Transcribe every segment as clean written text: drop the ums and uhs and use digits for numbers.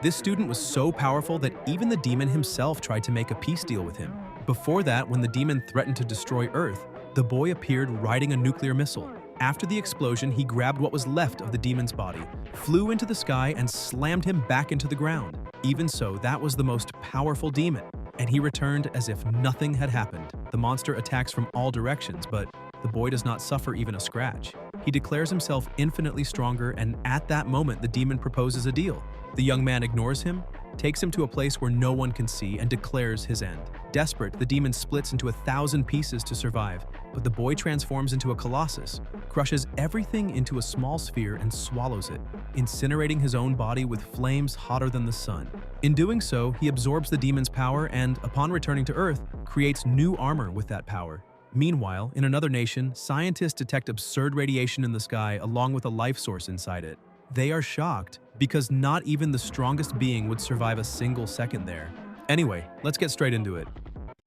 This student was so powerful that even the demon himself tried to make a peace deal with him. Before that, when the demon threatened to destroy Earth, the boy appeared riding a nuclear missile. After the explosion, he grabbed what was left of the demon's body, flew into the sky, and slammed him back into the ground. Even so, that was the most powerful demon, and he returned as if nothing had happened. The monster attacks from all directions, but the boy does not suffer even a scratch. He declares himself infinitely stronger, and at that moment, the demon proposes a deal. The young man ignores him, takes him to a place where no one can see, and declares his end. Desperate, the demon splits into 1,000 pieces to survive, but the boy transforms into a colossus, crushes everything into a small sphere and swallows it, incinerating his own body with flames hotter than the sun. In doing so, he absorbs the demon's power and, upon returning to Earth, creates new armor with that power. Meanwhile, in another nation, scientists detect absurd radiation in the sky along with a life source inside it. They are shocked because not even the strongest being would survive a single second there. Anyway, let's get straight into it.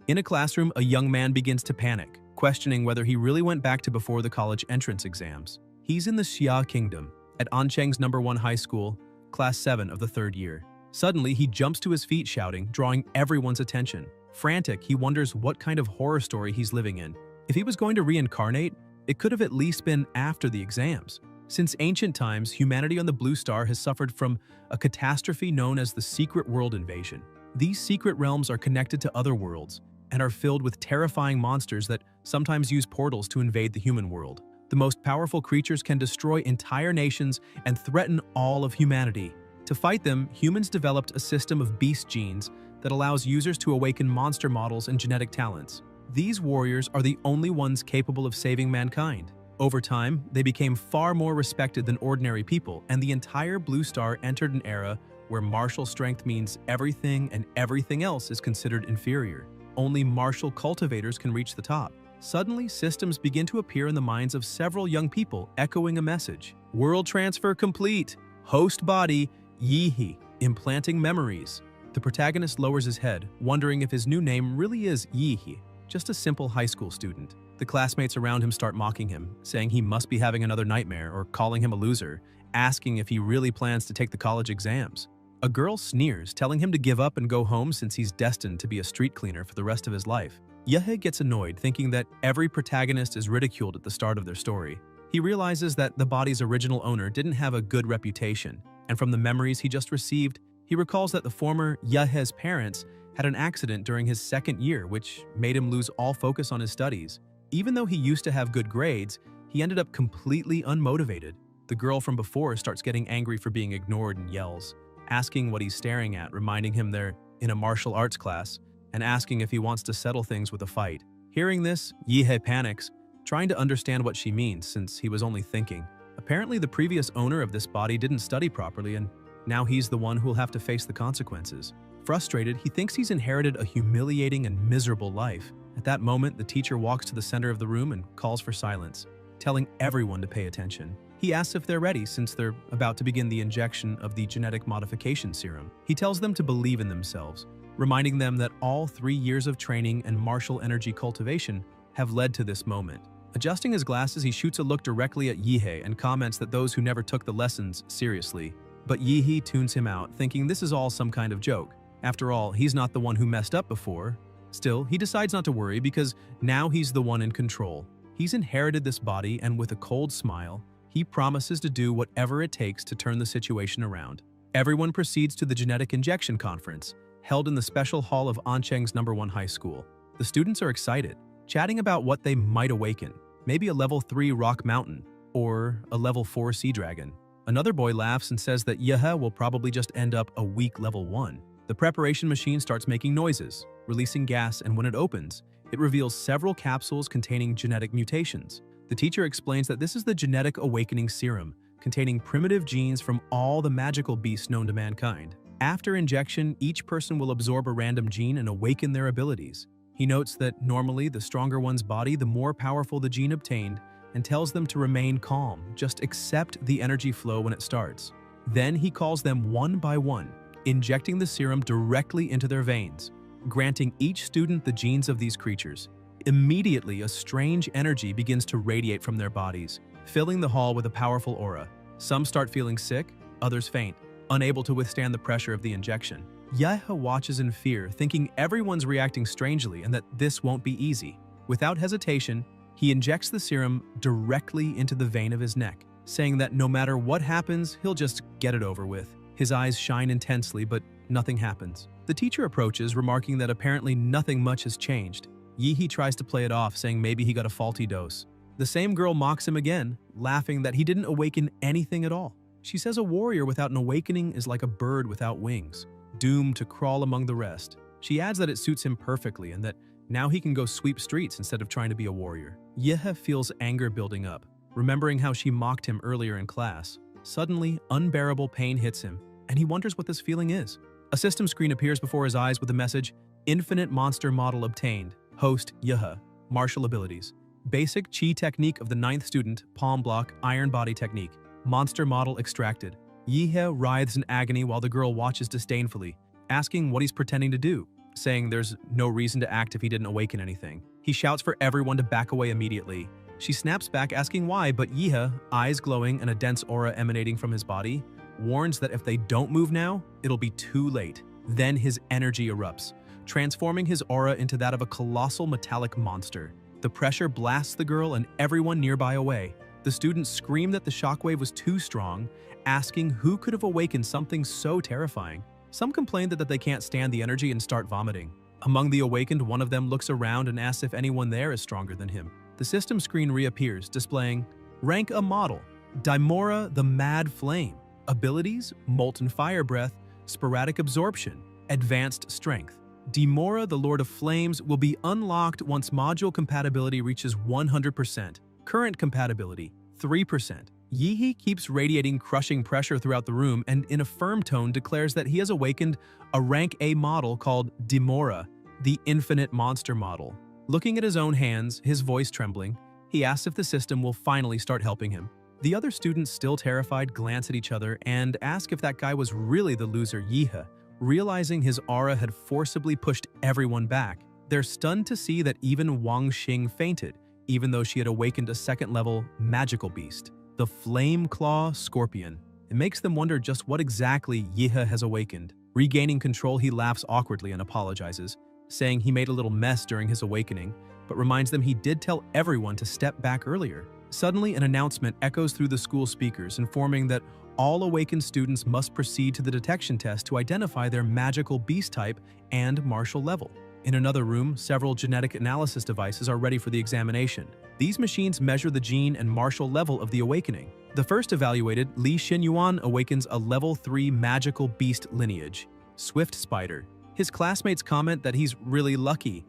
In a classroom, a young man begins to panic, questioning whether he really went back to before the college entrance exams. He's in the Xia Kingdom, at Ancheng's #1 high school, class 7 of the 3rd year. Suddenly, he jumps to his feet shouting, drawing everyone's attention. Frantic, he wonders what kind of horror story he's living in. If he was going to reincarnate, it could have at least been after the exams. Since ancient times, humanity on the Blue Star has suffered from a catastrophe known as the Secret World Invasion. These secret realms are connected to other worlds and are filled with terrifying monsters that sometimes use portals to invade the human world. The most powerful creatures can destroy entire nations and threaten all of humanity. To fight them, humans developed a system of beast genes that allows users to awaken monster models and genetic talents. These warriors are the only ones capable of saving mankind. Over time, they became far more respected than ordinary people, and the entire Blue Star entered an era where martial strength means everything and everything else is considered inferior. Only martial cultivators can reach the top. Suddenly, systems begin to appear in the minds of several young people, echoing a message. World transfer complete. Host body, Yihi, implanting memories. The protagonist lowers his head, wondering if his new name really is Yihi, just a simple high school student. The classmates around him start mocking him, saying he must be having another nightmare or calling him a loser, asking if he really plans to take the college exams. A girl sneers, telling him to give up and go home since he's destined to be a street cleaner for the rest of his life. Yahe gets annoyed, thinking that every protagonist is ridiculed at the start of their story. He realizes that the body's original owner didn't have a good reputation, and from the memories he just received, he recalls that the former Yahe's parents had an accident during his 2nd year, which made him lose all focus on his studies. Even though he used to have good grades, he ended up completely unmotivated. The girl from before starts getting angry for being ignored and yells, asking what he's staring at, reminding him they're in a martial arts class, and asking if he wants to settle things with a fight. Hearing this, Yihe panics, trying to understand what she means since he was only thinking. Apparently, the previous owner of this body didn't study properly, and now he's the one who'll have to face the consequences. Frustrated, he thinks he's inherited a humiliating and miserable life. At that moment, the teacher walks to the center of the room and calls for silence, telling everyone to pay attention. He asks if they're ready since they're about to begin the injection of the genetic modification serum. He tells them to believe in themselves, reminding them that all 3 years of training and martial energy cultivation have led to this moment. Adjusting his glasses, he shoots a look directly at Yihe and comments that those who never took the lessons seriously. But Yihe tunes him out, thinking this is all some kind of joke. After all, he's not the one who messed up before. Still, he decides not to worry because now he's the one in control. He's inherited this body, and with a cold smile, he promises to do whatever it takes to turn the situation around. Everyone proceeds to the genetic injection conference, held in the special hall of Ancheng's #1 high school. The students are excited, chatting about what they might awaken, maybe a level 3 rock mountain, or a level 4 sea dragon. Another boy laughs and says that Yahe will probably just end up a weak level 1. The preparation machine starts making noises, releasing gas, and when it opens, it reveals several capsules containing genetic mutations. The teacher explains that this is the genetic awakening serum, containing primitive genes from all the magical beasts known to mankind. After injection, each person will absorb a random gene and awaken their abilities. He notes that normally the stronger one's body, the more powerful the gene obtained, and tells them to remain calm, just accept the energy flow when it starts. Then he calls them one by one, injecting the serum directly into their veins, granting each student the genes of these creatures. Immediately, a strange energy begins to radiate from their bodies, filling the hall with a powerful aura. Some start feeling sick, others faint, unable to withstand the pressure of the injection. Yahello watches in fear, thinking everyone's reacting strangely and that this won't be easy. Without hesitation, he injects the serum directly into the vein of his neck, saying that no matter what happens, he'll just get it over with. His eyes shine intensely, but nothing happens. The teacher approaches, remarking that apparently nothing much has changed. Yihe tries to play it off, saying maybe he got a faulty dose. The same girl mocks him again, laughing that he didn't awaken anything at all. She says a warrior without an awakening is like a bird without wings, doomed to crawl among the rest. She adds that it suits him perfectly and that now he can go sweep streets instead of trying to be a warrior. Yihe feels anger building up, remembering how she mocked him earlier in class. Suddenly, unbearable pain hits him, and he wonders what this feeling is. A system screen appears before his eyes with the message, "Infinite monster model obtained. Host, Yihe. Martial abilities. Basic chi technique of the 9th student, palm block, iron body technique. Monster model extracted." Yihe writhes in agony while the girl watches disdainfully, asking what he's pretending to do, saying there's no reason to act if he didn't awaken anything. He shouts for everyone to back away immediately. She snaps back asking why, but Yihe, eyes glowing and a dense aura emanating from his body, warns that if they don't move now, it'll be too late. Then his energy erupts, transforming his aura into that of a colossal metallic monster. The pressure blasts the girl and everyone nearby away. The students scream that the shockwave was too strong, asking who could have awakened something so terrifying. Some complain that they can't stand the energy and start vomiting. Among the awakened, one of them looks around and asks if anyone there is stronger than him. The system screen reappears, displaying rank a model, Dimora the Mad Flame, abilities, molten fire breath, sporadic absorption, advanced strength. Dimora the Lord of Flames will be unlocked once module compatibility reaches 100%. Current compatibility, 3%. Yihe keeps radiating crushing pressure throughout the room and in a firm tone declares that he has awakened a rank A model called Dimora, the Infinite Monster Model. Looking at his own hands, his voice trembling, he asks if the system will finally start helping him. The other students, still terrified, glance at each other and ask if that guy was really the loser Yihe, realizing his aura had forcibly pushed everyone back. They're stunned to see that even Wang Xing fainted, even though she had awakened a second-level magical beast, the Flame Claw Scorpion. It makes them wonder just what exactly Yihe has awakened. Regaining control, he laughs awkwardly and apologizes, saying he made a little mess during his awakening, but reminds them he did tell everyone to step back earlier. Suddenly, an announcement echoes through the school speakers, informing that all awakened students must proceed to the detection test to identify their magical beast type and martial level. In another room, several genetic analysis devices are ready for the examination. These machines measure the gene and martial level of the awakening. The first evaluated, Li Xinyuan, awakens a level 3 magical beast lineage, Swift Spider. His classmates comment that he's really lucky.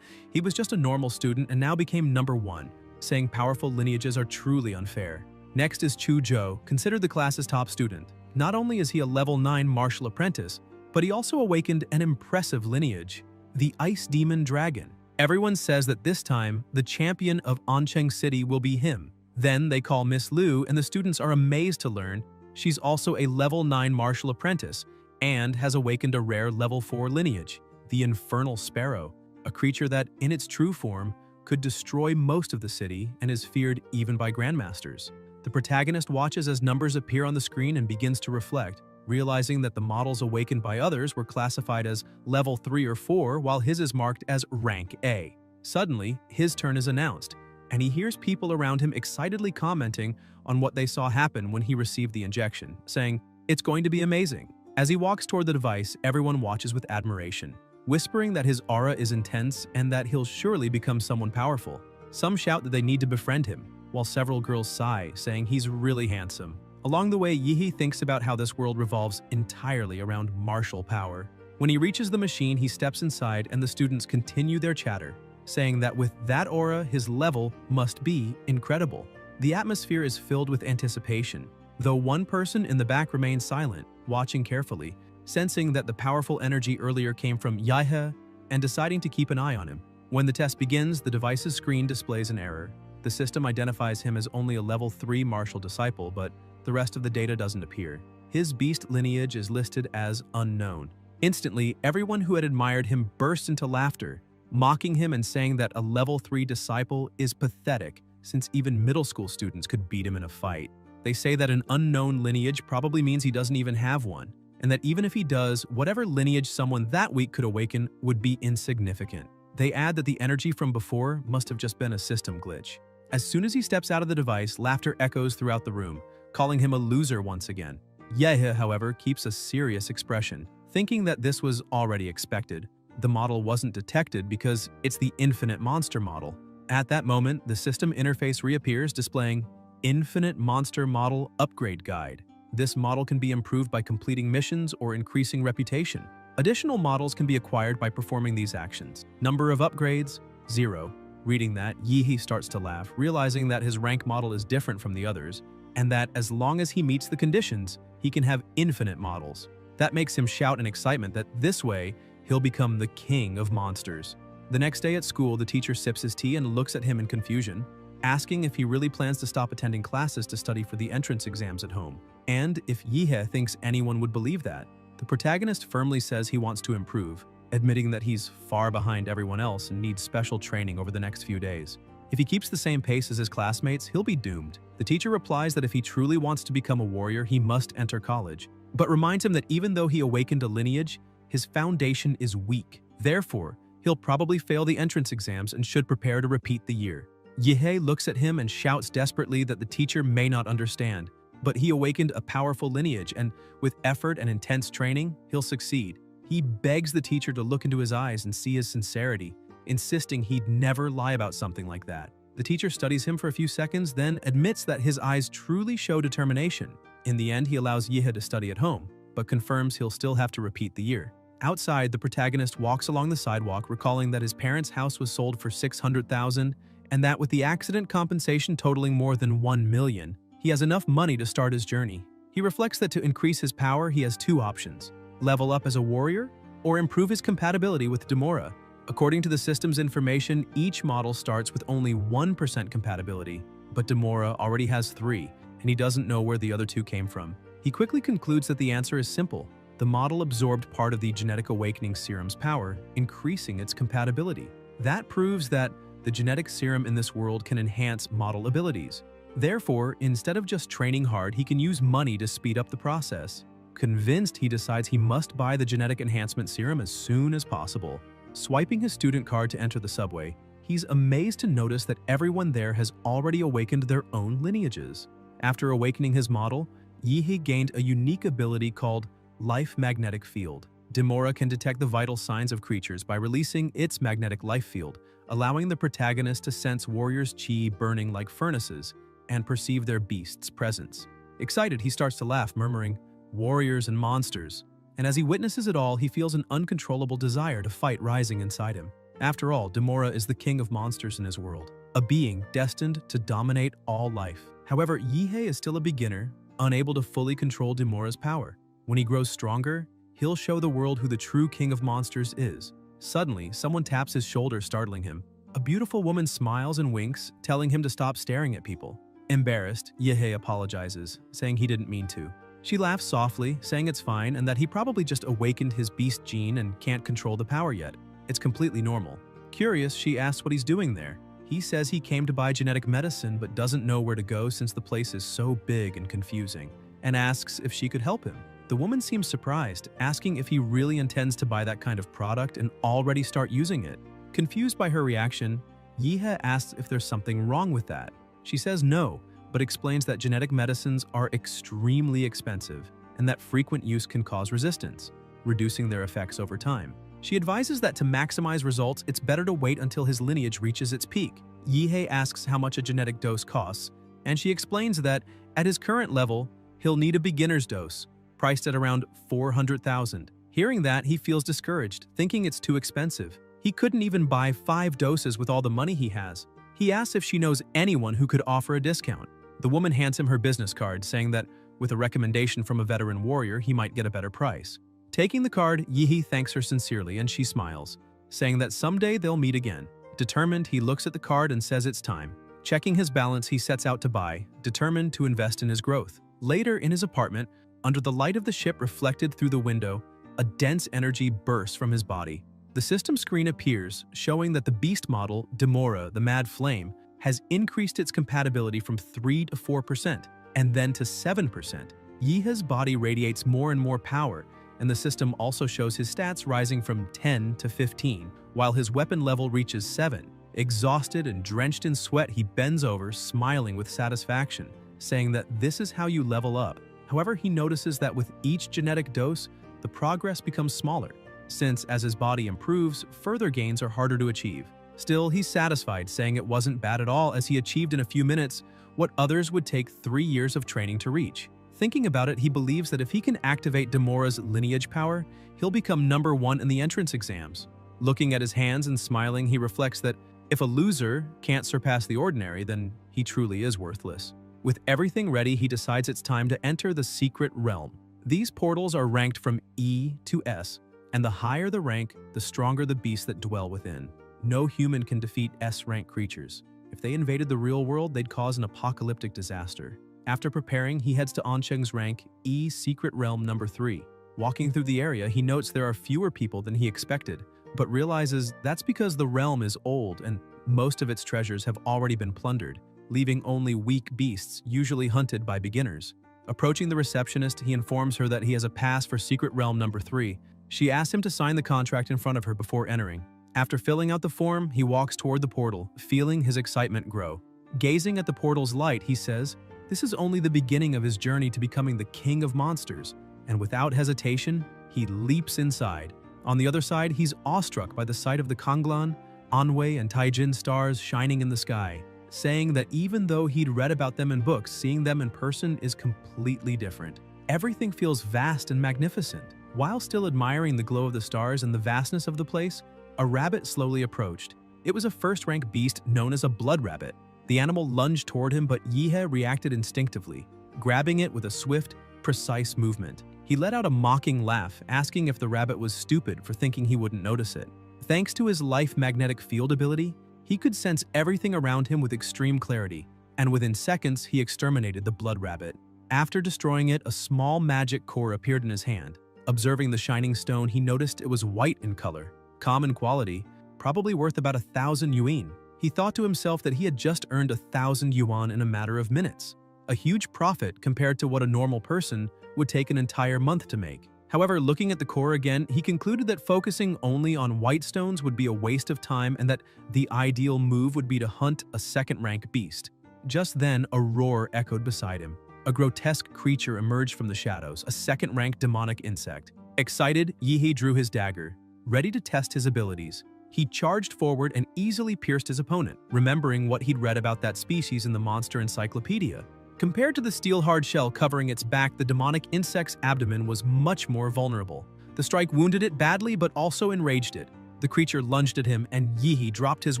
He was just a normal student and now became number 1, saying powerful lineages are truly unfair. Next is Chu Zhou, considered the class's top student. Not only is he a level 9 martial apprentice, but he also awakened an impressive lineage, the Ice Demon Dragon. Everyone says that this time, the champion of Ancheng City will be him. Then they call Miss Lu, and the students are amazed to learn she's also a level 9 martial apprentice and has awakened a rare level 4 lineage, the Infernal Sparrow, a creature that, in its true form, could destroy most of the city and is feared even by grandmasters. The protagonist watches as numbers appear on the screen and begins to reflect, realizing that the models awakened by others were classified as level 3 or 4 while his is marked as rank A. Suddenly, his turn is announced, and he hears people around him excitedly commenting on what they saw happen when he received the injection, saying, "It's going to be amazing." As he walks toward the device, everyone watches with admiration, whispering that his aura is intense and that he'll surely become someone powerful. Some shout that they need to befriend him, while several girls sigh, saying he's really handsome. Along the way, Yihe thinks about how this world revolves entirely around martial power. When he reaches the machine, he steps inside and the students continue their chatter, saying that with that aura, his level must be incredible. The atmosphere is filled with anticipation, though one person in the back remains silent, watching carefully, sensing that the powerful energy earlier came from Yihe and deciding to keep an eye on him. When the test begins, the device's screen displays an error. The system identifies him as only a level 3 martial disciple, but the rest of the data doesn't appear. His beast lineage is listed as unknown. Instantly, everyone who had admired him burst into laughter, mocking him and saying that a level 3 disciple is pathetic since even middle school students could beat him in a fight. They say that an unknown lineage probably means he doesn't even have one, and that even if he does, whatever lineage someone that week could awaken would be insignificant. They add that the energy from before must have just been a system glitch. As soon as he steps out of the device, laughter echoes throughout the room, calling him a loser once again. Yahello, however, keeps a serious expression, thinking that this was already expected. The model wasn't detected because it's the infinite monster model. At that moment, the system interface reappears displaying Infinite Monster Model Upgrade Guide. This model can be improved by completing missions or increasing reputation. Additional models can be acquired by performing these actions. Number of upgrades, 0. Reading that, Yehi starts to laugh, realizing that his rank model is different from the others, and that as long as he meets the conditions, he can have infinite models. That makes him shout in excitement that this way, he'll become the king of monsters. The next day at school, the teacher sips his tea and looks at him in confusion, asking if he really plans to stop attending classes to study for the entrance exams at home, and if Yehe thinks anyone would believe that. The protagonist firmly says he wants to improve, admitting that he's far behind everyone else and needs special training over the next few days. If he keeps the same pace as his classmates, he'll be doomed. The teacher replies that if he truly wants to become a warrior, he must enter college, but reminds him that even though he awakened a lineage, his foundation is weak. Therefore, he'll probably fail the entrance exams and should prepare to repeat the year. Yehe looks at him and shouts desperately that the teacher may not understand, but he awakened a powerful lineage and, with effort and intense training, he'll succeed. He begs the teacher to look into his eyes and see his sincerity, insisting he'd never lie about something like that. The teacher studies him for a few seconds, then admits that his eyes truly show determination. In the end, he allows Yehe to study at home, but confirms he'll still have to repeat the year. Outside, the protagonist walks along the sidewalk, recalling that his parents' house was sold for $600,000 and that with the accident compensation totaling more than $1 million, he has enough money to start his journey. He reflects that to increase his power, he has two options: level up as a warrior or improve his compatibility with Demora. According to the system's information, each model starts with only 1% compatibility, but Demora already has 3, and he doesn't know where the other 2 came from. He quickly concludes that the answer is simple. The model absorbed part of the genetic awakening serum's power, increasing its compatibility. That proves that the genetic serum in this world can enhance model abilities. Therefore, instead of just training hard, he can use money to speed up the process. Convinced, he decides he must buy the genetic enhancement serum as soon as possible. Swiping his student card to enter the subway, he's amazed to notice that everyone there has already awakened their own lineages. After awakening his model, Yehe gained a unique ability called Life Magnetic Field. Demora can detect the vital signs of creatures by releasing its magnetic life field, allowing the protagonist to sense warriors' chi burning like furnaces and perceive their beasts' presence. Excited, he starts to laugh, murmuring, "Warriors and monsters." And as he witnesses it all, he feels an uncontrollable desire to fight rising inside him. After all, Demora is the king of monsters in his world, a being destined to dominate all life. However, Yehe is still a beginner, unable to fully control Demora's power. When he grows stronger, he'll show the world who the true king of monsters is. Suddenly, someone taps his shoulder, startling him. A beautiful woman smiles and winks, telling him to stop staring at people. Embarrassed, Yehe apologizes, saying he didn't mean to. She laughs softly, saying it's fine and that he probably just awakened his beast gene and can't control the power yet. It's completely normal. Curious, she asks what he's doing there. He says he came to buy genetic medicine but doesn't know where to go since the place is so big and confusing, and asks if she could help him. The woman seems surprised, asking if he really intends to buy that kind of product and already start using it. Confused by her reaction, Yehe asks if there's something wrong with that. She says no, but explains that genetic medicines are extremely expensive and that frequent use can cause resistance, reducing their effects over time. She advises that to maximize results, it's better to wait until his lineage reaches its peak. Yehe asks how much a genetic dose costs, and she explains that at his current level, he'll need a beginner's dose, priced at around $400,000. Hearing that, he feels discouraged, thinking it's too expensive. He couldn't even buy 5 doses with all the money he has. He asks if she knows anyone who could offer a discount. The woman hands him her business card, saying that with a recommendation from a veteran warrior, he might get a better price. Taking the card, Yehe thanks her sincerely and she smiles, saying that someday they'll meet again. Determined, he looks at the card and says it's time. Checking his balance, he sets out to buy, determined to invest in his growth. Later, in his apartment, under the light of the ship reflected through the window, a dense energy bursts from his body. The system screen appears, showing that the beast model, Demora, the Mad Flame, has increased its compatibility from 3 to 4%, and then to 7%. Yihe's body radiates more and more power, and the system also shows his stats rising from 10 to 15, while his weapon level reaches 7. Exhausted and drenched in sweat, he bends over, smiling with satisfaction, saying that this is how you level up. However, he notices that with each genetic dose, the progress becomes smaller, since as his body improves, further gains are harder to achieve. Still, he's satisfied, saying it wasn't bad at all as he achieved in a few minutes what others would take 3 years of training to reach. Thinking about it, he believes that if he can activate Demora's lineage power, he'll become number 1 in the entrance exams. Looking at his hands and smiling, he reflects that if a loser can't surpass the ordinary, then he truly is worthless. With everything ready, he decides it's time to enter the secret realm. These portals are ranked from E to S, and the higher the rank, the stronger the beasts that dwell within. No human can defeat S-rank creatures. If they invaded the real world, they'd cause an apocalyptic disaster. After preparing, he heads to Ansheng's rank E Secret Realm number 3. Walking through the area, he notes there are fewer people than he expected, but realizes that's because the realm is old and most of its treasures have already been plundered, leaving only weak beasts, usually hunted by beginners. Approaching the receptionist, he informs her that he has a pass for Secret Realm number 3. She asks him to sign the contract in front of her before entering. After filling out the form, he walks toward the portal, feeling his excitement grow. Gazing at the portal's light, he says, this is only the beginning of his journey to becoming the king of monsters, and without hesitation, he leaps inside. On the other side, he's awestruck by the sight of the Kanglan, Anhui, and Taijin stars shining in the sky, saying that even though he'd read about them in books, seeing them in person is completely different. Everything feels vast and magnificent. While still admiring the glow of the stars and the vastness of the place, a rabbit slowly approached. It was a first-rank beast known as a blood rabbit. The animal lunged toward him, but Yihe reacted instinctively, grabbing it with a swift, precise movement. He let out a mocking laugh, asking if the rabbit was stupid for thinking he wouldn't notice it. Thanks to his life magnetic field ability, he could sense everything around him with extreme clarity, and within seconds, he exterminated the blood rabbit. After destroying it, a small magic core appeared in his hand. Observing the shining stone, he noticed it was white in color, common quality, probably worth about 1,000 yuan. He thought to himself that he had just earned 1,000 yuan in a matter of minutes, a huge profit compared to what a normal person would take an entire month to make. However, looking at the core again, he concluded that focusing only on white stones would be a waste of time and that the ideal move would be to hunt a second-rank beast. Just then, a roar echoed beside him. A grotesque creature emerged from the shadows, a second-rank demonic insect. Excited, Yihe drew his dagger, ready to test his abilities. He charged forward and easily pierced his opponent, remembering what he'd read about that species in the monster encyclopedia. Compared to the steel-hard shell covering its back, the demonic insect's abdomen was much more vulnerable. The strike wounded it badly but also enraged it. The creature lunged at him and Yihe dropped his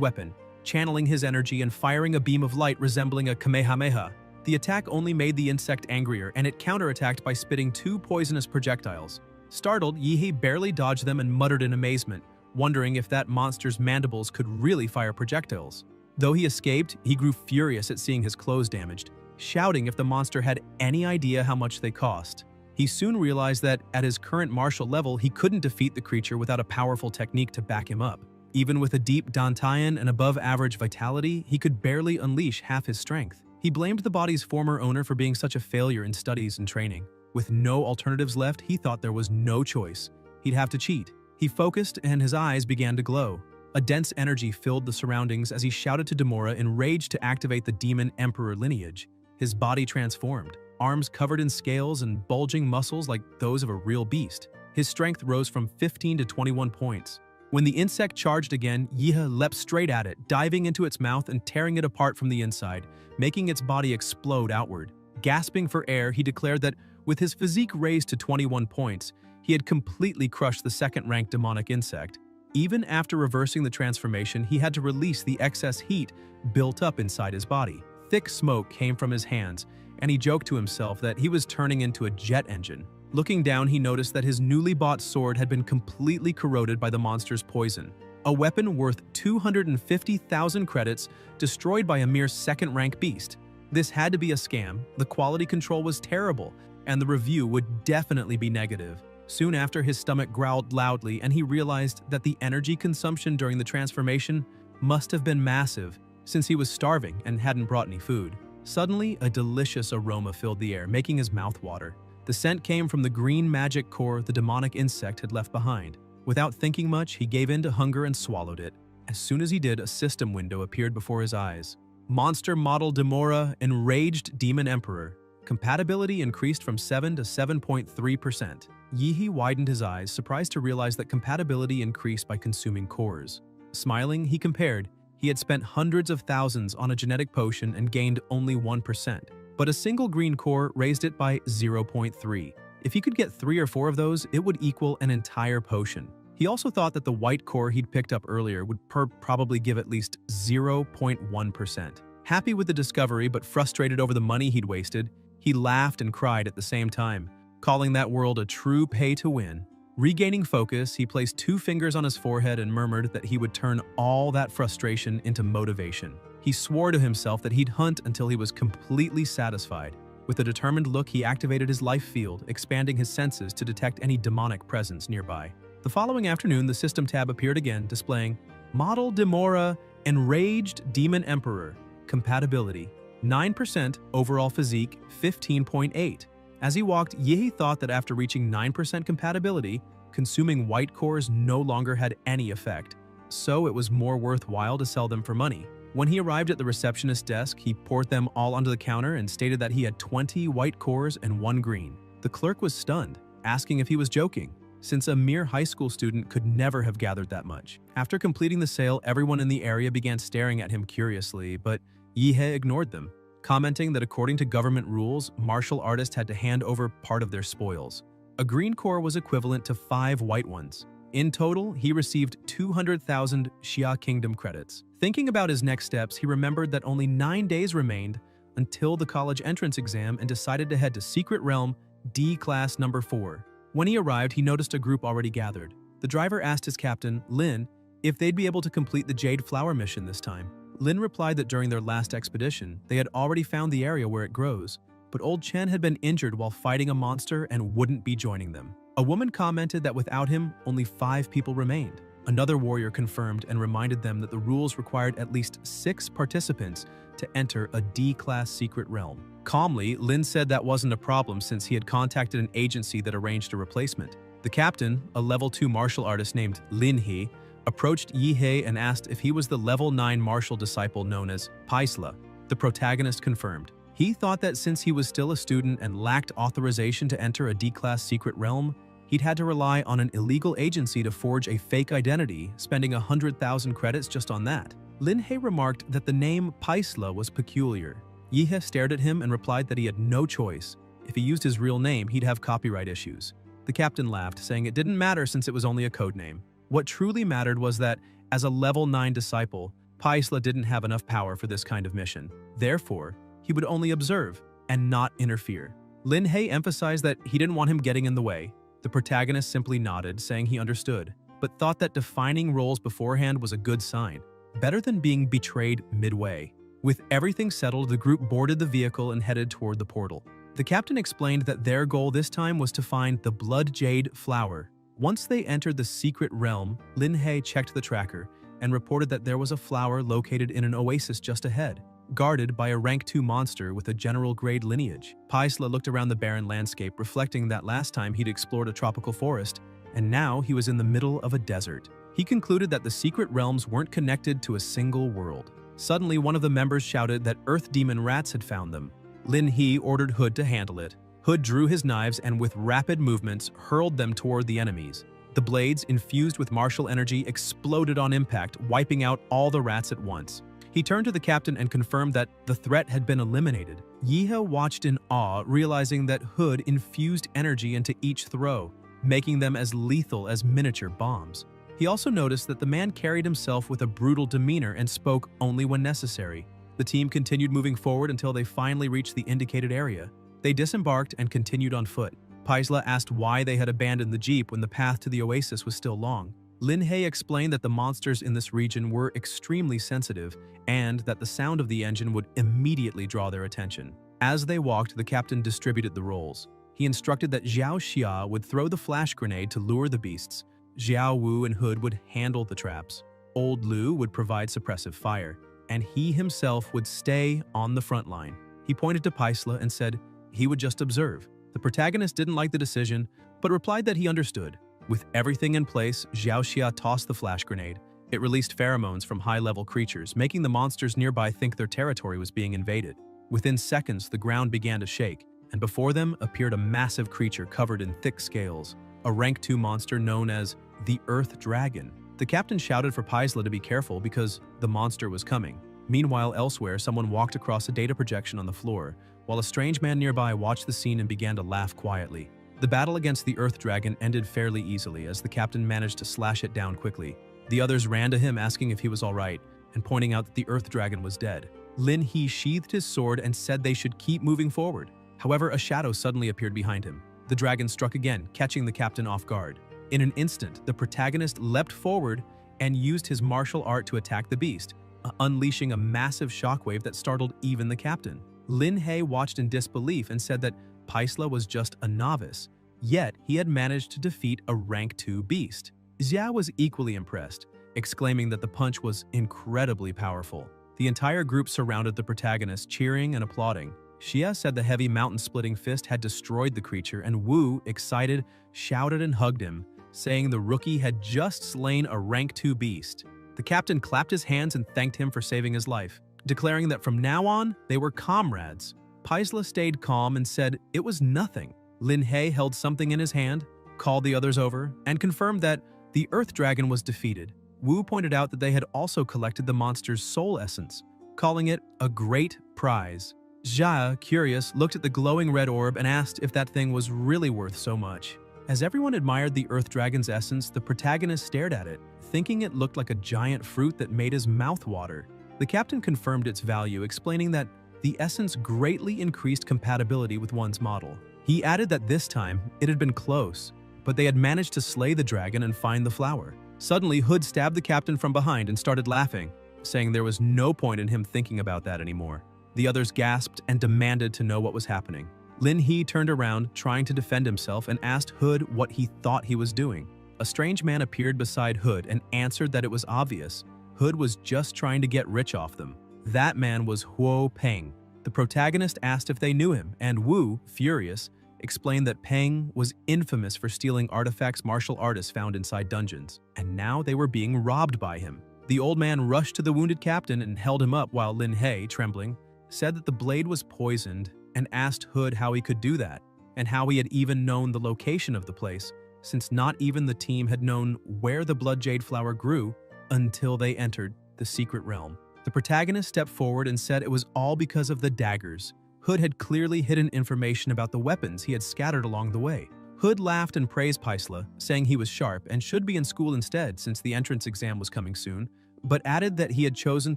weapon, channeling his energy and firing a beam of light resembling a Kamehameha. The attack only made the insect angrier and it counterattacked by spitting 2 poisonous projectiles. Startled, Yihe barely dodged them and muttered in amazement, wondering if that monster's mandibles could really fire projectiles. Though he escaped, he grew furious at seeing his clothes damaged, shouting if the monster had any idea how much they cost. He soon realized that, at his current martial level, he couldn't defeat the creature without a powerful technique to back him up. Even with a deep Dantian and above-average vitality, he could barely unleash half his strength. He blamed the body's former owner for being such a failure in studies and training. With no alternatives left, he thought there was no choice. He'd have to cheat. He focused and his eyes began to glow. A dense energy filled the surroundings as he shouted to Demora, enraged to activate the demon emperor lineage. His body transformed, arms covered in scales and bulging muscles like those of a real beast. His strength rose from 15 to 21 points. When the insect charged again, Yihe leapt straight at it, diving into its mouth and tearing it apart from the inside, making its body explode outward. Gasping for air, he declared that, with his physique raised to 21 points, he had completely crushed the second-ranked demonic insect. Even after reversing the transformation, he had to release the excess heat built up inside his body. Thick smoke came from his hands, and he joked to himself that he was turning into a jet engine. Looking down, he noticed that his newly bought sword had been completely corroded by the monster's poison. A weapon worth 250,000 credits destroyed by a mere second-rank beast. This had to be a scam, the quality control was terrible, and the review would definitely be negative. Soon after, his stomach growled loudly and he realized that the energy consumption during the transformation must have been massive, since he was starving and hadn't brought any food. Suddenly, a delicious aroma filled the air, making his mouth water. The scent came from the green magic core the demonic insect had left behind. Without thinking much, he gave in to hunger and swallowed it. As soon as he did, a system window appeared before his eyes. Monster Model Demora, Enraged Demon Emperor. Compatibility increased from 7 to 7.3%. Yihe widened his eyes, surprised to realize that compatibility increased by consuming cores. Smiling, he compared. He had spent hundreds of thousands on a genetic potion and gained only 1%, but a single green core raised it by 0.3. If he could get 3 or 4 of those, it would equal an entire potion. He also thought that the white core he'd picked up earlier would probably give at least 0.1%. Happy with the discovery but frustrated over the money he'd wasted, he laughed and cried at the same time, calling that world a true pay-to-win. Regaining focus, he placed 2 fingers on his forehead and murmured that he would turn all that frustration into motivation. He swore to himself that he'd hunt until he was completely satisfied. With a determined look, he activated his life field, expanding his senses to detect any demonic presence nearby. The following afternoon, the System tab appeared again, displaying Model Demora, Enraged Demon Emperor, Compatibility, 9%, Overall Physique, 15.8. As he walked, Yihe thought that after reaching 9% compatibility, consuming white cores no longer had any effect, so it was more worthwhile to sell them for money. When he arrived at the receptionist's desk, he poured them all onto the counter and stated that he had 20 white cores and 1 green. The clerk was stunned, asking if he was joking, since a mere high school student could never have gathered that much. After completing the sale, everyone in the area began staring at him curiously, but Yihe ignored them, commenting that according to government rules, martial artists had to hand over part of their spoils. A green core was equivalent to 5 white ones. In total, he received 200,000 Xia Kingdom credits. Thinking about his next steps, he remembered that only 9 days remained until the college entrance exam and decided to head to Secret Realm D Class number 4. When he arrived, he noticed a group already gathered. The driver asked his captain, Lin, if they'd be able to complete the Jade Flower mission this time. Lin replied that during their last expedition, they had already found the area where it grows, but old Chen had been injured while fighting a monster and wouldn't be joining them. A woman commented that without him, only 5 people remained. Another warrior confirmed and reminded them that the rules required at least 6 participants to enter a D-class secret realm. Calmly, Lin said that wasn't a problem since he had contacted an agency that arranged a replacement. The captain, a level 2 martial artist named Lin He, approached Yihe and asked if he was the level 9 martial disciple known as Paisla. The protagonist confirmed. He thought that since he was still a student and lacked authorization to enter a D-class secret realm, he'd had to rely on an illegal agency to forge a fake identity, spending 100,000 credits just on that. Lin He remarked that the name Paisla was peculiar. Yihe stared at him and replied that he had no choice. If he used his real name, he'd have copyright issues. The captain laughed, saying it didn't matter since it was only a code name. What truly mattered was that, as a level 9 disciple, Paisla didn't have enough power for this kind of mission. Therefore, he would only observe and not interfere. Lin He emphasized that he didn't want him getting in the way. The protagonist simply nodded, saying he understood, but thought that defining roles beforehand was a good sign, better than being betrayed midway. With everything settled, the group boarded the vehicle and headed toward the portal. The captain explained that their goal this time was to find the Blood Jade Flower. Once they entered the secret realm, Lin He checked the tracker and reported that there was a flower located in an oasis just ahead, guarded by a rank 2 monster with a general grade lineage. Paisla looked around the barren landscape, reflecting that last time he'd explored a tropical forest, and now he was in the middle of a desert. He concluded that the secret realms weren't connected to a single world. Suddenly, one of the members shouted that Earth Demon rats had found them. Lin He ordered Hood to handle it. Hood drew his knives and with rapid movements hurled them toward the enemies. The blades, infused with martial energy, exploded on impact, wiping out all the rats at once. He turned to the captain and confirmed that the threat had been eliminated. Yihe watched in awe, realizing that Hood infused energy into each throw, making them as lethal as miniature bombs. He also noticed that the man carried himself with a brutal demeanor and spoke only when necessary. The team continued moving forward until they finally reached the indicated area. They disembarked and continued on foot. Paisla asked why they had abandoned the jeep when the path to the oasis was still long. Lin He explained that the monsters in this region were extremely sensitive and that the sound of the engine would immediately draw their attention. As they walked, the captain distributed the roles. He instructed that Xiao Xia would throw the flash grenade to lure the beasts. Xiao Wu and Hood would handle the traps. Old Lu would provide suppressive fire, and he himself would stay on the front line. He pointed to Paisla and said he would just observe. The protagonist didn't like the decision, but replied that he understood. With everything in place, Xiaoxia tossed the flash grenade. It released pheromones from high-level creatures, making the monsters nearby think their territory was being invaded. Within seconds, the ground began to shake, and before them appeared a massive creature covered in thick scales, a rank 2 monster known as the Earth Dragon. The captain shouted for Paisla to be careful because the monster was coming. Meanwhile, elsewhere, someone walked across a data projection on the floor, while a strange man nearby watched the scene and began to laugh quietly. The battle against the Earth Dragon ended fairly easily as the captain managed to slash it down quickly. The others ran to him asking if he was alright, and pointing out that the Earth Dragon was dead. Lin He sheathed his sword and said they should keep moving forward. However, a shadow suddenly appeared behind him. The dragon struck again, catching the captain off guard. In an instant, the protagonist leapt forward and used his martial art to attack the beast, unleashing a massive shockwave that startled even the captain. Lin He watched in disbelief and said that Paisla was just a novice, yet he had managed to defeat a rank 2 beast. Xia was equally impressed, exclaiming that the punch was incredibly powerful. The entire group surrounded the protagonist, cheering and applauding. Xia said the heavy mountain-splitting fist had destroyed the creature, and Wu, excited, shouted and hugged him, saying the rookie had just slain a rank 2 beast. The captain clapped his hands and thanked him for saving his life, declaring that from now on, they were comrades. Paisla stayed calm and said it was nothing. Lin He held something in his hand, called the others over, and confirmed that the Earth Dragon was defeated. Wu pointed out that they had also collected the monster's soul essence, calling it a great prize. Xia, curious, looked at the glowing red orb and asked if that thing was really worth so much. As everyone admired the Earth Dragon's essence, the protagonist stared at it, thinking it looked like a giant fruit that made his mouth water. The captain confirmed its value, explaining that the essence greatly increased compatibility with one's model. He added that this time, it had been close, but they had managed to slay the dragon and find the flower. Suddenly, Hood stabbed the captain from behind and started laughing, saying there was no point in him thinking about that anymore. The others gasped and demanded to know what was happening. Lin He turned around, trying to defend himself, and asked Hood what he thought he was doing. A strange man appeared beside Hood and answered that it was obvious. Hood was just trying to get rich off them. That man was Huo Peng. The protagonist asked if they knew him, and Wu, furious, explained that Peng was infamous for stealing artifacts martial artists found inside dungeons, and now they were being robbed by him. The old man rushed to the wounded captain and held him up while Lin He, trembling, said that the blade was poisoned and asked Hood how he could do that, and how he had even known the location of the place, since not even the team had known where the blood jade flower grew until they entered the secret realm. The protagonist stepped forward and said it was all because of the daggers. Hood had clearly hidden information about the weapons he had scattered along the way. Hood laughed and praised Paisla, saying he was sharp and should be in school instead since the entrance exam was coming soon, but added that he had chosen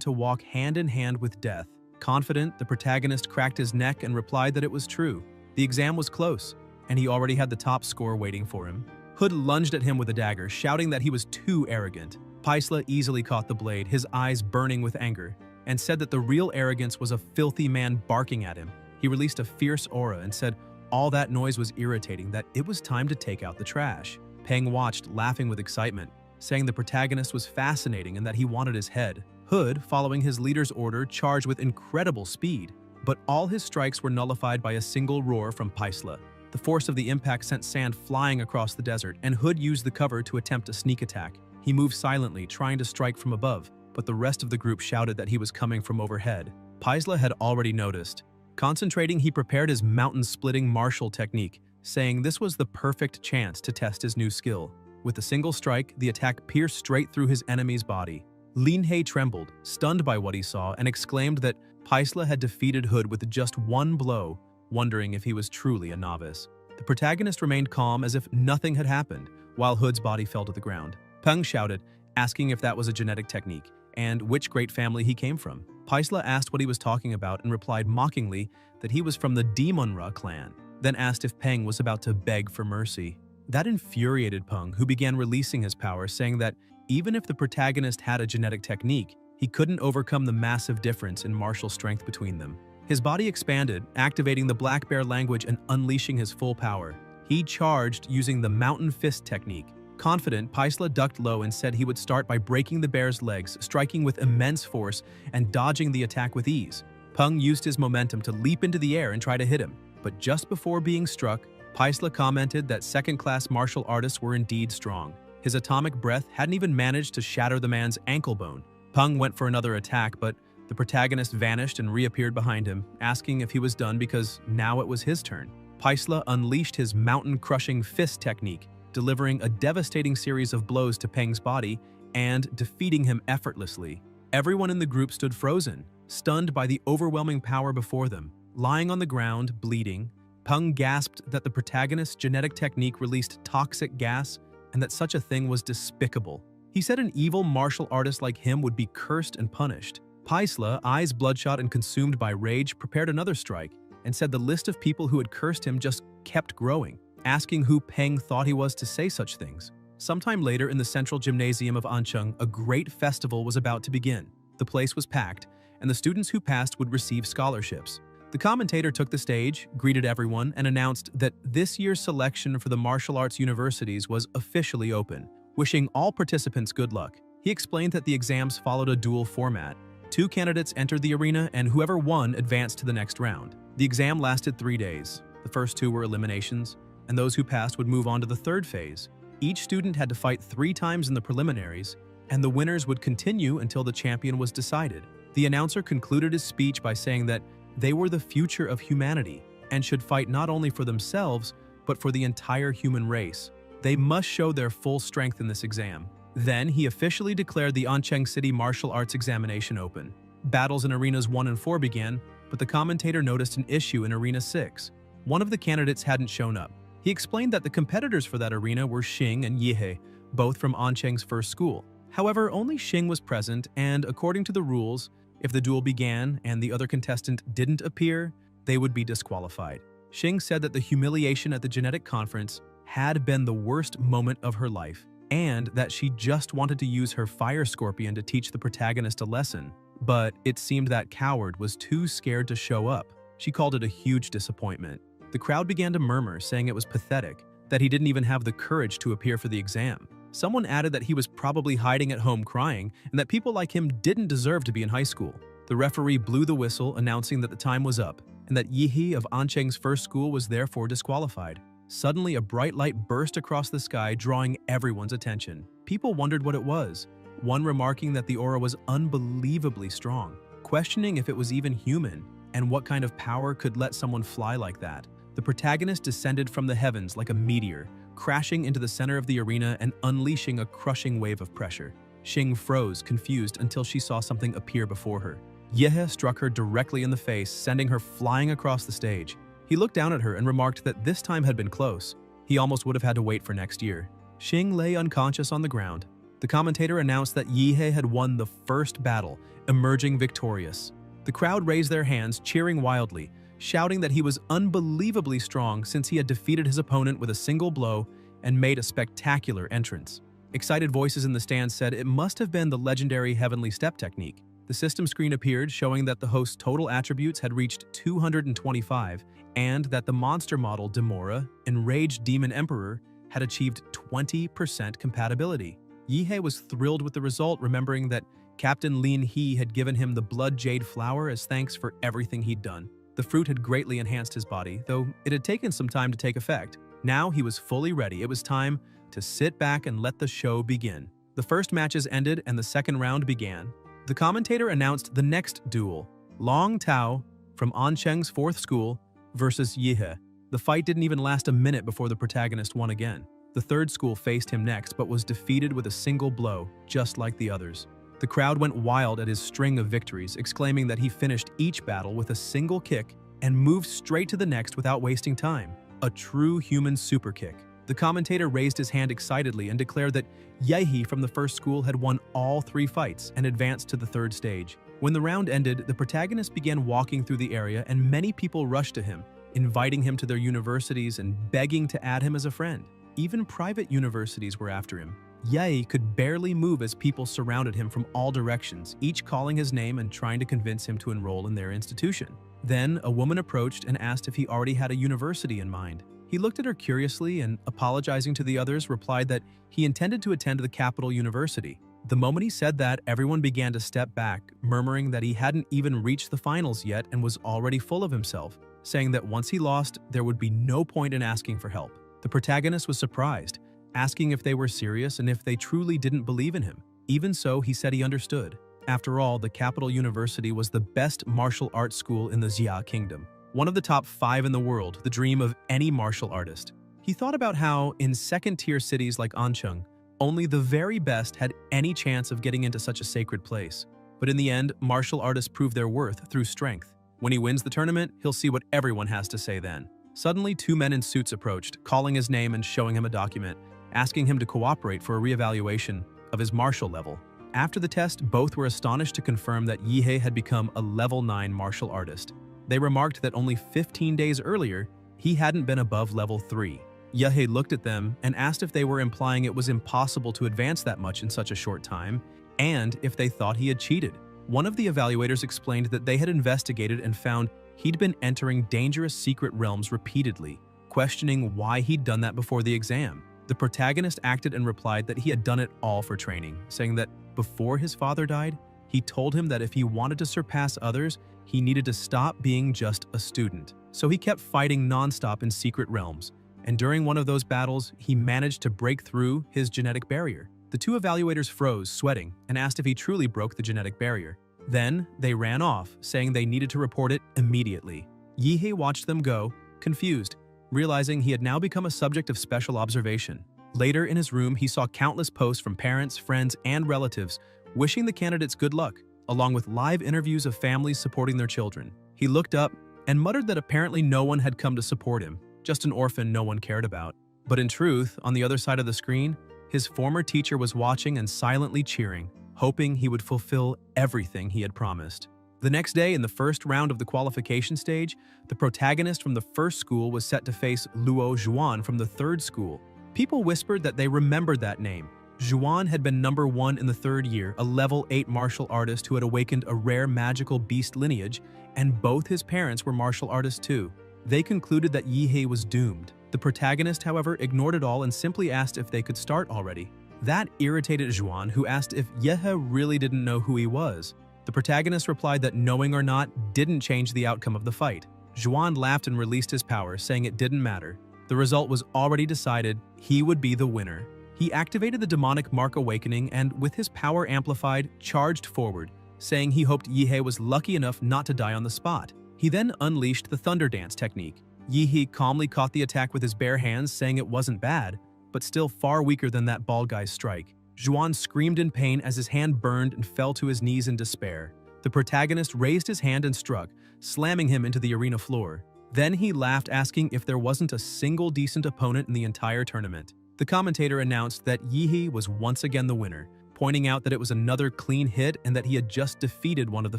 to walk hand in hand with death. Confident, the protagonist cracked his neck and replied that it was true. The exam was close, and he already had the top score waiting for him. Hood lunged at him with a dagger, shouting that he was too arrogant. Paisla easily caught the blade, his eyes burning with anger, and said that the real arrogance was a filthy man barking at him. He released a fierce aura and said all that noise was irritating, that it was time to take out the trash. Peng watched, laughing with excitement, saying the protagonist was fascinating and that he wanted his head. Hood, following his leader's order, charged with incredible speed, but all his strikes were nullified by a single roar from Paisla. The force of the impact sent sand flying across the desert, and Hood used the cover to attempt a sneak attack. He moved silently, trying to strike from above, but the rest of the group shouted that he was coming from overhead. Paisla had already noticed. Concentrating, he prepared his mountain-splitting martial technique, saying this was the perfect chance to test his new skill. With a single strike, the attack pierced straight through his enemy's body. Lin He trembled, stunned by what he saw, and exclaimed that Paisla had defeated Hood with just one blow, wondering if he was truly a novice. The protagonist remained calm as if nothing had happened, while Hood's body fell to the ground. Peng shouted, asking if that was a genetic technique, and which great family he came from. Paisla asked what he was talking about and replied mockingly that he was from the Demonra clan, then asked if Peng was about to beg for mercy. That infuriated Peng, who began releasing his power, saying that even if the protagonist had a genetic technique, he couldn't overcome the massive difference in martial strength between them. His body expanded, activating the Black Bear language and unleashing his full power. He charged using the Mountain Fist technique. Confident, Paisla ducked low and said he would start by breaking the bear's legs, striking with immense force and dodging the attack with ease. Peng used his momentum to leap into the air and try to hit him, but just before being struck, Paisla commented that second-class martial artists were indeed strong. His atomic breath hadn't even managed to shatter the man's ankle bone. Peng went for another attack, but the protagonist vanished and reappeared behind him, asking if he was done because now it was his turn. Paisla unleashed his mountain-crushing fist technique, delivering a devastating series of blows to Peng's body and defeating him effortlessly. Everyone in the group stood frozen, stunned by the overwhelming power before them. Lying on the ground, bleeding, Peng gasped that the protagonist's genetic technique released toxic gas and that such a thing was despicable. He said an evil martial artist like him would be cursed and punished. Paisla, eyes bloodshot and consumed by rage, prepared another strike and said the list of people who had cursed him just kept growing, asking who Peng thought he was to say such things. Sometime later in the central gymnasium of Ancheng, a great festival was about to begin. The place was packed, and the students who passed would receive scholarships. The commentator took the stage, greeted everyone, and announced that this year's selection for the martial arts universities was officially open, wishing all participants good luck. He explained that the exams followed a dual format. 2 candidates entered the arena, and whoever won advanced to the next round. The exam lasted 3 days. The first 2 were eliminations, and those who passed would move on to the third phase. Each student had to fight 3 times in the preliminaries, and the winners would continue until the champion was decided. The announcer concluded his speech by saying that they were the future of humanity and should fight not only for themselves, but for the entire human race. They must show their full strength in this exam. Then he officially declared the Ancheng City Martial Arts Examination open. Battles in Arenas 1 and 4 began, but the commentator noticed an issue in Arena 6. One of the candidates hadn't shown up. He explained that the competitors for that arena were Xing and Yihe, both from Ancheng's first school. However, only Xing was present, and according to the rules, if the duel began and the other contestant didn't appear, they would be disqualified. Xing said that the humiliation at the genetic conference had been the worst moment of her life, and that she just wanted to use her fire scorpion to teach the protagonist a lesson. But it seemed that coward was too scared to show up. She called it a huge disappointment. The crowd began to murmur, saying it was pathetic, that he didn't even have the courage to appear for the exam. Someone added that he was probably hiding at home crying, and that people like him didn't deserve to be in high school. The referee blew the whistle, announcing that the time was up, and that Yihe of Ancheng's first school was therefore disqualified. Suddenly, a bright light burst across the sky, drawing everyone's attention. People wondered what it was, one remarking that the aura was unbelievably strong, questioning if it was even human, and what kind of power could let someone fly like that. The protagonist descended from the heavens like a meteor, crashing into the center of the arena and unleashing a crushing wave of pressure. Xing froze, confused, until she saw something appear before her. Yihe struck her directly in the face, sending her flying across the stage. He looked down at her and remarked that this time had been close. He almost would have had to wait for next year. Xing lay unconscious on the ground. The commentator announced that Yihe had won the first battle, emerging victorious. The crowd raised their hands, cheering wildly, shouting that he was unbelievably strong since he had defeated his opponent with a single blow and made a spectacular entrance. Excited voices in the stands said it must have been the legendary Heavenly Step technique. The system screen appeared, showing that the host's total attributes had reached 225, and that the monster model Demora, Enraged Demon Emperor, had achieved 20% compatibility. Yihe was thrilled with the result, remembering that Captain Lin He had given him the Blood Jade Flower as thanks for everything he'd done. The fruit had greatly enhanced his body, though it had taken some time to take effect. Now he was fully ready. It was time to sit back and let the show begin. The first matches ended and the second round began. The commentator announced the next duel, Long Tao from Ancheng's fourth school versus Yihe. The fight didn't even last a minute before the protagonist won again. The third school faced him next, but was defeated with a single blow, just like the others. The crowd went wild at his string of victories, exclaiming that he finished each battle with a single kick and moved straight to the next without wasting time. A true human super kick. The commentator raised his hand excitedly and declared that Yihe from the first school had won all 3 fights and advanced to the third stage. When the round ended, the protagonist began walking through the area and many people rushed to him, inviting him to their universities and begging to add him as a friend. Even private universities were after him. Yihe could barely move as people surrounded him from all directions, each calling his name and trying to convince him to enroll in their institution. Then, a woman approached and asked if he already had a university in mind. He looked at her curiously and, apologizing to the others, replied that he intended to attend the capital university. The moment he said that, everyone began to step back, murmuring that he hadn't even reached the finals yet and was already full of himself, saying that once he lost, there would be no point in asking for help. The protagonist was surprised, asking if they were serious and if they truly didn't believe in him. Even so, he said he understood. After all, the capital university was the best martial arts school in the Xia kingdom, one of the top 5 in the world, the dream of any martial artist. He thought about how, in second-tier cities like Ancheng, only the very best had any chance of getting into such a sacred place. But in the end, martial artists prove their worth through strength. When he wins the tournament, he'll see what everyone has to say then. Suddenly, 2 men in suits approached, calling his name and showing him a document, asking him to cooperate for a reevaluation of his martial level. After the test, both were astonished to confirm that Yihei had become a level 9 martial artist. They remarked that only 15 days earlier, he hadn't been above level 3. Yihei looked at them and asked if they were implying it was impossible to advance that much in such a short time, and if they thought he had cheated. One of the evaluators explained that they had investigated and found he'd been entering dangerous secret realms repeatedly, questioning why he'd done that before the exam. The protagonist acted and replied that he had done it all for training, saying that before his father died, he told him that if he wanted to surpass others, he needed to stop being just a student. So he kept fighting non-stop in secret realms, and during one of those battles, he managed to break through his genetic barrier. The 2 evaluators froze, sweating, and asked if he truly broke the genetic barrier. Then, they ran off, saying they needed to report it immediately. Yihei watched them go, confused, realizing he had now become a subject of special observation. Later in his room, he saw countless posts from parents, friends, and relatives wishing the candidates good luck, along with live interviews of families supporting their children. He looked up and muttered that apparently no one had come to support him, just an orphan no one cared about. But in truth, on the other side of the screen, his former teacher was watching and silently cheering, hoping he would fulfill everything he had promised. The next day, in the first round of the qualification stage, the protagonist from the first school was set to face Luo Zhuan from the third school. People whispered that they remembered that name. Zhuan had been number 1 in the 3rd year, a level 8 martial artist who had awakened a rare magical beast lineage, and both his parents were martial artists too. They concluded that Yihei was doomed. The protagonist, however, ignored it all and simply asked if they could start already. That irritated Zhuan, who asked if Yehhe really didn't know who he was. The protagonist replied that knowing or not didn't change the outcome of the fight. Zhuan laughed and released his power, saying it didn't matter. The result was already decided. He would be the winner. He activated the demonic mark awakening and, with his power amplified, charged forward, saying he hoped Yihei was lucky enough not to die on the spot. He then unleashed the Thunder Dance technique. Yihei calmly caught the attack with his bare hands, saying it wasn't bad, but still far weaker than that bald guy's strike. Zhuan screamed in pain as his hand burned and fell to his knees in despair. The protagonist raised his hand and struck, slamming him into the arena floor. Then he laughed, asking if there wasn't a single decent opponent in the entire tournament. The commentator announced that Yihei was once again the winner, pointing out that it was another clean hit and that he had just defeated one of the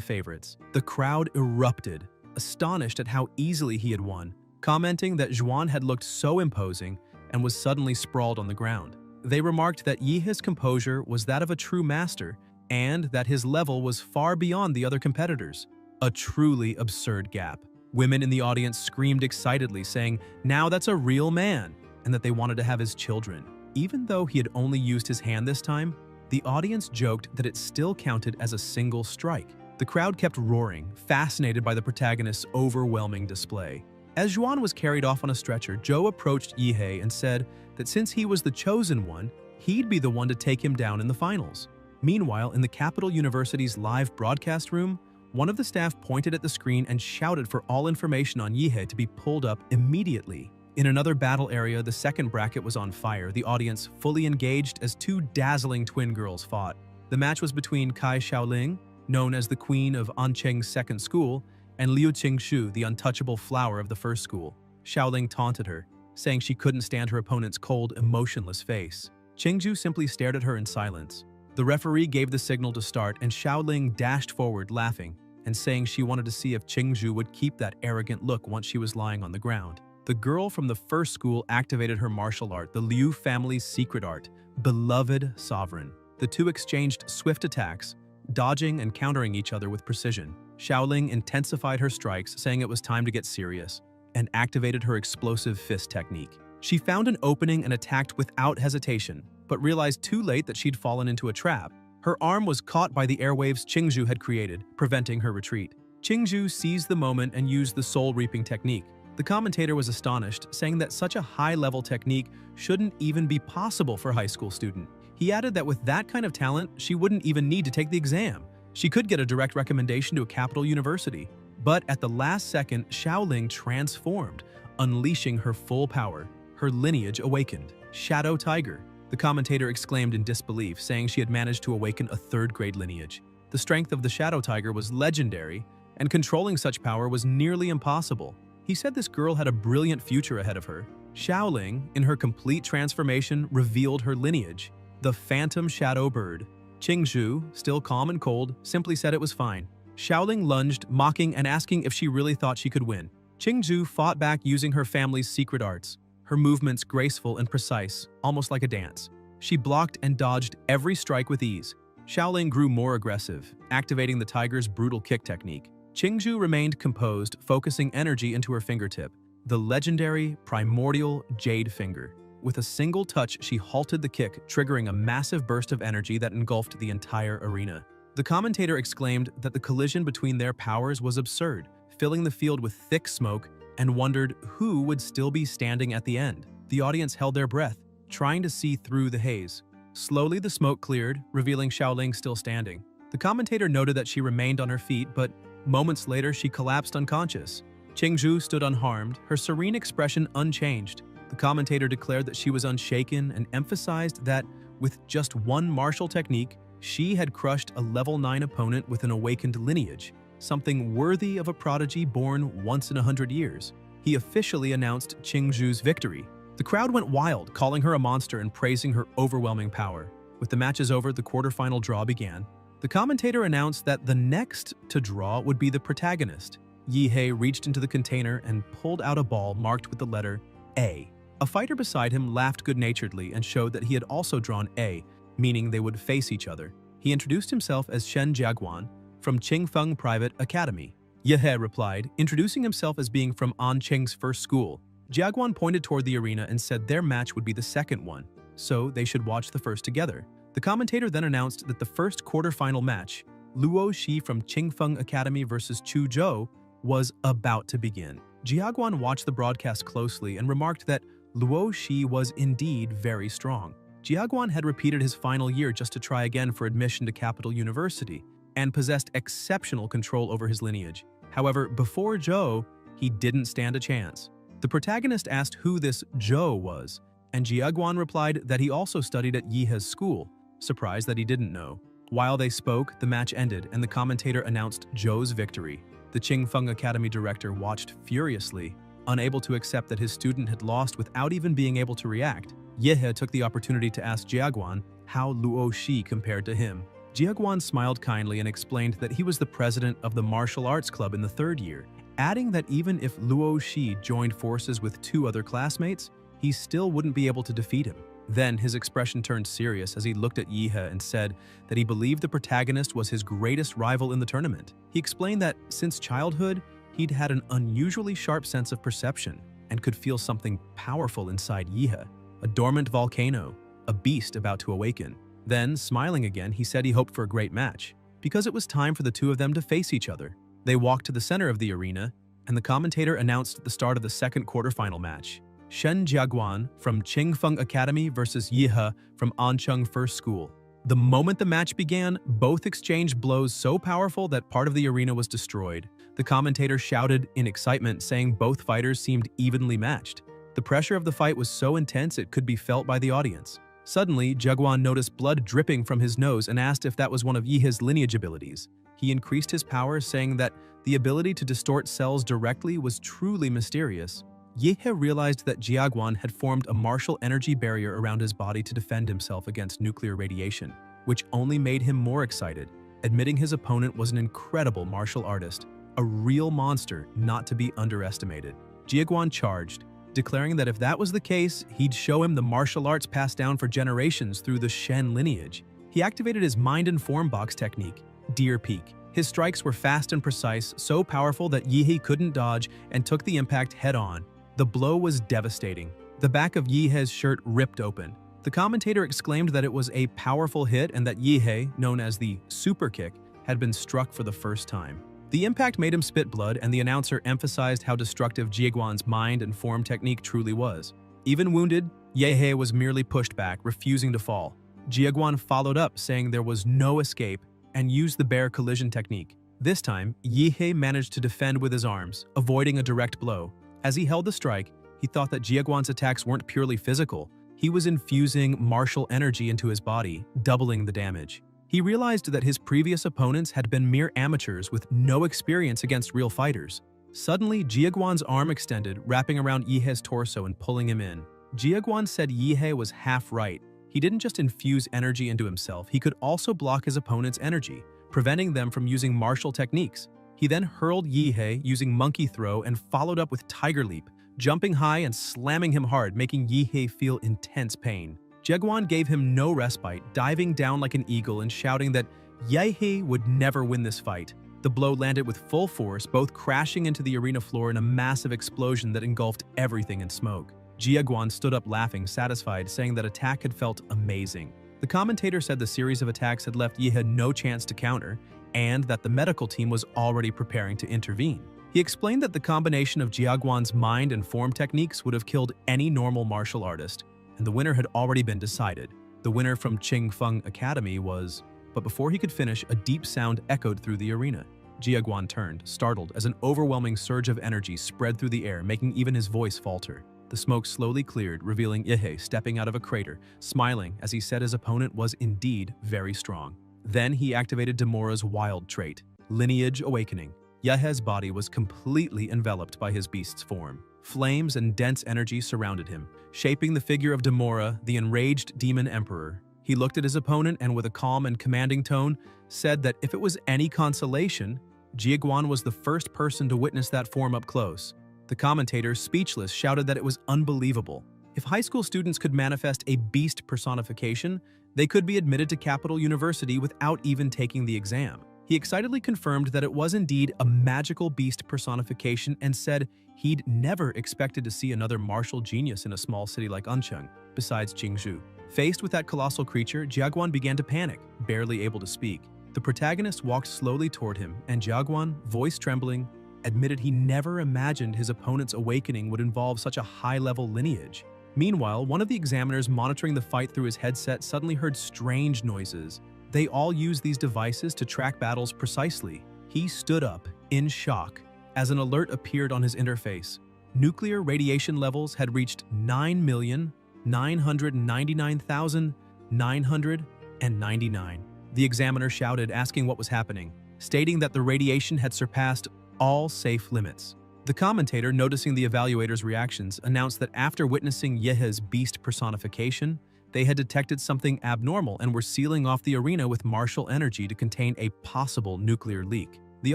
favorites. The crowd erupted, astonished at how easily he had won, commenting that Zhuan had looked so imposing and was suddenly sprawled on the ground. They remarked that Yihei's composure was that of a true master and that his level was far beyond the other competitors. A truly absurd gap. Women in the audience screamed excitedly, saying, "Now that's a real man," and that they wanted to have his children. Even though he had only used his hand this time, the audience joked that it still counted as a single strike. The crowd kept roaring, fascinated by the protagonist's overwhelming display. As Zhuan was carried off on a stretcher, Zhou approached Yihei and said that since he was the chosen one, he'd be the one to take him down in the finals. Meanwhile, in the Capital University's live broadcast room, one of the staff pointed at the screen and shouted for all information on Yihei to be pulled up immediately. In another battle area, the second bracket was on fire, the audience fully engaged as 2 dazzling twin girls fought. The match was between Kai Xiaoling, known as the queen of Ancheng's second school, and Liu Qingshu, the untouchable flower of the first school. Xiaoling taunted her, saying she couldn't stand her opponent's cold, emotionless face. Qingzhu simply stared at her in silence. The referee gave the signal to start, and Xiaoling dashed forward, laughing, and saying she wanted to see if Qingzhu would keep that arrogant look once she was lying on the ground. The girl from the first school activated her martial art, the Liu family's secret art, Beloved Sovereign. The 2 exchanged swift attacks, dodging and countering each other with precision. Xiaoling intensified her strikes, saying it was time to get serious, and activated her explosive fist technique. She found an opening and attacked without hesitation, but realized too late that she'd fallen into a trap. Her arm was caught by the airwaves Chingu had created, preventing her retreat. Chingu seized the moment and used the soul-reaping technique. The commentator was astonished, saying that such a high-level technique shouldn't even be possible for a high school student. He added that with that kind of talent, she wouldn't even need to take the exam. She could get a direct recommendation to a capital university. But at the last second, Xiaoling transformed, unleashing her full power. Her lineage awakened. Shadow Tiger. The commentator exclaimed in disbelief, saying she had managed to awaken a third-grade lineage. The strength of the Shadow Tiger was legendary, and controlling such power was nearly impossible. He said this girl had a brilliant future ahead of her. Xiaoling, in her complete transformation, revealed her lineage, the Phantom Shadow Bird. Chingu, still calm and cold, simply said it was fine. Xiaoling lunged, mocking and asking if she really thought she could win. Chingu fought back using her family's secret arts, her movements graceful and precise, almost like a dance. She blocked and dodged every strike with ease. Xiaoling grew more aggressive, activating the tiger's brutal kick technique. Chingu remained composed, focusing energy into her fingertip, the legendary, primordial Jade Finger. With a single touch, she halted the kick, triggering a massive burst of energy that engulfed the entire arena. The commentator exclaimed that the collision between their powers was absurd, filling the field with thick smoke, and wondered who would still be standing at the end. The audience held their breath, trying to see through the haze. Slowly, the smoke cleared, revealing Xiaoling still standing. The commentator noted that she remained on her feet, but moments later, she collapsed unconscious. Chingu stood unharmed, her serene expression unchanged. The commentator declared that she was unshaken and emphasized that, with just one martial technique, she had crushed a level 9 opponent with an awakened lineage, something worthy of a prodigy born once in 100 years. He officially announced Chingu's victory. The crowd went wild, calling her a monster and praising her overwhelming power. With the matches over, the quarterfinal draw began. The commentator announced that the next to draw would be the protagonist. Yihei reached into the container and pulled out a ball marked with the letter A. A fighter beside him laughed good-naturedly and showed that he had also drawn A, meaning they would face each other. He introduced himself as Shen Jiaguan from Qingfeng Private Academy. Yihei replied, introducing himself as being from An Cheng's first school. Jiaguan pointed toward the arena and said their match would be the second one, so they should watch the first together. The commentator then announced that the first quarterfinal match, Luo Shi from Qingfeng Academy versus Chu Zhou, was about to begin. Jiaguan watched the broadcast closely and remarked that Luo Shi was indeed very strong. Jiaguan had repeated his final year just to try again for admission to Capital University and possessed exceptional control over his lineage. However, before Zhou, he didn't stand a chance. The protagonist asked who this Zhou was, and Jiaguan replied that he also studied at Yihei's school, surprised that he didn't know. While they spoke, the match ended and the commentator announced Zhou's victory. The Qingfeng Academy director watched furiously, unable to accept that his student had lost without even being able to react. Yihei took the opportunity to ask Jiaguan how Luo Shi compared to him. Jiaguan smiled kindly and explained that he was the president of the martial arts club in the third year, adding that even if Luo Shi joined forces with 2 other classmates, he still wouldn't be able to defeat him. Then his expression turned serious as he looked at Yihei and said that he believed the protagonist was his greatest rival in the tournament. He explained that since childhood, he'd had an unusually sharp sense of perception and could feel something powerful inside Yihei, a dormant volcano, a beast about to awaken. Then, smiling again, he said he hoped for a great match, because it was time for the two of them to face each other. They walked to the center of the arena, and the commentator announced the start of the second quarterfinal match. Shen Jiaguan from Qingfeng Academy versus Yihei from Ancheng First School. The moment the match began, both exchanged blows so powerful that part of the arena was destroyed. The commentator shouted in excitement, saying both fighters seemed evenly matched. The pressure of the fight was so intense it could be felt by the audience. Suddenly, Jiaguan noticed blood dripping from his nose and asked if that was one of Yihei's lineage abilities. He increased his power, saying that the ability to distort cells directly was truly mysterious. Yihei realized that Jiaguan had formed a martial energy barrier around his body to defend himself against nuclear radiation, which only made him more excited, admitting his opponent was an incredible martial artist, a real monster not to be underestimated. Jiaguan charged, declaring that if that was the case, he'd show him the martial arts passed down for generations through the Shen lineage. He activated his mind and form box technique, Deer Peak. His strikes were fast and precise, so powerful that Yihei couldn't dodge and took the impact head-on. The blow was devastating. The back of Yihei's shirt ripped open. The commentator exclaimed that it was a powerful hit and that Yihei, known as the super kick, had been struck for the first time. The impact made him spit blood, and the announcer emphasized how destructive Jieguan's mind and form technique truly was. Even wounded, Yihei was merely pushed back, refusing to fall. Jieguan followed up, saying there was no escape, and used the bear collision technique. This time, Yihei managed to defend with his arms, avoiding a direct blow. As he held the strike, he thought that Jieguan's attacks weren't purely physical. He was infusing martial energy into his body, doubling the damage. He realized that his previous opponents had been mere amateurs with no experience against real fighters. Suddenly, Jieguan's arm extended, wrapping around Yihei's torso and pulling him in. Jieguan said Yihei was half right. He didn't just infuse energy into himself, he could also block his opponent's energy, preventing them from using martial techniques. He then hurled Yihei using monkey throw and followed up with tiger leap, jumping high and slamming him hard, making Yihei feel intense pain. Jieguan gave him no respite, diving down like an eagle and shouting that Yihei would never win this fight. The blow landed with full force, both crashing into the arena floor in a massive explosion that engulfed everything in smoke. Jieguan stood up laughing, satisfied, saying that attack had felt amazing. The commentator said the series of attacks had left Yihei no chance to counter, and that the medical team was already preparing to intervene. He explained that the combination of Jieguan's mind and form techniques would have killed any normal martial artist, and the winner had already been decided. The winner from Qingfeng Academy was... But before he could finish, a deep sound echoed through the arena. Jieguan turned, startled, as an overwhelming surge of energy spread through the air, making even his voice falter. The smoke slowly cleared, revealing Yihei stepping out of a crater, smiling as he said his opponent was indeed very strong. Then he activated Demora's wild trait, Lineage Awakening. Yihei's body was completely enveloped by his beast's form. Flames and dense energy surrounded him, shaping the figure of Demora, the enraged demon emperor. He looked at his opponent and with a calm and commanding tone, said that if it was any consolation, Jieguan was the first person to witness that form up close. The commentator, speechless, shouted that it was unbelievable. If high school students could manifest a beast personification, they could be admitted to Capital University without even taking the exam. He excitedly confirmed that it was indeed a magical beast personification and said he'd never expected to see another martial genius in a small city like Ancheng, besides Qingzhou. Faced with that colossal creature, Jieguan began to panic, barely able to speak. The protagonist walked slowly toward him, and Jieguan, voice trembling, admitted he never imagined his opponent's awakening would involve such a high-level lineage. Meanwhile, one of the examiners monitoring the fight through his headset suddenly heard strange noises. They all use these devices to track battles precisely. He stood up, in shock, as an alert appeared on his interface. Nuclear radiation levels had reached 9,999,999. The examiner shouted, asking what was happening, stating that the radiation had surpassed all safe limits. The commentator, noticing the evaluator's reactions, announced that after witnessing Yihei's beast personification, they had detected something abnormal and were sealing off the arena with martial energy to contain a possible nuclear leak. The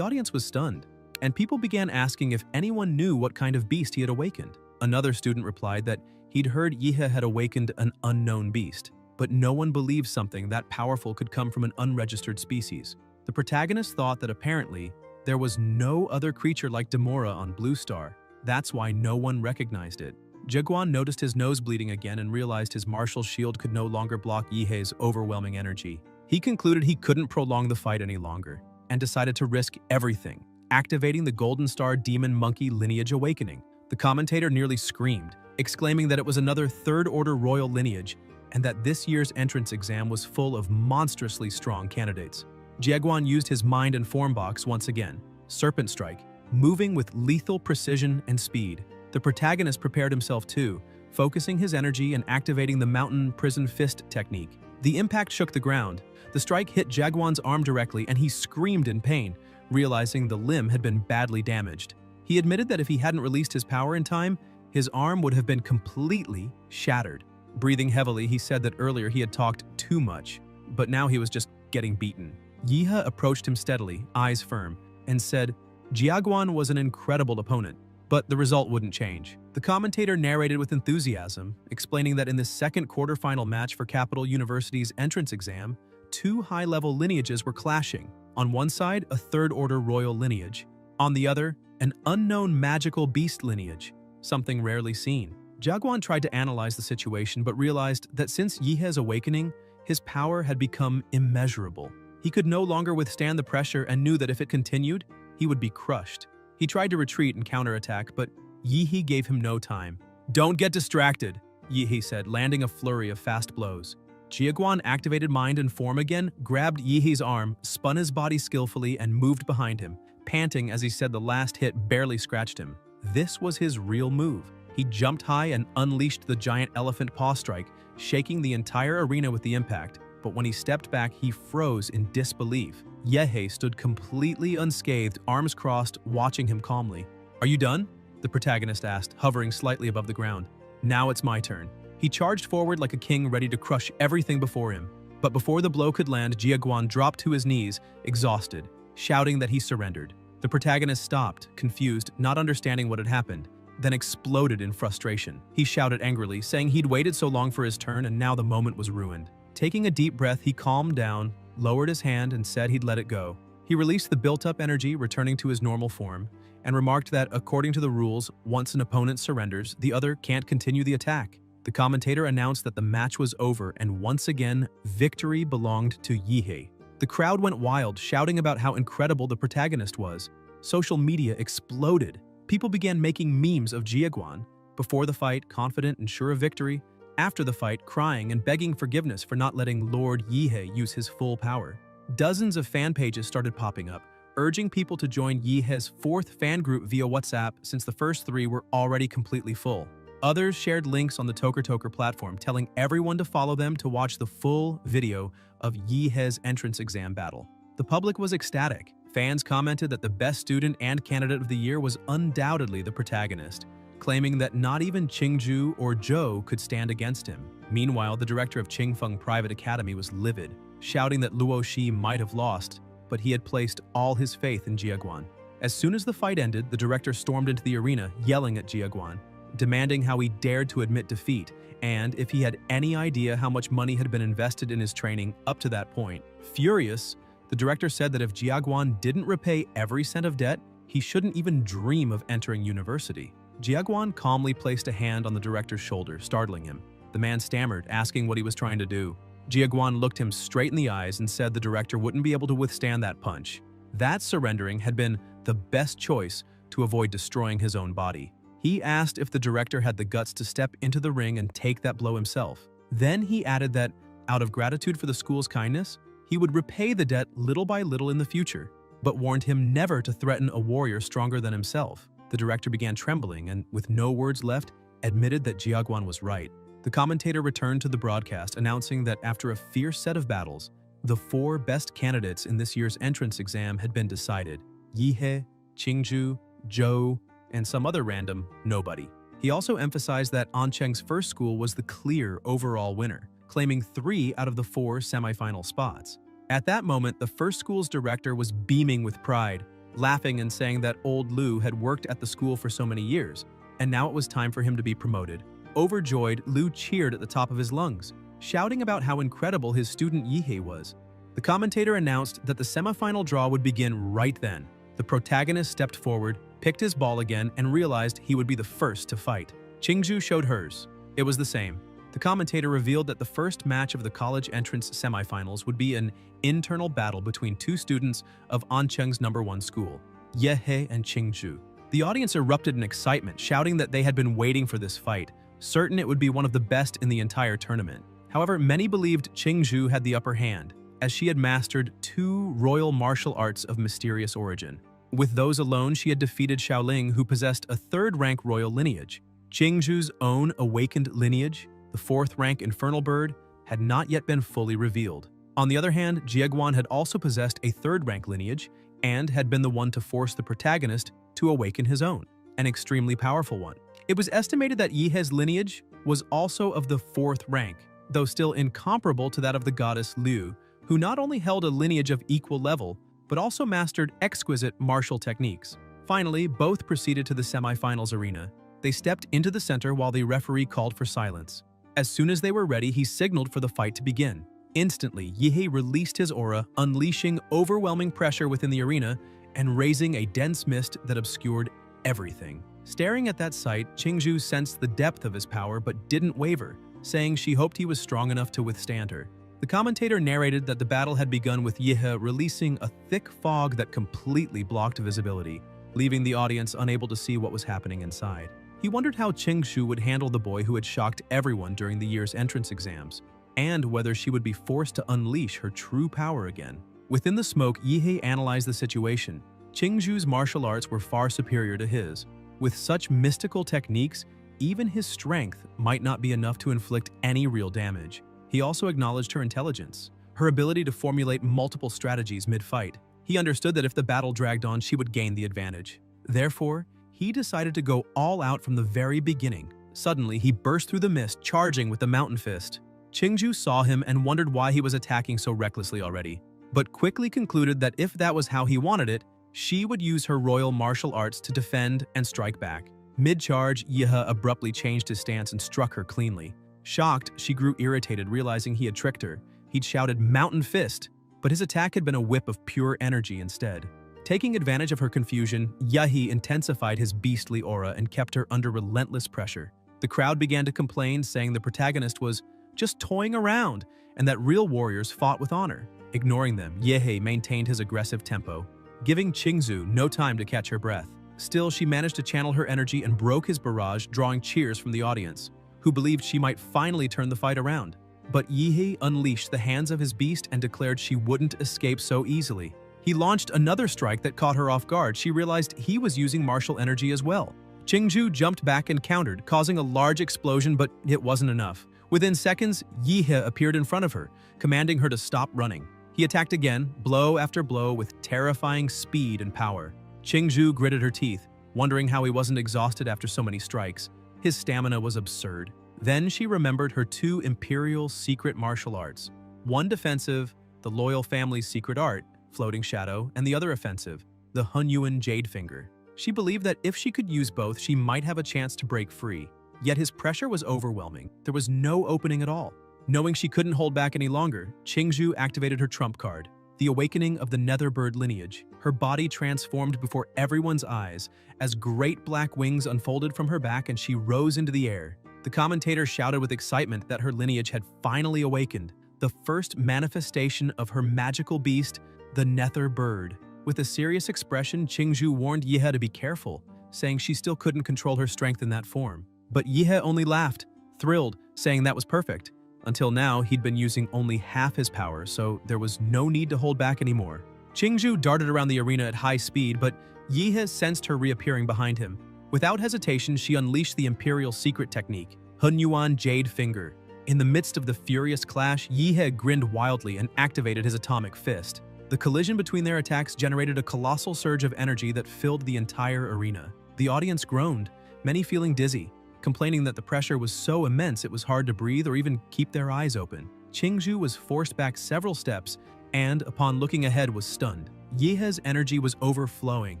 audience was stunned, and people began asking if anyone knew what kind of beast he had awakened. Another student replied that he'd heard Yihei had awakened an unknown beast, but no one believed something that powerful could come from an unregistered species. The protagonist thought that apparently there was no other creature like Demora on Blue Star. That's why no one recognized it. Jieguan noticed his nose bleeding again and realized his martial shield could no longer block Yihei's overwhelming energy. He concluded he couldn't prolong the fight any longer and decided to risk everything, activating the Golden Star Demon Monkey Lineage Awakening. The commentator nearly screamed, exclaiming that it was another third-order royal lineage and that this year's entrance exam was full of monstrously strong candidates. Jieguan used his mind and form box once again, Serpent Strike, moving with lethal precision and speed. The protagonist prepared himself too, focusing his energy and activating the Mountain Prison Fist technique. The impact shook the ground. The strike hit Jieguan's arm directly and he screamed in pain, realizing the limb had been badly damaged. He admitted that if he hadn't released his power in time, his arm would have been completely shattered. Breathing heavily, he said that earlier he had talked too much, but now he was just getting beaten. Yihei approached him steadily, eyes firm, and said, Jieguan was an incredible opponent, but the result wouldn't change. The commentator narrated with enthusiasm, explaining that in the second quarterfinal match for Capital University's entrance exam, two high-level lineages were clashing. On one side, a third-order royal lineage. On the other, an unknown magical beast lineage, something rarely seen. Jiaguan tried to analyze the situation but realized that since Yihe's awakening, his power had become immeasurable. He could no longer withstand the pressure and knew that if it continued, he would be crushed. He tried to retreat and counterattack, but Yihe gave him no time. "Don't get distracted," Yihe said, landing a flurry of fast blows. Jiaguan activated mind and form again, grabbed Yihe's arm, spun his body skillfully, and moved behind him, panting as he said the last hit barely scratched him. This was his real move. He jumped high and unleashed the giant elephant paw strike, shaking the entire arena with the impact. But when he stepped back, he froze in disbelief. Yehe stood completely unscathed, arms crossed, watching him calmly. "Are you done?" the protagonist asked, hovering slightly above the ground. "Now it's my turn." He charged forward like a king ready to crush everything before him. But before the blow could land, Jiaguan dropped to his knees, exhausted, shouting that he surrendered. The protagonist stopped, confused, not understanding what had happened, then exploded in frustration. He shouted angrily, saying he'd waited so long for his turn and now the moment was ruined. Taking a deep breath, he calmed down, lowered his hand, and said he'd let it go. He released the built-up energy, returning to his normal form, and remarked that, according to the rules, once an opponent surrenders, the other can't continue the attack. The commentator announced that the match was over, and once again, victory belonged to Yihe. The crowd went wild, shouting about how incredible the protagonist was. Social media exploded. People began making memes of Jiaguan. Before the fight, confident and sure of victory. After the fight, crying and begging forgiveness for not letting Lord Yihe use his full power. Dozens of fan pages started popping up, urging people to join Yihe's fourth fan group via WhatsApp since the first three were already completely full. Others shared links on the Toker platform, telling everyone to follow them to watch the full video of Yihe's entrance exam battle. The public was ecstatic. Fans commented that the best student and candidate of the year was undoubtedly the protagonist, claiming that not even Chingu or Zhou could stand against him. Meanwhile, the director of Qingfeng Private Academy was livid, shouting that Luo Shi might have lost, but he had placed all his faith in Jiaguan. As soon as the fight ended, the director stormed into the arena, yelling at Jiaguan, demanding how he dared to admit defeat, and if he had any idea how much money had been invested in his training up to that point. Furious, the director said that if Jiaguan didn't repay every cent of debt, he shouldn't even dream of entering university. Jiaguan calmly placed a hand on the director's shoulder, startling him. The man stammered, asking what he was trying to do. Jiaguan looked him straight in the eyes and said the director wouldn't be able to withstand that punch. That surrendering had been the best choice to avoid destroying his own body. He asked if the director had the guts to step into the ring and take that blow himself. Then he added that, out of gratitude for the school's kindness, he would repay the debt little by little in the future, but warned him never to threaten a warrior stronger than himself. The director began trembling and, with no words left, admitted that Jiaguan was right. The commentator returned to the broadcast, announcing that after a fierce set of battles, the four best candidates in this year's entrance exam had been decided: Yihe, Chingu, Zhou, and some other random nobody. He also emphasized that Ancheng's first school was the clear overall winner, claiming 3 out of the 4 semifinal spots. At that moment, the first school's director was beaming with pride, laughing and saying that old Lu had worked at the school for so many years, and now it was time for him to be promoted. Overjoyed, Lu cheered at the top of his lungs, shouting about how incredible his student Yihe was. The commentator announced that the semifinal draw would begin right then. The protagonist stepped forward, picked his ball again, and realized he would be the first to fight. Chingu showed hers. It was the same. The commentator revealed that the first match of the college entrance semifinals would be an internal battle between 2 students of Ancheng's #1 school, Yehe and Chingu. The audience erupted in excitement, shouting that they had been waiting for this fight, certain it would be one of the best in the entire tournament. However, many believed Chingu had the upper hand, as she had mastered 2 royal martial arts of mysterious origin. With those alone, she had defeated Xiaoling, who possessed a 3rd-rank royal lineage. Chingu's own awakened lineage, the 4th-rank infernal bird, had not yet been fully revealed. On the other hand, Jiaguan had also possessed a 3rd-rank lineage and had been the one to force the protagonist to awaken his own, an extremely powerful one. It was estimated that Yihe's lineage was also of the 4th rank, though still incomparable to that of the goddess Liu, who not only held a lineage of equal level, but also mastered exquisite martial techniques. Finally, both proceeded to the semifinals arena. They stepped into the center while the referee called for silence. As soon as they were ready, he signaled for the fight to begin. Instantly, Yihe released his aura, unleashing overwhelming pressure within the arena and raising a dense mist that obscured everything. Staring at that sight, Chingu sensed the depth of his power but didn't waver, saying she hoped he was strong enough to withstand her. The commentator narrated that the battle had begun with Yahello releasing a thick fog that completely blocked visibility, leaving the audience unable to see what was happening inside. He wondered how Chingu would handle the boy who had shocked everyone during the year's entrance exams, and whether she would be forced to unleash her true power again. Within the smoke, Yahello analyzed the situation. Chingu's martial arts were far superior to his. With such mystical techniques, even his strength might not be enough to inflict any real damage. He also acknowledged her intelligence, her ability to formulate multiple strategies mid-fight. He understood that if the battle dragged on, she would gain the advantage. Therefore, he decided to go all out from the very beginning. Suddenly, he burst through the mist, charging with the mountain fist. Chingu saw him and wondered why he was attacking so recklessly already, but quickly concluded that if that was how he wanted it, she would use her royal martial arts to defend and strike back. Mid-charge, Yahello abruptly changed his stance and struck her cleanly. Shocked, she grew irritated, realizing he had tricked her. He'd shouted, "Mountain Fist!" but his attack had been a whip of pure energy instead. Taking advantage of her confusion, Yahello intensified his beastly aura and kept her under relentless pressure. The crowd began to complain, saying the protagonist was just toying around and that real warriors fought with honor. Ignoring them, Yahello maintained his aggressive tempo, giving Chingu no time to catch her breath. Still, she managed to channel her energy and broke his barrage, drawing cheers from the audience, who believed she might finally turn the fight around. But Yahello unleashed the hands of his beast and declared she wouldn't escape so easily. He launched another strike that caught her off guard. She realized he was using martial energy as well. Chingu jumped back and countered, causing a large explosion, but it wasn't enough. Within seconds, Yahello appeared in front of her, commanding her to stop running. He attacked again, blow after blow, with terrifying speed and power. Chingu gritted her teeth, wondering how he wasn't exhausted after so many strikes. His stamina was absurd. Then she remembered her two imperial secret martial arts. One defensive, the loyal family's secret art, Floating Shadow, and the other offensive, the Hunyuan Jade Finger. She believed that if she could use both, she might have a chance to break free. Yet his pressure was overwhelming. There was no opening at all. Knowing she couldn't hold back any longer, Chingu activated her trump card, the awakening of the Netherbird lineage. Her body transformed before everyone's eyes as great black wings unfolded from her back and she rose into the air. The commentator shouted with excitement that her lineage had finally awakened, the first manifestation of her magical beast, the Netherbird. With a serious expression, Chingu warned Yahello to be careful, saying she still couldn't control her strength in that form. But Yahello only laughed, thrilled, saying that was perfect. Until now, he'd been using only half his power, so there was no need to hold back anymore. Chingu darted around the arena at high speed, but Yahello sensed her reappearing behind him. Without hesitation, she unleashed the Imperial secret technique, Hunyuan Jade Finger. In the midst of the furious clash, Yahello grinned wildly and activated his atomic fist. The collision between their attacks generated a colossal surge of energy that filled the entire arena. The audience groaned, many feeling dizzy, complaining that the pressure was so immense it was hard to breathe or even keep their eyes open. Chingu was forced back several steps and, upon looking ahead, was stunned. Yahello's energy was overflowing,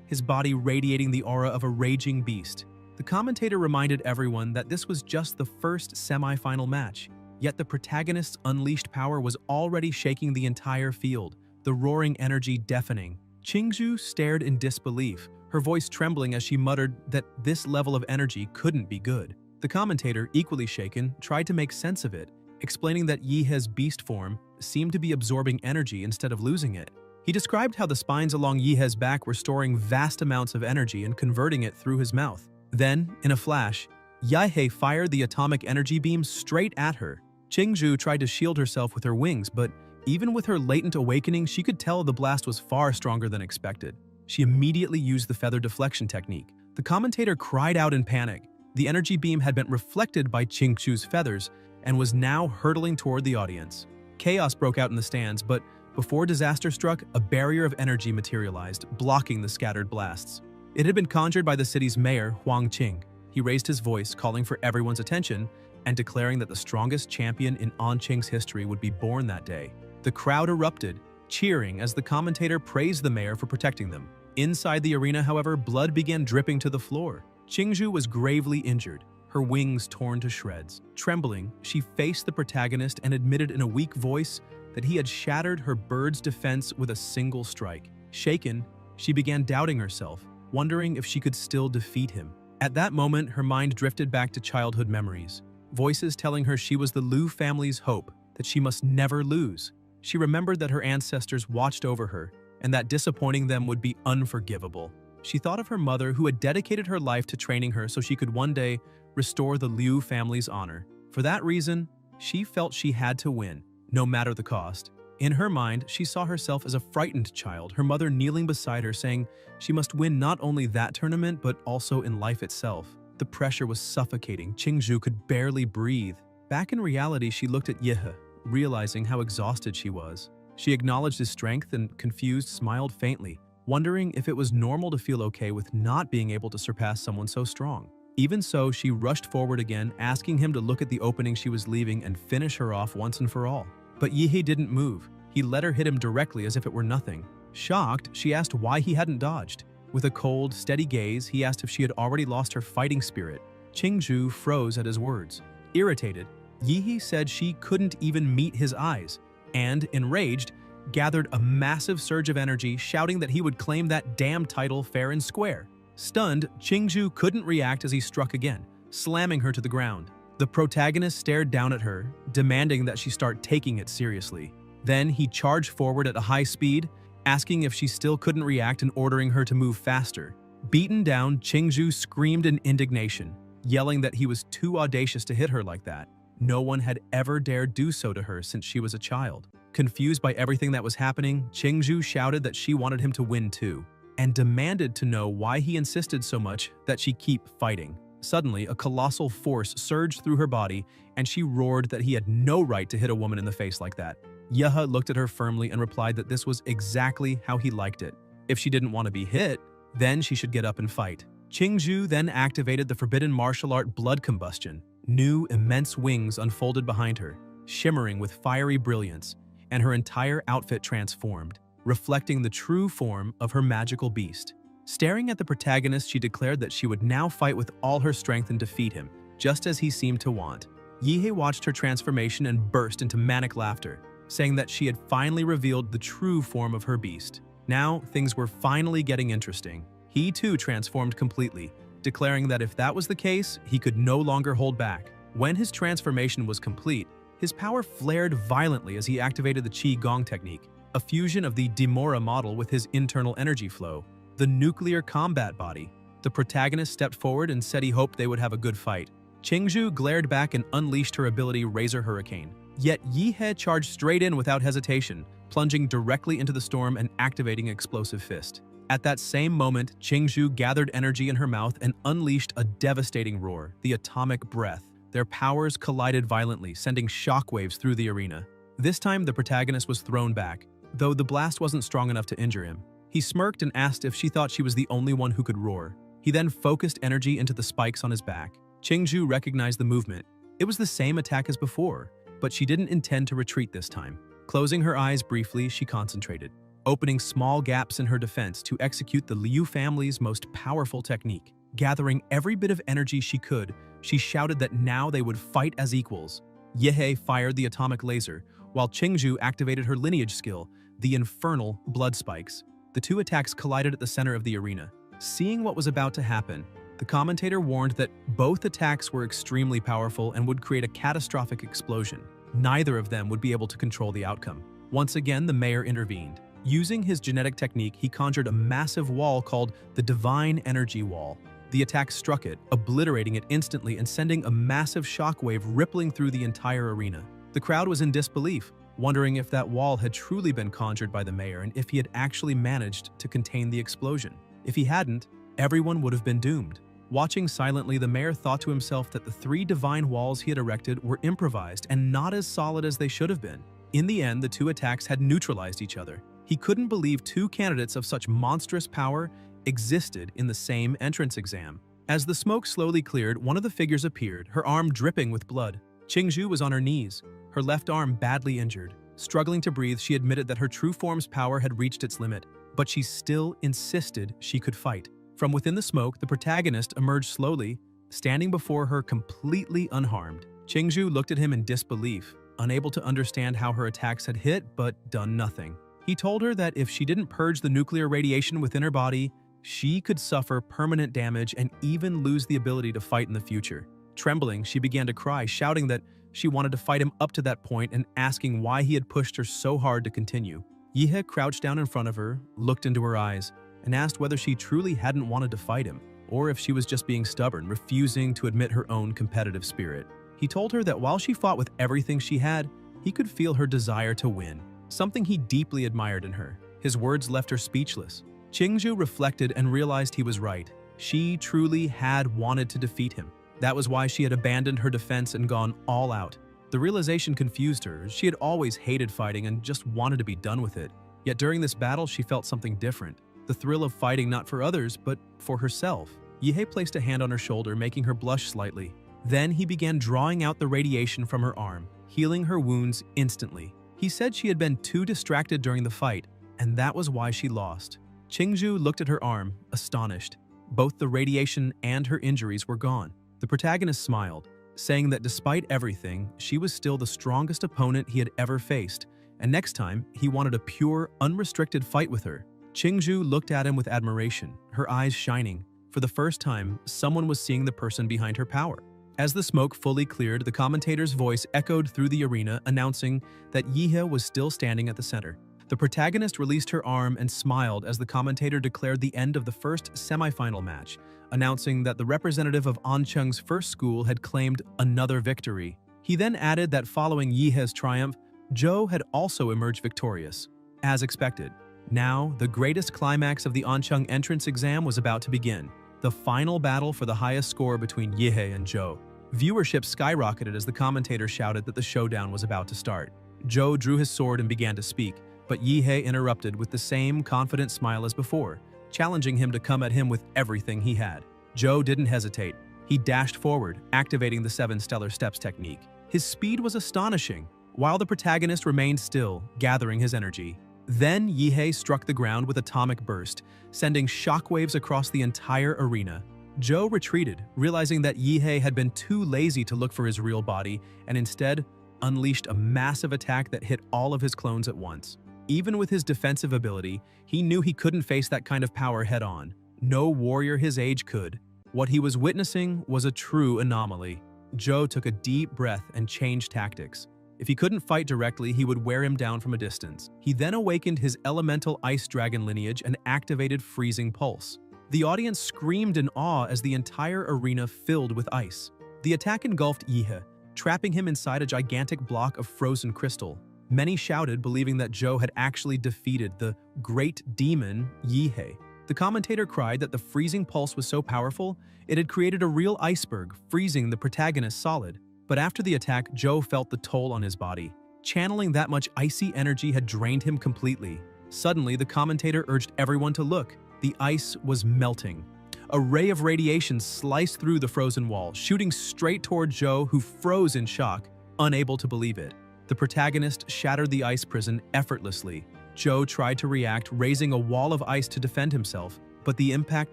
his body radiating the aura of a raging beast. The commentator reminded everyone that this was just the first semi-final match, yet the protagonist's unleashed power was already shaking the entire field, the roaring energy deafening. Chingu stared in disbelief, her voice trembling as she muttered that this level of energy couldn't be good. The commentator, equally shaken, tried to make sense of it, explaining that Yahello's beast form seemed to be absorbing energy instead of losing it. He described how the spines along Yahello's back were storing vast amounts of energy and converting it through his mouth. Then, in a flash, Yahello fired the atomic energy beam straight at her. Chingu tried to shield herself with her wings, but even with her latent awakening, she could tell the blast was far stronger than expected. She immediately used the feather deflection technique. The commentator cried out in panic. The energy beam had been reflected by Chingu's feathers and was now hurtling toward the audience. Chaos broke out in the stands, but before disaster struck, a barrier of energy materialized, blocking the scattered blasts. It had been conjured by the city's mayor, Huang Qing. He raised his voice, calling for everyone's attention and declaring that the strongest champion in Anqing's history would be born that day. The crowd erupted, cheering as the commentator praised the mayor for protecting them. Inside the arena, however, blood began dripping to the floor. Chingu was gravely injured, her wings torn to shreds. Trembling, she faced the protagonist and admitted in a weak voice that he had shattered her bird's defense with a single strike. Shaken, she began doubting herself, wondering if she could still defeat him. At that moment, her mind drifted back to childhood memories, voices telling her she was the Liu family's hope, that she must never lose. She remembered that her ancestors watched over her, and that disappointing them would be unforgivable. She thought of her mother, who had dedicated her life to training her so she could one day restore the Liu family's honor. For that reason, she felt she had to win, no matter the cost. In her mind, she saw herself as a frightened child, her mother kneeling beside her saying she must win not only that tournament but also in life itself. The pressure was suffocating. Chingu could barely breathe. Back in reality, she looked at Yahello, realizing how exhausted she was. She acknowledged his strength and, confused, smiled faintly, wondering if it was normal to feel okay with not being able to surpass someone so strong. Even so, she rushed forward again, asking him to look at the opening she was leaving and finish her off once and for all. But Yahello didn't move. He let her hit him directly as if it were nothing. Shocked, she asked why he hadn't dodged. With a cold, steady gaze, he asked if she had already lost her fighting spirit. Chingu froze at his words. Irritated, Yahello said she couldn't even meet his eyes, and, enraged, gathered a massive surge of energy, shouting that he would claim that damn title fair and square. Stunned, Chingu couldn't react as he struck again, slamming her to the ground. The protagonist stared down at her, demanding that she start taking it seriously. Then he charged forward at a high speed, asking if she still couldn't react and ordering her to move faster. Beaten down, Chingu screamed in indignation, yelling that he was too audacious to hit her like that. No one had ever dared do so to her since she was a child. Confused by everything that was happening, Chingu shouted that she wanted him to win too, and demanded to know why he insisted so much that she keep fighting. Suddenly, a colossal force surged through her body, and she roared that he had no right to hit a woman in the face like that. Yahello looked at her firmly and replied that this was exactly how he liked it. If she didn't want to be hit, then she should get up and fight. Chingu then activated the forbidden martial art blood combustion. New, immense wings unfolded behind her, shimmering with fiery brilliance, and her entire outfit transformed, reflecting the true form of her magical beast. Staring at the protagonist, she declared that she would now fight with all her strength and defeat him, just as he seemed to want. Yahello watched her transformation and burst into manic laughter, saying that she had finally revealed the true form of her beast. Now, things were finally getting interesting. He too transformed completely, declaring that if that was the case, he could no longer hold back. When his transformation was complete, his power flared violently as he activated the Qi Gong technique, a fusion of the Demora model with his internal energy flow, the nuclear combat body. The protagonist stepped forward and said he hoped they would have a good fight. Chingu glared back and unleashed her ability Razor Hurricane. Yet Yahello charged straight in without hesitation, plunging directly into the storm and activating Explosive Fist. At that same moment, Chingu gathered energy in her mouth and unleashed a devastating roar, the Atomic Breath. Their powers collided violently, sending shockwaves through the arena. This time, the protagonist was thrown back, though the blast wasn't strong enough to injure him. He smirked and asked if she thought she was the only one who could roar. He then focused energy into the spikes on his back. Chingu recognized the movement. It was the same attack as before, but she didn't intend to retreat this time. Closing her eyes briefly, she concentrated, opening small gaps in her defense to execute the Liu family's most powerful technique. Gathering every bit of energy she could, she shouted that now they would fight as equals. Yahello fired the atomic laser, while Chingu activated her lineage skill, the infernal blood spikes. The two attacks collided at the center of the arena. Seeing what was about to happen, the commentator warned that both attacks were extremely powerful and would create a catastrophic explosion. Neither of them would be able to control the outcome. Once again, the mayor intervened. Using his genetic technique, he conjured a massive wall called the Divine Energy Wall. The attack struck it, obliterating it instantly and sending a massive shockwave rippling through the entire arena. The crowd was in disbelief, wondering if that wall had truly been conjured by the mayor and if he had actually managed to contain the explosion. If he hadn't, everyone would have been doomed. Watching silently, the mayor thought to himself that the three divine walls he had erected were improvised and not as solid as they should have been. In the end, the two attacks had neutralized each other. He couldn't believe two candidates of such monstrous power existed in the same entrance exam. As the smoke slowly cleared, one of the figures appeared, her arm dripping with blood. Chingu was on her knees, her left arm badly injured. Struggling to breathe, she admitted that her true form's power had reached its limit, but she still insisted she could fight. From within the smoke, the protagonist emerged slowly, standing before her completely unharmed. Chingu looked at him in disbelief, unable to understand how her attacks had hit but done nothing. He told her that if she didn't purge the nuclear radiation within her body, She could suffer permanent damage and even lose the ability to fight in the future. Trembling, she began to cry, shouting that she wanted to fight him up to that point and asking why he had pushed her so hard to continue. Yihe crouched down in front of her, looked into her eyes, and asked whether she truly hadn't wanted to fight him, or if she was just being stubborn, refusing to admit her own competitive spirit. He told her that while she fought with everything she had, he could feel her desire to win, something he deeply admired in her. His words left her speechless. Chingu reflected and realized he was right. She truly had wanted to defeat him. That was why she had abandoned her defense and gone all out. The realization confused her. She had always hated fighting and just wanted to be done with it. Yet during this battle, she felt something different. The thrill of fighting not for others, but for herself. Yihe placed a hand on her shoulder, making her blush slightly. Then he began drawing out the radiation from her arm, healing her wounds instantly. He said she had been too distracted during the fight, and that was why she lost. Chingu looked at her arm, astonished. Both the radiation and her injuries were gone. The protagonist smiled, saying that despite everything, she was still the strongest opponent he had ever faced, and next time, he wanted a pure, unrestricted fight with her. Chingu looked at him with admiration, her eyes shining. For the first time, someone was seeing the person behind her power. As the smoke fully cleared, the commentator's voice echoed through the arena, announcing that Yihe was still standing at the center. The protagonist released her arm and smiled as the commentator declared the end of the first semifinal match, announcing that the representative of Ancheng's first school had claimed another victory. He then added that following Yihe's triumph, Zhou had also emerged victorious. As expected, now the greatest climax of the Ancheng entrance exam was about to begin, the final battle for the highest score between Yihe and Zhou. Viewership skyrocketed as the commentator shouted that the showdown was about to start. Zhou drew his sword and began to speak, but Yihe interrupted with the same confident smile as before, challenging him to come at him with everything he had. Zhou didn't hesitate. He dashed forward, activating the 7 stellar steps technique. His speed was astonishing, while the protagonist remained still, gathering his energy. Then Yihe struck the ground with atomic burst, sending shockwaves across the entire arena. Zhou retreated, realizing that Yihe had been too lazy to look for his real body and instead unleashed a massive attack that hit all of his clones at once. Even with his defensive ability, he knew he couldn't face that kind of power head-on. No warrior his age could. What he was witnessing was a true anomaly. Zhou took a deep breath and changed tactics. If he couldn't fight directly, he would wear him down from a distance. He then awakened his elemental ice dragon lineage and activated Freezing Pulse. The audience screamed in awe as the entire arena filled with ice. The attack engulfed Yihe, trapping him inside a gigantic block of frozen crystal. Many shouted, believing that Zhou had actually defeated the great demon Yihe. The commentator cried that the freezing pulse was so powerful, it had created a real iceberg, freezing the protagonist solid. But after the attack, Zhou felt the toll on his body. Channeling that much icy energy had drained him completely. Suddenly, the commentator urged everyone to look. The ice was melting. A ray of radiation sliced through the frozen wall, shooting straight toward Zhou, who froze in shock, unable to believe it. The protagonist shattered the ice prison effortlessly. Zhou tried to react, raising a wall of ice to defend himself, but the impact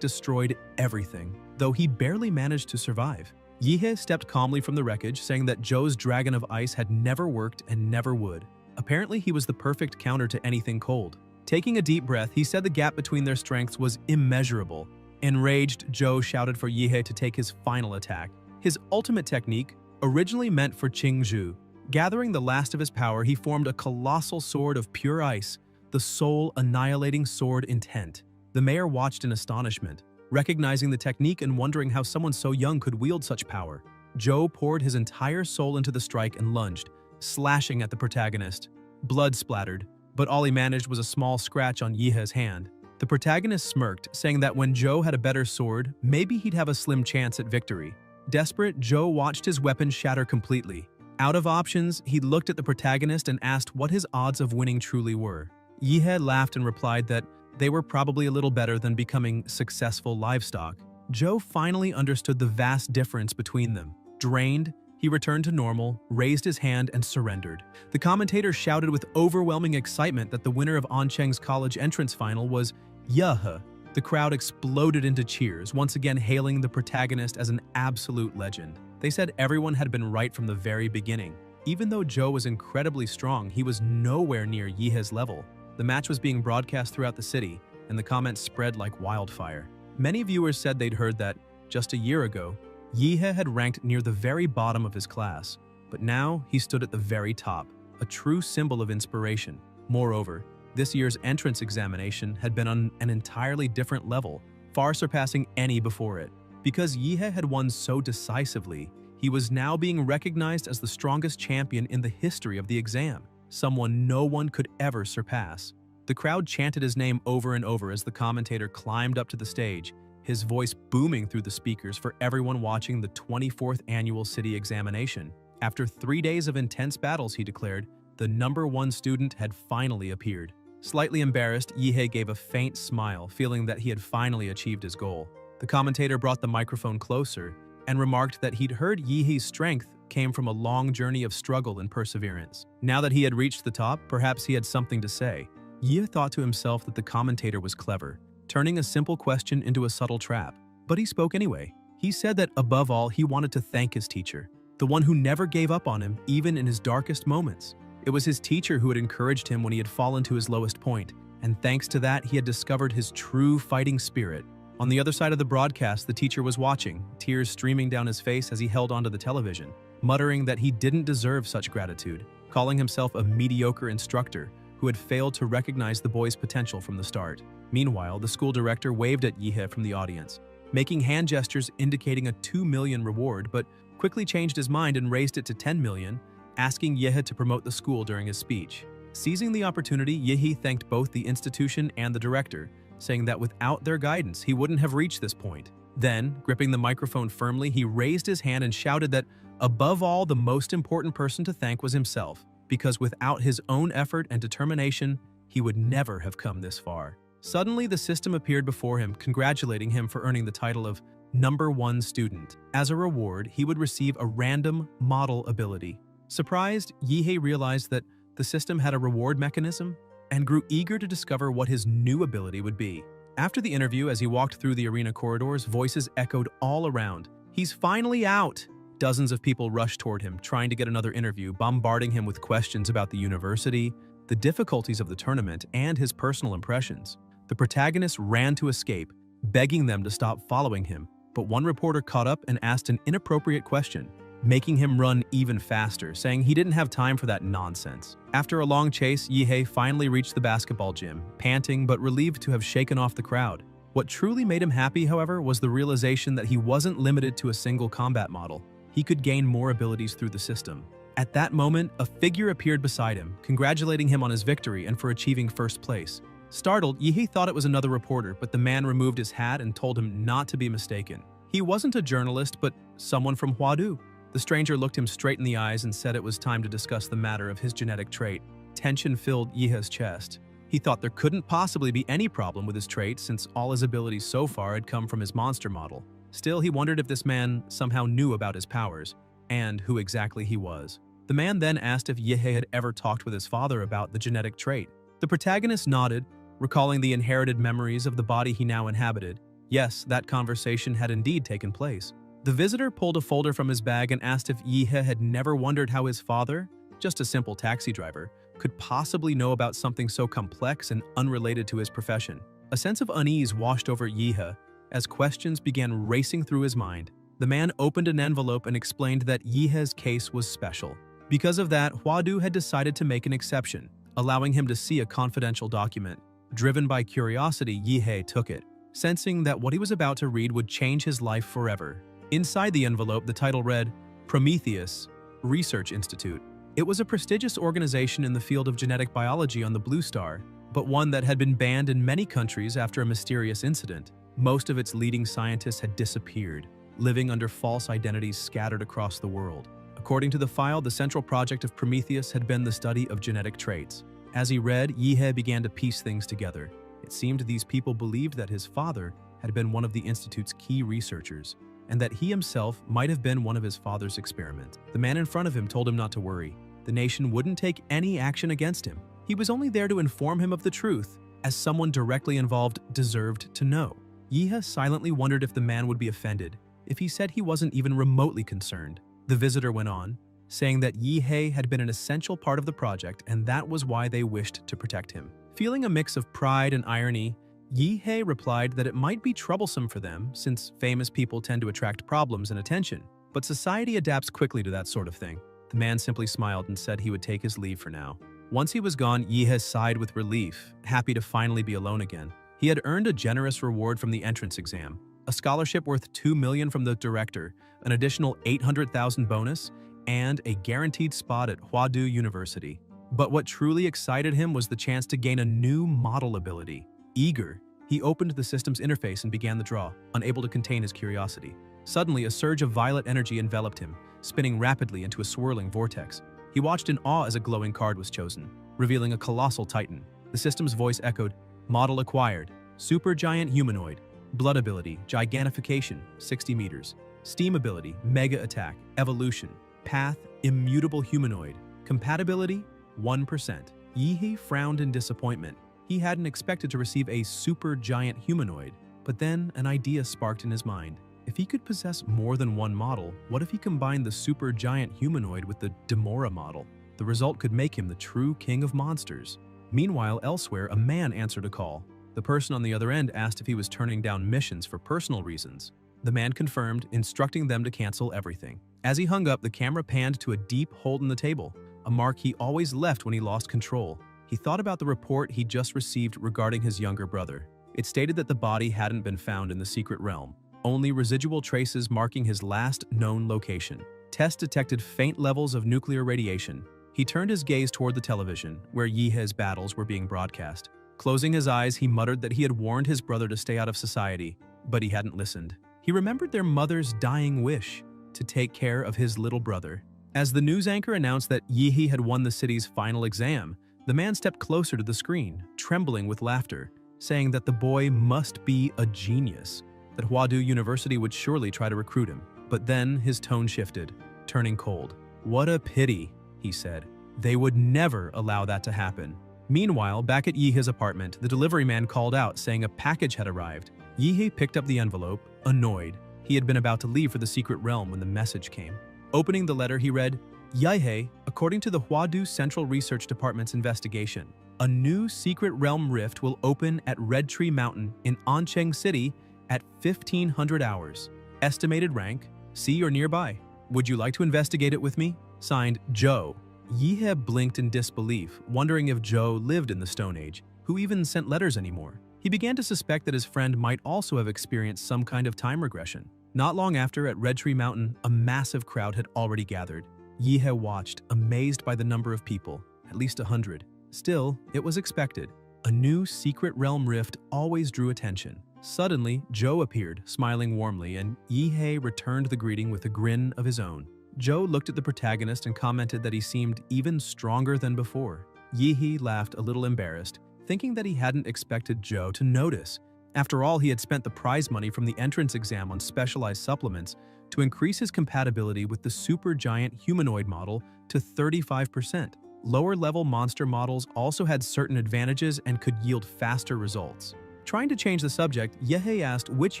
destroyed everything, though he barely managed to survive. Yihe stepped calmly from the wreckage, saying that Zhou's dragon of ice had never worked and never would. Apparently, he was the perfect counter to anything cold. Taking a deep breath, he said the gap between their strengths was immeasurable. Enraged, Zhou shouted for Yihe to take his final attack. His ultimate technique, originally meant for Chingu. Gathering the last of his power, he formed a colossal sword of pure ice, the soul-annihilating sword Intent. The mayor watched in astonishment, recognizing the technique and wondering how someone so young could wield such power. Zhou poured his entire soul into the strike and lunged, slashing at the protagonist. Blood splattered, but all he managed was a small scratch on Yihe's hand. The protagonist smirked, saying that when Zhou had a better sword, maybe he'd have a slim chance at victory. Desperate, Zhou watched his weapon shatter completely. Out of options, he looked at the protagonist and asked what his odds of winning truly were. Yihe laughed and replied that they were probably a little better than becoming successful livestock. Zhou finally understood the vast difference between them. Drained, he returned to normal, raised his hand, and surrendered. The commentator shouted with overwhelming excitement that the winner of Ancheng's college entrance final was Yahe. The crowd exploded into cheers, once again hailing the protagonist as an absolute legend. They said everyone had been right from the very beginning. Even though Zhou was incredibly strong, he was nowhere near Yihe's level. The match was being broadcast throughout the city, and the comments spread like wildfire. Many viewers said they'd heard that, just a year ago, Yehe had ranked near the very bottom of his class, but now he stood at the very top, a true symbol of inspiration. Moreover, this year's entrance examination had been on an entirely different level, far surpassing any before it. Because Yehe had won so decisively, he was now being recognized as the strongest champion in the history of the exam, someone no one could ever surpass. The crowd chanted his name over and over as the commentator climbed up to the stage, his voice booming through the speakers for everyone watching the 24th annual city examination. After 3 days of intense battles, he declared, the #1 student had finally appeared. Slightly embarrassed, Yehe gave a faint smile, feeling that he had finally achieved his goal. The commentator brought the microphone closer and remarked that he'd heard Yehe's strength came from a long journey of struggle and perseverance. Now that he had reached the top, perhaps he had something to say. Yehe thought to himself that the commentator was clever, turning a simple question into a subtle trap. But he spoke anyway. He said that above all, he wanted to thank his teacher, the one who never gave up on him, even in his darkest moments. It was his teacher who had encouraged him when he had fallen to his lowest point, and thanks to that, he had discovered his true fighting spirit. On the other side of the broadcast, the teacher was watching, tears streaming down his face as he held onto the television, muttering that he didn't deserve such gratitude, calling himself a mediocre instructor who had failed to recognize the boy's potential from the start. Meanwhile, the school director waved at Yehe from the audience, making hand gestures indicating a 2 million reward, but quickly changed his mind and raised it to 10 million, asking Yehe to promote the school during his speech. Seizing the opportunity, Yehe thanked both the institution and the director, saying that without their guidance, he wouldn't have reached this point. Then, gripping the microphone firmly, he raised his hand and shouted that, above all, the most important person to thank was himself, because without his own effort and determination, he would never have come this far. Suddenly, the system appeared before him, congratulating him for earning the title of #1 student. As a reward, he would receive a random model ability. Surprised, Yehe realized that the system had a reward mechanism and grew eager to discover what his new ability would be. After the interview, as he walked through the arena corridors, voices echoed all around. "He's finally out!" Dozens of people rushed toward him, trying to get another interview, bombarding him with questions about the university, the difficulties of the tournament, and his personal impressions. The protagonist ran to escape, begging them to stop following him, but one reporter caught up and asked an inappropriate question, making him run even faster, saying he didn't have time for that nonsense. After a long chase, Yehe finally reached the basketball gym, panting but relieved to have shaken off the crowd. What truly made him happy, however, was the realization that he wasn't limited to a single combat model. He could gain more abilities through the system. At that moment, a figure appeared beside him, congratulating him on his victory and for achieving first place. Startled, Yehe thought it was another reporter, but the man removed his hat and told him not to be mistaken. He wasn't a journalist, but someone from Huadu. The stranger looked him straight in the eyes and said it was time to discuss the matter of his genetic trait. Tension filled Yehe's chest. He thought there couldn't possibly be any problem with his trait since all his abilities so far had come from his monster model. Still, he wondered if this man somehow knew about his powers, and who exactly he was. The man then asked if Yehe had ever talked with his father about the genetic trait. The protagonist nodded, recalling the inherited memories of the body he now inhabited. Yes, that conversation had indeed taken place. The visitor pulled a folder from his bag and asked if Yehe had never wondered how his father, just a simple taxi driver, could possibly know about something so complex and unrelated to his profession. A sense of unease washed over Yehe as questions began racing through his mind. The man opened an envelope and explained that Yehe's case was special. Because of that, Huadu had decided to make an exception, allowing him to see a confidential document. Driven by curiosity, Yehe took it, sensing that what he was about to read would change his life forever. Inside the envelope, the title read, Prometheus Research Institute. It was a prestigious organization in the field of genetic biology on the Blue Star, but one that had been banned in many countries after a mysterious incident. Most of its leading scientists had disappeared, living under false identities scattered across the world. According to the file, the central project of Prometheus had been the study of genetic traits. As he read, Yehe began to piece things together. It seemed these people believed that his father had been one of the Institute's key researchers, and that he himself might have been one of his father's experiments. The man in front of him told him not to worry. The nation wouldn't take any action against him. He was only there to inform him of the truth, as someone directly involved deserved to know. Yehe silently wondered if the man would be offended, if he said he wasn't even remotely concerned. The visitor went on, saying that Yehe had been an essential part of the project and that was why they wished to protect him. Feeling a mix of pride and irony, Yihei replied that it might be troublesome for them since famous people tend to attract problems and attention, but society adapts quickly to that sort of thing. The man simply smiled and said he would take his leave for now. Once he was gone, Yihei sighed with relief, happy to finally be alone again. He had earned a generous reward from the entrance exam, a scholarship worth $2 million from the director, an additional $800,000 bonus, and a guaranteed spot at Huadu University. But what truly excited him was the chance to gain a new model ability. Eager, he opened the system's interface and began the draw, unable to contain his curiosity. Suddenly, a surge of violet energy enveloped him, spinning rapidly into a swirling vortex. He watched in awe as a glowing card was chosen, revealing a colossal titan. The system's voice echoed, "Model acquired, supergiant humanoid, blood ability, gigantification, 60 meters, steam ability, mega attack, evolution, path, immutable humanoid, compatibility, 1%. Yihei frowned in disappointment. He hadn't expected to receive a supergiant humanoid, but then an idea sparked in his mind. If he could possess more than one model, what if he combined the supergiant humanoid with the Demora model? The result could make him the true king of monsters. Meanwhile, elsewhere, a man answered a call. The person on the other end asked if he was turning down missions for personal reasons. The man confirmed, instructing them to cancel everything. As he hung up, the camera panned to a deep hole in the table, a mark he always left when he lost control. He thought about the report he'd just received regarding his younger brother. It stated that the body hadn't been found in the secret realm, only residual traces marking his last known location. Tests detected faint levels of nuclear radiation. He turned his gaze toward the television, where Yihei's battles were being broadcast. Closing his eyes, he muttered that he had warned his brother to stay out of society, but he hadn't listened. He remembered their mother's dying wish to take care of his little brother. As the news anchor announced that Yihei had won the city's final exam, the man stepped closer to the screen, trembling with laughter, saying that the boy must be a genius, that Huadu University would surely try to recruit him. But then his tone shifted, turning cold. "What a pity," he said. "They would never allow that to happen." Meanwhile, back at Yihei's apartment, the delivery man called out, saying a package had arrived. Yihei picked up the envelope, annoyed. He had been about to leave for the secret realm when the message came. Opening the letter, he read, "Yihei, according to the Huadu Central Research Department's investigation, a new secret realm rift will open at Red Tree Mountain in Ancheng City at 1500 hours. Estimated rank, C or nearby. Would you like to investigate it with me? Signed, Joe." Yihei blinked in disbelief, wondering if Joe lived in the Stone Age, who even sent letters anymore. He began to suspect that his friend might also have experienced some kind of time regression. Not long after, at Red Tree Mountain, a massive crowd had already gathered. Yihei watched, amazed by the number of people, at least 100. Still, it was expected. A new secret realm rift always drew attention. Suddenly, Joe appeared, smiling warmly, and Yihei returned the greeting with a grin of his own. Joe looked at the protagonist and commented that he seemed even stronger than before. Yihei laughed a little embarrassed, thinking that he hadn't expected Joe to notice. After all, he had spent the prize money from the entrance exam on specialized supplements to increase his compatibility with the supergiant humanoid model to 35%. Lower-level monster models also had certain advantages and could yield faster results. Trying to change the subject, Yihei asked which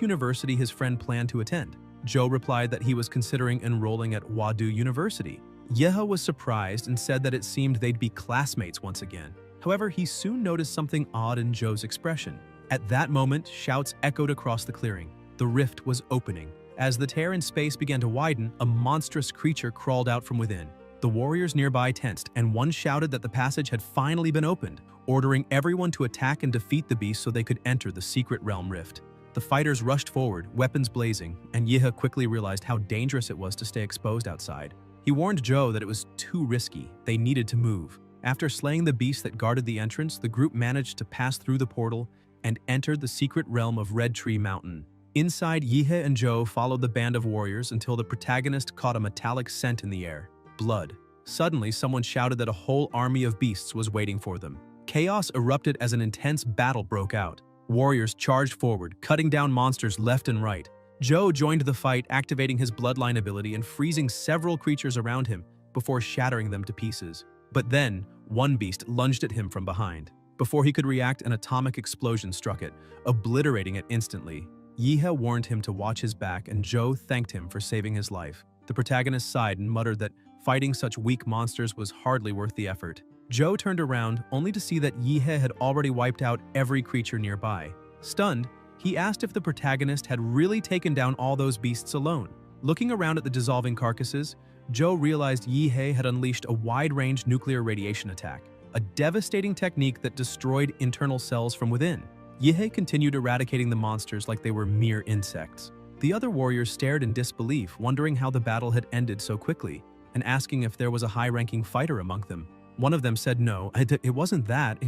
university his friend planned to attend. Joe replied that he was considering enrolling at Huadu University. Yihei was surprised and said that it seemed they'd be classmates once again. However, he soon noticed something odd in Joe's expression. At that moment, shouts echoed across the clearing. The rift was opening. As the tear in space began to widen, a monstrous creature crawled out from within. The warriors nearby tensed, and one shouted that the passage had finally been opened, ordering everyone to attack and defeat the beast so they could enter the secret realm rift. The fighters rushed forward, weapons blazing, and Yihei quickly realized how dangerous it was to stay exposed outside. He warned Joe that it was too risky. They needed to move. After slaying the beast that guarded the entrance, the group managed to pass through the portal and entered the secret realm of Red Tree Mountain. Inside, Yihei and Joe followed the band of warriors until the protagonist caught a metallic scent in the air. Blood. Suddenly, someone shouted that a whole army of beasts was waiting for them. Chaos erupted as an intense battle broke out. Warriors charged forward, cutting down monsters left and right. Joe joined the fight, activating his bloodline ability and freezing several creatures around him before shattering them to pieces. But then, one beast lunged at him from behind. Before he could react, an atomic explosion struck it, obliterating it instantly. Yihei warned him to watch his back, and Joe thanked him for saving his life. The protagonist sighed and muttered that fighting such weak monsters was hardly worth the effort. Joe turned around, only to see that Yihei had already wiped out every creature nearby. Stunned, he asked if the protagonist had really taken down all those beasts alone. Looking around at the dissolving carcasses, Joe realized Yihei had unleashed a wide-range nuclear radiation attack, a devastating technique that destroyed internal cells from within. Yihei continued eradicating the monsters like they were mere insects. The other warriors stared in disbelief, wondering how the battle had ended so quickly, and asking if there was a high-ranking fighter among them. One of them said no, it wasn't that.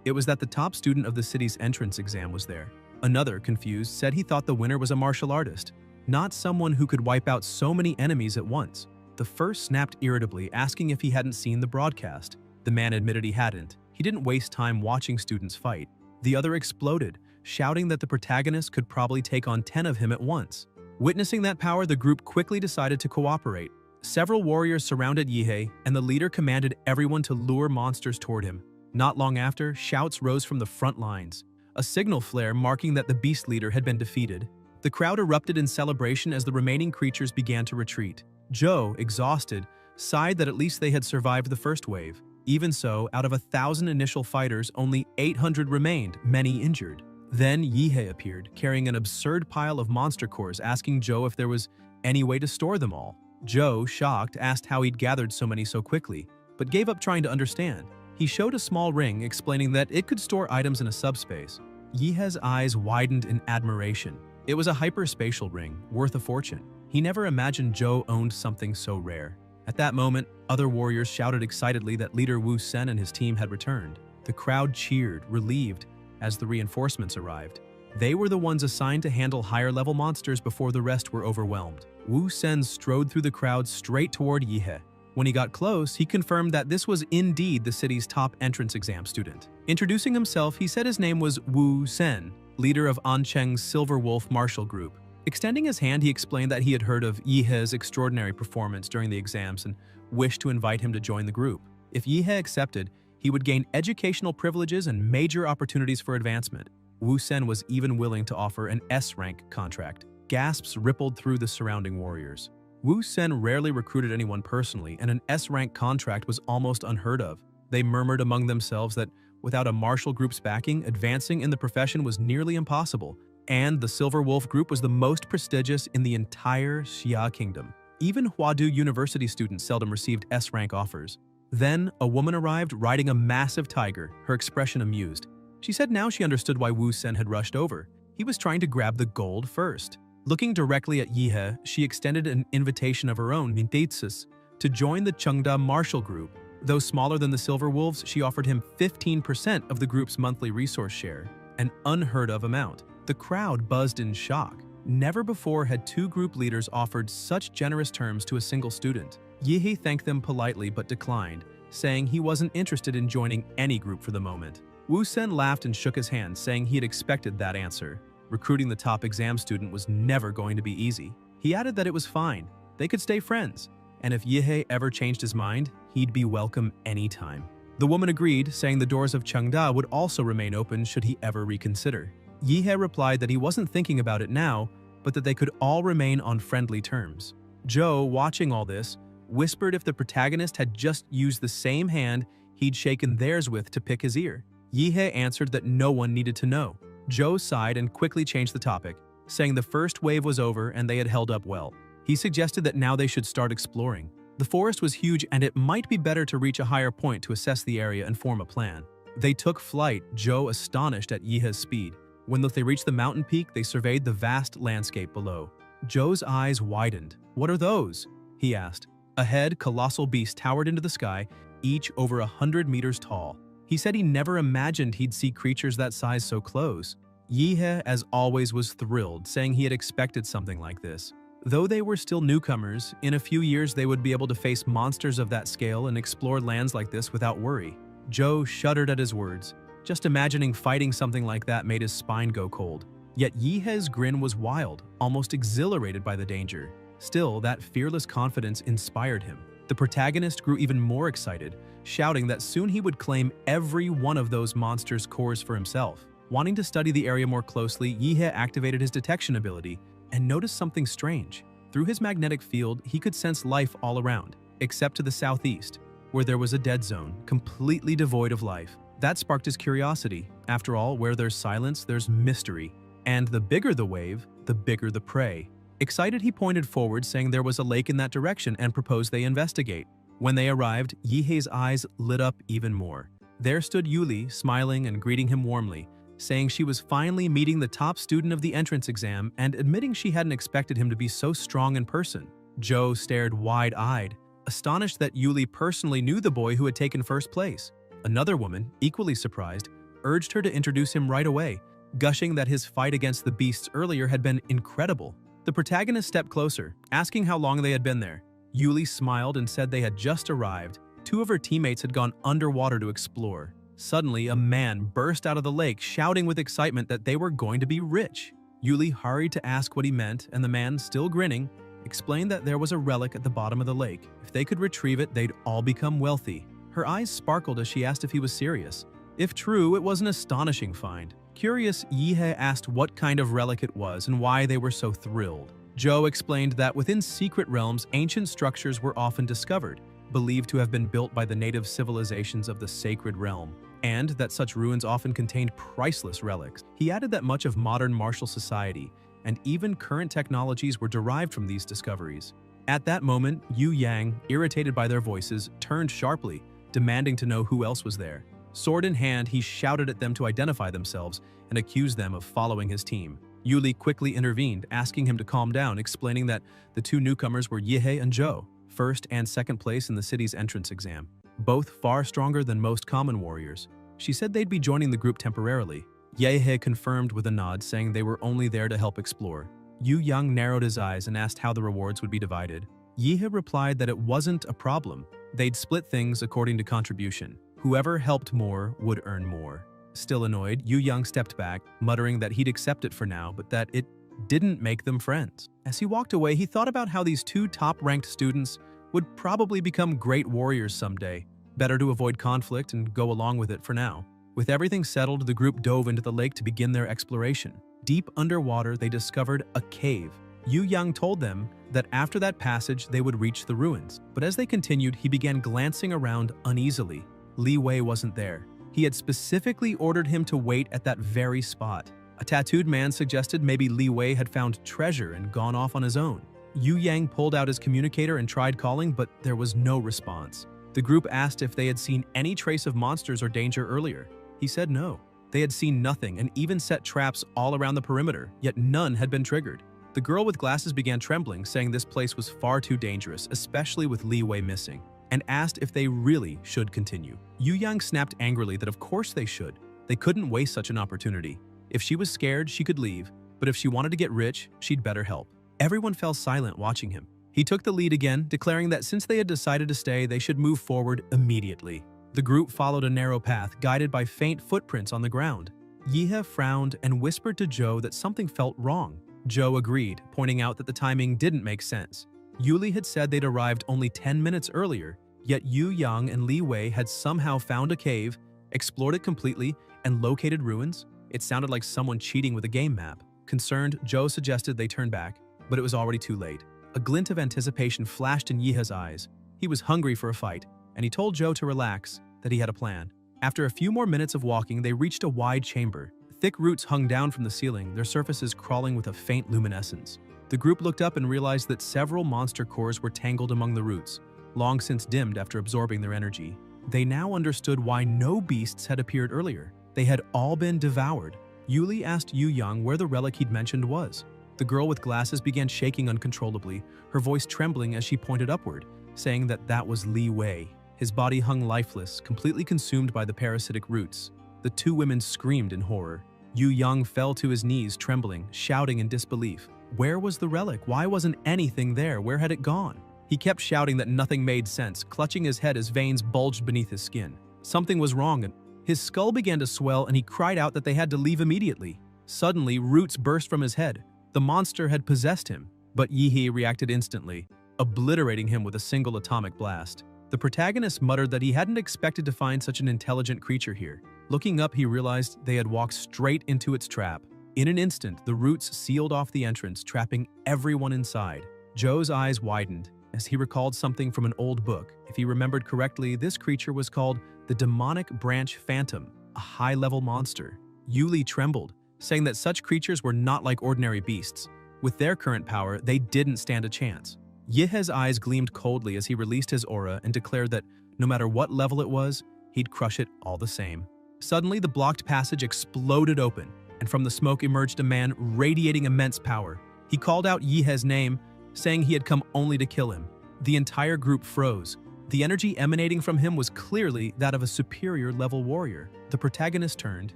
It was that the top student of the city's entrance exam was there. Another, confused, said he thought the winner was a martial artist, not someone who could wipe out so many enemies at once. The first snapped irritably, asking if he hadn't seen the broadcast. The man admitted he hadn't. He didn't waste time watching students fight. The other exploded, shouting that the protagonist could probably take on 10 of him at once. Witnessing that power, the group quickly decided to cooperate. Several warriors surrounded Yihei, and the leader commanded everyone to lure monsters toward him. Not long after, shouts rose from the front lines, a signal flare marking that the beast leader had been defeated. The crowd erupted in celebration as the remaining creatures began to retreat. Joe, exhausted, sighed that at least they had survived the first wave. Even so, out of 1,000 initial fighters, only 800 remained, many injured. Then Yihei appeared, carrying an absurd pile of monster cores, asking Joe if there was any way to store them all. Joe, shocked, asked how he'd gathered so many so quickly, but gave up trying to understand. He showed a small ring, explaining that it could store items in a subspace. Yihei's eyes widened in admiration. It was a hyperspatial ring, worth a fortune. He never imagined Joe owned something so rare. At that moment, other warriors shouted excitedly that leader Wu Sen and his team had returned. The crowd cheered, relieved, as the reinforcements arrived. They were the ones assigned to handle higher-level monsters before the rest were overwhelmed. Wu Sen strode through the crowd straight toward Yihei. When he got close, he confirmed that this was indeed the city's top entrance exam student. Introducing himself, he said his name was Wu Sen, leader of Ancheng's Silver Wolf Martial Group. Extending his hand, he explained that he had heard of Yihei's extraordinary performance during the exams and wished to invite him to join the group. If Yihei accepted, he would gain educational privileges and major opportunities for advancement. Wu Sen was even willing to offer an S-rank contract. Gasps rippled through the surrounding warriors. Wu Sen rarely recruited anyone personally, and an S-rank contract was almost unheard of. They murmured among themselves that without a martial group's backing, advancing in the profession was nearly impossible, and the Silver Wolf Group was the most prestigious in the entire Xia Kingdom. Even Huadu University students seldom received S-rank offers. Then, a woman arrived riding a massive tiger, her expression amused. She said now she understood why Wu Sen had rushed over. He was trying to grab the gold first. Looking directly at Yihei, she extended an invitation of her own, Mintetsus, to join the Chengda Martial Group. Though smaller than the Silver Wolves, she offered him 15% of the group's monthly resource share, an unheard-of amount. The crowd buzzed in shock. Never before had two group leaders offered such generous terms to a single student. Yihei thanked them politely but declined, saying he wasn't interested in joining any group for the moment. Wu Sen laughed and shook his hand, saying he had expected that answer. Recruiting the top exam student was never going to be easy. He added that it was fine, they could stay friends, and if Yihei ever changed his mind, he'd be welcome anytime. The woman agreed, saying the doors of Chengda would also remain open should he ever reconsider. Yihei replied that he wasn't thinking about it now, but that they could all remain on friendly terms. Joe, watching all this, whispered if the protagonist had just used the same hand he'd shaken theirs with to pick his ear. Yihei answered that no one needed to know. Joe sighed and quickly changed the topic, saying the first wave was over and they had held up well. He suggested that now they should start exploring. The forest was huge and it might be better to reach a higher point to assess the area and form a plan. They took flight, Joe astonished at Yihei's speed. When they reached the mountain peak, they surveyed the vast landscape below. Joe's eyes widened. "What are those?" he asked. Ahead, colossal beasts towered into the sky, each over 100 meters tall. He said he never imagined he'd see creatures that size so close. Yihei, as always, was thrilled, saying he had expected something like this. Though they were still newcomers, in a few years they would be able to face monsters of that scale and explore lands like this without worry. Joe shuddered at his words. Just imagining fighting something like that made his spine go cold. Yet Yihei's grin was wild, almost exhilarated by the danger. Still, that fearless confidence inspired him. The protagonist grew even more excited, shouting that soon he would claim every one of those monsters' cores for himself. Wanting to study the area more closely, Yihei activated his detection ability and noticed something strange. Through his magnetic field, he could sense life all around, except to the southeast, where there was a dead zone, completely devoid of life. That sparked his curiosity, After all, where there's silence, there's mystery. And the bigger the wave, the bigger the prey. Excited, he pointed forward, saying there was a lake in that direction and proposed they investigate. When they arrived, Yihei's eyes lit up even more. There stood Yuli, smiling and greeting him warmly, saying she was finally meeting the top student of the entrance exam and admitting she hadn't expected him to be so strong in person. Joe stared wide-eyed, astonished that Yuli personally knew the boy who had taken first place. Another woman, equally surprised, urged her to introduce him right away, gushing that his fight against the beasts earlier had been incredible. The protagonist stepped closer, asking how long they had been there. Yuli smiled and said they had just arrived. Two of her teammates had gone underwater to explore. Suddenly, a man burst out of the lake, shouting with excitement that they were going to be rich. Yuli hurried to ask what he meant, and the man, still grinning, explained that there was a relic at the bottom of the lake. If they could retrieve it, they'd all become wealthy. Her eyes sparkled as she asked if he was serious. If true, it was an astonishing find. Curious, Yihei asked what kind of relic it was and why they were so thrilled. Joe explained that within secret realms, ancient structures were often discovered, believed to have been built by the native civilizations of the sacred realm, and that such ruins often contained priceless relics. He added that much of modern martial society and even current technologies were derived from these discoveries. At that moment, Yu Yang, irritated by their voices, turned sharply, demanding to know who else was there. Sword in hand, he shouted at them to identify themselves and accused them of following his team. Yuli quickly intervened, asking him to calm down, explaining that the two newcomers were Yihei and Joe, first and second place in the city's entrance exam, both far stronger than most common warriors. She said they'd be joining the group temporarily. Yihei confirmed with a nod, saying they were only there to help explore. Yu Yang narrowed his eyes and asked how the rewards would be divided. Yihei replied that it wasn't a problem. They'd split things according to contribution. Whoever helped more would earn more. Still annoyed, Yu Yang stepped back, muttering that he'd accept it for now, but that it didn't make them friends. As he walked away, he thought about how these two top-ranked students would probably become great warriors someday. Better to avoid conflict and go along with it for now. With everything settled, the group dove into the lake to begin their exploration. Deep underwater, they discovered a cave. Yu Yang told them that after that passage, they would reach the ruins. But as they continued, he began glancing around uneasily. Li Wei wasn't there. He had specifically ordered him to wait at that very spot. A tattooed man suggested maybe Li Wei had found treasure and gone off on his own. Yu Yang pulled out his communicator and tried calling, but there was no response. The group asked if they had seen any trace of monsters or danger earlier. He said no. They had seen nothing and even set traps all around the perimeter, yet none had been triggered. The girl with glasses began trembling, saying this place was far too dangerous, especially with Li Wei missing, and asked if they really should continue. Yu Yang snapped angrily that of course they should. They couldn't waste such an opportunity. If she was scared, she could leave, but if she wanted to get rich, she'd better help. Everyone fell silent watching him. He took the lead again, declaring that since they had decided to stay, they should move forward immediately. The group followed a narrow path, guided by faint footprints on the ground. Yihei frowned and whispered to Joe that something felt wrong. Joe agreed, pointing out that the timing didn't make sense. Yuli had said they'd arrived only 10 minutes earlier, yet Yu Yang and Li Wei had somehow found a cave, explored it completely, and located ruins. It sounded like someone cheating with a game map. Concerned, Joe suggested they turn back, but it was already too late. A glint of anticipation flashed in Yihei's eyes. He was hungry for a fight, and he told Joe to relax, that he had a plan. After a few more minutes of walking, they reached a wide chamber. Thick roots hung down from the ceiling, their surfaces crawling with a faint luminescence. The group looked up and realized that several monster cores were tangled among the roots, long since dimmed after absorbing their energy. They now understood why no beasts had appeared earlier. They had all been devoured. Yuli asked Yu Yang where the relic he'd mentioned was. The girl with glasses began shaking uncontrollably, her voice trembling as she pointed upward, saying that was Li Wei. His body hung lifeless, completely consumed by the parasitic roots. The two women screamed in horror. Yu Yang fell to his knees, trembling, shouting in disbelief. Where was the relic? Why wasn't anything there? Where had it gone? He kept shouting that nothing made sense, clutching his head as veins bulged beneath his skin. Something was wrong, and his skull began to swell, and he cried out that they had to leave immediately. Suddenly, roots burst from his head. The monster had possessed him, but Yihei reacted instantly, obliterating him with a single atomic blast. The protagonist muttered that he hadn't expected to find such an intelligent creature here. Looking up, he realized they had walked straight into its trap. In an instant, the roots sealed off the entrance, trapping everyone inside. Joe's eyes widened as he recalled something from an old book. If he remembered correctly, this creature was called the demonic branch phantom, a high-level monster. Yuli trembled, saying that such creatures were not like ordinary beasts. With their current power, they didn't stand a chance. Yihe's eyes gleamed coldly as he released his aura and declared that no matter what level it was, he'd crush it all the same. Suddenly, the blocked passage exploded open, and from the smoke emerged a man radiating immense power. He called out Yihe's name, saying he had come only to kill him. The entire group froze. The energy emanating from him was clearly that of a superior level warrior. The protagonist turned,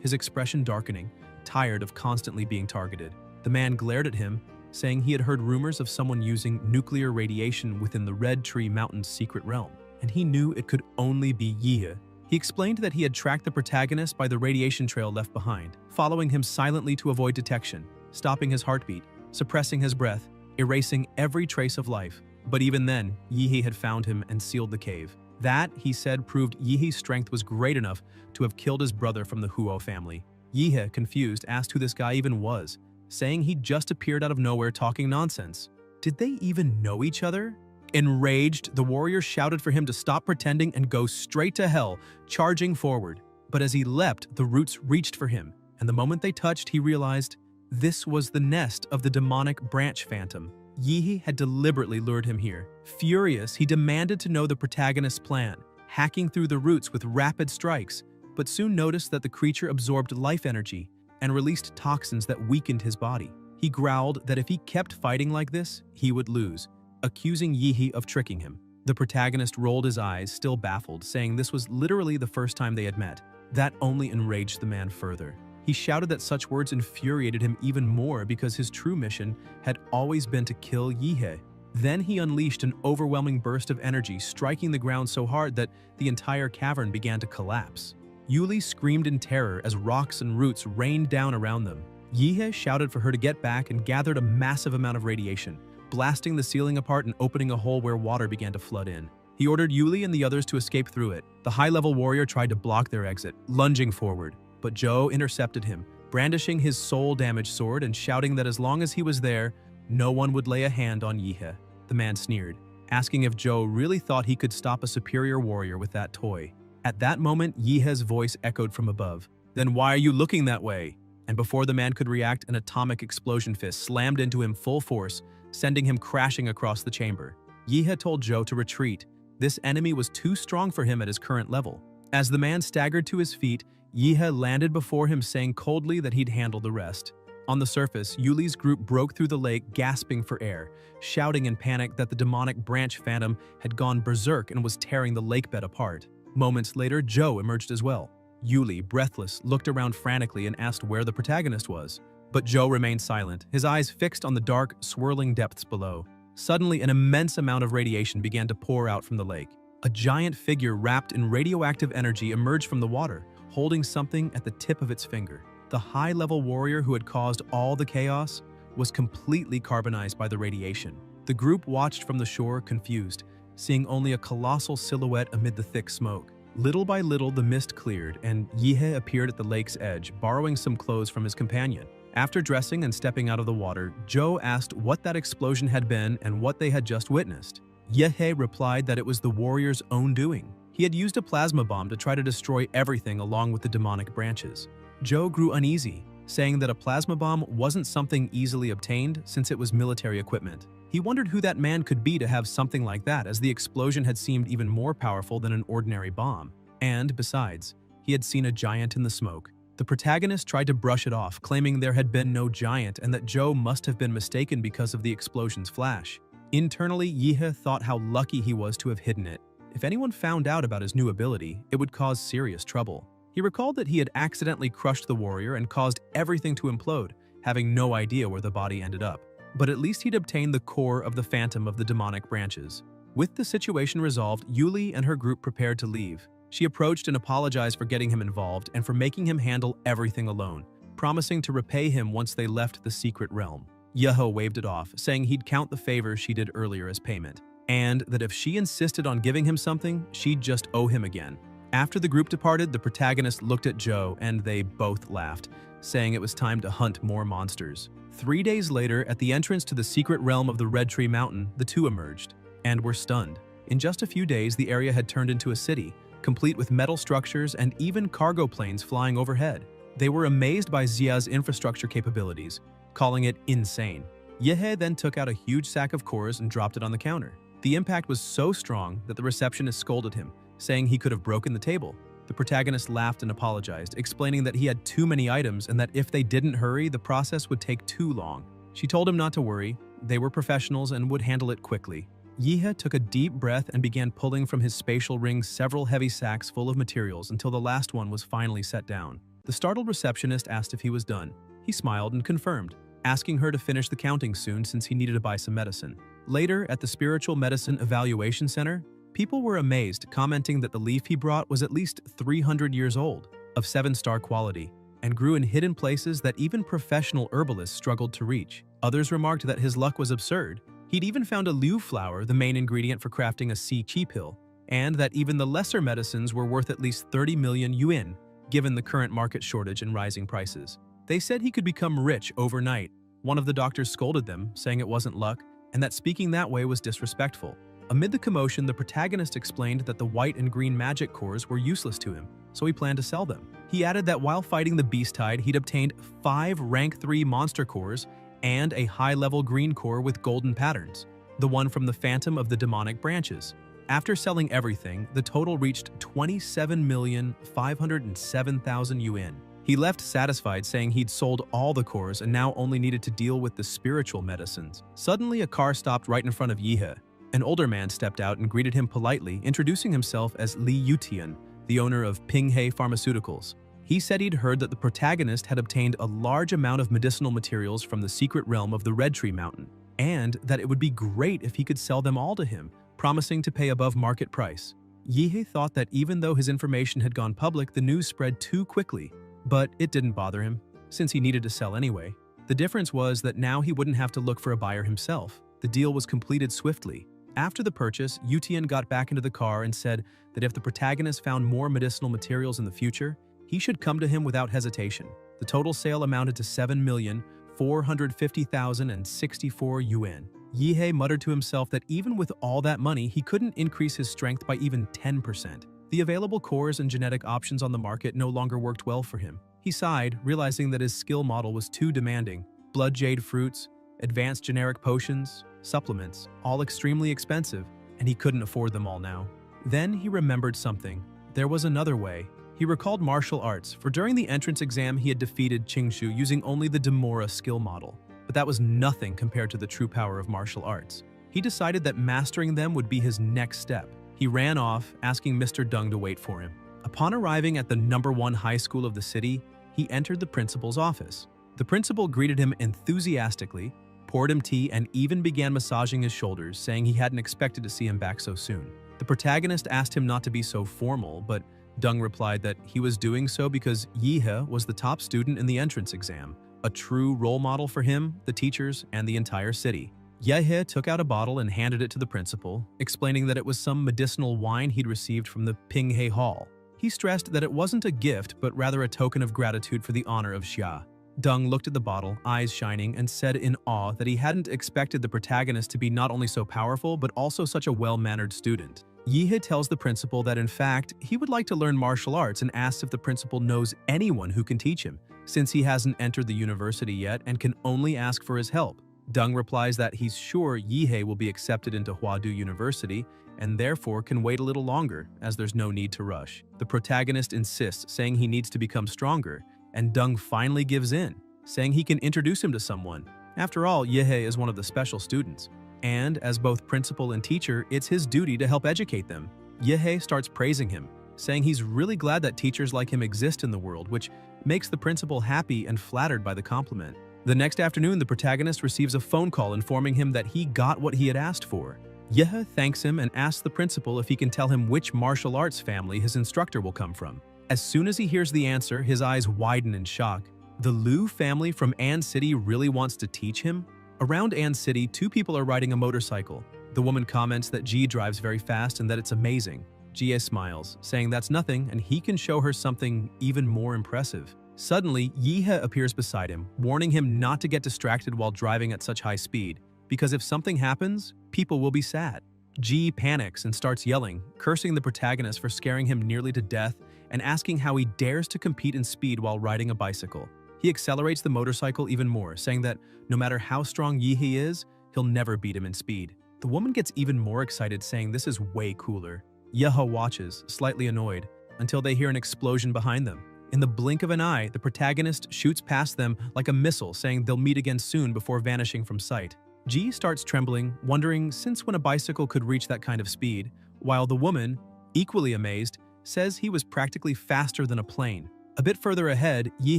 his expression darkening, tired of constantly being targeted. The man glared at him, saying he had heard rumors of someone using nuclear radiation within the Red Tree Mountain's secret realm, and he knew it could only be Yihe. He explained that he had tracked the protagonist by the radiation trail left behind, following him silently to avoid detection, stopping his heartbeat, suppressing his breath, erasing every trace of life. But even then, Yihe had found him and sealed the cave. That, he said, proved Yihe's strength was great enough to have killed his brother from the Huo family. Yihe, confused, asked who this guy even was, saying he'd just appeared out of nowhere talking nonsense. Did they even know each other? Enraged, the warrior shouted for him to stop pretending and go straight to hell, charging forward. But as he leapt, the roots reached for him, and the moment they touched, he realized this was the nest of the demonic branch phantom. Yihe had deliberately lured him here. Furious, he demanded to know the protagonist's plan, hacking through the roots with rapid strikes, but soon noticed that the creature absorbed life energy and released toxins that weakened his body. He growled that if he kept fighting like this, he would lose, accusing Yihe of tricking him. The protagonist rolled his eyes, still baffled, saying this was literally the first time they had met. That only enraged the man further. He shouted that such words infuriated him even more because his true mission had always been to kill Yihe. Then he unleashed an overwhelming burst of energy, striking the ground so hard that the entire cavern began to collapse. Yuli screamed in terror as rocks and roots rained down around them. Yihe shouted for her to get back and gathered a massive amount of radiation, blasting the ceiling apart and opening a hole where water began to flood in. He ordered Yuli and the others to escape through it. The high-level warrior tried to block their exit, lunging forward. But Joe intercepted him, brandishing his soul-damaged sword and shouting that as long as he was there, no one would lay a hand on Yihe. The man sneered, asking if Joe really thought he could stop a superior warrior with that toy. At that moment, Yihe's voice echoed from above. "Then why are you looking that way?" And before the man could react, an atomic explosion fist slammed into him full force, sending him crashing across the chamber. Yihe told Joe to retreat. This enemy was too strong for him at his current level. As the man staggered to his feet, Yihe landed before him, saying coldly that he'd handle the rest. On the surface, Yuli's group broke through the lake, gasping for air, shouting in panic that the demonic branch phantom had gone berserk and was tearing the lake bed apart. Moments later, Joe emerged as well. Yuli, breathless, looked around frantically and asked where the protagonist was. But Joe remained silent, his eyes fixed on the dark, swirling depths below. Suddenly, an immense amount of radiation began to pour out from the lake. A giant figure wrapped in radioactive energy emerged from the water, holding something at the tip of its finger. The high-level warrior who had caused all the chaos was completely carbonized by the radiation. The group watched from the shore, confused, seeing only a colossal silhouette amid the thick smoke. Little by little, the mist cleared, and Yihe appeared at the lake's edge, borrowing some clothes from his companion. After dressing and stepping out of the water, Joe asked what that explosion had been and what they had just witnessed. Yihe replied that it was the warrior's own doing. He had used a plasma bomb to try to destroy everything along with the demonic branches. Joe grew uneasy, saying that a plasma bomb wasn't something easily obtained since it was military equipment. He wondered who that man could be to have something like that, as the explosion had seemed even more powerful than an ordinary bomb. And, besides, he had seen a giant in the smoke. The protagonist tried to brush it off, claiming there had been no giant and that Joe must have been mistaken because of the explosion's flash. Internally, Yihe thought how lucky he was to have hidden it. If anyone found out about his new ability, it would cause serious trouble. He recalled that he had accidentally crushed the warrior and caused everything to implode, having no idea where the body ended up. But at least he'd obtained the core of the phantom of the demonic branches. With the situation resolved, Yuli and her group prepared to leave. She approached and apologized for getting him involved and for making him handle everything alone, promising to repay him once they left the secret realm. Yahello waved it off, saying he'd count the favor she did earlier as payment, and that if she insisted on giving him something, she'd just owe him again. After the group departed, the protagonist looked at Joe and they both laughed, saying it was time to hunt more monsters. 3 days later, at the entrance to the secret realm of the Red Tree Mountain, the two emerged and were stunned. In just a few days, the area had turned into a city, complete with metal structures and even cargo planes flying overhead. They were amazed by Xia's infrastructure capabilities, calling it insane. Yehe then took out a huge sack of cores and dropped it on the counter. The impact was so strong that the receptionist scolded him, saying he could have broken the table. The protagonist laughed and apologized, explaining that he had too many items and that if they didn't hurry, the process would take too long. She told him not to worry, they were professionals and would handle it quickly. Yehe took a deep breath and began pulling from his spatial ring several heavy sacks full of materials until the last one was finally set down. The startled receptionist asked if he was done. He smiled and confirmed, asking her to finish the counting soon since he needed to buy some medicine. Later, at the Spiritual Medicine Evaluation Center, people were amazed, commenting that the leaf he brought was at least 300 years old, of 7-star quality, and grew in hidden places that even professional herbalists struggled to reach. Others remarked that his luck was absurd. He'd even found a liu flower, the main ingredient for crafting a sea chi pill, and that even the lesser medicines were worth at least 30 million yuan, given the current market shortage and rising prices. They said he could become rich overnight. One of the doctors scolded them, saying it wasn't luck, and that speaking that way was disrespectful. Amid the commotion, the protagonist explained that the white and green magic cores were useless to him, so he planned to sell them. He added that while fighting the Beast Tide, he'd obtained 5 rank 3 monster cores and a high-level green core with golden patterns, the one from the Phantom of the Demonic Branches. After selling everything, the total reached 27,507,000 yuan. He left satisfied, saying he'd sold all the cores and now only needed to deal with the spiritual medicines. Suddenly, a car stopped right in front of Yehe. An older man stepped out and greeted him politely, introducing himself as Li Yutian, the owner of Pinghe Pharmaceuticals. He said he'd heard that the protagonist had obtained a large amount of medicinal materials from the secret realm of the Red Tree Mountain, and that it would be great if he could sell them all to him, promising to pay above market price. Yehe thought that even though his information had gone public, the news spread too quickly. But it didn't bother him, since he needed to sell anyway. The difference was that now he wouldn't have to look for a buyer himself. The deal was completed swiftly. After the purchase, Yutian got back into the car and said that if the protagonist found more medicinal materials in the future, he should come to him without hesitation. The total sale amounted to 7,450,064 yuan. Yehe muttered to himself that even with all that money, he couldn't increase his strength by even 10%. The available cores and genetic options on the market no longer worked well for him. He sighed, realizing that his skill model was too demanding. Blood jade fruits, advanced generic potions, supplements, all extremely expensive, and he couldn't afford them all now. Then he remembered something. There was another way. He recalled martial arts, for during the entrance exam he had defeated Chingu using only the Demora skill model. But that was nothing compared to the true power of martial arts. He decided that mastering them would be his next step. He ran off, asking Mr. Dung to wait for him. Upon arriving at the #1 high school of the city, he entered the principal's office. The principal greeted him enthusiastically, poured him tea, and even began massaging his shoulders, saying he hadn't expected to see him back so soon. The protagonist asked him not to be so formal, but Dung replied that he was doing so because Yehe was the top student in the entrance exam, a true role model for him, the teachers, and the entire city. Yehe took out a bottle and handed it to the principal, explaining that it was some medicinal wine he'd received from the Pinghe Hall. He stressed that it wasn't a gift, but rather a token of gratitude for the honor of Xia. Dung looked at the bottle, eyes shining, and said in awe that he hadn't expected the protagonist to be not only so powerful, but also such a well-mannered student. Yehe tells the principal that in fact, he would like to learn martial arts and asks if the principal knows anyone who can teach him, since he hasn't entered the university yet and can only ask for his help. Dung replies that he's sure Yehe will be accepted into Huadu University and therefore can wait a little longer, as there's no need to rush. The protagonist insists, saying he needs to become stronger, and Dung finally gives in, saying he can introduce him to someone. After all, Yehe is one of the special students, and as both principal and teacher, it's his duty to help educate them. Yehe starts praising him, saying he's really glad that teachers like him exist in the world, which makes the principal happy and flattered by the compliment. The next afternoon, the protagonist receives a phone call informing him that he got what he had asked for. Yehe thanks him and asks the principal if he can tell him which martial arts family his instructor will come from. As soon as he hears the answer, his eyes widen in shock. The Liu family from An City really wants to teach him? Around An City, 2 people are riding a motorcycle. The woman comments that Ji drives very fast and that it's amazing. Jie smiles, saying that's nothing and he can show her something even more impressive. Suddenly, Yehe appears beside him, warning him not to get distracted while driving at such high speed, because if something happens, people will be sad. Ji panics and starts yelling, cursing the protagonist for scaring him nearly to death and asking how he dares to compete in speed while riding a bicycle. He accelerates the motorcycle even more, saying that no matter how strong Yi is, he'll never beat him in speed. The woman gets even more excited, saying this is way cooler. Yahello watches, slightly annoyed, until they hear an explosion behind them. In the blink of an eye, the protagonist shoots past them like a missile, saying they'll meet again soon before vanishing from sight. Ji starts trembling, wondering since when a bicycle could reach that kind of speed, while the woman, equally amazed, says he was practically faster than a plane. A bit further ahead, Yi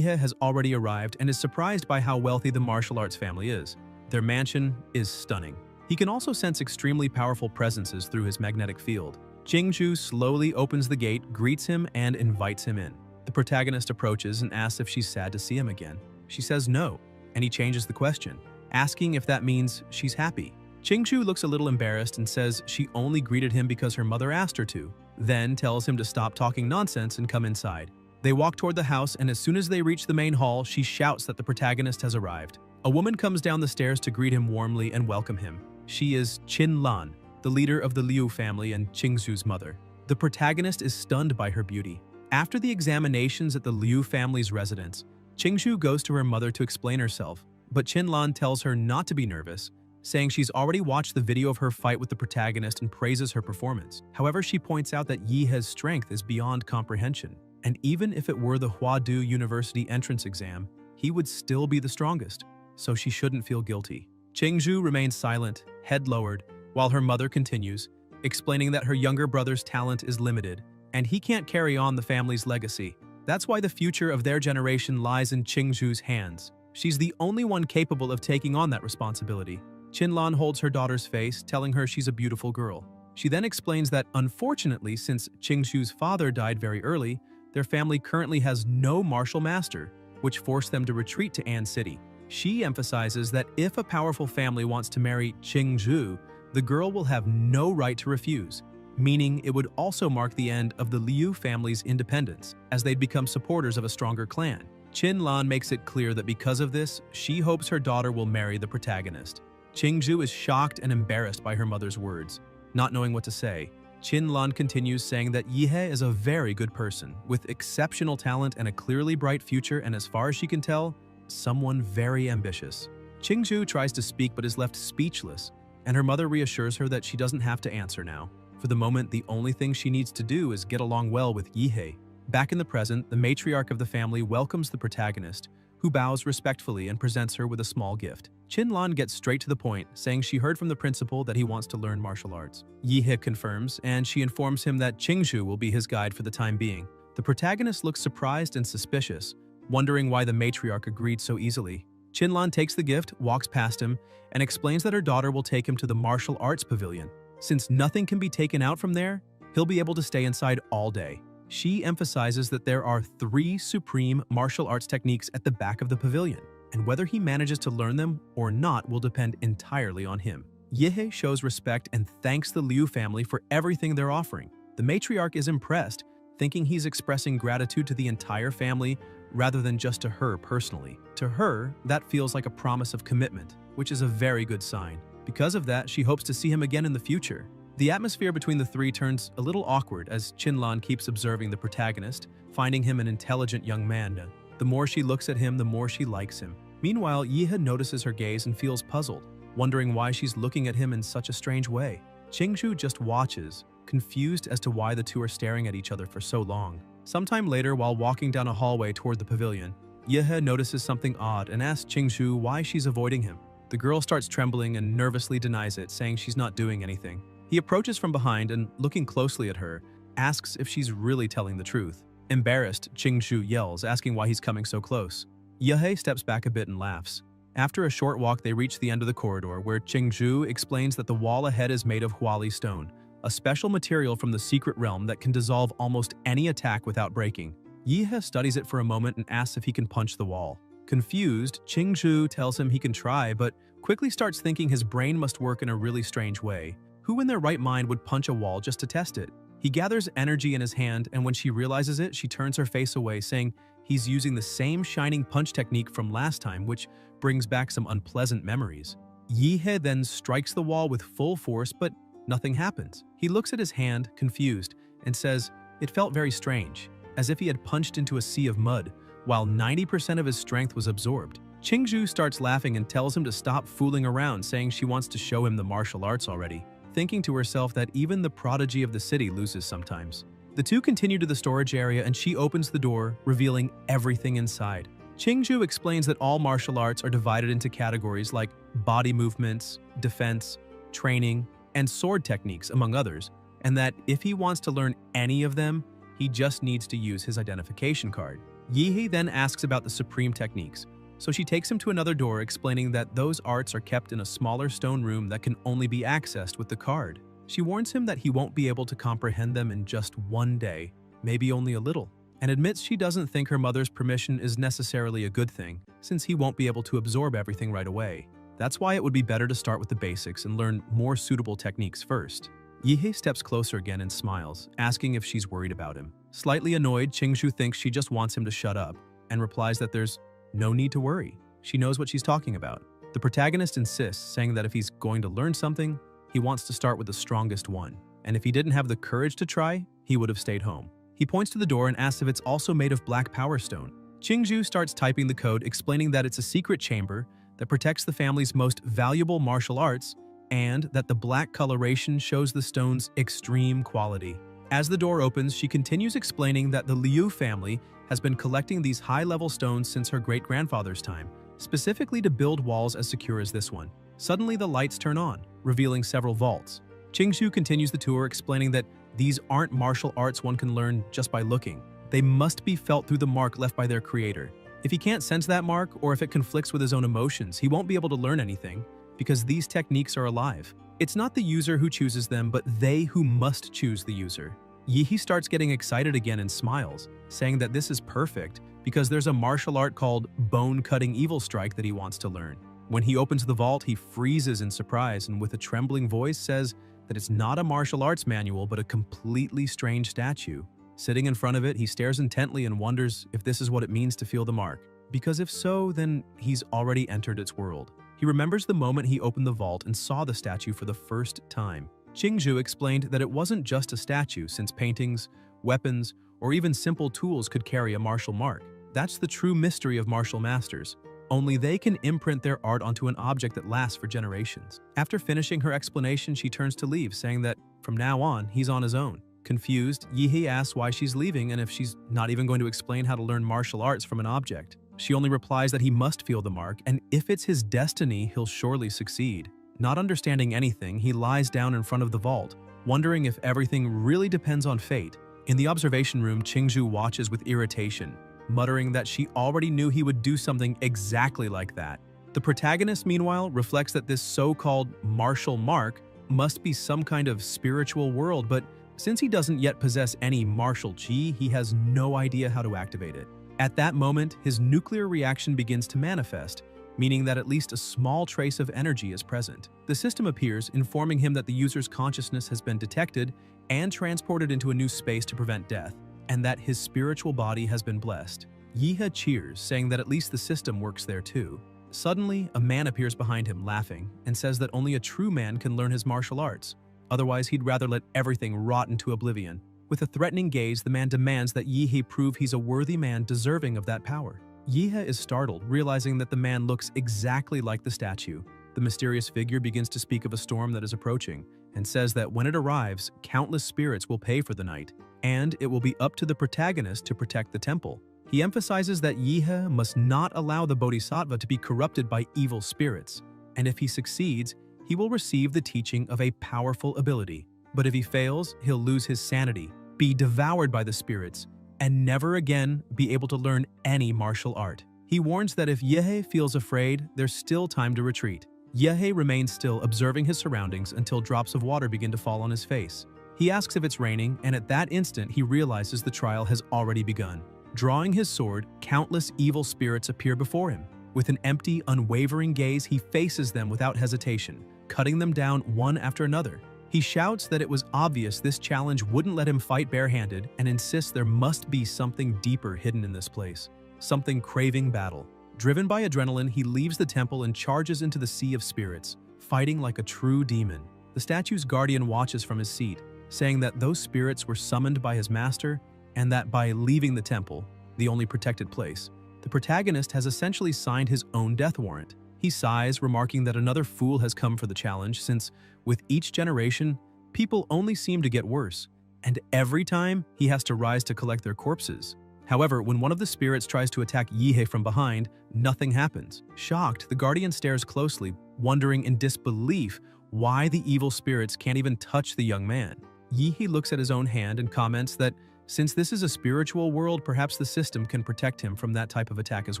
has already arrived and is surprised by how wealthy the martial arts family is. Their mansion is stunning. He can also sense extremely powerful presences through his magnetic field. Chingu slowly opens the gate, greets him, and invites him in. The protagonist approaches and asks if she's sad to see him again. She says no, and he changes the question, asking if that means she's happy. Chingu looks a little embarrassed and says she only greeted him because her mother asked her to, then tells him to stop talking nonsense and come inside. They walk toward the house, and as soon as they reach the main hall, she shouts that the protagonist has arrived. A woman comes down the stairs to greet him warmly and welcome him. She is Qinlan, the leader of the Liu family and Qingzhu's mother. The protagonist is stunned by her beauty. After the examinations at the Liu family's residence, Qingzhu goes to her mother to explain herself, but Qinlan tells her not to be nervous, saying she's already watched the video of her fight with the protagonist and praises her performance. However, she points out that Yihe's strength is beyond comprehension, and even if it were the Huadu University entrance exam, he would still be the strongest, so she shouldn't feel guilty. Qingzhu remains silent, head lowered, while her mother continues, explaining that her younger brother's talent is limited, and he can't carry on the family's legacy. That's why the future of their generation lies in Qingzhu's hands. She's the only one capable of taking on that responsibility. Qinlan holds her daughter's face, telling her she's a beautiful girl. She then explains that, unfortunately, since Qingzhu's father died very early, their family currently has no martial master, which forced them to retreat to An City. She emphasizes that if a powerful family wants to marry Qingzhu, the girl will have no right to refuse, meaning it would also mark the end of the Liu family's independence, as they'd become supporters of a stronger clan. Qinlan makes it clear that because of this, she hopes her daughter will marry the protagonist. Qingzhu is shocked and embarrassed by her mother's words. Not knowing what to say, Qinlan continues, saying that Yihe is a very good person, with exceptional talent and a clearly bright future, and as far as she can tell, someone very ambitious. Qingzhu tries to speak but is left speechless, and her mother reassures her that she doesn't have to answer now. For the moment, the only thing she needs to do is get along well with Yihe. Back in the present, the matriarch of the family welcomes the protagonist, who bows respectfully and presents her with a small gift. Qinlan gets straight to the point, saying she heard from the principal that he wants to learn martial arts. Yihe confirms, and she informs him that Qingzhu will be his guide for the time being. The protagonist looks surprised and suspicious, wondering why the matriarch agreed so easily. Qinlan takes the gift, walks past him, and explains that her daughter will take him to the martial arts pavilion. Since nothing can be taken out from there, he'll be able to stay inside all day. She emphasizes that there are 3 supreme martial arts techniques at the back of the pavilion, and whether he manages to learn them or not will depend entirely on him. Yihe shows respect and thanks the Liu family for everything they're offering. The matriarch is impressed, thinking he's expressing gratitude to the entire family rather than just to her personally. To her, that feels like a promise of commitment, which is a very good sign. Because of that, she hopes to see him again in the future. The atmosphere between the 3 turns a little awkward as Qinlan keeps observing the protagonist, finding him an intelligent young man. The more she looks at him, the more she likes him. Meanwhile, Yihe notices her gaze and feels puzzled, wondering why she's looking at him in such a strange way. Qingzhu just watches, confused as to why the two are staring at each other for so long. Sometime later, while walking down a hallway toward the pavilion, Yihe notices something odd and asks Qingzhu why she's avoiding him. The girl starts trembling and nervously denies it, saying she's not doing anything. He approaches from behind and, looking closely at her, asks if she's really telling the truth. Embarrassed, Qingzhu yells, asking why he's coming so close. Yihe steps back a bit and laughs. After a short walk, they reach the end of the corridor, where Qingzhu explains that the wall ahead is made of huali stone, a special material from the secret realm that can dissolve almost any attack without breaking. Yihe studies it for a moment and asks if he can punch the wall. Confused, Qingzhu tells him he can try, but quickly starts thinking his brain must work in a really strange way. Who in their right mind would punch a wall just to test it? He gathers energy in his hand, and when she realizes it, she turns her face away, saying he's using the same shining punch technique from last time, which brings back some unpleasant memories. Yihe then strikes the wall with full force, but Nothing happens. He looks at his hand, confused, and says, "It felt very strange, as if he had punched into a sea of mud, while 90% of his strength was absorbed." Chingu starts laughing and tells him to stop fooling around, saying she wants to show him the martial arts already, thinking to herself that even the prodigy of the city loses sometimes. The two continue to the storage area and she opens the door, revealing everything inside. Chingu explains that all martial arts are divided into categories like body movements, defense, training, and sword techniques, among others, and that if he wants to learn any of them, he just needs to use his identification card. Yihe then asks about the supreme techniques, so she takes him to another door, explaining that those arts are kept in a smaller stone room that can only be accessed with the card. She warns him that he won't be able to comprehend them in just one day, maybe only a little, and admits she doesn't think her mother's permission is necessarily a good thing, since he won't be able to absorb everything right away. That's why it would be better to start with the basics and learn more suitable techniques first. Yihe steps closer again and smiles, asking if she's worried about him. Slightly annoyed, Chingu thinks she just wants him to shut up, and replies that there's no need to worry. She knows what she's talking about. The protagonist insists, saying that if he's going to learn something, he wants to start with the strongest one, and if he didn't have the courage to try, he would have stayed home. He points to the door and asks if it's also made of black power stone. Chingu starts typing the code, explaining that it's a secret chamber that protects the family's most valuable martial arts, and that the black coloration shows the stone's extreme quality. As the door opens, she continues explaining that the Liu family has been collecting these high-level stones since her great-grandfather's time, specifically to build walls as secure as this one. Suddenly, the lights turn on, revealing several vaults. Chingu continues the tour, explaining that these aren't martial arts one can learn just by looking. They must be felt through the mark left by their creator. If he can't sense that mark, or if it conflicts with his own emotions, he won't be able to learn anything, because these techniques are alive. It's not the user who chooses them, but they who must choose the user. Yihe starts getting excited again and smiles, saying that this is perfect because there's a martial art called Bone-Cutting Evil Strike that he wants to learn. When he opens the vault, he freezes in surprise and with a trembling voice says that it's not a martial arts manual but a completely strange statue. Sitting in front of it, he stares intently and wonders if this is what it means to feel the mark, because if so, then he's already entered its world. He remembers the moment he opened the vault and saw the statue for the first time. Chingu explained that it wasn't just a statue, since paintings, weapons, or even simple tools could carry a martial mark. That's the true mystery of martial masters. Only they can imprint their art onto an object that lasts for generations. After finishing her explanation, she turns to leave, saying that from now on, he's on his own. Confused, Yihe asks why she's leaving and if she's not even going to explain how to learn martial arts from an object. She only replies that he must feel the mark, and if it's his destiny, he'll surely succeed. Not understanding anything, he lies down in front of the vault, wondering if everything really depends on fate. In the observation room, Chingu watches with irritation, muttering that she already knew he would do something exactly like that. The protagonist, meanwhile, reflects that this so-called martial mark must be some kind of spiritual world, but since he doesn't yet possess any martial chi, he has no idea how to activate it. At that moment, his nuclear reaction begins to manifest, meaning that at least a small trace of energy is present. The system appears, informing him that the user's consciousness has been detected and transported into a new space to prevent death, and that his spiritual body has been blessed. Yihe cheers, saying that at least the system works there too. Suddenly, a man appears behind him, laughing, and says that only a true man can learn his martial arts. Otherwise, he'd rather let everything rot into oblivion. With a threatening gaze, the man demands that Yihe prove he's a worthy man deserving of that power. Yihe is startled, realizing that the man looks exactly like the statue. The mysterious figure begins to speak of a storm that is approaching, and says that when it arrives, countless spirits will pay for the night, and it will be up to the protagonist to protect the temple. He emphasizes that Yihe must not allow the bodhisattva to be corrupted by evil spirits, and if he succeeds, he will receive the teaching of a powerful ability. But if he fails, he'll lose his sanity, be devoured by the spirits, and never again be able to learn any martial art. He warns that if Yihe feels afraid, there's still time to retreat. Yihe remains still, observing his surroundings until drops of water begin to fall on his face. He asks if it's raining, and at that instant he realizes the trial has already begun. Drawing his sword, countless evil spirits appear before him. With an empty, unwavering gaze, he faces them without hesitation, cutting them down one after another. He shouts that it was obvious this challenge wouldn't let him fight barehanded and insists there must be something deeper hidden in this place, something craving battle. Driven by adrenaline, he leaves the temple and charges into the sea of spirits, fighting like a true demon. The statue's guardian watches from his seat, saying that those spirits were summoned by his master and that by leaving the temple, the only protected place, the protagonist has essentially signed his own death warrant. He sighs, remarking that another fool has come for the challenge since, with each generation, people only seem to get worse, and every time he has to rise to collect their corpses. However, when one of the spirits tries to attack Yihe from behind, nothing happens. Shocked, the guardian stares closely, wondering in disbelief why the evil spirits can't even touch the young man. Yihe looks at his own hand and comments that since this is a spiritual world, perhaps the system can protect him from that type of attack as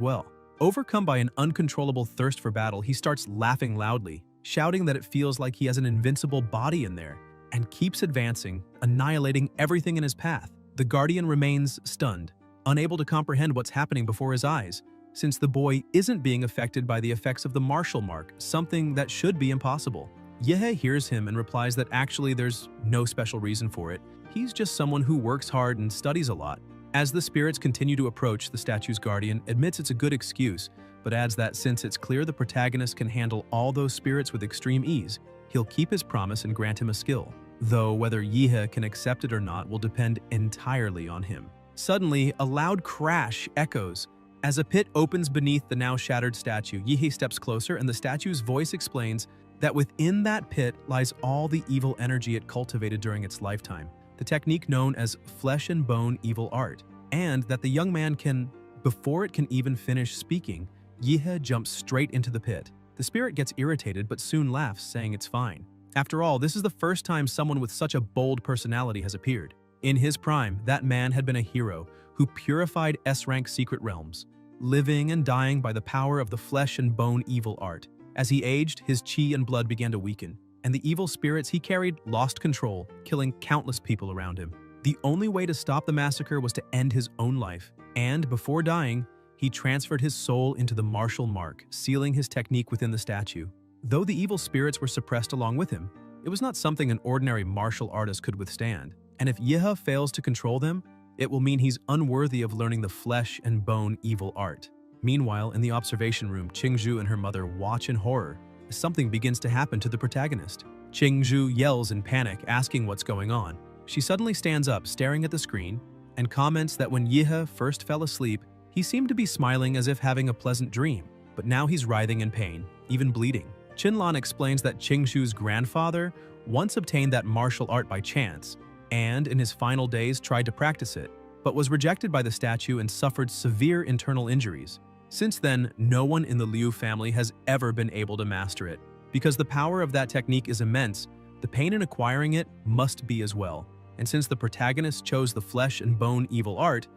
well. Overcome by an uncontrollable thirst for battle, he starts laughing loudly, shouting that it feels like he has an invincible body in there, and keeps advancing, annihilating everything in his path. The guardian remains stunned, unable to comprehend what's happening before his eyes, since the boy isn't being affected by the effects of the martial mark, something that should be impossible. Yehe hears him and replies that actually there's no special reason for it. He's just someone who works hard and studies a lot. As the spirits continue to approach, the statue's guardian admits it's a good excuse, but adds that since it's clear the protagonist can handle all those spirits with extreme ease, he'll keep his promise and grant him a skill. Though whether Yihe can accept it or not will depend entirely on him. Suddenly, a loud crash echoes. As a pit opens beneath the now shattered statue, Yihe steps closer and the statue's voice explains that within that pit lies all the evil energy it cultivated during its lifetime, the technique known as flesh and bone evil art, and that the young man can, before it can even finish speaking, Yihe jumps straight into the pit. The spirit gets irritated but soon laughs, saying it's fine. After all, this is the first time someone with such a bold personality has appeared. In his prime, that man had been a hero who purified S-rank secret realms, living and dying by the power of the flesh and bone evil art. As he aged, his chi and blood began to weaken, and the evil spirits he carried lost control, killing countless people around him. The only way to stop the massacre was to end his own life, and before dying, he transferred his soul into the martial mark, sealing his technique within the statue. Though the evil spirits were suppressed along with him, it was not something an ordinary martial artist could withstand, and if Yihe fails to control them, it will mean he's unworthy of learning the flesh and bone evil art. Meanwhile, in the observation room, Chingu and her mother watch in horror as something begins to happen to the protagonist. Chingu yells in panic, asking what's going on. She suddenly stands up, staring at the screen, and comments that when Yihe first fell asleep, he seemed to be smiling as if having a pleasant dream, but now he's writhing in pain, even bleeding. Qinlan explains that Chingu's grandfather once obtained that martial art by chance, and in his final days tried to practice it, but was rejected by the statue and suffered severe internal injuries. Since then, no one in the Liu family has ever been able to master it. Because the power of that technique is immense, the pain in acquiring it must be as well. And since the protagonist chose the flesh and bone evil art,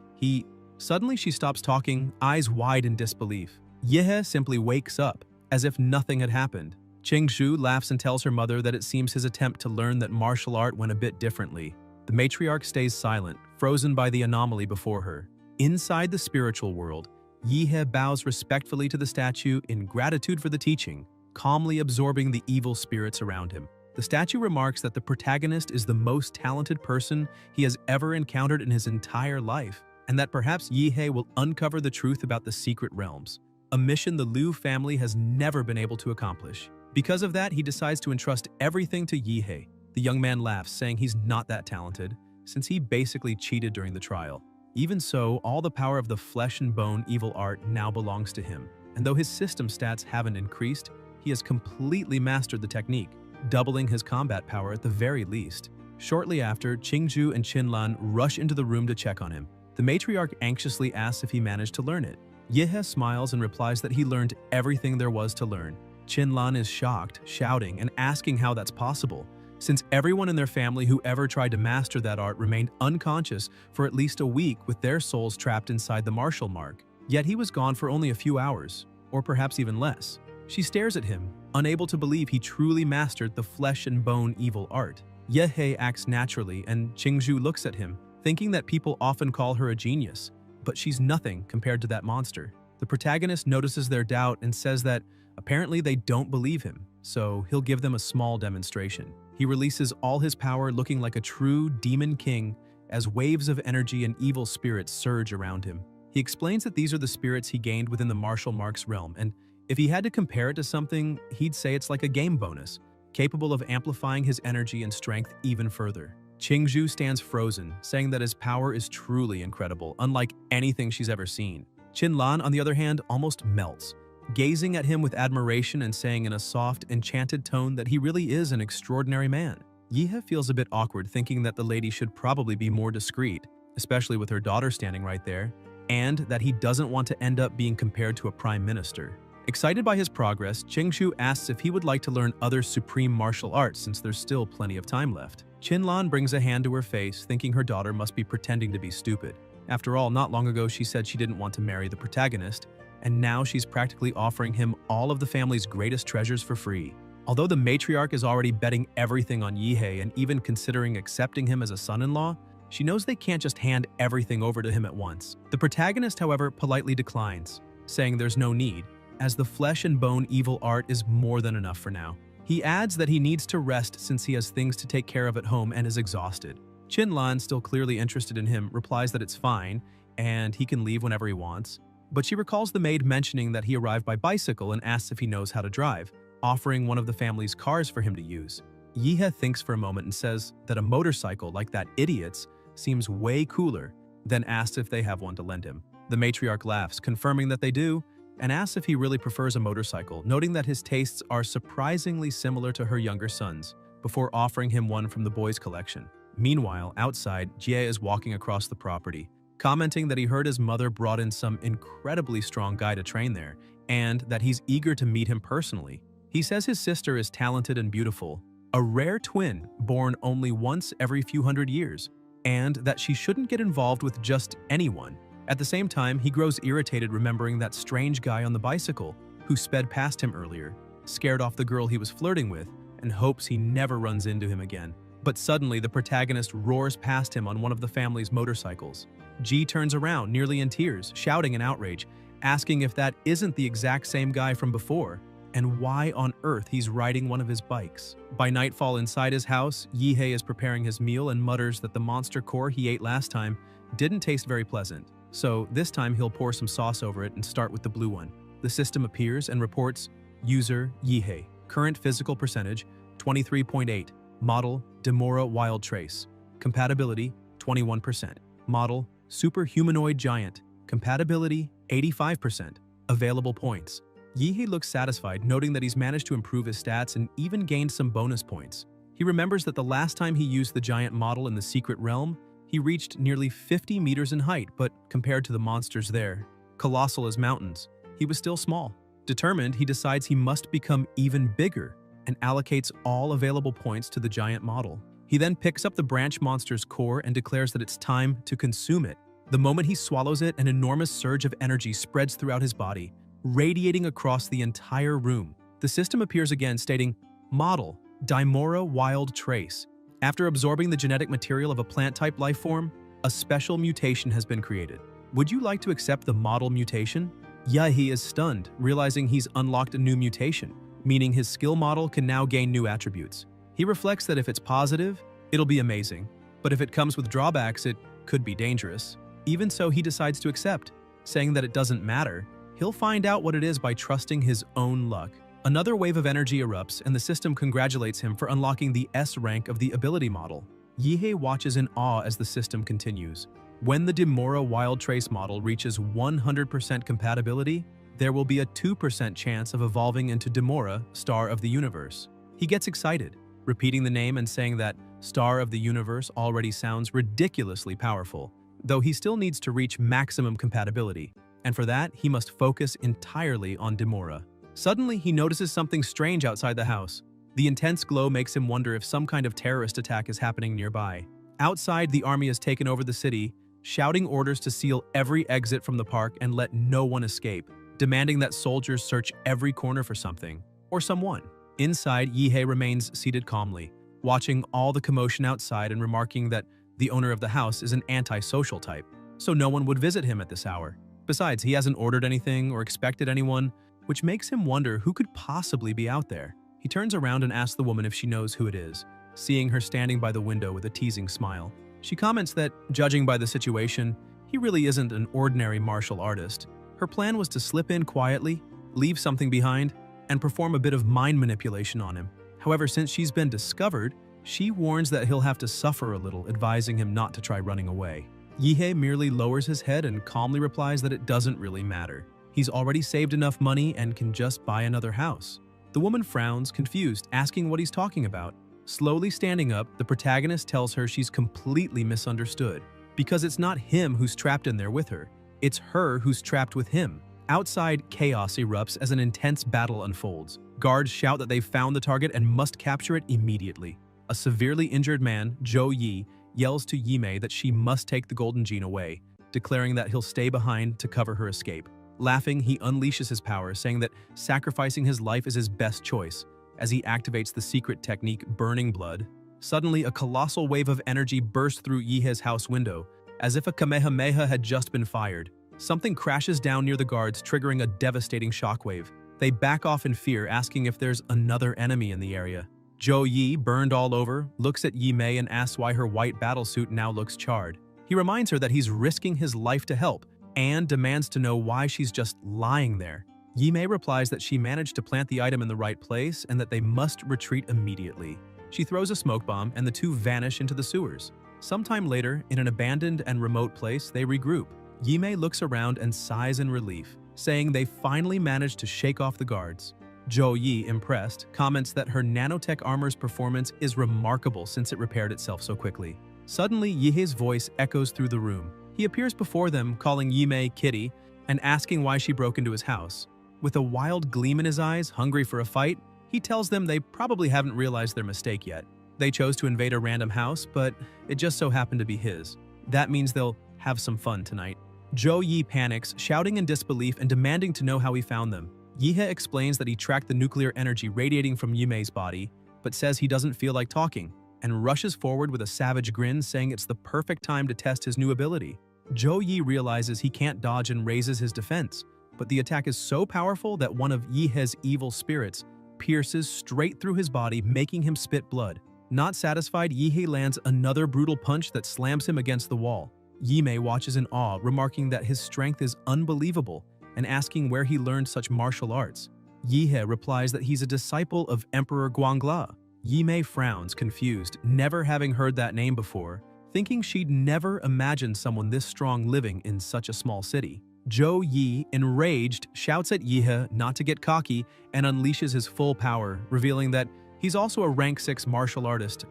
Suddenly she stops talking, eyes wide in disbelief. Yihe simply wakes up, as if nothing had happened. Chingu laughs and tells her mother that it seems his attempt to learn that martial art went a bit differently. The matriarch stays silent, frozen by the anomaly before her. Inside the spiritual world, Yihe bows respectfully to the statue in gratitude for the teaching, calmly absorbing the evil spirits around him. The statue remarks that the protagonist is the most talented person he has ever encountered in his entire life, and that perhaps Yihe will uncover the truth about the secret realms, a mission the Liu family has never been able to accomplish. Because of that, he decides to entrust everything to Yihe. The young man laughs, saying he's not that talented, since he basically cheated during the trial. Even so, all the power of the flesh and bone evil art now belongs to him, and though his system stats haven't increased, he has completely mastered the technique, doubling his combat power at the very least. Shortly after, Chingu and Qinlan rush into the room to check on him. The matriarch anxiously asks if he managed to learn it. Yihe smiles and replies that he learned everything there was to learn. Qinlan is shocked, shouting and asking how that's possible, since everyone in their family who ever tried to master that art remained unconscious for at least a week with their souls trapped inside the martial mark. Yet he was gone for only a few hours, or perhaps even less. She stares at him, unable to believe he truly mastered the flesh and bone evil art. Yihe acts naturally and Chingu looks at him, thinking that people often call her a genius, but she's nothing compared to that monster. The protagonist notices their doubt and says that apparently they don't believe him, so he'll give them a small demonstration. He releases all his power, looking like a true demon king as waves of energy and evil spirits surge around him. He explains that these are the spirits he gained within the martial marks realm, and if he had to compare it to something, he'd say it's like a game bonus, capable of amplifying his energy and strength even further. Chingu stands frozen, saying that his power is truly incredible, unlike anything she's ever seen. Qinlan, on the other hand, almost melts, gazing at him with admiration and saying in a soft, enchanted tone that he really is an extraordinary man. Yihe feels a bit awkward, thinking that the lady should probably be more discreet, especially with her daughter standing right there, and that he doesn't want to end up being compared to a prime minister. Excited by his progress, Chingu asks if he would like to learn other supreme martial arts since there's still plenty of time left. Qinlan brings a hand to her face, thinking her daughter must be pretending to be stupid. After all, not long ago she said she didn't want to marry the protagonist, and now she's practically offering him all of the family's greatest treasures for free. Although the matriarch is already betting everything on Yihe and even considering accepting him as a son-in-law, she knows they can't just hand everything over to him at once. The protagonist, however, politely declines, saying there's no need, as the flesh and bone evil art is more than enough for now. He adds that he needs to rest since he has things to take care of at home and is exhausted. Qinlan, still clearly interested in him, replies that it's fine and he can leave whenever he wants, but she recalls the maid mentioning that he arrived by bicycle and asks if he knows how to drive, offering one of the family's cars for him to use. Yihe thinks for a moment and says that a motorcycle like that idiot's seems way cooler, then asks if they have one to lend him. The matriarch laughs, confirming that they do, and asks if he really prefers a motorcycle, noting that his tastes are surprisingly similar to her younger son's, before offering him one from the boys' collection. Meanwhile, outside, Jie is walking across the property, commenting that he heard his mother brought in some incredibly strong guy to train there, and that he's eager to meet him personally. He says his sister is talented and beautiful, a rare twin born only once every few hundred years, and that she shouldn't get involved with just anyone. At the same time, he grows irritated remembering that strange guy on the bicycle who sped past him earlier, scared off the girl he was flirting with, and hopes he never runs into him again. But suddenly, the protagonist roars past him on one of the family's motorcycles. Ji turns around, nearly in tears, shouting in outrage, asking if that isn't the exact same guy from before, and why on earth he's riding one of his bikes. By nightfall inside his house, Yihe is preparing his meal and mutters that the monster core he ate last time didn't taste very pleasant. So this time he'll pour some sauce over it and start with the blue one. The system appears and reports user Yihe, current physical percentage 23.8, model Demora Wild Trace, compatibility 21%, model Super Humanoid Giant, compatibility 85%, available points. Yihe looks satisfied, noting that he's managed to improve his stats and even gained some bonus points. He remembers that the last time he used the giant model in the secret realm, he reached nearly 50 meters in height, but compared to the monsters there, colossal as mountains, he was still small. Determined, he decides he must become even bigger and allocates all available points to the giant model. He then picks up the branch monster's core and declares that it's time to consume it. The moment he swallows it, an enormous surge of energy spreads throughout his body, radiating across the entire room. The system appears again, stating, model Demora Wild Trace. After absorbing the genetic material of a plant-type life form, a special mutation has been created. Would you like to accept the model mutation? Yahi is stunned, realizing he's unlocked a new mutation, meaning his skill model can now gain new attributes. He reflects that if it's positive, it'll be amazing, but if it comes with drawbacks, it could be dangerous. Even so, he decides to accept, saying that it doesn't matter. He'll find out what it is by trusting his own luck. Another wave of energy erupts, and the system congratulates him for unlocking the S rank of the ability model. Yihe watches in awe as the system continues. When the Demora Wild Trace model reaches 100% compatibility, there will be a 2% chance of evolving into Demora, Star of the Universe. He gets excited, repeating the name and saying that Star of the Universe already sounds ridiculously powerful, though he still needs to reach maximum compatibility, and for that, he must focus entirely on Demora. Suddenly, he notices something strange outside the house. The intense glow makes him wonder if some kind of terrorist attack is happening nearby. Outside, the army has taken over the city, shouting orders to seal every exit from the park and let no one escape, demanding that soldiers search every corner for something, or someone. Inside, Yihe remains seated calmly, watching all the commotion outside and remarking that the owner of the house is an antisocial type, so no one would visit him at this hour. Besides, he hasn't ordered anything or expected anyone, which makes him wonder who could possibly be out there. He turns around and asks the woman if she knows who it is, seeing her standing by the window with a teasing smile. She comments that, judging by the situation, he really isn't an ordinary martial artist. Her plan was to slip in quietly, leave something behind, and perform a bit of mind manipulation on him. However, since she's been discovered, she warns that he'll have to suffer a little, advising him not to try running away. Yihei merely lowers his head and calmly replies that it doesn't really matter. He's already saved enough money and can just buy another house. The woman frowns, confused, asking what he's talking about. Slowly standing up, the protagonist tells her she's completely misunderstood, because it's not him who's trapped in there with her. It's her who's trapped with him. Outside, chaos erupts as an intense battle unfolds. Guards shout that they've found the target and must capture it immediately. A severely injured man, Zhou Yi, yells to Yimei that she must take the golden gene away, declaring that he'll stay behind to cover her escape. Laughing, he unleashes his power, saying that sacrificing his life is his best choice. As he activates the secret technique Burning Blood, suddenly a colossal wave of energy bursts through Yihei's house window, as if a Kamehameha had just been fired. Something crashes down near the guards, triggering a devastating shockwave. They back off in fear, asking if there's another enemy in the area. Zhou Yi, burned all over, looks at Yimei and asks why her white battlesuit now looks charred. He reminds her that he's risking his life to help, and demands to know why she's just lying there. Yimei replies that she managed to plant the item in the right place and that they must retreat immediately. She throws a smoke bomb and the two vanish into the sewers. Sometime later, in an abandoned and remote place, they regroup. Yimei looks around and sighs in relief, saying they finally managed to shake off the guards. Zhou Yi, impressed, comments that her nanotech armor's performance is remarkable since it repaired itself so quickly. Suddenly, Yihei's voice echoes through the room. He appears before them, calling Yimei Kitty, and asking why she broke into his house. With a wild gleam in his eyes, hungry for a fight, he tells them they probably haven't realized their mistake yet. They chose to invade a random house, but it just so happened to be his. That means they'll have some fun tonight. Zhou Yi panics, shouting in disbelief and demanding to know how he found them. Yihei explains that he tracked the nuclear energy radiating from Yimei's body, but says he doesn't feel like talking, and rushes forward with a savage grin, saying it's the perfect time to test his new ability. Zhou Yi realizes he can't dodge and raises his defense, but the attack is so powerful that one of Yihei's evil spirits pierces straight through his body, making him spit blood. Not satisfied, Yihei lands another brutal punch that slams him against the wall. Yimei watches in awe, remarking that his strength is unbelievable and asking where he learned such martial arts. Yihei replies that he's a disciple of Emperor Guangla. Yimei frowns, confused, never having heard that name before, thinking she'd never imagined someone this strong living in such a small city. Zhou Yi, enraged, shouts at Yihei not to get cocky and unleashes his full power, revealing that he's also a rank 6 martial artist,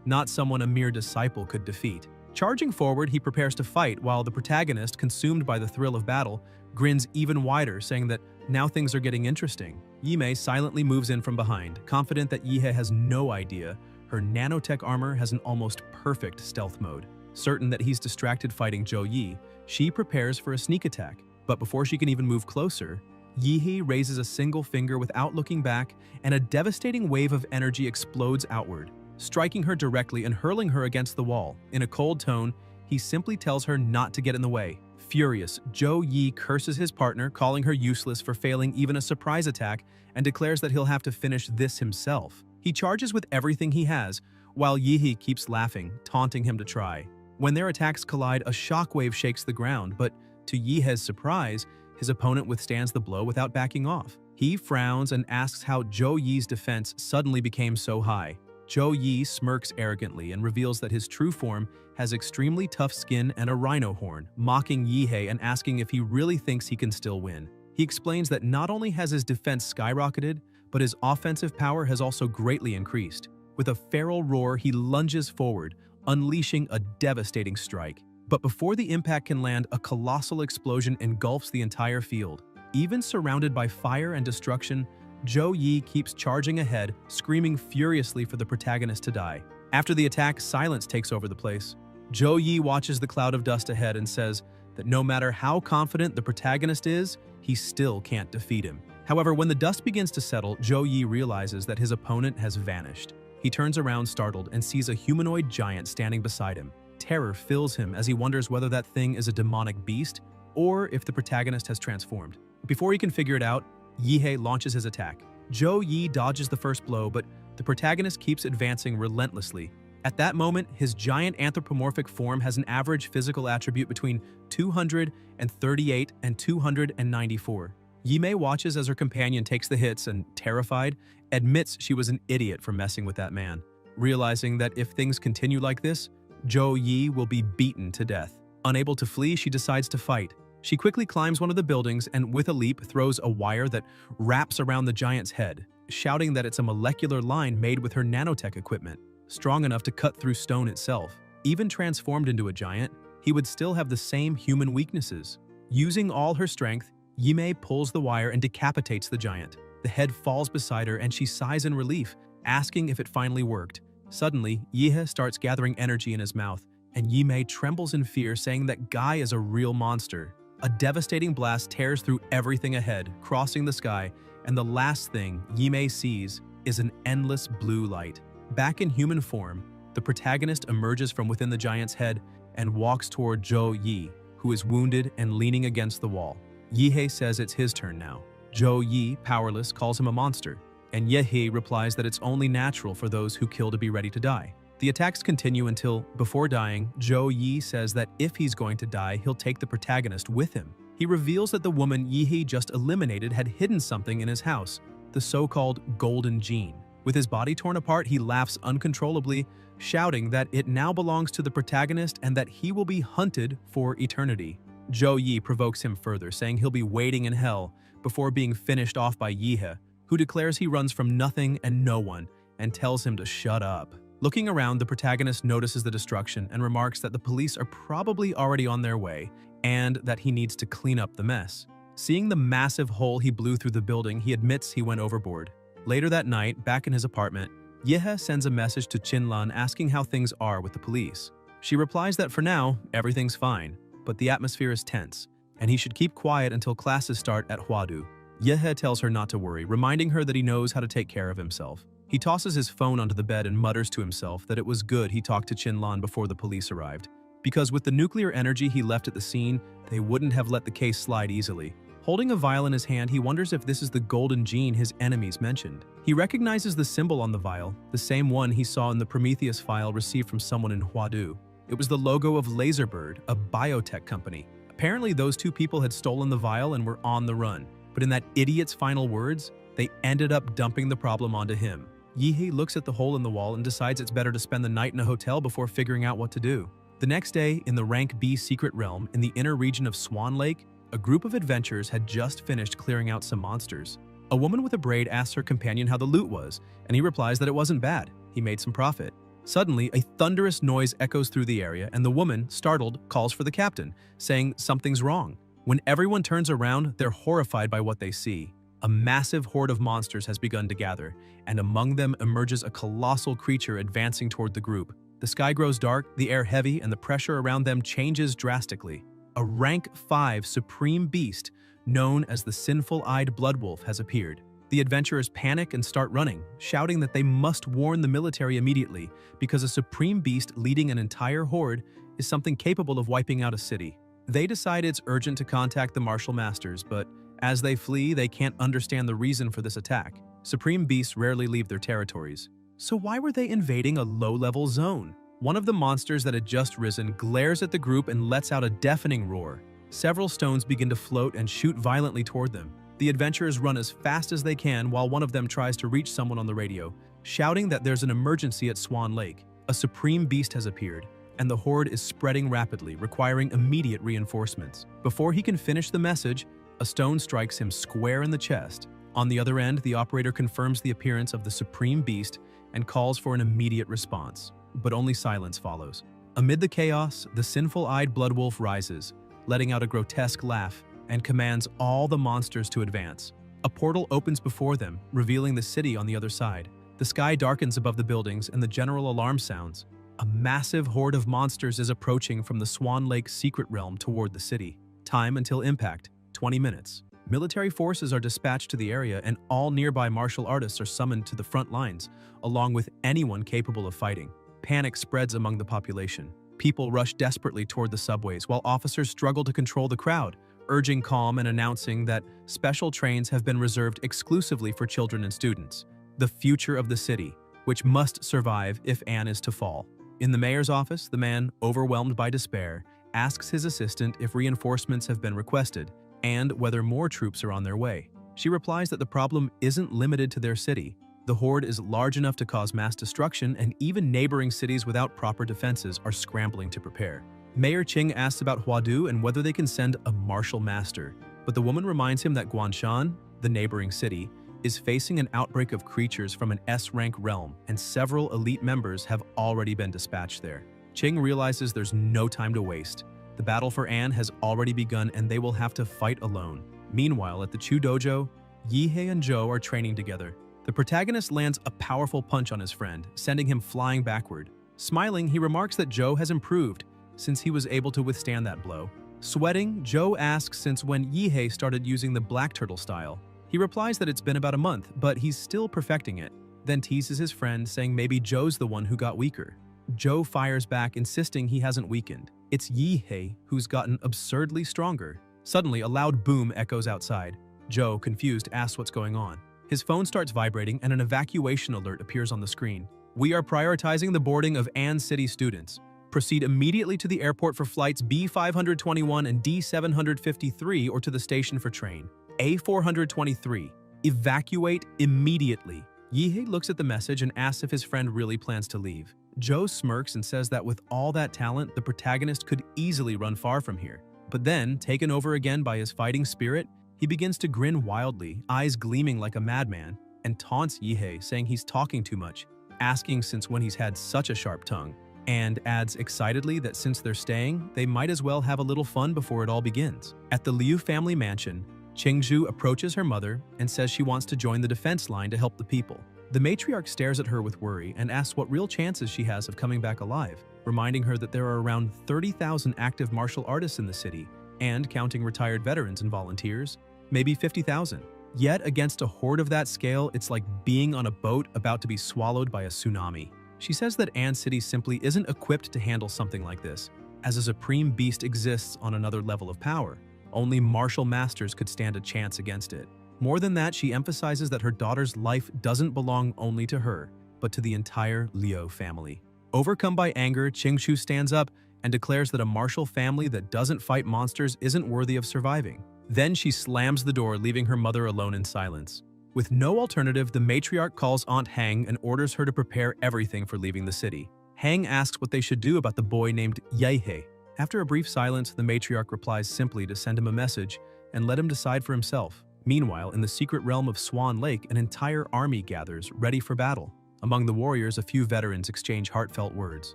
not someone a mere disciple could defeat. Charging forward, he prepares to fight while the protagonist, consumed by the thrill of battle, grins even wider, saying that now things are getting interesting. Yimei silently moves in from behind, confident that Yihei has no idea her nanotech armor has an almost perfect stealth mode. Certain that he's distracted fighting Zhou Yi, she prepares for a sneak attack, but before she can even move closer, Yihei raises a single finger without looking back, and a devastating wave of energy explodes outward, striking her directly and hurling her against the wall. In a cold tone, he simply tells her not to get in the way. Furious, Zhou Yi curses his partner, calling her useless for failing even a surprise attack, and declares that he'll have to finish this himself. He charges with everything he has, while Yihei keeps laughing, taunting him to try. When their attacks collide, a shockwave shakes the ground, but to Yihei's surprise, his opponent withstands the blow without backing off. He frowns and asks how Zhou Yi's defense suddenly became so high. Zhou Yi smirks arrogantly and reveals that his true form has extremely tough skin and a rhino horn, mocking Yihei and asking if he really thinks he can still win. He explains that not only has his defense skyrocketed, but his offensive power has also greatly increased. With a feral roar, he lunges forward, unleashing a devastating strike. But before the impact can land, a colossal explosion engulfs the entire field. Even surrounded by fire and destruction, Zhou Yi keeps charging ahead, screaming furiously for the protagonist to die. After the attack, silence takes over the place. Zhou Yi watches the cloud of dust ahead and says that no matter how confident the protagonist is, he still can't defeat him. However, when the dust begins to settle, Zhou Yi realizes that his opponent has vanished. He turns around startled and sees a humanoid giant standing beside him. Terror fills him as he wonders whether that thing is a demonic beast or if the protagonist has transformed. Before he can figure it out, Yihei launches his attack. Zhou Yi dodges the first blow, but the protagonist keeps advancing relentlessly. At that moment, his giant anthropomorphic form has an average physical attribute between 238 and 294. Yimei watches as her companion takes the hits and, terrified, admits she was an idiot for messing with that man, realizing that if things continue like this, Zhou Yi will be beaten to death. Unable to flee, she decides to fight. She quickly climbs one of the buildings and with a leap throws a wire that wraps around the giant's head, shouting that it's a molecular line made with her nanotech equipment, strong enough to cut through stone itself. Even transformed into a giant, he would still have the same human weaknesses. Using all her strength, Yimei pulls the wire and decapitates the giant. The head falls beside her and she sighs in relief, asking if it finally worked. Suddenly, Yihe starts gathering energy in his mouth, and Yimei trembles in fear, saying that Guy is a real monster. A devastating blast tears through everything ahead, crossing the sky, and the last thing Yimei sees is an endless blue light. Back in human form, the protagonist emerges from within the giant's head and walks toward Zhou Yi, who is wounded and leaning against the wall. Yihei says it's his turn now. Zhou Yi, powerless, calls him a monster, and Yehei replies that it's only natural for those who kill to be ready to die. The attacks continue until, before dying, Zhou Yi says that if he's going to die, he'll take the protagonist with him. He reveals that the woman Yehei just eliminated had hidden something in his house, the so-called golden gene. With his body torn apart, he laughs uncontrollably, shouting that it now belongs to the protagonist and that he will be hunted for eternity. Zhou Yi provokes him further, saying he'll be waiting in hell before being finished off by Yihe, who declares he runs from nothing and no one and tells him to shut up. Looking around, the protagonist notices the destruction and remarks that the police are probably already on their way and that he needs to clean up the mess. Seeing the massive hole he blew through the building, he admits he went overboard. Later that night, back in his apartment, Yihe sends a message to Qinlan asking how things are with the police. She replies that for now, everything's fine, but the atmosphere is tense, and he should keep quiet until classes start at Huadu. Yihe tells her not to worry, reminding her that he knows how to take care of himself. He tosses his phone onto the bed and mutters to himself that it was good he talked to Qinlan before the police arrived, because with the nuclear energy he left at the scene, they wouldn't have let the case slide easily. Holding a vial in his hand, he wonders if this is the golden gene his enemies mentioned. He recognizes the symbol on the vial, the same one he saw in the Prometheus file received from someone in Huadu. It was the logo of Laserbird, a biotech company. Apparently, those two people had stolen the vial and were on the run. But in that idiot's final words, they ended up dumping the problem onto him. Yihei looks at the hole in the wall and decides it's better to spend the night in a hotel before figuring out what to do. The next day, in the Rank B secret realm in the inner region of Swan Lake, a group of adventurers had just finished clearing out some monsters. A woman with a braid asks her companion how the loot was, and he replies that it wasn't bad. He made some profit. Suddenly, a thunderous noise echoes through the area, and the woman, startled, calls for the captain, saying something's wrong. When everyone turns around, they're horrified by what they see. A massive horde of monsters has begun to gather, and among them emerges a colossal creature advancing toward the group. The sky grows dark, the air heavy, and the pressure around them changes drastically. A Rank 5 supreme beast, known as the Sinful-Eyed Bloodwolf, has appeared. The adventurers panic and start running, shouting that they must warn the military immediately because a supreme beast leading an entire horde is something capable of wiping out a city. They decide it's urgent to contact the martial masters, but as they flee, they can't understand the reason for this attack. Supreme beasts rarely leave their territories. So why were they invading a low-level zone? One of the monsters that had just risen glares at the group and lets out a deafening roar. Several stones begin to float and shoot violently toward them. The adventurers run as fast as they can while one of them tries to reach someone on the radio, shouting that there's an emergency at Swan Lake. A supreme beast has appeared, and the horde is spreading rapidly, requiring immediate reinforcements. Before he can finish the message, a stone strikes him square in the chest. On the other end, the operator confirms the appearance of the supreme beast and calls for an immediate response, but only silence follows. Amid the chaos, the sinful-eyed Bloodwolf rises, letting out a grotesque laugh, and commands all the monsters to advance. A portal opens before them, revealing the city on the other side. The sky darkens above the buildings and the general alarm sounds. A massive horde of monsters is approaching from the Swan Lake secret realm toward the city. Time until impact, 20 minutes. Military forces are dispatched to the area and all nearby martial artists are summoned to the front lines, along with anyone capable of fighting. Panic spreads among the population. People rush desperately toward the subways while officers struggle to control the crowd, urging calm and announcing that special trains have been reserved exclusively for children and students. The future of the city, which must survive if Anne is to fall. In the mayor's office, the man, overwhelmed by despair, asks his assistant if reinforcements have been requested and whether more troops are on their way. She replies that the problem isn't limited to their city. The horde is large enough to cause mass destruction, and even neighboring cities without proper defenses are scrambling to prepare. Mayor Qing asks about Huadu and whether they can send a martial master, but the woman reminds him that Guanshan, the neighboring city, is facing an outbreak of creatures from an S-rank realm, and several elite members have already been dispatched there. Qing realizes there's no time to waste. The battle for An has already begun, and they will have to fight alone. Meanwhile, at the Chu Dojo, Yihei and Zhou are training together. The protagonist lands a powerful punch on his friend, sending him flying backward. Smiling, he remarks that Zhou has improved since he was able to withstand that blow. Sweating, Zhou asks since when Yihei started using the black turtle style. He replies that it's been about a month, but he's still perfecting it, then teases his friend, saying maybe Zhou's the one who got weaker. Zhou fires back, insisting he hasn't weakened. It's Yihei who's gotten absurdly stronger. Suddenly, a loud boom echoes outside. Zhou, confused, asks what's going on. His phone starts vibrating and an evacuation alert appears on the screen. We are prioritizing the boarding of An City students. Proceed immediately to the airport for flights B521 and D753 or to the station for train A423. Evacuate immediately. Yihei looks at the message and asks if his friend really plans to leave. Zhou smirks and says that with all that talent, the protagonist could easily run far from here. But then, taken over again by his fighting spirit, he begins to grin wildly, eyes gleaming like a madman, and taunts Yihei, saying he's talking too much, asking since when he's had such a sharp tongue, and adds excitedly that since they're staying, they might as well have a little fun before it all begins. At the Liu family mansion, Chingu approaches her mother and says she wants to join the defense line to help the people. The matriarch stares at her with worry and asks what real chances she has of coming back alive, reminding her that there are around 30,000 active martial artists in the city, and, counting retired veterans and volunteers, maybe 50,000. Yet, against a horde of that scale, it's like being on a boat about to be swallowed by a tsunami. She says that An City simply isn't equipped to handle something like this, as a supreme beast exists on another level of power. Only martial masters could stand a chance against it. More than that, she emphasizes that her daughter's life doesn't belong only to her, but to the entire Liu family. Overcome by anger, Qingchu stands up and declares that a martial family that doesn't fight monsters isn't worthy of surviving. Then she slams the door, leaving her mother alone in silence. With no alternative, the matriarch calls Aunt Hang and orders her to prepare everything for leaving the city. Hang asks what they should do about the boy named Yihei. After a brief silence, the matriarch replies simply to send him a message and let him decide for himself. Meanwhile, in the secret realm of Swan Lake, an entire army gathers, ready for battle. Among the warriors, a few veterans exchange heartfelt words.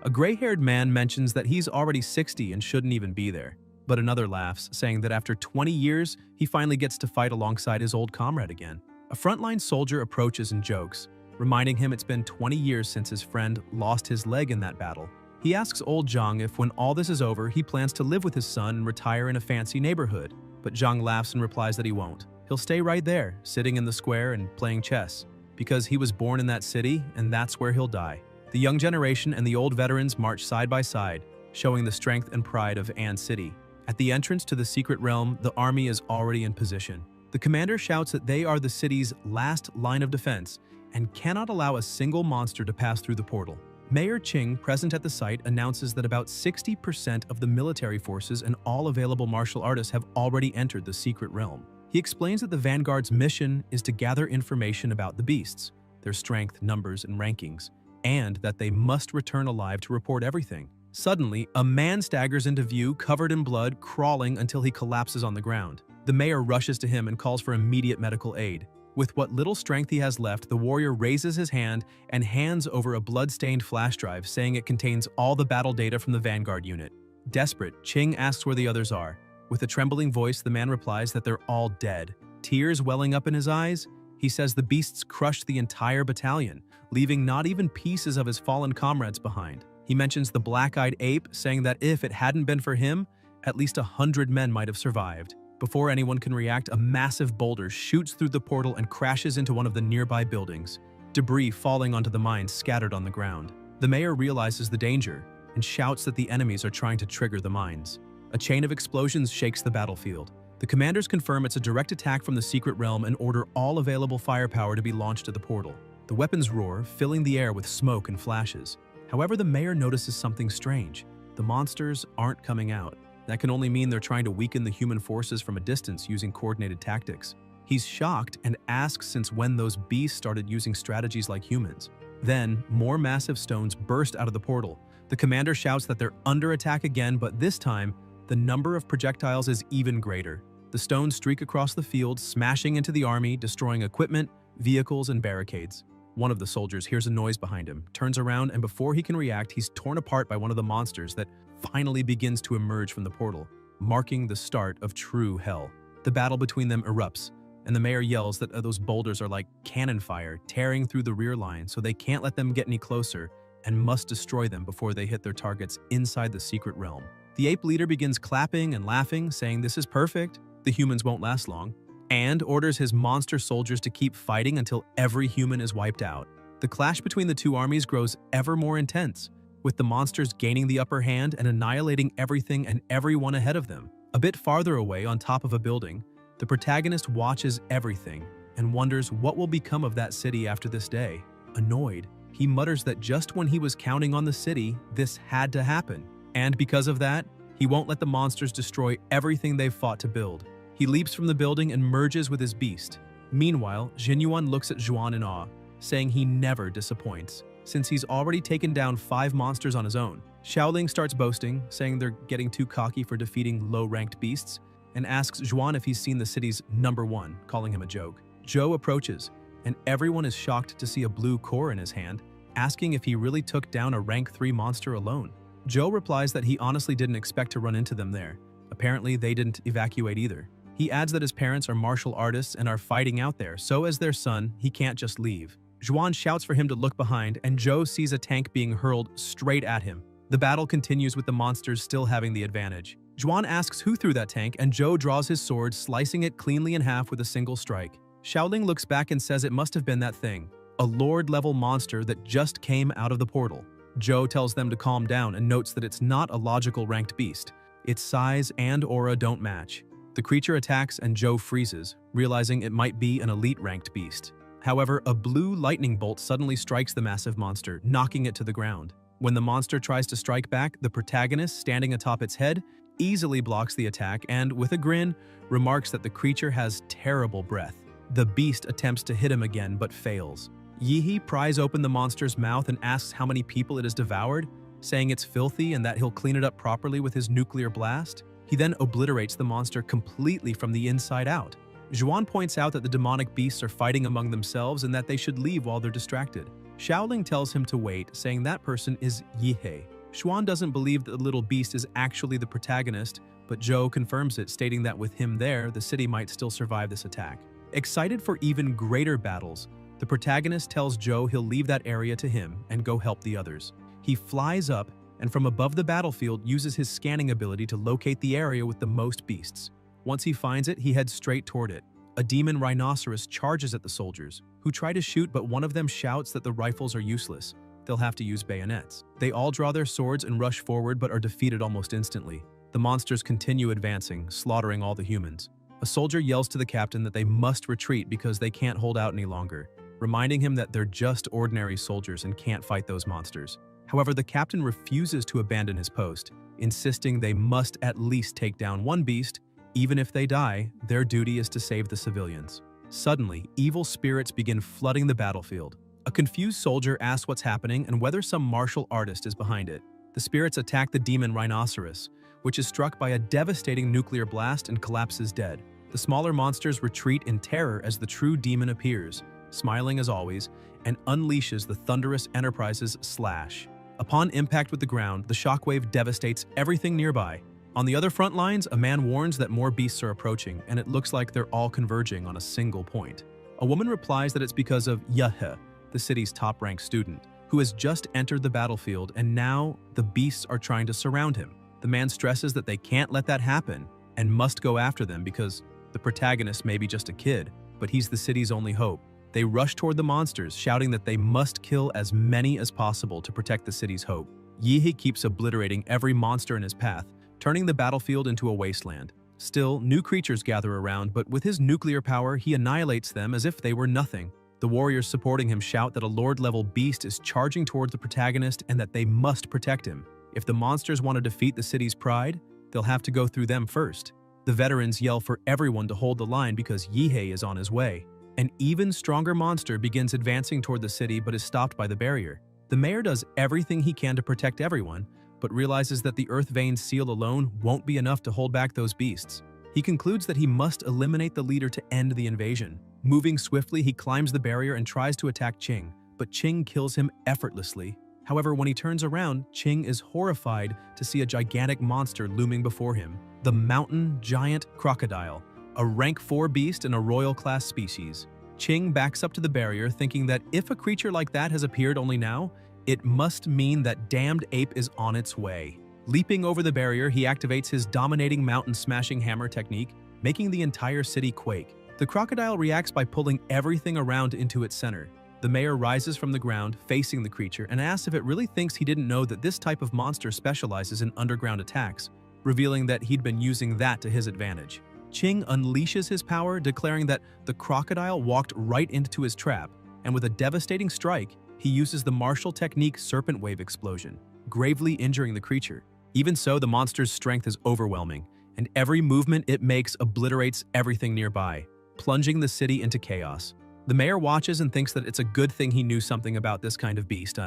A gray-haired man mentions that he's already 60 and shouldn't even be there. But another laughs, saying that after 20 years, he finally gets to fight alongside his old comrade again. A frontline soldier approaches and jokes, reminding him it's been 20 years since his friend lost his leg in that battle. He asks old Zhang if when all this is over, he plans to live with his son and retire in a fancy neighborhood. But Zhang laughs and replies that he won't. He'll stay right there, sitting in the square and playing chess, because he was born in that city and that's where he'll die. The young generation and the old veterans march side by side, showing the strength and pride of An City. At the entrance to the secret realm, the army is already in position. The commander shouts that they are the city's last line of defense and cannot allow a single monster to pass through the portal. Mayor Qing, present at the site, announces that about 60% of the military forces and all available martial artists have already entered the secret realm. He explains that the Vanguard's mission is to gather information about the beasts, their strength, numbers, and rankings, and that they must return alive to report everything. Suddenly, a man staggers into view, covered in blood, crawling until he collapses on the ground. The mayor rushes to him and calls for immediate medical aid. With what little strength he has left, the warrior raises his hand and hands over a blood-stained flash drive, saying it contains all the battle data from the Vanguard unit. Desperate, Qing asks where the others are. With a trembling voice, the man replies that they're all dead. Tears welling up in his eyes, he says the beasts crushed the entire battalion, leaving not even pieces of his fallen comrades behind. He mentions the black-eyed ape, saying that if it hadn't been for him, at least 100 men might have survived. Before anyone can react, a massive boulder shoots through the portal and crashes into one of the nearby buildings, debris falling onto the mines scattered on the ground. The mayor realizes the danger and shouts that the enemies are trying to trigger the mines. A chain of explosions shakes the battlefield. The commanders confirm it's a direct attack from the secret realm and order all available firepower to be launched at the portal. The weapons roar, filling the air with smoke and flashes. However, the mayor notices something strange. The monsters aren't coming out. That can only mean they're trying to weaken the human forces from a distance using coordinated tactics. He's shocked and asks since when those beasts started using strategies like humans. Then, more massive stones burst out of the portal. The commander shouts that they're under attack again, but this time, the number of projectiles is even greater. The stones streak across the field, smashing into the army, destroying equipment, vehicles, and barricades. One of the soldiers hears a noise behind him, turns around, and before he can react, he's torn apart by one of the monsters that finally begins to emerge from the portal, marking the start of true hell. The battle between them erupts, and the mayor yells that those boulders are like cannon fire, tearing through the rear line, so they can't let them get any closer and must destroy them before they hit their targets inside the secret realm. The ape leader begins clapping and laughing, saying this is perfect, the humans won't last long, and orders his monster soldiers to keep fighting until every human is wiped out. The clash between the two armies grows ever more intense, with the monsters gaining the upper hand and annihilating everything and everyone ahead of them. A bit farther away, on top of a building, the protagonist watches everything and wonders what will become of that city after this day. Annoyed, he mutters that just when he was counting on the city, this had to happen. And because of that, he won't let the monsters destroy everything they've fought to build. He leaps from the building and merges with his beast. Meanwhile, Jinyuan looks at Zhuan in awe, saying he never disappoints, since he's already taken down 5 monsters on his own. Xiaoling starts boasting, saying they're getting too cocky for defeating low-ranked beasts, and asks Zhuan if he's seen the city's #1, calling him a joke. Zhou approaches, and everyone is shocked to see a blue core in his hand, asking if he really took down a rank 3 monster alone. Zhou replies that he honestly didn't expect to run into them there. Apparently, they didn't evacuate either. He adds that his parents are martial artists and are fighting out there, so as their son, he can't just leave. Zhuan shouts for him to look behind, and Zhou sees a tank being hurled straight at him. The battle continues with the monsters still having the advantage. Zhuan asks who threw that tank, and Zhou draws his sword, slicing it cleanly in half with a single strike. Xiaoling looks back and says it must have been that thing, a lord-level monster that just came out of the portal. Zhou tells them to calm down and notes that it's not a logical ranked beast. Its size and aura don't match. The creature attacks and Zhou freezes, realizing it might be an elite ranked beast. However, a blue lightning bolt suddenly strikes the massive monster, knocking it to the ground. When the monster tries to strike back, the protagonist, standing atop its head, easily blocks the attack and, with a grin, remarks that the creature has terrible breath. The beast attempts to hit him again but fails. Yihi pries open the monster's mouth and asks how many people it has devoured, saying it's filthy and that he'll clean it up properly with his nuclear blast. He then obliterates the monster completely from the inside out. Zhuan points out that the demonic beasts are fighting among themselves and that they should leave while they're distracted. Xiaoling tells him to wait, saying that person is Yihe. Zhuan doesn't believe that the little beast is actually the protagonist, but Zhou confirms it, stating that with him there, the city might still survive this attack. Excited for even greater battles, the protagonist tells Zhou he'll leave that area to him and go help the others. He flies up and from above the battlefield uses his scanning ability to locate the area with the most beasts. Once he finds it, he heads straight toward it. A demon rhinoceros charges at the soldiers, who try to shoot, but one of them shouts that the rifles are useless. They'll have to use bayonets. They all draw their swords and rush forward but are defeated almost instantly. The monsters continue advancing, slaughtering all the humans. A soldier yells to the captain that they must retreat because they can't hold out any longer, reminding him that they're just ordinary soldiers and can't fight those monsters. However, the captain refuses to abandon his post, insisting they must at least take down one beast. Even if they die, their duty is to save the civilians. Suddenly, evil spirits begin flooding the battlefield. A confused soldier asks what's happening and whether some martial artist is behind it. The spirits attack the demon rhinoceros, which is struck by a devastating nuclear blast and collapses dead. The smaller monsters retreat in terror as the true demon appears, smiling as always, and unleashes the thunderous Enterprise's slash. Upon impact with the ground, the shockwave devastates everything nearby. On the other front lines, a man warns that more beasts are approaching, and it looks like they're all converging on a single point. A woman replies that it's because of Yahe, the city's top-ranked student, who has just entered the battlefield, and now the beasts are trying to surround him. The man stresses that they can't let that happen and must go after them because the protagonist may be just a kid, but he's the city's only hope. They rush toward the monsters, shouting that they must kill as many as possible to protect the city's hope. Yihe keeps obliterating every monster in his path, turning the battlefield into a wasteland. Still, new creatures gather around, but with his nuclear power, he annihilates them as if they were nothing. The warriors supporting him shout that a lord-level beast is charging toward the protagonist and that they must protect him. If the monsters want to defeat the city's pride, they'll have to go through them first. The veterans yell for everyone to hold the line because Yihei is on his way. An even stronger monster begins advancing toward the city but is stopped by the barrier. The mayor does everything he can to protect everyone, but realizes that the Earth Vein seal alone won't be enough to hold back those beasts. He concludes that he must eliminate the leader to end the invasion. Moving swiftly, he climbs the barrier and tries to attack Ching, but Ching kills him effortlessly. However, when he turns around, Ching is horrified to see a gigantic monster looming before him, the mountain giant crocodile, a rank 4 beast and a royal class species. Ching backs up to the barrier, thinking that if a creature like that has appeared only now, it must mean that damned ape is on its way. Leaping over the barrier, he activates his dominating mountain smashing hammer technique, making the entire city quake. The crocodile reacts by pulling everything around into its center. The mayor rises from the ground, facing the creature, and asks if it really thinks he didn't know that this type of monster specializes in underground attacks, revealing that he'd been using that to his advantage. Ching unleashes his power, declaring that the crocodile walked right into his trap, and with a devastating strike, he uses the martial technique Serpent Wave Explosion, gravely injuring the creature. Even so, the monster's strength is overwhelming, and every movement it makes obliterates everything nearby, plunging the city into chaos. The mayor watches and thinks that it's a good thing he knew something about this kind of beast.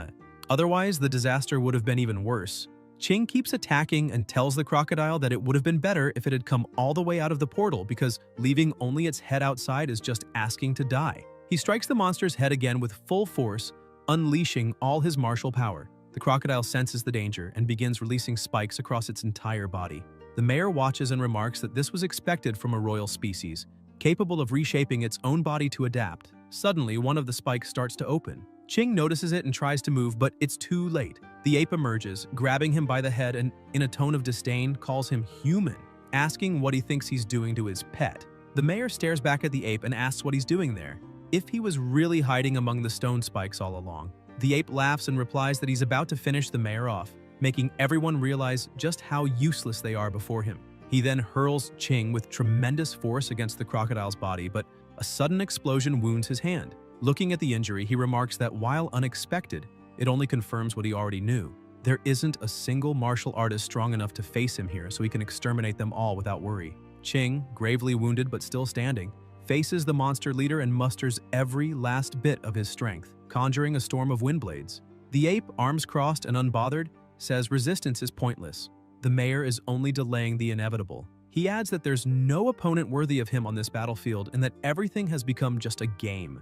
Otherwise, the disaster would have been even worse. Ching keeps attacking and tells the crocodile that it would have been better if it had come all the way out of the portal because leaving only its head outside is just asking to die. He strikes the monster's head again with full force, unleashing all his martial power. The crocodile senses the danger and begins releasing spikes across its entire body. The mayor watches and remarks that this was expected from a royal species, capable of reshaping its own body to adapt. Suddenly, one of the spikes starts to open. Ching notices it and tries to move, but it's too late. The ape emerges, grabbing him by the head and, in a tone of disdain, calls him human, asking what he thinks he's doing to his pet. The mayor stares back at the ape and asks what he's doing there, if he was really hiding among the stone spikes all along. The ape laughs and replies that he's about to finish the mayor off, making everyone realize just how useless they are before him. He then hurls Ching with tremendous force against the crocodile's body, but a sudden explosion wounds his hand. Looking at the injury, he remarks that while unexpected, it only confirms what he already knew. There isn't a single martial artist strong enough to face him here so he can exterminate them all without worry. Ching, gravely wounded but still standing, faces the monster leader and musters every last bit of his strength, conjuring a storm of wind blades. The ape, arms crossed and unbothered, says resistance is pointless. The mayor is only delaying the inevitable. He adds that there's no opponent worthy of him on this battlefield and that everything has become just a game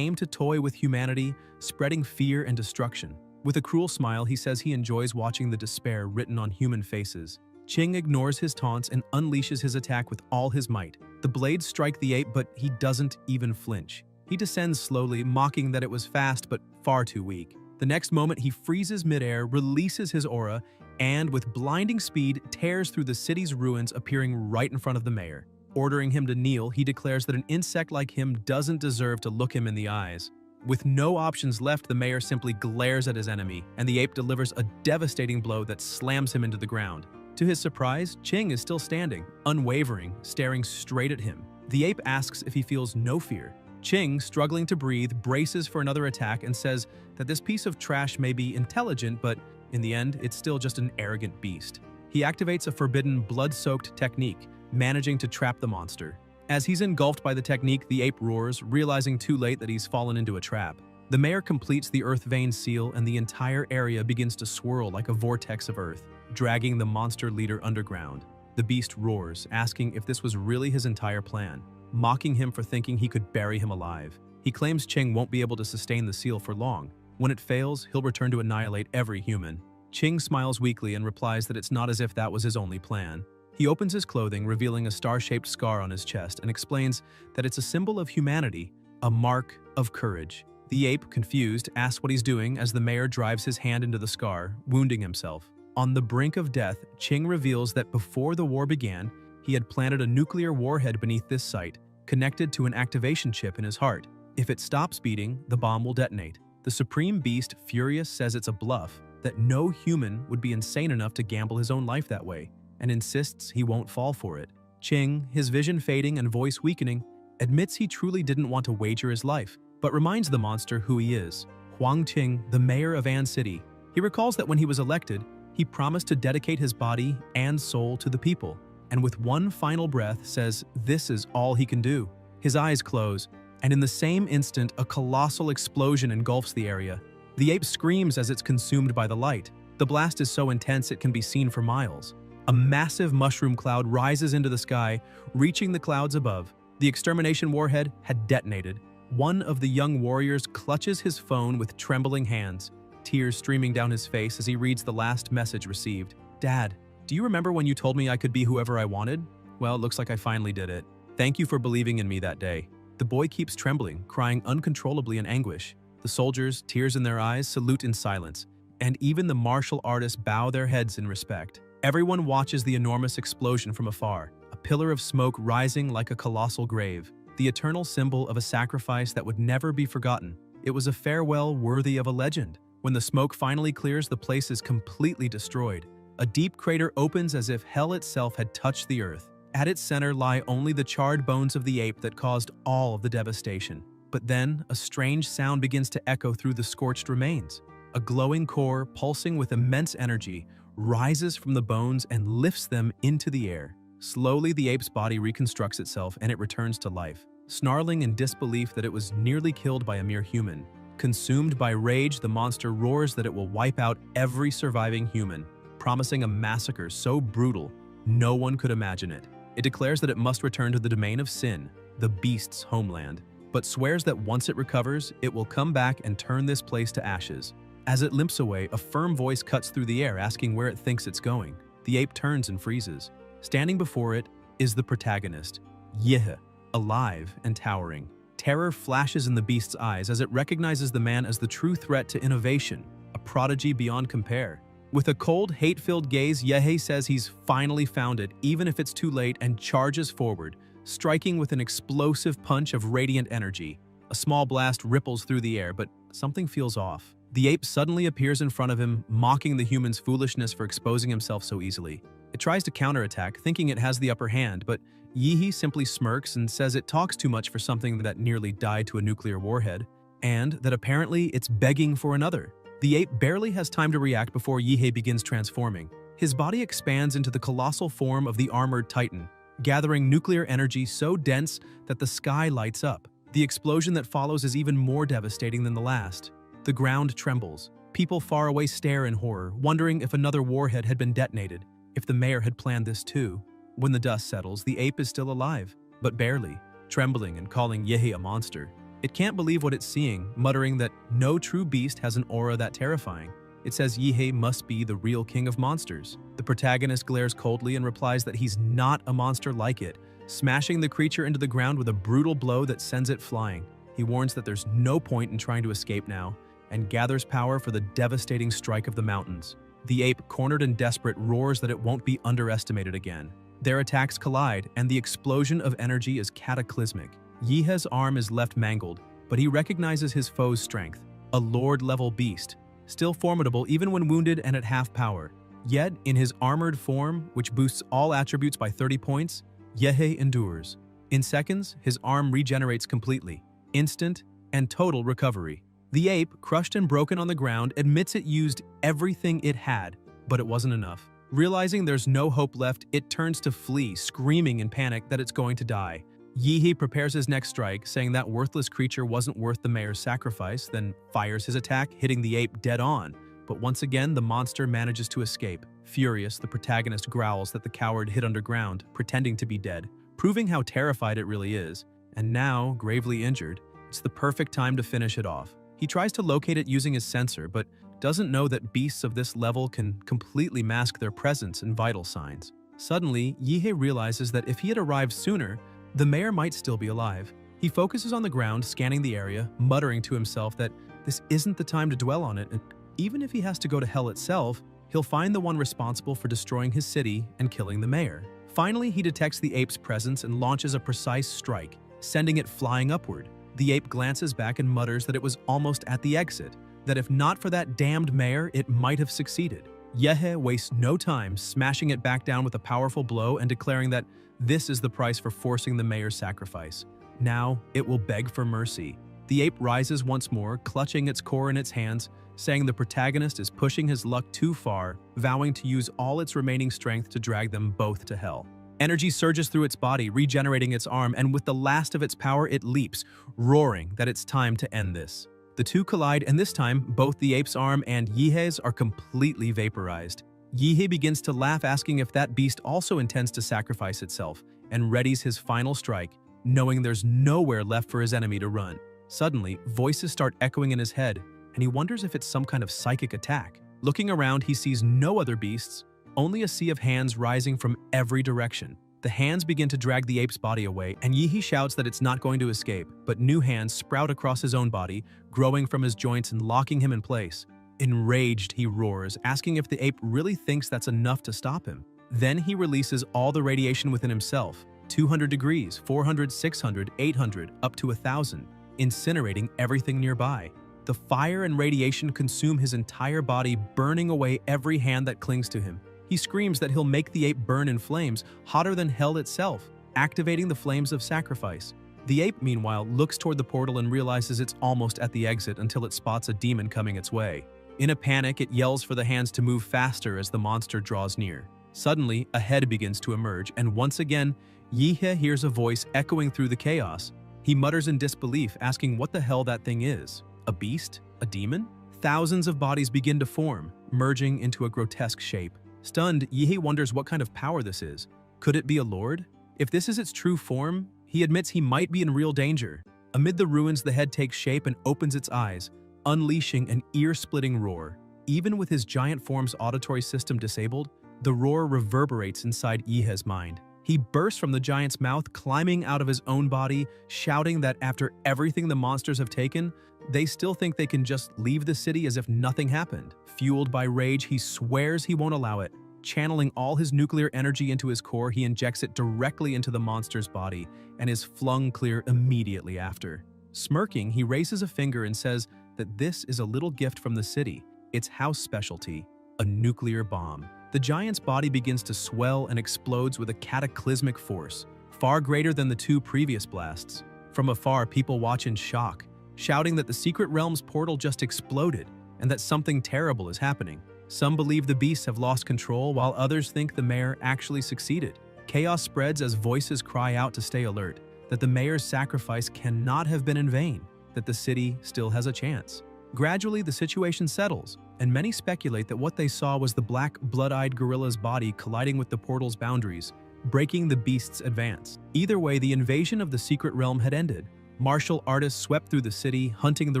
to toy with humanity, spreading fear and destruction. With a cruel smile, he says he enjoys watching the despair written on human faces. Ching ignores his taunts and unleashes his attack with all his might. The blades strike the ape, but he doesn't even flinch. He descends slowly, mocking that it was fast but far too weak. The next moment, he freezes midair, releases his aura, and with blinding speed, tears through the city's ruins, appearing right in front of the mayor. Ordering him to kneel, he declares that an insect like him doesn't deserve to look him in the eyes. With no options left, the mayor simply glares at his enemy, and the ape delivers a devastating blow that slams him into the ground. To his surprise, Ching is still standing, unwavering, staring straight at him. The ape asks if he feels no fear. Ching, struggling to breathe, braces for another attack and says that this piece of trash may be intelligent, but in the end, it's still just an arrogant beast. He activates a forbidden blood-soaked technique, managing to trap the monster. As he's engulfed by the technique, the ape roars, realizing too late that he's fallen into a trap. The mayor completes the Earth Vein seal and the entire area begins to swirl like a vortex of earth, dragging the monster leader underground. The beast roars, asking if this was really his entire plan, mocking him for thinking he could bury him alive. He claims Ching won't be able to sustain the seal for long. When it fails, he'll return to annihilate every human. Ching smiles weakly and replies that it's not as if that was his only plan. He opens his clothing, revealing a star-shaped scar on his chest, and explains that it's a symbol of humanity, a mark of courage. The ape, confused, asks what he's doing as the mayor drives his hand into the scar, wounding himself. On the brink of death, Ching reveals that before the war began, he had planted a nuclear warhead beneath this site, connected to an activation chip in his heart. If it stops beating, the bomb will detonate. The Supreme Beast, furious, says it's a bluff, that no human would be insane enough to gamble his own life that way, and insists he won't fall for it. Ching, his vision fading and voice weakening, admits he truly didn't want to wager his life, but reminds the monster who he is. Huang Qing, the mayor of An City. He recalls that when he was elected, he promised to dedicate his body and soul to the people. and with one final breath says this is all he can do. His eyes close, and in the same instant, a colossal explosion engulfs the area. The ape screams as it's consumed by the light. The blast is so intense it can be seen for miles. A massive mushroom cloud rises into the sky, reaching the clouds above. The extermination warhead had detonated. One of the young warriors clutches his phone with trembling hands, tears streaming down his face as he reads the last message received. "Dad, do you remember when you told me I could be whoever I wanted? Well, it looks like I finally did it. Thank you for believing in me that day." The boy keeps trembling, crying uncontrollably in anguish. The soldiers, tears in their eyes, salute in silence, and even the martial artists bow their heads in respect. Everyone watches the enormous explosion from afar, a pillar of smoke rising like a colossal grave, the eternal symbol of a sacrifice that would never be forgotten. It was a farewell worthy of a legend. When the smoke finally clears, the place is completely destroyed. A deep crater opens as if hell itself had touched the earth. At its center lie only the charred bones of the ape that caused all of the devastation. But then, a strange sound begins to echo through the scorched remains. A glowing core, pulsing with immense energy, rises from the bones and lifts them into the air. Slowly, the ape's body reconstructs itself and it returns to life, snarling in disbelief that it was nearly killed by a mere human. Consumed by rage, the monster roars that it will wipe out every surviving human, promising a massacre so brutal no one could imagine it. It declares that it must return to the domain of sin, the beast's homeland, but swears that once it recovers, it will come back and turn this place to ashes. As it limps away, a firm voice cuts through the air asking where it thinks it's going. The ape turns and freezes. Standing before it is the protagonist, Yahello, alive and towering. Terror flashes in the beast's eyes as it recognizes the man as the true threat to innovation, a prodigy beyond compare. With a cold, hate-filled gaze, Yahello says he's finally found it, even if it's too late, and charges forward, striking with an explosive punch of radiant energy. A small blast ripples through the air, but something feels off. The ape suddenly appears in front of him, mocking the human's foolishness for exposing himself so easily. It tries to counterattack, thinking it has the upper hand, but Yahello simply smirks and says it talks too much for something that nearly died to a nuclear warhead, and that apparently it's begging for another. The ape barely has time to react before Yahello begins transforming. His body expands into the colossal form of the armored titan, gathering nuclear energy so dense that the sky lights up. The explosion that follows is even more devastating than the last. The ground trembles. People far away stare in horror, wondering if another warhead had been detonated, if the mayor had planned this too. When the dust settles, the ape is still alive, but barely, trembling and calling Yahello a monster. It can't believe what it's seeing, muttering that no true beast has an aura that terrifying. It says Yahello must be the real king of monsters. The protagonist glares coldly and replies that he's not a monster like it, smashing the creature into the ground with a brutal blow that sends it flying. He warns that there's no point in trying to escape now, and gathers power for the devastating strike of the mountains. The ape, cornered and desperate, roars that it won't be underestimated again. Their attacks collide, and the explosion of energy is cataclysmic. Yahello's arm is left mangled, but he recognizes his foe's strength, a lord-level beast, still formidable even when wounded and at half power. Yet, in his armored form, which boosts all attributes by 30 points, Yahello endures. In seconds, his arm regenerates completely, instant and total recovery. The ape, crushed and broken on the ground, admits it used everything it had, but it wasn't enough. Realizing there's no hope left, it turns to flee, screaming in panic that it's going to die. Yahello prepares his next strike, saying that worthless creature wasn't worth the mayor's sacrifice, then fires his attack, hitting the ape dead on. But once again, the monster manages to escape. Furious, the protagonist growls that the coward hid underground, pretending to be dead, proving how terrified it really is. And now, gravely injured, it's the perfect time to finish it off. He tries to locate it using his sensor, but doesn't know that beasts of this level can completely mask their presence and vital signs. Suddenly, Yahello realizes that if he had arrived sooner, the mayor might still be alive. He focuses on the ground, scanning the area, muttering to himself that this isn't the time to dwell on it, and even if he has to go to hell itself, he'll find the one responsible for destroying his city and killing the mayor. Finally, he detects the ape's presence and launches a precise strike, sending it flying upward. The ape glances back and mutters that it was almost at the exit, that if not for that damned mayor, it might have succeeded. Yahello wastes no time, smashing it back down with a powerful blow and declaring that this is the price for forcing the mayor's sacrifice. Now, it will beg for mercy. The ape rises once more, clutching its core in its hands, saying the protagonist is pushing his luck too far, vowing to use all its remaining strength to drag them both to hell. Energy surges through its body, regenerating its arm, and with the last of its power, it leaps, roaring that it's time to end this. The two collide, and this time, both the ape's arm and Yihe's are completely vaporized. Yihe begins to laugh, asking if that beast also intends to sacrifice itself, and readies his final strike, knowing there's nowhere left for his enemy to run. Suddenly, voices start echoing in his head, and he wonders if it's some kind of psychic attack. Looking around, he sees no other beasts, only a sea of hands rising from every direction. The hands begin to drag the ape's body away, and Yihe shouts that it's not going to escape, but new hands sprout across his own body, growing from his joints and locking him in place. Enraged, he roars, asking if the ape really thinks that's enough to stop him. Then he releases all the radiation within himself, 200 degrees, 400, 600, 800, up to 1,000, incinerating everything nearby. The fire and radiation consume his entire body, burning away every hand that clings to him. He screams that he'll make the ape burn in flames, hotter than hell itself, activating the flames of sacrifice. The ape, meanwhile, looks toward the portal and realizes it's almost at the exit until it spots a demon coming its way. In a panic, it yells for the hands to move faster as the monster draws near. Suddenly, a head begins to emerge, and once again, Yihe hears a voice echoing through the chaos. He mutters in disbelief, asking what the hell that thing is. A beast? A demon? Thousands of bodies begin to form, merging into a grotesque shape. Stunned, Yihe wonders what kind of power this is. Could it be a lord? If this is its true form, he admits he might be in real danger. Amid the ruins, the head takes shape and opens its eyes, unleashing an ear-splitting roar. Even with his giant form's auditory system disabled, the roar reverberates inside Yihe's mind. He bursts from the giant's mouth, climbing out of his own body, shouting that after everything the monsters have taken, they still think they can just leave the city as if nothing happened. Fueled by rage, he swears he won't allow it. Channeling all his nuclear energy into his core, he injects it directly into the monster's body and is flung clear immediately after. Smirking, he raises a finger and says that this is a little gift from the city, its house specialty, a nuclear bomb. The giant's body begins to swell and explodes with a cataclysmic force, far greater than the two previous blasts. From afar, people watch in shock, shouting that the secret realm's portal just exploded and that something terrible is happening. Some believe the beasts have lost control, while others think the mayor actually succeeded. Chaos spreads as voices cry out to stay alert, that the mayor's sacrifice cannot have been in vain, that the city still has a chance. Gradually, the situation settles, and many speculate that what they saw was the black, blood-eyed gorilla's body colliding with the portal's boundaries, breaking the beast's advance. Either way, the invasion of the secret realm had ended. Martial artists swept through the city, hunting the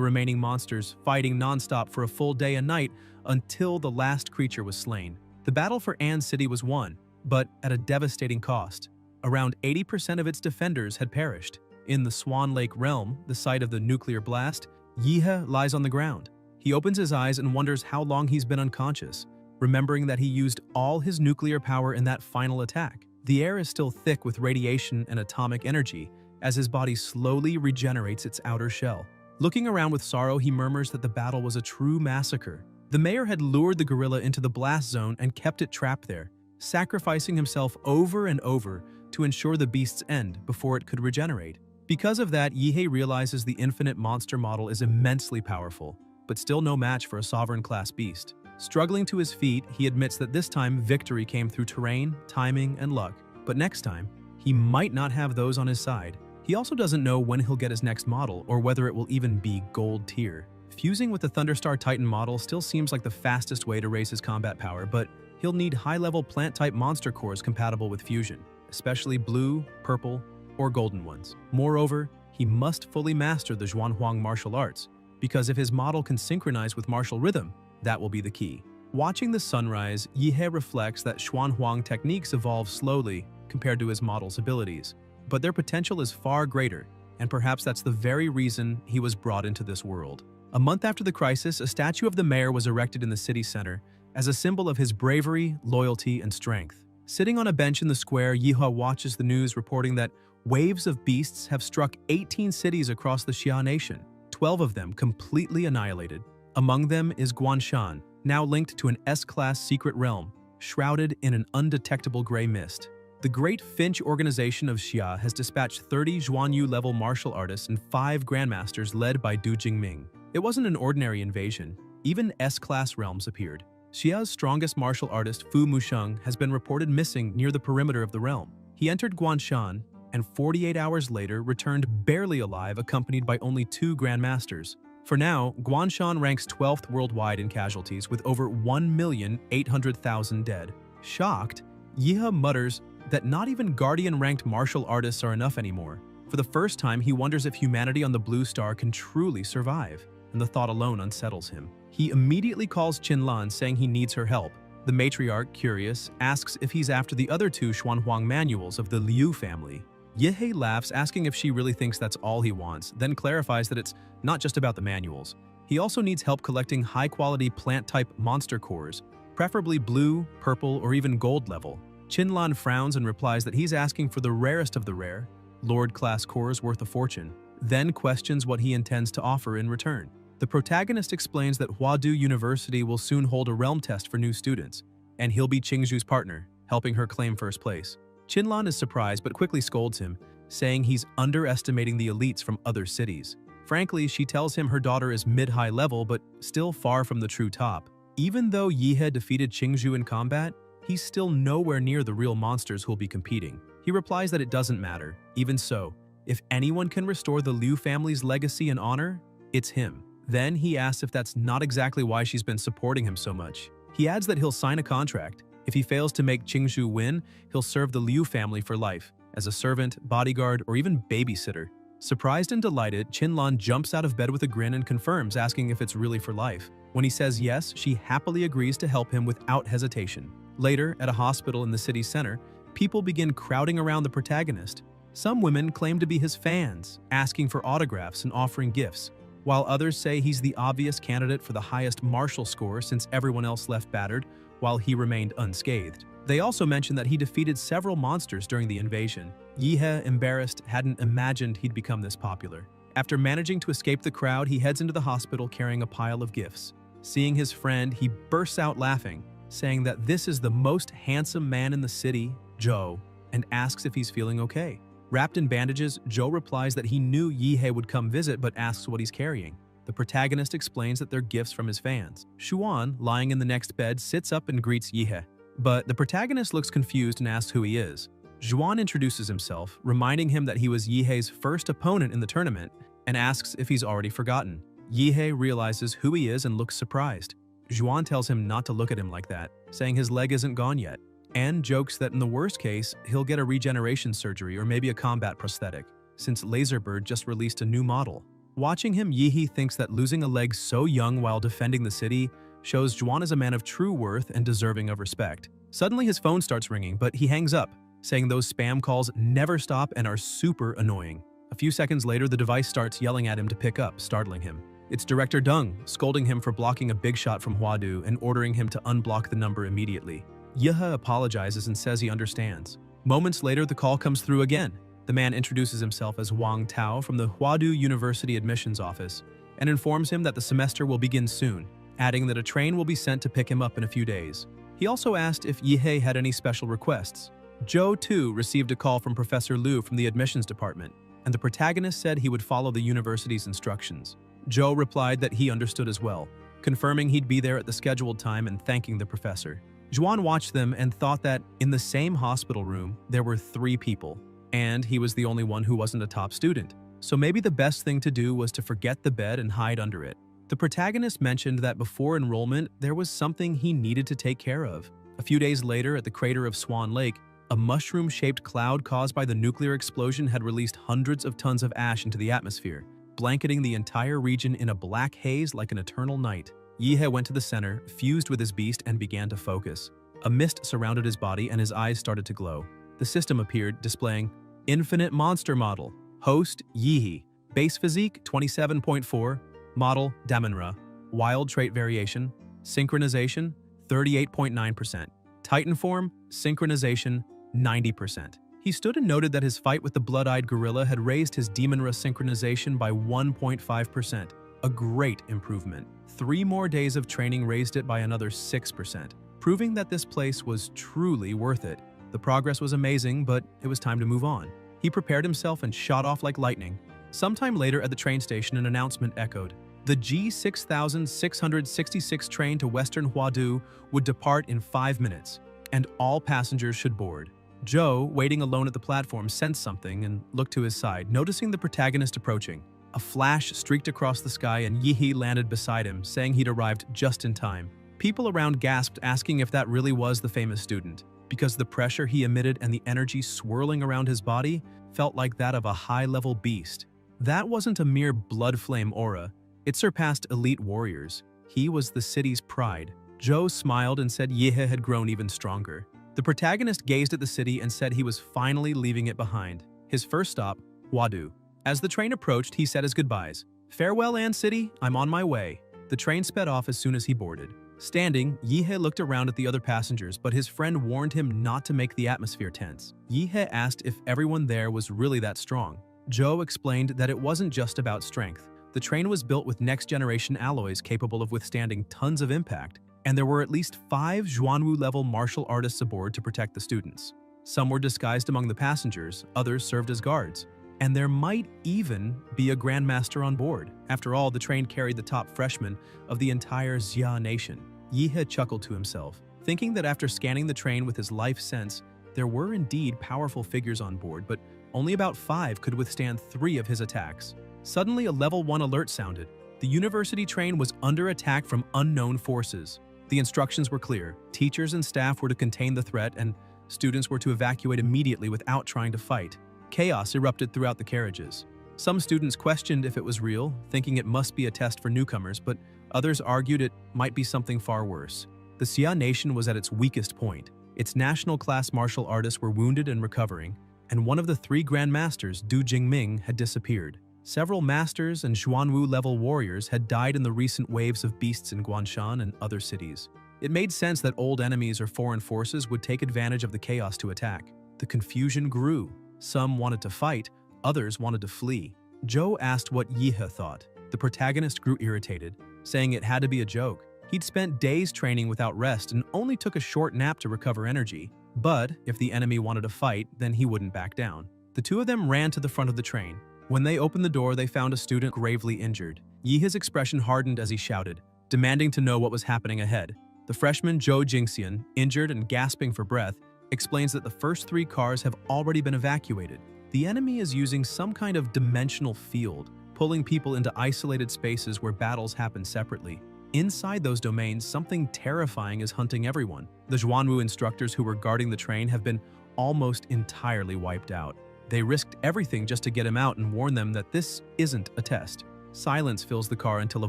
remaining monsters, fighting non-stop for a full day and night until the last creature was slain. The battle for Anne's city was won, but at a devastating cost. Around 80% of its defenders had perished. In the Swan Lake realm, the site of the nuclear blast, Yihe lies on the ground. He opens his eyes and wonders how long he's been unconscious, remembering that he used all his nuclear power in that final attack. The air is still thick with radiation and atomic energy as his body slowly regenerates its outer shell. Looking around with sorrow, he murmurs that the battle was a true massacre. The mayor had lured the gorilla into the blast zone and kept it trapped there, sacrificing himself over and over to ensure the beast's end before it could regenerate. Because of that, Yihe realizes the infinite monster model is immensely powerful, but still no match for a sovereign-class beast. Struggling to his feet, he admits that this time victory came through terrain, timing, and luck, but next time, he might not have those on his side. He also doesn't know when he'll get his next model or whether it will even be gold tier. Fusing with the Thunderstar Titan model still seems like the fastest way to raise his combat power, but he'll need high-level plant-type monster cores compatible with fusion, especially blue, purple, or golden ones. Moreover, he must fully master the Zhuanhuang martial arts, because if his model can synchronize with martial rhythm, that will be the key. Watching the sunrise, Yihe reflects that Zhuanhuang techniques evolve slowly compared to his model's abilities, but their potential is far greater, and perhaps that's the very reason he was brought into this world. A month after the crisis, a statue of the mayor was erected in the city center as a symbol of his bravery, loyalty, and strength. Sitting on a bench in the square, Yihe watches the news reporting that waves of beasts have struck 18 cities across the Xia nation, 12 of them completely annihilated. Among them is Guanshan, now linked to an S-class secret realm, shrouded in an undetectable gray mist. The Great Finch organization of Xia has dispatched 30 Zhuanyu-level martial artists and 5 grandmasters led by Du Jingming. It wasn't an ordinary invasion. Even S-class realms appeared. Xia's strongest martial artist, Fu Musheng, has been reported missing near the perimeter of the realm. He entered Guanshan, and 48 hours later returned barely alive, accompanied by only 2 grandmasters. For now, Guanshan ranks 12th worldwide in casualties with over 1,800,000 dead. Shocked, Yihe mutters that not even Guardian-ranked martial artists are enough anymore. For the first time, he wonders if humanity on the Blue Star can truly survive, and the thought alone unsettles him. He immediately calls Qinlan, saying he needs her help. The matriarch, curious, asks if he's after the other 2 Xuanhuang manuals of the Liu family. Yihe laughs, asking if she really thinks that's all he wants, then clarifies that it's not just about the manuals. He also needs help collecting high-quality plant-type monster cores, preferably blue, purple, or even gold level. Qinlan frowns and replies that he's asking for the rarest of the rare, Lord-class cores worth a fortune, then questions what he intends to offer in return. The protagonist explains that Huadu University will soon hold a realm test for new students, and he'll be Qingzhu's partner, helping her claim first place. Qinlan is surprised but quickly scolds him, saying he's underestimating the elites from other cities. Frankly, she tells him her daughter is mid-high level but still far from the true top. Even though Yihe defeated Qingzhu in combat, he's still nowhere near the real monsters who'll be competing. He replies that it doesn't matter. Even so, if anyone can restore the Liu family's legacy and honor, it's him. Then he asks if that's not exactly why she's been supporting him so much. He adds that he'll sign a contract. If he fails to make Qingzhu win, he'll serve the Liu family for life, as a servant, bodyguard, or even babysitter. Surprised and delighted, Qinlan jumps out of bed with a grin and confirms, asking if it's really for life. When he says yes, she happily agrees to help him without hesitation. Later, at a hospital in the city center, people begin crowding around the protagonist. Some women claim to be his fans, asking for autographs and offering gifts, while others say he's the obvious candidate for the highest martial score since everyone else left battered, while he remained unscathed. They also mention that he defeated several monsters during the invasion. Yihe, embarrassed, hadn't imagined he'd become this popular. After managing to escape the crowd, he heads into the hospital carrying a pile of gifts. Seeing his friend, he bursts out laughing, saying that this is the most handsome man in the city, Zhou, and asks if he's feeling okay. Wrapped in bandages, Zhou replies that he knew Yihe would come visit but asks what he's carrying. The protagonist explains that they're gifts from his fans. Xuan, lying in the next bed, sits up and greets Yihe, but the protagonist looks confused and asks who he is. Xuan introduces himself, reminding him that he was Yihe's first opponent in the tournament, and asks if he's already forgotten. Yihe realizes who he is and looks surprised. Xuan tells him not to look at him like that, saying his leg isn't gone yet, and jokes that in the worst case, he'll get a regeneration surgery or maybe a combat prosthetic, since Laserbird just released a new model. Watching him, Yihe thinks that losing a leg so young while defending the city shows Xuan is a man of true worth and deserving of respect. Suddenly his phone starts ringing, but he hangs up, saying those spam calls never stop and are super annoying. A few seconds later, the device starts yelling at him to pick up, startling him. It's Director Deng, scolding him for blocking a big shot from Huadu and ordering him to unblock the number immediately. Yihe apologizes and says he understands. Moments later, the call comes through again. The man introduces himself as Wang Tao from the Huadu University admissions office and informs him that the semester will begin soon, adding that a train will be sent to pick him up in a few days. He also asked if Yihe had any special requests. Zhou, too, received a call from Professor Liu from the admissions department, and the protagonist said he would follow the university's instructions. Zhou replied that he understood as well, confirming he'd be there at the scheduled time and thanking the professor. Xuan watched them and thought that in the same hospital room, there were 3 people, and he was the only one who wasn't a top student. So maybe the best thing to do was to forget the bed and hide under it. The protagonist mentioned that before enrollment, there was something he needed to take care of. A few days later, at the crater of Swan Lake, a mushroom-shaped cloud caused by the nuclear explosion had released hundreds of tons of ash into the atmosphere, blanketing the entire region in a black haze like an eternal night. Yihe went to the center, fused with his beast, and began to focus. A mist surrounded his body and his eyes started to glow. The system appeared, displaying Infinite Monster Model, Host Yihe, Base Physique 27.4, Model Damanra, Wild Trait Variation, Synchronization 38.9%, Titan Form, Synchronization 90%. He stood and noted that his fight with the blood-eyed gorilla had raised his Damanra synchronization by 1.5%, a great improvement. 3 more days of training raised it by another 6%, proving that this place was truly worth it. The progress was amazing, but it was time to move on. He prepared himself and shot off like lightning. Sometime later at the train station, an announcement echoed. The G6666 train to Western Huadu would depart in 5 minutes, and all passengers should board. Joe, waiting alone at the platform, sensed something and looked to his side, noticing the protagonist approaching. A flash streaked across the sky and Yihe landed beside him, saying he'd arrived just in time. People around gasped, asking if that really was the famous student, because the pressure he emitted and the energy swirling around his body felt like that of a high-level beast. That wasn't a mere blood flame aura. It surpassed elite warriors. He was the city's pride. Joe smiled and said Yihe had grown even stronger. The protagonist gazed at the city and said he was finally leaving it behind. His first stop, Wadu. As the train approached, he said his goodbyes. "Farewell, An City, I'm on my way." The train sped off as soon as he boarded. Standing, Yihe looked around at the other passengers, but his friend warned him not to make the atmosphere tense. Yihe asked if everyone there was really that strong. Joe explained that it wasn't just about strength. The train was built with next-generation alloys capable of withstanding tons of impact, and there were at least 5 Xuanwu-level martial artists aboard to protect the students. Some were disguised among the passengers, others served as guards. And there might even be a grandmaster on board. After all, the train carried the top freshmen of the entire Xia nation. Yihe chuckled to himself, thinking that after scanning the train with his life sense, there were indeed powerful figures on board, but only about 5 could withstand 3 of his attacks. Suddenly, a level 1 alert sounded. The university train was under attack from unknown forces. The instructions were clear. Teachers and staff were to contain the threat, and students were to evacuate immediately without trying to fight. Chaos erupted throughout the carriages. Some students questioned if it was real, thinking it must be a test for newcomers, but others argued it might be something far worse. The Xia nation was at its weakest point. Its national-class martial artists were wounded and recovering, and one of the 3 grandmasters, Du Jingming, had disappeared. Several masters and Xuanwu-level warriors had died in the recent waves of beasts in Guanshan and other cities. It made sense that old enemies or foreign forces would take advantage of the chaos to attack. The confusion grew. Some wanted to fight, others wanted to flee. Joe asked what Yihe thought. The protagonist grew irritated, saying it had to be a joke. He'd spent days training without rest and only took a short nap to recover energy. But if the enemy wanted to fight, then he wouldn't back down. The 2 of them ran to the front of the train. When they opened the door, they found a student gravely injured. Yihe's expression hardened as he shouted, demanding to know what was happening ahead. The freshman Zhou Jingxian, injured and gasping for breath, explains that the first 3 cars have already been evacuated. The enemy is using some kind of dimensional field, pulling people into isolated spaces where battles happen separately. Inside those domains, something terrifying is hunting everyone. The Xuanwu instructors who were guarding the train have been almost entirely wiped out. They risked everything just to get him out and warn them that this isn't a test. Silence fills the car until a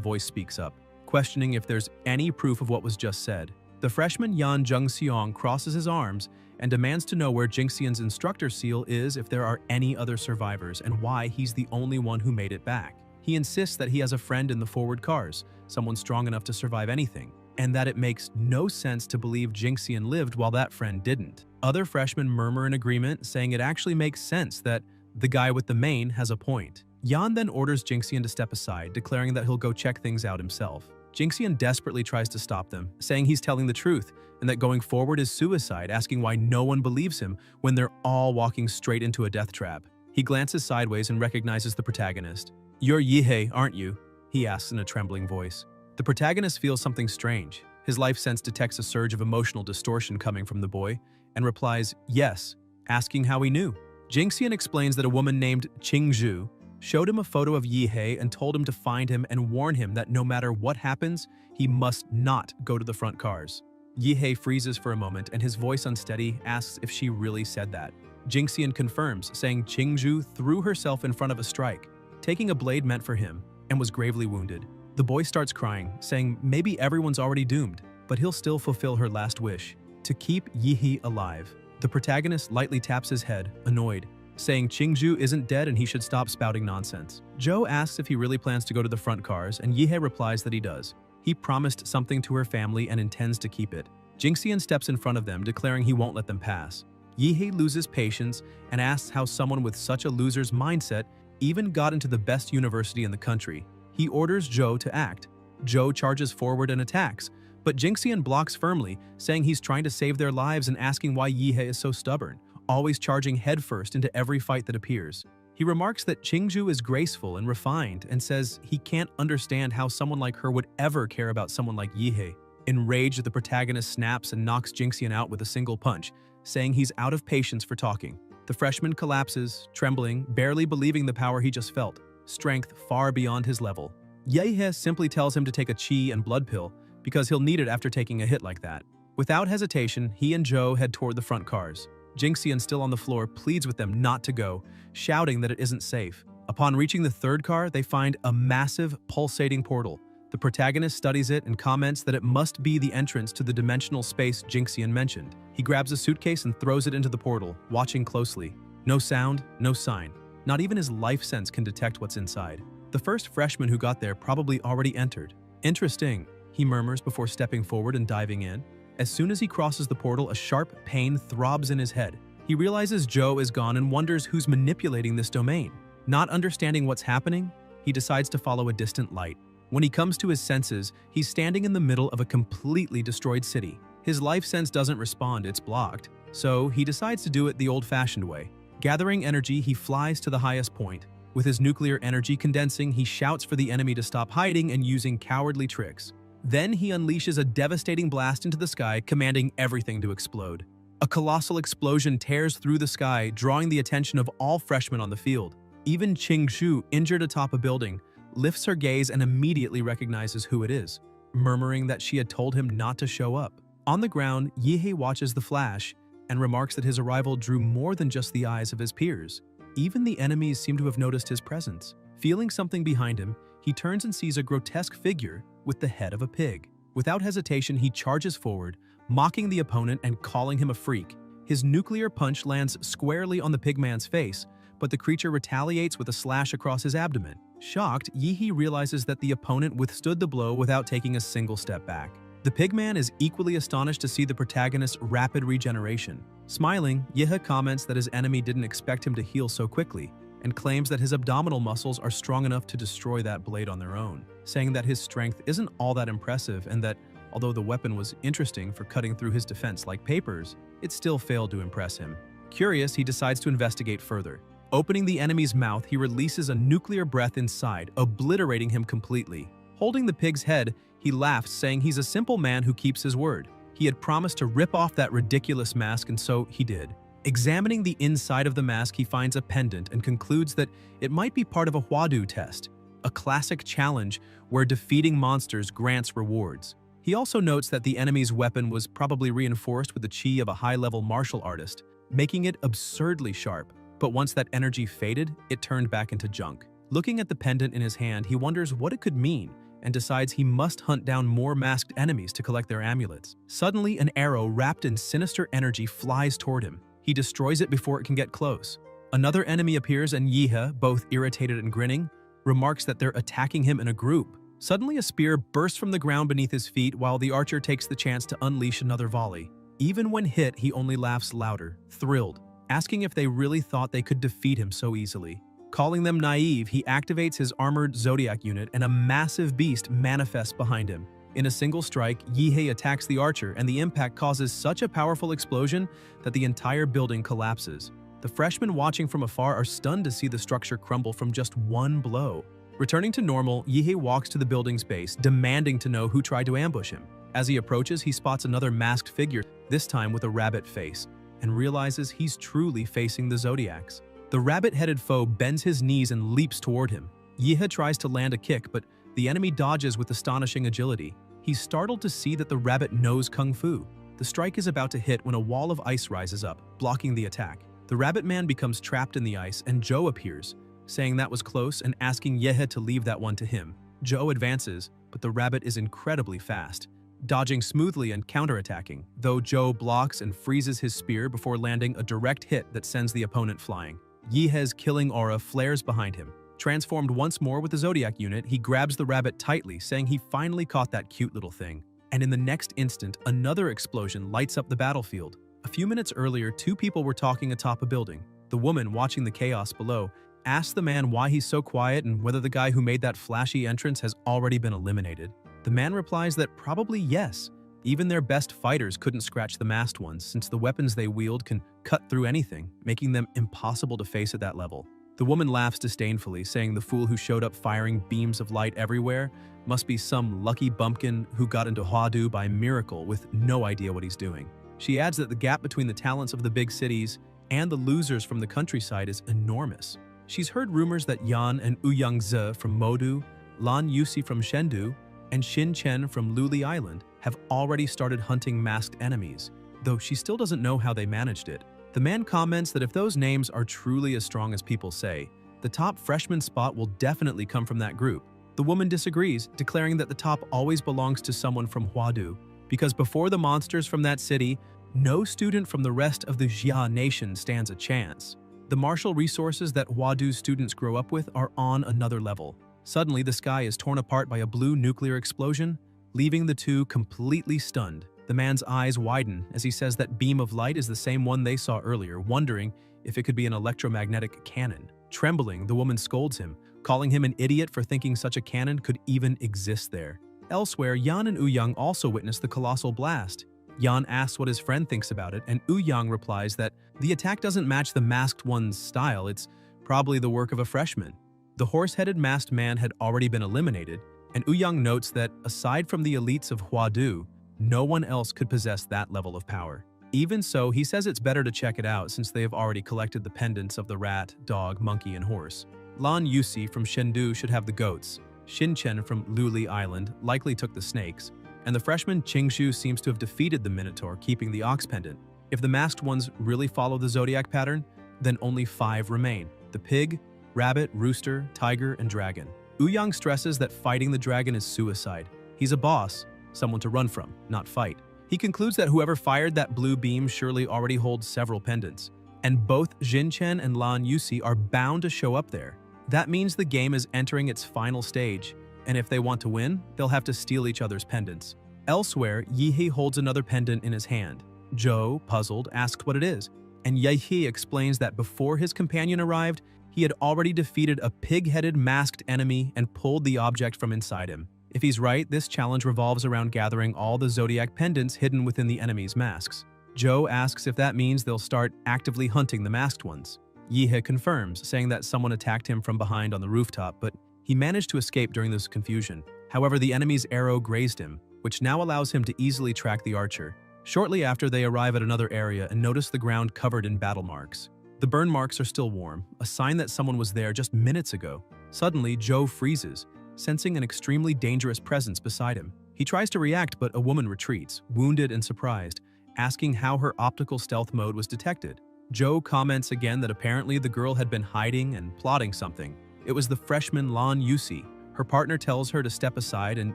voice speaks up, questioning if there's any proof of what was just said. The freshman Yan Zhengxiong crosses his arms and demands to know where Jingxian's instructor seal is, if there are any other survivors, and why he's the only one who made it back. He insists that he has a friend in the forward cars, someone strong enough to survive anything, and that it makes no sense to believe Jingxian lived while that friend didn't. Other freshmen murmur in agreement, saying it actually makes sense that the guy with the mane has a point. Yan then orders Jingxian to step aside, declaring that he'll go check things out himself. Jingxian desperately tries to stop them, saying he's telling the truth and that going forward is suicide, asking why no one believes him when they're all walking straight into a death trap. He glances sideways and recognizes the protagonist. "You're Yihe, aren't you?" he asks in a trembling voice. The protagonist feels something strange. His life sense detects a surge of emotional distortion coming from the boy and replies, "Yes," asking how he knew. Jingxian explains that a woman named Chingu showed him a photo of Yihe and told him to find him and warn him that no matter what happens, he must not go to the front cars. Yihe freezes for a moment and his voice unsteady asks if she really said that. Jingxian confirms, saying Chingu threw herself in front of a strike, taking a blade meant for him, and was gravely wounded. The boy starts crying, saying maybe everyone's already doomed, but he'll still fulfill her last wish, to keep Yihe alive. The protagonist lightly taps his head, annoyed, saying Chingu isn't dead and he should stop spouting nonsense. Joe asks if he really plans to go to the front cars, and Yihe replies that he does. He promised something to her family and intends to keep it. Jingxian steps in front of them, declaring he won't let them pass. Yihe loses patience and asks how someone with such a loser's mindset even got into the best university in the country. He orders Joe to act. Joe charges forward and attacks, but Jingxian blocks firmly, saying he's trying to save their lives and asking why Yihe is so stubborn, always charging headfirst into every fight that appears. He remarks that Chingu is graceful and refined and says he can't understand how someone like her would ever care about someone like Yihe. Enraged, the protagonist snaps and knocks Jinxian out with a single punch, saying he's out of patience for talking. The freshman collapses, trembling, barely believing the power he just felt, strength far beyond his level. Yahello simply tells him to take a chi and blood pill because he'll need it after taking a hit like that. Without hesitation, he and Joe head toward the front cars. Jinxian, still on the floor, pleads with them not to go, shouting that it isn't safe. Upon reaching the third car, they find a massive, pulsating portal. The protagonist studies it and comments that it must be the entrance to the dimensional space Jinxian mentioned. He grabs a suitcase and throws it into the portal, watching closely. No sound, no sign. Not even his life sense can detect what's inside. The first freshman who got there probably already entered. Interesting, he murmurs before stepping forward and diving in. As soon as he crosses the portal, a sharp pain throbs in his head. He realizes Joe is gone and wonders who's manipulating this domain. Not understanding what's happening, he decides to follow a distant light. When he comes to his senses, he's standing in the middle of a completely destroyed city. His life sense doesn't respond, it's blocked. So he decides to do it the old-fashioned way. Gathering energy, he flies to the highest point. With his nuclear energy condensing, he shouts for the enemy to stop hiding and using cowardly tricks. Then he unleashes a devastating blast into the sky, commanding everything to explode. A colossal explosion tears through the sky, drawing the attention of all freshmen on the field. Even Chingu, injured atop a building, lifts her gaze and immediately recognizes who it is, murmuring that she had told him not to show up. On the ground, Yahello watches the flash and remarks that his arrival drew more than just the eyes of his peers. Even the enemies seem to have noticed his presence. Feeling something behind him, he turns and sees a grotesque figure with the head of a pig. Without hesitation, he charges forward, mocking the opponent and calling him a freak. His nuclear punch lands squarely on the pigman's face, but the creature retaliates with a slash across his abdomen. Shocked, Yahello realizes that the opponent withstood the blow without taking a single step back. The pigman is equally astonished to see the protagonist's rapid regeneration. Smiling, Yahello comments that his enemy didn't expect him to heal so quickly, and claims that his abdominal muscles are strong enough to destroy that blade on their own, saying that his strength isn't all that impressive and that, although the weapon was interesting for cutting through his defense like papers, it still failed to impress him. Curious, he decides to investigate further. Opening the enemy's mouth, he releases a nuclear breath inside, obliterating him completely. Holding the pig's head, he laughs, saying he's a simple man who keeps his word. He had promised to rip off that ridiculous mask, and so he did. Examining the inside of the mask, he finds a pendant and concludes that it might be part of a Huadu test, a classic challenge where defeating monsters grants rewards. He also notes that the enemy's weapon was probably reinforced with the chi of a high-level martial artist, making it absurdly sharp. But once that energy faded, it turned back into junk. Looking at the pendant in his hand, he wonders what it could mean and decides he must hunt down more masked enemies to collect their amulets. Suddenly, an arrow wrapped in sinister energy flies toward him. He destroys it before it can get close. Another enemy appears and Yahello, both irritated and grinning, remarks that they're attacking him in a group. Suddenly, a spear bursts from the ground beneath his feet while the archer takes the chance to unleash another volley. Even when hit, he only laughs louder, thrilled, asking if they really thought they could defeat him so easily. Calling them naive, he activates his armored Zodiac unit and a massive beast manifests behind him. In a single strike, Yahello attacks the archer and the impact causes such a powerful explosion that the entire building collapses. The freshmen watching from afar are stunned to see the structure crumble from just one blow. Returning to normal, Yahello walks to the building's base, demanding to know who tried to ambush him. As he approaches, he spots another masked figure, this time with a rabbit face, and realizes he's truly facing the Zodiacs. The rabbit-headed foe bends his knees and leaps toward him. Yahello tries to land a kick, but the enemy dodges with astonishing agility. He's startled to see that the rabbit knows Kung Fu. The strike is about to hit when a wall of ice rises up, blocking the attack. The rabbit man becomes trapped in the ice, and Joe appears, saying that was close and asking Yahello to leave that one to him. Joe advances, but the rabbit is incredibly fast, dodging smoothly and counterattacking, though Joe blocks and freezes his spear before landing a direct hit that sends the opponent flying. Yahello's killing aura flares behind him. Transformed once more with the Zodiac unit, he grabs the rabbit tightly, saying he finally caught that cute little thing. And in the next instant, another explosion lights up the battlefield. A few minutes earlier, two people were talking atop a building. The woman, watching the chaos below, asks the man why he's so quiet and whether the guy who made that flashy entrance has already been eliminated. The man replies that probably yes. Even their best fighters couldn't scratch the masked ones, since the weapons they wield can cut through anything, making them impossible to face at that level. The woman laughs disdainfully, saying the fool who showed up firing beams of light everywhere must be some lucky bumpkin who got into Huadu by miracle with no idea what he's doing. She adds that the gap between the talents of the big cities and the losers from the countryside is enormous. She's heard rumors that Yan and Ouyang Ze from Modu, Lan Yusi from Shendu, and Xin Chen from Luli Island have already started hunting masked enemies, though she still doesn't know how they managed it. The man comments that if those names are truly as strong as people say, the top freshman spot will definitely come from that group. The woman disagrees, declaring that the top always belongs to someone from Huadu, because before the monsters from that city, no student from the rest of the Jia nation stands a chance. The martial resources that Huadu's students grow up with are on another level. Suddenly, the sky is torn apart by a blue nuclear explosion, leaving the two completely stunned. The man's eyes widen as he says that beam of light is the same one they saw earlier, wondering if it could be an electromagnetic cannon. Trembling, the woman scolds him, calling him an idiot for thinking such a cannon could even exist there. Elsewhere, Yan and Ouyang also witness the colossal blast. Yan asks what his friend thinks about it, and Ouyang replies that the attack doesn't match the masked one's style, it's probably the work of a freshman. The horse-headed masked man had already been eliminated, and Ouyang notes that, aside from the elites of Huadu, no one else could possess that level of power. Even so, he says it's better to check it out since they have already collected the pendants of the rat, dog, monkey, and horse. Lan Yusi from Shendu should have the goats. Xin Chen from Luli Island likely took the snakes, and the freshman Chingu seems to have defeated the Minotaur, keeping the ox pendant. If the masked ones really follow the zodiac pattern, then only 5 remain: the pig, rabbit, rooster, tiger, and dragon. Ouyang stresses that fighting the dragon is suicide. He's a boss, someone to run from, not fight. He concludes that whoever fired that blue beam surely already holds several pendants, and both Xin Chen and Lan Yusi are bound to show up there. That means the game is entering its final stage, and if they want to win, they'll have to steal each other's pendants. Elsewhere, Yihe holds another pendant in his hand. Zhou, puzzled, asks what it is, and Yihe explains that before his companion arrived, he had already defeated a pig-headed masked enemy and pulled the object from inside him. If he's right, this challenge revolves around gathering all the zodiac pendants hidden within the enemy's masks. Zhou asks if that means they'll start actively hunting the masked ones. Yihe confirms, saying that someone attacked him from behind on the rooftop, but he managed to escape during this confusion. However, the enemy's arrow grazed him, which now allows him to easily track the archer. Shortly after, they arrive at another area and notice the ground covered in battle marks. The burn marks are still warm, a sign that someone was there just minutes ago. Suddenly, Zhou freezes, sensing an extremely dangerous presence beside him. He tries to react, but a woman retreats, wounded and surprised, asking how her optical stealth mode was detected. Zhou comments again that apparently the girl had been hiding and plotting something. It was the freshman Lan Yusi. Her partner tells her to step aside and,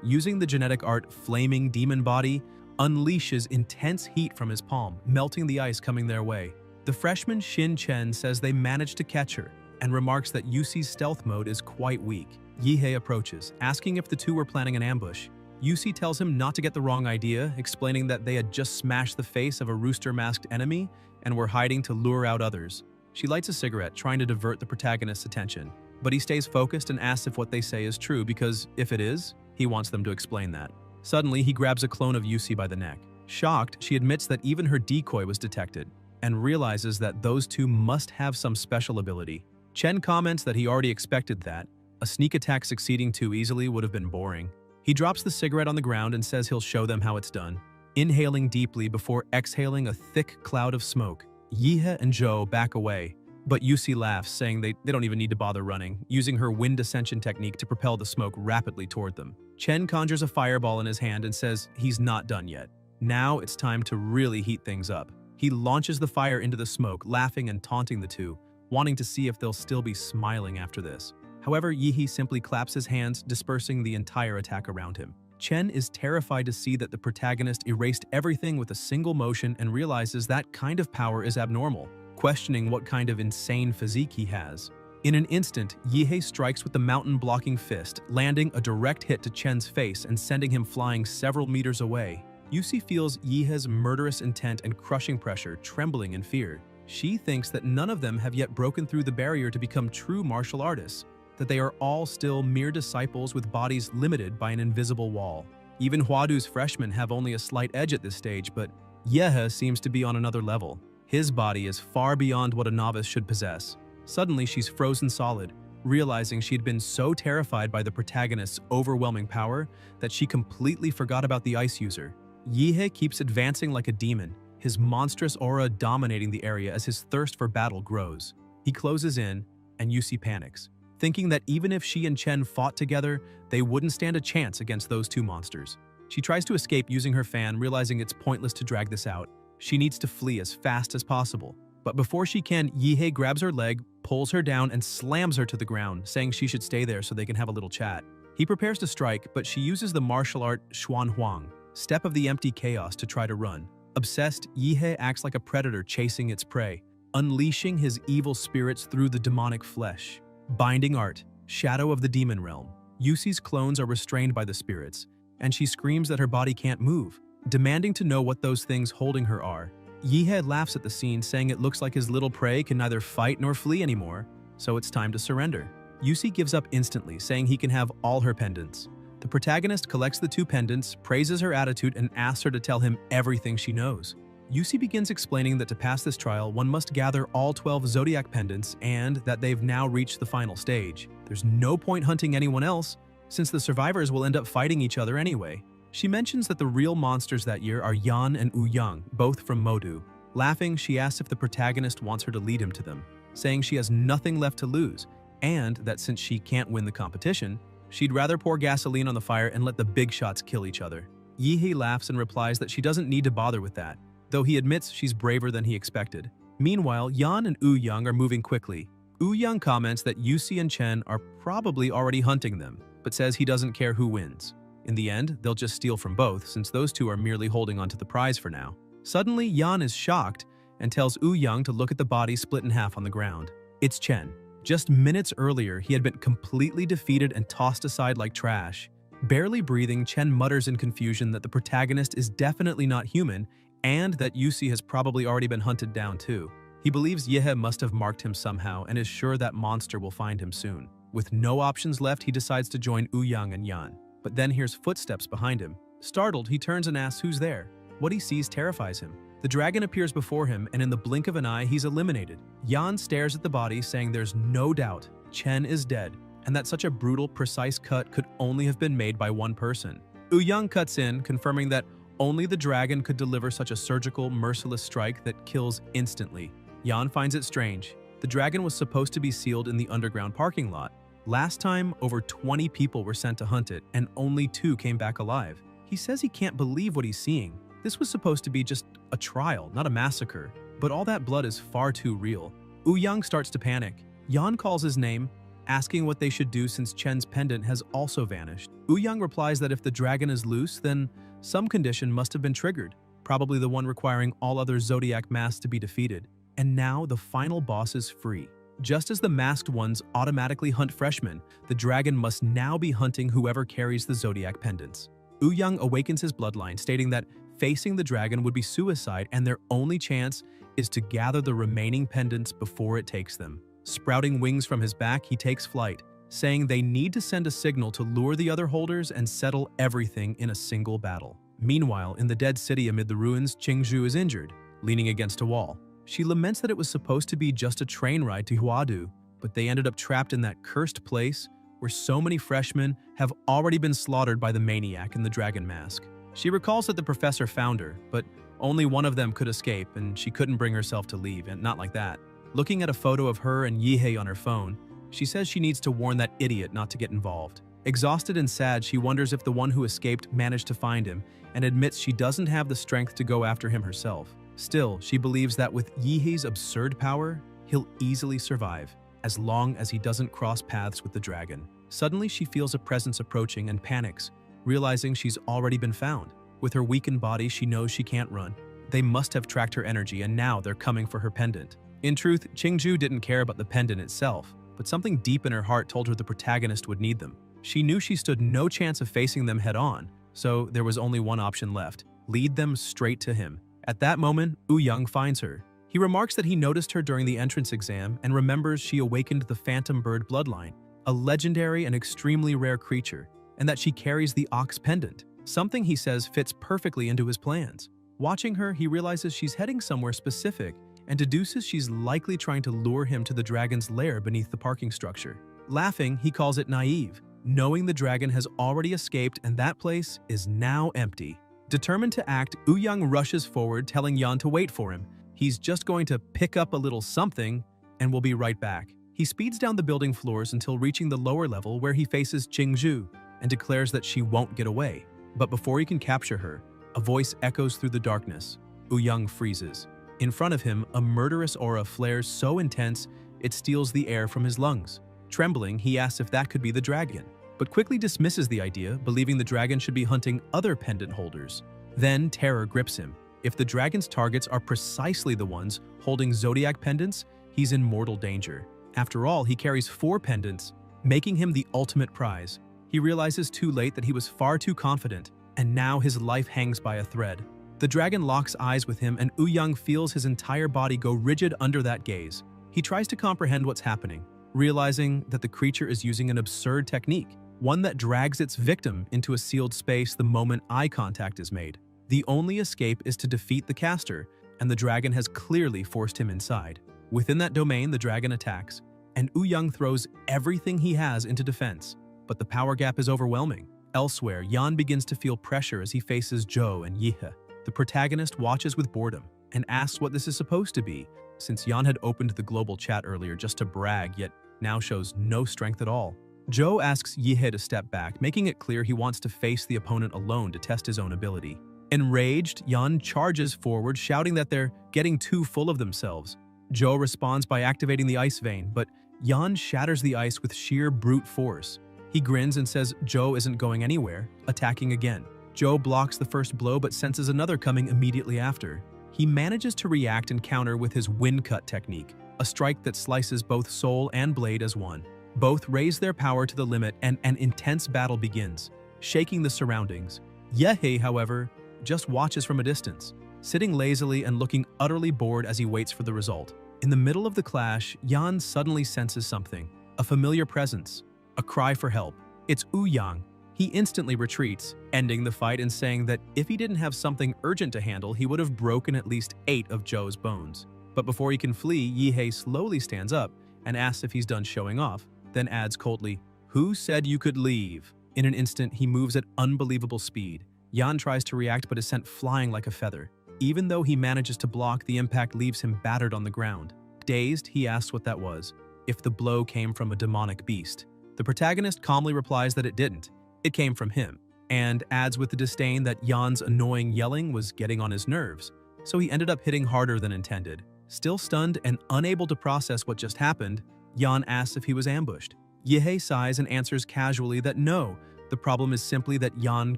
using the genetic art Flaming Demon Body, unleashes intense heat from his palm, melting the ice coming their way. The freshman Xin Chen says they managed to catch her and remarks that Yusi's stealth mode is quite weak. Yihe approaches, asking if the two were planning an ambush. Yusi tells him not to get the wrong idea, explaining that they had just smashed the face of a rooster-masked enemy and were hiding to lure out others. She lights a cigarette, trying to divert the protagonist's attention, but he stays focused and asks if what they say is true because, if it is, he wants them to explain that. Suddenly, he grabs a clone of Yusi by the neck. Shocked, she admits that even her decoy was detected, and realizes that those two must have some special ability. Chen comments that he already expected that. A sneak attack succeeding too easily would have been boring. He drops the cigarette on the ground and says he'll show them how it's done, inhaling deeply before exhaling a thick cloud of smoke. Yihe and Zhou back away, but Yusi laughs, saying they don't even need to bother running, using her wind ascension technique to propel the smoke rapidly toward them. Chen conjures a fireball in his hand and says he's not done yet. Now it's time to really heat things up. He launches the fire into the smoke, laughing and taunting the two, wanting to see if they'll still be smiling after this. However, Yihe simply claps his hands, dispersing the entire attack around him. Chen is terrified to see that the protagonist erased everything with a single motion and realizes that kind of power is abnormal, questioning what kind of insane physique he has. In an instant, Yihe strikes with the mountain-blocking fist, landing a direct hit to Chen's face and sending him flying several meters away. Yusi feels Yihe's murderous intent and crushing pressure, trembling in fear. She thinks that none of them have yet broken through the barrier to become true martial artists, that they are all still mere disciples with bodies limited by an invisible wall. Even Huadu's freshmen have only a slight edge at this stage, but Yihe seems to be on another level. His body is far beyond what a novice should possess. Suddenly, she's frozen solid, realizing she had been so terrified by the protagonist's overwhelming power that she completely forgot about the ice user. Yihei keeps advancing like a demon, his monstrous aura dominating the area as his thirst for battle grows. He closes in, and Yusi panics, thinking that even if she and Chen fought together, they wouldn't stand a chance against those two monsters. She tries to escape using her fan, realizing it's pointless to drag this out. She needs to flee as fast as possible. But before she can, Yihei grabs her leg, pulls her down, and slams her to the ground, saying she should stay there so they can have a little chat. He prepares to strike, but she uses the martial art Xuan Huang, Step of the Empty Chaos, to try to run. Obsessed, Yihei acts like a predator chasing its prey, unleashing his evil spirits through the demonic flesh. Binding Art, Shadow of the Demon Realm. Yusi's clones are restrained by the spirits, and she screams that her body can't move, demanding to know what those things holding her are. Yihei laughs at the scene, saying it looks like his little prey can neither fight nor flee anymore, so it's time to surrender. Yusi gives up instantly, saying he can have all her pendants. The protagonist collects the two pendants, praises her attitude, and asks her to tell him everything she knows. Yusi begins explaining that to pass this trial, one must gather all 12 zodiac pendants and that they've now reached the final stage. There's no point hunting anyone else, since the survivors will end up fighting each other anyway. She mentions that the real monsters that year are Yan and Ouyang, both from Modu. Laughing, she asks if the protagonist wants her to lead him to them, saying she has nothing left to lose, and that since she can't win the competition, she'd rather pour gasoline on the fire and let the big shots kill each other. Yihei laughs and replies that she doesn't need to bother with that, though he admits she's braver than he expected. Meanwhile, Yan and Ouyang are moving quickly. Ouyang comments that Yusi and Chen are probably already hunting them, but says he doesn't care who wins. In the end, they'll just steal from both, since those two are merely holding onto the prize for now. Suddenly, Yan is shocked and tells Ouyang to look at the body split in half on the ground. It's Chen. Just minutes earlier, he had been completely defeated and tossed aside like trash. Barely breathing, Chen mutters in confusion that the protagonist is definitely not human and that Yusi has probably already been hunted down too. He believes Yihei must have marked him somehow and is sure that monster will find him soon. With no options left, he decides to join Ouyang and Yan, but then hears footsteps behind him. Startled, he turns and asks who's there. What he sees terrifies him. The dragon appears before him, and in the blink of an eye, he's eliminated. Yan stares at the body, saying there's no doubt Chen is dead, and that such a brutal, precise cut could only have been made by one person. Ouyang cuts in, confirming that only the dragon could deliver such a surgical, merciless strike that kills instantly. Yan finds it strange. The dragon was supposed to be sealed in the underground parking lot. Last time, over 20 people were sent to hunt it, and only 2 came back alive. He says he can't believe what he's seeing. This was supposed to be just a trial, not a massacre, but all that blood is far too real. Ouyang starts to panic. Yan calls his name, asking what they should do since Chen's pendant has also vanished. Ouyang replies that if the dragon is loose, then some condition must have been triggered, probably the one requiring all other zodiac masks to be defeated. And now the final boss is free. Just as the masked ones automatically hunt freshmen, the dragon must now be hunting whoever carries the zodiac pendants. Ouyang awakens his bloodline, stating that facing the dragon would be suicide and their only chance is to gather the remaining pendants before it takes them. Sprouting wings from his back, he takes flight, saying they need to send a signal to lure the other holders and settle everything in a single battle. Meanwhile, in the dead city amid the ruins, Chingu is injured, leaning against a wall. She laments that it was supposed to be just a train ride to Huadu, but they ended up trapped in that cursed place where so many freshmen have already been slaughtered by the maniac in the dragon mask. She recalls that the professor found her, but only one of them could escape, and she couldn't bring herself to leave, and not like that. Looking at a photo of her and Yihei on her phone, she says she needs to warn that idiot not to get involved. Exhausted and sad, she wonders if the one who escaped managed to find him, and admits she doesn't have the strength to go after him herself. Still, she believes that with Yihei's absurd power, he'll easily survive, as long as he doesn't cross paths with the dragon. Suddenly, she feels a presence approaching and panics, realizing she's already been found. With her weakened body, she knows she can't run. They must have tracked her energy, and now they're coming for her pendant. In truth, Chingu didn't care about the pendant itself, but something deep in her heart told her the protagonist would need them. She knew she stood no chance of facing them head-on, so there was only one option left: lead them straight to him. At that moment, Ouyang finds her. He remarks that he noticed her during the entrance exam and remembers she awakened the phantom bird bloodline, a legendary and extremely rare creature, and that she carries the ox pendant, something he says fits perfectly into his plans. Watching her, he realizes she's heading somewhere specific and deduces she's likely trying to lure him to the dragon's lair beneath the parking structure. Laughing, he calls it naive, knowing the dragon has already escaped and that place is now empty. Determined to act, Young rushes forward, telling Yan to wait for him. He's just going to pick up a little something and will be right back. He speeds down the building floors until reaching the lower level where he faces Chingu and declares that she won't get away. But before he can capture her, a voice echoes through the darkness. Young freezes. In front of him, a murderous aura flares so intense it steals the air from his lungs. Trembling, he asks if that could be the dragon, but quickly dismisses the idea, believing the dragon should be hunting other pendant holders. Then terror grips him. If the dragon's targets are precisely the ones holding zodiac pendants, he's in mortal danger. After all, he carries 4 pendants, making him the ultimate prize. He realizes too late that he was far too confident, and now his life hangs by a thread. The dragon locks eyes with him, and Young feels his entire body go rigid under that gaze. He tries to comprehend what's happening, realizing that the creature is using an absurd technique, one that drags its victim into a sealed space the moment eye contact is made. The only escape is to defeat the caster, and the dragon has clearly forced him inside. Within that domain, the dragon attacks, and Young throws everything he has into defense. But the power gap is overwhelming. Elsewhere, Yan begins to feel pressure as he faces Zhou and Yihe. The protagonist watches with boredom and asks what this is supposed to be, since Yan had opened the global chat earlier just to brag, yet now shows no strength at all. Zhou asks Yihe to step back, making it clear he wants to face the opponent alone to test his own ability. Enraged, Yan charges forward, shouting that they're getting too full of themselves. Zhou responds by activating the ice vein, but Yan shatters the ice with sheer brute force. He grins and says Zhou isn't going anywhere, attacking again. Zhou blocks the first blow but senses another coming immediately after. He manages to react and counter with his wind cut technique, a strike that slices both soul and blade as one. Both raise their power to the limit and an intense battle begins, shaking the surroundings. Yehe, however, just watches from a distance, sitting lazily and looking utterly bored as he waits for the result. In the middle of the clash, Yan suddenly senses something, a familiar presence, a cry for help. It's Young. He instantly retreats, ending the fight and saying that if he didn't have something urgent to handle, he would have broken at least 8 of Zhou's bones. But before he can flee, Yihe slowly stands up and asks if he's done showing off, then adds coldly, "Who said you could leave?" In an instant, he moves at unbelievable speed. Yan tries to react but is sent flying like a feather. Even though he manages to block, the impact leaves him battered on the ground. Dazed, he asks what that was, if the blow came from a demonic beast. The protagonist calmly replies that it didn't. It came from him, and adds with the disdain that Yan's annoying yelling was getting on his nerves, so he ended up hitting harder than intended. Still stunned and unable to process what just happened, Yan asks if he was ambushed. Yihe sighs and answers casually that no, the problem is simply that Yan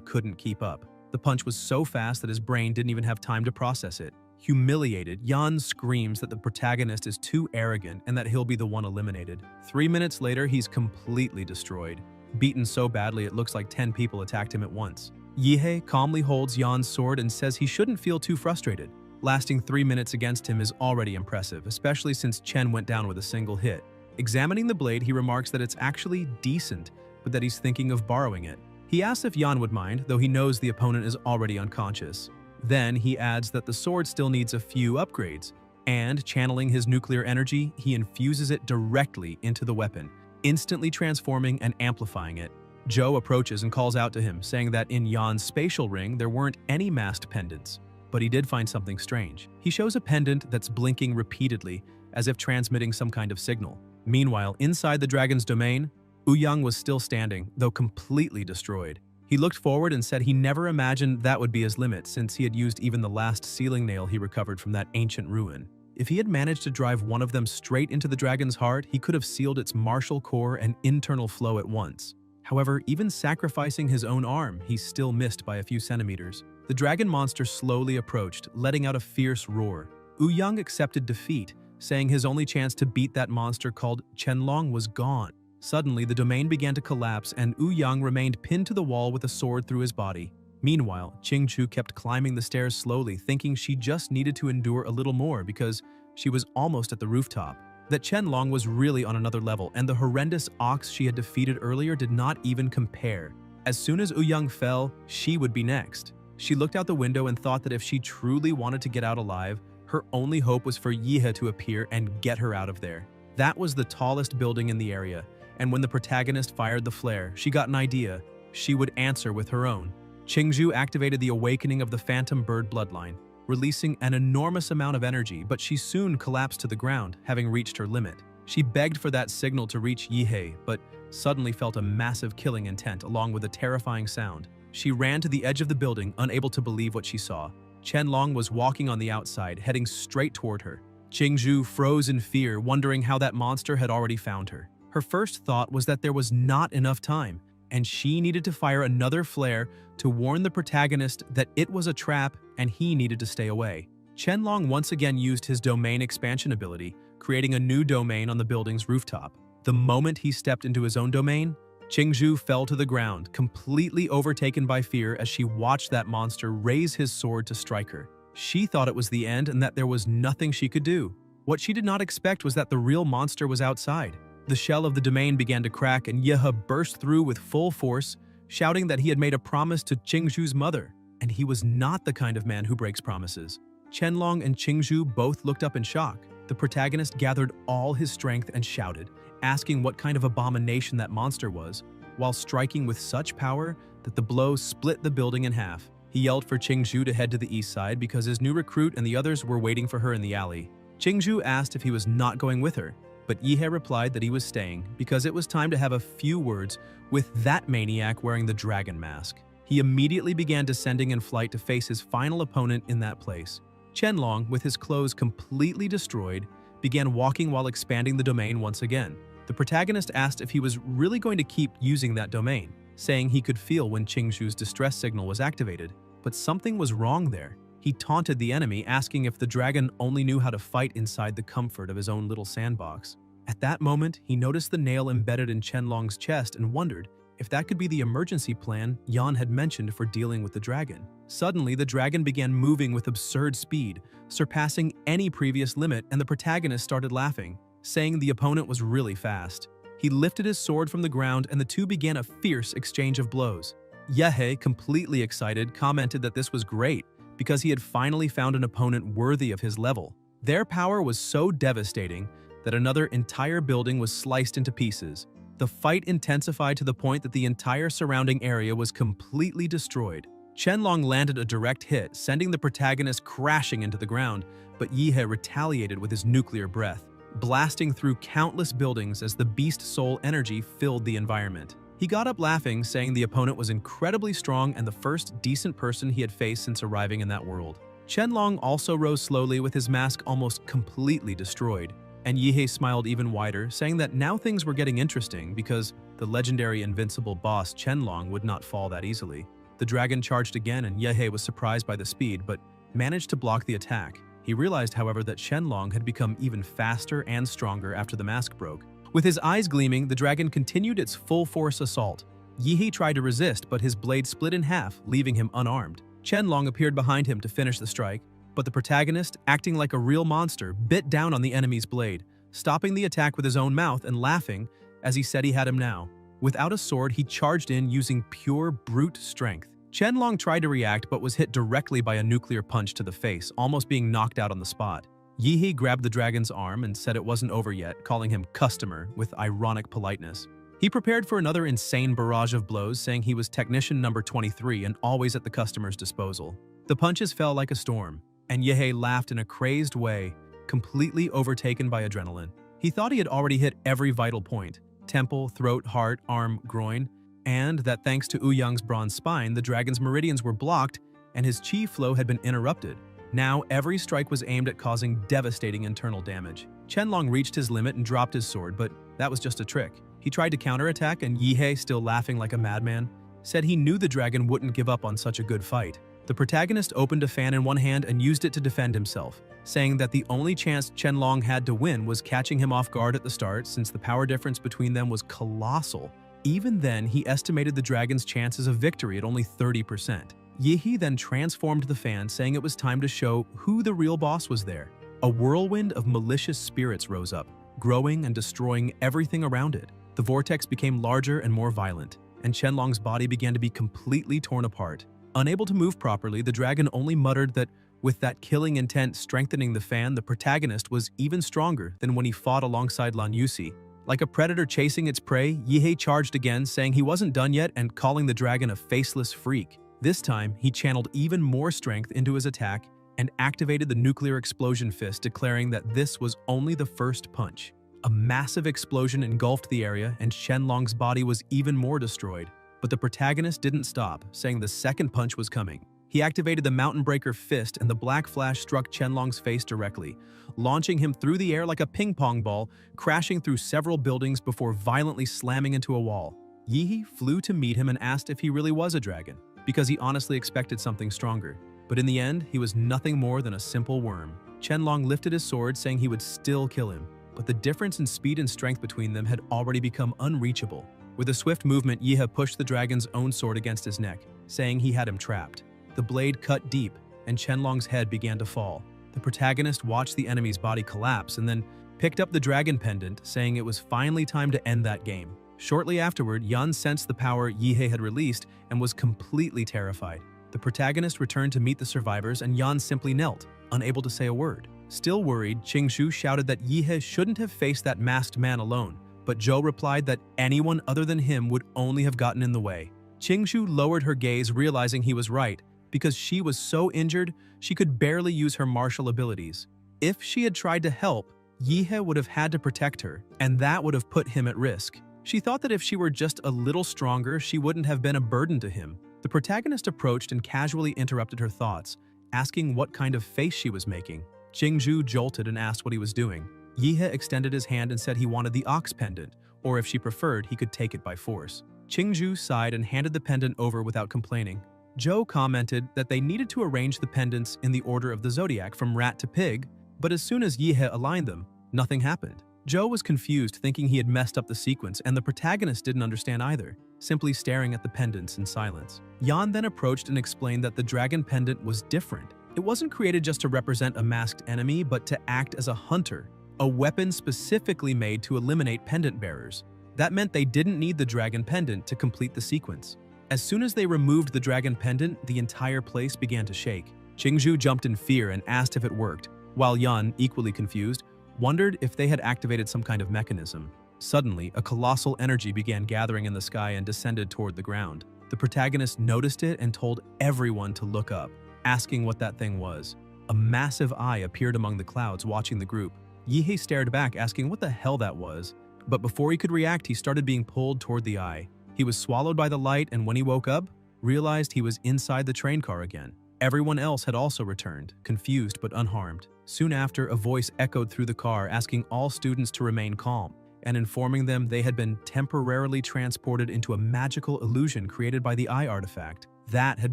couldn't keep up. The punch was so fast that his brain didn't even have time to process it. Humiliated, Yan screams that the protagonist is too arrogant and that he'll be the one eliminated. 3 minutes later, he's completely destroyed. Beaten so badly it looks like 10 people attacked him at once. Yihe calmly holds Yan's sword and says he shouldn't feel too frustrated. Lasting 3 minutes against him is already impressive, especially since Chen went down with a single hit. Examining the blade, he remarks that it's actually decent, but that he's thinking of borrowing it. He asks if Yan would mind, though he knows the opponent is already unconscious. Then he adds that the sword still needs a few upgrades, and channeling his nuclear energy, he infuses it directly into the weapon, instantly transforming and amplifying it. Zhou approaches and calls out to him, saying that in Yan's spatial ring there weren't any masked pendants, but he did find something strange. He shows a pendant that's blinking repeatedly, as if transmitting some kind of signal. Meanwhile, inside the dragon's domain, Young was still standing, though completely destroyed. He looked forward and said he never imagined that would be his limit, since he had used even the last sealing nail he recovered from that ancient ruin. If he had managed to drive one of them straight into the dragon's heart, he could have sealed its martial core and internal flow at once. However, even sacrificing his own arm, he still missed by a few centimeters. The dragon monster slowly approached, letting out a fierce roar. Young accepted defeat, saying his only chance to beat that monster called Chenlong was gone. Suddenly, the domain began to collapse and Young remained pinned to the wall with a sword through his body. Meanwhile, Chingu kept climbing the stairs slowly, thinking she just needed to endure a little more because she was almost at the rooftop. That Chenlong was really on another level, and the horrendous ox she had defeated earlier did not even compare. As soon as Young fell, she would be next. She looked out the window and thought that if she truly wanted to get out alive, Her only hope was for Yihe to appear and get her out of there. That was the tallest building in the area, and when the protagonist fired the flare, she got an idea. She would answer with her own. Chingu activated the awakening of the phantom bird bloodline, releasing an enormous amount of energy, but she soon collapsed to the ground, having reached her limit. She begged for that signal to reach Yihe, but suddenly felt a massive killing intent along with a terrifying sound. She ran to the edge of the building, unable to believe what she saw. Qianlong was walking on the outside, heading straight toward her. Chingu froze in fear, wondering how that monster had already found her. Her first thought was that there was not enough time, and she needed to fire another flare to warn the protagonist that it was a trap and he needed to stay away. Qianlong once again used his domain expansion ability, creating a new domain on the building's rooftop. The moment he stepped into his own domain, Chingu fell to the ground, completely overtaken by fear as she watched that monster raise his sword to strike her. She thought it was the end and that there was nothing she could do. What she did not expect was that the real monster was outside. The shell of the domain began to crack and Yihe burst through with full force, shouting that he had made a promise to Chingu's mother, and he was not the kind of man who breaks promises. Qianlong and Chingu both looked up in shock. The protagonist gathered all his strength and shouted, asking what kind of abomination that monster was, while striking with such power that the blow split the building in half. He yelled for Chingu to head to the east side because his new recruit and the others were waiting for her in the alley. Chingu asked if he was not going with her, but Yihe replied that he was staying because it was time to have a few words with that maniac wearing the dragon mask. He immediately began descending in flight to face his final opponent in that place. Qianlong, with his clothes completely destroyed, began walking while expanding the domain once again. The protagonist asked if he was really going to keep using that domain, saying he could feel when Chingu's distress signal was activated, but something was wrong there. He taunted the enemy, asking if the dragon only knew how to fight inside the comfort of his own little sandbox. At that moment, he noticed the nail embedded in Qianlong's chest and wondered if that could be the emergency plan Yan had mentioned for dealing with the dragon. Suddenly, the dragon began moving with absurd speed, surpassing any previous limit, and the protagonist started laughing, saying the opponent was really fast. He lifted his sword from the ground and the two began a fierce exchange of blows. Yihe, completely excited, commented that this was great because he had finally found an opponent worthy of his level. Their power was so devastating that another entire building was sliced into pieces. The fight intensified to the point that the entire surrounding area was completely destroyed. Qianlong landed a direct hit, sending the protagonist crashing into the ground, but Yihe retaliated with his nuclear breath, blasting through countless buildings as the beast soul energy filled the environment. He got up laughing, saying the opponent was incredibly strong and the first decent person he had faced since arriving in that world. Qianlong also rose slowly with his mask almost completely destroyed, and Yihe smiled even wider, saying that now things were getting interesting because the legendary invincible boss Qianlong would not fall that easily. The dragon charged again and Yihe was surprised by the speed but managed to block the attack. He realized, however, that Qianlong had become even faster and stronger after the mask broke. With his eyes gleaming, the dragon continued its full-force assault. Yihe tried to resist, but his blade split in half, leaving him unarmed. Qianlong appeared behind him to finish the strike, but the protagonist, acting like a real monster, bit down on the enemy's blade, stopping the attack with his own mouth and laughing as he said he had him now. Without a sword, he charged in using pure brute strength. Qianlong tried to react but was hit directly by a nuclear punch to the face, almost being knocked out on the spot. Yihe grabbed the dragon's arm and said it wasn't over yet, calling him customer with ironic politeness. He prepared for another insane barrage of blows, saying he was technician number 23 and always at the customer's disposal. The punches fell like a storm, and Yihe laughed in a crazed way, completely overtaken by adrenaline. He thought he had already hit every vital point: temple, throat, heart, arm, groin, and that thanks to Ouyang's bronze spine, the dragon's meridians were blocked and his chi flow had been interrupted. Now every strike was aimed at causing devastating internal damage. Qianlong reached his limit and dropped his sword, but that was just a trick. He tried to counterattack and Yihe, still laughing like a madman, said he knew the dragon wouldn't give up on such a good fight. The protagonist opened a fan in one hand and used it to defend himself, saying that the only chance Qianlong had to win was catching him off guard at the start since the power difference between them was colossal. Even then, he estimated the dragon's chances of victory at only 30%. Yihe then transformed the fan, saying it was time to show who the real boss was there. A whirlwind of malicious spirits rose up, growing and destroying everything around it. The vortex became larger and more violent, and Qianlong's body began to be completely torn apart. Unable to move properly, the dragon only muttered that With that killing intent strengthening the fan, the protagonist was even stronger than when he fought alongside Lan Yusi. Like a predator chasing its prey, Yihei charged again, saying he wasn't done yet and calling the dragon a faceless freak. This time, he channeled even more strength into his attack and activated the nuclear explosion fist, declaring that this was only the first punch. A massive explosion engulfed the area, and Shenlong's body was even more destroyed. But the protagonist didn't stop, saying the second punch was coming. He activated the Mountain Breaker fist, and the black flash struck Shenlong's face directly, launching him through the air like a ping-pong ball, crashing through several buildings before violently slamming into a wall. Yihei flew to meet him and asked if he really was a dragon, because he honestly expected something stronger. But in the end, he was nothing more than a simple worm. Shenlong lifted his sword, saying he would still kill him, but the difference in speed and strength between them had already become unreachable. With a swift movement, Yihei pushed the dragon's own sword against his neck, saying he had him trapped. The blade cut deep, and Shenlong's head began to fall. The protagonist watched the enemy's body collapse and then picked up the dragon pendant, saying it was finally time to end that game. Shortly afterward, Yan sensed the power Yihei had released and was completely terrified. The protagonist returned to meet the survivors, and Yan simply knelt, unable to say a word. Still worried, Chingu shouted that Yihei shouldn't have faced that masked man alone, but Zhou replied that anyone other than him would only have gotten in the way. Chingu lowered her gaze, realizing he was right, because she was so injured she could barely use her martial abilities. If she had tried to help, Yihei would have had to protect her, and that would have put him at risk. She thought that if she were just a little stronger, she wouldn't have been a burden to him. The protagonist approached and casually interrupted her thoughts, asking what kind of face she was making. Chingu jolted and asked what he was doing. Yihei extended his hand and said he wanted the ox pendant, or if she preferred, he could take it by force. Chingu sighed and handed the pendant over without complaining. Zhou commented that they needed to arrange the pendants in the order of the zodiac from rat to pig, but as soon as Yihei aligned them, nothing happened. Zhou was confused, thinking he had messed up the sequence, and the protagonist didn't understand either, simply staring at the pendants in silence. Yan then approached and explained that the dragon pendant was different. It wasn't created just to represent a masked enemy, but to act as a hunter, a weapon specifically made to eliminate pendant bearers. That meant they didn't need the dragon pendant to complete the sequence. As soon as they removed the dragon pendant, the entire place began to shake. Chingu jumped in fear and asked if it worked, while Yan, equally confused, wondered if they had activated some kind of mechanism. Suddenly, a colossal energy began gathering in the sky and descended toward the ground. The protagonist noticed it and told everyone to look up, asking what that thing was. A massive eye appeared among the clouds, watching the group. Yihei stared back, asking what the hell that was. But before he could react, he started being pulled toward the eye. He was swallowed by the light, and when he woke up, realized he was inside the train car again. Everyone else had also returned, confused but unharmed. Soon after, a voice echoed through the car, asking all students to remain calm and informing them they had been temporarily transported into a magical illusion created by the eye artifact. That had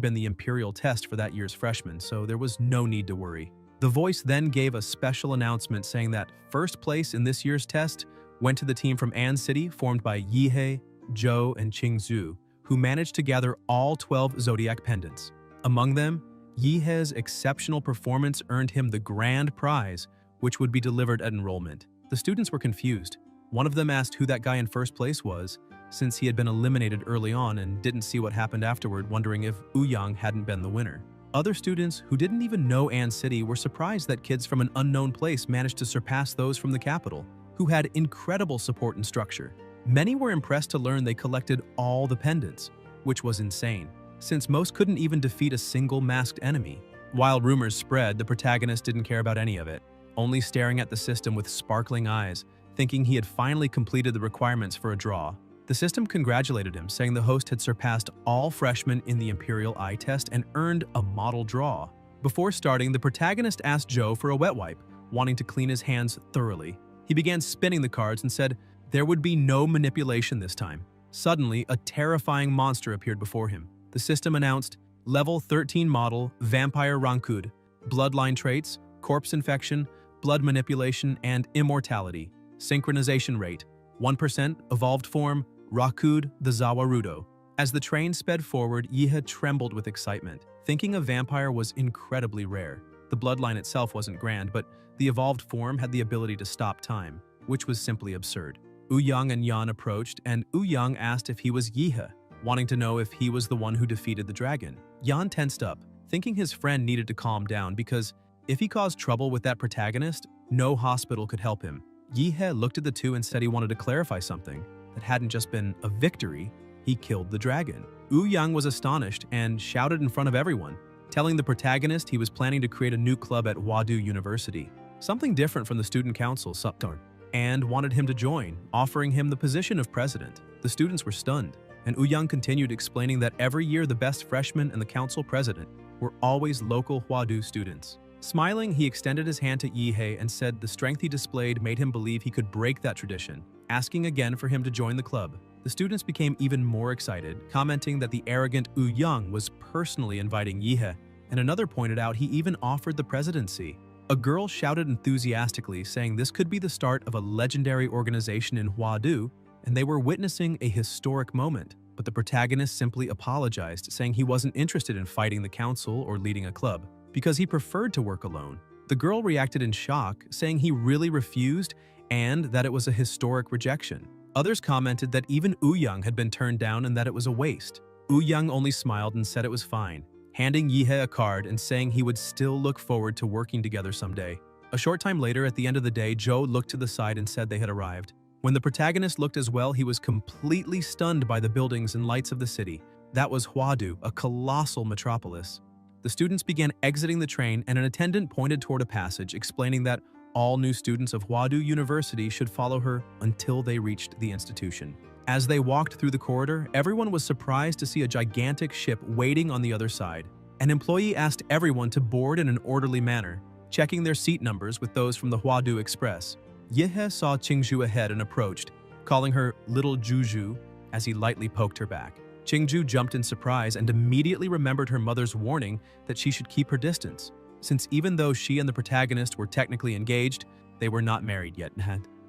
been the imperial test for that year's freshmen, so there was no need to worry. The voice then gave a special announcement saying that first place in this year's test went to the team from An City, formed by Yihei, Zhou, and Qingzu, who managed to gather all 12 zodiac pendants. Among them, Yihei's exceptional performance earned him the grand prize, which would be delivered at enrollment. The students were confused. One of them asked who that guy in first place was, since he had been eliminated early on and didn't see what happened afterward, wondering if Ouyang hadn't been the winner. Other students who didn't even know An City were surprised that kids from an unknown place managed to surpass those from the capital, who had incredible support and structure. Many were impressed to learn they collected all the pendants, which was insane, since most couldn't even defeat a single masked enemy. While rumors spread, the protagonist didn't care about any of it, only staring at the system with sparkling eyes, thinking he had finally completed the requirements for a draw. The system congratulated him, saying the host had surpassed all freshmen in the Imperial Eye Test and earned a model draw. Before starting, the protagonist asked Zhou for a wet wipe, wanting to clean his hands thoroughly. He began spinning the cards and said there would be no manipulation this time. Suddenly, a terrifying monster appeared before him. The system announced, Level 13 Model, Vampire Rankud, Bloodline Traits, Corpse Infection, Blood Manipulation, and Immortality. Synchronization Rate, 1%, Evolved Form, Rakud the Zawarudo. As the train sped forward, Yihei trembled with excitement. Thinking a vampire was incredibly rare. The bloodline itself wasn't grand, but the evolved form had the ability to stop time, which was simply absurd. Ouyang and Yan approached, and Ouyang asked if he was Yihei, wanting to know if he was the one who defeated the dragon. Yan tensed up, thinking his friend needed to calm down because if he caused trouble with that protagonist, no hospital could help him. Yihe looked at the two and said he wanted to clarify something that hadn't just been a victory, he killed the dragon. Yang was astonished and shouted in front of everyone, telling the protagonist he was planning to create a new club at Wadu University, something different from the student council, Suptorn, and wanted him to join, offering him the position of president. The students were stunned, and Yang continued explaining that every year the best freshmen and the council president were always local Wadu students. Smiling, he extended his hand to Yihe and said the strength he displayed made him believe he could break that tradition, asking again for him to join the club. The students became even more excited, commenting that the arrogant Yang was personally inviting Yihe, and another pointed out he even offered the presidency. A girl shouted enthusiastically, saying this could be the start of a legendary organization in Wadu, and they were witnessing a historic moment. But the protagonist simply apologized, saying he wasn't interested in fighting the council or leading a club, because he preferred to work alone. The girl reacted in shock, saying he really refused and that it was a historic rejection. Others commented that even Yang had been turned down and that it was a waste. Yang only smiled and said it was fine, handing Yihe a card and saying he would still look forward to working together someday. A short time later, at the end of the day, Zhou looked to the side and said they had arrived. When the protagonist looked as well, he was completely stunned by the buildings and lights of the city. That was Huadu, a colossal metropolis. The students began exiting the train, and an attendant pointed toward a passage, explaining that all new students of Huadu University should follow her until they reached the institution. As they walked through the corridor, everyone was surprised to see a gigantic ship waiting on the other side. An employee asked everyone to board in an orderly manner, checking their seat numbers with those from the Huadu Express. Yihe saw Chingu ahead and approached, calling her Little Juju as he lightly poked her back. Chingu jumped in surprise and immediately remembered her mother's warning that she should keep her distance, since even though she and the protagonist were technically engaged, they were not married yet.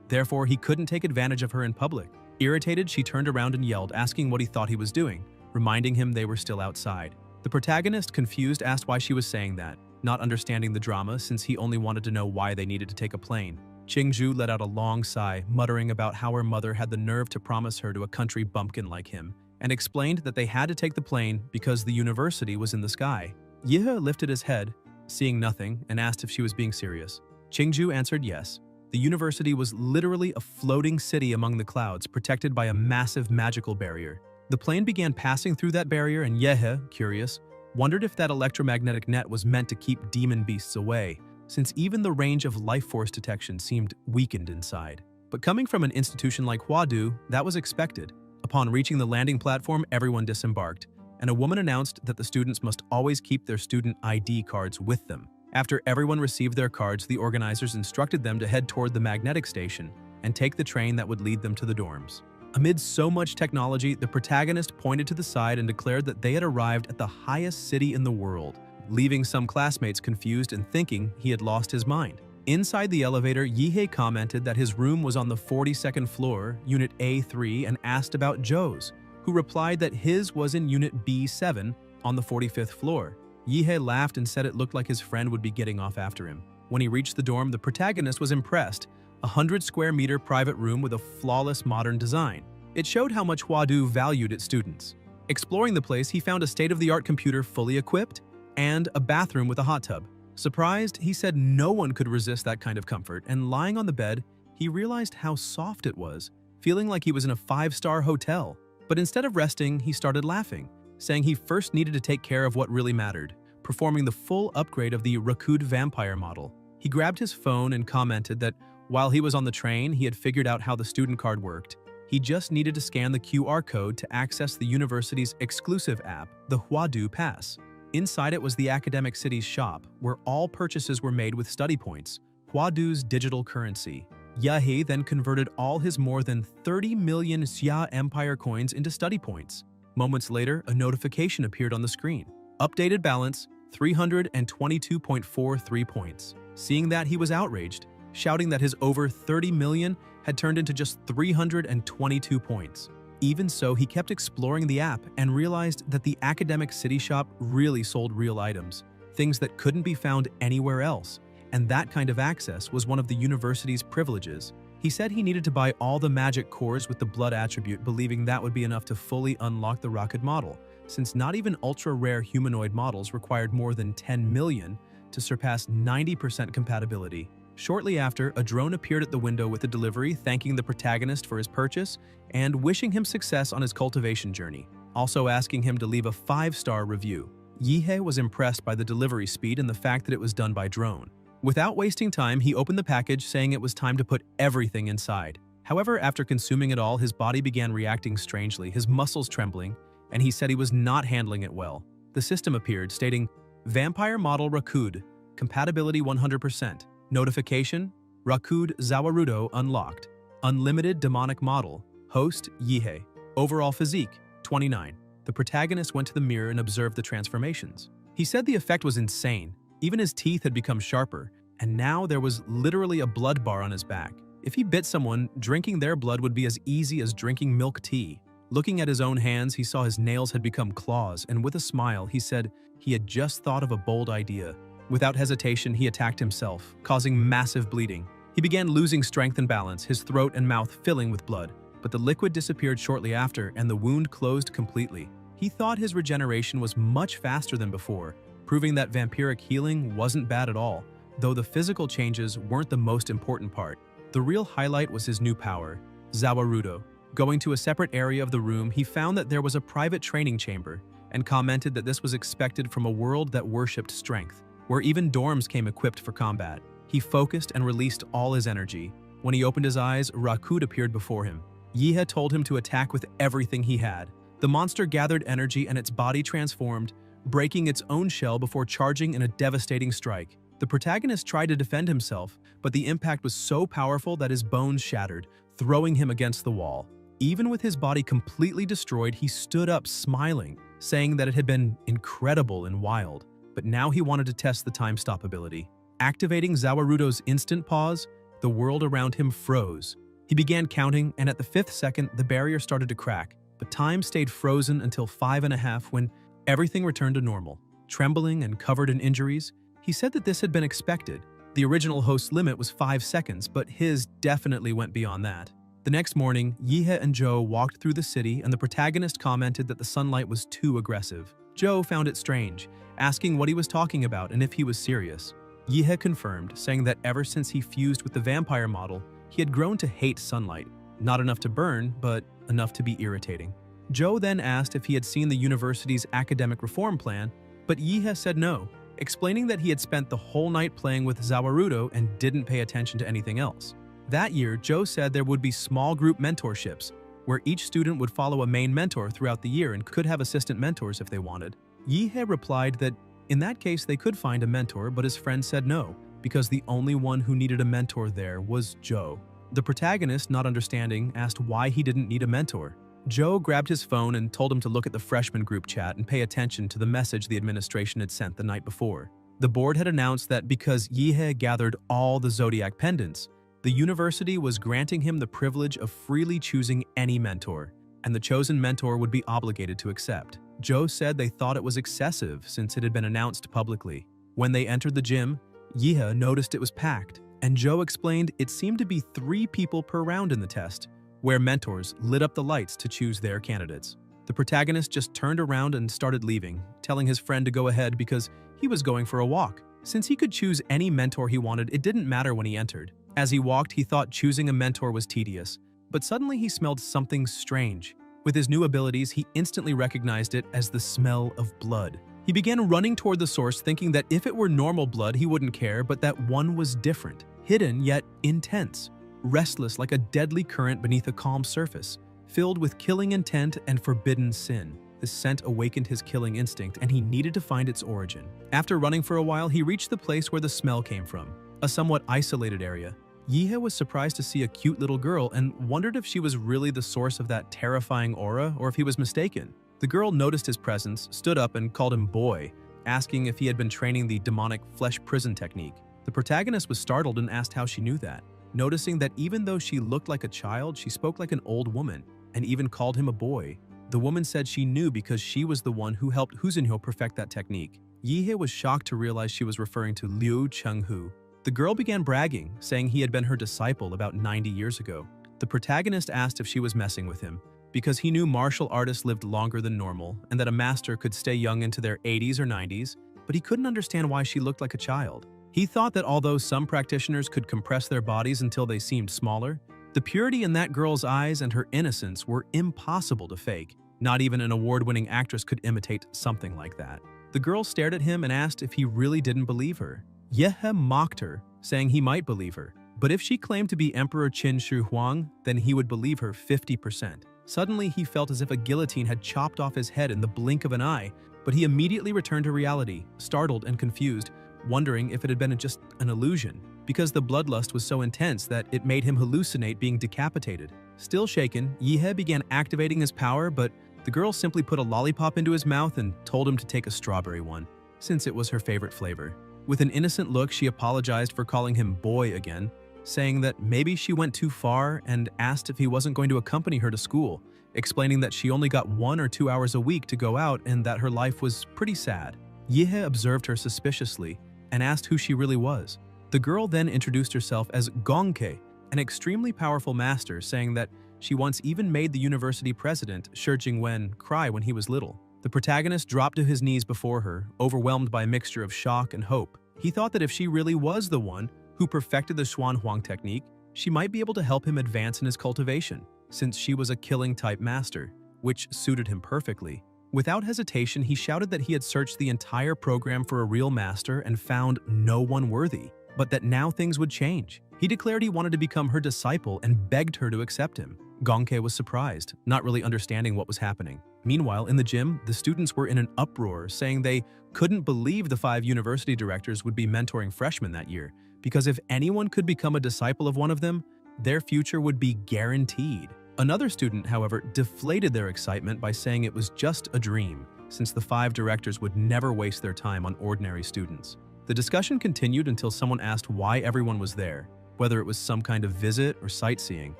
Therefore, he couldn't take advantage of her in public. Irritated, she turned around and yelled, asking what he thought he was doing, reminding him they were still outside. The protagonist, confused, asked why she was saying that, not understanding the drama since he only wanted to know why they needed to take a plane. Chingu let out a long sigh, muttering about how her mother had the nerve to promise her to a country bumpkin like him, and explained that they had to take the plane because the university was in the sky. Yihe lifted his head, seeing nothing, and asked if she was being serious. Chingu answered yes. The university was literally a floating city among the clouds, protected by a massive magical barrier. The plane began passing through that barrier, and Yihe, curious, wondered if that electromagnetic net was meant to keep demon beasts away, since even the range of life force detection seemed weakened inside. But coming from an institution like Huadu, that was expected. Upon reaching the landing platform, everyone disembarked, and a woman announced that the students must always keep their student ID cards with them. After everyone received their cards, the organizers instructed them to head toward the magnetic station and take the train that would lead them to the dorms. Amid so much technology, the protagonist pointed to the side and declared that they had arrived at the highest city in the world, leaving some classmates confused and thinking he had lost his mind. Inside the elevator, Yihe commented that his room was on the 42nd floor, Unit A3, and asked about Zhou's, who replied that his was in Unit B7 on the 45th floor. Yihe laughed and said it looked like his friend would be getting off after him. When he reached the dorm, the protagonist was impressed. A 100-square-meter private room with a flawless modern design. It showed how much Huadu valued its students. Exploring the place, he found a state-of-the-art computer fully equipped and a bathroom with a hot tub. Surprised, he said no one could resist that kind of comfort, and lying on the bed, he realized how soft it was, feeling like he was in a 5-star hotel. But instead of resting, he started laughing, saying he first needed to take care of what really mattered, performing the full upgrade of the Rakud vampire model. He grabbed his phone and commented that while he was on the train, he had figured out how the student card worked. He just needed to scan the QR code to access the university's exclusive app, the Huadu Pass. Inside it was the academic city's shop, where all purchases were made with study points, Huadu's digital currency. Yahe then converted all his more than 30 million Xia Empire coins into study points. Moments later, a notification appeared on the screen. Updated balance, 322.43 points. Seeing that, he was outraged, shouting that his over 30 million had turned into just 322 points. Even so, he kept exploring the app and realized that the academic city shop really sold real items, things that couldn't be found anywhere else, and that kind of access was one of the university's privileges. He said he needed to buy all the magic cores with the blood attribute, believing that would be enough to fully unlock the rocket model, since not even ultra-rare humanoid models required more than 10 million to surpass 90% compatibility. Shortly after, a drone appeared at the window with a delivery thanking the protagonist for his purchase and wishing him success on his cultivation journey, also asking him to leave a 5-star review. Yihei was impressed by the delivery speed and the fact that it was done by drone. Without wasting time, he opened the package, saying it was time to put everything inside. However, after consuming it all, his body began reacting strangely, his muscles trembling, and he said he was not handling it well. The system appeared, stating, Vampire Model Rakud, Compatibility 100%. Notification, Rakud Zawarudo unlocked. Unlimited Demonic Model, Host Yihei. Overall Physique, 29. The protagonist went to the mirror and observed the transformations. He said the effect was insane. Even his teeth had become sharper, and now there was literally a blood bar on his back. If he bit someone, drinking their blood would be as easy as drinking milk tea. Looking at his own hands, he saw his nails had become claws, and with a smile, he said he had just thought of a bold idea. Without hesitation, he attacked himself, causing massive bleeding. He began losing strength and balance, his throat and mouth filling with blood. But the liquid disappeared shortly after, and the wound closed completely. He thought his regeneration was much faster than before, proving that vampiric healing wasn't bad at all, though the physical changes weren't the most important part. The real highlight was his new power, Zawarudo. Going to a separate area of the room, he found that there was a private training chamber, and commented that this was expected from a world that worshipped strength, where even dorms came equipped for combat. He focused and released all his energy. When he opened his eyes, Rakud appeared before him. Yihei told him to attack with everything he had. The monster gathered energy and its body transformed, breaking its own shell before charging in a devastating strike. The protagonist tried to defend himself, but the impact was so powerful that his bones shattered, throwing him against the wall. Even with his body completely destroyed, he stood up smiling, saying that it had been incredible and wild. But now he wanted to test the time stop ability. Activating Zawarudo's instant pause, the world around him froze. He began counting, and at the 5th second, the barrier started to crack, but time stayed frozen until 5.5 when everything returned to normal. Trembling and covered in injuries, he said that this had been expected. The original host's limit was 5 seconds, but his definitely went beyond that. The next morning, Yihei and Joe walked through the city, and the protagonist commented that the sunlight was too aggressive. Joe found it strange, asking what he was talking about and if he was serious. Yihei confirmed, saying that ever since he fused with the vampire model, he had grown to hate sunlight. Not enough to burn, but enough to be irritating. Joe then asked if he had seen the university's academic reform plan, but Yihei said no, explaining that he had spent the whole night playing with Zawarudo and didn't pay attention to anything else. That year, Joe said there would be small group mentorships, where each student would follow a main mentor throughout the year and could have assistant mentors if they wanted. Yihei replied that in that case they could find a mentor, but his friend said no, because the only one who needed a mentor there was Joe. The protagonist, not understanding, asked why he didn't need a mentor. Joe grabbed his phone and told him to look at the freshman group chat and pay attention to the message the administration had sent the night before. The board had announced that because Yihei gathered all the zodiac pendants, the university was granting him the privilege of freely choosing any mentor, and the chosen mentor would be obligated to accept. Joe said they thought it was excessive since it had been announced publicly. When they entered the gym, Yihei noticed it was packed, and Joe explained it seemed to be 3 people per round in the test, where mentors lit up the lights to choose their candidates. The protagonist just turned around and started leaving, telling his friend to go ahead because he was going for a walk. Since he could choose any mentor he wanted, it didn't matter when he entered. As he walked, he thought choosing a mentor was tedious, but suddenly he smelled something strange. With his new abilities, he instantly recognized it as the smell of blood. He began running toward the source, thinking that if it were normal blood, he wouldn't care, but that one was different, hidden yet intense, restless like a deadly current beneath a calm surface, filled with killing intent and forbidden sin. The scent awakened his killing instinct, and he needed to find its origin. After running for a while, he reached the place where the smell came from, a somewhat isolated area. Yihei was surprised to see a cute little girl and wondered if she was really the source of that terrifying aura or if he was mistaken. The girl noticed his presence, stood up, and called him boy, asking if he had been training the demonic flesh prison technique. The protagonist was startled and asked how she knew that, noticing that even though she looked like a child, she spoke like an old woman, and even called him a boy. The woman said she knew because she was the one who helped Huzinho perfect that technique. Yihei was shocked to realize she was referring to Liu Chenghu. The girl began bragging, saying he had been her disciple about 90 years ago. The protagonist asked if she was messing with him, because he knew martial artists lived longer than normal and that a master could stay young into their 80s or 90s, but he couldn't understand why she looked like a child. He thought that although some practitioners could compress their bodies until they seemed smaller, the purity in that girl's eyes and her innocence were impossible to fake. Not even an award-winning actress could imitate something like that. The girl stared at him and asked if he really didn't believe her. Yehe mocked her, saying he might believe her, but if she claimed to be Emperor Qin Shi Huang, then he would believe her 50%. Suddenly, he felt as if a guillotine had chopped off his head in the blink of an eye, but he immediately returned to reality, startled and confused, wondering if it had been just an illusion, because the bloodlust was so intense that it made him hallucinate being decapitated. Still shaken, Yehe began activating his power, but the girl simply put a lollipop into his mouth and told him to take a strawberry one, since it was her favorite flavor. With an innocent look, she apologized for calling him boy again, saying that maybe she went too far and asked if he wasn't going to accompany her to school, explaining that she only got 1 or 2 hours a week to go out and that her life was pretty sad. Yehe observed her suspiciously and asked who she really was. The girl then introduced herself as Gongke, an extremely powerful master, saying that she once even made the university president, Shi Jingwen, cry when he was little. The protagonist dropped to his knees before her, overwhelmed by a mixture of shock and hope. He thought that if she really was the one who perfected the Xuanhuang technique, she might be able to help him advance in his cultivation, since she was a killing-type master, which suited him perfectly. Without hesitation, he shouted that he had searched the entire program for a real master and found no one worthy, but that now things would change. He declared he wanted to become her disciple and begged her to accept him. Gongke was surprised, not really understanding what was happening. Meanwhile, in the gym, the students were in an uproar, saying they couldn't believe the 5 university directors would be mentoring freshmen that year, because if anyone could become a disciple of one of them, their future would be guaranteed. Another student, however, deflated their excitement by saying it was just a dream, since the 5 directors would never waste their time on ordinary students. The discussion continued until someone asked why everyone was there, whether it was some kind of visit or sightseeing,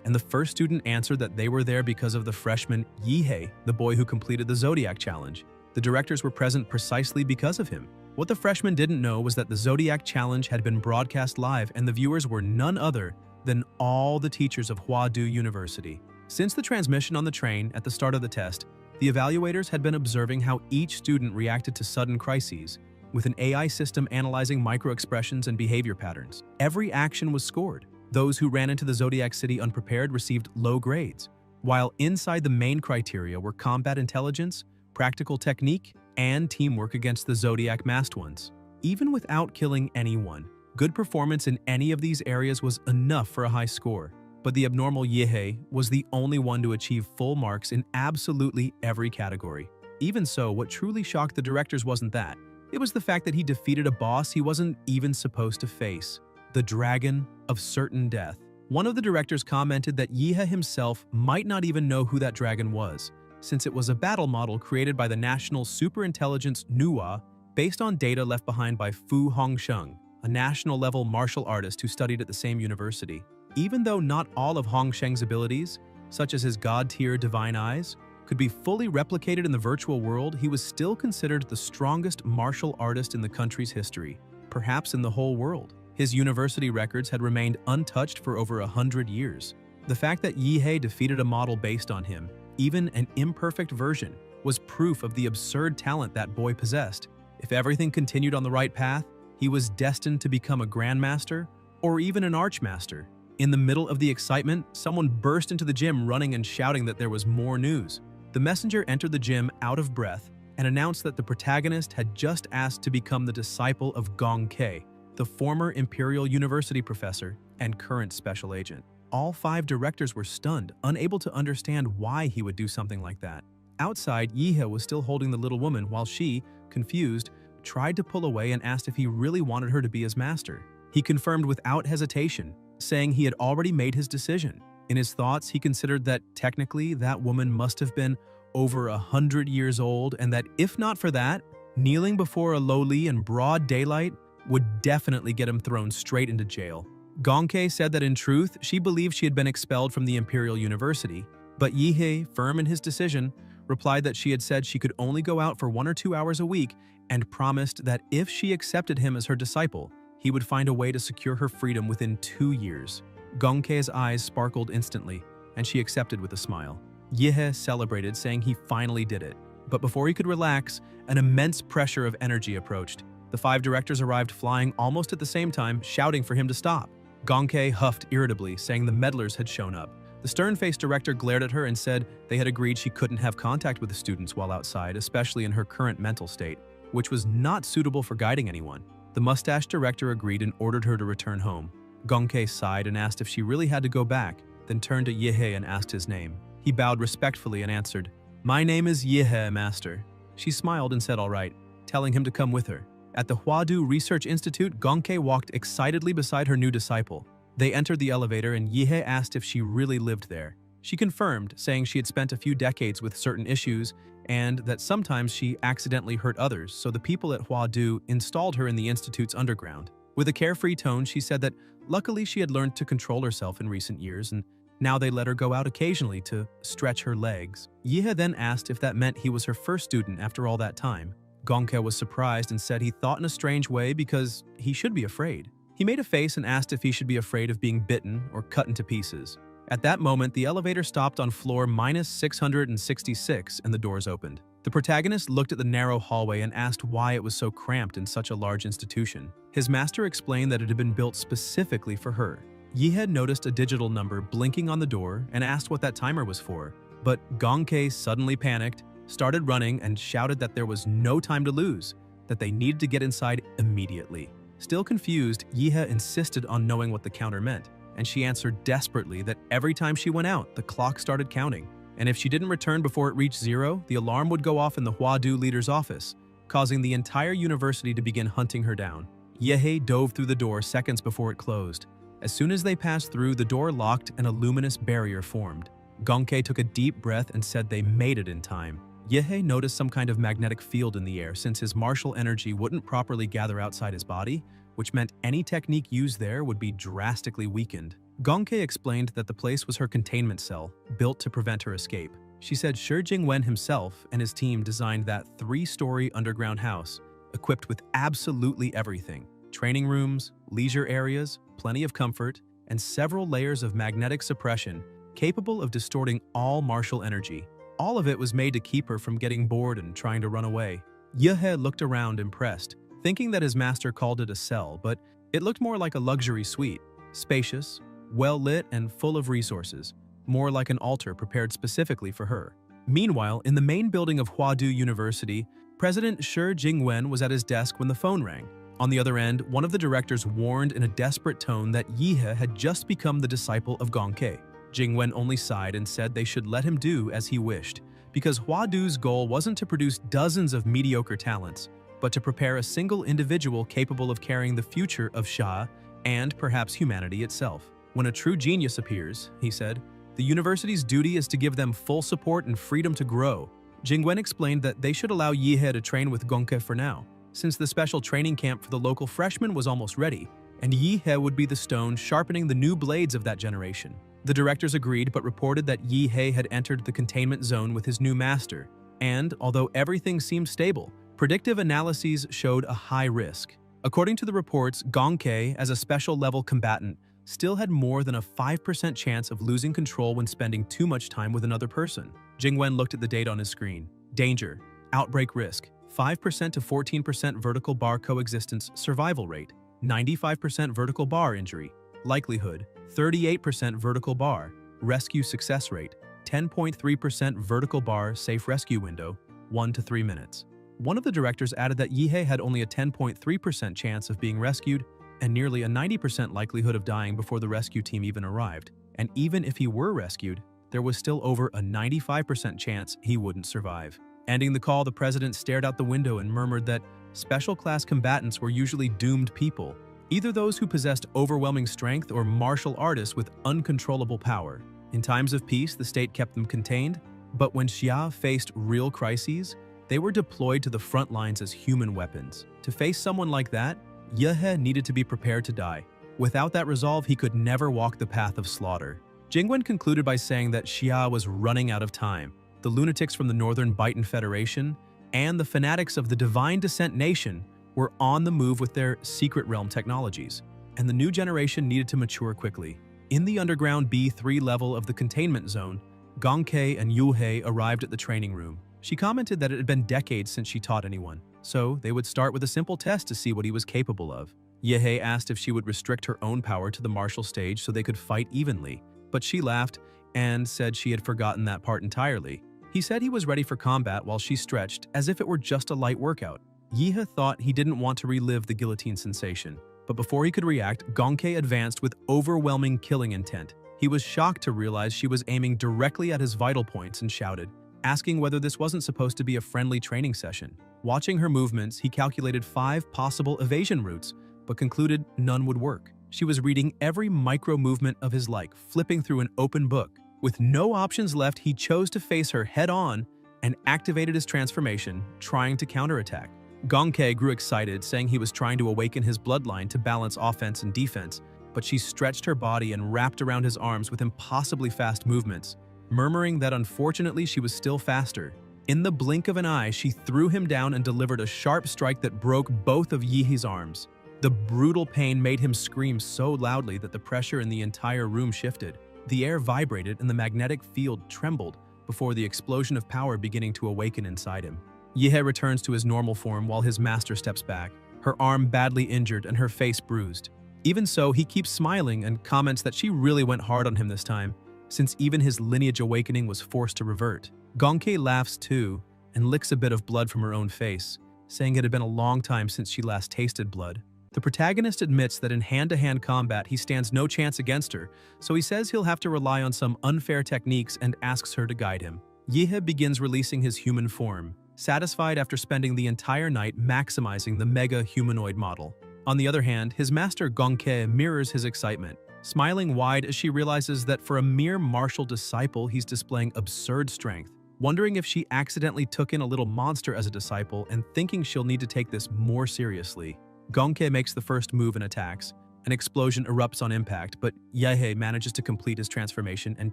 and the first student answered that they were there because of the freshman Yehe, the boy who completed the Zodiac Challenge. The directors were present precisely because of him. What the freshman didn't know was that the Zodiac Challenge had been broadcast live and the viewers were none other than all the teachers of Huadu University. Since the transmission on the train at the start of the test, the evaluators had been observing how each student reacted to sudden crises, with an AI system analyzing micro-expressions and behavior patterns. Every action was scored. Those who ran into the Zodiac City unprepared received low grades, while inside the main criteria were combat intelligence, practical technique, and teamwork against the Zodiac masked ones. Even without killing anyone, good performance in any of these areas was enough for a high score. But the abnormal Yehe was the only one to achieve full marks in absolutely every category. Even so, what truly shocked the directors wasn't that. It was the fact that he defeated a boss he wasn't even supposed to face, the Dragon of Certain Death. One of the directors commented that Yehe himself might not even know who that dragon was, since it was a battle model created by the National Superintelligence NUA based on data left behind by Fu Hongsheng, a national-level martial artist who studied at the same university. Even though not all of Hongsheng's abilities, such as his god-tier divine eyes, could be fully replicated in the virtual world, he was still considered the strongest martial artist in the country's history, perhaps in the whole world. His university records had remained untouched for over 100 years. The fact that Yehe defeated a model based on him, even an imperfect version, was proof of the absurd talent that boy possessed. If everything continued on the right path, he was destined to become a grandmaster or even an archmaster. In the middle of the excitement, someone burst into the gym running and shouting that there was more news. The messenger entered the gym out of breath and announced that the protagonist had just asked to become the disciple of Gongke, the former Imperial University professor and current special agent. All 5 directors were stunned, unable to understand why he would do something like that. Outside, Yehe was still holding the little woman while she, confused, tried to pull away and asked if he really wanted her to be his master. He confirmed without hesitation, saying he had already made his decision. In his thoughts, he considered that technically that woman must have been over 100 years old and that if not for that, kneeling before a lowly in broad daylight would definitely get him thrown straight into jail. Gongke said that in truth, she believed she had been expelled from the Imperial University, but Yehe, firm in his decision, replied that she had said she could only go out for 1 or 2 hours a week and promised that if she accepted him as her disciple, he would find a way to secure her freedom within 2 years. Gongke's eyes sparkled instantly, and she accepted with a smile. Yehe celebrated, saying he finally did it. But before he could relax, an immense pressure of energy approached. The 5 directors arrived flying almost at the same time, shouting for him to stop. Gonke huffed irritably, saying the meddlers had shown up. The stern-faced director glared at her and said they had agreed she couldn't have contact with the students while outside, especially in her current mental state, which was not suitable for guiding anyone. The mustached director agreed and ordered her to return home. Gonke sighed and asked if she really had to go back, then turned to Yehe and asked his name. He bowed respectfully and answered, "My name is Yehe, master." She smiled and said all right, telling him to come with her. At the Huadu Research Institute, Gonke walked excitedly beside her new disciple. They entered the elevator and Yehe asked if she really lived there. She confirmed, saying she had spent a few decades with certain issues and that sometimes she accidentally hurt others, so the people at Huadu installed her in the institute's underground. With a carefree tone, she said that luckily she had learned to control herself in recent years and now they let her go out occasionally to stretch her legs. Yehe then asked if that meant he was her first student after all that time. Gonke was surprised and said he thought in a strange way because he should be afraid. He made a face and asked if he should be afraid of being bitten or cut into pieces. At that moment, the elevator stopped on floor -666 and the doors opened. The protagonist looked at the narrow hallway and asked why it was so cramped in such a large institution. His master explained that it had been built specifically for her. Yi had noticed a digital number blinking on the door and asked what that timer was for. But Gonke suddenly panicked, started running, and shouted that there was no time to lose, that they needed to get inside immediately. Still confused, Yihe insisted on knowing what the counter meant, and she answered desperately that every time she went out, the clock started counting, and if she didn't return before it reached 0, the alarm would go off in the Huadu leader's office, causing the entire university to begin hunting her down. Yehe dove through the door seconds before it closed. As soon as they passed through, the door locked and a luminous barrier formed. Gonke took a deep breath and said they made it in time. Yehe noticed some kind of magnetic field in the air since his martial energy wouldn't properly gather outside his body, which meant any technique used there would be drastically weakened. Gonke explained that the place was her containment cell, built to prevent her escape. She said Shi Jingwen himself and his team designed that 3-story underground house, equipped with absolutely everything: training rooms, leisure areas, plenty of comfort, and several layers of magnetic suppression capable of distorting all martial energy. All of it was made to keep her from getting bored and trying to run away. Yehe looked around impressed, thinking that his master called it a cell, but it looked more like a luxury suite, spacious, well-lit, and full of resources, more like an altar prepared specifically for her. Meanwhile, in the main building of Huadu University, President Shi Jingwen was at his desk when the phone rang. On the other end, one of the directors warned in a desperate tone that Yehe had just become the disciple of Gonke. Jingwen only sighed and said they should let him do as he wished, because Huadu's goal wasn't to produce dozens of mediocre talents, but to prepare a single individual capable of carrying the future of Sha and perhaps humanity itself. When a true genius appears, he said, the university's duty is to give them full support and freedom to grow. Jingwen explained that they should allow Yehe to train with Gonke for now, since the special training camp for the local freshmen was almost ready, and Yehe would be the stone sharpening the new blades of that generation. The directors agreed but reported that Yehe had entered the containment zone with his new master, and although everything seemed stable, predictive analyses showed a high risk. According to the reports, Gonke, as a special-level combatant, still had more than a 5% chance of losing control when spending too much time with another person. Jingwen looked at the date on his screen. Danger. Outbreak risk. 5% to 14% vertical bar coexistence survival rate. 95% vertical bar injury. Likelihood. 38% vertical bar. Rescue success rate. 10.3% vertical bar safe rescue window. 1 to 3 minutes. One of the directors added that Yehe had only a 10.3% chance of being rescued and nearly a 90% likelihood of dying before the rescue team even arrived. And even if he were rescued, there was still over a 95% chance he wouldn't survive. Ending the call, the president stared out the window and murmured that special class combatants were usually doomed people, either those who possessed overwhelming strength or martial artists with uncontrollable power. In times of peace, the state kept them contained, but when Xia faced real crises, they were deployed to the front lines as human weapons. To face someone like that, Yehe needed to be prepared to die. Without that resolve, he could never walk the path of slaughter. Jingwen concluded by saying that Xia was running out of time. The lunatics from the Northern Bitan Federation and the fanatics of the Divine Descent Nation were on the move with their secret realm technologies, and the new generation needed to mature quickly. In the underground B3 level of the containment zone, Gongke and Yuhei arrived at the training room. She commented that it had been decades since she taught anyone, so they would start with a simple test to see what he was capable of. Yuhei asked if she would restrict her own power to the martial stage so they could fight evenly, but she laughed and said she had forgotten that part entirely. He said he was ready for combat while she stretched as if it were just a light workout. Yuhei thought he didn't want to relive the guillotine sensation, but before he could react, Gongke advanced with overwhelming killing intent. He was shocked to realize she was aiming directly at his vital points and shouted, asking whether this wasn't supposed to be a friendly training session. Watching her movements, he calculated 5 possible evasion routes, but concluded none would work. She was reading every micro-movement of his like flipping through an open book. With no options left, he chose to face her head-on and activated his transformation, trying to counterattack. Gongke grew excited, saying he was trying to awaken his bloodline to balance offense and defense, but she stretched her body and wrapped around his arms with impossibly fast movements, murmuring that unfortunately she was still faster. In the blink of an eye, she threw him down and delivered a sharp strike that broke both of Yuhei's arms. The brutal pain made him scream so loudly that the pressure in the entire room shifted. The air vibrated and the magnetic field trembled before the explosion of power beginning to awaken inside him. Yuhei returns to his normal form while his master steps back, her arm badly injured and her face bruised. Even so, he keeps smiling and comments that she really went hard on him this time, since even his lineage awakening was forced to revert. Gongke laughs too and licks a bit of blood from her own face, saying it had been a long time since she last tasted blood. The protagonist admits that in hand-to-hand combat he stands no chance against her, so he says he'll have to rely on some unfair techniques and asks her to guide him. Yuhei begins releasing his human form, satisfied after spending the entire night maximizing the mega humanoid model. On the other hand, his master Gongke mirrors his excitement, smiling wide as she realizes that for a mere martial disciple he's displaying absurd strength. Wondering if she accidentally took in a little monster as a disciple and thinking she'll need to take this more seriously, Gongke makes the first move and attacks. An explosion erupts on impact, but Yuhei manages to complete his transformation and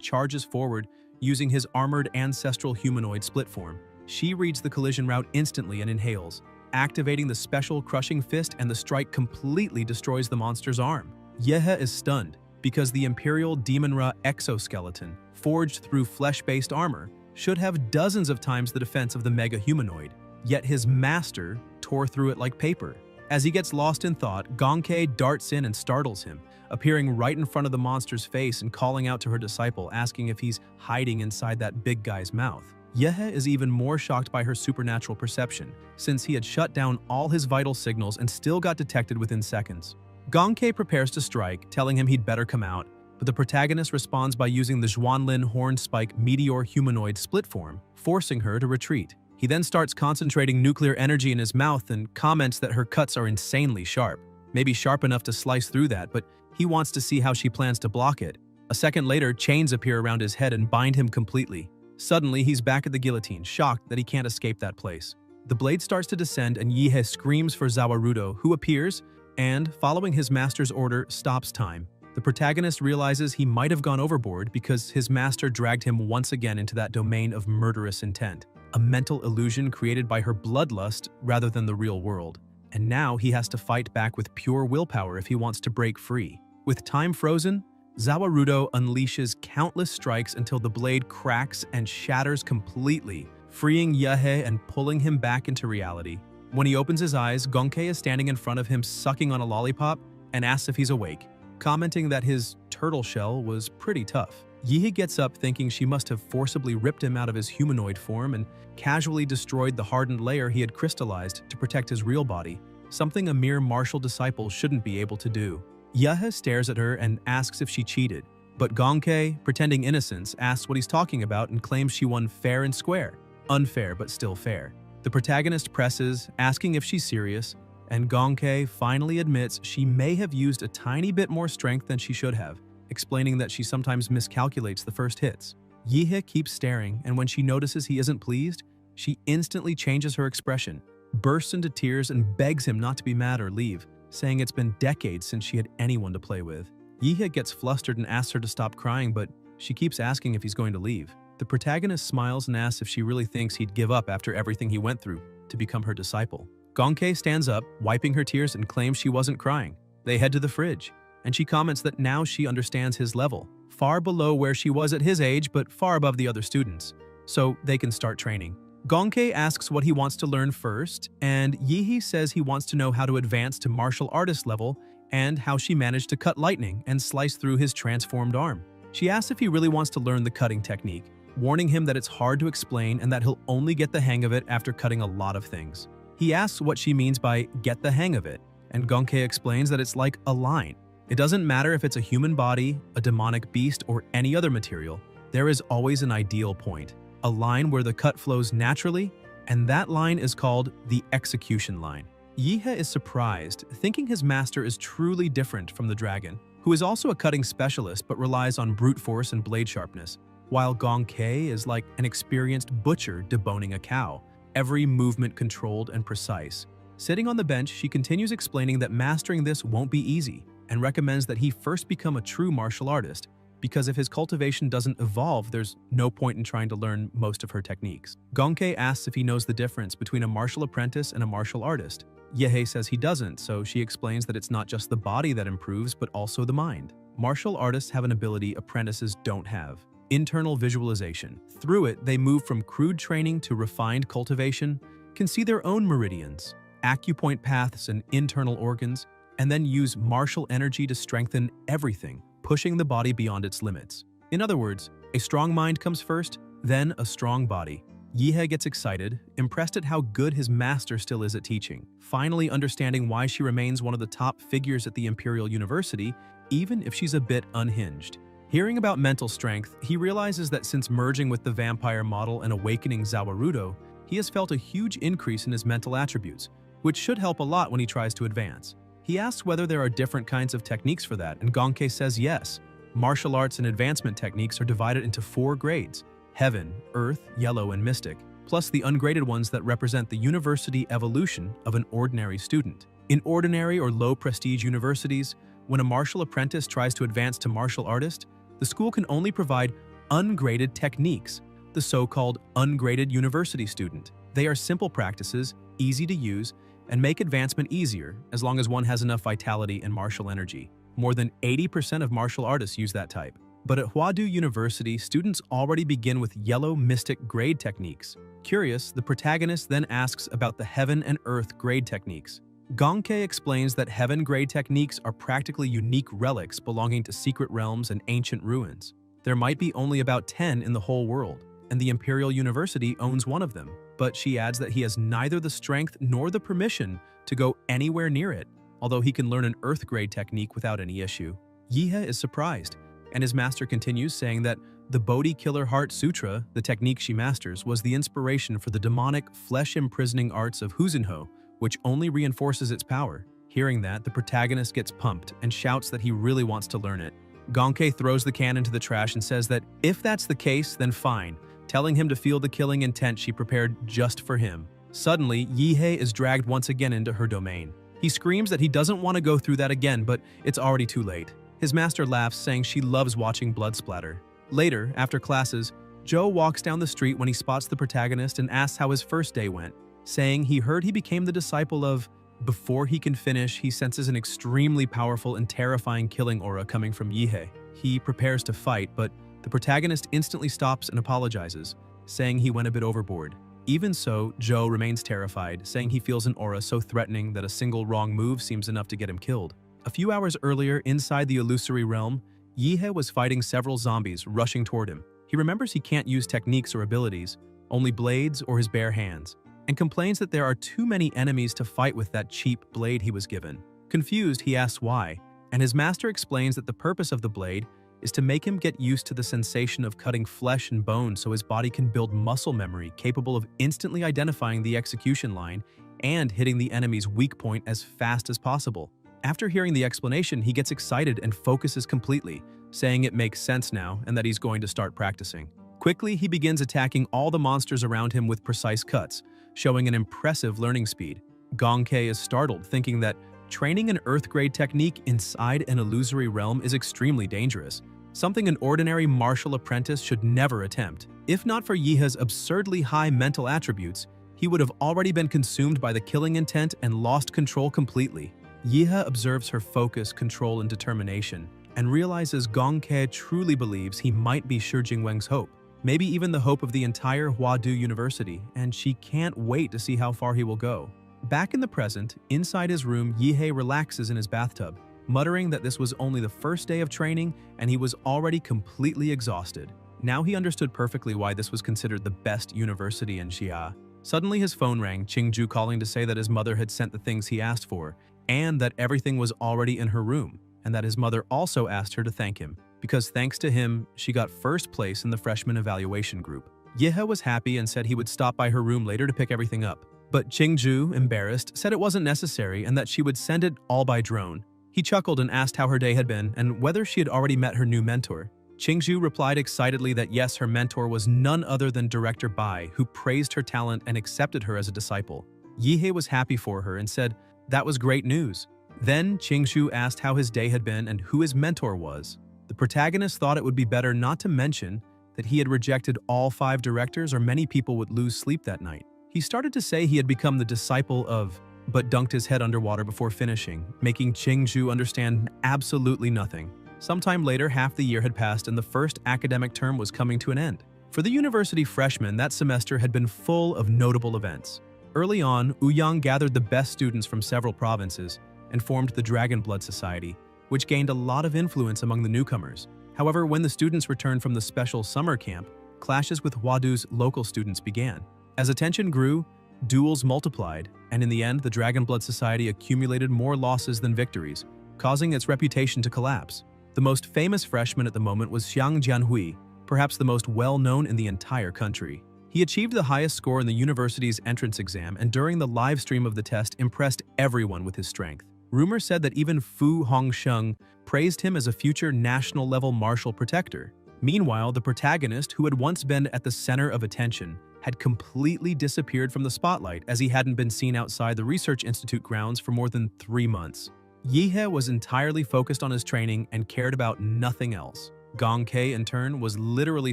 charges forward using his armored ancestral humanoid split form. She reads the collision route instantly and inhales, activating the special crushing fist, and the strike completely destroys the monster's arm. Yuhei is stunned because the Imperial Demon-Ra exoskeleton, forged through flesh-based armor, should have dozens of times the defense of the mega humanoid, yet his master tore through it like paper. As he gets lost in thought, Gongke darts in and startles him, appearing right in front of the monster's face and calling out to her disciple, asking if he's hiding inside that big guy's mouth. Yuhei is even more shocked by her supernatural perception, since he had shut down all his vital signals and still got detected within seconds. Gongke prepares to strike, telling him he'd better come out, but the protagonist responds by using the Zhuanlin Horn Spike Meteor Humanoid split form, forcing her to retreat. He then starts concentrating nuclear energy in his mouth and comments that her cuts are insanely sharp. Maybe sharp enough to slice through that, but he wants to see how she plans to block it. A second later, chains appear around his head and bind him completely. Suddenly, he's back at the guillotine, shocked that he can't escape that place. The blade starts to descend and Yuhei screams for Zawarudo, who appears and, following his master's order, stops time. The protagonist realizes he might have gone overboard because his master dragged him once again into that domain of murderous intent, a mental illusion created by her bloodlust rather than the real world. And now he has to fight back with pure willpower if he wants to break free. With time frozen, Zawarudo unleashes countless strikes until the blade cracks and shatters completely, freeing Yuhei and pulling him back into reality. When he opens his eyes, Gongke is standing in front of him sucking on a lollipop and asks if he's awake, commenting that his turtle shell was pretty tough. Yuhei gets up thinking she must have forcibly ripped him out of his humanoid form and casually destroyed the hardened layer he had crystallized to protect his real body, something a mere martial disciple shouldn't be able to do. Yuhei stares at her and asks if she cheated, but Gongke, pretending innocence, asks what he's talking about and claims she won fair and square. Unfair, but still fair. The protagonist presses, asking if she's serious, and Gongke finally admits she may have used a tiny bit more strength than she should have, explaining that she sometimes miscalculates the first hits. Yuhei keeps staring, and when she notices he isn't pleased, she instantly changes her expression, bursts into tears, and begs him not to be mad or leave, saying it's been decades since she had anyone to play with. Yuhei gets flustered and asks her to stop crying, but she keeps asking if he's going to leave. The protagonist smiles and asks if she really thinks he'd give up after everything he went through to become her disciple. Gongke stands up, wiping her tears, and claims she wasn't crying. They head to the fridge, and she comments that now she understands his level. far below where she was at his age but far above the other students, so they can start training. Gongke asks what he wants to learn first, and Yihe says he wants to know how to advance to martial artist level and how she managed to cut lightning and slice through his transformed arm. She asks if he really wants to learn the cutting technique, warning him that it's hard to explain and that he'll only get the hang of it after cutting a lot of things. He asks what she means by "get the hang of it," and Gongke explains that it's like a line. It doesn't matter if it's a human body, a demonic beast, or any other material, there is always an ideal point, a line where the cut flows naturally, and that line is called the execution line. Yihe is surprised, thinking his master is truly different from the dragon, who is also a cutting specialist but relies on brute force and blade sharpness, while Gongke is like an experienced butcher deboning a cow, every movement controlled and precise. Sitting on the bench, she continues explaining that mastering this won't be easy, and recommends that he first become a true martial artist, because if his cultivation doesn't evolve, there's no point in trying to learn most of her techniques. Gongke asks if he knows the difference between a martial apprentice and a martial artist. Yihe says he doesn't, so she explains that it's not just the body that improves, but also the mind. Martial artists have an ability apprentices don't have: internal visualization. Through it, they move from crude training to refined cultivation, can see their own meridians, acupoint paths, and internal organs, and then use martial energy to strengthen everything, pushing the body beyond its limits. In other words, a strong mind comes first, then a strong body. Yihe gets excited, impressed at how good his master still is at teaching, finally understanding why she remains one of the top figures at the Imperial University, even if she's a bit unhinged. Hearing about mental strength, he realizes that since merging with the vampire model and awakening Zawarudo, he has felt a huge increase in his mental attributes, which should help a lot when he tries to advance. He asks whether there are different kinds of techniques for that, and Gongke says yes. Martial arts and advancement techniques are divided into 4 grades: Heaven, Earth, Yellow, and Mystic, plus the ungraded ones that represent the university evolution of an ordinary student. In ordinary or low-prestige universities, when a martial apprentice tries to advance to martial artist, the school can only provide ungraded techniques, the so-called ungraded university student. They are simple practices, easy to use, and make advancement easier as long as one has enough vitality and martial energy. More than 80% of martial artists use that type. But at Huadu University, students already begin with Yellow Mystic grade techniques. Curious, the protagonist then asks about the Heaven and Earth grade techniques. Gongke explains that Heaven grade techniques are practically unique relics belonging to secret realms and ancient ruins. There might be only about 10 in the whole world, and the Imperial University owns one of them, but she adds that he has neither the strength nor the permission to go anywhere near it, although he can learn an Earth grade technique without any issue. Yihe is surprised, and his master continues saying that the Bodhi Killer Heart Sutra, the technique she masters, was the inspiration for the demonic, flesh-imprisoning arts of Huzinho, which only reinforces its power. Hearing that, the protagonist gets pumped and shouts that he really wants to learn it. Gongke throws the can into the trash and says that if that's the case, then fine, telling him to feel the killing intent she prepared just for him. Suddenly, Yihe is dragged once again into her domain. He screams that he doesn't want to go through that again, but it's already too late. His master laughs, saying she loves watching blood splatter. Later, after classes, Joe walks down the street when he spots the protagonist and asks how his first day went, saying he heard he became the disciple of. Before he can finish, he senses an extremely powerful and terrifying killing aura coming from Yihe. He prepares to fight, but the protagonist instantly stops and apologizes, saying he went a bit overboard. Even so, Joe remains terrified, saying he feels an aura so threatening that a single wrong move seems enough to get him killed. A few hours earlier, inside the illusory realm, Yihe was fighting several zombies rushing toward him. He remembers he can't use techniques or abilities, only blades or his bare hands, and complains that there are too many enemies to fight with that cheap blade he was given. Confused, he asks why, and his master explains that the purpose of the blade is to make him get used to the sensation of cutting flesh and bone so his body can build muscle memory capable of instantly identifying the execution line and hitting the enemy's weak point as fast as possible. After hearing the explanation, he gets excited and focuses completely, saying it makes sense now and that he's going to start practicing. Quickly, he begins attacking all the monsters around him with precise cuts, showing an impressive learning speed. Gongke is startled, thinking that training an Earth-grade technique inside an illusory realm is extremely dangerous, something an ordinary martial apprentice should never attempt. If not for Yihe's absurdly high mental attributes, he would have already been consumed by the killing intent and lost control completely. Yihe observes her focus, control, and determination, and realizes Gong Ke truly believes he might be Shi Jingweng's hope, maybe even the hope of the entire Huadu University, and she can't wait to see how far he will go. Back in the present, inside his room, Yihei relaxes in his bathtub, muttering that this was only the first day of training and he was already completely exhausted. Now he understood perfectly why this was considered the best university in Xia. Suddenly his phone rang, Chingu calling to say that his mother had sent the things he asked for, and that everything was already in her room, and that his mother also asked her to thank him, because thanks to him, she got first place in the freshman evaluation group. Yihei was happy and said he would stop by her room later to pick everything up. But Chingu, embarrassed, said it wasn't necessary and that she would send it all by drone. He chuckled and asked how her day had been and whether she had already met her new mentor. Chingu replied excitedly that yes, her mentor was none other than Director Bai, who praised her talent and accepted her as a disciple. Yihei was happy for her and said that was great news. Then Chingu asked how his day had been and who his mentor was. The protagonist thought it would be better not to mention that he had rejected all 5 directors or many people would lose sleep that night. He started to say he had become the disciple of, but dunked his head underwater before finishing, making Chingu understand absolutely nothing. Sometime later, half the year had passed and the first academic term was coming to an end. For the university freshmen, that semester had been full of notable events. Early on, Ouyang gathered the best students from several provinces and formed the Dragon Blood Society, which gained a lot of influence among the newcomers. However, when the students returned from the special summer camp, clashes with Huadu's local students began. As attention grew, duels multiplied, and in the end, the Dragon Blood Society accumulated more losses than victories, causing its reputation to collapse. The most famous freshman at the moment was Xiang Jianhui, perhaps the most well-known in the entire country. He achieved the highest score in the university's entrance exam and during the live stream of the test impressed everyone with his strength. Rumor said that even Fu Hongsheng praised him as a future national-level martial protector. Meanwhile, the protagonist, who had once been at the center of attention, had completely disappeared from the spotlight as he hadn't been seen outside the research institute grounds for more than 3 months. Yihei was entirely focused on his training and cared about nothing else. Gong Ke, in turn, was literally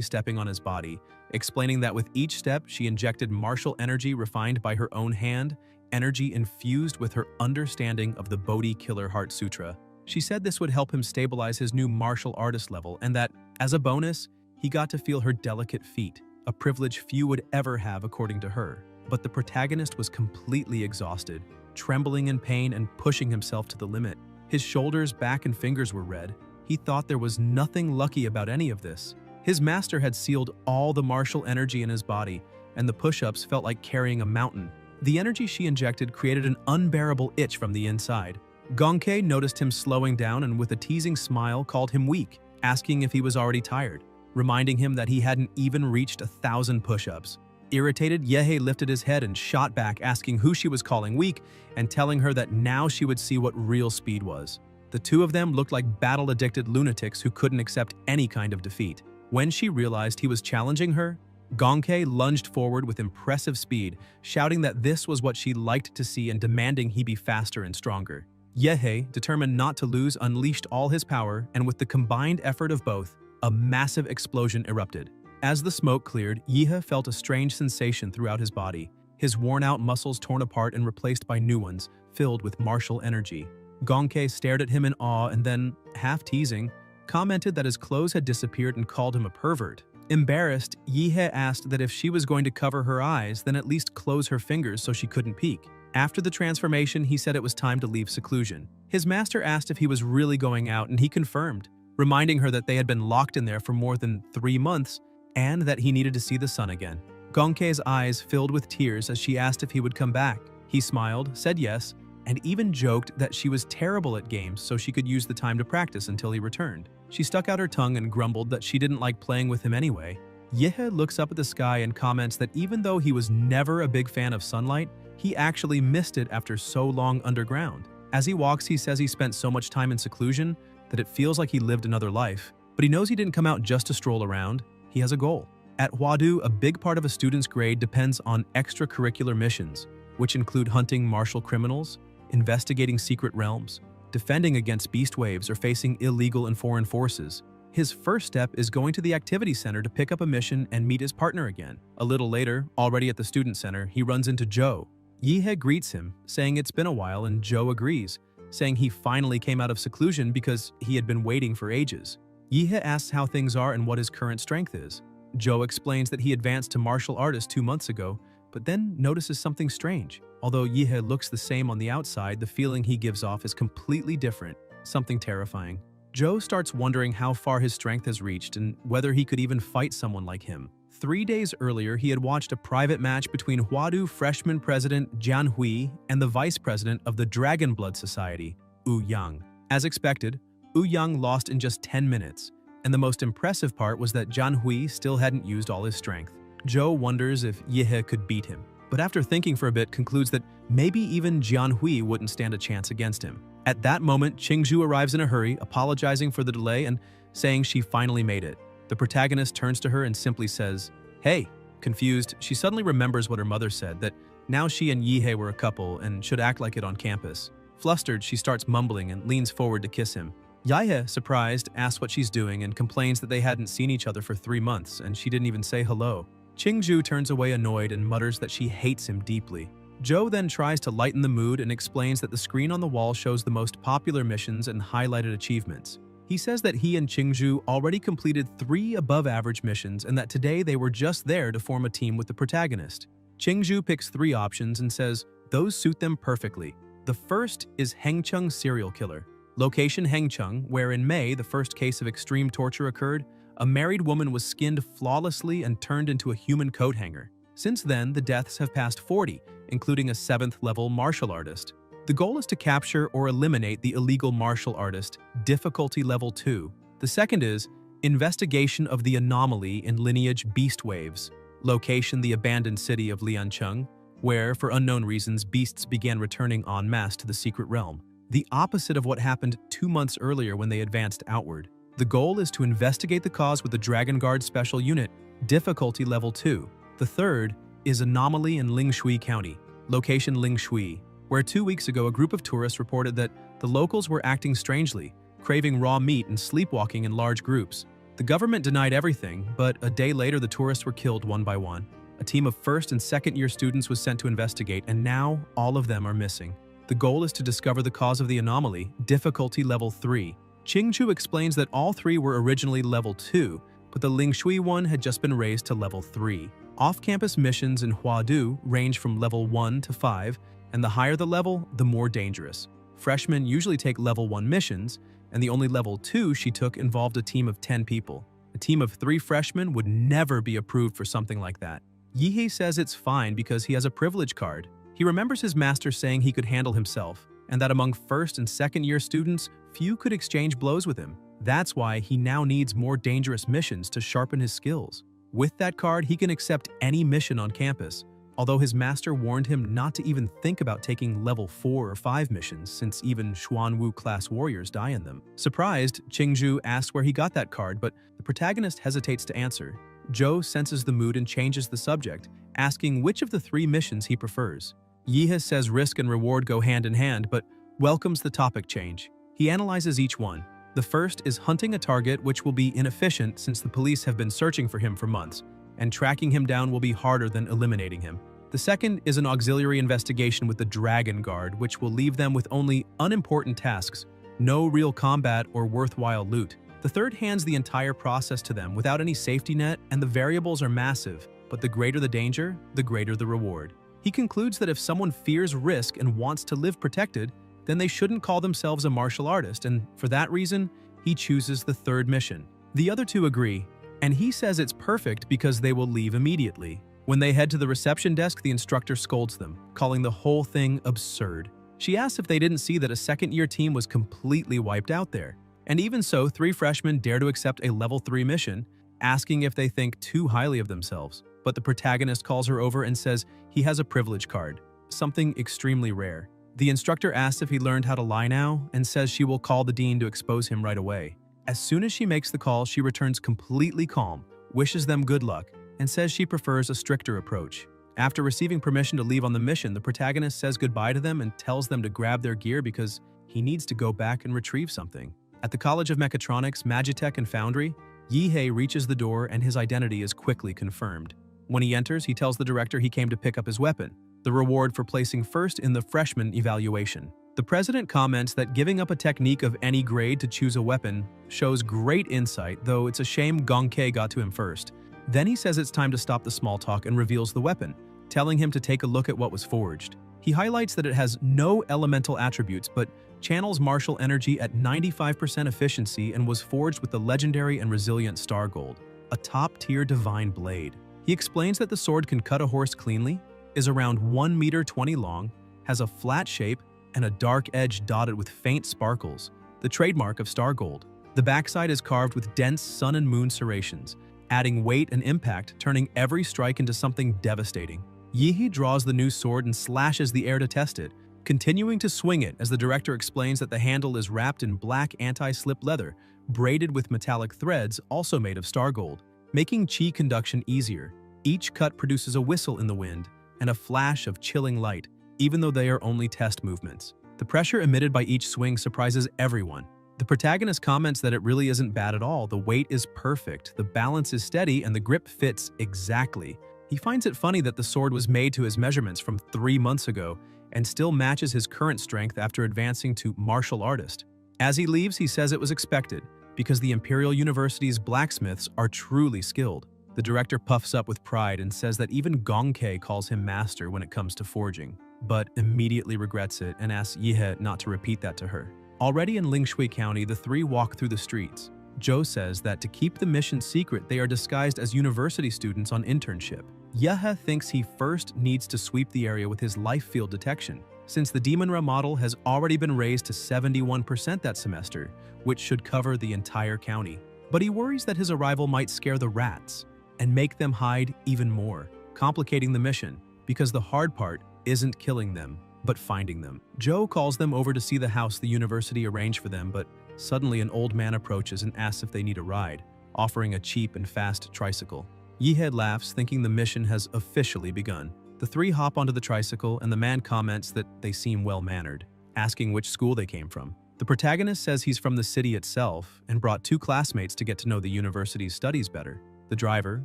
stepping on his body, explaining that with each step she injected martial energy refined by her own hand, energy infused with her understanding of the Bodhi Killer Heart Sutra. She said this would help him stabilize his new martial artist level and that, as a bonus, he got to feel her delicate feet, a privilege few would ever have according to her. But the protagonist was completely exhausted, trembling in pain and pushing himself to the limit. His shoulders, back, and fingers were red. He thought there was nothing lucky about any of this. His master had sealed all the martial energy in his body, and the push-ups felt like carrying a mountain. The energy she injected created an unbearable itch from the inside. Gong Ke noticed him slowing down and with a teasing smile called him weak, asking if he was already tired, reminding him that he hadn't even reached 1,000 push-ups. Irritated, Yihei lifted his head and shot back, asking who she was calling weak and telling her that now she would see what real speed was. The two of them looked like battle-addicted lunatics who couldn't accept any kind of defeat. When she realized he was challenging her, Gong Ke lunged forward with impressive speed, shouting that this was what she liked to see and demanding he be faster and stronger. Yihei, determined not to lose, unleashed all his power, and with the combined effort of both, a massive explosion erupted. As the smoke cleared, Yihei felt a strange sensation throughout his body, his worn-out muscles torn apart and replaced by new ones, filled with martial energy. Gong Ke stared at him in awe and then, half teasing, commented that his clothes had disappeared and called him a pervert. Embarrassed, Yihei asked that if she was going to cover her eyes, then at least close her fingers so she couldn't peek. After the transformation, he said it was time to leave seclusion. His master asked if he was really going out, and he confirmed, reminding her that they had been locked in there for more than 3 months and that he needed to see the sun again. Gong Ke's eyes filled with tears as she asked if he would come back. He smiled, said yes, and even joked that she was terrible at games so she could use the time to practice until he returned. She stuck out her tongue and grumbled that she didn't like playing with him anyway. Yihei looks up at the sky and comments that even though he was never a big fan of sunlight, he actually missed it after so long underground. As he walks, he says he spent so much time in seclusion that it feels like he lived another life. But he knows he didn't come out just to stroll around. He has a goal. At Huadu, a big part of a student's grade depends on extracurricular missions, which include hunting martial criminals, investigating secret realms, defending against beast waves, or facing illegal and foreign forces. His first step is going to the activity center to pick up a mission and meet his partner again. A little later, already at the student center, he runs into Joe. Yihei greets him, saying it's been a while, and Joe agrees, saying he finally came out of seclusion because he had been waiting for ages. Yihe asks how things are and what his current strength is. Joe explains that he advanced to martial artist 2 months ago, but then notices something strange. Although Yihe looks the same on the outside, the feeling he gives off is completely different, something terrifying. Joe starts wondering how far his strength has reached and whether he could even fight someone like him. 3 days earlier, he had watched a private match between Huadu freshman president Jian Hui and the vice president of the Dragon Blood Society, Wu Yang. As expected, Wu Yang lost in just 10 minutes, and the most impressive part was that Jian Hui still hadn't used all his strength. Joe wonders if Yihe could beat him, but after thinking for a bit concludes that maybe even Jian Hui wouldn't stand a chance against him. At that moment, Chingu arrives in a hurry, apologizing for the delay and saying she finally made it. The protagonist turns to her and simply says, "Hey." Confused, she suddenly remembers what her mother said, that now she and Yihe were a couple and should act like it on campus. Flustered, she starts mumbling and leans forward to kiss him. Yihe, surprised, asks what she's doing and complains that they hadn't seen each other for 3 months and she didn't even say hello. Chingu turns away annoyed and mutters that she hates him deeply. Joe then tries to lighten the mood and explains that the screen on the wall shows the most popular missions and highlighted achievements. He says that he and Chingu already completed 3 above-average missions and that today they were just there to form a team with the protagonist. Chingu picks 3 options and says those suit them perfectly. The first is Hengcheng serial killer. Location Hengcheng, where in May the first case of extreme torture occurred, a married woman was skinned flawlessly and turned into a human coat hanger. Since then, the deaths have passed 40, including a 7th-level martial artist. The goal is to capture or eliminate the illegal martial artist, difficulty level 2. The second is investigation of the anomaly in lineage beast waves. Location the abandoned city of Liancheng, where, for unknown reasons, beasts began returning en masse to the secret realm. The opposite of what happened 2 months earlier when they advanced outward. The goal is to investigate the cause with the Dragon Guard Special Unit, difficulty level 2. The third is anomaly in Lingshui County, location Lingshui, where 2 weeks ago a group of tourists reported that the locals were acting strangely, craving raw meat and sleepwalking in large groups. The government denied everything, but a day later the tourists were killed one by one. A team of 1st and 2nd year students was sent to investigate, and now all of them are missing. The goal is to discover the cause of the anomaly, difficulty level 3. Chingu explains that all 3 were originally level 2, but the Lingshui one had just been raised to level 3. Off-campus missions in Huadu range from level 1 to 5, and the higher the level, the more dangerous. Freshmen usually take level 1 missions, and the only level 2 she took involved a team of 10 people. A team of 3 freshmen would never be approved for something like that. Yihe says it's fine because he has a privilege card. He remembers his master saying he could handle himself, and that among 1st and 2nd year students, few could exchange blows with him. That's why he now needs more dangerous missions to sharpen his skills. With that card, he can accept any mission on campus, although his master warned him not to even think about taking level 4 or 5 missions since even Xuanwu-class warriors die in them. Surprised, Chingu asks where he got that card, but the protagonist hesitates to answer. Joe senses the mood and changes the subject, asking which of the 3 missions he prefers. Yihe says risk and reward go hand in hand, but welcomes the topic change. He analyzes each one. The first is hunting a target, which will be inefficient since the police have been searching for him for months, and tracking him down will be harder than eliminating him. The second is an auxiliary investigation with the Dragon Guard, which will leave them with only unimportant tasks, no real combat or worthwhile loot. The third hands the entire process to them without any safety net, and the variables are massive, but the greater the danger, the greater the reward. He concludes that if someone fears risk and wants to live protected, then they shouldn't call themselves a martial artist, and for that reason, he chooses the third mission. The other 2 agree, and he says it's perfect because they will leave immediately. When they head to the reception desk, the instructor scolds them, calling the whole thing absurd. She asks if they didn't see that a 2nd year team was completely wiped out there. And even so, 3 freshmen dare to accept a level 3 mission, asking if they think too highly of themselves. But the protagonist calls her over and says he has a privilege card, something extremely rare. The instructor asks if he learned how to lie now and says she will call the dean to expose him right away. As soon as she makes the call, she returns completely calm, wishes them good luck, and says she prefers a stricter approach. After receiving permission to leave on the mission, the protagonist says goodbye to them and tells them to grab their gear because he needs to go back and retrieve something. At the College of Mechatronics, Magitech, and Foundry, Yihe reaches the door and his identity is quickly confirmed. When he enters, he tells the director he came to pick up his weapon, the reward for placing first in the freshman evaluation. The president comments that giving up a technique of any grade to choose a weapon shows great insight, though it's a shame Gongke got to him first. Then he says it's time to stop the small talk and reveals the weapon, telling him to take a look at what was forged. He highlights that it has no elemental attributes but channels martial energy at 95% efficiency and was forged with the legendary and resilient Star Gold, a top-tier divine blade. He explains that the sword can cut a horse cleanly, is around 1 meter 20 long, has a flat shape, and a dark edge dotted with faint sparkles, the trademark of Star Gold. The backside is carved with dense sun and moon serrations, adding weight and impact, turning every strike into something devastating. Yihe draws the new sword and slashes the air to test it, continuing to swing it as the director explains that the handle is wrapped in black anti-slip leather, braided with metallic threads also made of Star Gold, making chi conduction easier. Each cut produces a whistle in the wind and a flash of chilling light, even though they are only test movements. The pressure emitted by each swing surprises everyone. The protagonist comments that it really isn't bad at all. The weight is perfect, the balance is steady, and the grip fits exactly. He finds it funny that the sword was made to his measurements from 3 months ago and still matches his current strength after advancing to martial artist. As he leaves, he says it was expected, because the Imperial University's blacksmiths are truly skilled. The director puffs up with pride and says that even Gongke calls him master when it comes to forging, but immediately regrets it and asks Yihe not to repeat that to her. Already in Lingshui County, the three walk through the streets. Zhou says that to keep the mission secret, they are disguised as university students on internship. Yehe thinks he first needs to sweep the area with his life field detection, since the Demonra model has already been raised to 71% that semester, which should cover the entire county. But he worries that his arrival might scare the rats and make them hide even more, complicating the mission, because the hard part isn't killing them, but finding them. Zhou calls them over to see the house the university arranged for them, but suddenly an old man approaches and asks if they need a ride, offering a cheap and fast tricycle. Yihe laughs, thinking the mission has officially begun. The three hop onto the tricycle, and the man comments that they seem well-mannered, asking which school they came from. The protagonist says he's from the city itself and brought 2 classmates to get to know the university's studies better. The driver,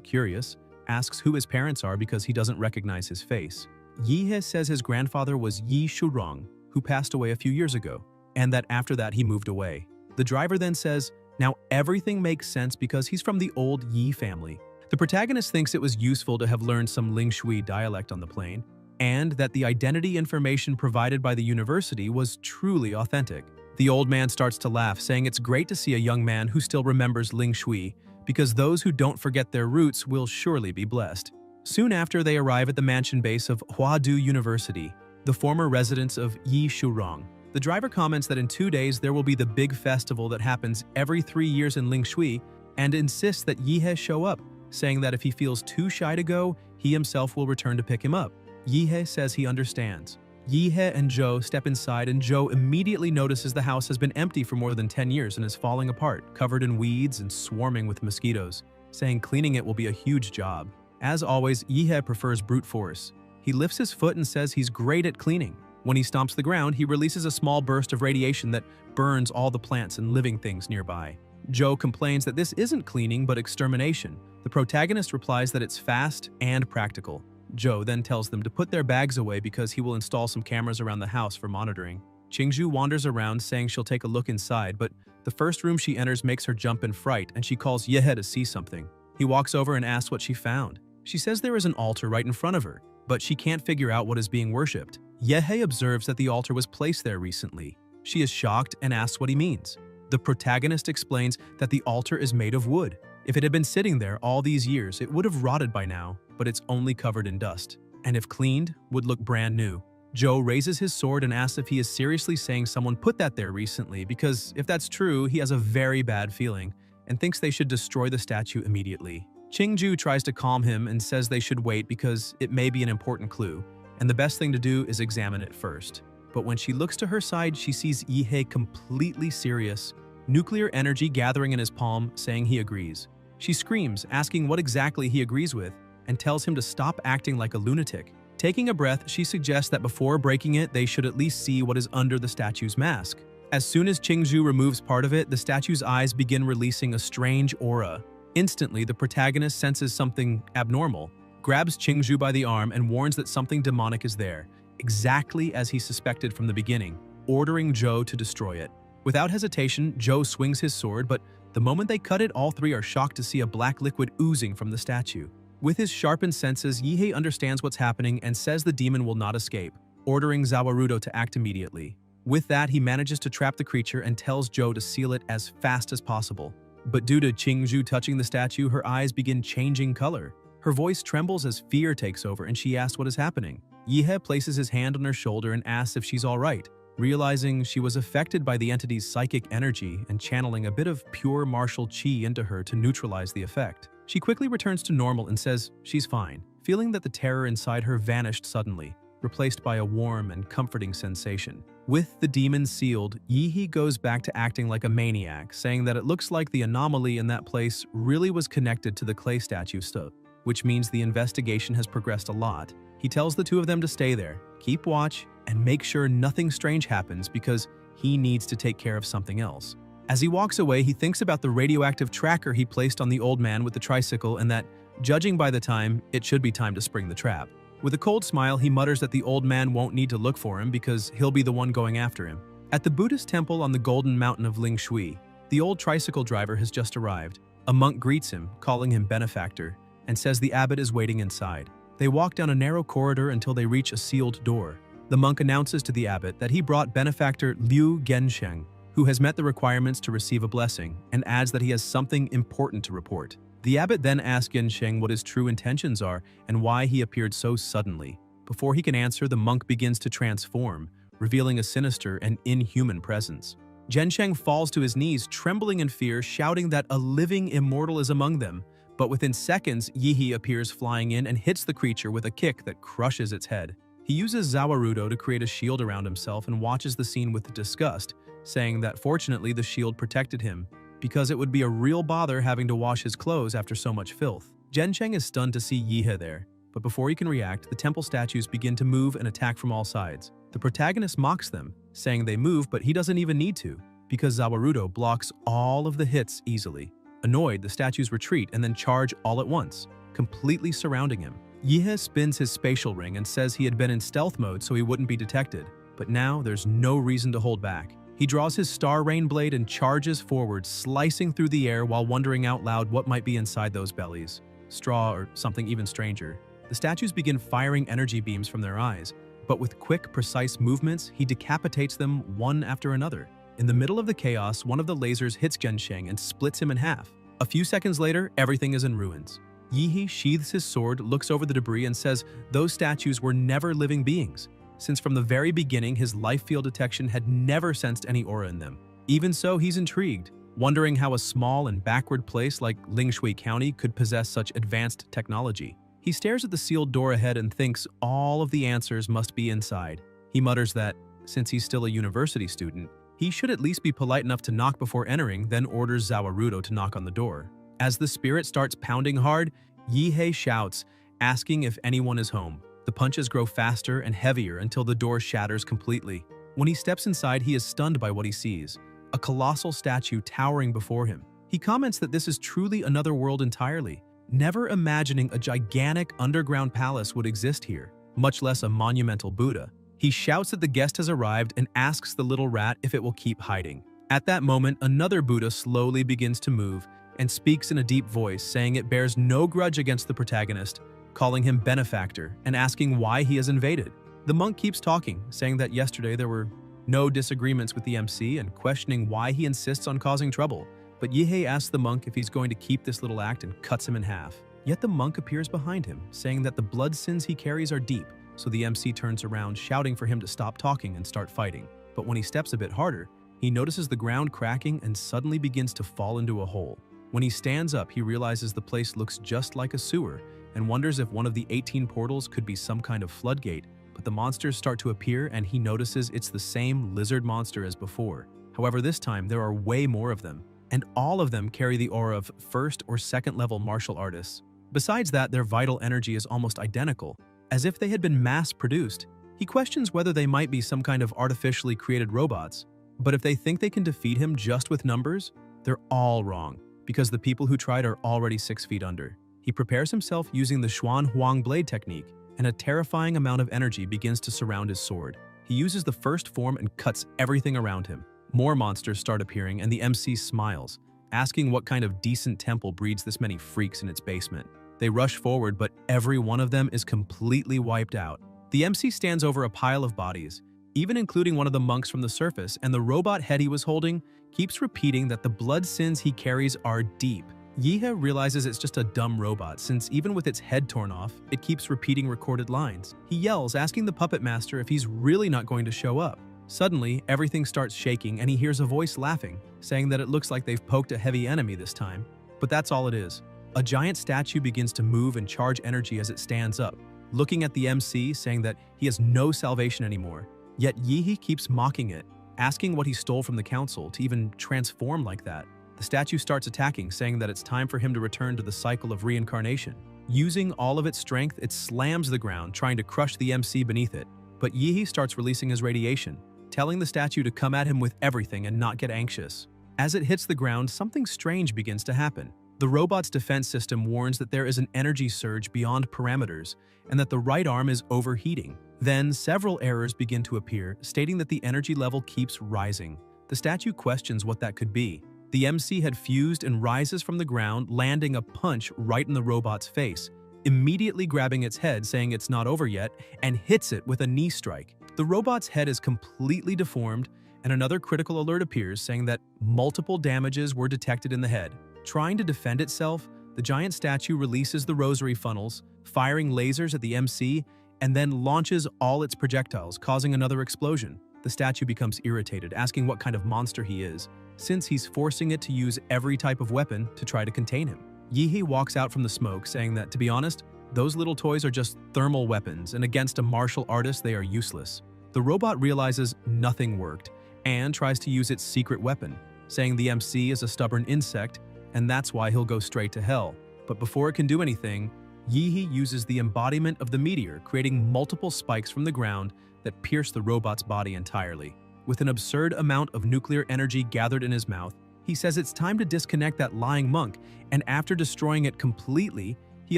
curious, asks who his parents are because he doesn't recognize his face. Yihe says his grandfather was Yi Shurong, who passed away a few years ago, and that after that he moved away. The driver then says, now everything makes sense because he's from the old Yi family. The protagonist thinks it was useful to have learned some Lingshui dialect on the plane, and that the identity information provided by the university was truly authentic. The old man starts to laugh, saying it's great to see a young man who still remembers Lingshui, because those who don't forget their roots will surely be blessed. Soon after, they arrive at the mansion base of Huadu University, the former residence of Yi Shurong. The driver comments that in 2 days there will be the big festival that happens every 3 years in Lingshui, and insists that Yihe show up, saying that if he feels too shy to go, he himself will return to pick him up. Yihe says he understands. Yihe and Zhou step inside, and Zhou immediately notices the house has been empty for more than 10 years and is falling apart, covered in weeds and swarming with mosquitoes, saying cleaning it will be a huge job. As always, Yihe prefers brute force. He lifts his foot and says he's great at cleaning. When he stomps the ground, he releases a small burst of radiation that burns all the plants and living things nearby. Zhou complains that this isn't cleaning but extermination. The protagonist replies that it's fast and practical. Zhou then tells them to put their bags away because he will install some cameras around the house for monitoring. Chingu wanders around, saying she'll take a look inside, but the first room she enters makes her jump in fright, and she calls Yihe to see something. He walks over and asks what she found. She says there is an altar right in front of her, but she can't figure out what is being worshipped. Yihe observes that the altar was placed there recently. She is shocked and asks what he means. The protagonist explains that the altar is made of wood. If it had been sitting there all these years, it would have rotted by now, but it's only covered in dust, and if cleaned, would look brand new. Zhou raises his sword and asks if he is seriously saying someone put that there recently, because if that's true, he has a very bad feeling and thinks they should destroy the statue immediately. Chingu tries to calm him and says they should wait because it may be an important clue, and the best thing to do is examine it first. But when she looks to her side, she sees Yihe completely serious, nuclear energy gathering in his palm, saying he agrees. She screams, asking what exactly he agrees with, and tells him to stop acting like a lunatic. Taking a breath, she suggests that before breaking it, they should at least see what is under the statue's mask. As soon as Chingu removes part of it, the statue's eyes begin releasing a strange aura. Instantly, the protagonist senses something abnormal, grabs Chingu by the arm, and warns that something demonic is there, exactly as he suspected from the beginning. ordering Zhou to destroy it. Without hesitation, Zhou swings his sword, but the moment they cut it, all three are shocked to see a black liquid oozing from the statue. With his sharpened senses, Yihei understands what's happening and says the demon will not escape, ordering Zawarudo to act immediately. With that, he manages to trap the creature and tells Zhou to seal it as fast as possible. But due to Chingu touching the statue, her eyes begin changing color. Her voice trembles as fear takes over and she asks what is happening. Yihei places his hand on her shoulder and asks if she's alright, realizing she was affected by the entity's psychic energy and channeling a bit of pure martial chi into her to neutralize the effect. She quickly returns to normal and says she's fine, feeling that the terror inside her vanished suddenly, replaced by a warm and comforting sensation. With the demon sealed, Yihei goes back to acting like a maniac, saying that it looks like the anomaly in that place really was connected to the clay statue stuff, which means the investigation has progressed a lot. He tells the two of them to stay there, keep watch, and make sure nothing strange happens because he needs to take care of something else. As he walks away, he thinks about the radioactive tracker he placed on the old man with the tricycle and that, judging by the time, it should be time to spring the trap. With a cold smile, he mutters that the old man won't need to look for him because he'll be the one going after him. At the Buddhist temple on the Golden Mountain of Lingshui, the old tricycle driver has just arrived. A monk greets him, calling him benefactor, and says the abbot is waiting inside. They walk down a narrow corridor until they reach a sealed door. The monk announces to the abbot that he brought benefactor Liu Gensheng, who has met the requirements to receive a blessing, and adds that he has something important to report. The abbot then asks Gensheng what his true intentions are and why he appeared so suddenly. Before he can answer, the monk begins to transform, revealing a sinister and inhuman presence. Gensheng falls to his knees, trembling in fear, shouting that a living immortal is among them. But within seconds, Yihei appears flying in and hits the creature with a kick that crushes its head. He uses Zawarudo to create a shield around himself and watches the scene with disgust, saying that fortunately the shield protected him, because it would be a real bother having to wash his clothes after so much filth. Gensheng is stunned to see Yihei there, but before he can react, the temple statues begin to move and attack from all sides. The protagonist mocks them, saying they move but he doesn't even need to, because Zawarudo blocks all of the hits easily. Annoyed, the statues retreat and then charge all at once, completely surrounding him. Yihei spins his spatial ring and says he had been in stealth mode so he wouldn't be detected, but now there's no reason to hold back. He draws his Star Rain blade and charges forward, slicing through the air while wondering out loud what might be inside those bellies. Straw or something even stranger. The statues begin firing energy beams from their eyes, but with quick, precise movements, he decapitates them one after another. In the middle of the chaos, one of the lasers hits Gensheng and splits him in half. A few seconds later, everything is in ruins. Yihei sheathes his sword, looks over the debris, and says those statues were never living beings, since from the very beginning his life field detection had never sensed any aura in them. Even so, he's intrigued, wondering how a small and backward place like Lingshui County could possess such advanced technology. He stares at the sealed door ahead and thinks all of the answers must be inside. He mutters that, since he's still a university student, he should at least be polite enough to knock before entering, then orders Zawarudo to knock on the door. As the spirit starts pounding hard, Yihei shouts, asking if anyone is home. The punches grow faster and heavier until the door shatters completely. When he steps inside, he is stunned by what he sees, a colossal statue towering before him. He comments that this is truly another world entirely, never imagining a gigantic underground palace would exist here, much less a monumental Buddha. He shouts that the guest has arrived and asks the little rat if it will keep hiding. At that moment, another Buddha slowly begins to move and speaks in a deep voice, saying it bears no grudge against the protagonist, calling him benefactor and asking why he has invaded. The monk keeps talking, saying that yesterday there were no disagreements with the MC and questioning why he insists on causing trouble. But Yihei asks the monk if he's going to keep this little act and cuts him in half. Yet the monk appears behind him, saying that the blood sins he carries are deep, so the MC turns around, shouting for him to stop talking and start fighting. But when he steps a bit harder, he notices the ground cracking and suddenly begins to fall into a hole. When he stands up, he realizes the place looks just like a sewer and wonders if one of the 18 portals could be some kind of floodgate, but the monsters start to appear and he notices it's the same lizard monster as before. However, this time there are way more of them, and all of them carry the aura of first or second level martial artists. Besides that, their vital energy is almost identical, as if they had been mass-produced. He questions whether they might be some kind of artificially created robots, but if they think they can defeat him just with numbers, they're all wrong, because the people who tried are already 6 feet under. He prepares himself using the Xuan Huang blade technique, and a terrifying amount of energy begins to surround his sword. He uses the first form and cuts everything around him. More monsters start appearing, and the MC smiles, asking what kind of decent temple breeds this many freaks in its basement. They rush forward, but every one of them is completely wiped out. The MC stands over a pile of bodies, even including one of the monks from the surface, and the robot head he was holding keeps repeating that the blood sins he carries are deep. Yehe realizes it's just a dumb robot, since even with its head torn off, it keeps repeating recorded lines. He yells, asking the puppet master if he's really not going to show up. Suddenly, everything starts shaking and he hears a voice laughing, saying that it looks like they've poked a heavy enemy this time. But that's all it is. A giant statue begins to move and charge energy as it stands up, looking at the MC, saying that he has no salvation anymore. Yet Yehe keeps mocking it, asking what he stole from the council to even transform like that. The statue starts attacking, saying that it's time for him to return to the cycle of reincarnation. Using all of its strength, it slams the ground, trying to crush the MC beneath it. But Yehe starts releasing his radiation, telling the statue to come at him with everything and not get anxious. As it hits the ground, something strange begins to happen. The robot's defense system warns that there is an energy surge beyond parameters and that the right arm is overheating. Then, several errors begin to appear, stating that the energy level keeps rising. The statue questions what that could be. The MC had fused and rises from the ground, landing a punch right in the robot's face, immediately grabbing its head, saying it's not over yet, and hits it with a knee strike. The robot's head is completely deformed, and another critical alert appears, saying that multiple damages were detected in the head. Trying to defend itself, the giant statue releases the rosary funnels, firing lasers at the MC, and then launches all its projectiles, causing another explosion. The statue becomes irritated, asking what kind of monster he is, since he's forcing it to use every type of weapon to try to contain him. Yehe walks out from the smoke, saying that, to be honest, those little toys are just thermal weapons, and against a martial artist they are useless. The robot realizes nothing worked, and tries to use its secret weapon, saying the MC is a stubborn insect, and that's why he'll go straight to hell. But before it can do anything, Yehe uses the embodiment of the meteor, creating multiple spikes from the ground that pierce the robot's body entirely. With an absurd amount of nuclear energy gathered in his mouth, he says it's time to disconnect that lying monk, and after destroying it completely, he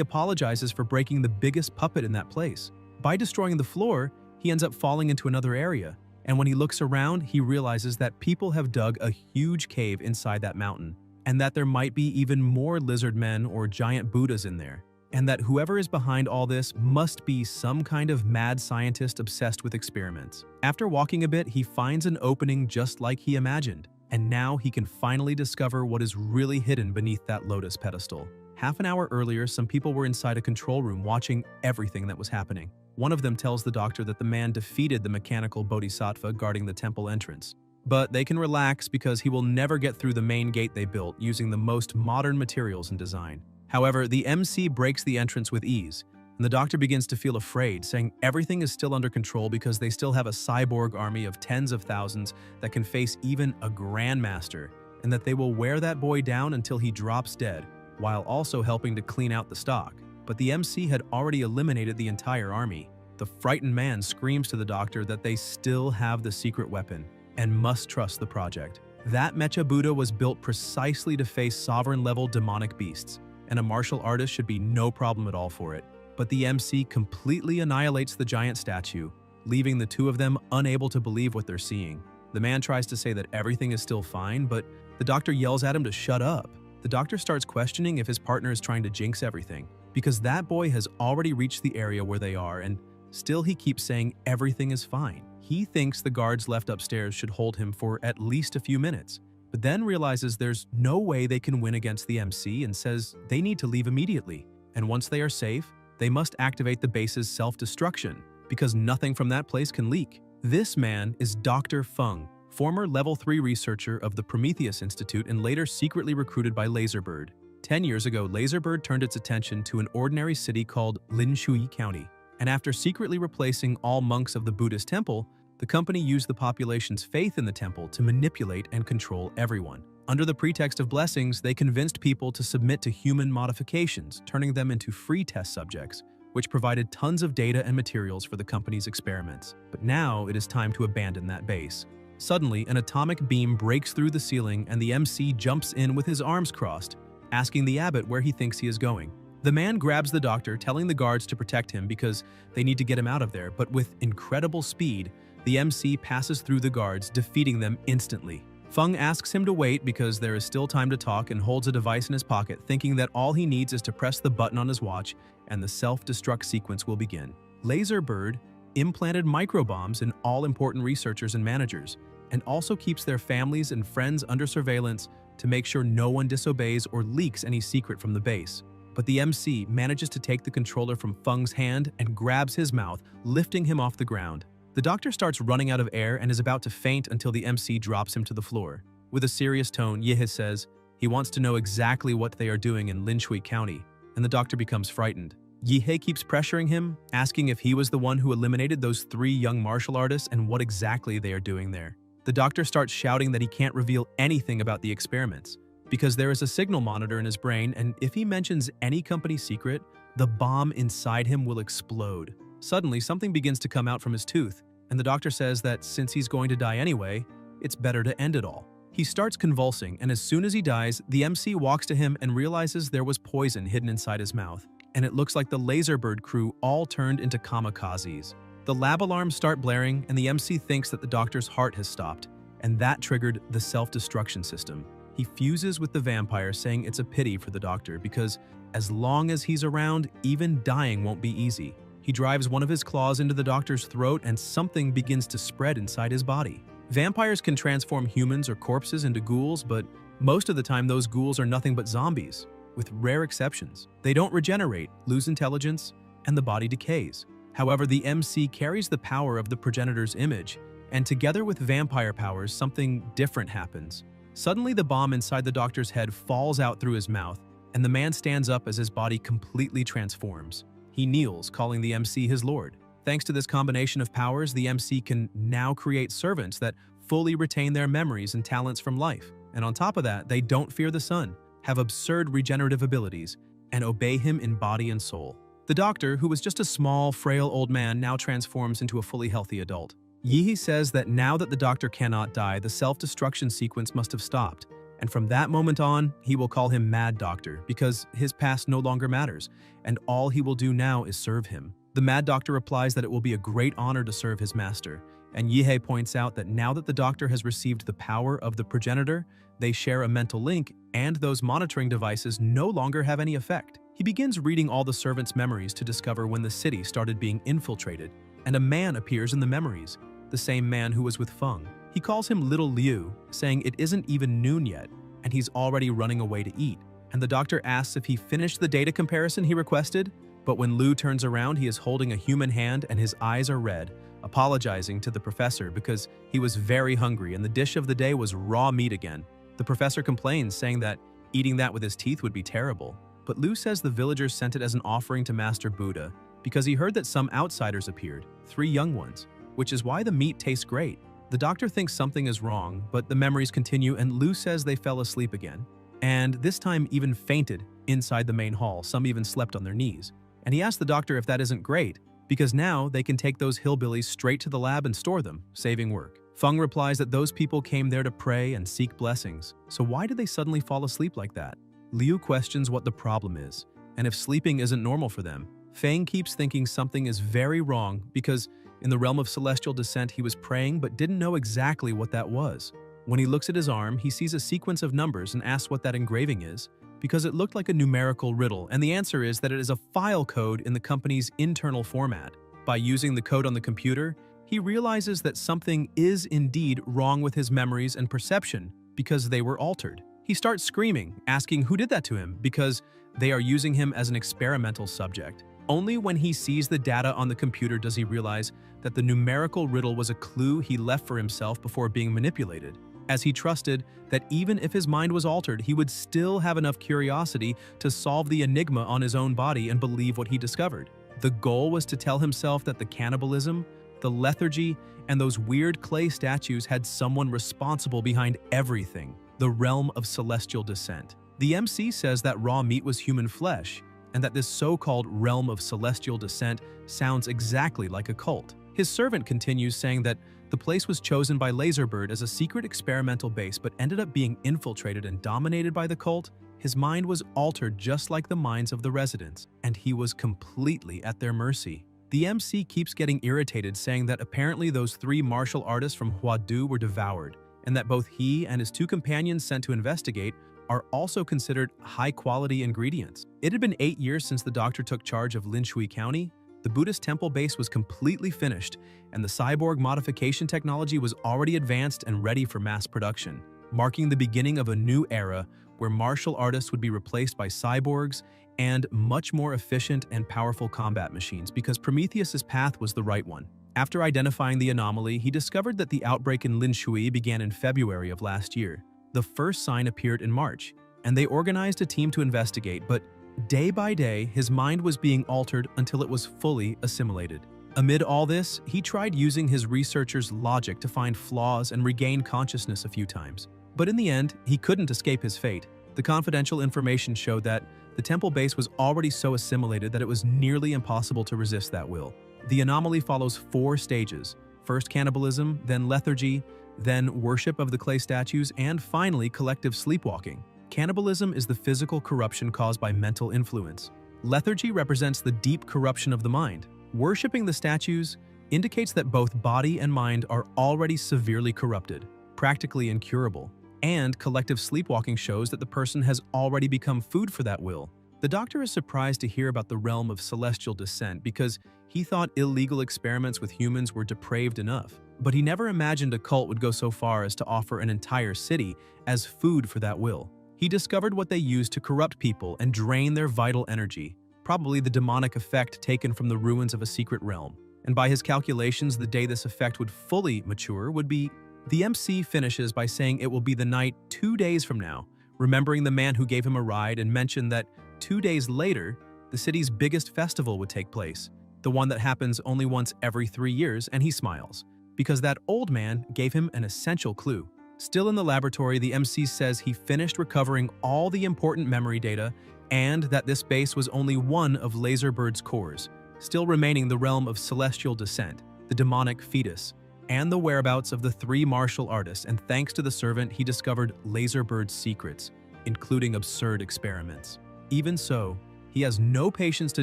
apologizes for breaking the biggest puppet in that place. By destroying the floor, he ends up falling into another area, and when he looks around, he realizes that people have dug a huge cave inside that mountain, and that there might be even more lizard men or giant Buddhas in there, and that whoever is behind all this must be some kind of mad scientist obsessed with experiments. After walking a bit, he finds an opening just like he imagined, and now he can finally discover what is really hidden beneath that lotus pedestal. Half an hour earlier, some people were inside a control room watching everything that was happening. One of them tells the doctor that the man defeated the mechanical bodhisattva guarding the temple entrance. But they can relax because he will never get through the main gate they built using the most modern materials and design. However, the MC breaks the entrance with ease, and the doctor begins to feel afraid, saying everything is still under control because they still have a cyborg army of tens of thousands that can face even a grandmaster, and that they will wear that boy down until he drops dead, while also helping to clean out the stock. But the MC had already eliminated the entire army. The frightened man screams to the doctor that they still have the secret weapon and must trust the project. That Mecha Buddha was built precisely to face sovereign-level demonic beasts, and a martial artist should be no problem at all for it. But the MC completely annihilates the giant statue, leaving the two of them unable to believe what they're seeing. The man tries to say that everything is still fine, but the doctor yells at him to shut up. The doctor starts questioning if his partner is trying to jinx everything, because that boy has already reached the area where they are, and still he keeps saying everything is fine. He thinks the guards left upstairs should hold him for at least a few minutes, but then realizes there's no way they can win against the MC and says they need to leave immediately. And once they are safe, they must activate the base's self-destruction, because nothing from that place can leak. This man is Dr. Feng, former Level 3 researcher of the Prometheus Institute and later secretly recruited by Laserbird. 10 years ago, Laserbird turned its attention to an ordinary city called Linshui County, and after secretly replacing all monks of the Buddhist temple, the company used the population's faith in the temple to manipulate and control everyone. Under the pretext of blessings, they convinced people to submit to human modifications, turning them into free test subjects, which provided tons of data and materials for the company's experiments. But now it is time to abandon that base. Suddenly, an atomic beam breaks through the ceiling and the MC jumps in with his arms crossed, asking the abbot where he thinks he is going. The man grabs the doctor, telling the guards to protect him because they need to get him out of there, but with incredible speed, The MC passes through the guards, defeating them instantly. Feng asks him to wait because there is still time to talk and holds a device in his pocket, thinking that all he needs is to press the button on his watch and the self-destruct sequence will begin. Laser Bird implanted microbombs in all important researchers and managers, and also keeps their families and friends under surveillance to make sure no one disobeys or leaks any secret from the base. But the MC manages to take the controller from Feng's hand and grabs his mouth, lifting him off the ground. The doctor starts running out of air and is about to faint until the MC drops him to the floor. With a serious tone, Yahe says he wants to know exactly what they are doing in Linshui County, and the doctor becomes frightened. Yahe keeps pressuring him, asking if he was the one who eliminated those 3 young martial artists and what exactly they are doing there. The doctor starts shouting that he can't reveal anything about the experiments, because there is a signal monitor in his brain, and if he mentions any company secret, the bomb inside him will explode. Suddenly, something begins to come out from his tooth, and the doctor says that since he's going to die anyway, it's better to end it all. He starts convulsing, and as soon as he dies, the MC walks to him and realizes there was poison hidden inside his mouth, and it looks like the Laserbird crew all turned into kamikazes. The lab alarms start blaring, and the MC thinks that the doctor's heart has stopped, and that triggered the self-destruction system. He fuses with the vampire, saying it's a pity for the doctor because as long as he's around, even dying won't be easy. He drives one of his claws into the doctor's throat and something begins to spread inside his body. Vampires can transform humans or corpses into ghouls, but most of the time those ghouls are nothing but zombies, with rare exceptions. They don't regenerate, lose intelligence, and the body decays. However, the MC carries the power of the progenitor's image, and together with vampire powers, something different happens. Suddenly, the bomb inside the doctor's head falls out through his mouth, and the man stands up as his body completely transforms. He kneels, calling the MC his lord. Thanks to this combination of powers, the MC can now create servants that fully retain their memories and talents from life. And on top of that, they don't fear the sun, have absurd regenerative abilities, and obey him in body and soul. The doctor, who was just a small, frail old man, now transforms into a fully healthy adult. Yahe says that now that the doctor cannot die, the self-destruction sequence must have stopped, and from that moment on, he will call him Mad Doctor because his past no longer matters, and all he will do now is serve him. The Mad Doctor replies that it will be a great honor to serve his master, and Yahe points out that now that the doctor has received the power of the progenitor, they share a mental link, and those monitoring devices no longer have any effect. He begins reading all the servants' memories to discover when the city started being infiltrated, and a man appears in the memories, the same man who was with Feng. He calls him Little Liu, saying it isn't even noon yet, and he's already running away to eat. And the doctor asks if he finished the data comparison he requested, but when Liu turns around, he is holding a human hand and his eyes are red, apologizing to the professor because he was very hungry and the dish of the day was raw meat again. The professor complains, saying that eating that with his teeth would be terrible. But Liu says the villagers sent it as an offering to Master Buddha because he heard that some outsiders appeared, 3 young ones, which is why the meat tastes great. The doctor thinks something is wrong, but the memories continue and Liu says they fell asleep again. And this time even fainted inside the main hall, some even slept on their knees. And he asks the doctor if that isn't great, because now they can take those hillbillies straight to the lab and store them, saving work. Feng replies that those people came there to pray and seek blessings, so why did they suddenly fall asleep like that? Liu questions what the problem is, and if sleeping isn't normal for them. Feng keeps thinking something is very wrong because in the realm of celestial descent he was praying but didn't know exactly what that was. When he looks at his arm, he sees a sequence of numbers and asks what that engraving is, because it looked like a numerical riddle, and the answer is that it is a file code in the company's internal format. By using the code on the computer, he realizes that something is indeed wrong with his memories and perception because they were altered. He starts screaming, asking who did that to him because they are using him as an experimental subject. Only when he sees the data on the computer does he realize that the numerical riddle was a clue he left for himself before being manipulated, as he trusted that even if his mind was altered, he would still have enough curiosity to solve the enigma on his own body and believe what he discovered. The goal was to tell himself that the cannibalism, the lethargy, and those weird clay statues had someone responsible behind everything, the realm of celestial descent. The MC says that raw meat was human flesh, and that this so-called realm of celestial descent sounds exactly like a cult. His servant continues, saying that the place was chosen by Laserbird as a secret experimental base but ended up being infiltrated and dominated by the cult. His mind was altered just like the minds of the residents, and he was completely at their mercy. The MC keeps getting irritated, saying that apparently those 3 martial artists from Huadu were devoured, and that both he and his 2 companions sent to investigate are also considered high-quality ingredients. It had been 8 years since the doctor took charge of Linshui County. The Buddhist temple base was completely finished, and the cyborg modification technology was already advanced and ready for mass production, marking the beginning of a new era where martial artists would be replaced by cyborgs and much more efficient and powerful combat machines, because Prometheus's path was the right one. After identifying the anomaly, he discovered that the outbreak in Linshui began in February of last year. The first sign appeared in March, and they organized a team to investigate, but day by day, his mind was being altered until it was fully assimilated. Amid all this, he tried using his researcher's logic to find flaws and regain consciousness a few times. But in the end, he couldn't escape his fate. The confidential information showed that the temple base was already so assimilated that it was nearly impossible to resist that will. The anomaly follows 4 stages: first cannibalism, then lethargy, then worship of the clay statues, and finally collective sleepwalking. Cannibalism is the physical corruption caused by mental influence. Lethargy represents the deep corruption of the mind. Worshipping the statues indicates that both body and mind are already severely corrupted, practically incurable. And collective sleepwalking shows that the person has already become food for that will. The doctor is surprised to hear about the realm of celestial descent because he thought illegal experiments with humans were depraved enough. But he never imagined a cult would go so far as to offer an entire city as food for that will. He discovered what they used to corrupt people and drain their vital energy, probably the demonic effect taken from the ruins of a secret realm. And by his calculations, the day this effect would fully mature would be... The MC finishes by saying it will be the night 2 days from now, remembering the man who gave him a ride, and mentioned that 2 days later, the city's biggest festival would take place, the one that happens only once every 3 years, and he smiles, because that old man gave him an essential clue. Still in the laboratory, the MC says he finished recovering all the important memory data and that this base was only one of Laserbird's cores, still remaining the realm of celestial descent, the demonic fetus, and the whereabouts of the 3 martial artists, and thanks to the servant, he discovered Laserbird's secrets, including absurd experiments. Even so, he has no patience to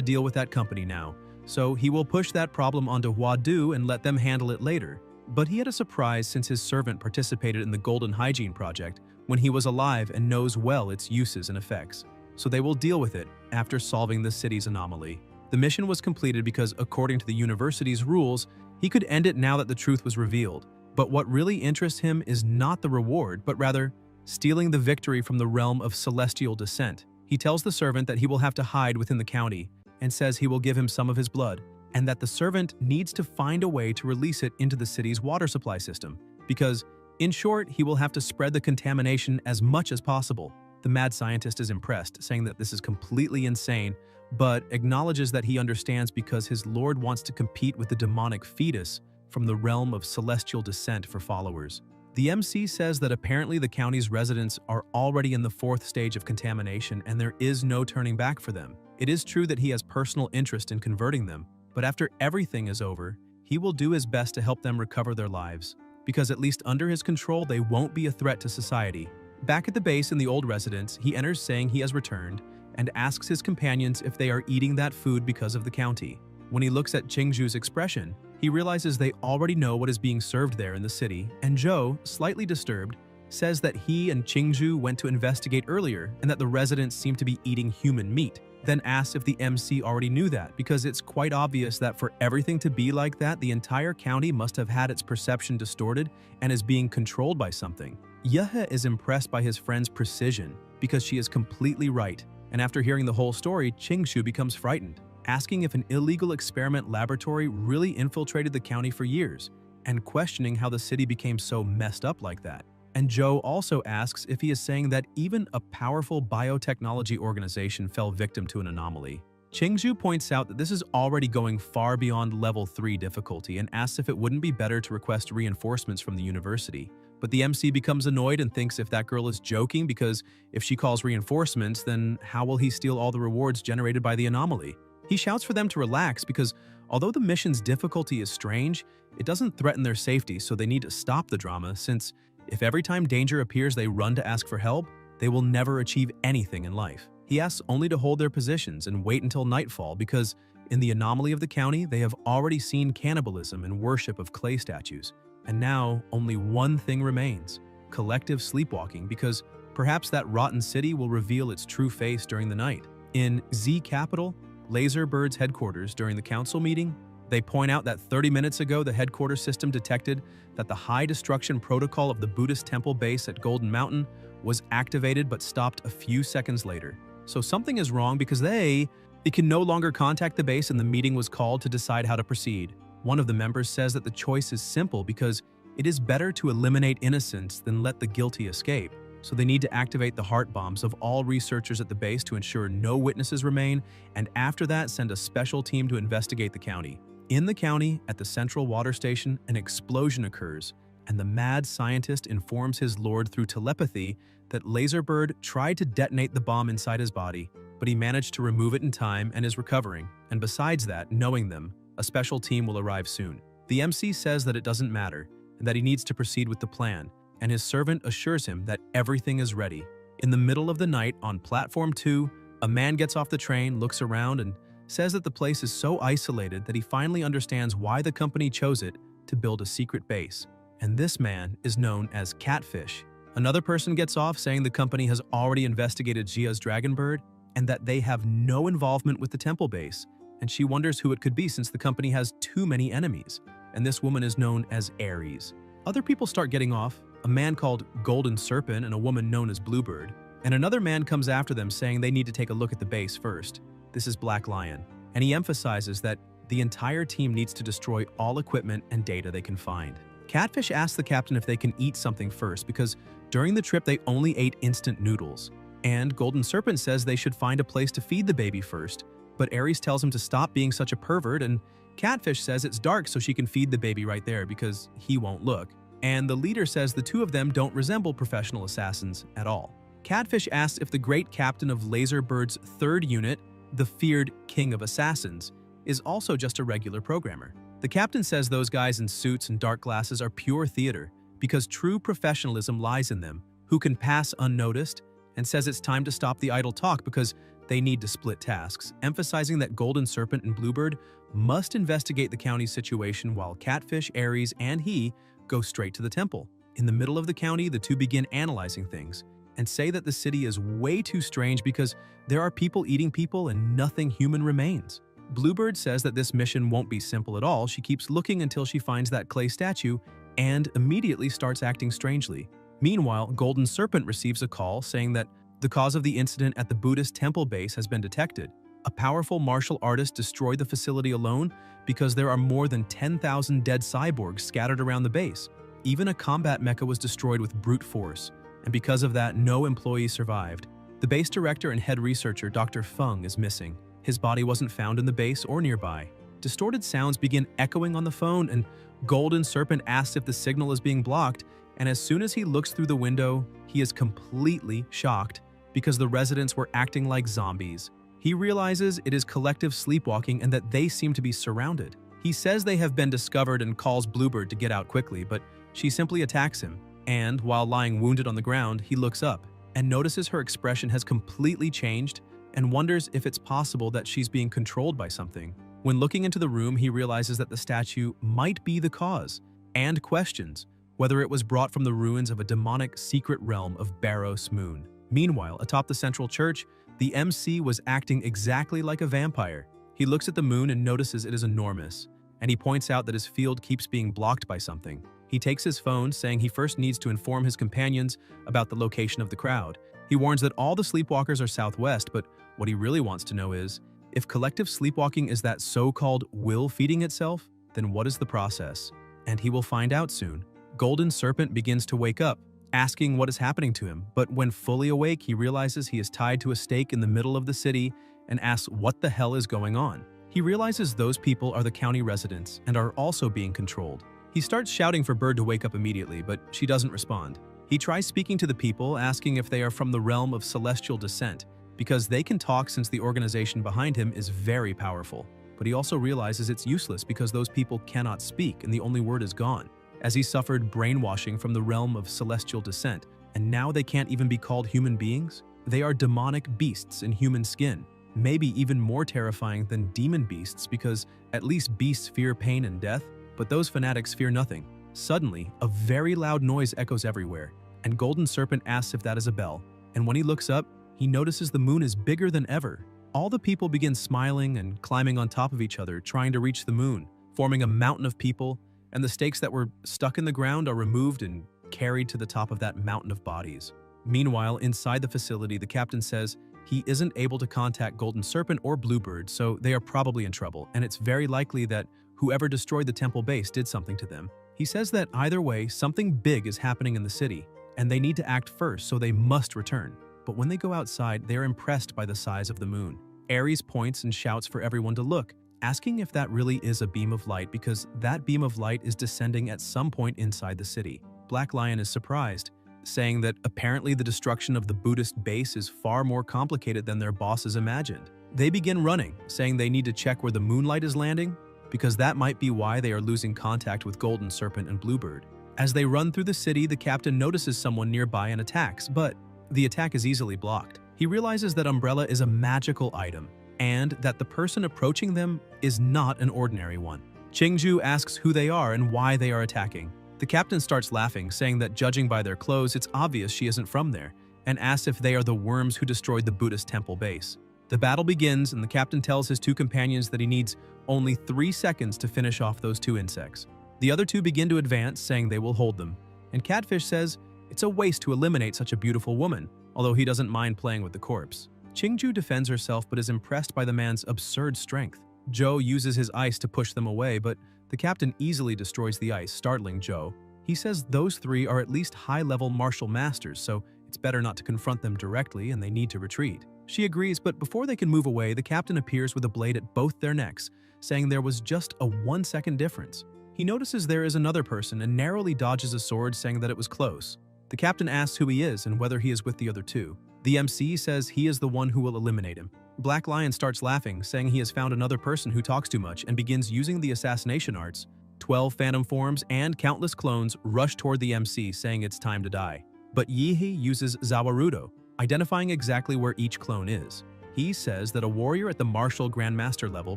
deal with that company now, so he will push that problem onto Huadu and let them handle it later. But he had a surprise since his servant participated in the Golden Hygiene Project when he was alive and knows well its uses and effects. So they will deal with it after solving the city's anomaly. The mission was completed because, according to the university's rules, he could end it now that the truth was revealed. But what really interests him is not the reward, but rather stealing the victory from the realm of celestial descent. He tells the servant that he will have to hide within the county and says he will give him some of his blood, and that the servant needs to find a way to release it into the city's water supply system, because, in short, he will have to spread the contamination as much as possible. The mad scientist is impressed, saying that this is completely insane, but acknowledges that he understands because his lord wants to compete with the demonic fetus from the realm of celestial descent for followers. The MC says that apparently the county's residents are already in the 4th stage of contamination and there is no turning back for them. It is true that he has personal interest in converting them, but after everything is over, he will do his best to help them recover their lives, because at least under his control they won't be a threat to society. Back at the base in the old residence, he enters saying he has returned and asks his companions if they are eating that food because of the county. When he looks at Chingu's expression, he realizes they already know what is being served there in the city, and Zhou, slightly disturbed, says that he and Chingu went to investigate earlier and that the residents seem to be eating human meat, then asks if the MC already knew that, because it's quite obvious that for everything to be like that, the entire county must have had its perception distorted and is being controlled by something. Yahe is impressed by his friend's precision because she is completely right, and after hearing the whole story, Chingu becomes frightened, asking if an illegal experiment laboratory really infiltrated the county for years, and questioning how the city became so messed up like that. And Zhou also asks if he is saying that even a powerful biotechnology organization fell victim to an anomaly. Chingu points out that this is already going far beyond level 3 difficulty and asks if it wouldn't be better to request reinforcements from the university. But the MC becomes annoyed and thinks if that girl is joking, because if she calls reinforcements, then how will he steal all the rewards generated by the anomaly? He shouts for them to relax because although the mission's difficulty is strange, it doesn't threaten their safety, so they need to stop the drama, since if every time danger appears they run to ask for help, they will never achieve anything in life. He asks only to hold their positions and wait until nightfall because In the anomaly of the county, they have already seen cannibalism and worship of clay statues. And now, only one thing remains: collective sleepwalking, because perhaps that rotten city will reveal its true face during the night. In Z Capital, Laserbird's headquarters, during the council meeting, they point out that 30 minutes ago the headquarters system detected that the high destruction protocol of the Buddhist temple base at Golden Mountain was activated but stopped a few seconds later. So something is wrong because they can no longer contact the base, and the meeting was called to decide how to proceed. One of the members says that the choice is simple because it is better to eliminate innocents than let the guilty escape. So they need to activate the heart bombs of all researchers at the base to ensure no witnesses remain, and after that send a special team to investigate the county. In the county, at the central water station, an explosion occurs, and the mad scientist informs his lord through telepathy that Laserbird tried to detonate the bomb inside his body, but he managed to remove it in time and is recovering. And besides that, knowing them, a special team will arrive soon. The MC says that it doesn't matter, and that he needs to proceed with the plan, and his servant assures him that everything is ready. In the middle of the night, on Platform 2, a man gets off the train, looks around, and says that the place is so isolated that he finally understands why the company chose it to build a secret base. And this man is known as Catfish. Another person gets off saying the company has already investigated Jia's Dragonbird and that they have no involvement with the temple base, and she wonders who it could be since the company has too many enemies, and this woman is known as Ares. Other people start getting off, a man called Golden Serpent and a woman known as Bluebird, and another man comes after them saying they need to take a look at the base first. This is Black Lion, and he emphasizes that the entire team needs to destroy all equipment and data they can find. Catfish asks the captain if they can eat something first because during the trip they only ate instant noodles, and Golden Serpent says they should find a place to feed the baby first, but Ares tells him to stop being such a pervert, and Catfish says it's dark so she can feed the baby right there because he won't look. And the leader says the two of them don't resemble professional assassins at all. Catfish asks if the great captain of Laserbird's third unit, the feared King of Assassins, is also just a regular programmer. The captain says those guys in suits and dark glasses are pure theater because true professionalism lies in them, who can pass unnoticed, and says it's time to stop the idle talk because they need to split tasks, emphasizing that Golden Serpent and Bluebird must investigate the county's situation while Catfish, Ares, and he go straight to the temple. In the middle of the county, the two begin analyzing things and say that the city is way too strange because there are people eating people and nothing human remains. Bluebird says that this mission won't be simple at all. She keeps looking until she finds that clay statue and immediately starts acting strangely. Meanwhile, Golden Serpent receives a call saying that the cause of the incident at the Buddhist temple base has been detected. A powerful martial artist destroyed the facility alone because there are more than 10,000 dead cyborgs scattered around the base. Even a combat mecha was destroyed with brute force, and because of that, no employee survived. The base director and head researcher, Dr. Feng, is missing. His body wasn't found in the base or nearby. Distorted sounds begin echoing on the phone, and Golden Serpent asks if the signal is being blocked, and as soon as he looks through the window, he is completely shocked because the residents were acting like zombies. He realizes it is collective sleepwalking and that they seem to be surrounded. He says they have been discovered and calls Bluebird to get out quickly, but she simply attacks him. And while lying wounded on the ground, he looks up and notices her expression has completely changed and wonders if it's possible that she's being controlled by something. When looking into the room, he realizes that the statue might be the cause and questions whether it was brought from the ruins of a demonic secret realm of Barros Moon. Meanwhile, atop the central church, the MC was acting exactly like a vampire. He looks at the moon and notices it is enormous, and he points out that his field keeps being blocked by something. He takes his phone, saying he first needs to inform his companions about the location of the crowd. He warns that all the sleepwalkers are southwest, but what he really wants to know is, if collective sleepwalking is that so-called will feeding itself, then what is the process? And he will find out soon. Golden Serpent begins to wake up, asking what is happening to him, but when fully awake, he realizes he is tied to a stake in the middle of the city and asks what the hell is going on. He realizes those people are the county residents and are also being controlled. He starts shouting for Bird to wake up immediately, but she doesn't respond. He tries speaking to the people, asking if they are from the realm of celestial descent, because they can talk since the organization behind him is very powerful. But he also realizes it's useless because those people cannot speak and the only word is gone, as he suffered brainwashing from the realm of celestial descent, and now they can't even be called human beings? They are demonic beasts in human skin. maybe even more terrifying than demon beasts because at least beasts fear pain and death, but those fanatics fear nothing. Suddenly, a very loud noise echoes everywhere, and Golden Serpent asks if that is a bell, and when he looks up, he notices the moon is bigger than ever. All the people begin smiling and climbing on top of each other, trying to reach the moon, forming a mountain of people, and the stakes that were stuck in the ground are removed and carried to the top of that mountain of bodies. Meanwhile, inside the facility, the captain says he isn't able to contact Golden Serpent or Bluebird, so they are probably in trouble, and it's very likely that whoever destroyed the temple base did something to them. He says that either way, something big is happening in the city, and they need to act first, so they must return. But when they go outside, they are impressed by the size of the moon. Ares points and shouts for everyone to look, asking if that really is a beam of light because that beam of light is descending at some point inside the city. Black Lion is surprised, saying that apparently the destruction of the Buddhist base is far more complicated than their bosses imagined. They begin running, saying they need to check where the moonlight is landing, because that might be why they are losing contact with Golden Serpent and Bluebird. As they run through the city, the captain notices someone nearby and attacks, but the attack is easily blocked. He realizes that Umbrella is a magical item, and that the person approaching them is not an ordinary one. Chingu asks who they are and why they are attacking. The captain starts laughing, saying that judging by their clothes, it's obvious she isn't from there, and asks if they are the worms who destroyed the Buddhist temple base. The battle begins, and the captain tells his two companions that he needs only 3 seconds to finish off those 2 insects. The other 2 begin to advance, saying they will hold them, and Catfish says it's a waste to eliminate such a beautiful woman, although he doesn't mind playing with the corpse. Chingu defends herself but is impressed by the man's absurd strength. Joe uses his ice to push them away, but the captain easily destroys the ice, startling Joe. He says those 3 are at least high-level martial masters, so it's better not to confront them directly and they need to retreat. She agrees, but before they can move away, the captain appears with a blade at both their necks, saying there was just a 1-second difference. He notices there is another person and narrowly dodges a sword, saying that it was close. The captain asks who he is and whether he is with the other 2. The MC says he is the one who will eliminate him. Black Lion starts laughing, saying he has found another person who talks too much and begins using the assassination arts. 12 phantom forms and countless clones rush toward the MC, saying it's time to die. But Yihi uses Zawarudo, identifying exactly where each clone is. He says that a warrior at the martial grandmaster level,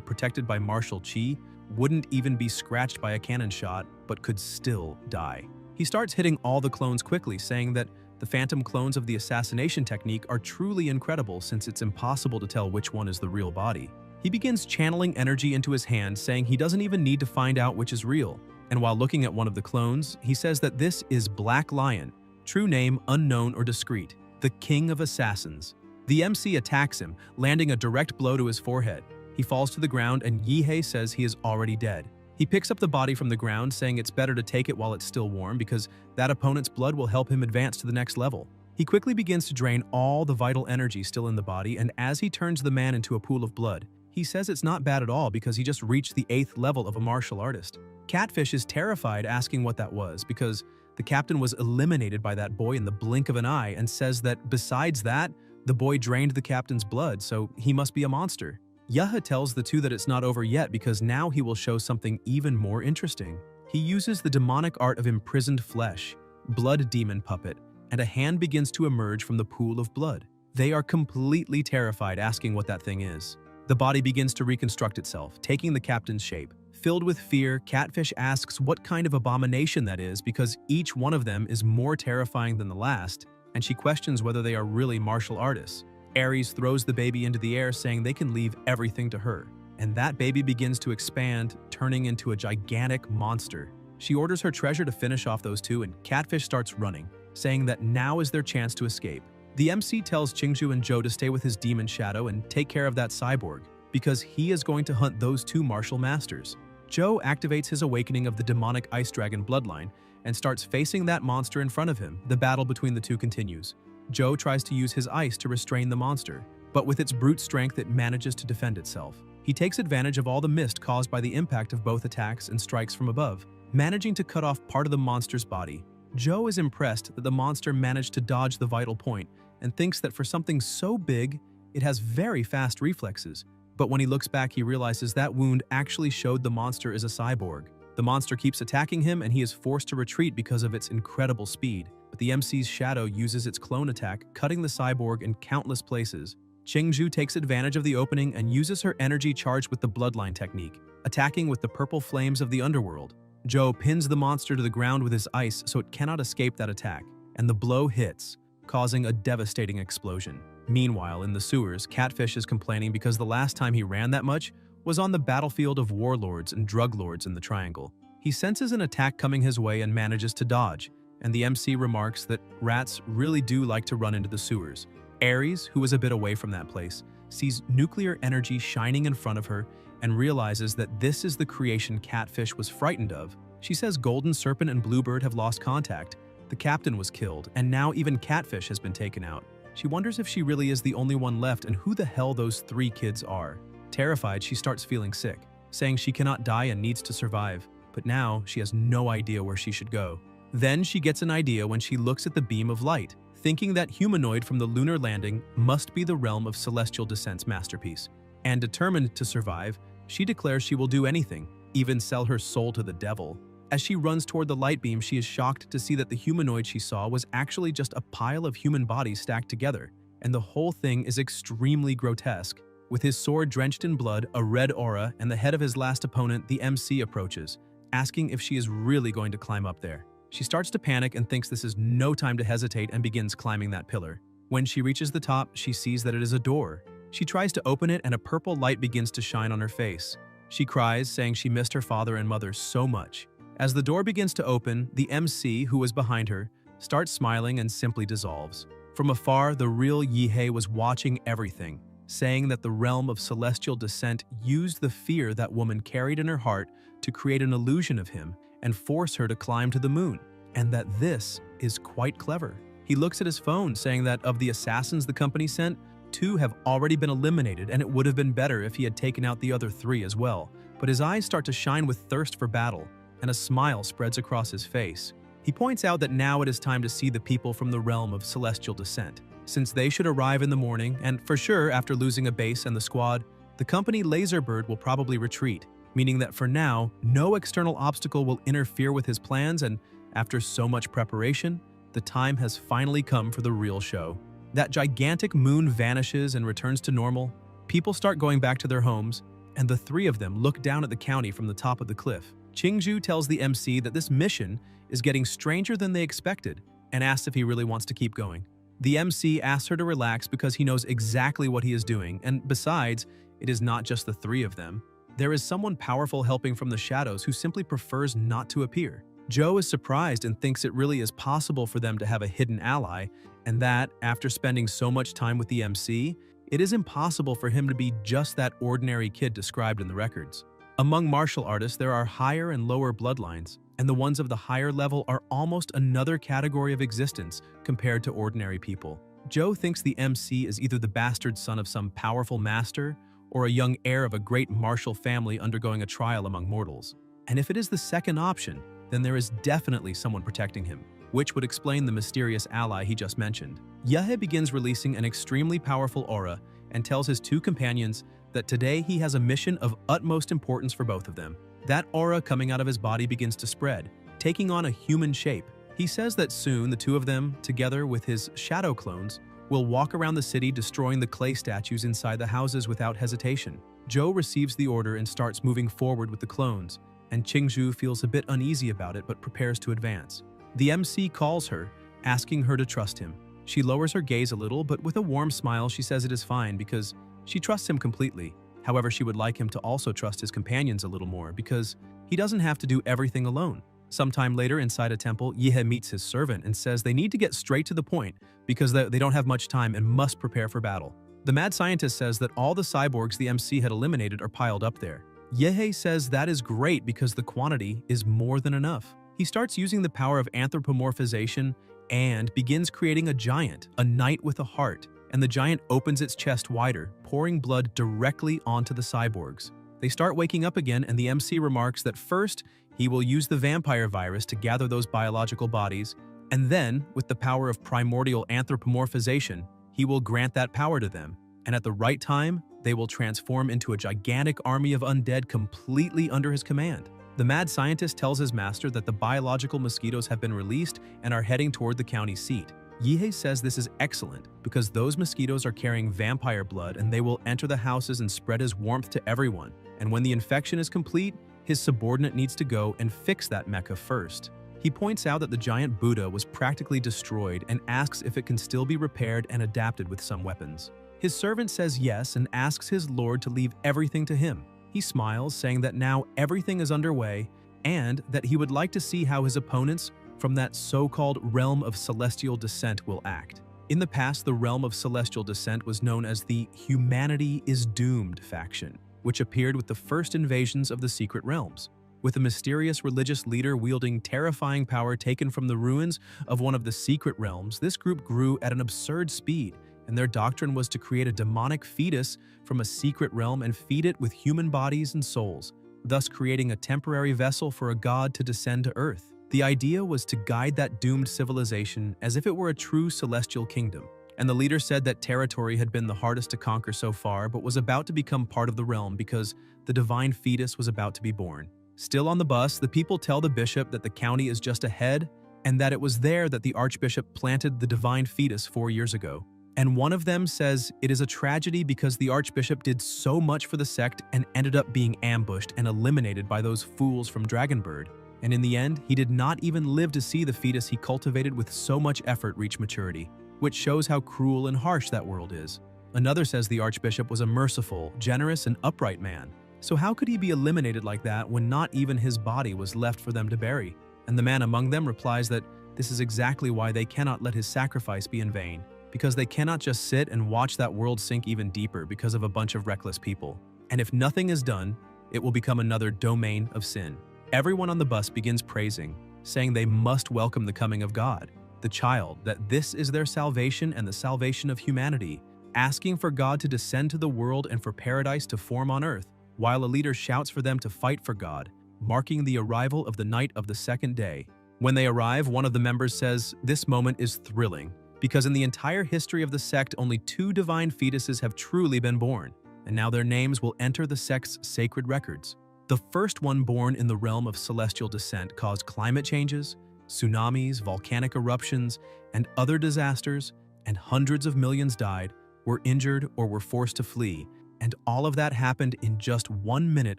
protected by martial chi, wouldn't even be scratched by a cannon shot, but could still die. He starts hitting all the clones quickly, saying that the phantom clones of the assassination technique are truly incredible since it's impossible to tell which one is the real body. He begins channeling energy into his hand, saying he doesn't even need to find out which is real. And while looking at one of the clones, he says that this is Black Lion, true name unknown or discreet, the king of assassins. The MC attacks him, landing a direct blow to his forehead. He falls to the ground and Yihei says he is already dead. He picks up the body from the ground, saying it's better to take it while it's still warm because that opponent's blood will help him advance to the next level. He quickly begins to drain all the vital energy still in the body, and as he turns the man into a pool of blood, he says it's not bad at all because he just reached the 8th level of a martial artist. Catfish is terrified, asking what that was because the captain was eliminated by that boy in the blink of an eye, and says that besides that, the boy drained the captain's blood, so he must be a monster. Yaha tells the 2 that it's not over yet because now he will show something even more interesting. He uses the demonic art of imprisoned flesh, blood demon puppet, and a hand begins to emerge from the pool of blood. They are completely terrified, asking what that thing is. The body begins to reconstruct itself, taking the captain's shape. Filled with fear, Catfish asks what kind of abomination that is because each one of them is more terrifying than the last, and she questions whether they are really martial artists. Ares throws the baby into the air, saying they can leave everything to her. And that baby begins to expand, turning into a gigantic monster. She orders her treasure to finish off those 2, and Catfish starts running, saying that now is their chance to escape. The MC tells Chingu and Joe to stay with his demon shadow and take care of that cyborg, because he is going to hunt those 2 martial masters. Joe activates his awakening of the demonic ice dragon bloodline and starts facing that monster in front of him. The battle between the 2 continues. Joe tries to use his ice to restrain the monster, but with its brute strength it manages to defend itself. He takes advantage of all the mist caused by the impact of both attacks and strikes from above, managing to cut off part of the monster's body. Joe is impressed that the monster managed to dodge the vital point and thinks that for something so big, it has very fast reflexes. But when he looks back, he realizes that wound actually showed the monster is a cyborg. The monster keeps attacking him and he is forced to retreat because of its incredible speed. But the MC's shadow uses its clone attack, cutting the cyborg in countless places. Chingu takes advantage of the opening and uses her energy charged with the bloodline technique, attacking with the purple flames of the underworld. Joe pins the monster to the ground with his ice so it cannot escape that attack, and the blow hits, causing a devastating explosion. Meanwhile, in the sewers, Catfish is complaining because the last time he ran that much was on the battlefield of warlords and drug lords in the Triangle. He senses an attack coming his way and manages to dodge, and the MC remarks that rats really do like to run into the sewers. Ares, who is a bit away from that place, sees nuclear energy shining in front of her and realizes that this is the creation Catfish was frightened of. She says Golden Serpent and Bluebird have lost contact, the captain was killed, and now even Catfish has been taken out. She wonders if she really is the only one left and who the hell those 3 kids are. Terrified, she starts feeling sick, saying she cannot die and needs to survive, but now she has no idea where she should go. Then she gets an idea when she looks at the beam of light, thinking that humanoid from the lunar landing must be the realm of Celestial Descent's masterpiece. And determined to survive, she declares she will do anything, even sell her soul to the devil. As she runs toward the light beam, she is shocked to see that the humanoid she saw was actually just a pile of human bodies stacked together, and the whole thing is extremely grotesque. With his sword drenched in blood, a red aura, and the head of his last opponent, the MC approaches, asking if she is really going to climb up there. She starts to panic and thinks this is no time to hesitate and begins climbing that pillar. When she reaches the top, she sees that it is a door. She tries to open it and a purple light begins to shine on her face. She cries, saying she missed her father and mother so much. As the door begins to open, the MC, who was behind her, starts smiling and simply dissolves. From afar, the real Yahello was watching everything, saying that the realm of celestial descent used the fear that woman carried in her heart to create an illusion of him and force her to climb to the moon, and that this is quite clever. He looks at his phone, saying that of the assassins the company sent, 2 have already been eliminated and it would have been better if he had taken out the other 3 as well. But his eyes start to shine with thirst for battle, and a smile spreads across his face. He points out that now it is time to see the people from the realm of celestial descent, since they should arrive in the morning, and for sure after losing a base and the squad, the company Laserbird will probably retreat, meaning that for now, no external obstacle will interfere with his plans, and after so much preparation, the time has finally come for the real show. That gigantic moon vanishes and returns to normal, people start going back to their homes, and the 3 of them look down at the county from the top of the cliff. Chingu tells the MC that this mission is getting stranger than they expected and asks if he really wants to keep going. The MC asks her to relax because he knows exactly what he is doing, and besides, it is not just the 3 of them. There is someone powerful helping from the shadows who simply prefers not to appear. Joe is surprised and thinks it really is possible for them to have a hidden ally, and that, after spending so much time with the MC, it is impossible for him to be just that ordinary kid described in the records. Among martial artists, there are higher and lower bloodlines, and the ones of the higher level are almost another category of existence compared to ordinary people. Joe thinks the MC is either the bastard son of some powerful master or a young heir of a great martial family undergoing a trial among mortals. And if it is the second option, then there is definitely someone protecting him, which would explain the mysterious ally he just mentioned. Yahello begins releasing an extremely powerful aura and tells his 2 companions that today he has a mission of utmost importance for both of them. That aura coming out of his body begins to spread, taking on a human shape. He says that soon the 2 of them, together with his shadow clones, will walk around the city destroying the clay statues inside the houses without hesitation. Joe receives the order and starts moving forward with the clones, and Chingu feels a bit uneasy about it but prepares to advance. The MC calls her, asking her to trust him. She lowers her gaze a little, but with a warm smile she says it is fine because she trusts him completely. However, she would like him to also trust his companions a little more because he doesn't have to do everything alone. Sometime later inside a temple, Yahello meets his servant and says they need to get straight to the point because they don't have much time and must prepare for battle. The mad scientist says that all the cyborgs the MC had eliminated are piled up there. Yahello says that is great because the quantity is more than enough. He starts using the power of anthropomorphization and begins creating a giant, a knight with a heart, and the giant opens its chest wider, pouring blood directly onto the cyborgs. They start waking up again, and the MC remarks that first, he will use the vampire virus to gather those biological bodies, and then, with the power of primordial anthropomorphization, he will grant that power to them, and at the right time, they will transform into a gigantic army of undead completely under his command. The mad scientist tells his master that the biological mosquitoes have been released and are heading toward the county seat. Yihei says this is excellent because those mosquitoes are carrying vampire blood and they will enter the houses and spread his warmth to everyone. And when the infection is complete, his subordinate needs to go and fix that mecha first. He points out that the giant Buddha was practically destroyed and asks if it can still be repaired and adapted with some weapons. His servant says yes and asks his lord to leave everything to him. He smiles, saying that now everything is underway and that he would like to see how his opponents from that so-called realm of celestial descent will act. In the past, the realm of celestial descent was known as the Humanity is Doomed faction, which appeared with the first invasions of the secret realms. With a mysterious religious leader wielding terrifying power taken from the ruins of one of the secret realms, this group grew at an absurd speed, and their doctrine was to create a demonic fetus from a secret realm and feed it with human bodies and souls, thus creating a temporary vessel for a god to descend to Earth. The idea was to guide that doomed civilization as if it were a true celestial kingdom, and the leader said that territory had been the hardest to conquer so far but was about to become part of the realm because the divine fetus was about to be born. Still on the bus, the people tell the bishop that the county is just ahead and that it was there that the archbishop planted the divine fetus 4 years ago. And one of them says it is a tragedy because the archbishop did so much for the sect and ended up being ambushed and eliminated by those fools from Dragonbird. And in the end, he did not even live to see the fetus he cultivated with so much effort reach maturity, which shows how cruel and harsh that world is. Another says the archbishop was a merciful, generous, and upright man. So how could he be eliminated like that when not even his body was left for them to bury? And the man among them replies that this is exactly why they cannot let his sacrifice be in vain, because they cannot just sit and watch that world sink even deeper because of a bunch of reckless people. And if nothing is done, it will become another domain of sin. Everyone on the bus begins praising, saying they must welcome the coming of God, the child, that this is their salvation and the salvation of humanity, asking for God to descend to the world and for paradise to form on earth, while a leader shouts for them to fight for God, marking the arrival of the night of the second day. When they arrive, one of the members says, "This moment is thrilling, because in the entire history of the sect, only 2 divine fetuses have truly been born, and now their names will enter the sect's sacred records. The first one born in the realm of celestial descent caused climate changes, tsunamis, volcanic eruptions, and other disasters, and hundreds of millions died, were injured, or were forced to flee, and all of that happened in just 1 minute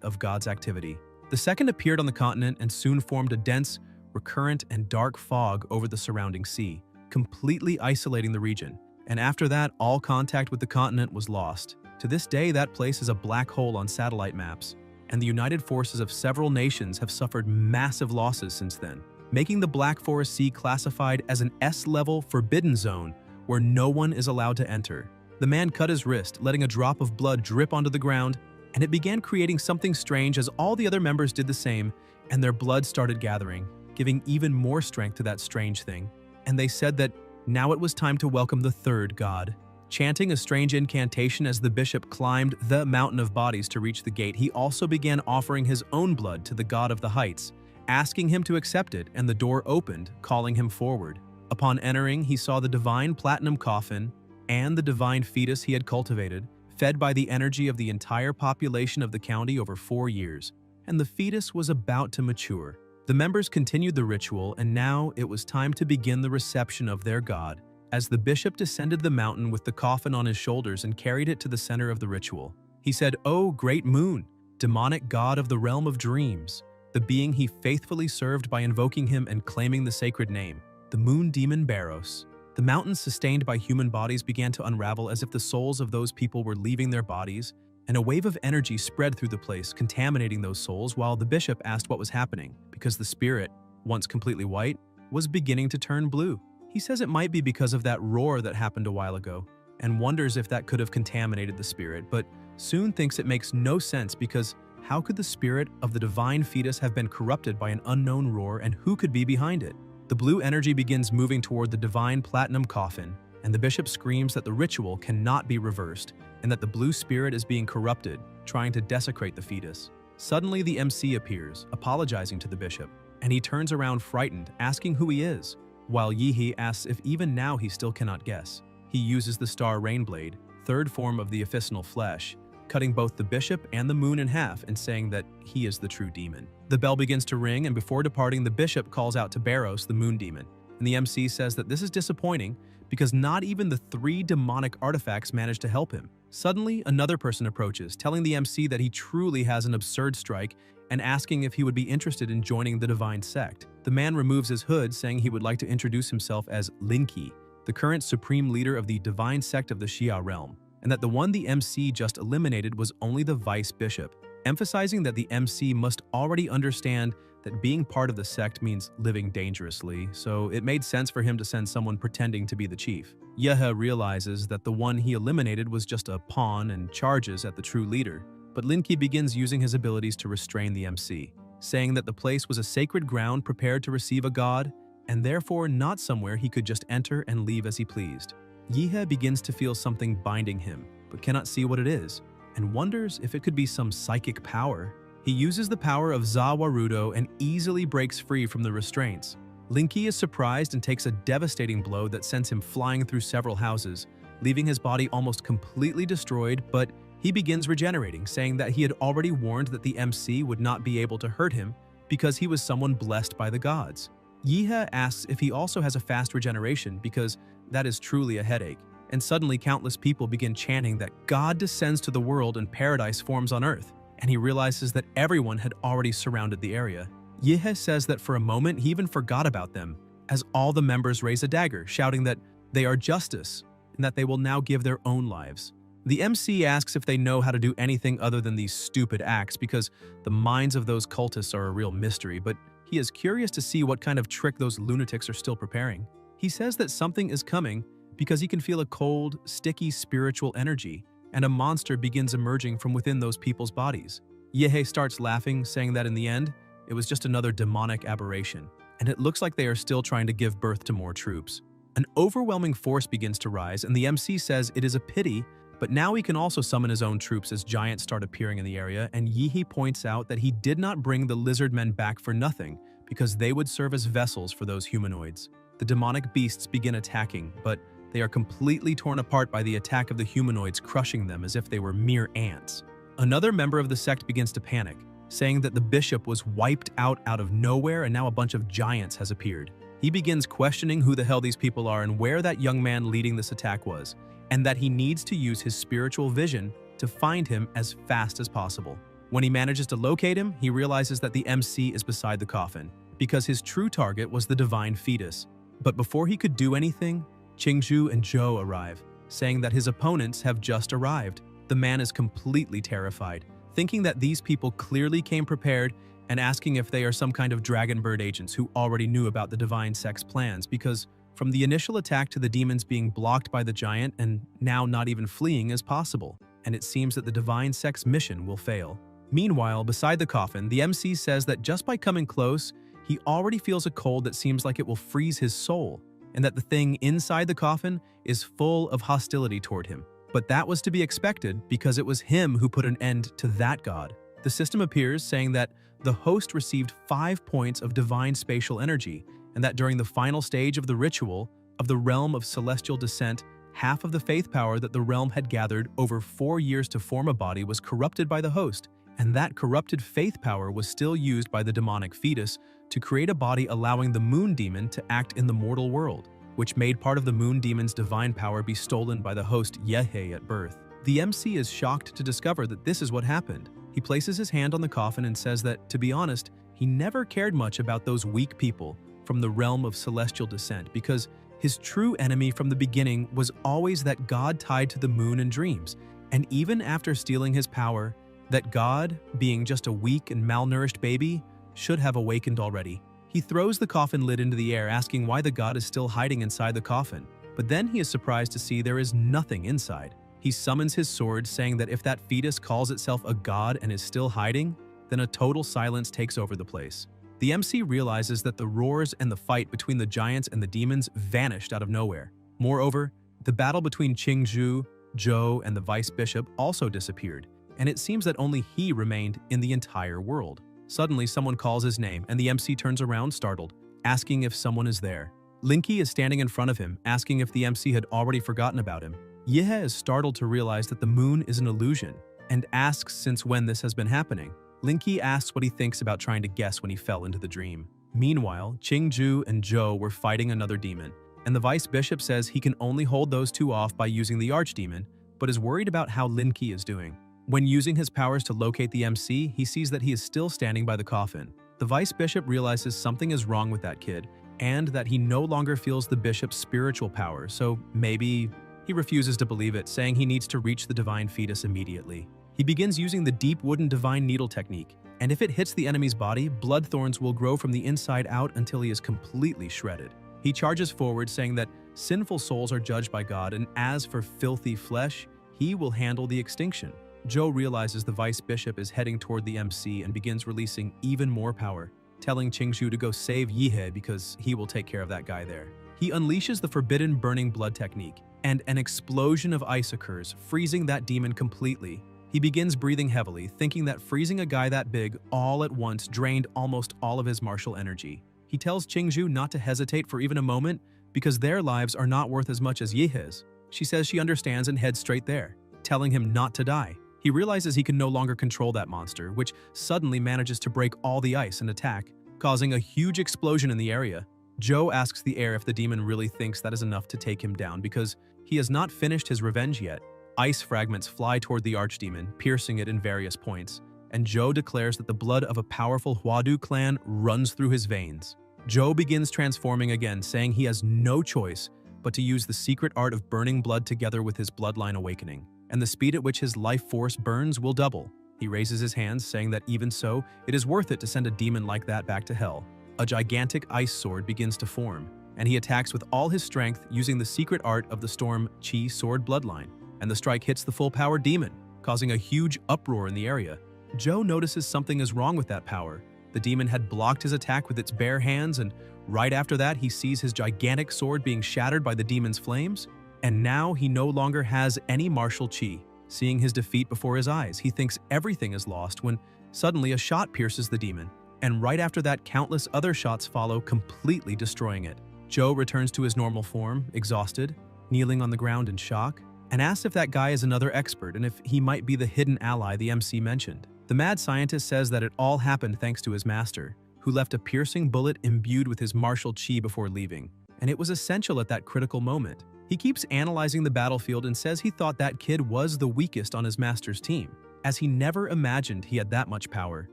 of God's activity. The second appeared on the continent and soon formed a dense, recurrent, and dark fog over the surrounding sea, completely isolating the region, and after that, all contact with the continent was lost. To this day, that place is a black hole on satellite maps, and the united forces of several nations have suffered massive losses since then, making the Black Forest Sea classified as an S-level forbidden zone where no one is allowed to enter. The man cut his wrist, letting a drop of blood drip onto the ground, and it began creating something strange as all the other members did the same, and their blood started gathering, giving even more strength to that strange thing. And they said that now it was time to welcome the third god. Chanting a strange incantation as the bishop climbed the mountain of bodies to reach the gate, he also began offering his own blood to the god of the heights, asking him to accept it, and the door opened, calling him forward. Upon entering, he saw the divine platinum coffin and the divine fetus he had cultivated, fed by the energy of the entire population of the county over 4 years, and the fetus was about to mature. The members continued the ritual, and now it was time to begin the reception of their god, as the bishop descended the mountain with the coffin on his shoulders and carried it to the center of the ritual. He said, "O great moon, demonic god of the realm of dreams," the being he faithfully served by invoking him and claiming the sacred name, the moon demon Baros. The mountains sustained by human bodies began to unravel as if the souls of those people were leaving their bodies, and a wave of energy spread through the place, contaminating those souls, while the bishop asked what was happening, because the spirit, once completely white, was beginning to turn blue. He says it might be because of that roar that happened a while ago, and wonders if that could have contaminated the spirit, but soon thinks it makes no sense because how could the spirit of the divine fetus have been corrupted by an unknown roar, and who could be behind it? The blue energy begins moving toward the divine platinum coffin, and the bishop screams that the ritual cannot be reversed, and that the blue spirit is being corrupted, trying to desecrate the fetus. Suddenly the MC appears, apologizing to the bishop, and he turns around frightened, asking who he is, while Yihi asks if even now he still cannot guess. He uses the star rainblade, third form of the officinal flesh, cutting both the bishop and the moon in half and saying that he is the true demon. The bell begins to ring, and before departing, the bishop calls out to Baros, the moon demon, and the MC says that this is disappointing because not even the 3 demonic artifacts manage to help him. Suddenly, another person approaches, telling the MC that he truly has an absurd strike and asking if he would be interested in joining the divine sect. The man removes his hood, saying he would like to introduce himself as Linky, the current supreme leader of the divine sect of the Xia realm, and that the one the MC just eliminated was only the vice bishop, emphasizing that the MC must already understand that being part of the sect means living dangerously, so it made sense for him to send someone pretending to be the chief. Yahello realizes that the one he eliminated was just a pawn and charges at the true leader, but Linky begins using his abilities to restrain the MC, saying that the place was a sacred ground prepared to receive a god, and therefore not somewhere he could just enter and leave as he pleased. Yahello begins to feel something binding him, but cannot see what it is, and wonders if it could be some psychic power. He uses the power of Zawarudo and easily breaks free from the restraints. Linky is surprised and takes a devastating blow that sends him flying through several houses, leaving his body almost completely destroyed, but he begins regenerating, saying that he had already warned that the MC would not be able to hurt him because he was someone blessed by the gods. Yahello asks if he also has a fast regeneration because that is truly a headache, and suddenly countless people begin chanting that God descends to the world and paradise forms on earth, and he realizes that everyone had already surrounded the area. Yahello says that for a moment he even forgot about them, as all the members raise a dagger, shouting that they are justice and that they will now give their own lives. The MC asks if they know how to do anything other than these stupid acts because the minds of those cultists are a real mystery, but he is curious to see what kind of trick those lunatics are still preparing. He says that something is coming because he can feel a cold, sticky spiritual energy, and a monster begins emerging from within those people's bodies. Yahello starts laughing, saying that in the end, it was just another demonic aberration, and it looks like they are still trying to give birth to more troops. An overwhelming force begins to rise, and the MC says it is a pity, but now he can also summon his own troops as giants start appearing in the area, and Yahello points out that he did not bring the lizard men back for nothing, because they would serve as vessels for those humanoids. The demonic beasts begin attacking, but they are completely torn apart by the attack of the humanoids, crushing them as if they were mere ants. Another member of the sect begins to panic, saying that the bishop was wiped out of nowhere and now a bunch of giants has appeared. He begins questioning who the hell these people are and where that young man leading this attack was, and that he needs to use his spiritual vision to find him as fast as possible. When he manages to locate him, he realizes that the MC is beside the coffin, because his true target was the divine fetus. But before he could do anything, Chingu and Zhou arrive, saying that his opponents have just arrived. The man is completely terrified, thinking that these people clearly came prepared and asking if they are some kind of dragon bird agents who already knew about the divine sect's plans, because from the initial attack to the demons being blocked by the giant and now not even fleeing is possible, and it seems that the divine sect's mission will fail. Meanwhile, beside the coffin, the MC says that just by coming close, he already feels a cold that seems like it will freeze his soul, and that the thing inside the coffin is full of hostility toward him. But that was to be expected because it was him who put an end to that god. The system appears, saying that the host received 5 points of divine spatial energy, and that during the final stage of the ritual of the realm of celestial descent, half of the faith power that the realm had gathered over 4 years to form a body was corrupted by the host, and that corrupted faith power was still used by the demonic fetus to create a body allowing the moon demon to act in the mortal world, which made part of the moon demon's divine power be stolen by the host Yahello at birth. The MC is shocked to discover that this is what happened. He places his hand on the coffin and says that, to be honest, he never cared much about those weak people from the realm of celestial descent because his true enemy from the beginning was always that god tied to the moon and dreams, and even after stealing his power, that god, being just a weak and malnourished baby, should have awakened already. He throws the coffin lid into the air, asking why the god is still hiding inside the coffin, but then he is surprised to see there is nothing inside. He summons his sword, saying that if that fetus calls itself a god and is still hiding, then a total silence takes over the place. The MC realizes that the roars and the fight between the giants and the demons vanished out of nowhere. Moreover, the battle between Chingu, Zhou, and the vice bishop also disappeared, and it seems that only he remained in the entire world. Suddenly, someone calls his name, and the MC turns around startled, asking if someone is there. Linky is standing in front of him, asking if the MC had already forgotten about him. Yahello is startled to realize that the moon is an illusion, and asks since when this has been happening. Linky asks what he thinks about trying to guess when he fell into the dream. Meanwhile, Chingu and Zhou were fighting another demon, and the vice bishop says he can only hold those two off by using the archdemon, but is worried about how Linqi is doing. When using his powers to locate the MC, he sees that he is still standing by the coffin. The vice bishop realizes something is wrong with that kid, and that he no longer feels the bishop's spiritual power, so maybe he refuses to believe it, saying he needs to reach the divine fetus immediately. He begins using the deep wooden divine needle technique, and if it hits the enemy's body, blood thorns will grow from the inside out until he is completely shredded. He charges forward, saying that sinful souls are judged by God, and as for filthy flesh, he will handle the extinction. Zhou realizes the vice bishop is heading toward the MC and begins releasing even more power, telling Chingu to go save Yihe because he will take care of that guy there. He unleashes the forbidden burning blood technique, and an explosion of ice occurs, freezing that demon completely. He begins breathing heavily, thinking that freezing a guy that big all at once drained almost all of his martial energy. He tells Chingu not to hesitate for even a moment because their lives are not worth as much as Yihe's. She says she understands and heads straight there, telling him not to die. He realizes he can no longer control that monster, which suddenly manages to break all the ice and attack, causing a huge explosion in the area. Zhou asks the heir if the demon really thinks that is enough to take him down because he has not finished his revenge yet. Ice fragments fly toward the archdemon, piercing it in various points, and Zhou declares that the blood of a powerful Huadu clan runs through his veins. Zhou begins transforming again, saying he has no choice but to use the secret art of burning blood together with his bloodline awakening, and the speed at which his life force burns will double. He raises his hands, saying that even so, it is worth it to send a demon like that back to hell. A gigantic ice sword begins to form, and he attacks with all his strength using the secret art of the Storm Chi sword bloodline, and the strike hits the full-power demon, causing a huge uproar in the area. Zhou notices something is wrong with that power. The demon had blocked his attack with its bare hands, and right after that he sees his gigantic sword being shattered by the demon's flames, and now he no longer has any martial chi. Seeing his defeat before his eyes, he thinks everything is lost when suddenly a shot pierces the demon, and right after that countless other shots follow, completely destroying it. Zhou returns to his normal form, exhausted, kneeling on the ground in shock, and asks if that guy is another expert and if he might be the hidden ally the MC mentioned. The mad scientist says that it all happened thanks to his master, who left a piercing bullet imbued with his martial chi before leaving, and it was essential at that critical moment. He keeps analyzing the battlefield and says he thought that kid was the weakest on his master's team, as he never imagined he had that much power.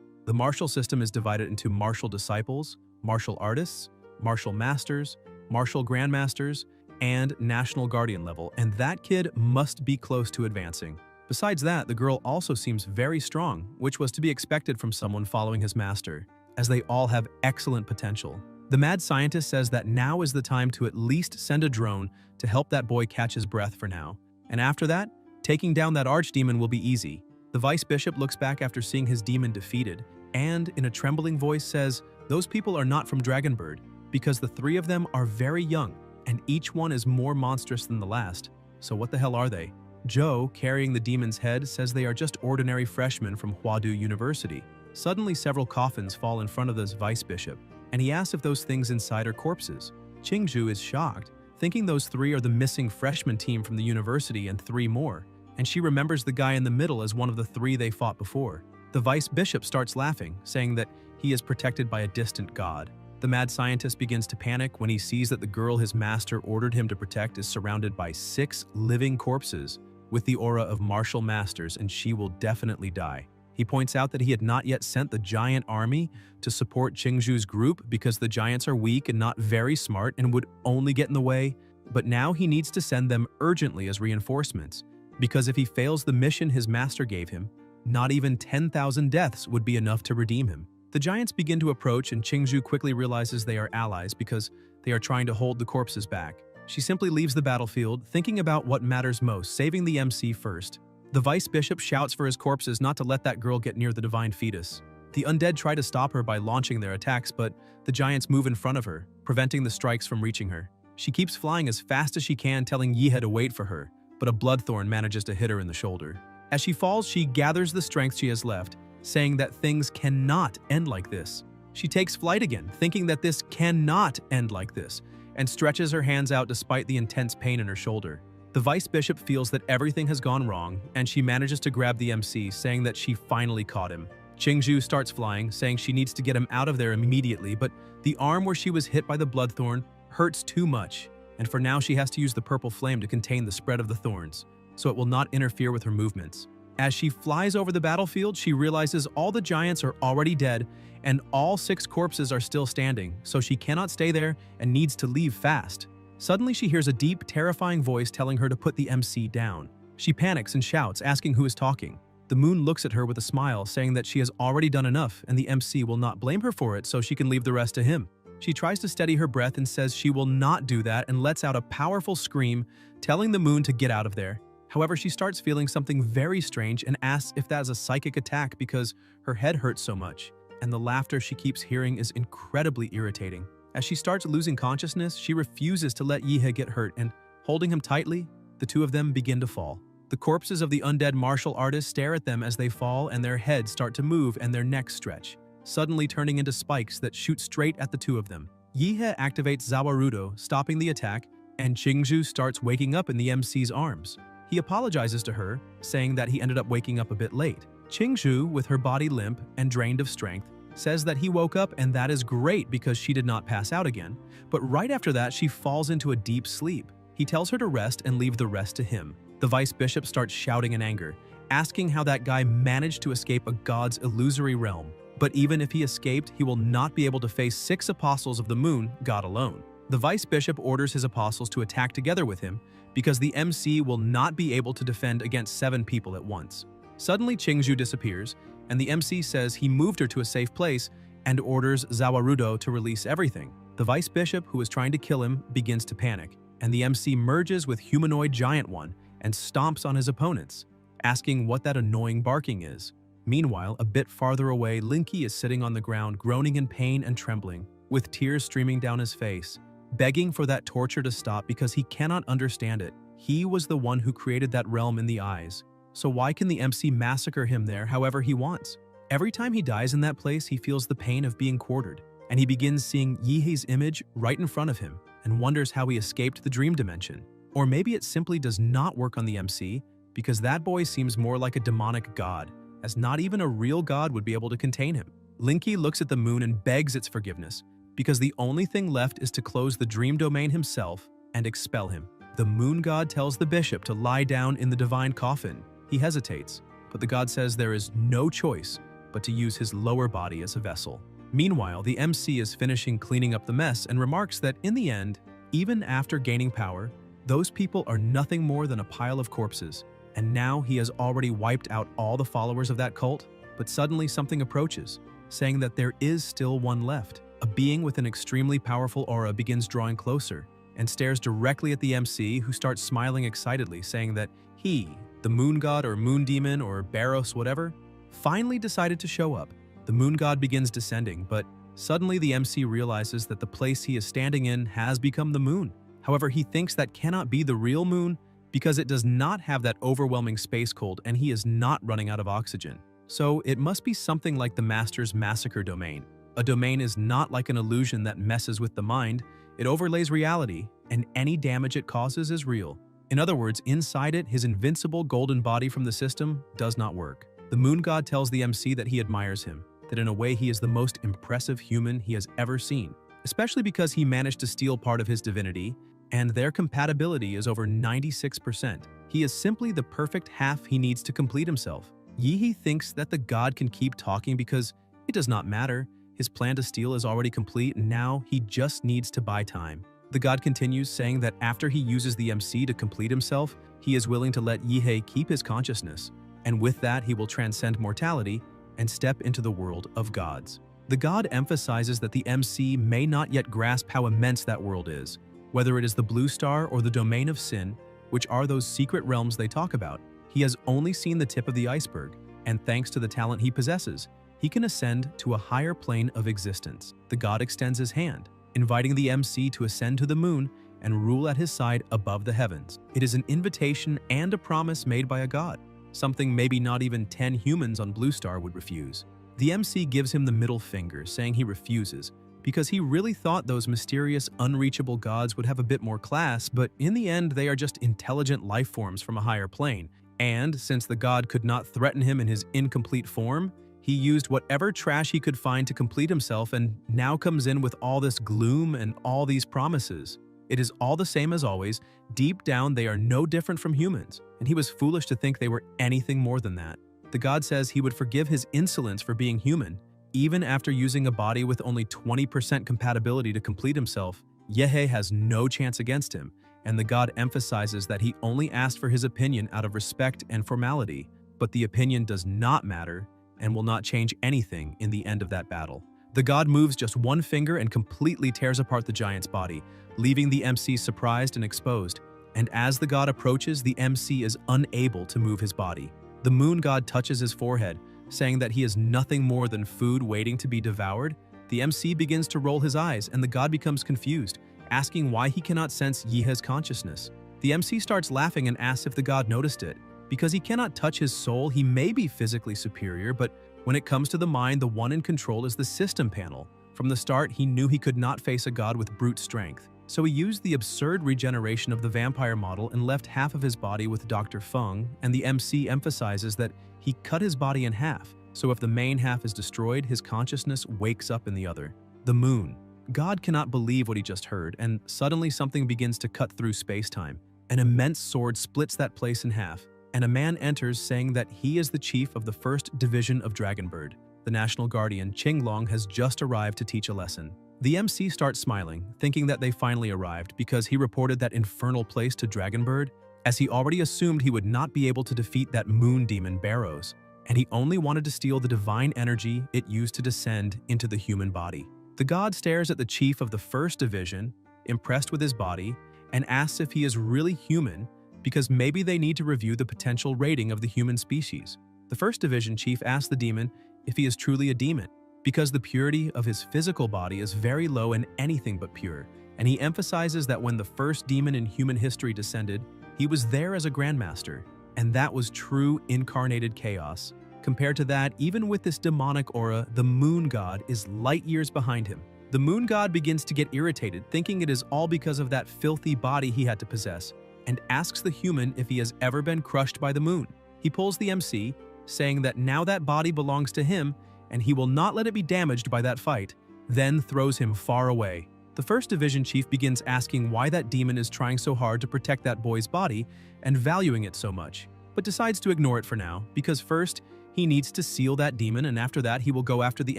The martial system is divided into martial disciples, martial artists, martial masters, martial grandmasters, and national guardian level, and that kid must be close to advancing. Besides that, the girl also seems very strong, which was to be expected from someone following his master, as they all have excellent potential. The mad scientist says that now is the time to at least send a drone to help that boy catch his breath for now, and after that, taking down that archdemon will be easy. The vice bishop looks back after seeing his demon defeated, and in a trembling voice says those people are not from Dragonbird, because the three of them are very young, and each one is more monstrous than the last. So what the hell are they? Zhou, carrying the demon's head, says they are just ordinary freshmen from Huadu University. Suddenly, several coffins fall in front of this vice bishop, and he asks if those things inside are corpses. Chingu is shocked, thinking those three are the missing freshman team from the university and three more, and she remembers the guy in the middle as one of the three they fought before. The vice bishop starts laughing, saying that he is protected by a distant god. The mad scientist begins to panic when he sees that the girl his master ordered him to protect is surrounded by 6 living corpses with the aura of martial masters, and she will definitely die. He points out that he had not yet sent the giant army to support Chingu's group because the giants are weak and not very smart and would only get in the way, but now he needs to send them urgently as reinforcements, because if he fails the mission his master gave him, not even 10,000 deaths would be enough to redeem him. The giants begin to approach, and Chingu quickly realizes they are allies because they are trying to hold the corpses back. She simply leaves the battlefield, thinking about what matters most, saving the MC first. The vice bishop shouts for his corpses not to let that girl get near the divine fetus. The undead try to stop her by launching their attacks, but the giants move in front of her, preventing the strikes from reaching her. She keeps flying as fast as she can, telling Yihe to wait for her, but a bloodthorn manages to hit her in the shoulder. As she falls, she gathers the strength she has left, saying that things cannot end like this. She takes flight again, thinking that this cannot end like this, and stretches her hands out despite the intense pain in her shoulder. The vice bishop feels that everything has gone wrong, and she manages to grab the MC, saying that she finally caught him. Chingu starts flying, saying she needs to get him out of there immediately, but the arm where she was hit by the bloodthorn hurts too much, and for now she has to use the purple flame to contain the spread of the thorns, so it will not interfere with her movements. As she flies over the battlefield, she realizes all the giants are already dead and all 6 corpses are still standing, so she cannot stay there and needs to leave fast. Suddenly she hears a deep, terrifying voice telling her to put the MC down. She panics and shouts, asking who is talking. The moon looks at her with a smile, saying that she has already done enough and the MC will not blame her for it, so she can leave the rest to him. She tries to steady her breath and says she will not do that and lets out a powerful scream, telling the moon to get out of there. However, she starts feeling something very strange and asks if that is a psychic attack because her head hurts so much, and the laughter she keeps hearing is incredibly irritating. As she starts losing consciousness, she refuses to let Yihe get hurt, and holding him tightly, the two of them begin to fall. The corpses of the undead martial artists stare at them as they fall, and their heads start to move and their necks stretch, suddenly turning into spikes that shoot straight at the two of them. Yihe activates Zawarudo, stopping the attack, and Chingu starts waking up in the MC's arms. He apologizes to her, saying that he ended up waking up a bit late. Chingu, with her body limp and drained of strength, says that he woke up and that is great because she did not pass out again, but right after that she falls into a deep sleep. He tells her to rest and leave the rest to him. The vice bishop starts shouting in anger, asking how that guy managed to escape a god's illusory realm. But even if he escaped, he will not be able to face 6 apostles of the moon, God alone. The vice bishop orders his apostles to attack together with him because the MC will not be able to defend against 7 people at once. Suddenly Chingu disappears, and the MC says he moved her to a safe place and orders Zawarudo to release everything. The vice bishop, who is trying to kill him, begins to panic, and the MC merges with humanoid giant one and stomps on his opponents, asking what that annoying barking is. Meanwhile, a bit farther away, Linky is sitting on the ground, groaning in pain and trembling, with tears streaming down his face, begging for that torture to stop because he cannot understand it. He was the one who created that realm in the eyes, so why can the MC massacre him there however he wants? Every time he dies in that place, he feels the pain of being quartered, and he begins seeing Yihe's image right in front of him and wonders how he escaped the dream dimension. Or maybe it simply does not work on the MC because that boy seems more like a demonic god, as not even a real god would be able to contain him. Linky looks at the moon and begs its forgiveness because the only thing left is to close the dream domain himself and expel him. The moon god tells the bishop to lie down in the divine coffin. He hesitates, but the god says there is no choice but to use his lower body as a vessel. Meanwhile, the MC is finishing cleaning up the mess and remarks that in the end, even after gaining power, those people are nothing more than a pile of corpses, and now he has already wiped out all the followers of that cult, but suddenly something approaches, saying that there is still one left. A being with an extremely powerful aura begins drawing closer and stares directly at the MC, who starts smiling excitedly, saying that he, the moon god or moon demon or Baros whatever, finally decided to show up. The moon god begins descending, but suddenly the MC realizes that the place he is standing in has become the moon. However, he thinks that cannot be the real moon because it does not have that overwhelming space cold and he is not running out of oxygen. So it must be something like the Master's Massacre domain. A domain is not like an illusion that messes with the mind, it overlays reality, and any damage it causes is real. In other words, inside it, his invincible golden body from the system does not work. The moon god tells the MC that he admires him, that in a way he is the most impressive human he has ever seen, especially because he managed to steal part of his divinity, and their compatibility is over 96%. He is simply the perfect half he needs to complete himself. Yihe thinks that the god can keep talking because it does not matter. His plan to steal is already complete, and now he just needs to buy time. The god continues, saying that after he uses the MC to complete himself, he is willing to let Yihe keep his consciousness, and with that he will transcend mortality and step into the world of gods. The god emphasizes that the MC may not yet grasp how immense that world is, whether it is the blue star or the domain of sin, which are those secret realms they talk about. He has only seen the tip of the iceberg, and thanks to the talent he possesses, he can ascend to a higher plane of existence. The god extends his hand, inviting the MC to ascend to the moon and rule at his side above the heavens. It is an invitation and a promise made by a god, something maybe not even 10 humans on Blue Star would refuse. The MC gives him the middle finger, saying he refuses, because he really thought those mysterious, unreachable gods would have a bit more class, but in the end they are just intelligent life forms from a higher plane, and since the god could not threaten him in his incomplete form, He used whatever trash he could find to complete himself and now comes in with all this gloom and all these promises. It is all the same as always. Deep down, they are no different from humans, and he was foolish to think they were anything more than that. The god says he would forgive his insolence for being human, even after using a body with only 20% compatibility to complete himself. Yahello has no chance against him, and the god emphasizes that he only asked for his opinion out of respect and formality, but the opinion does not matter and will not change anything in the end of that battle. The god moves just one finger and completely tears apart the giant's body, leaving the MC surprised and exposed. And as the god approaches, the MC is unable to move his body. The moon god touches his forehead, saying that he is nothing more than food waiting to be devoured. The MC begins to roll his eyes, and the god becomes confused, asking why he cannot sense Yahello's consciousness. The MC starts laughing and asks if the god noticed it. Because he cannot touch his soul, he may be physically superior, but when it comes to the mind, the one in control is the system panel. From the start, he knew he could not face a god with brute strength, so he used the absurd regeneration of the vampire model and left half of his body with Dr. Feng, and the MC emphasizes that he cut his body in half, so if the main half is destroyed, his consciousness wakes up in the other. The moon. God cannot believe what he just heard, and suddenly something begins to cut through space-time. An immense sword splits that place in half, and a man enters saying that he is the chief of the 1st Division of Dragonbird. The national guardian, Qinglong, has just arrived to teach a lesson. The MC starts smiling, thinking that they finally arrived because he reported that infernal place to Dragonbird, as he already assumed he would not be able to defeat that moon demon Barrows, and he only wanted to steal the divine energy it used to descend into the human body. The god stares at the chief of the 1st Division, impressed with his body, and asks if he is really human, because maybe they need to review the potential rating of the human species. The 1st Division chief asks the demon if he is truly a demon, because the purity of his physical body is very low and anything but pure, and he emphasizes that when the first demon in human history descended, he was there as a grandmaster, and that was true incarnated chaos. Compared to that, even with this demonic aura, the moon god is light years behind him. The moon god begins to get irritated, thinking it is all because of that filthy body he had to possess, and asks the human if he has ever been crushed by the moon. He pulls the MC, saying that now that body belongs to him and he will not let it be damaged by that fight, then throws him far away. The 1st Division chief begins asking why that demon is trying so hard to protect that boy's body and valuing it so much, but decides to ignore it for now, because first, he needs to seal that demon, and after that he will go after the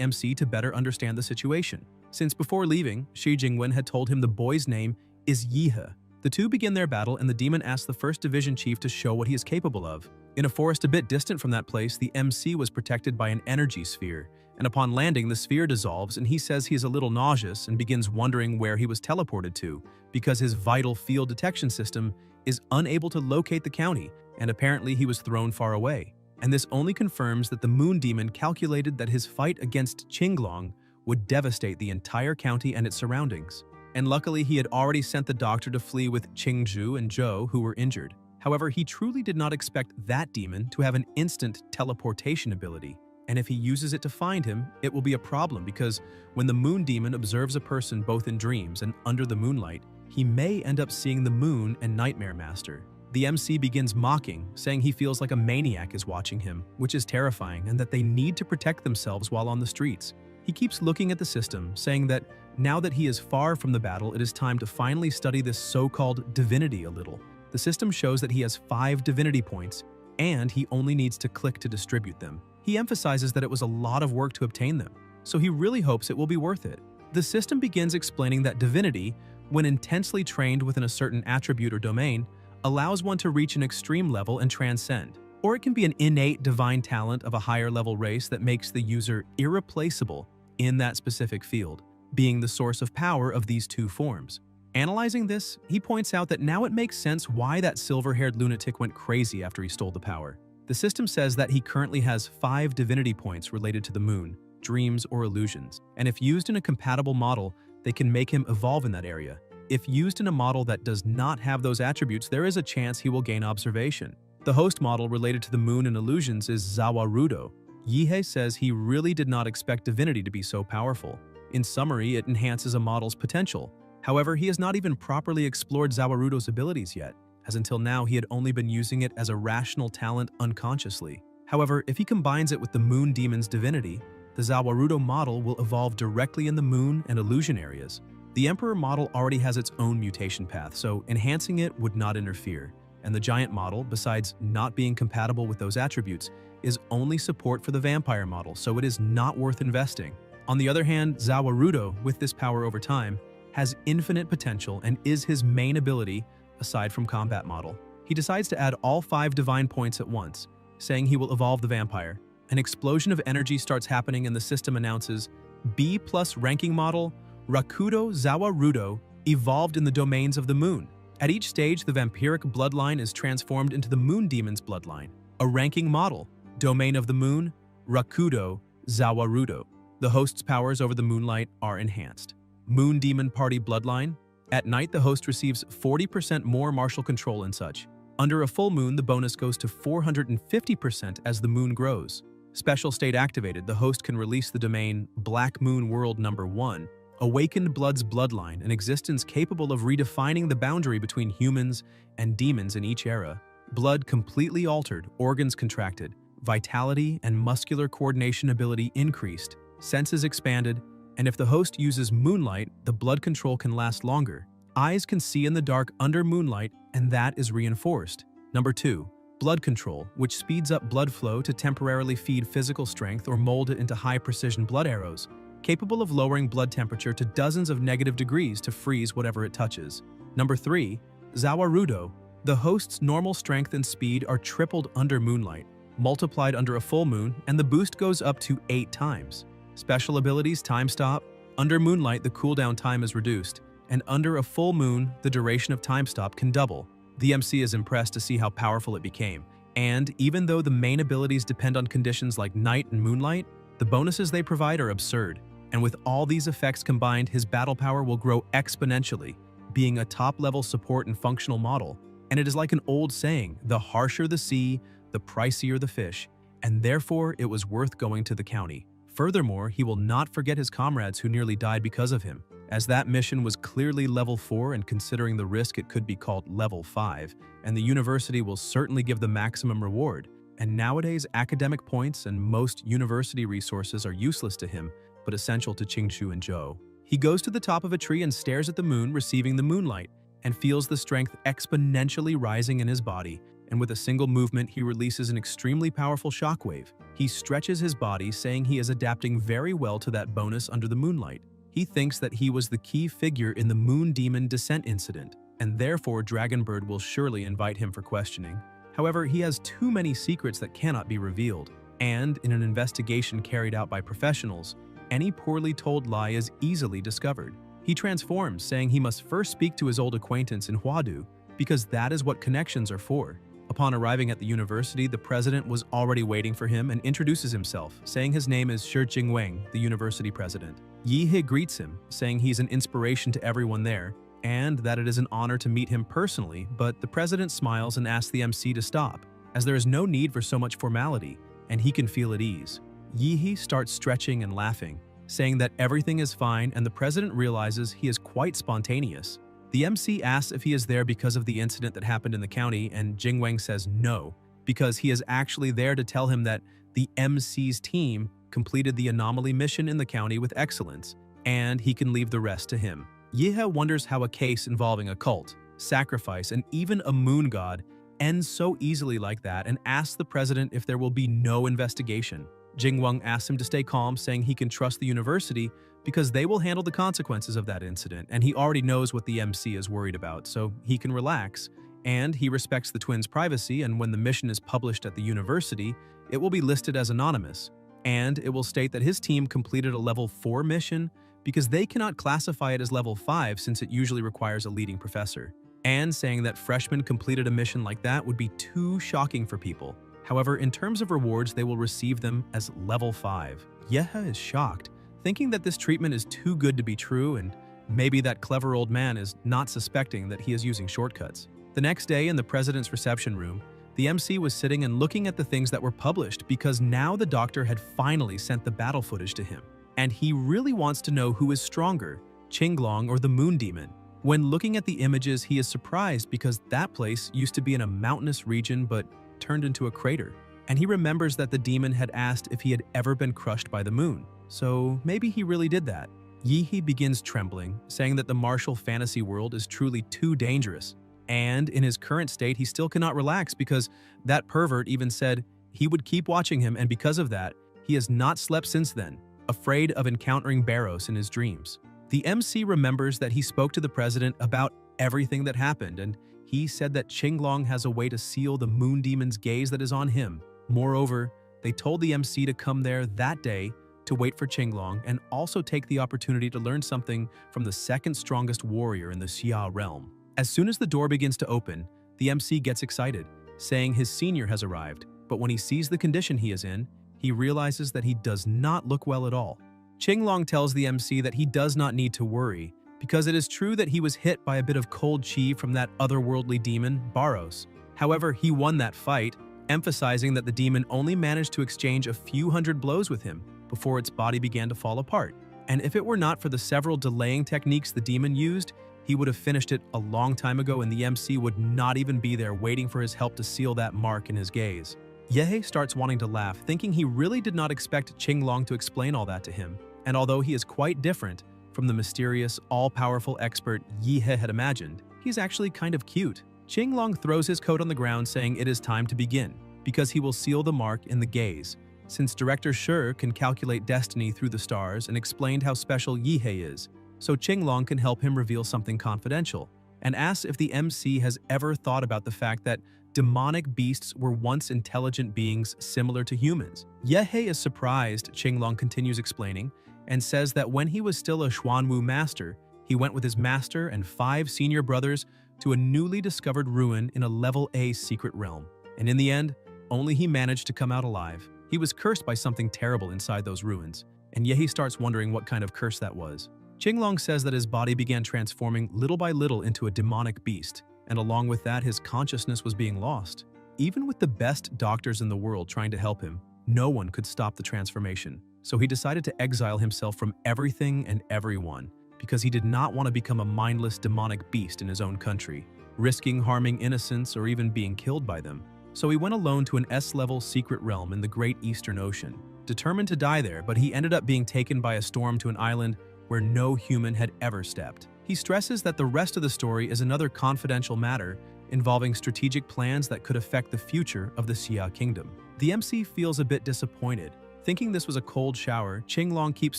MC to better understand the situation. Since before leaving, Shi Jingwen had told him the boy's name is Yahello. The two begin their battle, and the demon asks the 1st Division chief to show what he is capable of. In a forest a bit distant from that place, the MC was protected by an energy sphere, and upon landing, the sphere dissolves, and he says he is a little nauseous and begins wondering where he was teleported to, because his vital field detection system is unable to locate the county, and apparently he was thrown far away. And this only confirms that the moon demon calculated that his fight against Qinglong would devastate the entire county and its surroundings. And luckily, he had already sent the doctor to flee with Chingu and Zhou, who were injured. However, he truly did not expect that demon to have an instant teleportation ability, and if he uses it to find him, it will be a problem, because when the moon demon observes a person both in dreams and under the moonlight, he may end up seeing the moon and Nightmare Master. The MC begins mocking, saying he feels like a maniac is watching him, which is terrifying, and that they need to protect themselves while on the streets. He keeps looking at the system, saying that now that he is far from the battle, it is time to finally study this so-called divinity a little. The system shows that he has 5 divinity points, and he only needs to click to distribute them. He emphasizes that it was a lot of work to obtain them, so he really hopes it will be worth it. The system begins explaining that divinity, when intensely trained within a certain attribute or domain, allows one to reach an extreme level and transcend. Or it can be an innate divine talent of a higher level race that makes the user irreplaceable in that specific field, being the source of power of these two forms. Analyzing this, he points out that now it makes sense why that silver-haired lunatic went crazy after he stole the power. The system says that he currently has 5 divinity points related to the moon, dreams, or illusions, and if used in a compatible model, they can make him evolve in that area. If used in a model that does not have those attributes, there is a chance he will gain observation. The host model related to the moon and illusions is Zawarudo. Yahello says he really did not expect divinity to be so powerful. In summary, it enhances a model's potential. However, he has not even properly explored Zawarudo's abilities yet, as until now he had only been using it as a rational talent unconsciously. However, if he combines it with the moon demon's divinity, the Zawarudo model will evolve directly in the moon and illusion areas. The Emperor model already has its own mutation path, so enhancing it would not interfere. And the Giant model, besides not being compatible with those attributes, is only support for the Vampire model, so it is not worth investing. On the other hand, Zawarudo, with this power over time, has infinite potential and is his main ability aside from Combat model. He decides to add all 5 divine points at once, saying he will evolve the vampire. An explosion of energy starts happening and the system announces, B+ ranking model, Rakudo Zawarudo, evolved in the domains of the moon. At each stage, the vampiric bloodline is transformed into the moon demon's bloodline. A ranking model, domain of the moon, Rakudo Zawarudo. The host's powers over the moonlight are enhanced. Moon demon party bloodline. At night, the host receives 40% more martial control and such. Under a full moon, the bonus goes to 450% as the moon grows. Special state activated, the host can release the domain Black Moon World Number 1, Awakened Blood's bloodline, an existence capable of redefining the boundary between humans and demons in each era. Blood completely altered, organs contracted, vitality and muscular coordination ability increased, senses expanded, and if the host uses moonlight, the blood control can last longer. Eyes can see in the dark under moonlight, and that is reinforced. Number 2. Blood control, which speeds up blood flow to temporarily feed physical strength or mold it into high-precision blood arrows, capable of lowering blood temperature to dozens of negative degrees to freeze whatever it touches. Number 3. Zawarudo. The host's normal strength and speed are tripled under moonlight, multiplied under a full moon, and the boost goes up to 8 times. Special abilities time stop. Under moonlight, the cooldown time is reduced, and under a full moon, the duration of time stop can double. The MC is impressed to see how powerful it became, and even though the main abilities depend on conditions like night and moonlight, the bonuses they provide are absurd. And with all these effects combined, his battle power will grow exponentially, being a top-level support and functional model. And it is like an old saying, the harsher the sea, the pricier the fish, and therefore it was worth going to the county. Furthermore, he will not forget his comrades who nearly died because of him, as that mission was clearly level 4 and considering the risk it could be called level 5, and the university will certainly give the maximum reward. And nowadays, academic points and most university resources are useless to him, but essential to Chingu and Zhou. He goes to the top of a tree and stares at the moon, receiving the moonlight, and feels the strength exponentially rising in his body, and with a single movement he releases an extremely powerful shockwave. He stretches his body, saying he is adapting very well to that bonus under the moonlight. He thinks that he was the key figure in the Moon Demon descent incident, and therefore Dragonbird will surely invite him for questioning. However, he has too many secrets that cannot be revealed, and in an investigation carried out by professionals, any poorly told lie is easily discovered. He transforms, saying he must first speak to his old acquaintance in Huadu, because that is what connections are for. Upon arriving at the university, the president was already waiting for him and introduces himself, saying his name is Shi Jingwang, the university president. Yi He greets him, saying he's an inspiration to everyone there, and that it is an honor to meet him personally, but the president smiles and asks the MC to stop, as there is no need for so much formality, and he can feel at ease. Yi He starts stretching and laughing, saying that everything is fine, and the president realizes he is quite spontaneous. The MC asks if he is there because of the incident that happened in the county, and Jingwang says no, because he is actually there to tell him that the MC's team completed the anomaly mission in the county with excellence, and he can leave the rest to him. Yehe wonders how a case involving a cult, sacrifice, and even a moon god ends so easily like that, and asks the president if there will be no investigation. Jingwang asks him to stay calm, saying he can trust the university because they will handle the consequences of that incident, and he already knows what the MC is worried about, so he can relax. And he respects the twins' privacy, and when the mission is published at the university, it will be listed as anonymous. And it will state that his team completed a level 4 mission because they cannot classify it as level 5 since it usually requires a leading professor. And saying that freshmen completed a mission like that would be too shocking for people. However, in terms of rewards, they will receive them as level 5. Yehe is shocked, thinking that this treatment is too good to be true, and maybe that clever old man is not suspecting that he is using shortcuts. The next day in the president's reception room, the MC was sitting and looking at the things that were published because now the doctor had finally sent the battle footage to him, and he really wants to know who is stronger, Qinglong or the Moon Demon. When looking at the images, he is surprised because that place used to be in a mountainous region but turned into a crater. And he remembers that the demon had asked if he had ever been crushed by the moon, so maybe he really did that. Yihe begins trembling, saying that the martial fantasy world is truly too dangerous. And in his current state, he still cannot relax because that pervert even said he would keep watching him, and because of that, he has not slept since then, afraid of encountering Barros in his dreams. The MC remembers that he spoke to the president about everything that happened, and he said that Qinglong has a way to seal the moon demon's gaze that is on him. Moreover, they told the MC to come there that day to wait for Qinglong and also take the opportunity to learn something from the second strongest warrior in the Xia realm. As soon as the door begins to open, the MC gets excited, saying his senior has arrived, but when he sees the condition he is in, he realizes that he does not look well at all. Qinglong tells the MC that he does not need to worry, because it is true that he was hit by a bit of cold chi from that otherworldly demon, Barros. However, he won that fight, emphasizing that the demon only managed to exchange a few hundred blows with him before its body began to fall apart. And if it were not for the several delaying techniques the demon used, he would have finished it a long time ago, and the MC would not even be there waiting for his help to seal that mark in his gaze. Yehe starts wanting to laugh, thinking he really did not expect Qinglong to explain all that to him, and although he is quite different from the mysterious, all-powerful expert Yihe had imagined, he's actually kind of cute. Qinglong throws his coat on the ground, saying it is time to begin, because he will seal the mark in the gaze, since Director Shi can calculate destiny through the stars and explained how special Yihe is, so Qinglong can help him reveal something confidential, and asks if the MC has ever thought about the fact that demonic beasts were once intelligent beings similar to humans. Yehe is surprised, Qinglong continues explaining, and says that when he was still a Xuanwu master, he went with his master and 5 senior brothers to a newly discovered ruin in a level A secret realm. And in the end, only he managed to come out alive. He was cursed by something terrible inside those ruins, and Yehe starts wondering what kind of curse that was. Qinglong says that his body began transforming little by little into a demonic beast, and along with that, his consciousness was being lost. Even with the best doctors in the world trying to help him, no one could stop the transformation. So he decided to exile himself from everything and everyone, because he did not want to become a mindless demonic beast in his own country, risking harming innocents or even being killed by them. So he went alone to an S-level secret realm in the Great Eastern Ocean, determined to die there, but he ended up being taken by a storm to an island where no human had ever stepped. He stresses that the rest of the story is another confidential matter involving strategic plans that could affect the future of the Xia Kingdom. The MC feels a bit disappointed. Thinking this was a cold shower, Qinglong keeps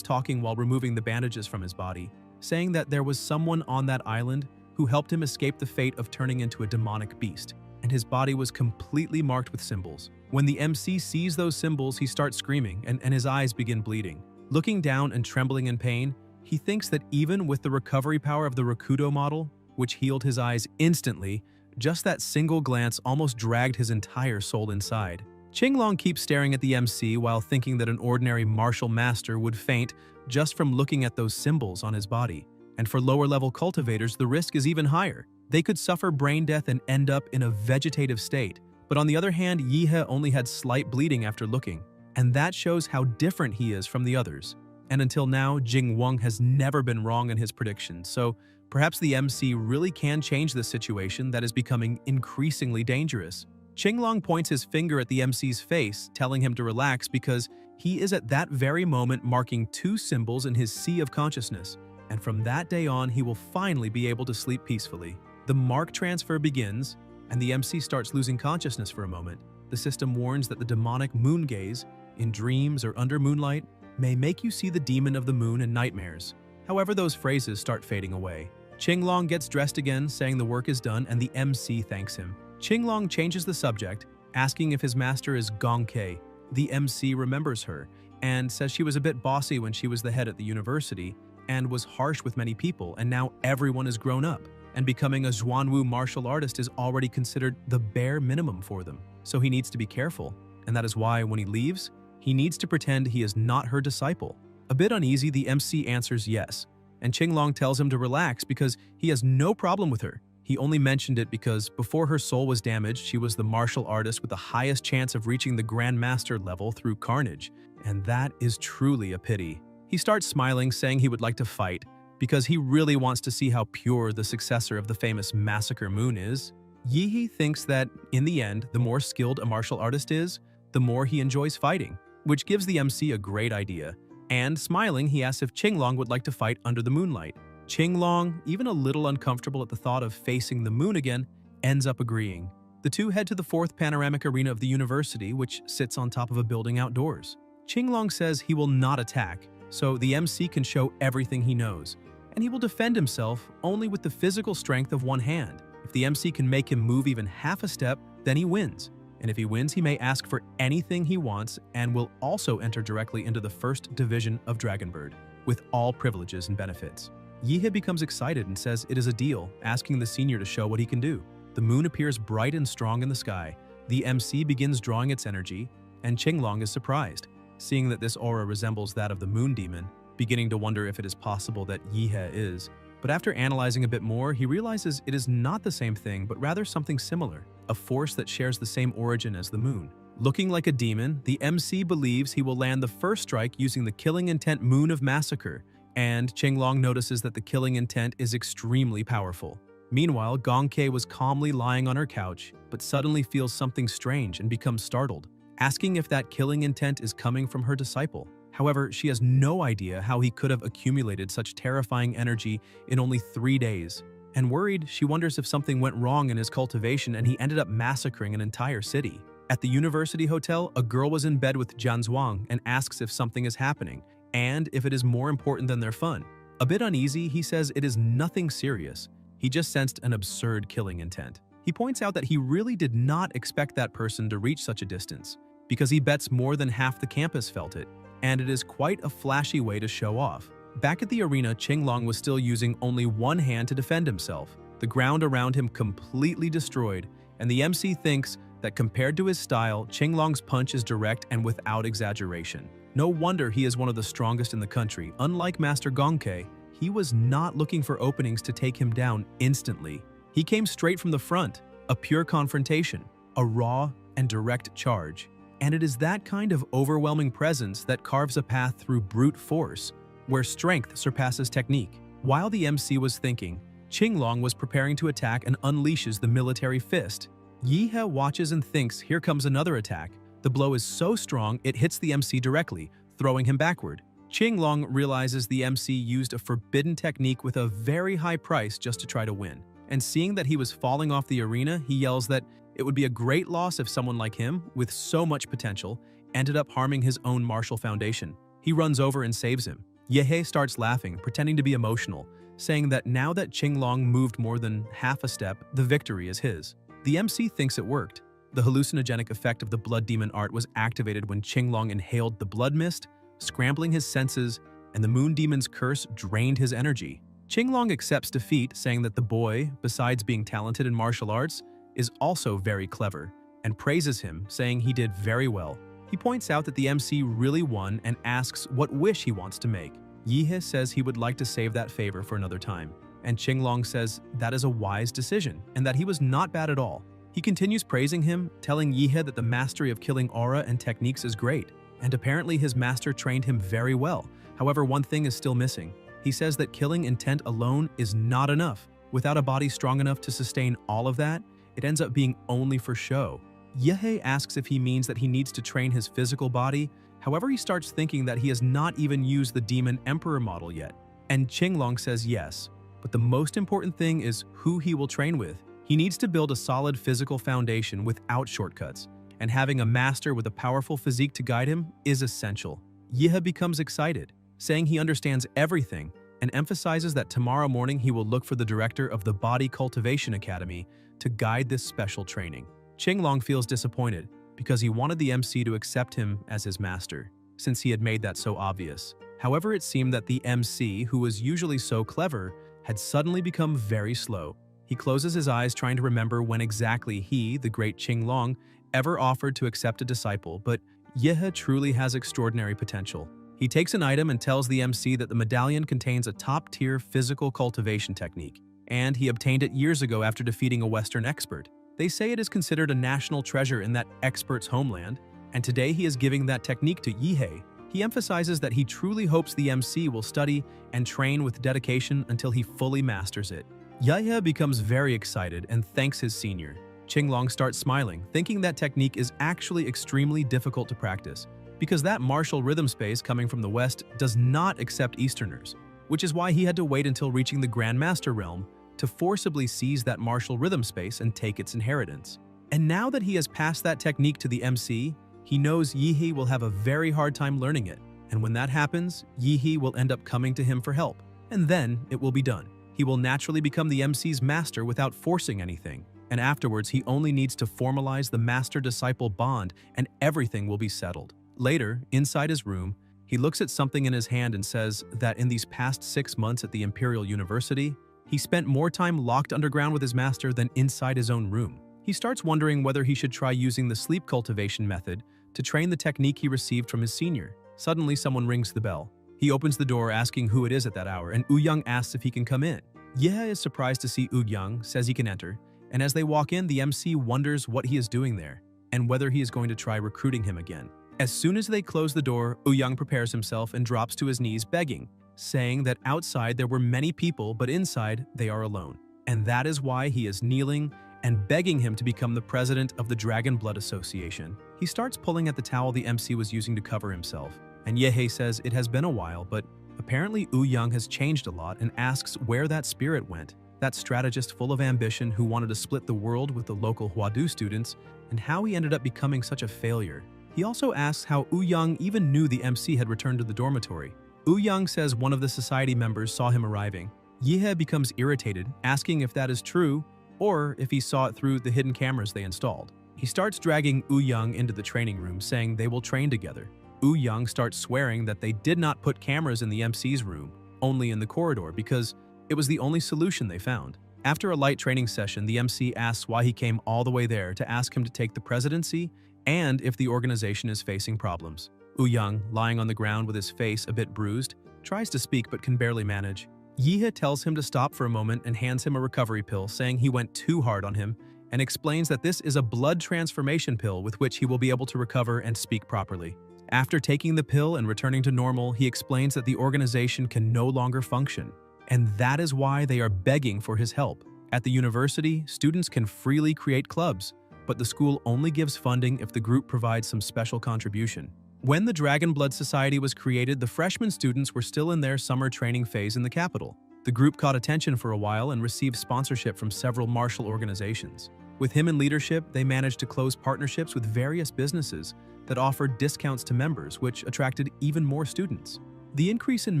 talking while removing the bandages from his body, saying that there was someone on that island who helped him escape the fate of turning into a demonic beast, and his body was completely marked with symbols. When the MC sees those symbols, he starts screaming, and his eyes begin bleeding. Looking down and trembling in pain, he thinks that even with the recovery power of the Rakudo model, which healed his eyes instantly, just that single glance almost dragged his entire soul inside. Qinglong keeps staring at the MC while thinking that an ordinary martial master would faint just from looking at those symbols on his body. And for lower-level cultivators, the risk is even higher. They could suffer brain death and end up in a vegetative state. But on the other hand, Yihe only had slight bleeding after looking, and that shows how different he is from the others. And until now, Jing Wang has never been wrong in his predictions, so perhaps the MC really can change this situation that is becoming increasingly dangerous. Qinglong points his finger at the MC's face, telling him to relax because he is at that very moment marking 2 symbols in his sea of consciousness, and from that day on, he will finally be able to sleep peacefully. The mark transfer begins, and the MC starts losing consciousness for a moment. The system warns that the demonic moon gaze, in dreams or under moonlight, may make you see the demon of the moon in nightmares. However, those phrases start fading away. Qinglong gets dressed again, saying the work is done, and the MC thanks him. Qinglong changes the subject, asking if his master is Gong Ke. The MC remembers her, and says she was a bit bossy when she was the head at the university, and was harsh with many people, and now everyone is grown up, and becoming a Xuanwu martial artist is already considered the bare minimum for them. So he needs to be careful, and that is why when he leaves, he needs to pretend he is not her disciple. A bit uneasy, the MC answers yes, and Qinglong tells him to relax because he has no problem with her. He only mentioned it because before her soul was damaged, she was the martial artist with the highest chance of reaching the Grandmaster level through carnage, and that is truly a pity. He starts smiling, saying he would like to fight because he really wants to see how pure the successor of the famous Massacre Moon is. Yihe thinks that, in the end, the more skilled a martial artist is, the the more he enjoys fighting, which gives the MC a great idea. And smiling, he asks if Qinglong would like to fight under the moonlight. Qinglong, even a little uncomfortable at the thought of facing the moon again, ends up agreeing. The two head to the fourth panoramic arena of the university, which sits on top of a building outdoors. Qinglong says he will not attack, so the MC can show everything he knows, and he will defend himself only with the physical strength of one hand. If the MC can make him move even half a step, then he wins. And if he wins, he may ask for anything he wants and will also enter directly into the first division of Dragonbird, with all privileges and benefits. Yihe becomes excited and says it is a deal, asking the senior to show what he can do. The moon appears bright and strong in the sky. The MC begins drawing its energy, and Qinglong is surprised, seeing that this aura resembles that of the moon demon, beginning to wonder if it is possible that Yihe is. But after analyzing a bit more, he realizes it is not the same thing, but rather something similar, a force that shares the same origin as the moon. Looking like a demon, the MC believes he will land the first strike using the killing intent Moon of Massacre, and Qinglong notices that the killing intent is extremely powerful. Meanwhile, Gongke was calmly lying on her couch, but suddenly feels something strange and becomes startled, asking if that killing intent is coming from her disciple. However, she has no idea how he could have accumulated such terrifying energy in only 3 days. And worried, she wonders if something went wrong in his cultivation and he ended up massacring an entire city. At the university hotel, a girl was in bed with Jian Zhuang and asks if something is happening, and if it is more important than their fun. A bit uneasy, he says it is nothing serious. He just sensed an absurd killing intent. He points out that he really did not expect that person to reach such a distance, because he bets more than half the campus felt it, and it is quite a flashy way to show off. Back at the arena, Qinglong was still using only one hand to defend himself, the ground around him completely destroyed, and the MC thinks that compared to his style, Qinglong's punch is direct and without exaggeration. No wonder he is one of the strongest in the country. Unlike Master Gongke, he was not looking for openings to take him down instantly. He came straight from the front, a pure confrontation, a raw and direct charge. And it is that kind of overwhelming presence that carves a path through brute force, where strength surpasses technique. While the MC was thinking, Qinglong was preparing to attack and unleashes the military fist. Yihe watches and thinks here comes another attack. The blow is so strong it hits the MC directly, throwing him backward. Qinglong realizes the MC used a forbidden technique with a very high price just to try to win. And seeing that he was falling off the arena, he yells that it would be a great loss if someone like him, with so much potential, ended up harming his own martial foundation. He runs over and saves him. Yihe starts laughing, pretending to be emotional, saying that now that Qinglong moved more than half a step, the victory is his. The MC thinks it worked. The hallucinogenic effect of the blood demon art was activated when Qinglong inhaled the blood mist, scrambling his senses, and the moon demon's curse drained his energy. Qinglong accepts defeat, saying that the boy, besides being talented in martial arts, is also very clever, and praises him, saying he did very well. He points out that the MC really won and asks what wish he wants to make. Yihe says he would like to save that favor for another time, and Qinglong says that is a wise decision and that he was not bad at all. He continues praising him, telling Yihe that the mastery of killing aura and techniques is great, and apparently his master trained him very well. However, one thing is still missing. He says that killing intent alone is not enough. Without a body strong enough to sustain all of that, it ends up being only for show. Yihe asks if he means that he needs to train his physical body. However, he starts thinking that he has not even used the Demon Emperor model yet. And Qinglong says yes, but the most important thing is who he will train with. He needs to build a solid physical foundation without shortcuts, and having a master with a powerful physique to guide him is essential. Yihe becomes excited, saying he understands everything, and emphasizes that tomorrow morning he will look for the director of the Body Cultivation Academy to guide this special training. Qinglong feels disappointed because he wanted the MC to accept him as his master, since he had made that so obvious. However, it seemed that the MC, who was usually so clever, had suddenly become very slow. He closes his eyes trying to remember when exactly he, the great Qinglong, ever offered to accept a disciple, but Yihe truly has extraordinary potential. He takes an item and tells the MC that the medallion contains a top-tier physical cultivation technique, and he obtained it years ago after defeating a Western expert. They say it is considered a national treasure in that expert's homeland, and today he is giving that technique to Yihe. He emphasizes that he truly hopes the MC will study and train with dedication until he fully masters it. Yihe becomes very excited and thanks his senior. Qinglong starts smiling, thinking that technique is actually extremely difficult to practice, because that martial rhythm space coming from the West does not accept Easterners, which is why he had to wait until reaching the Grandmaster realm to forcibly seize that martial rhythm space and take its inheritance. And now that he has passed that technique to the MC, he knows Yihe will have a very hard time learning it, and when that happens, Yihe will end up coming to him for help, and then it will be done. He will naturally become the MC's master without forcing anything, and afterwards he only needs to formalize the master-disciple bond and everything will be settled. Later, inside his room, he looks at something in his hand and says that in these past 6 months at the Imperial University, he spent more time locked underground with his master than inside his own room. He starts wondering whether he should try using the sleep cultivation method to train the technique he received from his senior. Suddenly, someone rings the bell. He opens the door asking who it is at that hour, and Ouyang asks if he can come in. Yehe is surprised to see Ouyang, says he can enter, and as they walk in, the MC wonders what he is doing there, and whether he is going to try recruiting him again. As soon as they close the door, Ouyang prepares himself and drops to his knees begging, saying that outside there were many people, but inside they are alone. And that is why he is kneeling and begging him to become the president of the Dragon Blood Association. He starts pulling at the towel the MC was using to cover himself, and Yehe says it has been a while, but apparently Ouyang has changed a lot and asks where that spirit went, that strategist full of ambition who wanted to split the world with the local Huadu students, and how he ended up becoming such a failure. He also asks how Ouyang even knew the MC had returned to the dormitory. Ouyang says one of the society members saw him arriving. Yehe becomes irritated, asking if that is true, or if he saw it through the hidden cameras they installed. He starts dragging Ouyang into the training room, saying they will train together. Ouyang starts swearing that they did not put cameras in the MC's room, only in the corridor, because it was the only solution they found. After a light training session, the MC asks why he came all the way there to ask him to take the presidency and if the organization is facing problems. Ouyang, lying on the ground with his face a bit bruised, tries to speak but can barely manage. Yehe tells him to stop for a moment and hands him a recovery pill, saying he went too hard on him, and explains that this is a blood transformation pill with which he will be able to recover and speak properly. After taking the pill and returning to normal, he explains that the organization can no longer function, and that is why they are begging for his help. At the university, students can freely create clubs, but the school only gives funding if the group provides some special contribution. When the Dragon Blood Society was created, the freshman students were still in their summer training phase in the capital. The group caught attention for a while and received sponsorship from several martial organizations. With him in leadership, they managed to close partnerships with various businesses that offered discounts to members, which attracted even more students. The increase in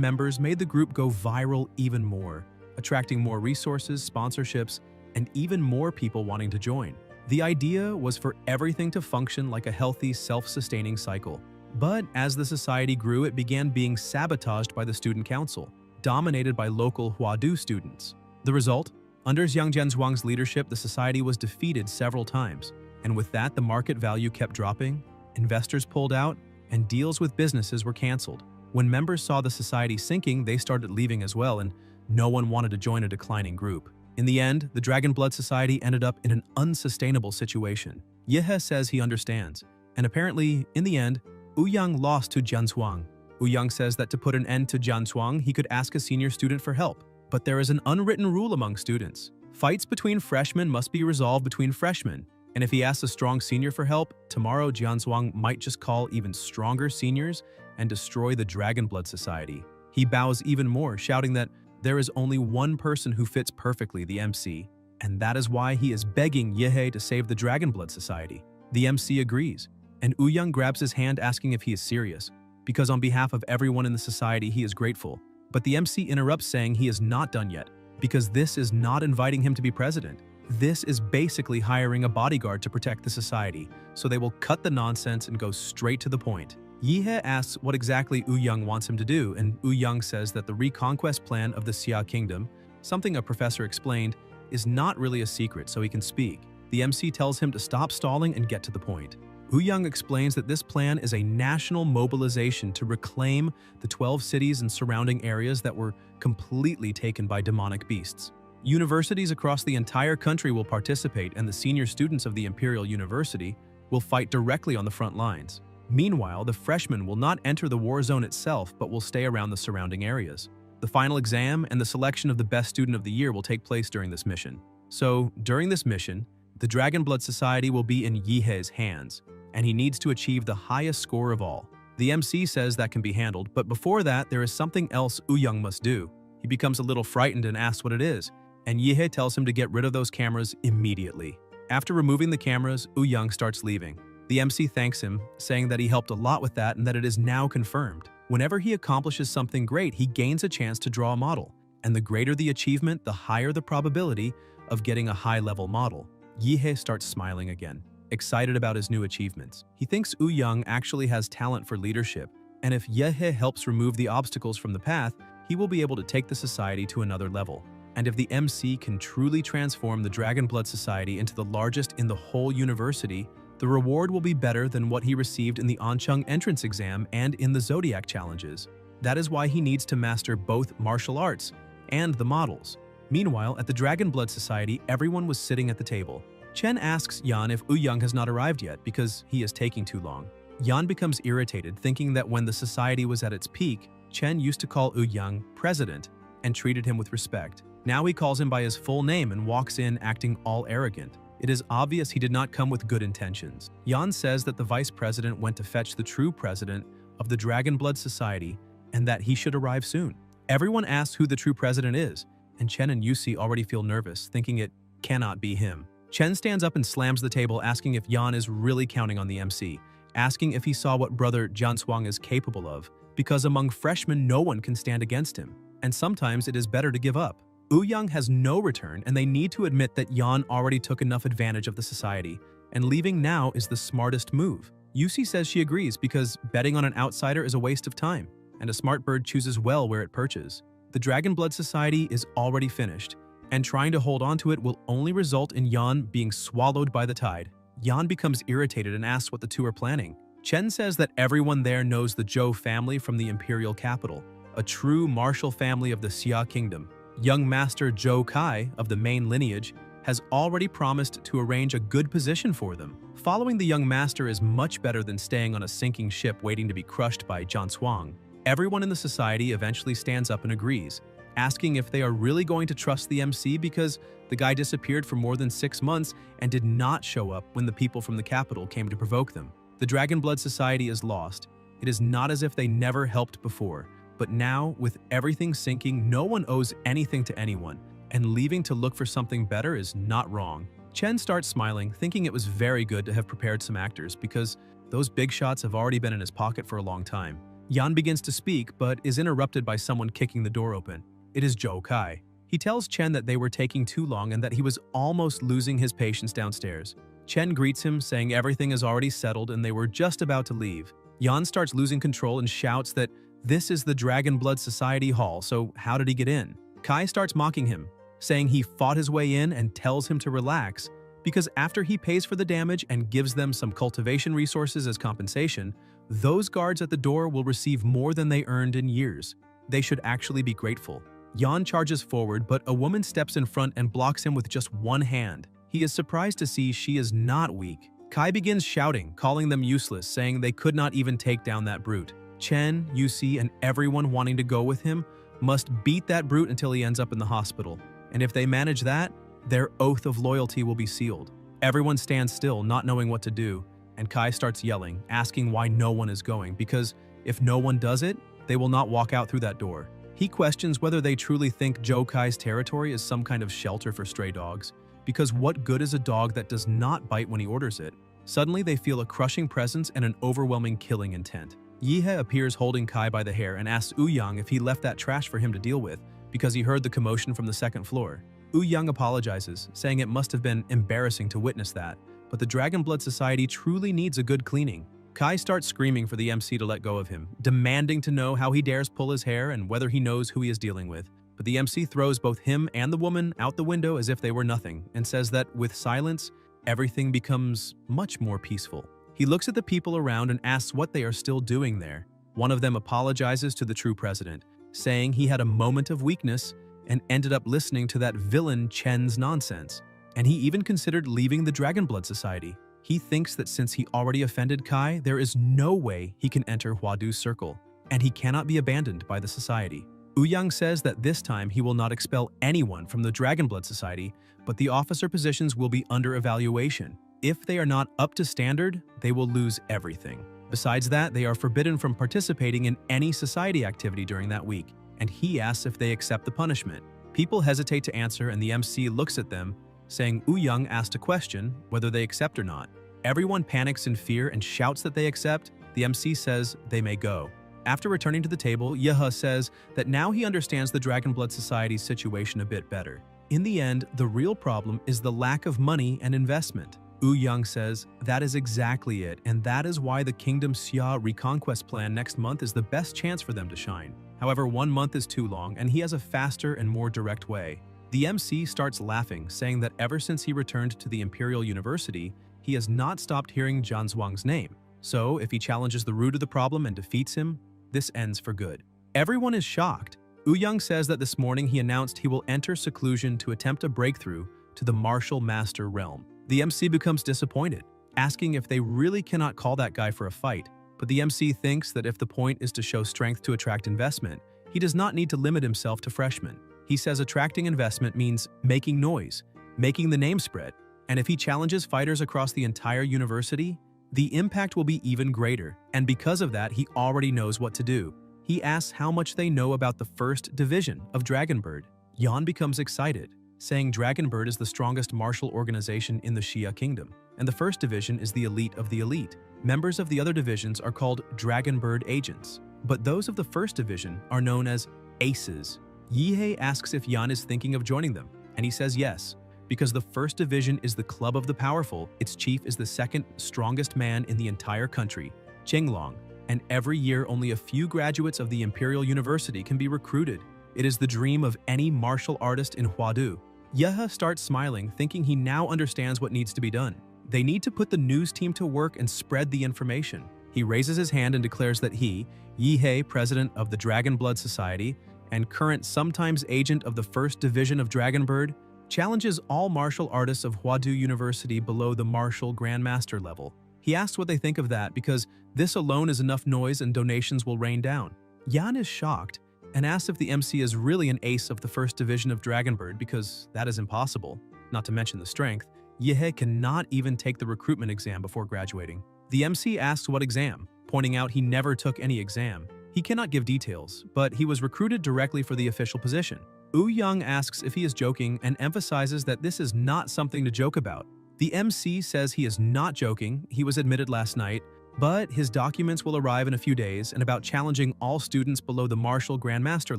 members made the group go viral even more, attracting more resources, sponsorships, and even more people wanting to join. The idea was for everything to function like a healthy, self-sustaining cycle. But as the society grew, it began being sabotaged by the student council, dominated by local Huadu students. The result? Under Xiang Zhuang's leadership, the society was defeated several times, and with that, the market value kept dropping, investors pulled out, and deals with businesses were canceled. When members saw the society sinking, they started leaving as well, and no one wanted to join a declining group. In the end, the Dragon Blood Society ended up in an unsustainable situation. Yehe says he understands, and apparently, in the end, Ouyang lost to Jianzhuang. Ouyang says that to put an end to Jianzhuang, he could ask a senior student for help. But there is an unwritten rule among students. Fights between freshmen must be resolved between freshmen, and if he asks a strong senior for help, tomorrow Jianzhuang might just call even stronger seniors and destroy the Dragon Blood Society. He bows even more, shouting that there is only one person who fits perfectly, the MC, and that is why he is begging Yehe to save the Dragon Blood Society. The MC agrees, and Ouyang grabs his hand asking if he is serious, because on behalf of everyone in the society he is grateful. But the MC interrupts saying he is not done yet, because this is not inviting him to be president. This is basically hiring a bodyguard to protect the society, so they will cut the nonsense and go straight to the point. Yehe asks what exactly Ouyang wants him to do, and Ouyang says that the reconquest plan of the Xia Kingdom, something a professor explained, is not really a secret so he can speak. The MC tells him to stop stalling and get to the point. Ouyang explains that this plan is a national mobilization to reclaim the 12 cities and surrounding areas that were completely taken by demonic beasts. Universities across the entire country will participate, and the senior students of the Imperial University will fight directly on the front lines. Meanwhile, the freshmen will not enter the war zone itself but will stay around the surrounding areas. The final exam and the selection of the best student of the year will take place during this mission. So, during this mission, The Dragon Blood Society will be in Yihe's hands, and he needs to achieve the highest score of all. The MC says that can be handled, but before that, there is something else Young must do. He becomes a little frightened and asks what it is, and Yihe tells him to get rid of those cameras immediately. After removing the cameras, Young starts leaving. The MC thanks him, saying that he helped a lot with that and that it is now confirmed. Whenever he accomplishes something great, he gains a chance to draw a model, and the greater the achievement, the higher the probability of getting a high-level model. Yihe starts smiling again, excited about his new achievements. He thinks Young actually has talent for leadership, and if Yihe helps remove the obstacles from the path, he will be able to take the society to another level. And if the MC can truly transform the Dragon Blood Society into the largest in the whole university, the reward will be better than what he received in the Ancheng entrance exam and in the Zodiac challenges. That is why he needs to master both martial arts and the models. Meanwhile, at the Dragon Blood Society, everyone was sitting at the table. Chen asks Yan if Young has not arrived yet because he is taking too long. Yan becomes irritated, thinking that when the society was at its peak, Chen used to call Young president and treated him with respect. Now he calls him by his full name and walks in acting all arrogant. It is obvious he did not come with good intentions. Yan says that the vice president went to fetch the true president of the Dragon Blood Society and that he should arrive soon. Everyone asks who the true president is, and Chen and Yusi already feel nervous, thinking it cannot be him. Chen stands up and slams the table, asking if Yan is really counting on the MC, asking if he saw what brother Jianshuang is capable of, because among freshmen no one can stand against him, and sometimes it is better to give up. Young has no return, and they need to admit that Yan already took enough advantage of the society, and leaving now is the smartest move. Yusi says she agrees because betting on an outsider is a waste of time, and a smart bird chooses well where it perches. The Dragon Blood Society is already finished, and trying to hold on to it will only result in Yan being swallowed by the tide. Yan becomes irritated and asks what the two are planning. Chen says that everyone there knows the Zhou family from the imperial capital, a true martial family of the Xia kingdom. Young Master Zhou Kai of the main lineage has already promised to arrange a good position for them. Following the young master is much better than staying on a sinking ship waiting to be crushed by Jianshuang. Everyone in the society eventually stands up and agrees, asking if they are really going to trust the MC because the guy disappeared for more than 6 months and did not show up when the people from the capital came to provoke them. The Dragon Blood Society is lost. It is not as if they never helped before. But now, with everything sinking, no one owes anything to anyone, and leaving to look for something better is not wrong. Chen starts smiling, thinking it was very good to have prepared some actors because those big shots have already been in his pocket for a long time. Yan begins to speak, but is interrupted by someone kicking the door open. It is Zhou Kai. He tells Chen that they were taking too long and that he was almost losing his patience downstairs. Chen greets him, saying everything is already settled and they were just about to leave. Yan starts losing control and shouts that this is the Dragon Blood Society Hall, so how did he get in? Kai starts mocking him, saying he fought his way in and tells him to relax because after he pays for the damage and gives them some cultivation resources as compensation, those guards at the door will receive more than they earned in years. They should actually be grateful. Yan charges forward, but a woman steps in front and blocks him with just one hand. He is surprised to see she is not weak. Kai begins shouting, calling them useless, saying they could not even take down that brute. Chen, Yusi, and everyone wanting to go with him must beat that brute until he ends up in the hospital. And if they manage that, their oath of loyalty will be sealed. Everyone stands still, not knowing what to do, and Kai starts yelling, asking why no one is going, because if no one does it, they will not walk out through that door. He questions whether they truly think Zhou Kai's territory is some kind of shelter for stray dogs, because what good is a dog that does not bite when he orders it? Suddenly they feel a crushing presence and an overwhelming killing intent. Yihe appears holding Kai by the hair and asks Young if he left that trash for him to deal with because he heard the commotion from the second floor. Young apologizes, saying it must have been embarrassing to witness that, but the Dragon Blood Society truly needs a good cleaning. Kai starts screaming for the MC to let go of him, demanding to know how he dares pull his hair and whether he knows who he is dealing with. But the MC throws both him and the woman out the window as if they were nothing and says that with silence, everything becomes much more peaceful. He looks at the people around and asks what they are still doing there. One of them apologizes to the true president, saying he had a moment of weakness and ended up listening to that villain Chen's nonsense. And he even considered leaving the Dragon Blood Society. He thinks that since he already offended Kai, there is no way he can enter Huadu's circle, and he cannot be abandoned by the society. Young says that this time he will not expel anyone from the Dragonblood Society, but the officer positions will be under evaluation. If they are not up to standard, they will lose everything. Besides that, they are forbidden from participating in any society activity during that week, and he asks if they accept the punishment. People hesitate to answer, and the MC looks at them, saying Young asked a question, whether they accept or not. Everyone panics in fear and shouts that they accept. The MC says they may go. After returning to the table, Yahello says that now he understands the Dragonblood Society's situation a bit better. In the end, the real problem is the lack of money and investment. Young says that is exactly it, and that is why the Kingdom Xia Reconquest plan next month is the best chance for them to shine. However, 1 month is too long, and he has a faster and more direct way. The MC starts laughing, saying that ever since he returned to the Imperial University, he has not stopped hearing Jian Zhuang's name. So, if he challenges the root of the problem and defeats him, this ends for good. Everyone is shocked. Young says that this morning he announced he will enter seclusion to attempt a breakthrough to the Martial Master realm. The MC becomes disappointed, asking if they really cannot call that guy for a fight. But the MC thinks that if the point is to show strength to attract investment, he does not need to limit himself to freshmen. He says attracting investment means making noise, making the name spread, and if he challenges fighters across the entire university, the impact will be even greater, and because of that, he already knows what to do. He asks how much they know about the first division of Dragonbird. Yan becomes excited, saying Dragonbird is the strongest martial organization in the Xia Kingdom, and the first division is the elite of the elite. Members of the other divisions are called Dragonbird agents, but those of the first division are known as aces. Yihei asks if Yan is thinking of joining them, and he says yes. Because the first division is the club of the powerful, its chief is the second strongest man in the entire country, Qinglong, and every year only a few graduates of the Imperial University can be recruited. It is the dream of any martial artist in Huadu. Yahello starts smiling, thinking he now understands what needs to be done. They need to put the news team to work and spread the information. He raises his hand and declares that he, Yihei, president of the Dragonblood Society, and current sometimes agent of the first division of Dragonbird, challenges all martial artists of Huadu University below the martial grandmaster level. He asks what they think of that because this alone is enough noise and donations will rain down. Yan is shocked and asks if the MC is really an ace of the first division of Dragonbird because that is impossible, not to mention the strength. Yihei cannot even take the recruitment exam before graduating. The MC asks what exam, pointing out he never took any exam. He cannot give details, but he was recruited directly for the official position. Young asks if he is joking and emphasizes that this is not something to joke about. The MC says he is not joking, he was admitted last night, but his documents will arrive in a few days and about challenging all students below the martial grandmaster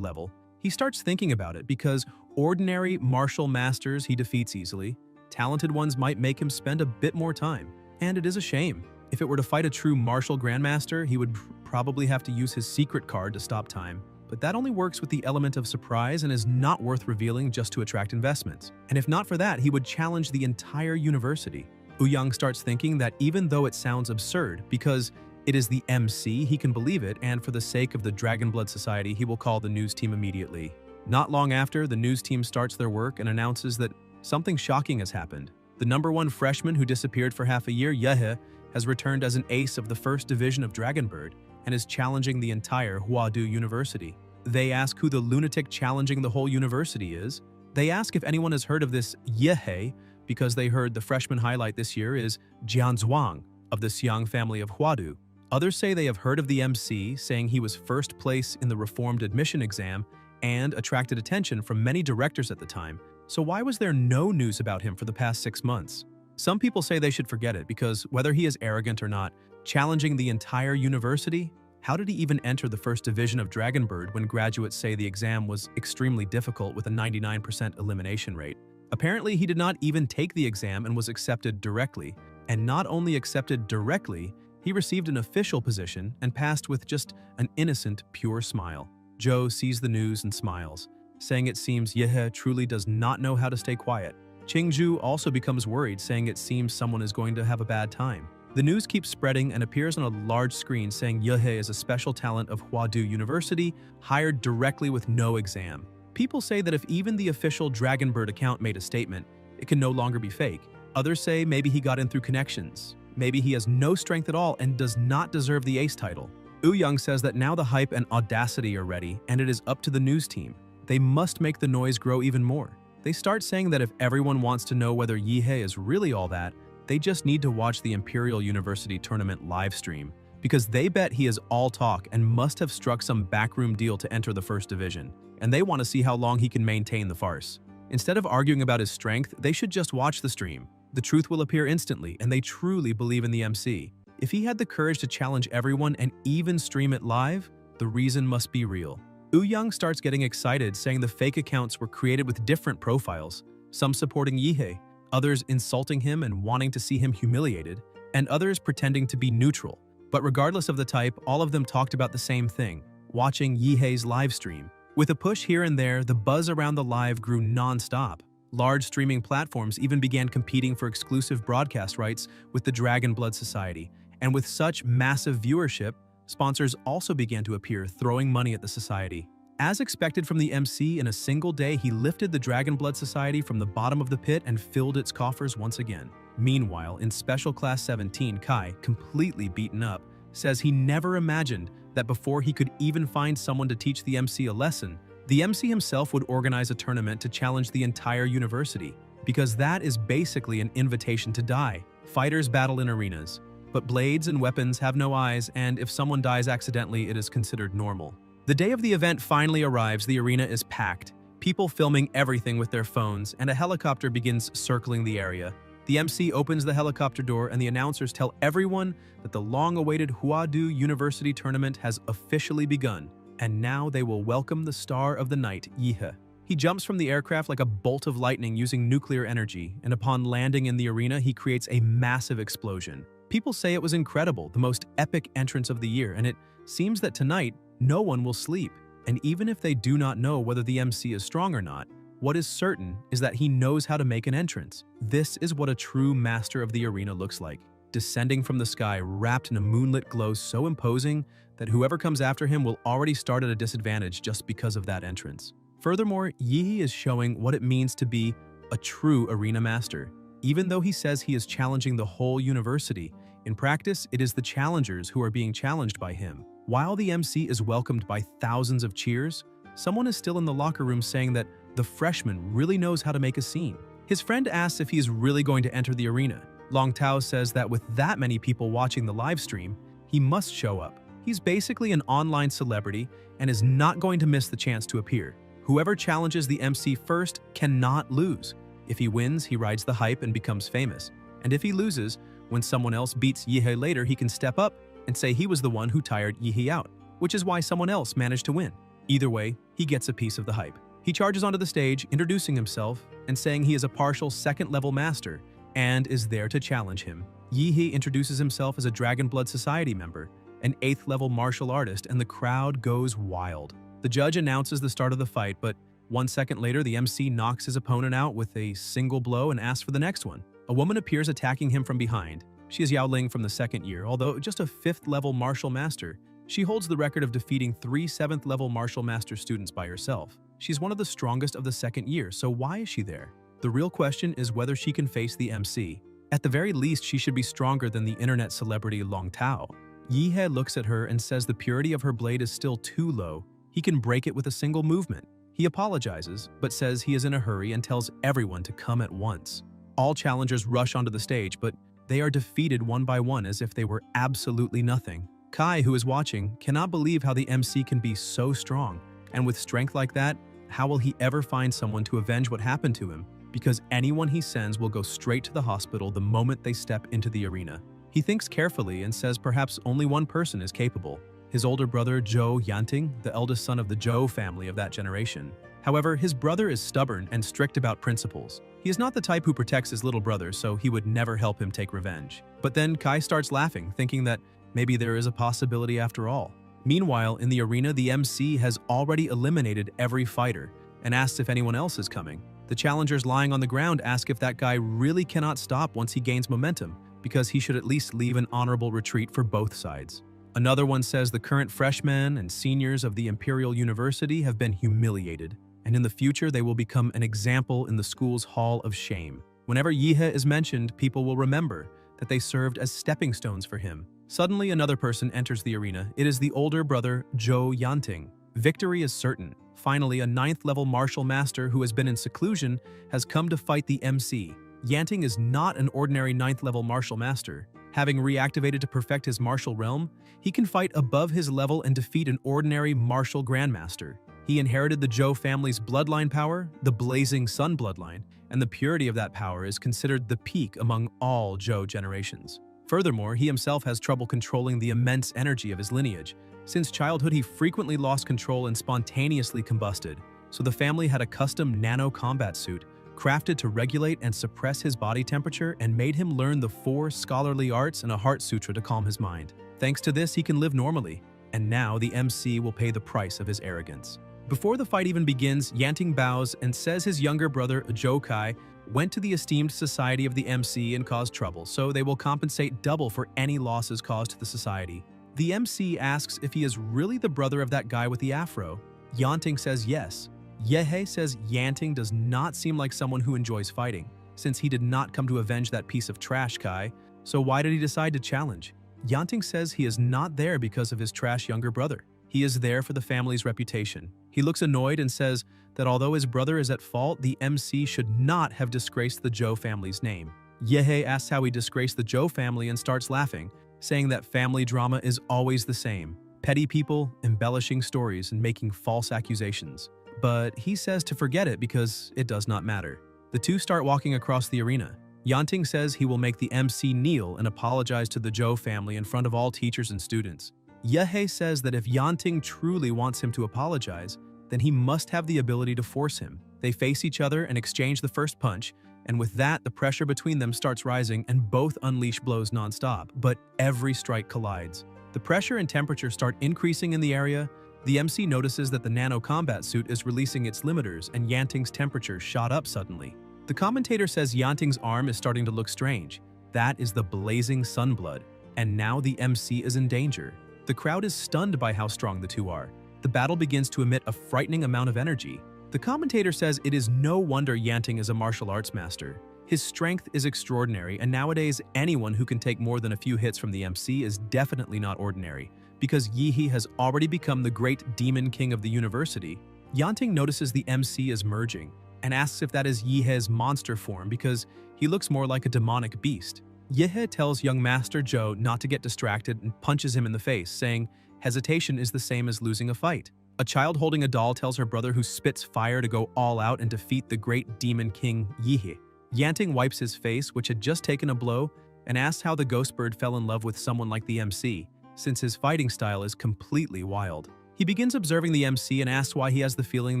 level. He starts thinking about it because ordinary martial masters he defeats easily. Talented ones might make him spend a bit more time, and it is a shame. If it were to fight a true martial grandmaster, he would probably have to use his secret card to stop time. But that only works with the element of surprise and is not worth revealing just to attract investments. And if not for that, he would challenge the entire university. Young starts thinking that even though it sounds absurd, because it is the MC, he can believe it, and for the sake of the Dragonblood Society, he will call the news team immediately. Not long after, the news team starts their work and announces that something shocking has happened. The #1 freshman who disappeared for half a year, Yahello, has returned as an ace of the first division of Dragonbird and is challenging the entire Huadu University. They ask who the lunatic challenging the whole university is. They ask if anyone has heard of this Yihei because they heard the freshman highlight this year is Jian Zhuang of the Xiang family of Huadu. Others say they have heard of the MC, saying he was first place in the reformed admission exam and attracted attention from many directors at the time. So why was there no news about him for the past 6 months? Some people say they should forget it because whether he is arrogant or not, challenging the entire university? How did he even enter the first division of Dragonbird when graduates say the exam was extremely difficult with a 99% elimination rate? Apparently, he did not even take the exam and was accepted directly. And not only accepted directly, he received an official position and passed with just an innocent, pure smile. Joe sees the news and smiles, saying it seems Yahello truly does not know how to stay quiet. Chingu also becomes worried, saying it seems someone is going to have a bad time. The news keeps spreading and appears on a large screen saying Yahello is a special talent of Huadu University, hired directly with no exam. People say that if even the official Dragonbird account made a statement, it can no longer be fake. Others say maybe he got in through connections. Maybe he has no strength at all and does not deserve the ace title. Young says that now the hype and audacity are ready, and it is up to the news team. They must make the noise grow even more. They start saying that if everyone wants to know whether Yihe is really all that, they just need to watch the Imperial University tournament livestream, because they bet he is all talk and must have struck some backroom deal to enter the first division, and they want to see how long he can maintain the farce. Instead of arguing about his strength, they should just watch the stream. The truth will appear instantly, and they truly believe in the MC. If he had the courage to challenge everyone and even stream it live, the reason must be real. Young starts getting excited, saying the fake accounts were created with different profiles, some supporting Yihe, others insulting him and wanting to see him humiliated, and others pretending to be neutral. But regardless of the type, all of them talked about the same thing, watching Yihe's live stream. With a push here and there, the buzz around the live grew non-stop. Large streaming platforms even began competing for exclusive broadcast rights with the Dragon Blood Society, and with such massive viewership, sponsors also began to appear, throwing money at the society. As expected from the MC, in a single day he lifted the Dragon Blood Society from the bottom of the pit and filled its coffers once again. Meanwhile, in Special Class 17, Kai, completely beaten up, says he never imagined that before he could even find someone to teach the MC a lesson, the MC himself would organize a tournament to challenge the entire university, because that is basically an invitation to die. Fighters battle in arenas, but blades and weapons have no eyes, and if someone dies accidentally, it is considered normal. The day of the event finally arrives. The arena is packed, people filming everything with their phones, and a helicopter begins circling the area. The MC opens the helicopter door, and the announcers tell everyone that the long-awaited Huadu University tournament has officially begun, and now they will welcome the star of the night, Yihe. He jumps from the aircraft like a bolt of lightning using nuclear energy, and upon landing in the arena, he creates a massive explosion. People say it was incredible, the most epic entrance of the year, and it seems that tonight, no one will sleep. And even if they do not know whether the MC is strong or not, what is certain is that he knows how to make an entrance. This is what a true master of the arena looks like, descending from the sky, wrapped in a moonlit glow so imposing that whoever comes after him will already start at a disadvantage just because of that entrance. Furthermore, Yihe is showing what it means to be a true arena master. Even though he says he is challenging the whole university, in practice, it is the challengers who are being challenged by him. While the MC is welcomed by thousands of cheers, someone is still in the locker room saying that the freshman really knows how to make a scene. His friend asks if he is really going to enter the arena. Long Tao says that with that many people watching the live stream, he must show up. He's basically an online celebrity and is not going to miss the chance to appear. Whoever challenges the MC first cannot lose. If he wins, he rides the hype and becomes famous. And if he loses, when someone else beats Yihe later, he can step up and say he was the one who tired Yihe out, which is why someone else managed to win. Either way, he gets a piece of the hype. He charges onto the stage, introducing himself and saying he is a partial second-level master and is there to challenge him. Yihe introduces himself as a Dragon Blood Society member, an 8th-level martial artist, and the crowd goes wild. The judge announces the start of the fight, but 1 second later, the MC knocks his opponent out with a single blow and asks for the next one. A woman appears attacking him from behind. She is Yaoling from the 2nd year, although just a 5th-level martial master. She holds the record of defeating 3 7th-level martial master students by herself. She's one of the strongest of the 2nd year, so why is she there? The real question is whether she can face the MC. At the very least, she should be stronger than the internet celebrity Long Tao. Yihe looks at her and says the purity of her blade is still too low. He can break it with a single movement. He apologizes, but says he is in a hurry and tells everyone to come at once. All challengers rush onto the stage, but they are defeated one by one as if they were absolutely nothing. Kai, who is watching, cannot believe how the MC can be so strong. And with strength like that, how will he ever find someone to avenge what happened to him? Because anyone he sends will go straight to the hospital the moment they step into the arena. He thinks carefully and says perhaps only one person is capable. His older brother, Zhou Yanting, the eldest son of the Zhou family of that generation. However, his brother is stubborn and strict about principles. He is not the type who protects his little brother, so he would never help him take revenge. But then Kai starts laughing, thinking that maybe there is a possibility after all. Meanwhile, in the arena, the MC has already eliminated every fighter and asks if anyone else is coming. The challengers lying on the ground ask if that guy really cannot stop once he gains momentum, because he should at least leave an honorable retreat for both sides. Another one says the current freshmen and seniors of the Imperial University have been humiliated, and in the future they will become an example in the school's hall of shame. Whenever Yihe is mentioned, people will remember that they served as stepping stones for him. Suddenly, another person enters the arena. It is the older brother, Zhou Yanting. Victory is certain. Finally, a 9th-level martial master who has been in seclusion has come to fight the MC. Yanting is not an ordinary 9th-level martial master. Having reactivated to perfect his martial realm, he can fight above his level and defeat an ordinary martial grandmaster. He inherited the Zhou family's bloodline power, the Blazing Sun bloodline, and the purity of that power is considered the peak among all Zhou generations. Furthermore, he himself has trouble controlling the immense energy of his lineage. Since childhood, he frequently lost control and spontaneously combusted, so the family had a custom nano-combat suit crafted to regulate and suppress his body temperature and made him learn the 4 scholarly arts and a heart sutra to calm his mind. Thanks to this, he can live normally, and now the MC will pay the price of his arrogance. Before the fight even begins, Yanting bows and says his younger brother, Zhou Kai, went to the esteemed society of the MC and caused trouble, so they will compensate double for any losses caused to the society. The MC asks if he is really the brother of that guy with the afro. Yanting says yes. Yehe says Yanting does not seem like someone who enjoys fighting, since he did not come to avenge that piece of trash Kai, so why did he decide to challenge? Yanting says he is not there because of his trash younger brother. He is there for the family's reputation. He looks annoyed and says that although his brother is at fault, the MC should not have disgraced the Zhou family's name. Yehe asks how he disgraced the Zhou family and starts laughing, saying that family drama is always the same. Petty people embellishing stories and making false accusations. But he says to forget it because it does not matter. The two start walking across the arena. Yanting says he will make the MC kneel and apologize to the Zhou family in front of all teachers and students. Yehe says that if Yanting truly wants him to apologize, then he must have the ability to force him. They face each other and exchange the first punch, and with that, the pressure between them starts rising and both unleash blows non-stop, but every strike collides. The pressure and temperature start increasing in the area. The MC notices that the nano-combat suit is releasing its limiters and Yanting's temperature shot up suddenly. The commentator says Yanting's arm is starting to look strange. That is the Blazing Sun blood, and now the MC is in danger. The crowd is stunned by how strong the two are. The battle begins to emit a frightening amount of energy. The commentator says it is no wonder Yanting is a martial arts master. His strength is extraordinary, and nowadays anyone who can take more than a few hits from the MC is definitely not ordinary. Because Yehe has already become the great demon king of the university, Yanting notices the MC is merging and asks if that is Yehe's monster form because he looks more like a demonic beast. Yehe tells young Master Zhou not to get distracted and punches him in the face, saying, "Hesitation is the same as losing a fight." A child holding a doll tells her brother who spits fire to go all out and defeat the great demon king Yehe. Yanting wipes his face, which had just taken a blow, and asks how the ghost bird fell in love with someone like the MC, since his fighting style is completely wild. He begins observing the MC and asks why he has the feeling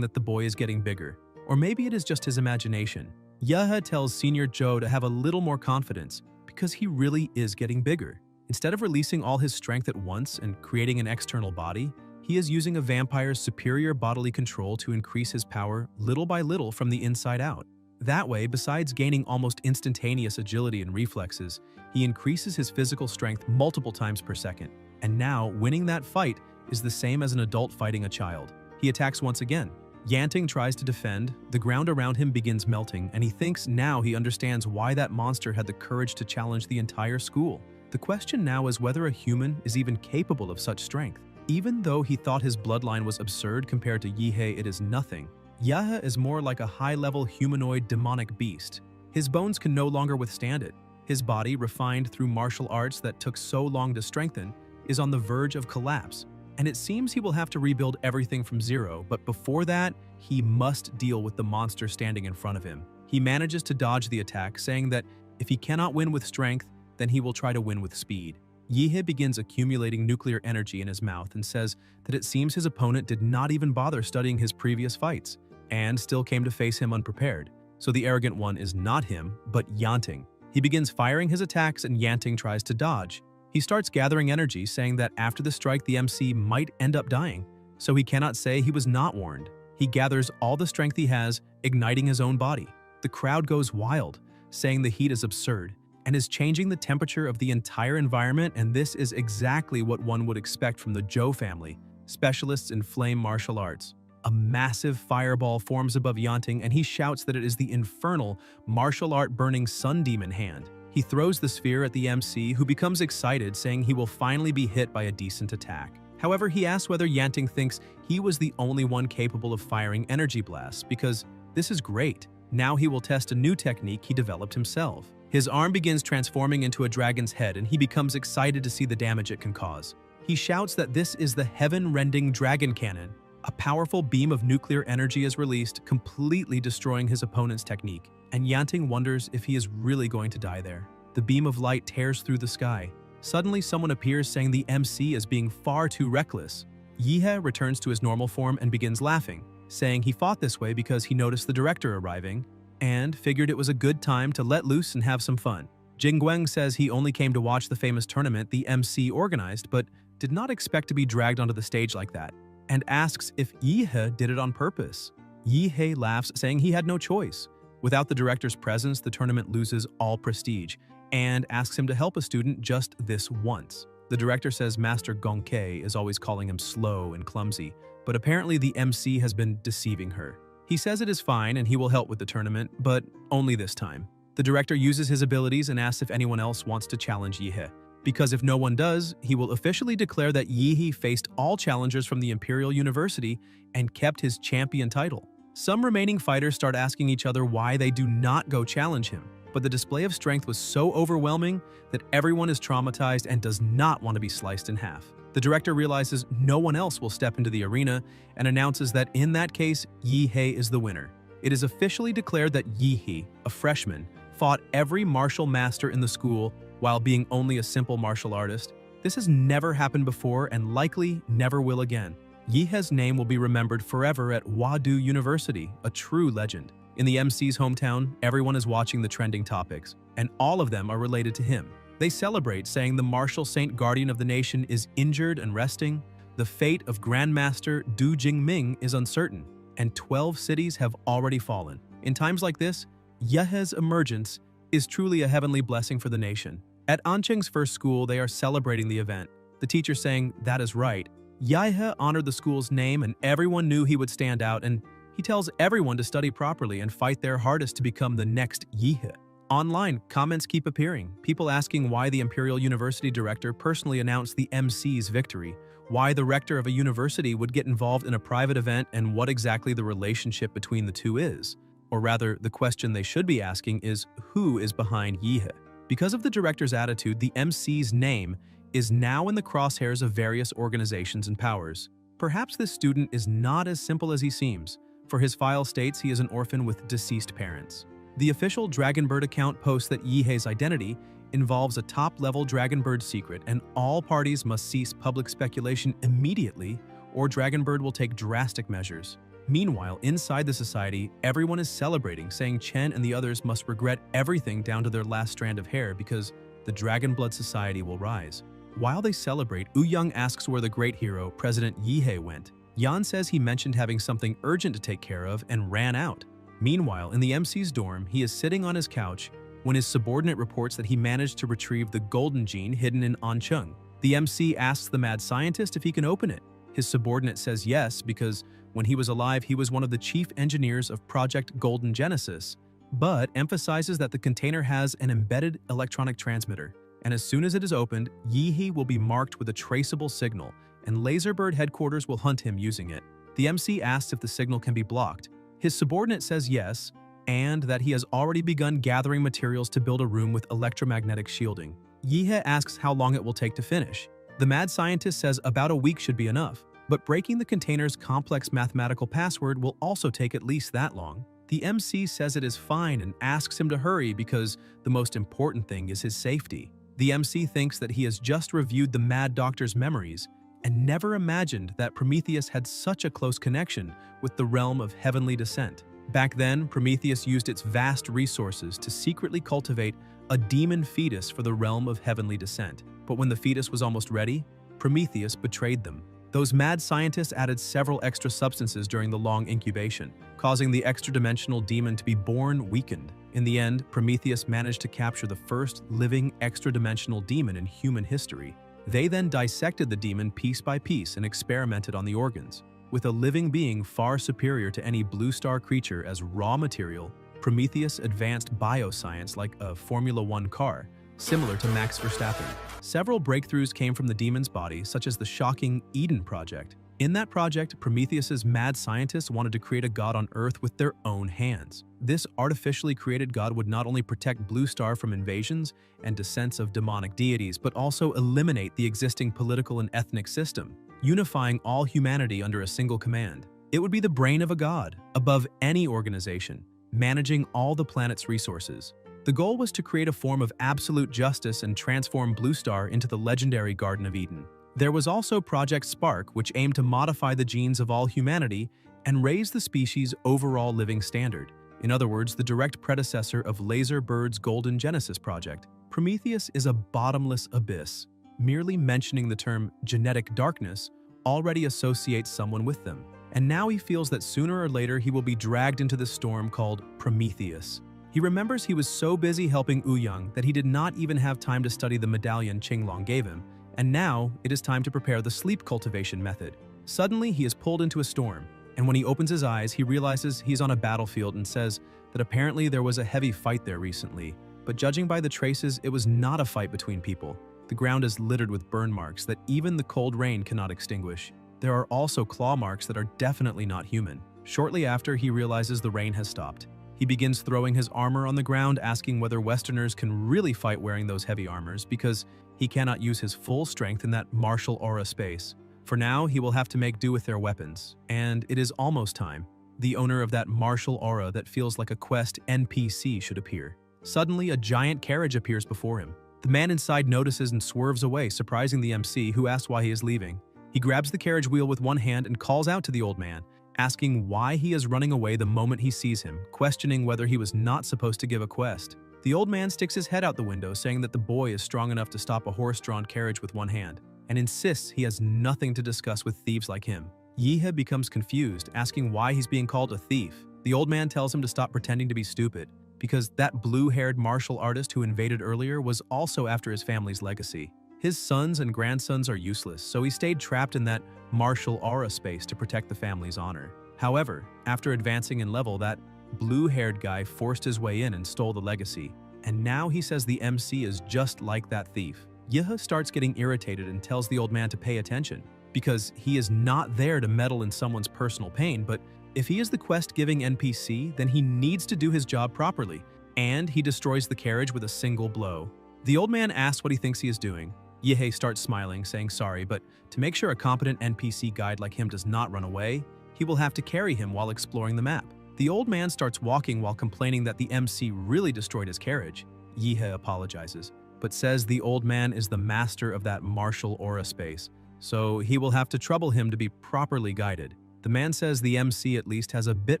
that the boy is getting bigger. Or maybe it is just his imagination. Yehe tells Senior Zhou to have a little more confidence, because he really is getting bigger. Instead of releasing all his strength at once and creating an external body, he is using a vampire's superior bodily control to increase his power little by little from the inside out. That way, besides gaining almost instantaneous agility and reflexes, he increases his physical strength multiple times per second. And now, winning that fight is the same as an adult fighting a child. He attacks once again. Yanting tries to defend, the ground around him begins melting, and he thinks now he understands why that monster had the courage to challenge the entire school. The question now is whether a human is even capable of such strength. Even though he thought his bloodline was absurd compared to Yehe, it is nothing. Yehe is more like a high-level humanoid demonic beast. His bones can no longer withstand it. His body, refined through martial arts that took so long to strengthen, is on the verge of collapse. And it seems he will have to rebuild everything from zero, but before that, he must deal with the monster standing in front of him. He manages to dodge the attack, saying that if he cannot win with strength, then he will try to win with speed. Yehe begins accumulating nuclear energy in his mouth and says that it seems his opponent did not even bother studying his previous fights, and still came to face him unprepared. So the arrogant one is not him, but Yanting. He begins firing his attacks and Yanting tries to dodge. He starts gathering energy, saying that after the strike the MC might end up dying, so he cannot say he was not warned. He gathers all the strength he has, igniting his own body. The crowd goes wild, saying the heat is absurd, and is changing the temperature of the entire environment, and this is exactly what one would expect from the Zhou family, specialists in flame martial arts. A massive fireball forms above Yanting, and he shouts that it is the infernal, martial art burning sun demon hand. He throws the sphere at the MC, who becomes excited, saying he will finally be hit by a decent attack. However, he asks whether Yanting thinks he was the only one capable of firing energy blasts, because this is great. Now he will test a new technique he developed himself. His arm begins transforming into a dragon's head, and he becomes excited to see the damage it can cause. He shouts that this is the heaven-rending dragon cannon. A powerful beam of nuclear energy is released, completely destroying his opponent's technique, and Yanting wonders if he is really going to die there. The beam of light tears through the sky. Suddenly, someone appears saying the MC is being far too reckless. Yihe returns to his normal form and begins laughing, saying he fought this way because he noticed the director arriving and figured it was a good time to let loose and have some fun. Jingguang says he only came to watch the famous tournament the MC organized, but did not expect to be dragged onto the stage like that, and asks if Yihe did it on purpose. Yihe laughs, saying he had no choice. Without the director's presence, the tournament loses all prestige, and asks him to help a student just this once. The director says Master Gongke is always calling him slow and clumsy, but apparently the MC has been deceiving her. He says it is fine and he will help with the tournament, but only this time. The director uses his abilities and asks if anyone else wants to challenge Yihe, because if no one does, he will officially declare that Yihe faced all challengers from the Imperial University and kept his champion title. Some remaining fighters start asking each other why they do not go challenge him, but the display of strength was so overwhelming that everyone is traumatized and does not want to be sliced in half. The director realizes no one else will step into the arena and announces that in that case, Yihe is the winner. It is officially declared that Yihe, a freshman, fought every martial master in the school while being only a simple martial artist. This has never happened before and likely never will again. Yihe's name will be remembered forever at Wadu University, a true legend. In the MC's hometown, everyone is watching the trending topics, and all of them are related to him. They celebrate, saying the martial saint guardian of the nation is injured and resting, the fate of Grandmaster Du Jingming is uncertain, and 12 cities have already fallen. In times like this, Yihe's emergence is truly a heavenly blessing for the nation. At Anqing's first school, they are celebrating the event, the teacher saying, "That is right." Yihe honored the school's name and everyone knew he would stand out, and he tells everyone to study properly and fight their hardest to become the next Yihe. Online, comments keep appearing, people asking why the Imperial University director personally announced the MC's victory, why the rector of a university would get involved in a private event, and what exactly the relationship between the two is. Or rather, the question they should be asking is, who is behind Yihe? Because of the director's attitude, the MC's name is now in the crosshairs of various organizations and powers. Perhaps this student is not as simple as he seems, for his file states he is an orphan with deceased parents. The official Dragonbird account posts that Yihe's identity involves a top-level Dragonbird secret, and all parties must cease public speculation immediately, or Dragonbird will take drastic measures. Meanwhile, inside the society, everyone is celebrating, saying Chen and the others must regret everything down to their last strand of hair because the Dragonblood Society will rise. While they celebrate, Ouyang asks where the great hero, President Yihe, went. Yan says he mentioned having something urgent to take care of and ran out. Meanwhile, in the MC's dorm, he is sitting on his couch when his subordinate reports that he managed to retrieve the golden gene hidden in Anqing. The MC asks the mad scientist if he can open it. His subordinate says yes, because when he was alive, he was one of the chief engineers of Project Golden Genesis, but emphasizes that the container has an embedded electronic transmitter, and as soon as it is opened, Yihe will be marked with a traceable signal, and Laserbird headquarters will hunt him using it. The MC asks if the signal can be blocked. His subordinate says yes, and that he has already begun gathering materials to build a room with electromagnetic shielding. Yihe asks how long it will take to finish. The mad scientist says about a week should be enough, but breaking the container's complex mathematical password will also take at least that long. The MC says it is fine and asks him to hurry because the most important thing is his safety. The MC thinks that he has just reviewed the mad doctor's memories and never imagined that Prometheus had such a close connection with the realm of heavenly descent. Back then, Prometheus used its vast resources to secretly cultivate a demon fetus for the realm of heavenly descent. But when the fetus was almost ready, Prometheus betrayed them. Those mad scientists added several extra substances during the long incubation, causing the extra-dimensional demon to be born weakened. In the end, Prometheus managed to capture the first living extra-dimensional demon in human history. They then dissected the demon piece by piece and experimented on the organs. With a living being far superior to any blue star creature as raw material, Prometheus advanced bioscience like a Formula One car, similar to Max Verstappen. Several breakthroughs came from the demon's body, such as the shocking Eden Project. In that project, Prometheus's mad scientists wanted to create a god on Earth with their own hands. This artificially created god would not only protect Blue Star from invasions and descents of demonic deities, but also eliminate the existing political and ethnic system, unifying all humanity under a single command. It would be the brain of a god, above any organization, managing all the planet's resources. The goal was to create a form of absolute justice and transform Blue Star into the legendary Garden of Eden. There was also Project Spark, which aimed to modify the genes of all humanity and raise the species' overall living standard. In other words, the direct predecessor of Laser Bird's Golden Genesis project. Prometheus is a bottomless abyss. Merely mentioning the term genetic darkness already associates someone with them. And now he feels that sooner or later he will be dragged into the storm called Prometheus. He remembers he was so busy helping Ouyang that he did not even have time to study the medallion Qinglong gave him, and now it is time to prepare the sleep cultivation method. Suddenly, he is pulled into a storm, and when he opens his eyes, he realizes he's on a battlefield and says that apparently there was a heavy fight there recently, but judging by the traces, it was not a fight between people. The ground is littered with burn marks that even the cold rain cannot extinguish. There are also claw marks that are definitely not human. Shortly after, he realizes the rain has stopped. He begins throwing his armor on the ground, asking whether Westerners can really fight wearing those heavy armors because he cannot use his full strength in that martial aura space. For now, he will have to make do with their weapons, and it is almost time. The owner of that martial aura that feels like a quest NPC should appear. Suddenly, a giant carriage appears before him. The man inside notices and swerves away, surprising the MC, who asks why he is leaving. He grabs the carriage wheel with one hand and calls out to the old man, asking why he is running away the moment he sees him, questioning whether he was not supposed to give a quest. The old man sticks his head out the window, saying that the boy is strong enough to stop a horse-drawn carriage with one hand, and insists he has nothing to discuss with thieves like him. Yehe becomes confused, asking why he's being called a thief. The old man tells him to stop pretending to be stupid, because that blue-haired martial artist who invaded earlier was also after his family's legacy. His sons and grandsons are useless, so he stayed trapped in that martial aura space to protect the family's honor. However, after advancing in level, that blue-haired guy forced his way in and stole the legacy, and now he says the MC is just like that thief. Yehe starts getting irritated and tells the old man to pay attention, because he is not there to meddle in someone's personal pain, but if he is the quest-giving NPC, then he needs to do his job properly, and he destroys the carriage with a single blow. The old man asks what he thinks he is doing. Yehe starts smiling, saying sorry, but to make sure a competent NPC guide like him does not run away, he will have to carry him while exploring the map. The old man starts walking while complaining that the MC really destroyed his carriage. Yehe apologizes, but says the old man is the master of that martial aura space, so he will have to trouble him to be properly guided. The man says the MC at least has a bit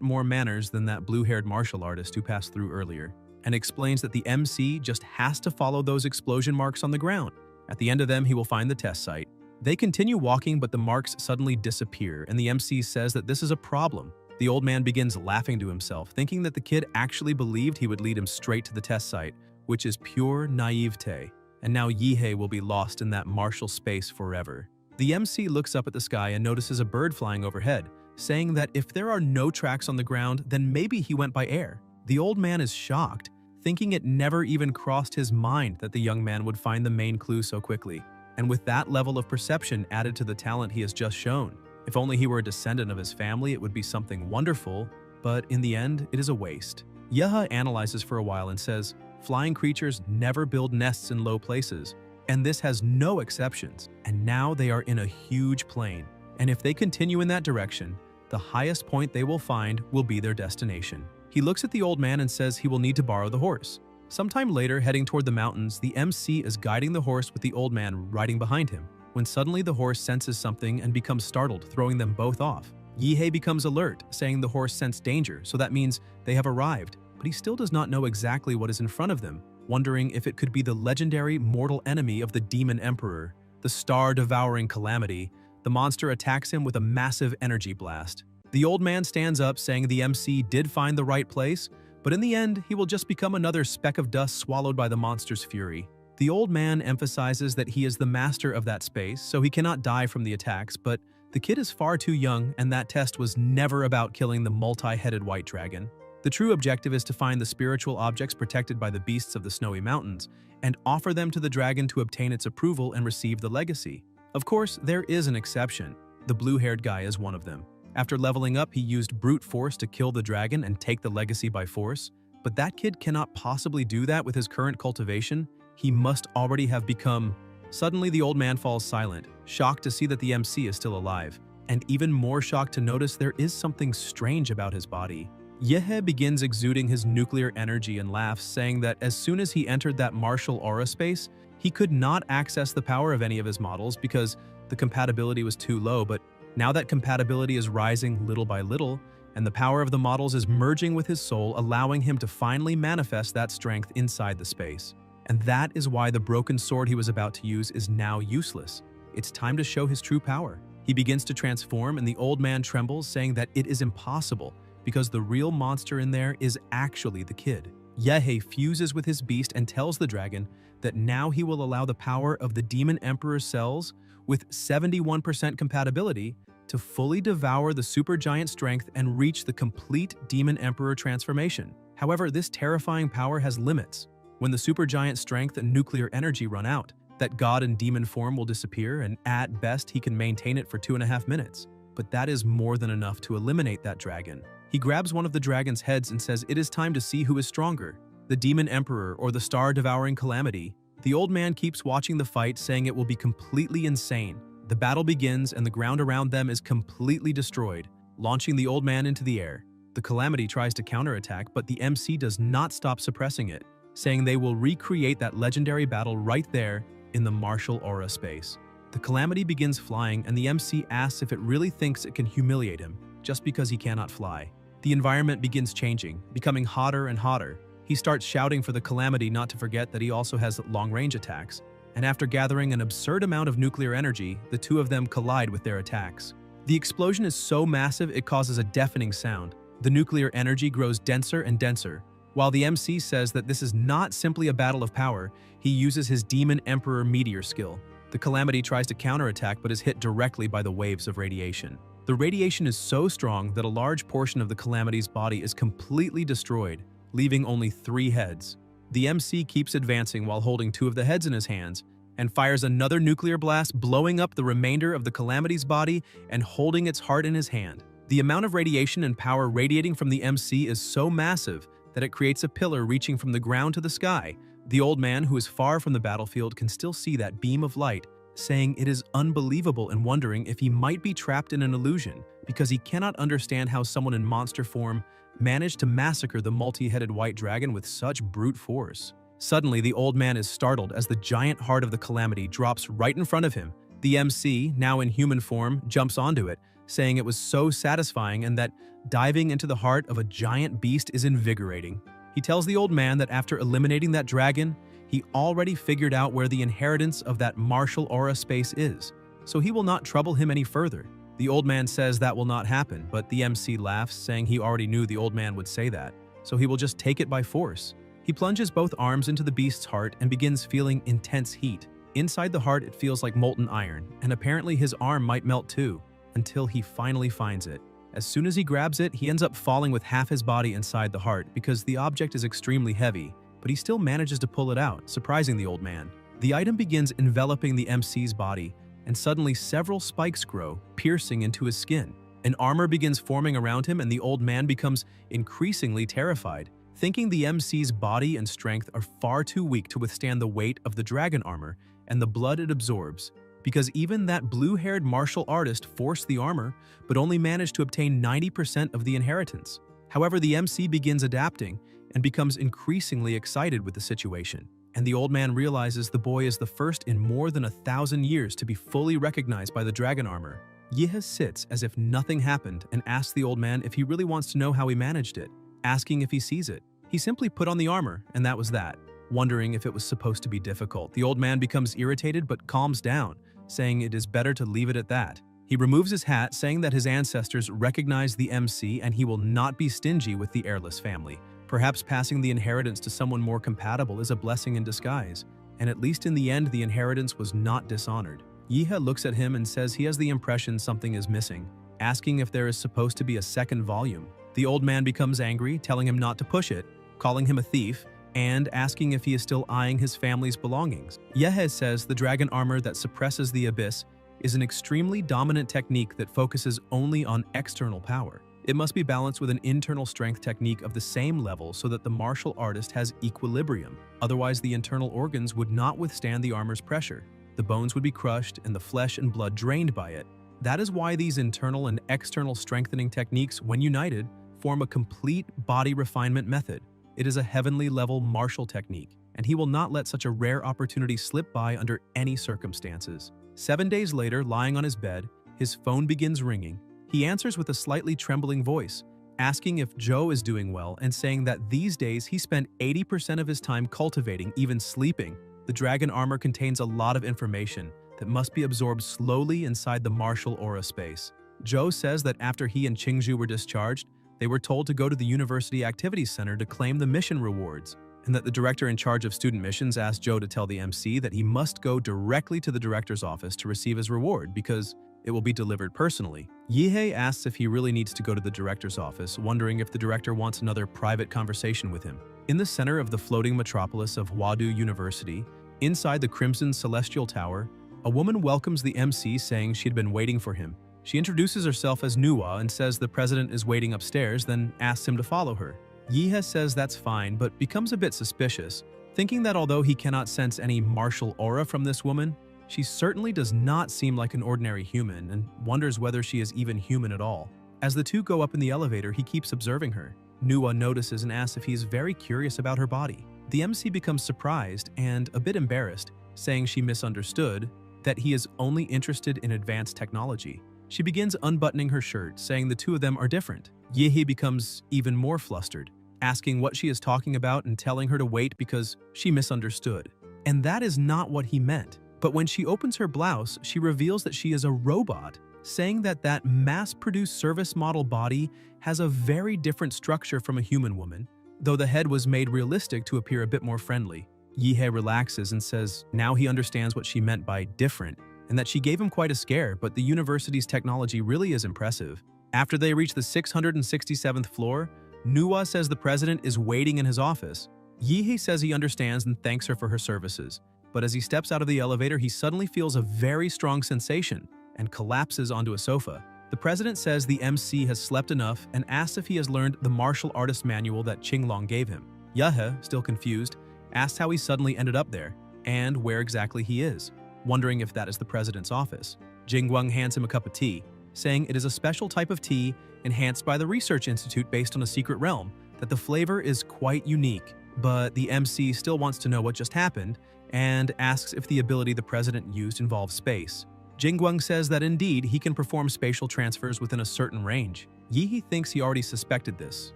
more manners than that blue-haired martial artist who passed through earlier, and explains that the MC just has to follow those explosion marks on the ground. At the end of them, he will find the test site. They continue walking, but the marks suddenly disappear, and the MC says that this is a problem. The old man begins laughing to himself, thinking that the kid actually believed he would lead him straight to the test site, which is pure naivete, and now Yehe will be lost in that martial space forever. The MC looks up at the sky and notices a bird flying overhead, saying that if there are no tracks on the ground, then maybe he went by air. The old man is shocked, thinking it never even crossed his mind that the young man would find the main clue so quickly. And with that level of perception added to the talent he has just shown, if only he were a descendant of his family, it would be something wonderful, but in the end, it is a waste. Yehe analyzes for a while and says, flying creatures never build nests in low places, and this has no exceptions, and now they are in a huge plain, and if they continue in that direction, the highest point they will find will be their destination. He looks at the old man and says he will need to borrow the horse. Sometime later, heading toward the mountains, the MC is guiding the horse with the old man riding behind him, when suddenly the horse senses something and becomes startled, throwing them both off. Yehe becomes alert, saying the horse sensed danger, so that means they have arrived, but he still does not know exactly what is in front of them, wondering if it could be the legendary mortal enemy of the Demon Emperor, the star-devouring calamity. The monster attacks him with a massive energy blast. The old man stands up, saying the MC did find the right place, but in the end, he will just become another speck of dust swallowed by the monster's fury. The old man emphasizes that he is the master of that space, so he cannot die from the attacks, but the kid is far too young, and that test was never about killing the multi-headed white dragon. The true objective is to find the spiritual objects protected by the beasts of the snowy mountains and offer them to the dragon to obtain its approval and receive the legacy. Of course, there is an exception. The blue-haired guy is one of them. After leveling up, he used brute force to kill the dragon and take the legacy by force. But that kid cannot possibly do that with his current cultivation. He must already have become... Suddenly, the old man falls silent, shocked to see that the MC is still alive, and even more shocked to notice there is something strange about his body. Yahello begins exuding his nuclear energy and laughs, saying that as soon as he entered that martial aura space, he could not access the power of any of his models because the compatibility was too low, but now that compatibility is rising little by little, and the power of the models is merging with his soul, allowing him to finally manifest that strength inside the space. And that is why the broken sword he was about to use is now useless. It's time to show his true power. He begins to transform, and the old man trembles, saying that it is impossible because the real monster in there is actually the kid. Yahello fuses with his beast and tells the dragon that now he will allow the power of the Demon Emperor's cells with 71% compatibility to fully devour the supergiant strength and reach the complete Demon Emperor transformation. However, this terrifying power has limits. When the supergiant strength and nuclear energy run out, that god and demon form will disappear, and at best he can maintain it for 2.5 minutes. But that is more than enough to eliminate that dragon. He grabs one of the dragon's heads and says it is time to see who is stronger, the Demon Emperor or the star-devouring Calamity. The old man keeps watching the fight, saying it will be completely insane. The battle begins and the ground around them is completely destroyed, launching the old man into the air. The Calamity tries to counterattack, but the MC does not stop suppressing it, saying they will recreate that legendary battle right there in the martial aura space. The Calamity begins flying, and the MC asks if it really thinks it can humiliate him just because he cannot fly. The environment begins changing, becoming hotter and hotter. He starts shouting for the Calamity not to forget that he also has long-range attacks, and after gathering an absurd amount of nuclear energy, the two of them collide with their attacks. The explosion is so massive it causes a deafening sound. The nuclear energy grows denser and denser. While the MC says that this is not simply a battle of power, he uses his Demon Emperor meteor skill. The Calamity tries to counterattack but is hit directly by the waves of radiation. The radiation is so strong that a large portion of the Calamity's body is completely destroyed, leaving only 3 heads. The MC keeps advancing while holding 2 of the heads in his hands, and fires another nuclear blast, blowing up the remainder of the Calamity's body and holding its heart in his hand. The amount of radiation and power radiating from the MC is so massive that it creates a pillar reaching from the ground to the sky. The old man, who is far from the battlefield, can still see that beam of light, saying it is unbelievable and wondering if he might be trapped in an illusion because he cannot understand how someone in monster form managed to massacre the multi-headed white dragon with such brute force. Suddenly, the old man is startled as the giant heart of the Calamity drops right in front of him. The MC, now in human form, jumps onto it, saying it was so satisfying and that diving into the heart of a giant beast is invigorating. He tells the old man that after eliminating that dragon, he already figured out where the inheritance of that martial aura space is, so he will not trouble him any further. The old man says that will not happen, but the MC laughs, saying he already knew the old man would say that, so he will just take it by force. He plunges both arms into the beast's heart and begins feeling intense heat. Inside the heart, it feels like molten iron, and apparently his arm might melt too, until he finally finds it. As soon as he grabs it, he ends up falling with half his body inside the heart because the object is extremely heavy, but he still manages to pull it out, surprising the old man. The item begins enveloping the MC's body, and suddenly several spikes grow, piercing into his skin. An armor begins forming around him, and the old man becomes increasingly terrified, thinking the MC's body and strength are far too weak to withstand the weight of the dragon armor and the blood it absorbs, because even that blue-haired martial artist forced the armor, but only managed to obtain 90% of the inheritance. However, the MC begins adapting and becomes increasingly excited with the situation, and the old man realizes the boy is the first in more than 1,000 years to be fully recognized by the dragon armor. Yahello sits as if nothing happened and asks the old man if he really wants to know how he managed it, asking if he sees it. He simply put on the armor, and that was that. Wondering if it was supposed to be difficult, the old man becomes irritated but calms down, saying it is better to leave it at that. He removes his hat, saying that his ancestors recognize the MC and he will not be stingy with the heirless family. Perhaps passing the inheritance to someone more compatible is a blessing in disguise, and at least in the end the inheritance was not dishonored. Yahello looks at him and says he has the impression something is missing, asking if there is supposed to be a second volume. The old man becomes angry, telling him not to push it, calling him a thief, and asking if he is still eyeing his family's belongings. Yahello says the dragon armor that suppresses the abyss is an extremely dominant technique that focuses only on external power. It must be balanced with an internal strength technique of the same level so that the martial artist has equilibrium. Otherwise, the internal organs would not withstand the armor's pressure. The bones would be crushed and the flesh and blood drained by it. That is why these internal and external strengthening techniques, when united, form a complete body refinement method. It is a heavenly level martial technique, and he will not let such a rare opportunity slip by under any circumstances. 7 days later, lying on his bed, his phone begins ringing. He answers with a slightly trembling voice, asking if Joe is doing well and saying that these days he spent 80% of his time cultivating, even sleeping. The dragon armor contains a lot of information that must be absorbed slowly inside the martial aura space. Joe says that after he and Chingu were discharged, they were told to go to the University Activities Center to claim the mission rewards, and that the director in charge of student missions asked Joe to tell the MC that he must go directly to the director's office to receive his reward because it will be delivered personally. Yahello asks if he really needs to go to the director's office, wondering if the director wants another private conversation with him. In the center of the floating metropolis of Wadu University, inside the Crimson Celestial Tower, a woman welcomes the MC saying she had been waiting for him. She introduces herself as Nuwa and says the president is waiting upstairs, then asks him to follow her. Yahello says that's fine, but becomes a bit suspicious, thinking that although he cannot sense any martial aura from this woman, she certainly does not seem like an ordinary human and wonders whether she is even human at all. As the two go up in the elevator, he keeps observing her. Nuwa notices and asks if he is very curious about her body. The MC becomes surprised and a bit embarrassed, saying she misunderstood, that he is only interested in advanced technology. She begins unbuttoning her shirt, saying the two of them are different. Yahello becomes even more flustered, asking what she is talking about and telling her to wait because she misunderstood. And that is not what he meant. But when she opens her blouse, she reveals that she is a robot, saying that that mass-produced service model body has a very different structure from a human woman, though the head was made realistic to appear a bit more friendly. Yahello relaxes and says now he understands what she meant by different, and that she gave him quite a scare, but the university's technology really is impressive. After they reach the 667th floor, Nuwa says the president is waiting in his office. Yahello says he understands and thanks her for her services, but as he steps out of the elevator, he suddenly feels a very strong sensation and collapses onto a sofa. The president says the MC has slept enough and asks if he has learned the martial artist manual that Qinglong gave him. Yahello, still confused, asks how he suddenly ended up there and where exactly he is, wondering if that is the president's office. Jingguang hands him a cup of tea, saying it is a special type of tea enhanced by the research institute based on a secret realm, that the flavor is quite unique. But the MC still wants to know what just happened and asks if the ability the president used involves space. Jingguang says that indeed he can perform spatial transfers within a certain range. Yahello thinks he already suspected this.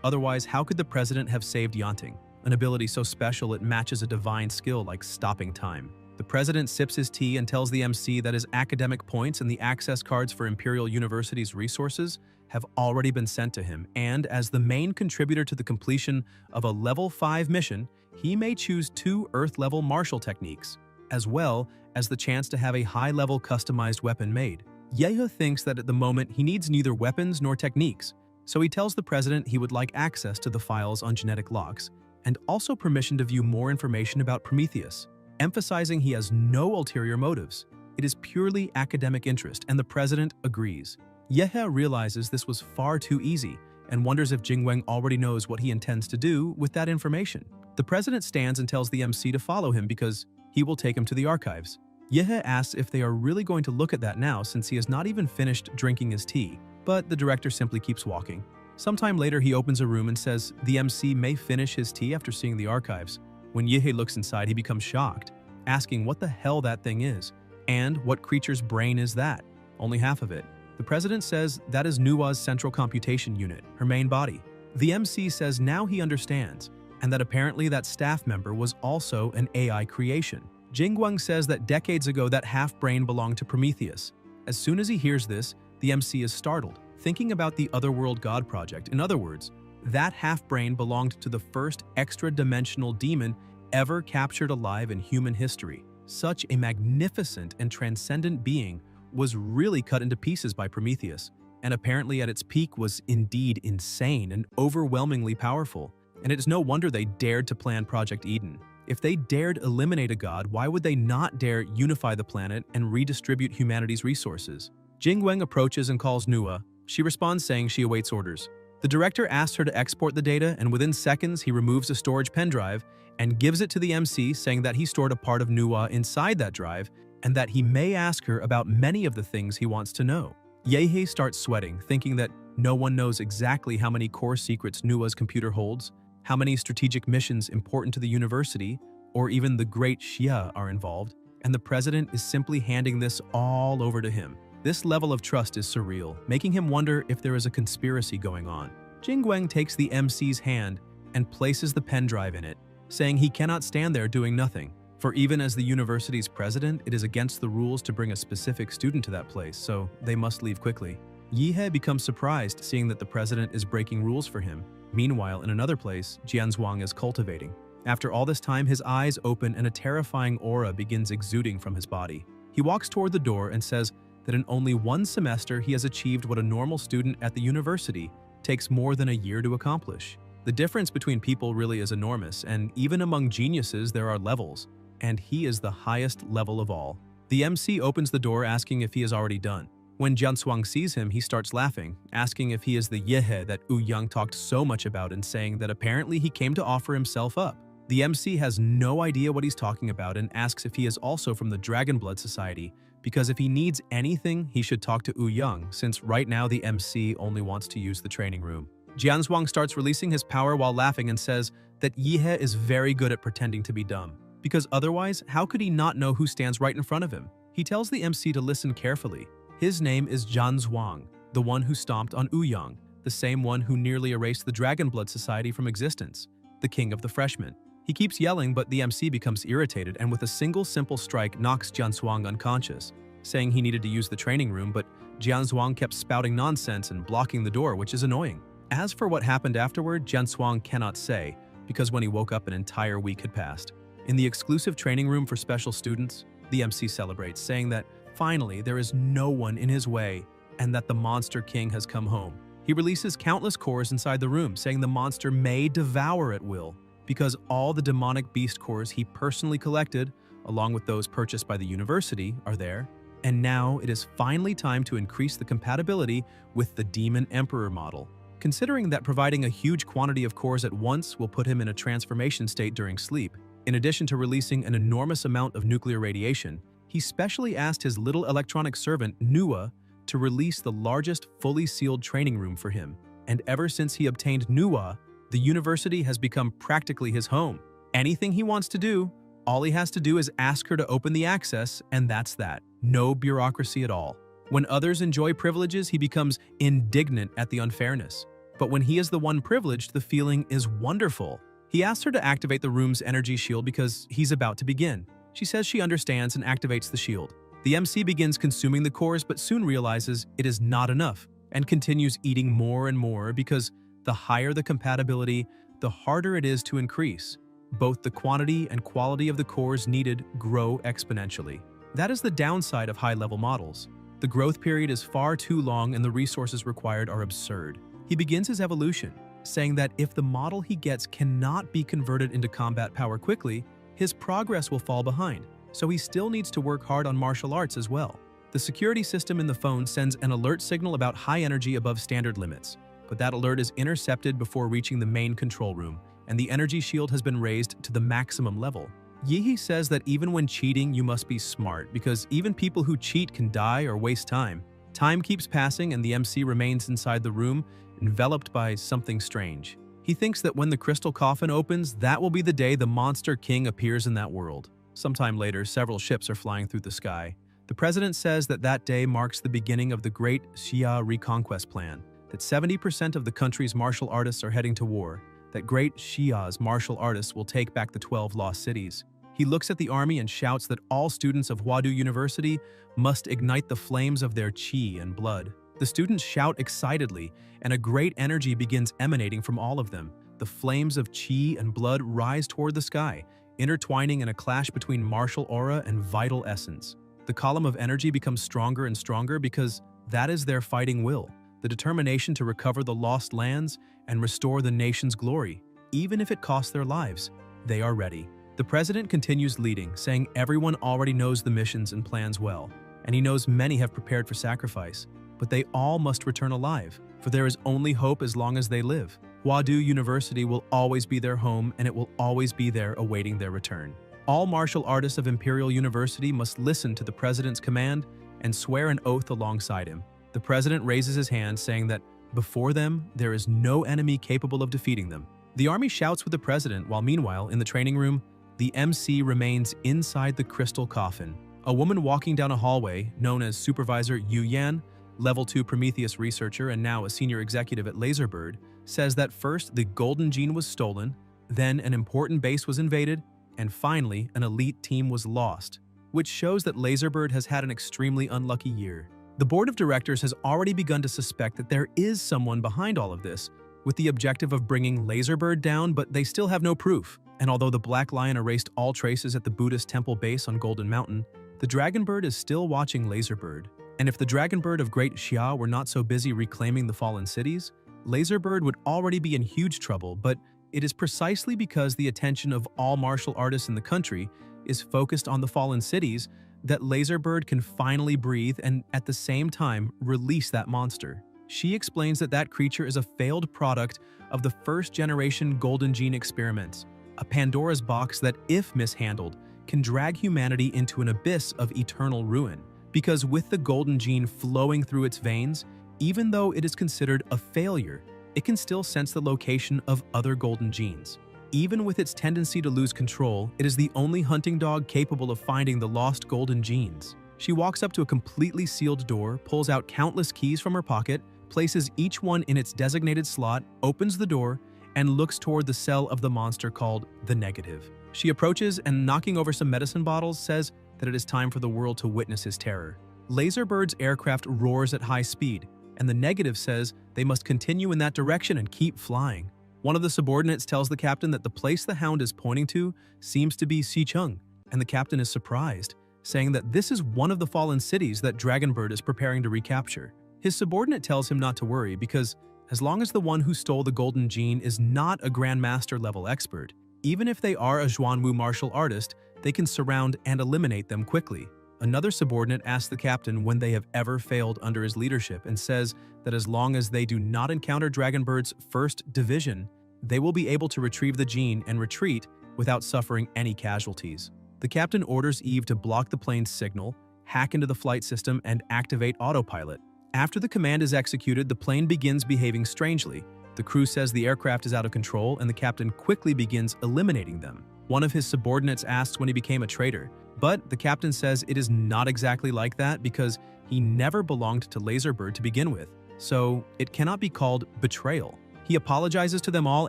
Otherwise, how could the president have saved Yanting? An ability so special it matches a divine skill like stopping time. The president sips his tea and tells the MC that his academic points and the access cards for Imperial University's resources have already been sent to him, and as the main contributor to the completion of a level 5 mission, he may choose 2 Earth-level martial techniques, as well as the chance to have a high-level customized weapon made. Yahello thinks that at the moment he needs neither weapons nor techniques, so he tells the president he would like access to the files on genetic locks, and also permission to view more information about Prometheus, emphasizing he has no ulterior motives. It is purely academic interest, and the president agrees. Yahello realizes this was far too easy and wonders if Jingguang already knows what he intends to do with that information. The president stands and tells the MC to follow him because he will take him to the archives. Yahello asks if they are really going to look at that now since he has not even finished drinking his tea, but the director simply keeps walking. Sometime later, he opens a room and says the MC may finish his tea after seeing the archives. When Yahello looks inside, he becomes shocked, asking what the hell that thing is, and what creature's brain is that? Only half of it. The president says that is Nuwa's central computation unit, her main body. The MC says now he understands, and that apparently that staff member was also an AI creation. Jingguang says that decades ago that half-brain belonged to Prometheus. As soon as he hears this, the MC is startled, thinking about the Otherworld God Project. In other words, that half-brain belonged to the first extra-dimensional demon ever captured alive in human history. Such a magnificent and transcendent being was really cut into pieces by Prometheus. and apparently at its peak was indeed insane and overwhelmingly powerful. And it is no wonder they dared to plan Project Eden. If they dared eliminate a god, why would they not dare unify the planet and redistribute humanity's resources? Jingweng approaches and calls Nua. She responds saying she awaits orders. The director asks her to export the data, and within seconds he removes a storage pen drive and gives it to the MC, saying that he stored a part of Nua inside that drive and that he may ask her about many of the things he wants to know. Yehe starts sweating, thinking that no one knows exactly how many core secrets Nua's computer holds, how many strategic missions important to the university, or even the Great Xia are involved, and the president is simply handing this all over to him. This level of trust is surreal, making him wonder if there is a conspiracy going on. Jingweng takes the MC's hand and places the pen drive in it, saying he cannot stand there doing nothing. For even as the university's president, it is against the rules to bring a specific student to that place, so they must leave quickly. Yihe becomes surprised seeing that the president is breaking rules for him. Meanwhile, in another place, Jianzhuang is cultivating. After all this time, his eyes open and a terrifying aura begins exuding from his body. He walks toward the door and says that in only one semester he has achieved what a normal student at the university takes more than a year to accomplish. The difference between people really is enormous, and even among geniuses there are levels, and he is the highest level of all. The MC opens the door asking if he is already done. When Jianzhuang sees him, he starts laughing, asking if he is the Yehe that Wu Yang talked so much about and saying that apparently he came to offer himself up. The MC has no idea what he's talking about and asks if he is also from the Dragon Blood Society, because if he needs anything, he should talk to Wu Yang, since right now the MC only wants to use the training room. Jianzhuang starts releasing his power while laughing and says that Yehe is very good at pretending to be dumb, because otherwise, how could he not know who stands right in front of him? He tells the MC to listen carefully. His name is Jianzhuang, the one who stomped on Wu Yang, the same one who nearly erased the Dragon Blood Society from existence, the king of the freshmen. He keeps yelling, but the MC becomes irritated and with a single simple strike knocks Jianzhuang unconscious, saying he needed to use the training room, but Jianzhuang kept spouting nonsense and blocking the door, which is annoying. As for what happened afterward, Jianzhuang cannot say, because when he woke up an entire week had passed. In the exclusive training room for special students, the MC celebrates, saying that finally there is no one in his way and that the Monster King has come home. He releases countless cores inside the room, saying the monster may devour at will, because all the demonic beast cores he personally collected, along with those purchased by the university, are there. And now it is finally time to increase the compatibility with the Demon Emperor model. Considering that providing a huge quantity of cores at once will put him in a transformation state during sleep, in addition to releasing an enormous amount of nuclear radiation, he specially asked his little electronic servant, Nua, to release the largest fully sealed training room for him. And ever since he obtained Nua, the university has become practically his home. Anything he wants to do, all he has to do is ask her to open the access, and that's that. No bureaucracy at all. When others enjoy privileges, he becomes indignant at the unfairness. But when he is the one privileged, the feeling is wonderful. He asks her to activate the room's energy shield because he's about to begin. She says she understands and activates the shield. The MC begins consuming the cores but soon realizes it is not enough and continues eating more and more because the higher the compatibility, the harder it is to increase. Both the quantity and quality of the cores needed grow exponentially. That is the downside of high-level models. The growth period is far too long and the resources required are absurd. He begins his evolution, saying that if the model he gets cannot be converted into combat power quickly, his progress will fall behind, so he still needs to work hard on martial arts as well. The security system in the phone sends an alert signal about high energy above standard limits, but that alert is intercepted before reaching the main control room, and the energy shield has been raised to the maximum level. Yihe says that even when cheating, you must be smart, because even people who cheat can die or waste time. Time keeps passing and the MC remains inside the room, enveloped by something strange. He thinks that when the crystal coffin opens, that will be the day the Monster King appears in that world. Sometime later, several ships are flying through the sky. The president says that that day marks the beginning of the Great Xia Reconquest Plan, that 70% of the country's martial artists are heading to war, that Great Xia's martial artists will take back the 12 lost cities. He looks at the army and shouts that all students of Huadu University must ignite the flames of their qi and blood. The students shout excitedly, and a great energy begins emanating from all of them. The flames of qi and blood rise toward the sky, intertwining in a clash between martial aura and vital essence. The column of energy becomes stronger and stronger because that is their fighting will. the determination to recover the lost lands and restore the nation's glory, even if it costs their lives. They are ready. The president continues leading, saying everyone already knows the missions and plans well, and he knows many have prepared for sacrifice, but they all must return alive, for there is only hope as long as they live. Wadu University will always be their home, and it will always be there awaiting their return. All martial artists of Imperial University must listen to the president's command and swear an oath alongside him. The president raises his hand, saying that before them, there is no enemy capable of defeating them. The army shouts with the president, while meanwhile, in the training room, the MC remains inside the crystal coffin. A woman walking down a hallway, known as Supervisor Yu Yan, Level 2 Prometheus researcher and now a senior executive at Laserbird, says that first the golden gene was stolen, then an important base was invaded, and finally an elite team was lost, which shows that Laserbird has had an extremely unlucky year. The board of directors has already begun to suspect that there is someone behind all of this, with the objective of bringing Laserbird down, but they still have no proof. And although the Black Lion erased all traces at the Buddhist temple base on Golden Mountain, the Dragonbird is still watching Laserbird. And if the Dragonbird of Great Xia were not so busy reclaiming the fallen cities, Laserbird would already be in huge trouble, but it is precisely because the attention of all martial artists in the country is focused on the fallen cities that Laserbird can finally breathe and at the same time release that monster. She explains that that creature is a failed product of the first-generation Golden Gene experiments, a Pandora's box that, if mishandled, can drag humanity into an abyss of eternal ruin. Because with the Golden Gene flowing through its veins, even though it is considered a failure, it can still sense the location of other Golden Genes. Even with its tendency to lose control, it is the only hunting dog capable of finding the lost Golden Genes. She walks up to a completely sealed door, pulls out countless keys from her pocket, places each one in its designated slot, opens the door, and looks toward the cell of the monster called the Negative. She approaches and, knocking over some medicine bottles, says that it is time for the world to witness his terror. Laserbird's aircraft roars at high speed, and the Negative says they must continue in that direction and keep flying. One of the subordinates tells the captain that the place the hound is pointing to seems to be Xicheng, and the captain is surprised, saying that this is one of the fallen cities that Dragonbird is preparing to recapture. His subordinate tells him not to worry because as long as the one who stole the Golden Gene is not a Grandmaster level expert, even if they are a Zhuanwu martial artist, they can surround and eliminate them quickly. Another subordinate asks the captain when they have ever failed under his leadership and says that as long as they do not encounter Dragonbird's first division, they will be able to retrieve the gene and retreat without suffering any casualties. The captain orders Eve to block the plane's signal, hack into the flight system, and activate autopilot. After the command is executed, the plane begins behaving strangely. The crew says the aircraft is out of control, and the captain quickly begins eliminating them. One of his subordinates asks when he became a traitor, but the captain says it is not exactly like that because he never belonged to Laserbird to begin with, so it cannot be called betrayal. He apologizes to them all,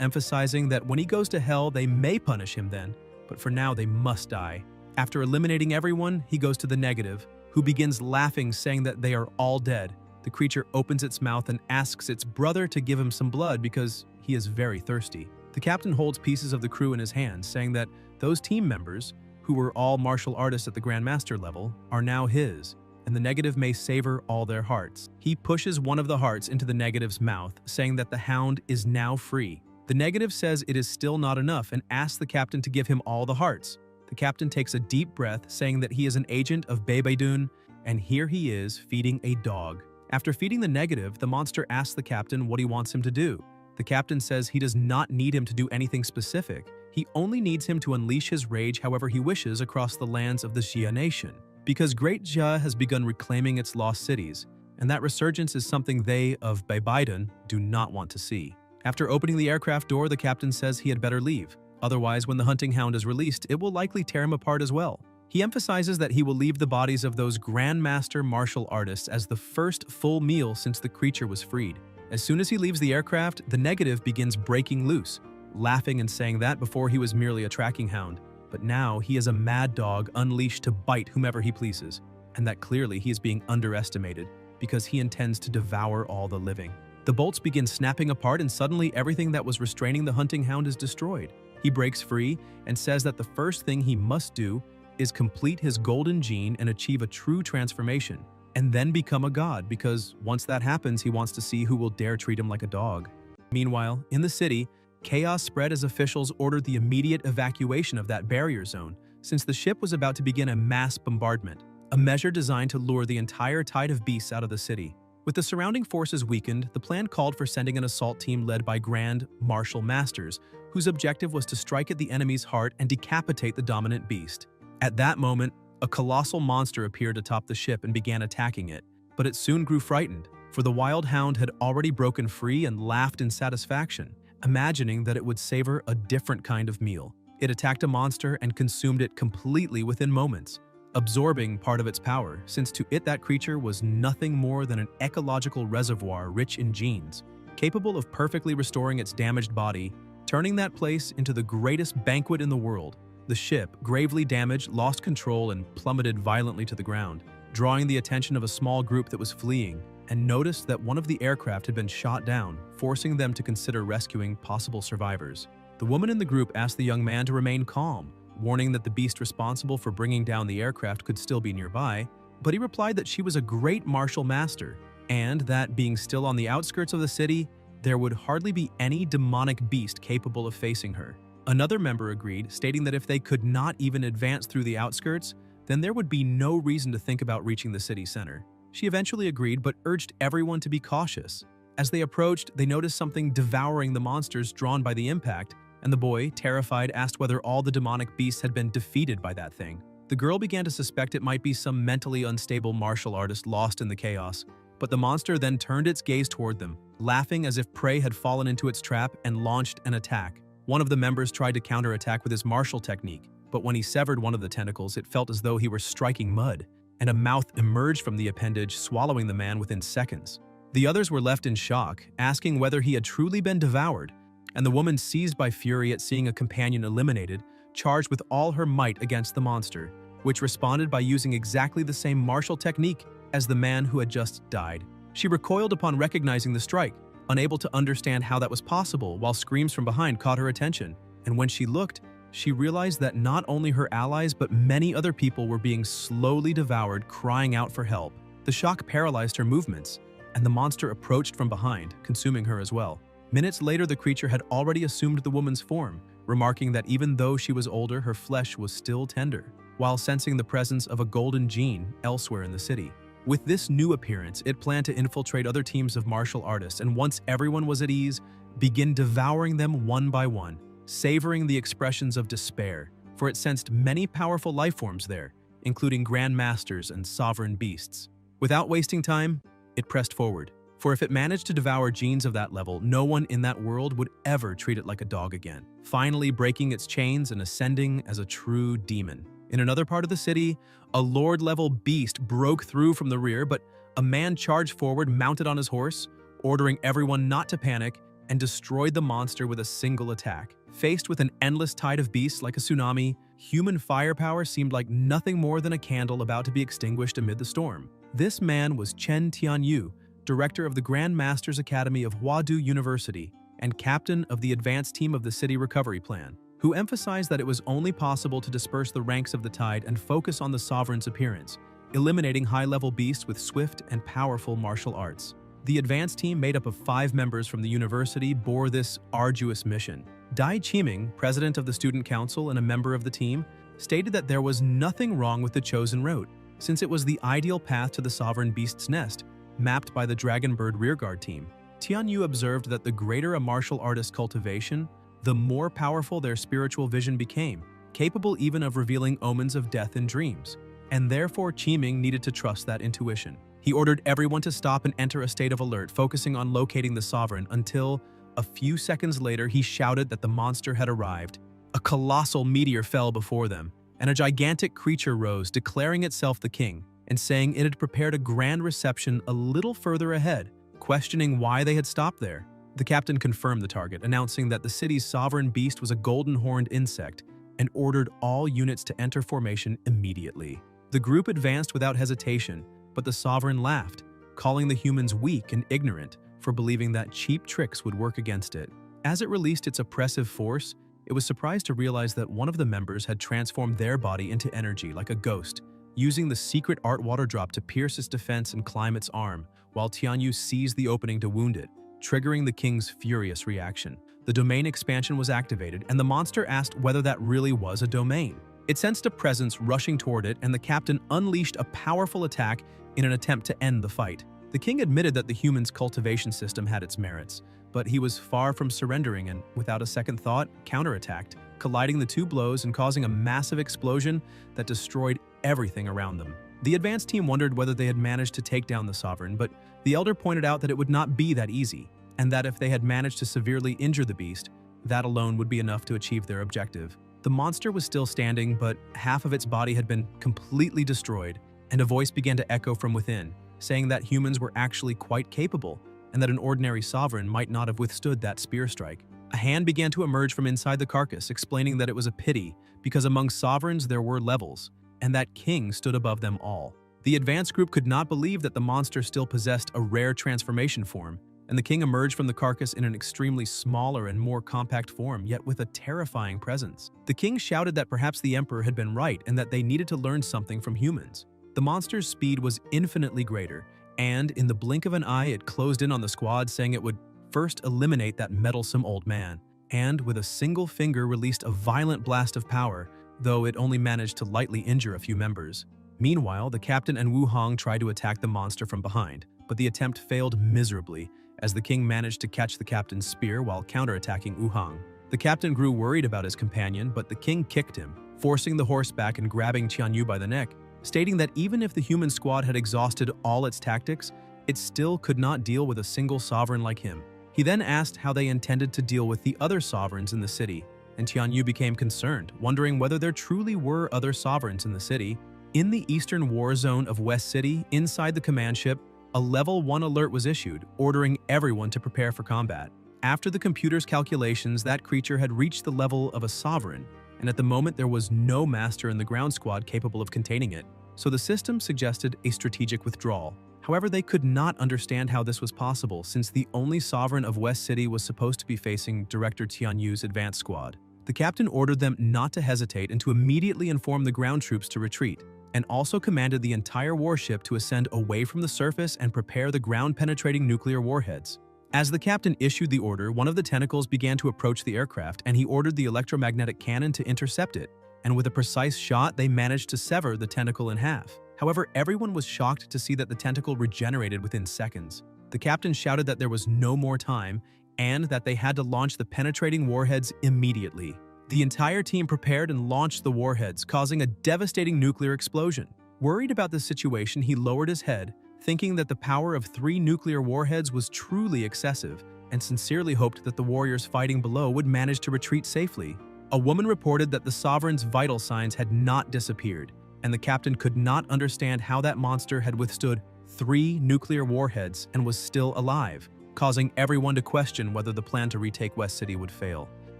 emphasizing that when he goes to hell, they may punish him then, but for now they must die. After eliminating everyone, he goes to the Negative, who begins laughing, saying that they are all dead. The creature opens its mouth and asks its brother to give him some blood because he is very thirsty. The captain holds pieces of the crew in his hands, saying that those team members, who were all martial artists at the Grandmaster level, are now his, and the Negative may savor all their hearts. He pushes one of the hearts into the Negative's mouth, saying that the hound is now free. The Negative says it is still not enough and asks the captain to give him all the hearts. The captain takes a deep breath, saying that he is an agent of Bebeidun, and here he is feeding a dog. After feeding the Negative, the monster asks the captain what he wants him to do. The captain says he does not need him to do anything specific. He only needs him to unleash his rage however he wishes across the lands of the Xia nation, because Great Xia has begun reclaiming its lost cities, and that resurgence is something they of Bebeidun do not want to see. After opening the aircraft door, the captain says he had better leave. Otherwise, when the hunting hound is released, it will likely tear him apart as well. He emphasizes that he will leave the bodies of those Grandmaster martial artists as the first full meal since the creature was freed. As soon as he leaves the aircraft, the Negative begins breaking loose, laughing and saying that before he was merely a tracking hound, but now he is a mad dog unleashed to bite whomever he pleases, and that clearly he is being underestimated because he intends to devour all the living. The bolts begin snapping apart and suddenly everything that was restraining the hunting hound is destroyed. He breaks free and says that the first thing he must do is complete his Golden Gene and achieve a true transformation, and then become a god, because once that happens, he wants to see who will dare treat him like a dog. Meanwhile, in the city, chaos spread as officials ordered the immediate evacuation of that barrier zone, since the ship was about to begin a mass bombardment, a measure designed to lure the entire tide of beasts out of the city. With the surrounding forces weakened, the plan called for sending an assault team led by Grand Martial Masters, whose objective was to strike at the enemy's heart and decapitate the dominant beast. At that moment, a colossal monster appeared atop the ship and began attacking it, but it soon grew frightened, for the wild hound had already broken free and laughed in satisfaction, imagining that it would savor a different kind of meal. It attacked a monster and consumed it completely within moments, absorbing part of its power, since to it that creature was nothing more than an ecological reservoir rich in genes, capable of perfectly restoring its damaged body, turning that place into the greatest banquet in the world. The ship, gravely damaged, lost control and plummeted violently to the ground, drawing the attention of a small group that was fleeing, and noticed that one of the aircraft had been shot down, forcing them to consider rescuing possible survivors. The woman in the group asked the young man to remain calm, warning that the beast responsible for bringing down the aircraft could still be nearby, but he replied that she was a great martial master, and that, being still on the outskirts of the city, there would hardly be any demonic beast capable of facing her. Another member agreed, stating that if they could not even advance through the outskirts, then there would be no reason to think about reaching the city center. She eventually agreed, but urged everyone to be cautious. As they approached, they noticed something devouring the monsters drawn by the impact, and the boy, terrified, asked whether all the demonic beasts had been defeated by that thing. The girl began to suspect it might be some mentally unstable martial artist lost in the chaos, but the monster then turned its gaze toward them, laughing as if prey had fallen into its trap, and launched an attack. One of the members tried to counterattack with his martial technique, but when he severed one of the tentacles, it felt as though he were striking mud, and a mouth emerged from the appendage, swallowing the man within seconds. The others were left in shock, asking whether he had truly been devoured, and the woman, seized by fury at seeing a companion eliminated, charged with all her might against the monster, which responded by using exactly the same martial technique as the man who had just died. She recoiled upon recognizing the strike, unable to understand how that was possible, while screams from behind caught her attention, and when she looked, she realized that not only her allies but many other people were being slowly devoured, crying out for help. The shock paralyzed her movements, and the monster approached from behind, consuming her as well. Minutes later, the creature had already assumed the woman's form, remarking that even though she was older, her flesh was still tender, while sensing the presence of a golden gene elsewhere in the city. With this new appearance, it planned to infiltrate other teams of martial artists, and once everyone was at ease, begin devouring them one by one, savoring the expressions of despair, for it sensed many powerful lifeforms there, including grand masters and sovereign beasts. Without wasting time, it pressed forward, for if it managed to devour genes of that level, no one in that world would ever treat it like a dog again, finally breaking its chains and ascending as a true demon. In another part of the city, a lord-level beast broke through from the rear, but a man charged forward mounted on his horse, ordering everyone not to panic, and destroyed the monster with a single attack. Faced with an endless tide of beasts like a tsunami, human firepower seemed like nothing more than a candle about to be extinguished amid the storm. This man was Chen Tianyu, director of the Grand Masters Academy of Huadu University and captain of the advanced team of the City Recovery Plan, who emphasized that it was only possible to disperse the ranks of the tide and focus on the sovereign's appearance, eliminating high-level beasts with swift and powerful martial arts. The advanced team, made up of 5 members from the university, bore this arduous mission. Dai Qiming, president of the student council and a member of the team, stated that there was nothing wrong with the chosen route, since it was the ideal path to the sovereign beast's nest, mapped by the Dragonbird rearguard team. Tianyu observed that the greater a martial artist's cultivation, the more powerful their spiritual vision became, capable even of revealing omens of death in dreams, and therefore Qiming needed to trust that intuition. He ordered everyone to stop and enter a state of alert, focusing on locating the sovereign, until, a few seconds later, he shouted that the monster had arrived. A colossal meteor fell before them, and a gigantic creature rose, declaring itself the king, and saying it had prepared a grand reception a little further ahead, questioning why they had stopped there. The captain confirmed the target, announcing that the city's sovereign beast was a golden-horned insect, and ordered all units to enter formation immediately. The group advanced without hesitation, but the sovereign laughed, calling the humans weak and ignorant for believing that cheap tricks would work against it. As it released its oppressive force, it was surprised to realize that one of the members had transformed their body into energy like a ghost, using the secret art water drop to pierce its defense and climb its arm, while Tianyu seized the opening to wound it, triggering the king's furious reaction. The domain expansion was activated, and the monster asked whether that really was a domain. It sensed a presence rushing toward it, and the captain unleashed a powerful attack in an attempt to end the fight. The king admitted that the human's cultivation system had its merits, but he was far from surrendering and, without a second thought, counterattacked, colliding the two blows and causing a massive explosion that destroyed everything around them. The advanced team wondered whether they had managed to take down the sovereign, but the elder pointed out that it would not be that easy, and that if they had managed to severely injure the beast, that alone would be enough to achieve their objective. The monster was still standing, but half of its body had been completely destroyed, and a voice began to echo from within, saying that humans were actually quite capable, and that an ordinary sovereign might not have withstood that spear strike. A hand began to emerge from inside the carcass, explaining that it was a pity, because among sovereigns there were levels, and that king stood above them all. The advanced group could not believe that the monster still possessed a rare transformation form, and the king emerged from the carcass in an extremely smaller and more compact form, yet with a terrifying presence. The king shouted that perhaps the emperor had been right and that they needed to learn something from humans. The monster's speed was infinitely greater, and in the blink of an eye it closed in on the squad, saying it would first eliminate that meddlesome old man, and with a single finger released a violent blast of power, though it only managed to lightly injure a few members. Meanwhile, the captain and Wu Hong tried to attack the monster from behind, but the attempt failed miserably, as the king managed to catch the captain's spear while counterattacking Wu Hong. The captain grew worried about his companion, but the king kicked him, forcing the horse back and grabbing Tianyu by the neck, stating that even if the human squad had exhausted all its tactics, it still could not deal with a single sovereign like him. He then asked how they intended to deal with the other sovereigns in the city, and Tianyu became concerned, wondering whether there truly were other sovereigns in the city. In the eastern war zone of West City, inside the command ship, a level 1 alert was issued, ordering everyone to prepare for combat. After the computer's calculations, that creature had reached the level of a sovereign, and at the moment there was no master in the ground squad capable of containing it, so the system suggested a strategic withdrawal. However, they could not understand how this was possible, since the only sovereign of West City was supposed to be facing Director Tianyu's advance squad. The captain ordered them not to hesitate and to immediately inform the ground troops to retreat, and also commanded the entire warship to ascend away from the surface and prepare the ground-penetrating nuclear warheads. As the captain issued the order, one of the tentacles began to approach the aircraft, and he ordered the electromagnetic cannon to intercept it, and with a precise shot, they managed to sever the tentacle in half. However, everyone was shocked to see that the tentacle regenerated within seconds. The captain shouted that there was no more time, and that they had to launch the penetrating warheads immediately. The entire team prepared and launched the warheads, causing a devastating nuclear explosion. Worried about the situation, he lowered his head, thinking that the power of 3 nuclear warheads was truly excessive, and sincerely hoped that the warriors fighting below would manage to retreat safely. A woman reported that the sovereign's vital signs had not disappeared, and the captain could not understand how that monster had withstood 3 nuclear warheads and was still alive, causing everyone to question whether the plan to retake West City would fail.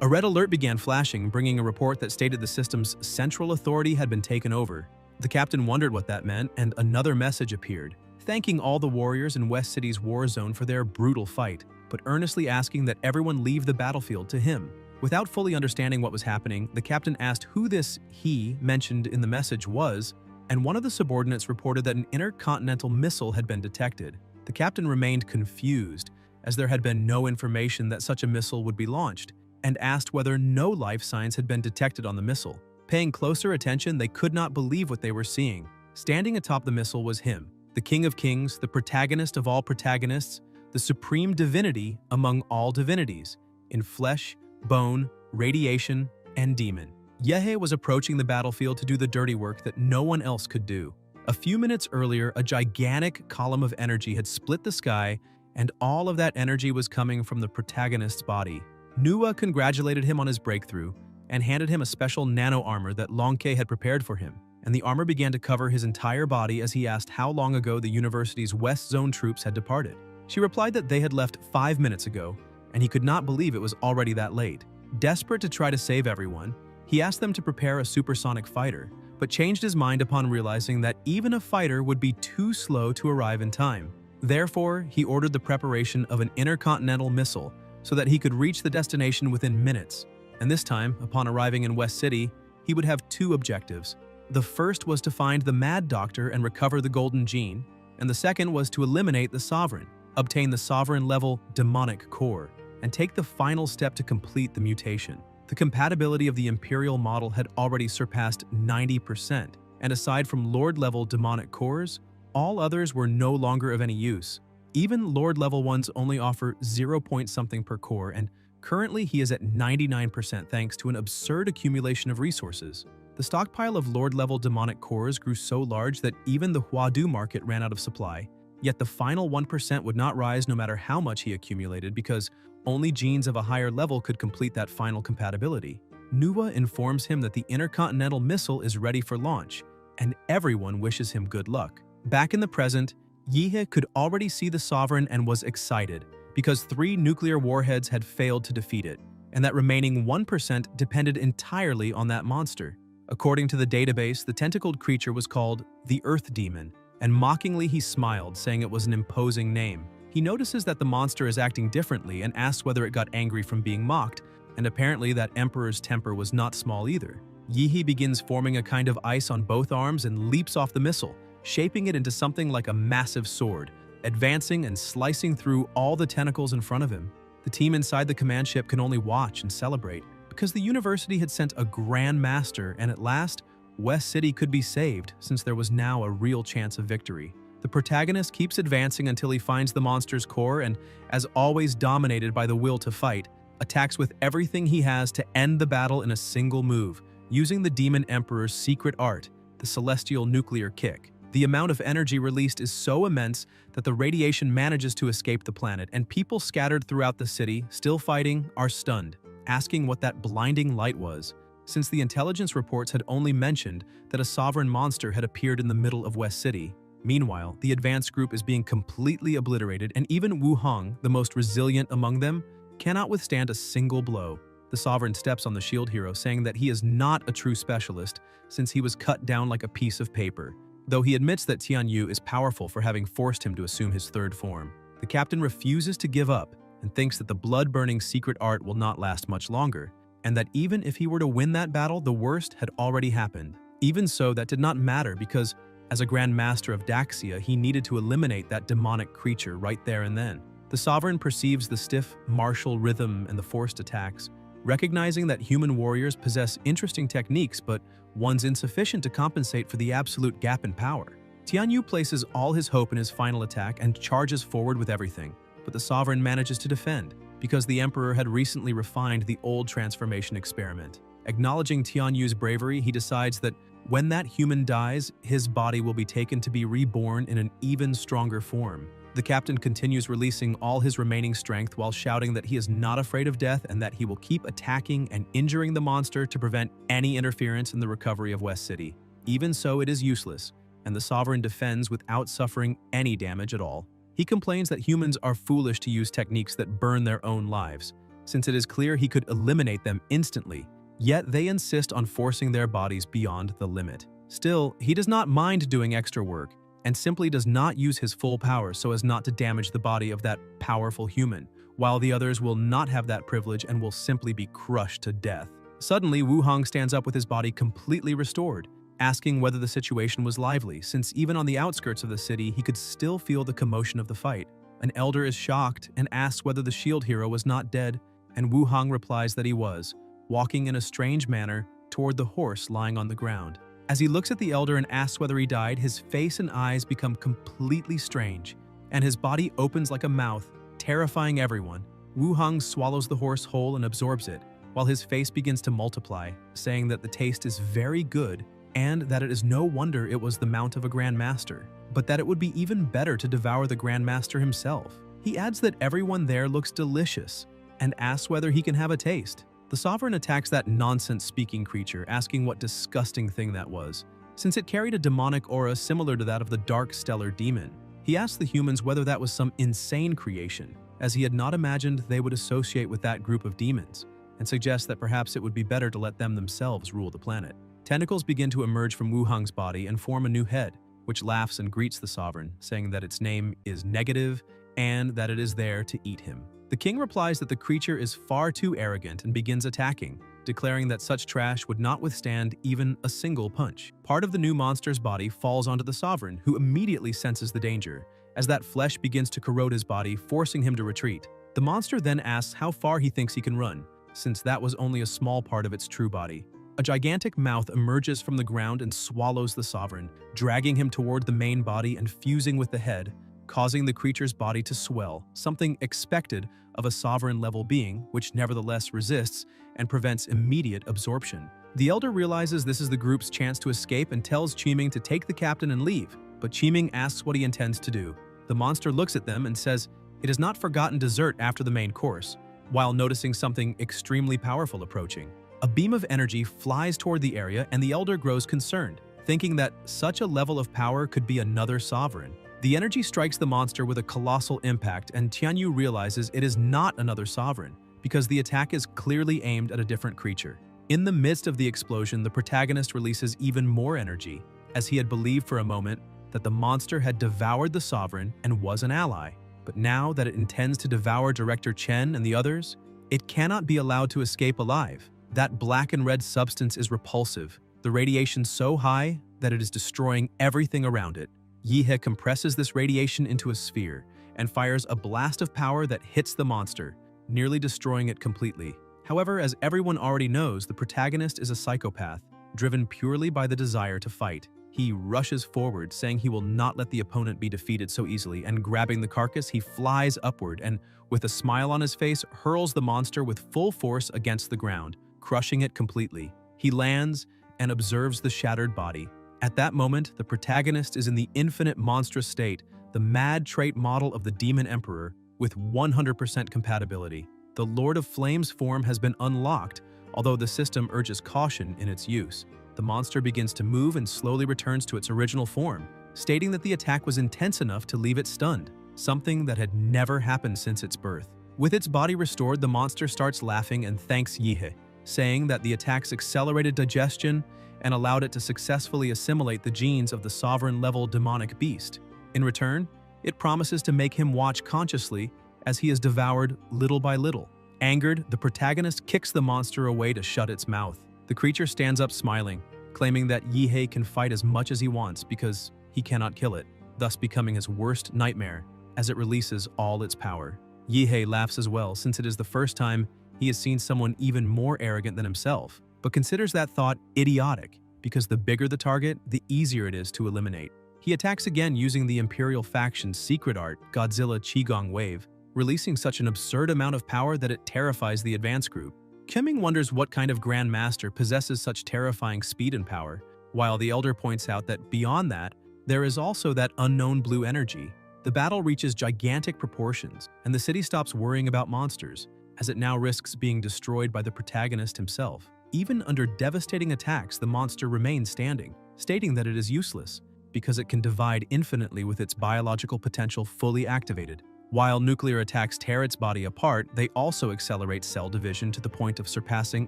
A red alert began flashing, bringing a report that stated the system's central authority had been taken over. The captain wondered what that meant, and another message appeared, thanking all the warriors in West City's war zone for their brutal fight, but earnestly asking that everyone leave the battlefield to him. Without fully understanding what was happening, the captain asked who this he mentioned in the message was, and one of the subordinates reported that an intercontinental missile had been detected. The captain remained confused, as there had been no information that such a missile would be launched, and asked whether no life signs had been detected on the missile. Paying closer attention, they could not believe what they were seeing. Standing atop the missile was him, the King of Kings, the protagonist of all protagonists, the supreme divinity among all divinities, in flesh, bone, radiation, and demon. Yahello was approaching the battlefield to do the dirty work that no one else could do. A few minutes earlier, a gigantic column of energy had split the sky, and all of that energy was coming from the protagonist's body. Manhwa congratulated him on his breakthrough and handed him a special nano-armor that Longke had prepared for him, and the armor began to cover his entire body as he asked how long ago the university's West Zone troops had departed. She replied that they had left 5 minutes ago, and he could not believe it was already that late. Desperate to try to save everyone, he asked them to prepare a supersonic fighter, but changed his mind upon realizing that even a fighter would be too slow to arrive in time. Therefore, he ordered the preparation of an intercontinental missile so that he could reach the destination within minutes. And this time, upon arriving in West City, he would have 2 objectives: The first was to find the Mad Doctor and recover the golden gene, and the second was to eliminate the Sovereign, obtain the Sovereign-level demonic core, and take the final step to complete the mutation. The compatibility of the Imperial model had already surpassed 90%, and aside from Lord-level demonic cores, all others were no longer of any use. Even Lord-level ones only offer 0 point something per core, and currently he is at 99% thanks to an absurd accumulation of resources. The stockpile of Lord-level demonic cores grew so large that even the Huadu market ran out of supply, yet the final 1% would not rise no matter how much he accumulated because only genes of a higher level could complete that final compatibility. Nuwa informs him that the intercontinental missile is ready for launch, and everyone wishes him good luck. Back in the present, Yihe could already see the Sovereign and was excited, because 3 nuclear warheads had failed to defeat it, and that remaining 1% depended entirely on that monster. According to the database, the tentacled creature was called the Earth Demon, and mockingly he smiled, saying it was an imposing name. He notices that the monster is acting differently and asks whether it got angry from being mocked, and apparently that Emperor's temper was not small either. Yihe begins forming a kind of ice on both arms and leaps off the missile, shaping it into something like a massive sword, advancing and slicing through all the tentacles in front of him. The team inside the command ship can only watch and celebrate, because the university had sent a Grand Master, and at last, West City could be saved since there was now a real chance of victory. The protagonist keeps advancing until he finds the monster's core and, as always dominated by the will to fight, attacks with everything he has to end the battle in a single move, using the Demon Emperor's secret art, the Celestial Nuclear Kick. The amount of energy released is so immense that the radiation manages to escape the planet, and people scattered throughout the city, still fighting, are stunned, asking what that blinding light was, since the intelligence reports had only mentioned that a sovereign monster had appeared in the middle of West City. Meanwhile, the advanced group is being completely obliterated, and even Wu Hong, the most resilient among them, cannot withstand a single blow. The Sovereign steps on the shield hero, saying that he is not a true specialist since he was cut down like a piece of paper, though he admits that Tianyu is powerful for having forced him to assume his third form. The captain refuses to give up and thinks that the blood-burning secret art will not last much longer, and that even if he were to win that battle, the worst had already happened. Even so, that did not matter because, as a Grand Master of Daxia, he needed to eliminate that demonic creature right there and then. The Sovereign perceives the stiff, martial rhythm and the forced attacks, recognizing that human warriors possess interesting techniques, but one's insufficient to compensate for the absolute gap in power. Tianyu places all his hope in his final attack and charges forward with everything, but the Sovereign manages to defend, because the Emperor had recently refined the old transformation experiment. Acknowledging Tianyu's bravery, he decides that when that human dies, his body will be taken to be reborn in an even stronger form. The captain continues releasing all his remaining strength while shouting that he is not afraid of death and that he will keep attacking and injuring the monster to prevent any interference in the recovery of West City. Even so, it is useless, and the Sovereign defends without suffering any damage at all. He complains that humans are foolish to use techniques that burn their own lives, since it is clear he could eliminate them instantly, yet they insist on forcing their bodies beyond the limit. Still, he does not mind doing extra work, and simply does not use his full power so as not to damage the body of that powerful human, while the others will not have that privilege and will simply be crushed to death. Suddenly, Wu Hong stands up with his body completely restored, asking whether the situation was lively, since even on the outskirts of the city he could still feel the commotion of the fight. An elder is shocked and asks whether the shield hero was not dead, and Wu Hong replies that he was, walking in a strange manner toward the horse lying on the ground. As he looks at the elder and asks whether he died, his face and eyes become completely strange, and his body opens like a mouth, terrifying everyone. Wu Hong swallows the horse whole and absorbs it, while his face begins to multiply, saying that the taste is very good and that it is no wonder it was the mount of a Grand Master, but that it would be even better to devour the Grand Master himself. He adds that everyone there looks delicious and asks whether he can have a taste. The Sovereign attacks that nonsense-speaking creature, asking what disgusting thing that was, since it carried a demonic aura similar to that of the Dark Stellar Demon. He asks the humans whether that was some insane creation, as he had not imagined they would associate with that group of demons, and suggests that perhaps it would be better to let them themselves rule the planet. Tentacles begin to emerge from Wu Hong's body and form a new head, which laughs and greets the Sovereign, saying that its name is Negative and that it is there to eat him. The king replies that the creature is far too arrogant and begins attacking, declaring that such trash would not withstand even a single punch. Part of the new monster's body falls onto the Sovereign, who immediately senses the danger, as that flesh begins to corrode his body, forcing him to retreat. The monster then asks how far he thinks he can run, since that was only a small part of its true body. A gigantic mouth emerges from the ground and swallows the Sovereign, dragging him toward the main body and fusing with the head, causing the creature's body to swell, something expected of a Sovereign-level being, which nevertheless resists and prevents immediate absorption. The Elder realizes this is the group's chance to escape and tells Qiming to take the captain and leave, but Qiming asks what he intends to do. The monster looks at them and says it has not forgotten dessert after the main course, while noticing something extremely powerful approaching. A beam of energy flies toward the area and the Elder grows concerned, thinking that such a level of power could be another Sovereign. The energy strikes the monster with a colossal impact, and Tianyu realizes it is not another Sovereign, because the attack is clearly aimed at a different creature. In the midst of the explosion, the protagonist releases even more energy, as he had believed for a moment that the monster had devoured the Sovereign and was an ally. But now that it intends to devour Director Chen and the others, it cannot be allowed to escape alive. That black and red substance is repulsive, the radiation so high that it is destroying everything around it. Yihe compresses this radiation into a sphere and fires a blast of power that hits the monster, nearly destroying it completely. However, as everyone already knows, the protagonist is a psychopath, driven purely by the desire to fight. He rushes forward, saying he will not let the opponent be defeated so easily, and grabbing the carcass, he flies upward and, with a smile on his face, hurls the monster with full force against the ground, crushing it completely. He lands and observes the shattered body. At that moment, the protagonist is in the infinite monstrous state, the mad trait model of the Demon Emperor, with 100% compatibility. The Lord of Flames form has been unlocked, although the system urges caution in its use. The monster begins to move and slowly returns to its original form, stating that the attack was intense enough to leave it stunned, something that had never happened since its birth. With its body restored, the monster starts laughing and thanks Yihe, saying that the attack's accelerated digestion and allowed it to successfully assimilate the genes of the Sovereign-level demonic beast. In return, it promises to make him watch consciously as he is devoured little by little. Angered, the protagonist kicks the monster away to shut its mouth. The creature stands up smiling, claiming that Yihe can fight as much as he wants because he cannot kill it, thus becoming his worst nightmare as it releases all its power. Yihe laughs as well, since it is the first time he has seen someone even more arrogant than himself, but considers that thought idiotic because the bigger the target, the easier it is to eliminate. He attacks again using the Imperial faction's secret art, Godzilla Qigong Wave, releasing such an absurd amount of power that it terrifies the advance group. Qiming wonders what kind of Grand Master possesses such terrifying speed and power, while the Elder points out that beyond that, there is also that unknown blue energy. The battle reaches gigantic proportions, and the city stops worrying about monsters, as it now risks being destroyed by the protagonist himself. Even under devastating attacks, the monster remains standing, stating that it is useless, because it can divide infinitely with its biological potential fully activated. While nuclear attacks tear its body apart, they also accelerate cell division to the point of surpassing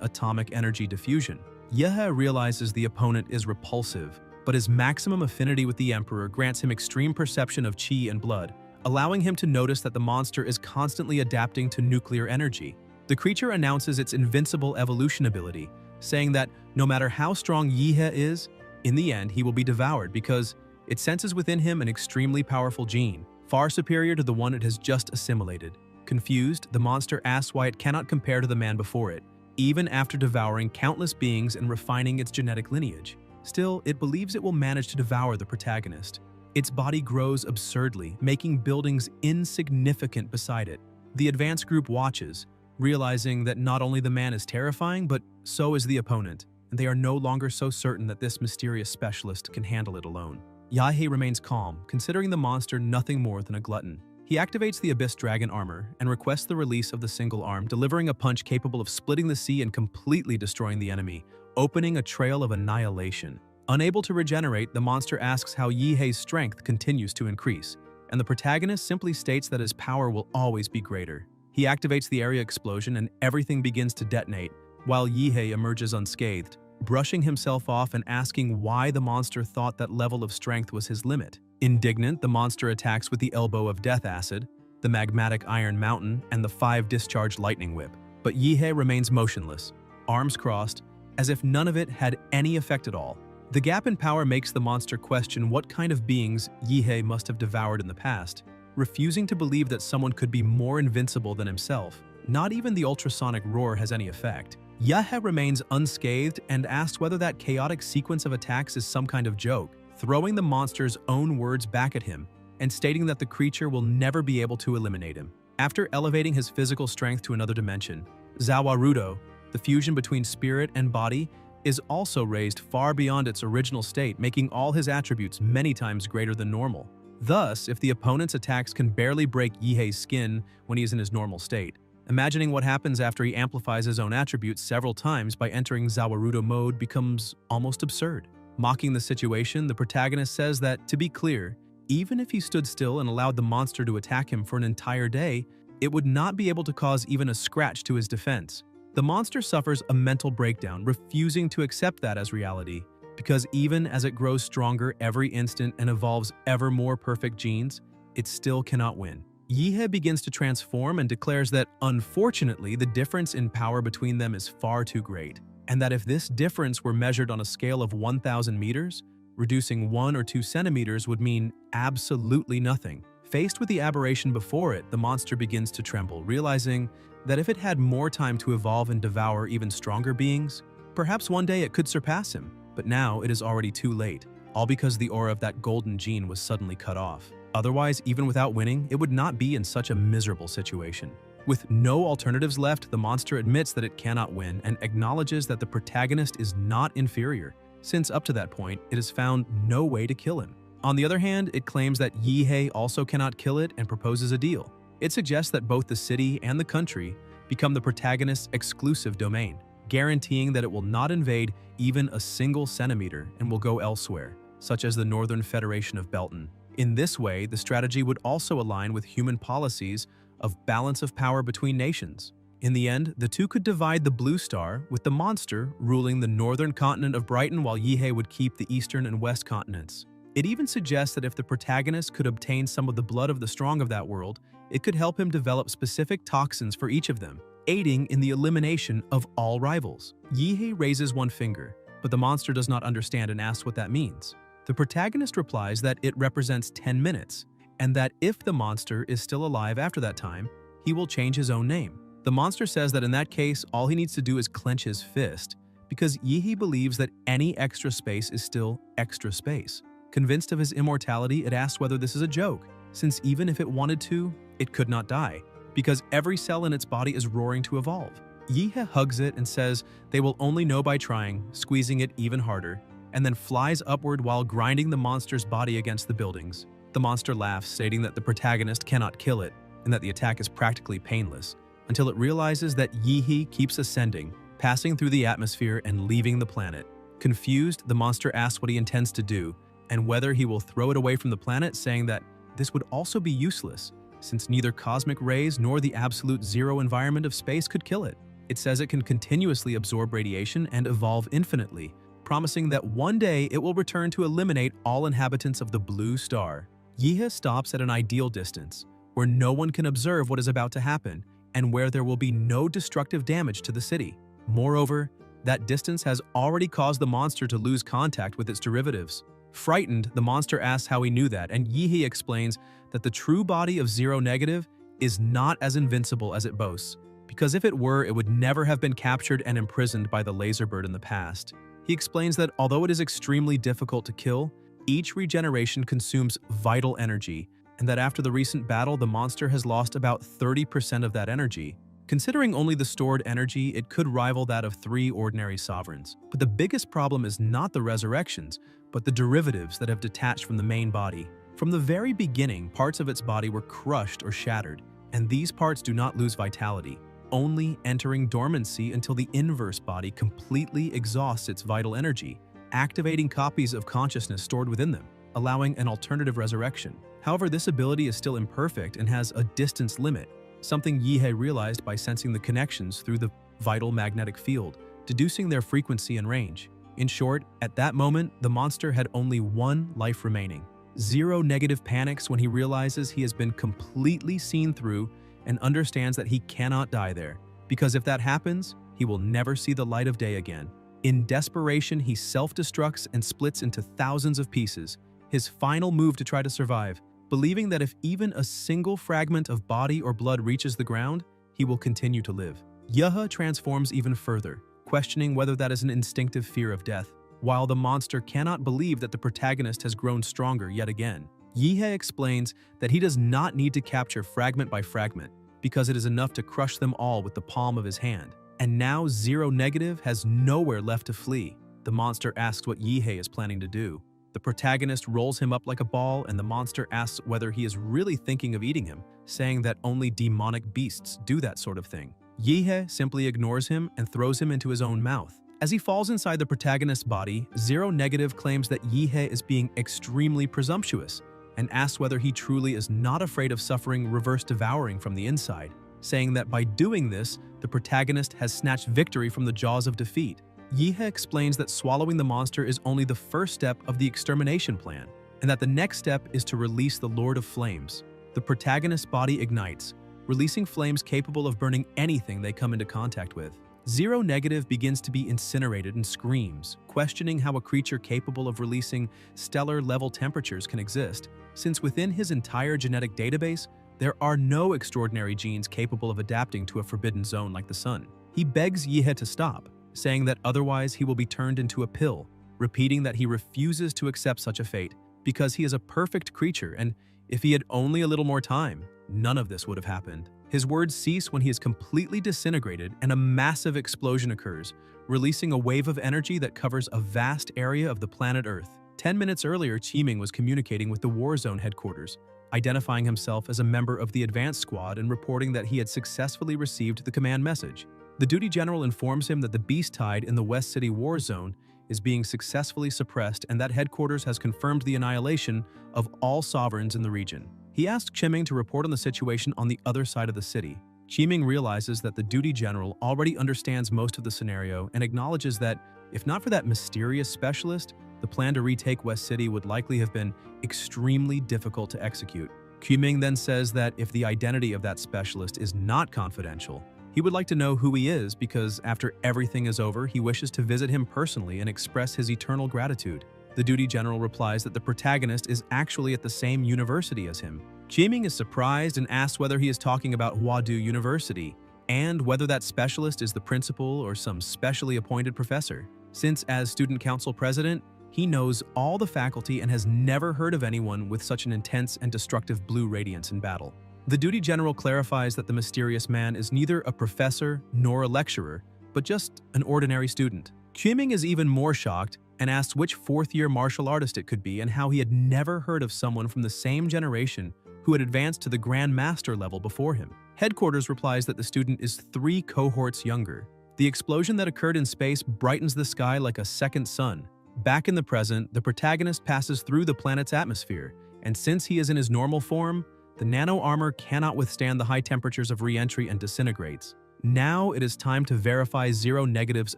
atomic energy diffusion. Yehe realizes the opponent is repulsive, but his maximum affinity with the Emperor grants him extreme perception of qi and blood, allowing him to notice that the monster is constantly adapting to nuclear energy. The creature announces its invincible evolution ability, saying that no matter how strong Yihe is, in the end he will be devoured because it senses within him an extremely powerful gene, far superior to the one it has just assimilated. Confused, the monster asks why it cannot compare to the man before it, even after devouring countless beings and refining its genetic lineage. Still, it believes it will manage to devour the protagonist. Its body grows absurdly, making buildings insignificant beside it. The advance group watches, realizing that not only the man is terrifying, but so is the opponent, and they are no longer so certain that this mysterious specialist can handle it alone. Yahe remains calm, considering the monster nothing more than a glutton. He activates the Abyss Dragon armor and requests the release of the single arm, delivering a punch capable of splitting the sea and completely destroying the enemy, opening a trail of annihilation. Unable to regenerate, the monster asks how Yihe's strength continues to increase, and the protagonist simply states that his power will always be greater. He activates the area explosion and everything begins to detonate, while Yihe emerges unscathed, brushing himself off and asking why the monster thought that level of strength was his limit. Indignant, the monster attacks with the Elbow of Death Acid, the Magmatic Iron Mountain, and the 5-discharge Lightning Whip. But Yihe remains motionless, arms crossed, as if none of it had any effect at all. The gap in power makes the monster question what kind of beings Yihei must have devoured in the past, refusing to believe that someone could be more invincible than himself. Not even the ultrasonic roar has any effect. Yahe remains unscathed and asks whether that chaotic sequence of attacks is some kind of joke, throwing the monster's own words back at him and stating that the creature will never be able to eliminate him. After elevating his physical strength to another dimension, Zawarudo, the fusion between spirit and body, is also raised far beyond its original state, making all his attributes many times greater than normal. Thus, if the opponent's attacks can barely break Yihei's skin when he is in his normal state, imagining what happens after he amplifies his own attributes several times by entering Zawarudo mode becomes almost absurd. Mocking the situation, the protagonist says that, to be clear, even if he stood still and allowed the monster to attack him for an entire day, it would not be able to cause even a scratch to his defense. The monster suffers a mental breakdown, refusing to accept that as reality, because even as it grows stronger every instant and evolves ever more perfect genes, it still cannot win. Yihei begins to transform and declares that, unfortunately, the difference in power between them is far too great, and that if this difference were measured on a scale of 1,000 meters, reducing 1 or 2 centimeters would mean absolutely nothing. Faced with the aberration before it, the monster begins to tremble, realizing that if it had more time to evolve and devour even stronger beings, perhaps one day it could surpass him. But now it is already too late, all because the aura of that golden gene was suddenly cut off. Otherwise, even without winning, it would not be in such a miserable situation. With no alternatives left, the monster admits that it cannot win and acknowledges that the protagonist is not inferior, since up to that point, it has found no way to kill him. On the other hand, it claims that Yihei also cannot kill it and proposes a deal. It suggests that both the city and the country become the protagonist's exclusive domain, guaranteeing that it will not invade even a single centimeter and will go elsewhere, such as the Northern Federation of Belton. In this way, the strategy would also align with human policies of balance of power between nations. In the end, the two could divide the Blue Star, with the monster ruling the northern continent of Brighton while Yihei would keep the eastern and west continents. It even suggests that if the protagonist could obtain some of the blood of the strong of that world, it could help him develop specific toxins for each of them, aiding in the elimination of all rivals. Yihei raises one finger, but the monster does not understand and asks what that means. The protagonist replies that it represents 10 minutes, and that if the monster is still alive after that time, he will change his own name. The monster says that in that case, all he needs to do is clench his fist, because Yihei believes that any extra space is still extra space. Convinced of his immortality, it asks whether this is a joke, since even if it wanted to, it could not die, because every cell in its body is roaring to evolve. Yihei hugs it and says they will only know by trying, squeezing it even harder, and then flies upward while grinding the monster's body against the buildings. The monster laughs, stating that the protagonist cannot kill it, and that the attack is practically painless, until it realizes that Yihei keeps ascending, passing through the atmosphere and leaving the planet. Confused, the monster asks what he intends to do, and whether he will throw it away from the planet, saying that this would also be useless, since neither cosmic rays nor the absolute zero environment of space could kill it. It says it can continuously absorb radiation and evolve infinitely, promising that one day it will return to eliminate all inhabitants of the Blue Star. Yihei stops at an ideal distance, where no one can observe what is about to happen, and where there will be no destructive damage to the city. Moreover, that distance has already caused the monster to lose contact with its derivatives. Frightened, the monster asks how he knew that, and Yihei explains that the true body of Zero Negative is not as invincible as it boasts, because if it were, it would never have been captured and imprisoned by the laser bird in the past. He explains that although it is extremely difficult to kill, each regeneration consumes vital energy, and that after the recent battle, the monster has lost about 30% of that energy. Considering only the stored energy, it could rival that of 3 ordinary sovereigns. But the biggest problem is not the resurrections, but the derivatives that have detached from the main body. From the very beginning, parts of its body were crushed or shattered, and these parts do not lose vitality, only entering dormancy until the inverse body completely exhausts its vital energy, activating copies of consciousness stored within them, allowing an alternative resurrection. However, this ability is still imperfect and has a distance limit, something Yihei realized by sensing the connections through the vital magnetic field, deducing their frequency and range. In short, at that moment, the monster had only one life remaining. Zero Negative panics when he realizes he has been completely seen through and understands that he cannot die there, because if that happens, he will never see the light of day again. In desperation, he self-destructs and splits into thousands of pieces, his final move to try to survive, believing that if even a single fragment of body or blood reaches the ground, he will continue to live. Yahello transforms even further, questioning whether that is an instinctive fear of death, while the monster cannot believe that the protagonist has grown stronger yet again. Yahello explains that he does not need to capture fragment by fragment, because it is enough to crush them all with the palm of his hand. And now Zero Negative has nowhere left to flee. The monster asks what Yahello is planning to do. The protagonist rolls him up like a ball, and the monster asks whether he is really thinking of eating him, saying that only demonic beasts do that sort of thing. Yahello simply ignores him and throws him into his own mouth. As he falls inside the protagonist's body, Zero Negative claims that Yahello is being extremely presumptuous and asks whether he truly is not afraid of suffering reverse devouring from the inside, saying that by doing this, the protagonist has snatched victory from the jaws of defeat. Yahello explains that swallowing the monster is only the first step of the extermination plan, and that the next step is to release the Lord of Flames. The protagonist's body ignites, releasing flames capable of burning anything they come into contact with. Zero Negative begins to be incinerated and screams, questioning how a creature capable of releasing stellar-level temperatures can exist, since within his entire genetic database, there are no extraordinary genes capable of adapting to a forbidden zone like the sun. He begs Yahello to stop, saying that otherwise he will be turned into a pill, repeating that he refuses to accept such a fate because he is a perfect creature, and if he had only a little more time, none of this would have happened. His words cease when he is completely disintegrated and a massive explosion occurs, releasing a wave of energy that covers a vast area of the planet Earth. 10 minutes earlier, Chingu was communicating with the Warzone headquarters, identifying himself as a member of the advanced squad and reporting that he had successfully received the command message. The duty general informs him that the beast tide in the West City war zone is being successfully suppressed and that headquarters has confirmed the annihilation of all sovereigns in the region. He asks Chingu to report on the situation on the other side of the city. Chingu realizes that the duty general already understands most of the scenario and acknowledges that, if not for that mysterious specialist, the plan to retake West City would likely have been extremely difficult to execute. Chingu then says that if the identity of that specialist is not confidential, he would like to know who he is because after everything is over, he wishes to visit him personally and express his eternal gratitude. The duty general replies that the protagonist is actually at the same university as him. Chingu is surprised and asks whether he is talking about Huadu University and whether that specialist is the principal or some specially appointed professor, since as student council president, he knows all the faculty and has never heard of anyone with such an intense and destructive blue radiance in battle. The duty general clarifies that the mysterious man is neither a professor nor a lecturer, but just an ordinary student. Chingu is even more shocked and asks which fourth-year martial artist it could be and how he had never heard of someone from the same generation who had advanced to the Grand Master level before him. Headquarters replies that the student is 3 cohorts younger. The explosion that occurred in space brightens the sky like a second sun. Back in the present, the protagonist passes through the planet's atmosphere, and since he is in his normal form, the nano armor cannot withstand the high temperatures of re-entry and disintegrates. Now it is time to verify Zero Negative's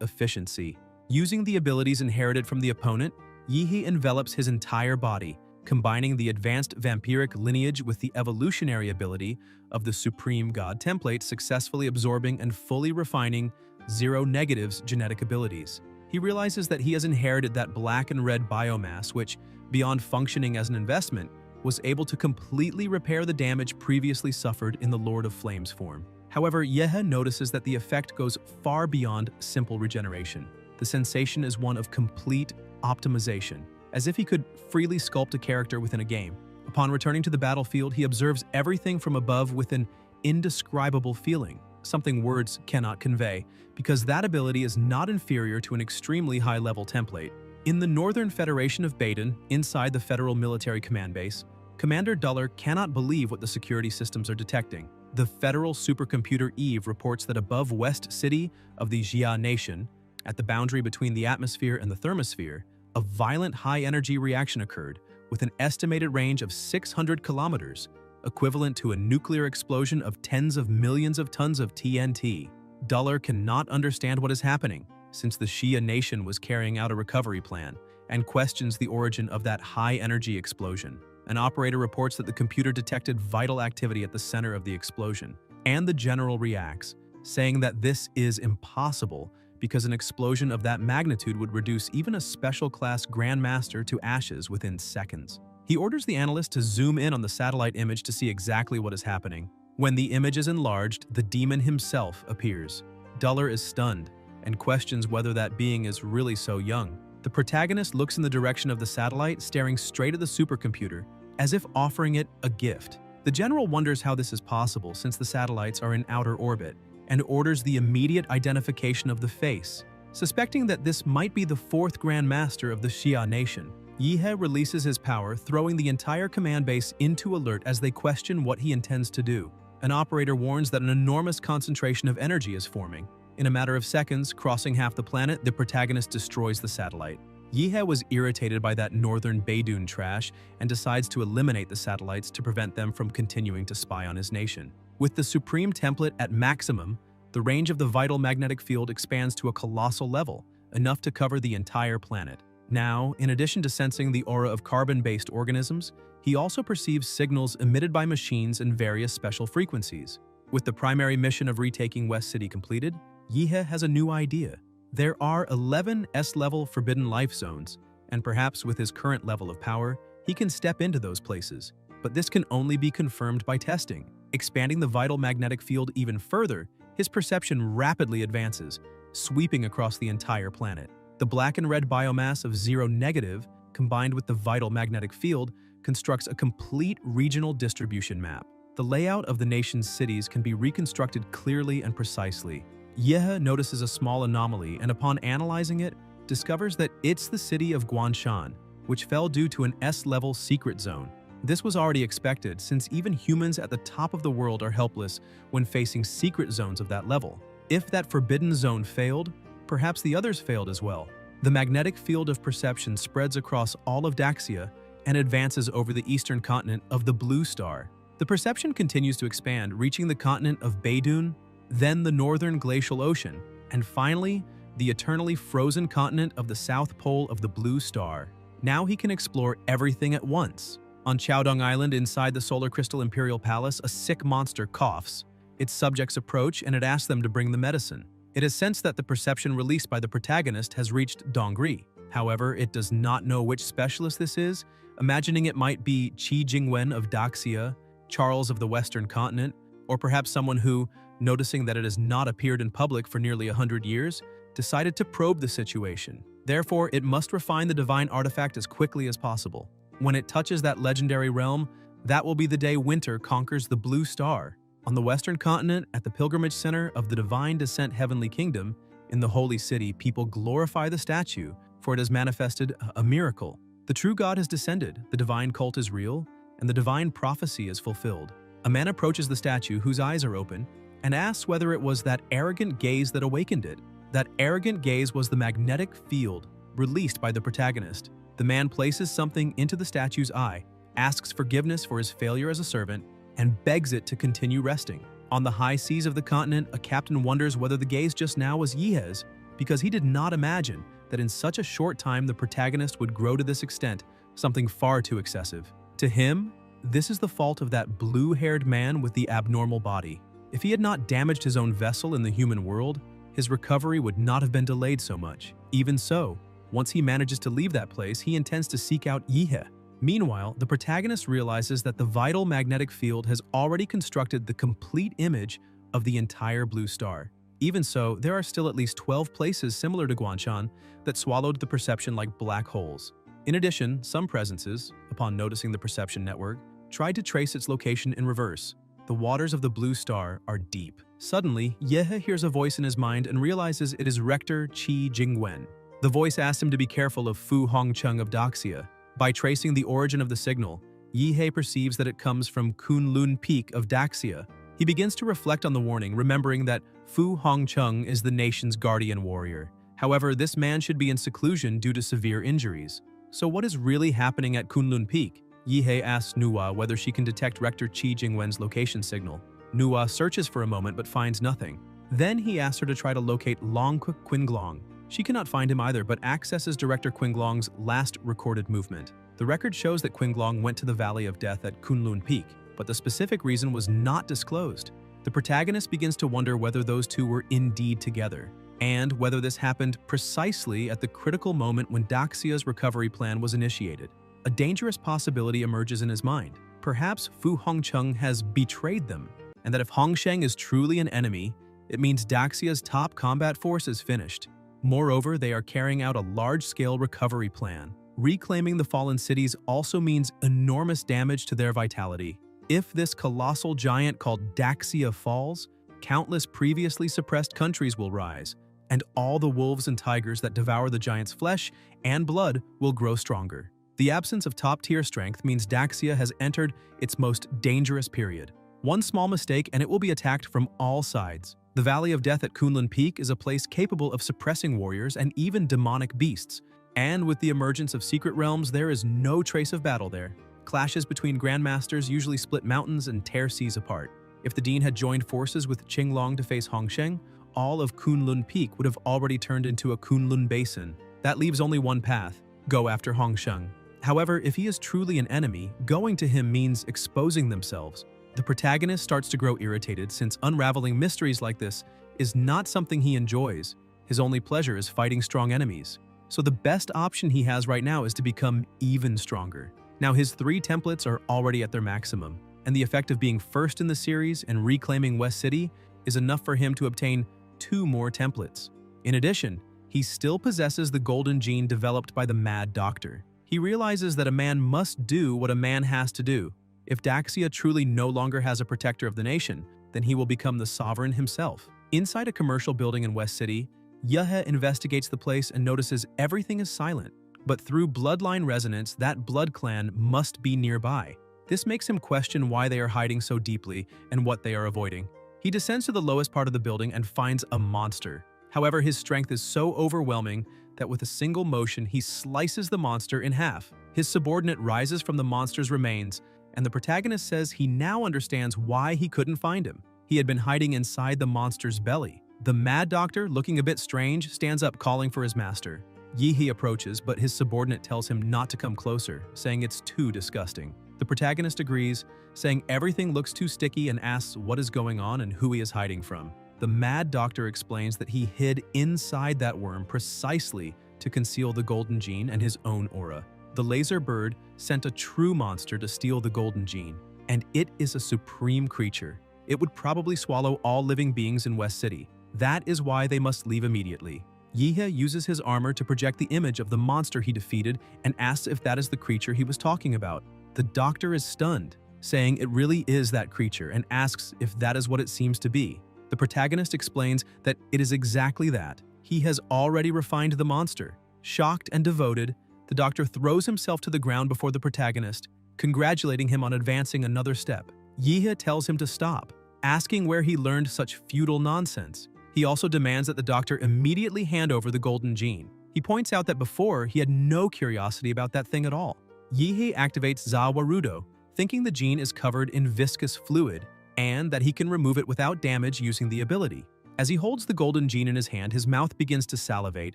efficiency. Using the abilities inherited from the opponent, Yahello envelops his entire body, combining the advanced vampiric lineage with the evolutionary ability of the Supreme God template, successfully absorbing and fully refining Zero Negative's genetic abilities. He realizes that he has inherited that black and red biomass which, beyond functioning as an investment, was able to completely repair the damage previously suffered in the Lord of Flames form. However, Yahello notices that the effect goes far beyond simple regeneration. The sensation is one of complete optimization, as if he could freely sculpt a character within a game. Upon returning to the battlefield, he observes everything from above with an indescribable feeling, something words cannot convey, because that ability is not inferior to an extremely high-level template. In the Northern Federation of Baden, inside the Federal Military Command Base, Commander Duller cannot believe what the security systems are detecting. The Federal Supercomputer Eve reports that above West City of the Jia Nation, at the boundary between the atmosphere and the thermosphere, a violent high-energy reaction occurred with an estimated range of 600 kilometers, equivalent to a nuclear explosion of tens of millions of tons of TNT. Duller cannot understand what is happening, since the Shia Nation was carrying out a recovery plan, and questions the origin of that high-energy explosion. An operator reports that the computer detected vital activity at the center of the explosion, and the general reacts, saying that this is impossible because an explosion of that magnitude would reduce even a special-class Grandmaster to ashes within seconds. He orders the analyst to zoom in on the satellite image to see exactly what is happening. When the image is enlarged, the demon himself appears. Duller is stunned and questions whether that being is really so young. The protagonist looks in the direction of the satellite, staring straight at the supercomputer, as if offering it a gift. The general wonders how this is possible since the satellites are in outer orbit, and orders the immediate identification of the face. Suspecting that this might be the fourth Grand Master of the Xia Nation, Yihe releases his power, throwing the entire command base into alert as they question what he intends to do. An operator warns that an enormous concentration of energy is forming. In a matter of seconds, crossing half the planet, the protagonist destroys the satellite. Yihe was irritated by that northern Beidun trash and decides to eliminate the satellites to prevent them from continuing to spy on his nation. With the supreme template at maximum, the range of the vital magnetic field expands to a colossal level, enough to cover the entire planet. Now, in addition to sensing the aura of carbon-based organisms, he also perceives signals emitted by machines in various special frequencies. With the primary mission of retaking West City completed, Yihe has a new idea. There are 11 S-level forbidden life zones, and perhaps with his current level of power, he can step into those places. But this can only be confirmed by testing. Expanding the vital magnetic field even further, his perception rapidly advances, sweeping across the entire planet. The black and red biomass of zero negative, combined with the vital magnetic field, constructs a complete regional distribution map. The layout of the nation's cities can be reconstructed clearly and precisely. Yihe notices a small anomaly and upon analyzing it, discovers that it's the city of Guanshan, which fell due to an S-level secret zone. This was already expected since even humans at the top of the world are helpless when facing secret zones of that level. If that forbidden zone failed, perhaps the others failed as well. The magnetic field of perception spreads across all of Daxia and advances over the eastern continent of the Blue Star. The perception continues to expand, reaching the continent of Beidun, then the northern glacial ocean, and finally, the eternally frozen continent of the South Pole of the Blue Star. Now he can explore everything at once. On Chaodong Island inside the Solar Crystal Imperial Palace, a sick monster coughs. Its subjects approach and it asks them to bring the medicine. It has sensed that the perception released by the protagonist has reached Dongri. However, it does not know which specialist this is, imagining it might be Qi Jingwen of Daxia, Charles of the Western Continent, or perhaps someone who, noticing that it has not appeared in public for nearly 100 years, decided to probe the situation. Therefore, it must refine the divine artifact as quickly as possible. When it touches that legendary realm, that will be the day winter conquers the Blue Star. On the Western Continent, at the pilgrimage center of the Divine Descent Heavenly Kingdom, in the Holy City, people glorify the statue, for it has manifested a miracle. The true God has descended, the divine cult is real, and the divine prophecy is fulfilled. A man approaches the statue whose eyes are open, and asks whether it was that arrogant gaze that awakened it. That arrogant gaze was the magnetic field released by the protagonist. The man places something into the statue's eye, asks forgiveness for his failure as a servant, and begs it to continue resting. On the high seas of the continent, a captain wonders whether the gaze just now was Yihe's, because he did not imagine that in such a short time the protagonist would grow to this extent, something far too excessive. To him, this is the fault of that blue-haired man with the abnormal body. If he had not damaged his own vessel in the human world, his recovery would not have been delayed so much. Even so, once he manages to leave that place, he intends to seek out Yihe. Meanwhile, the protagonist realizes that the vital magnetic field has already constructed the complete image of the entire Blue Star. Even so, there are still at least 12 places similar to Guanshan that swallowed the perception like black holes. In addition, some presences, upon noticing the perception network, tried to trace its location in reverse. The waters of the Blue Star are deep. Suddenly, Yihe hears a voice in his mind and realizes it is Rector Qi Jingwen. The voice asks him to be careful of Fu Hongcheng of Daxia. By tracing the origin of the signal, Yihe perceives that it comes from Kunlun Peak of Daxia. He begins to reflect on the warning, remembering that Fu Hongcheng is the nation's guardian warrior. However, this man should be in seclusion due to severe injuries. So what is really happening at Kunlun Peak? Yihe asks Nuwa whether she can detect Rector Qi Jingwen's location signal. Nuwa searches for a moment but finds nothing. Then he asks her to try to locate Longque Qinglong. She cannot find him either, but accesses Director Qinglong's last recorded movement. The record shows that Qinglong went to the Valley of Death at Kunlun Peak, but the specific reason was not disclosed. The protagonist begins to wonder whether those two were indeed together, and whether this happened precisely at the critical moment when Daxia's recovery plan was initiated. A dangerous possibility emerges in his mind. Perhaps Fu Hongcheng has betrayed them, and that if Hongsheng is truly an enemy, it means Daxia's top combat force is finished. Moreover, they are carrying out a large-scale recovery plan. Reclaiming the fallen cities also means enormous damage to their vitality. If this colossal giant called Daxia falls, countless previously suppressed countries will rise, and all the wolves and tigers that devour the giant's flesh and blood will grow stronger. The absence of top-tier strength means Daxia has entered its most dangerous period. One small mistake and it will be attacked from all sides. The Valley of Death at Kunlun Peak is a place capable of suppressing warriors and even demonic beasts. And with the emergence of secret realms, there is no trace of battle there. Clashes between grandmasters usually split mountains and tear seas apart. If the Dean had joined forces with Qinglong to face Hongsheng, all of Kunlun Peak would have already turned into a Kunlun Basin. That leaves only one path: go after Hongsheng. However, if he is truly an enemy, going to him means exposing themselves. The protagonist starts to grow irritated since unraveling mysteries like this is not something he enjoys. His only pleasure is fighting strong enemies. So the best option he has right now is to become even stronger. Now his 3 templates are already at their maximum, and the effect of being first in the series and reclaiming West City is enough for him to obtain 2 more templates. In addition, he still possesses the golden gene developed by the Mad Doctor. He realizes that a man must do what a man has to do. If Daxia truly no longer has a protector of the nation, then he will become the sovereign himself. Inside a commercial building in West City, Yahe investigates the place and notices everything is silent. But through bloodline resonance, that blood clan must be nearby. This makes him question why they are hiding so deeply and what they are avoiding. He descends to the lowest part of the building and finds a monster. However, his strength is so overwhelming that with a single motion, he slices the monster in half. His subordinate rises from the monster's remains, and the protagonist says he now understands why he couldn't find him. He had been hiding inside the monster's belly. The Mad Doctor, looking a bit strange, stands up calling for his master. Yihe approaches, but his subordinate tells him not to come closer, saying it's too disgusting. The protagonist agrees, saying everything looks too sticky, and asks what is going on and who he is hiding from. The Mad Doctor explains that he hid inside that worm precisely to conceal the golden gene and his own aura. The laser bird sent a true monster to steal the golden gene, and it is a supreme creature. It would probably swallow all living beings in West City. That is why they must leave immediately. Yihe uses his armor to project the image of the monster he defeated and asks if that is the creature he was talking about. The doctor is stunned, saying it really is that creature, and asks if that is what it seems to be. The protagonist explains that it is exactly that. He has already refined the monster. Shocked and devoted, the doctor throws himself to the ground before the protagonist, congratulating him on advancing another step. Yihe tells him to stop, asking where he learned such futile nonsense. He also demands that the doctor immediately hand over the golden gene. He points out that before, he had no curiosity about that thing at all. Yihe activates Zawarudo, thinking the gene is covered in viscous fluid, and that he can remove it without damage using the ability. As he holds the golden gene in his hand, his mouth begins to salivate,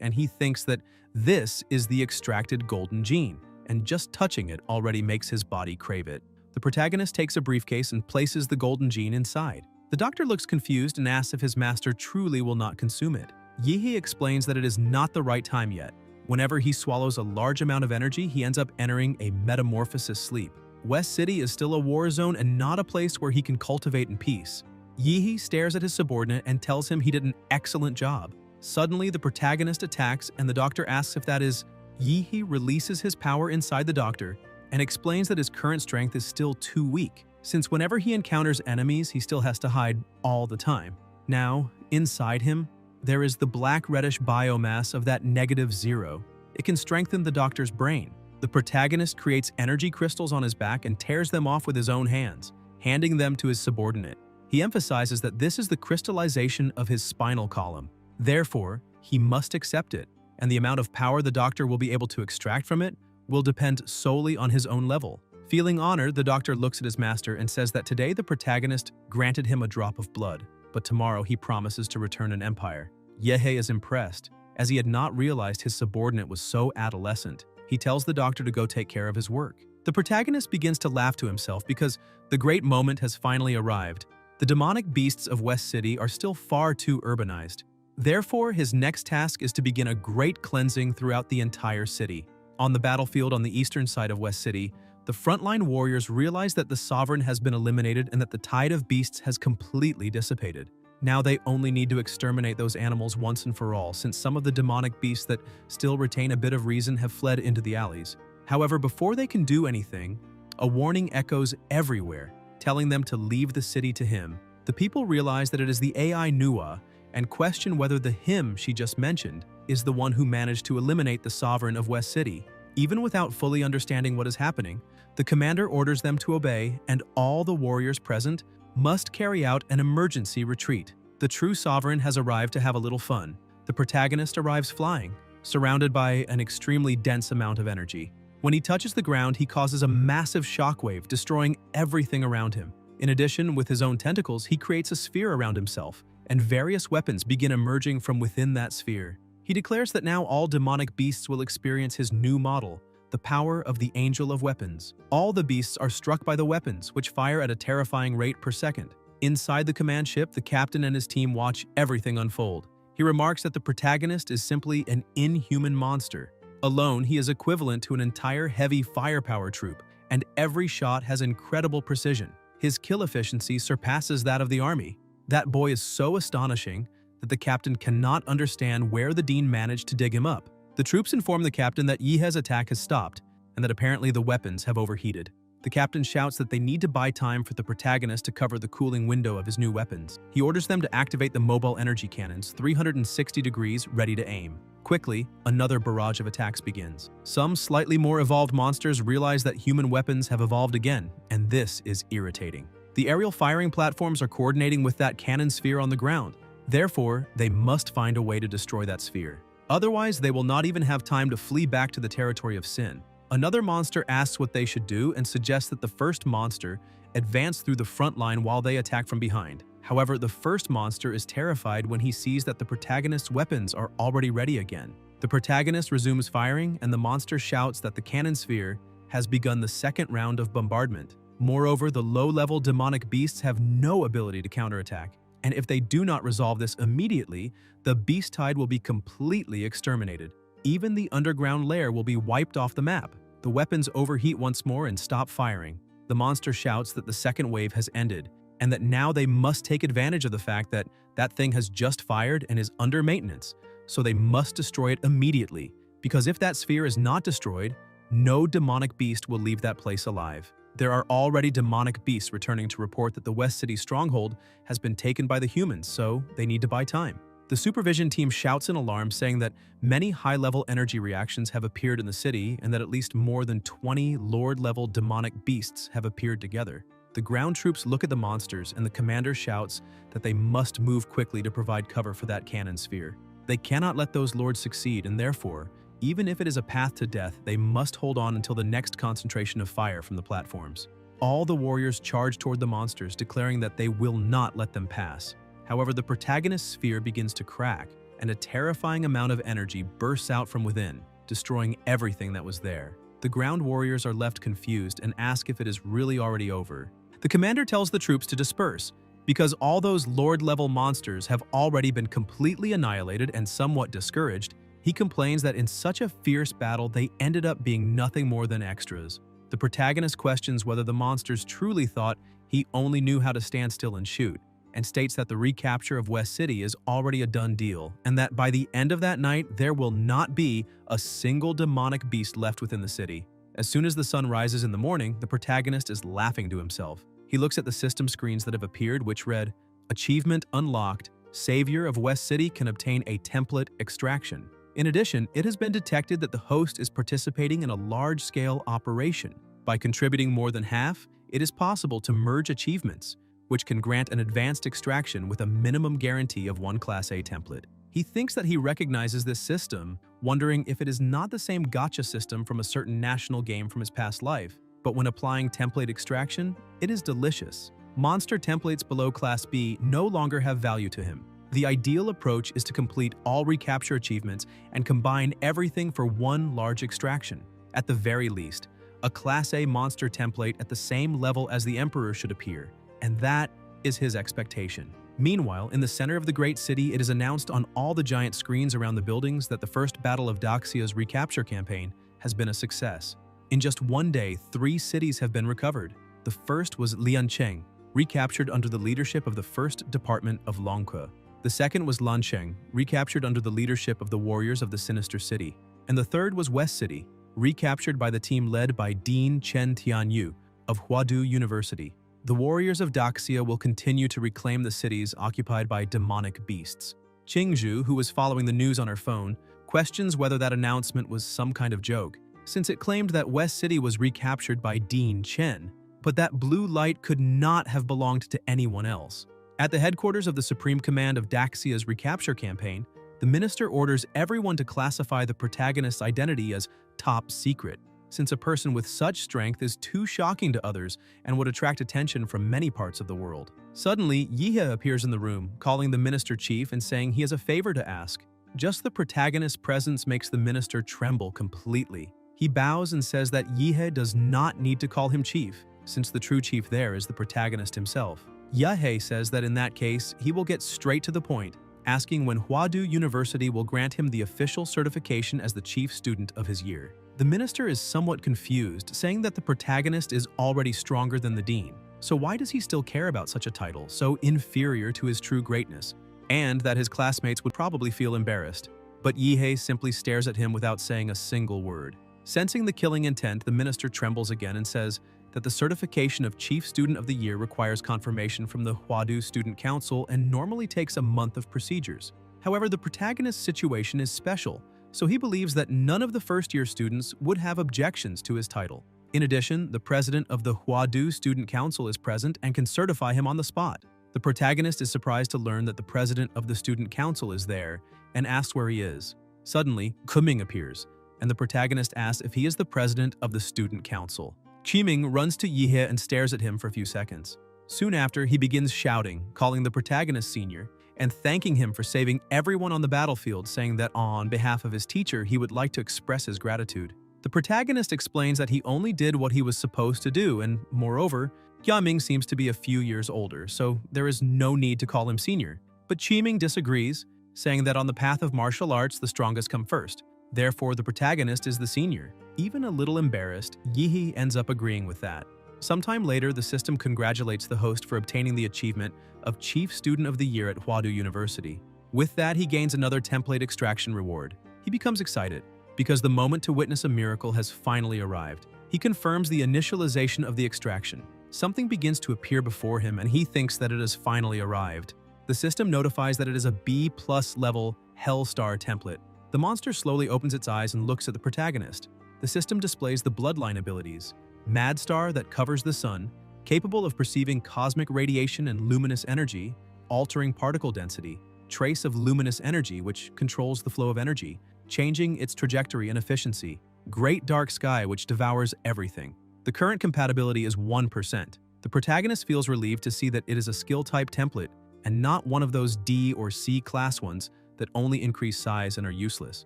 and he thinks that this is the extracted golden gene, and just touching it already makes his body crave it. The protagonist takes a briefcase and places the golden gene inside. The doctor looks confused and asks if his master truly will not consume it. Yihe explains that it is not the right time yet. Whenever he swallows a large amount of energy, he ends up entering a metamorphosis sleep. West City is still a war zone and not a place where he can cultivate in peace. Yihe stares at his subordinate and tells him he did an excellent job. Suddenly, the protagonist attacks and the doctor asks if that is. Yihe releases his power inside the doctor and explains that his current strength is still too weak, since whenever he encounters enemies, he still has to hide all the time. Now, inside him, there is the black-reddish biomass of that -0. It can strengthen the doctor's brain. The protagonist creates energy crystals on his back and tears them off with his own hands, handing them to his subordinate. He emphasizes that this is the crystallization of his spinal column. Therefore, he must accept it, and the amount of power the doctor will be able to extract from it will depend solely on his own level. Feeling honored, the doctor looks at his master and says that today the protagonist granted him a drop of blood, but tomorrow he promises to return an empire. Yihe is impressed, as he had not realized his subordinate was so adolescent. He tells the doctor to go take care of his work. The protagonist begins to laugh to himself because the great moment has finally arrived. The demonic beasts of West City are still far too urbanized. Therefore, his next task is to begin a great cleansing throughout the entire city. On the battlefield on the eastern side of West City, the frontline warriors realize that the Sovereign has been eliminated and that the tide of beasts has completely dissipated. Now they only need to exterminate those animals once and for all, since some of the demonic beasts that still retain a bit of reason have fled into the alleys. However, before they can do anything, a warning echoes everywhere, telling them to leave the city to him. The people realize that it is the AI Manhwa and question whether the him she just mentioned is the one who managed to eliminate the Sovereign of West City. Even without fully understanding what is happening, the commander orders them to obey, and all the warriors present must carry out an emergency retreat. The true Sovereign has arrived to have a little fun. The protagonist arrives flying, surrounded by an extremely dense amount of energy. When he touches the ground, he causes a massive shockwave, destroying everything around him. In addition, with his own tentacles, he creates a sphere around himself, and various weapons begin emerging from within that sphere. He declares that now all demonic beasts will experience his new model, the power of the Angel of Weapons. All the beasts are struck by the weapons, which fire at a terrifying rate per second. Inside the command ship, the captain and his team watch everything unfold. He remarks that the protagonist is simply an inhuman monster. Alone, he is equivalent to an entire heavy firepower troop, and every shot has incredible precision. His kill efficiency surpasses that of the army. That boy is so astonishing that the captain cannot understand where the Dean managed to dig him up. The troops inform the captain that Yehe's attack has stopped, and that apparently the weapons have overheated. The captain shouts that they need to buy time for the protagonist to cover the cooling window of his new weapons. He orders them to activate the mobile energy cannons, 360 degrees, ready to aim. Quickly, another barrage of attacks begins. Some slightly more evolved monsters realize that human weapons have evolved again, and this is irritating. The aerial firing platforms are coordinating with that cannon sphere on the ground. Therefore, they must find a way to destroy that sphere. Otherwise, they will not even have time to flee back to the territory of sin. Another monster asks what they should do and suggests that the first monster advance through the front line while they attack from behind. However, the first monster is terrified when he sees that the protagonist's weapons are already ready again. The protagonist resumes firing, and the monster shouts that the cannon sphere has begun the second round of bombardment. Moreover, the low-level demonic beasts have no ability to counterattack, and if they do not resolve this immediately, the beast tide will be completely exterminated. Even the underground lair will be wiped off the map. The weapons overheat once more and stop firing. The monster shouts that the second wave has ended, and that now they must take advantage of the fact that that thing has just fired and is under maintenance, so they must destroy it immediately, because if that sphere is not destroyed, no demonic beast will leave that place alive. There are already demonic beasts returning to report that the West City stronghold has been taken by the humans, so they need to buy time. The supervision team shouts in alarm, saying that many high-level energy reactions have appeared in the city and that at least more than 20 Lord-level demonic beasts have appeared together. The ground troops look at the monsters, and the commander shouts that they must move quickly to provide cover for that cannon sphere. They cannot let those lords succeed, and therefore, even if it is a path to death, they must hold on until the next concentration of fire from the platforms. All the warriors charge toward the monsters, declaring that they will not let them pass. However, the protagonist's sphere begins to crack, and a terrifying amount of energy bursts out from within, destroying everything that was there. The ground warriors are left confused and ask if it is really already over. The commander tells the troops to disperse, because all those Lord-level monsters have already been completely annihilated, and somewhat discouraged, he complains that in such a fierce battle they ended up being nothing more than extras. The protagonist questions whether the monsters truly thought he only knew how to stand still and shoot, and states that the recapture of West City is already a done deal, and that by the end of that night, there will not be a single demonic beast left within the city. As soon as the sun rises in the morning, the protagonist is laughing to himself. He looks at the system screens that have appeared, which read, "Achievement unlocked. Savior of West City can obtain a template extraction." In addition, it has been detected that the host is participating in a large-scale operation. By contributing more than half, it is possible to merge achievements, which can grant an advanced extraction with a minimum guarantee of one Class A template. He thinks that he recognizes this system, wondering if it is not the same gacha system from a certain national game from his past life. But when applying template extraction, it is delicious. Monster templates below Class B no longer have value to him. The ideal approach is to complete all recapture achievements and combine everything for one large extraction. At the very least, a Class A monster template at the same level as the Emperor should appear, and that is his expectation. Meanwhile, in the center of the great city, it is announced on all the giant screens around the buildings that the first battle of Daxia's recapture campaign has been a success. In just one day, 3 cities have been recovered. The first was Liancheng, recaptured under the leadership of the 1st Department of Longke. The second was Lancheng, recaptured under the leadership of the warriors of the Sinister City. And the third was West City, recaptured by the team led by Dean Chen Tianyu of Huadu University. The warriors of Daxia will continue to reclaim the cities occupied by demonic beasts. Chingu, who was following the news on her phone, questions whether that announcement was some kind of joke, since it claimed that West City was recaptured by Dean Chen, but that blue light could not have belonged to anyone else. At the headquarters of the Supreme Command of Daxia's recapture campaign, the minister orders everyone to classify the protagonist's identity as top secret, since a person with such strength is too shocking to others and would attract attention from many parts of the world. Suddenly, Yihe appears in the room, calling the minister chief and saying he has a favor to ask. Just the protagonist's presence makes the minister tremble completely. He bows and says that Yihe does not need to call him chief, since the true chief there is the protagonist himself. Yahe says that in that case, he will get straight to the point, asking when Huadu University will grant him the official certification as the chief student of his year. The minister is somewhat confused, saying that the protagonist is already stronger than the dean, so why does he still care about such a title, so inferior to his true greatness, and that his classmates would probably feel embarrassed. But Yihe simply stares at him without saying a single word. Sensing the killing intent, the minister trembles again and says that the certification of Chief Student of the Year requires confirmation from the Huadu Student Council and normally takes a month of procedures. However, the protagonist's situation is special, so he believes that none of the first-year students would have objections to his title. In addition, the president of the Huadu Student Council is present and can certify him on the spot. The protagonist is surprised to learn that the president of the Student Council is there and asks where he is. Suddenly, Kuming appears, and the protagonist asks if he is the president of the Student Council. Qiming runs to Yihe and stares at him for a few seconds. Soon after, he begins shouting, calling the protagonist senior, and thanking him for saving everyone on the battlefield, saying that on behalf of his teacher, he would like to express his gratitude. The protagonist explains that he only did what he was supposed to do, and moreover, Yaming seems to be a few years older, so there is no need to call him senior. But Qiming disagrees, saying that on the path of martial arts, the strongest come first. Therefore, the protagonist is the senior. Even a little embarrassed, Yihe ends up agreeing with that. Sometime later, the system congratulates the host for obtaining the achievement of Chief Student of the Year at Huadu University. With that, he gains another template extraction reward. He becomes excited, because the moment to witness a miracle has finally arrived. He confirms the initialization of the extraction. Something begins to appear before him, and he thinks that it has finally arrived. The system notifies that it is a B+ level Hellstar template. The monster slowly opens its eyes and looks at the protagonist. The system displays the bloodline abilities. Mad Star that covers the sun, capable of perceiving cosmic radiation and luminous energy, altering particle density, trace of luminous energy which controls the flow of energy, changing its trajectory and efficiency, great dark sky which devours everything. The current compatibility is 1%. The protagonist feels relieved to see that it is a skill type template and not one of those D or C class ones that only increase size and are useless.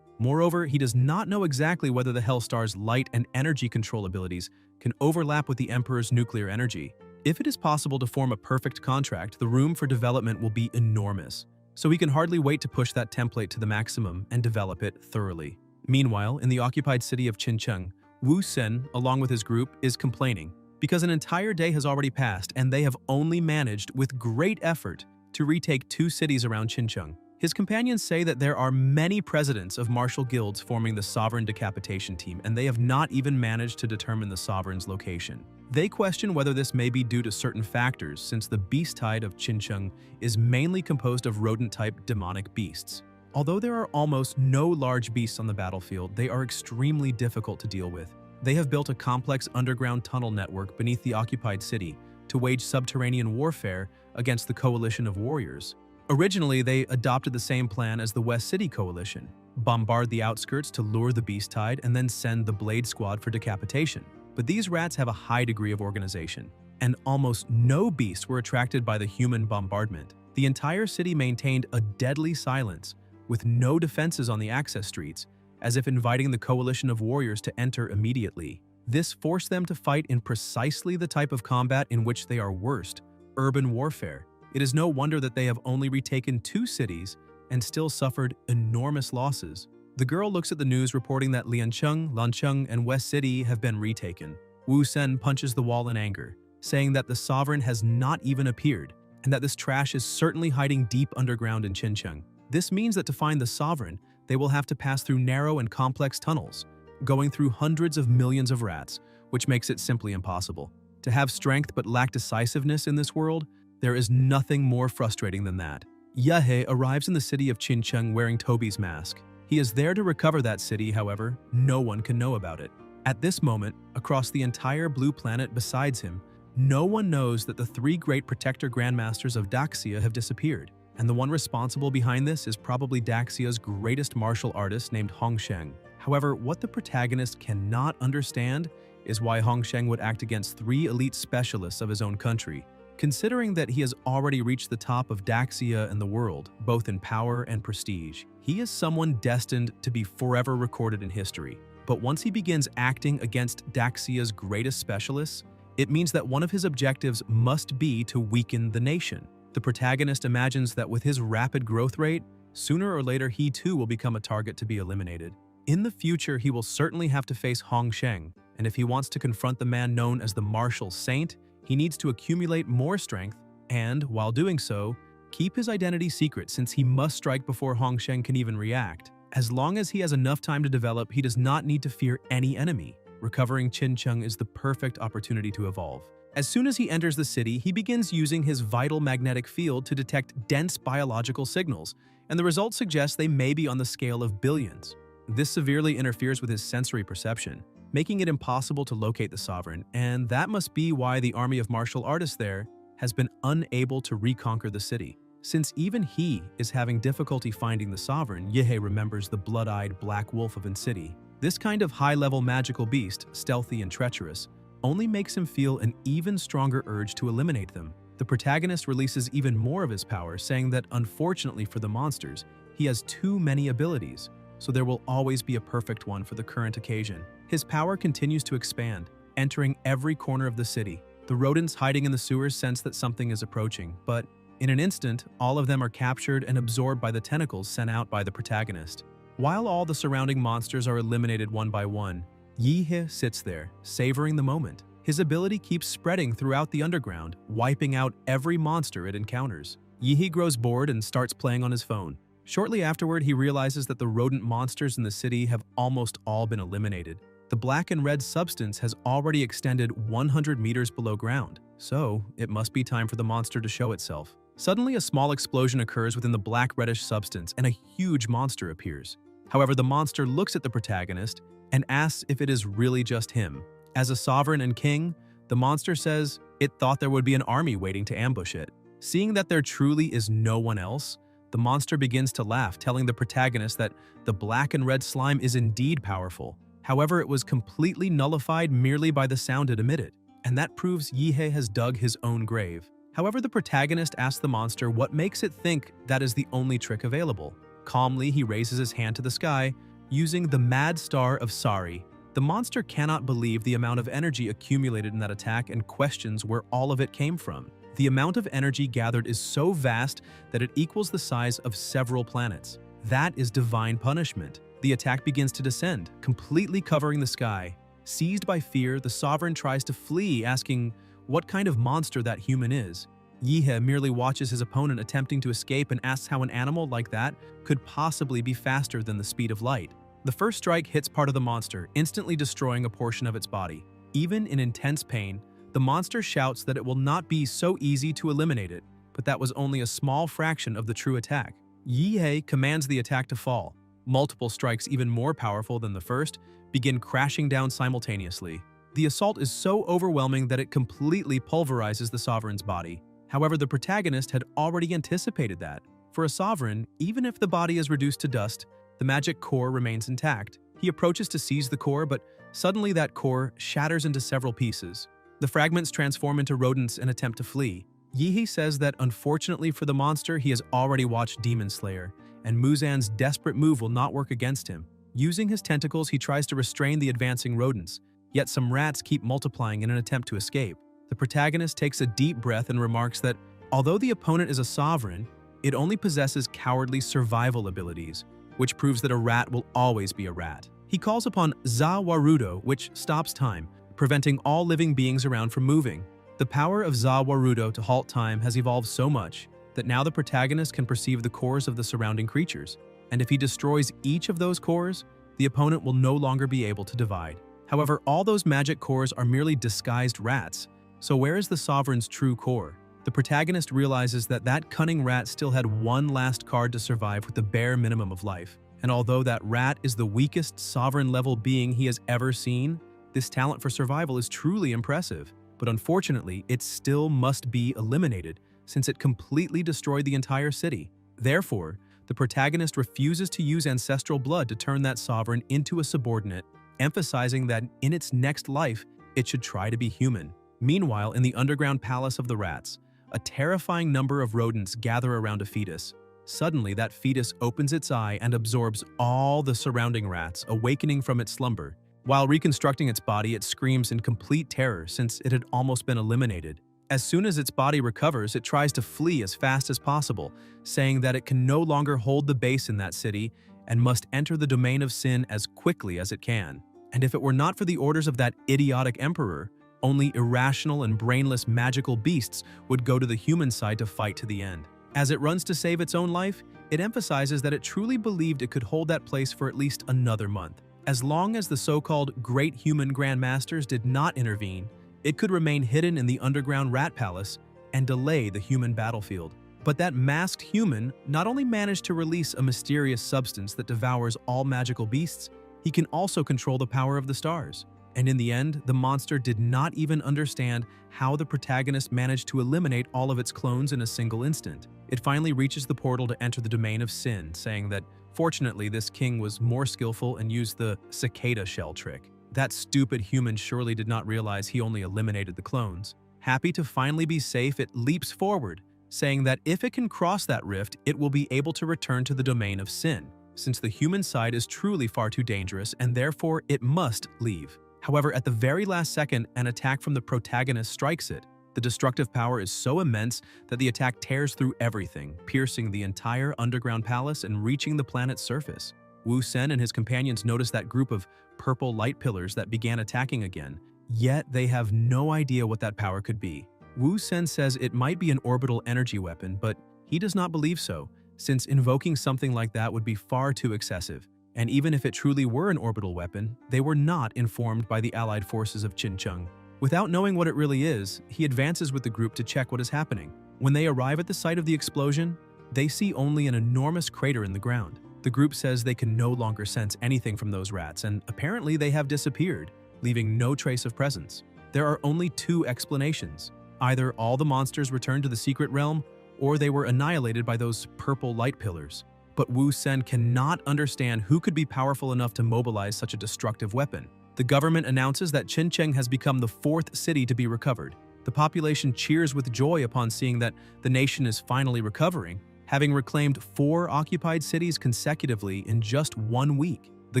Moreover, he does not know exactly whether the Hellstar's light and energy control abilities can overlap with the Emperor's nuclear energy. If it is possible to form a perfect contract, the room for development will be enormous, so he can hardly wait to push that template to the maximum and develop it thoroughly. Meanwhile, in the occupied city of Qincheng, Wu Sen, along with his group, is complaining because an entire day has already passed and they have only managed, with great effort, to retake 2 cities around Qincheng. His companions say that there are many presidents of martial guilds forming the Sovereign Decapitation Team, and they have not even managed to determine the Sovereign's location. They question whether this may be due to certain factors, since the beast tide of Qincheng is mainly composed of rodent-type demonic beasts. Although there are almost no large beasts on the battlefield, they are extremely difficult to deal with. They have built a complex underground tunnel network beneath the occupied city to wage subterranean warfare against the coalition of warriors. Originally, they adopted the same plan as the West City Coalition: bombard the outskirts to lure the beast tide and then send the Blade Squad for decapitation. But these rats have a high degree of organization, and almost no beasts were attracted by the human bombardment. The entire city maintained a deadly silence, with no defenses on the access streets, as if inviting the coalition of warriors to enter immediately. This forced them to fight in precisely the type of combat in which they are worst, urban warfare. It is no wonder that they have only retaken 2 cities and still suffered enormous losses. The girl looks at the news reporting that Liancheng, Lancheng, and West City have been retaken. Wu Sen punches the wall in anger, saying that the sovereign has not even appeared, and that this trash is certainly hiding deep underground in Xinjiang. This means that to find the sovereign, they will have to pass through narrow and complex tunnels, going through hundreds of millions of rats, which makes it simply impossible. To have strength but lack decisiveness in this world, there is nothing more frustrating than that. Yahe arrives in the city of Xinjiang wearing Toby's mask. He is there to recover that city, however, no one can know about it. At this moment, across the entire blue planet besides him, no one knows that the 3 great protector grandmasters of Daxia have disappeared, and the one responsible behind this is probably Daxia's greatest martial artist named Hongsheng. However, what the protagonist cannot understand is why Hongsheng would act against 3 elite specialists of his own country, considering that he has already reached the top of Daxia and the world, both in power and prestige. He is someone destined to be forever recorded in history. But once he begins acting against Daxia's greatest specialists, it means that one of his objectives must be to weaken the nation. The protagonist imagines that with his rapid growth rate, sooner or later he too will become a target to be eliminated. In the future, he will certainly have to face Hongsheng, and if he wants to confront the man known as the Martial Saint, he needs to accumulate more strength and, while doing so, keep his identity secret since he must strike before Hongsheng can even react. As long as he has enough time to develop, he does not need to fear any enemy. Recovering Xinjiang is the perfect opportunity to evolve. As soon as he enters the city, he begins using his vital magnetic field to detect dense biological signals, and the results suggest they may be on the scale of billions. This severely interferes with his sensory perception, making it impossible to locate the sovereign, and that must be why the army of martial artists there has been unable to reconquer the city. Since even he is having difficulty finding the sovereign, Yehe remembers the blood-eyed black wolf of City. This kind of high-level magical beast, stealthy and treacherous, only makes him feel an even stronger urge to eliminate them. The protagonist releases even more of his power, saying that unfortunately for the monsters, he has too many abilities, so there will always be a perfect one for the current occasion. His power continues to expand, entering every corner of the city. The rodents hiding in the sewers sense that something is approaching, but in an instant, all of them are captured and absorbed by the tentacles sent out by the protagonist. While all the surrounding monsters are eliminated one by one, Yihe sits there, savoring the moment. His ability keeps spreading throughout the underground, wiping out every monster it encounters. Yihe grows bored and starts playing on his phone. Shortly afterward, he realizes that the rodent monsters in the city have almost all been eliminated. The black and red substance has already extended 100 meters below ground, so it must be time for the monster to show itself. Suddenly, a small explosion occurs within the black-reddish substance and a huge monster appears. However, the monster looks at the protagonist and asks if it is really just him. As a sovereign and king, the monster says it thought there would be an army waiting to ambush it. Seeing that there truly is no one else, the monster begins to laugh, telling the protagonist that the black and red slime is indeed powerful. However, it was completely nullified merely by the sound it emitted, and that proves Yihe has dug his own grave. However, the protagonist asks the monster what makes it think that is the only trick available. Calmly, he raises his hand to the sky, using the Mad Star of Sari. The monster cannot believe the amount of energy accumulated in that attack and questions where all of it came from. The amount of energy gathered is so vast that it equals the size of several planets. That is divine punishment. The attack begins to descend, completely covering the sky. Seized by fear, the sovereign tries to flee, asking what kind of monster that human is. Yihe merely watches his opponent attempting to escape and asks how an animal like that could possibly be faster than the speed of light. The first strike hits part of the monster, instantly destroying a portion of its body. Even in intense pain, the monster shouts that it will not be so easy to eliminate it, but that was only a small fraction of the true attack. Yihe commands the attack to fall. Multiple strikes, even more powerful than the first, begin crashing down simultaneously. The assault is so overwhelming that it completely pulverizes the sovereign's body. However, the protagonist had already anticipated that. For a sovereign, even if the body is reduced to dust, the magic core remains intact. He approaches to seize the core, but suddenly that core shatters into several pieces. The fragments transform into rodents and attempt to flee. Yihe says that unfortunately for the monster, he has already watched Demon Slayer, and Muzan's desperate move will not work against him. Using his tentacles, he tries to restrain the advancing rodents, yet some rats keep multiplying in an attempt to escape. The protagonist takes a deep breath and remarks that although the opponent is a sovereign, it only possesses cowardly survival abilities, which proves that a rat will always be a rat. He calls upon Za Warudo, which stops time, preventing all living beings around from moving. The power of Za Warudo to halt time has evolved so much that now the protagonist can perceive the cores of the surrounding creatures, and if he destroys each of those cores, the opponent will no longer be able to divide. However, all those magic cores are merely disguised rats, so where is the sovereign's true core? The protagonist realizes that that cunning rat still had one last card to survive with the bare minimum of life, and although that rat is the weakest sovereign-level being he has ever seen, this talent for survival is truly impressive. But unfortunately, it still must be eliminated, since it completely destroyed the entire city. Therefore, the protagonist refuses to use ancestral blood to turn that sovereign into a subordinate, emphasizing that in its next life, it should try to be human. Meanwhile, in the underground palace of the rats, a terrifying number of rodents gather around a fetus. Suddenly, that fetus opens its eye and absorbs all the surrounding rats, awakening from its slumber. While reconstructing its body, it screams in complete terror since it had almost been eliminated. As soon as its body recovers, it tries to flee as fast as possible, saying that it can no longer hold the base in that city and must enter the domain of sin as quickly as it can. And if it were not for the orders of that idiotic emperor, only irrational and brainless magical beasts would go to the human side to fight to the end. As it runs to save its own life, it emphasizes that it truly believed it could hold that place for at least another month. As long as the so-called great human grandmasters did not intervene, it could remain hidden in the underground rat palace and delay the human battlefield. But that masked human not only managed to release a mysterious substance that devours all magical beasts, he can also control the power of the stars. And in the end, the monster did not even understand how the protagonist managed to eliminate all of its clones in a single instant. It finally reaches the portal to enter the domain of sin, saying that fortunately this king was more skillful and used the cicada shell trick. That stupid human surely did not realize he only eliminated the clones. Happy to finally be safe, it leaps forward, saying that if it can cross that rift, it will be able to return to the domain of sin, since the human side is truly far too dangerous and therefore it must leave. However, at the very last second, an attack from the protagonist strikes it. The destructive power is so immense that the attack tears through everything, piercing the entire underground palace and reaching the planet's surface. Wu Sen and his companions notice that group of purple light pillars that began attacking again, yet they have no idea what that power could be. Wu Sen says it might be an orbital energy weapon, but he does not believe so, since invoking something like that would be far too excessive. And even if it truly were an orbital weapon, they were not informed by the allied forces of Qincheng. Without knowing what it really is, he advances with the group to check what is happening. When they arrive at the site of the explosion, they see only an enormous crater in the ground. The group says they can no longer sense anything from those rats, and apparently they have disappeared, leaving no trace of presence. There are only two explanations. Either all the monsters returned to the secret realm, or they were annihilated by those purple light pillars. But Wu Sen cannot understand who could be powerful enough to mobilize such a destructive weapon. The government announces that Qincheng has become the fourth city to be recovered. The population cheers with joy upon seeing that the nation is finally recovering, having reclaimed 4 occupied cities consecutively in just 1 week. The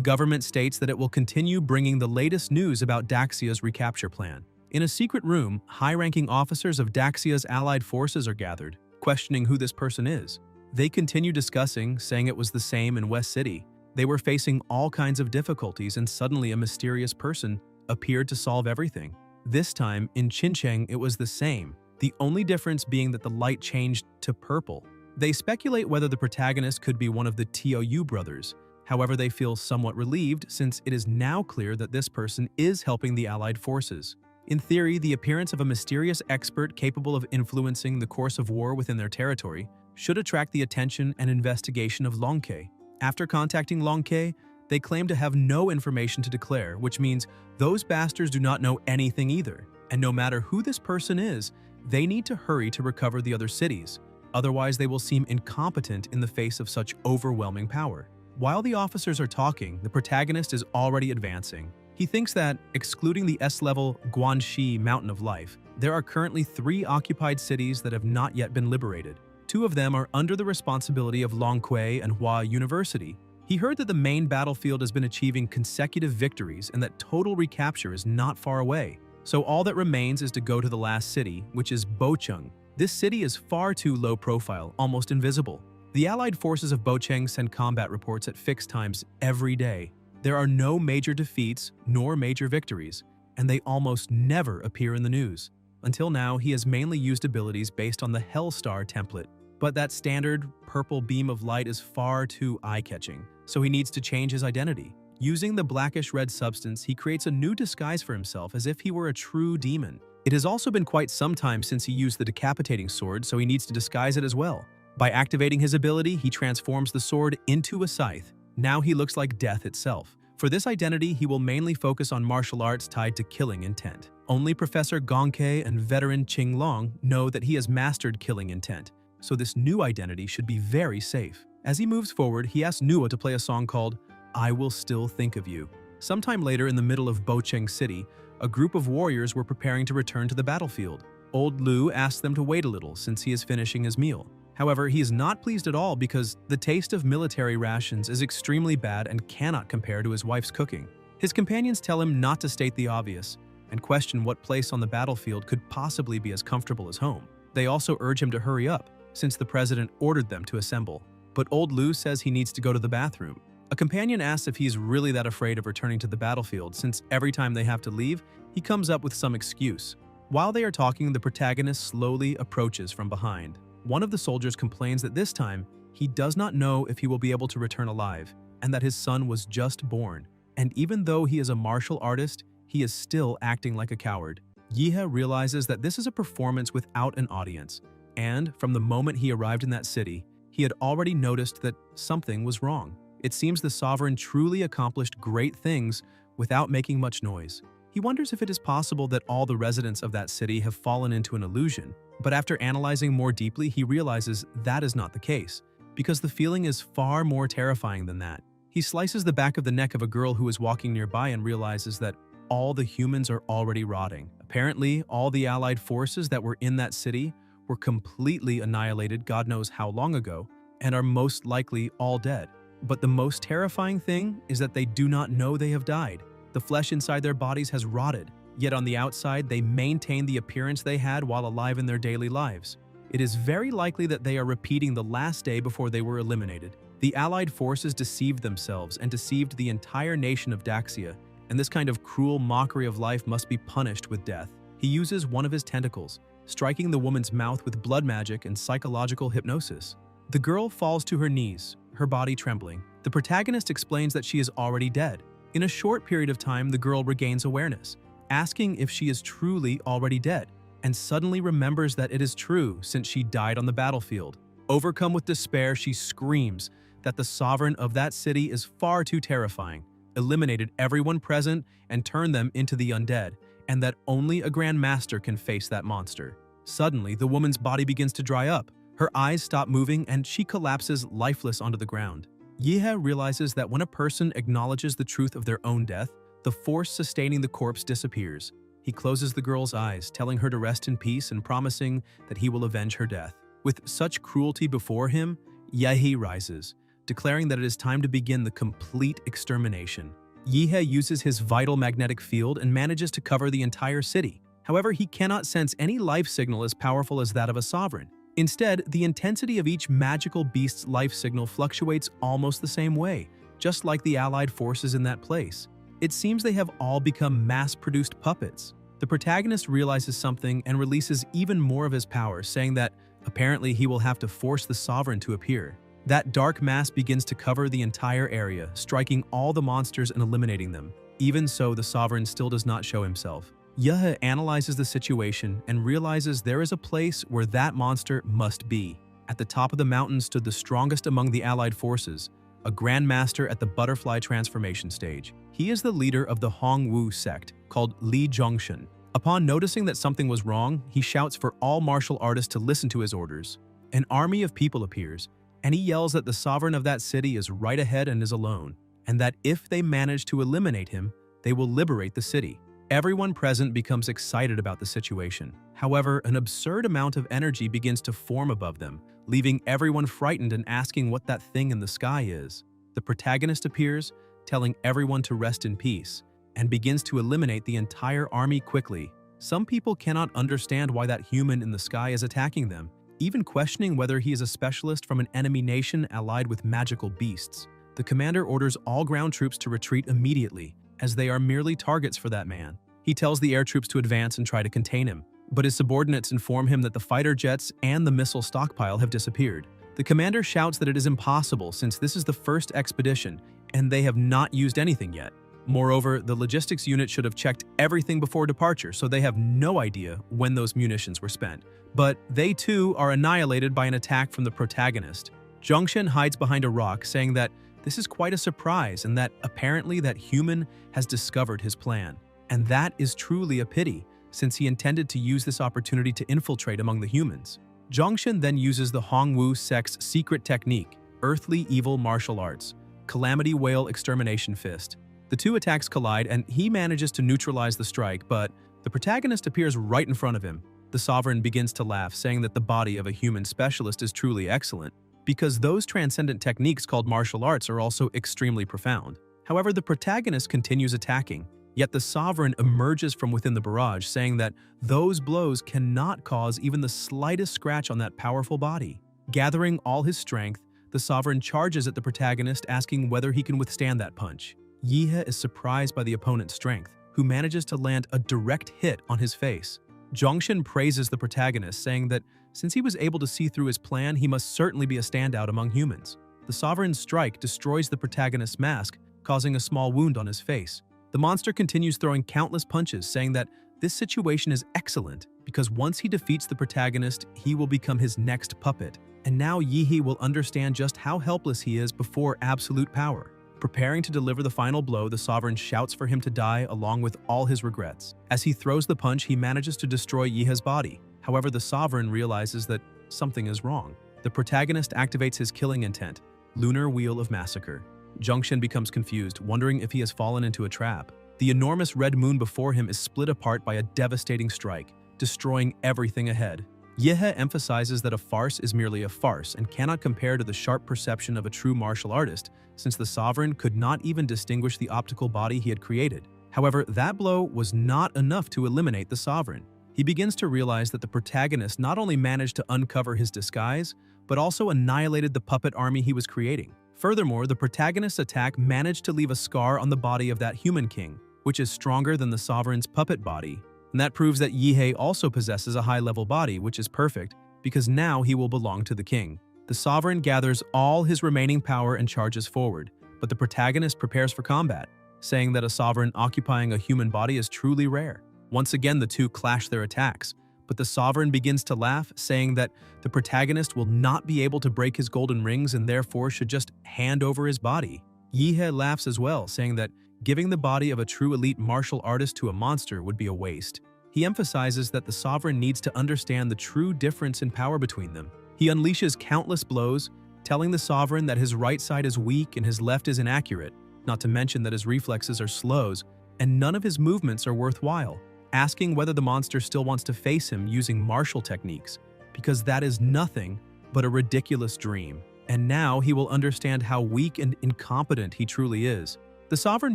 government states that it will continue bringing the latest news about Daxia's recapture plan. In a secret room, high-ranking officers of Daxia's allied forces are gathered, questioning who this person is. They continue discussing, saying it was the same in West City. They were facing all kinds of difficulties and suddenly a mysterious person appeared to solve everything. This time, in Qincheng, it was the same, the only difference being that the light changed to purple. They speculate whether the protagonist could be one of the TOU brothers. However, they feel somewhat relieved since it is now clear that this person is helping the allied forces. In theory, the appearance of a mysterious expert capable of influencing the course of war within their territory should attract the attention and investigation of Longke. After contacting Longke, they claim to have no information to declare, which means those bastards do not know anything either. And no matter who this person is, they need to hurry to recover the other cities. Otherwise, they will seem incompetent in the face of such overwhelming power. While the officers are talking, the protagonist is already advancing. He thinks that, excluding the S-level Guanxi Mountain of Life, there are currently 3 occupied cities that have not yet been liberated. 2 of them are under the responsibility of Longque and Hua University. He heard that the main battlefield has been achieving consecutive victories and that total recapture is not far away. So all that remains is to go to the last city, which is Bocheng. This city is far too low profile, almost invisible. The allied forces of Bocheng send combat reports at fixed times every day. There are no major defeats nor major victories, and they almost never appear in the news. Until now, he has mainly used abilities based on the Hellstar template, but that standard purple beam of light is far too eye-catching, so he needs to change his identity. Using the blackish-red substance, he creates a new disguise for himself as if he were a true demon. It has also been quite some time since he used the decapitating sword, so he needs to disguise it as well. By activating his ability, he transforms the sword into a scythe. Now he looks like death itself. For this identity, he will mainly focus on martial arts tied to killing intent. Only Professor Gongke and veteran Qing Long know that he has mastered killing intent, so this new identity should be very safe. As he moves forward, he asks Nuo to play a song called "I Will Still Think of You." Sometime later in the middle of Bocheng City, a group of warriors were preparing to return to the battlefield. Old Lu asks them to wait a little since he is finishing his meal. However, he is not pleased at all because the taste of military rations is extremely bad and cannot compare to his wife's cooking. His companions tell him not to state the obvious and question what place on the battlefield could possibly be as comfortable as home. They also urge him to hurry up, since the president ordered them to assemble. But Old Lu says he needs to go to the bathroom. A companion asks if he's really that afraid of returning to the battlefield, since every time they have to leave, he comes up with some excuse. While they are talking, the protagonist slowly approaches from behind. One of the soldiers complains that this time, he does not know if he will be able to return alive, and that his son was just born. And even though he is a martial artist, he is still acting like a coward. Yihe realizes that this is a performance without an audience, and from the moment he arrived in that city, he had already noticed that something was wrong. It seems the sovereign truly accomplished great things without making much noise. He wonders if it is possible that all the residents of that city have fallen into an illusion, but after analyzing more deeply, he realizes that is not the case, because the feeling is far more terrifying than that. He slices the back of the neck of a girl who is walking nearby and realizes that all the humans are already rotting. Apparently, all the allied forces that were in that city were completely annihilated God knows how long ago, and are most likely all dead. But the most terrifying thing is that they do not know they have died. The flesh inside their bodies has rotted, yet on the outside they maintain the appearance they had while alive in their daily lives. It is very likely that they are repeating the last day before they were eliminated. The allied forces deceived themselves and deceived the entire nation of Daxia, and this kind of cruel mockery of life must be punished with death. He uses one of his tentacles, striking the woman's mouth with blood magic and psychological hypnosis. The girl falls to her knees, her body trembling. The protagonist explains that she is already dead. In a short period of time, the girl regains awareness, asking if she is truly already dead, and suddenly remembers that it is true since she died on the battlefield. Overcome with despair, she screams that the sovereign of that city is far too terrifying, eliminated everyone present and turned them into the undead, and that only a Grand Master can face that monster. Suddenly, the woman's body begins to dry up. Her eyes stop moving and she collapses lifeless onto the ground. Yihe realizes that when a person acknowledges the truth of their own death, the force sustaining the corpse disappears. He closes the girl's eyes, telling her to rest in peace and promising that he will avenge her death. With such cruelty before him, Yahi rises, declaring that it is time to begin the complete extermination. Yihe uses his vital magnetic field and manages to cover the entire city. However, he cannot sense any life signal as powerful as that of a sovereign. Instead, the intensity of each magical beast's life signal fluctuates almost the same way, just like the allied forces in that place. It seems they have all become mass-produced puppets. The protagonist realizes something and releases even more of his power, saying that apparently he will have to force the sovereign to appear. That dark mass begins to cover the entire area, striking all the monsters and eliminating them. Even so, the sovereign still does not show himself. Yihe analyzes the situation and realizes there is a place where that monster must be. At the top of the mountain stood the strongest among the allied forces, a Grand Master at the butterfly transformation stage. He is the leader of the Hongwu sect, called Li Zhongshan. Upon noticing that something was wrong, he shouts for all martial artists to listen to his orders. An army of people appears, and he yells that the sovereign of that city is right ahead and is alone, and that if they manage to eliminate him, they will liberate the city. Everyone present becomes excited about the situation. However, an absurd amount of energy begins to form above them, leaving everyone frightened and asking what that thing in the sky is. The protagonist appears, telling everyone to rest in peace, and begins to eliminate the entire army quickly. Some people cannot understand why that human in the sky is attacking them, even questioning whether he is a specialist from an enemy nation allied with magical beasts. The commander orders all ground troops to retreat immediately, as they are merely targets for that man. He tells the air troops to advance and try to contain him, but his subordinates inform him that the fighter jets and the missile stockpile have disappeared. The commander shouts that it is impossible since this is the first expedition and they have not used anything yet. Moreover, the logistics unit should have checked everything before departure, so they have no idea when those munitions were spent. But they too are annihilated by an attack from the protagonist. Zhongshan hides behind a rock, saying that this is quite a surprise and that apparently that human has discovered his plan. And that is truly a pity, since he intended to use this opportunity to infiltrate among the humans. Zhongshan then uses the Hongwu sect's secret technique, Earthly Evil Martial Arts, Calamity Whale Extermination Fist. The two attacks collide and he manages to neutralize the strike, but the protagonist appears right in front of him. The Sovereign begins to laugh, saying that the body of a human specialist is truly excellent, because those transcendent techniques called martial arts are also extremely profound. However, the protagonist continues attacking, yet the Sovereign emerges from within the barrage, saying that those blows cannot cause even the slightest scratch on that powerful body. Gathering all his strength, the Sovereign charges at the protagonist, asking whether he can withstand that punch. Yihe is surprised by the opponent's strength, who manages to land a direct hit on his face. Zhongshan praises the protagonist, saying that since he was able to see through his plan, he must certainly be a standout among humans. The Sovereign's strike destroys the protagonist's mask, causing a small wound on his face. The monster continues throwing countless punches, saying that this situation is excellent because once he defeats the protagonist, he will become his next puppet. And now Yihe will understand just how helpless he is before absolute power. Preparing to deliver the final blow, the Sovereign shouts for him to die along with all his regrets. As he throws the punch, he manages to destroy Yihe's body. However, the Sovereign realizes that something is wrong. The protagonist activates his killing intent, Lunar Wheel of Massacre. Zhongshan becomes confused, wondering if he has fallen into a trap. The enormous red moon before him is split apart by a devastating strike, destroying everything ahead. Yihe emphasizes that a farce is merely a farce and cannot compare to the sharp perception of a true martial artist, since the Sovereign could not even distinguish the optical body he had created. However, that blow was not enough to eliminate the Sovereign. He begins to realize that the protagonist not only managed to uncover his disguise, but also annihilated the puppet army he was creating. Furthermore, the protagonist's attack managed to leave a scar on the body of that human king, which is stronger than the Sovereign's puppet body. And that proves that Yihe also possesses a high-level body, which is perfect, because now he will belong to the king. The Sovereign gathers all his remaining power and charges forward, but the protagonist prepares for combat, saying that a Sovereign occupying a human body is truly rare. Once again, the two clash their attacks, but the Sovereign begins to laugh, saying that the protagonist will not be able to break his golden rings and therefore should just hand over his body. Yihe laughs as well, saying that giving the body of a true elite martial artist to a monster would be a waste. He emphasizes that the Sovereign needs to understand the true difference in power between them. He unleashes countless blows, telling the Sovereign that his right side is weak and his left is inaccurate, not to mention that his reflexes are slows and none of his movements are worthwhile, asking whether the monster still wants to face him using martial techniques, because that is nothing but a ridiculous dream. And now he will understand how weak and incompetent he truly is. The Sovereign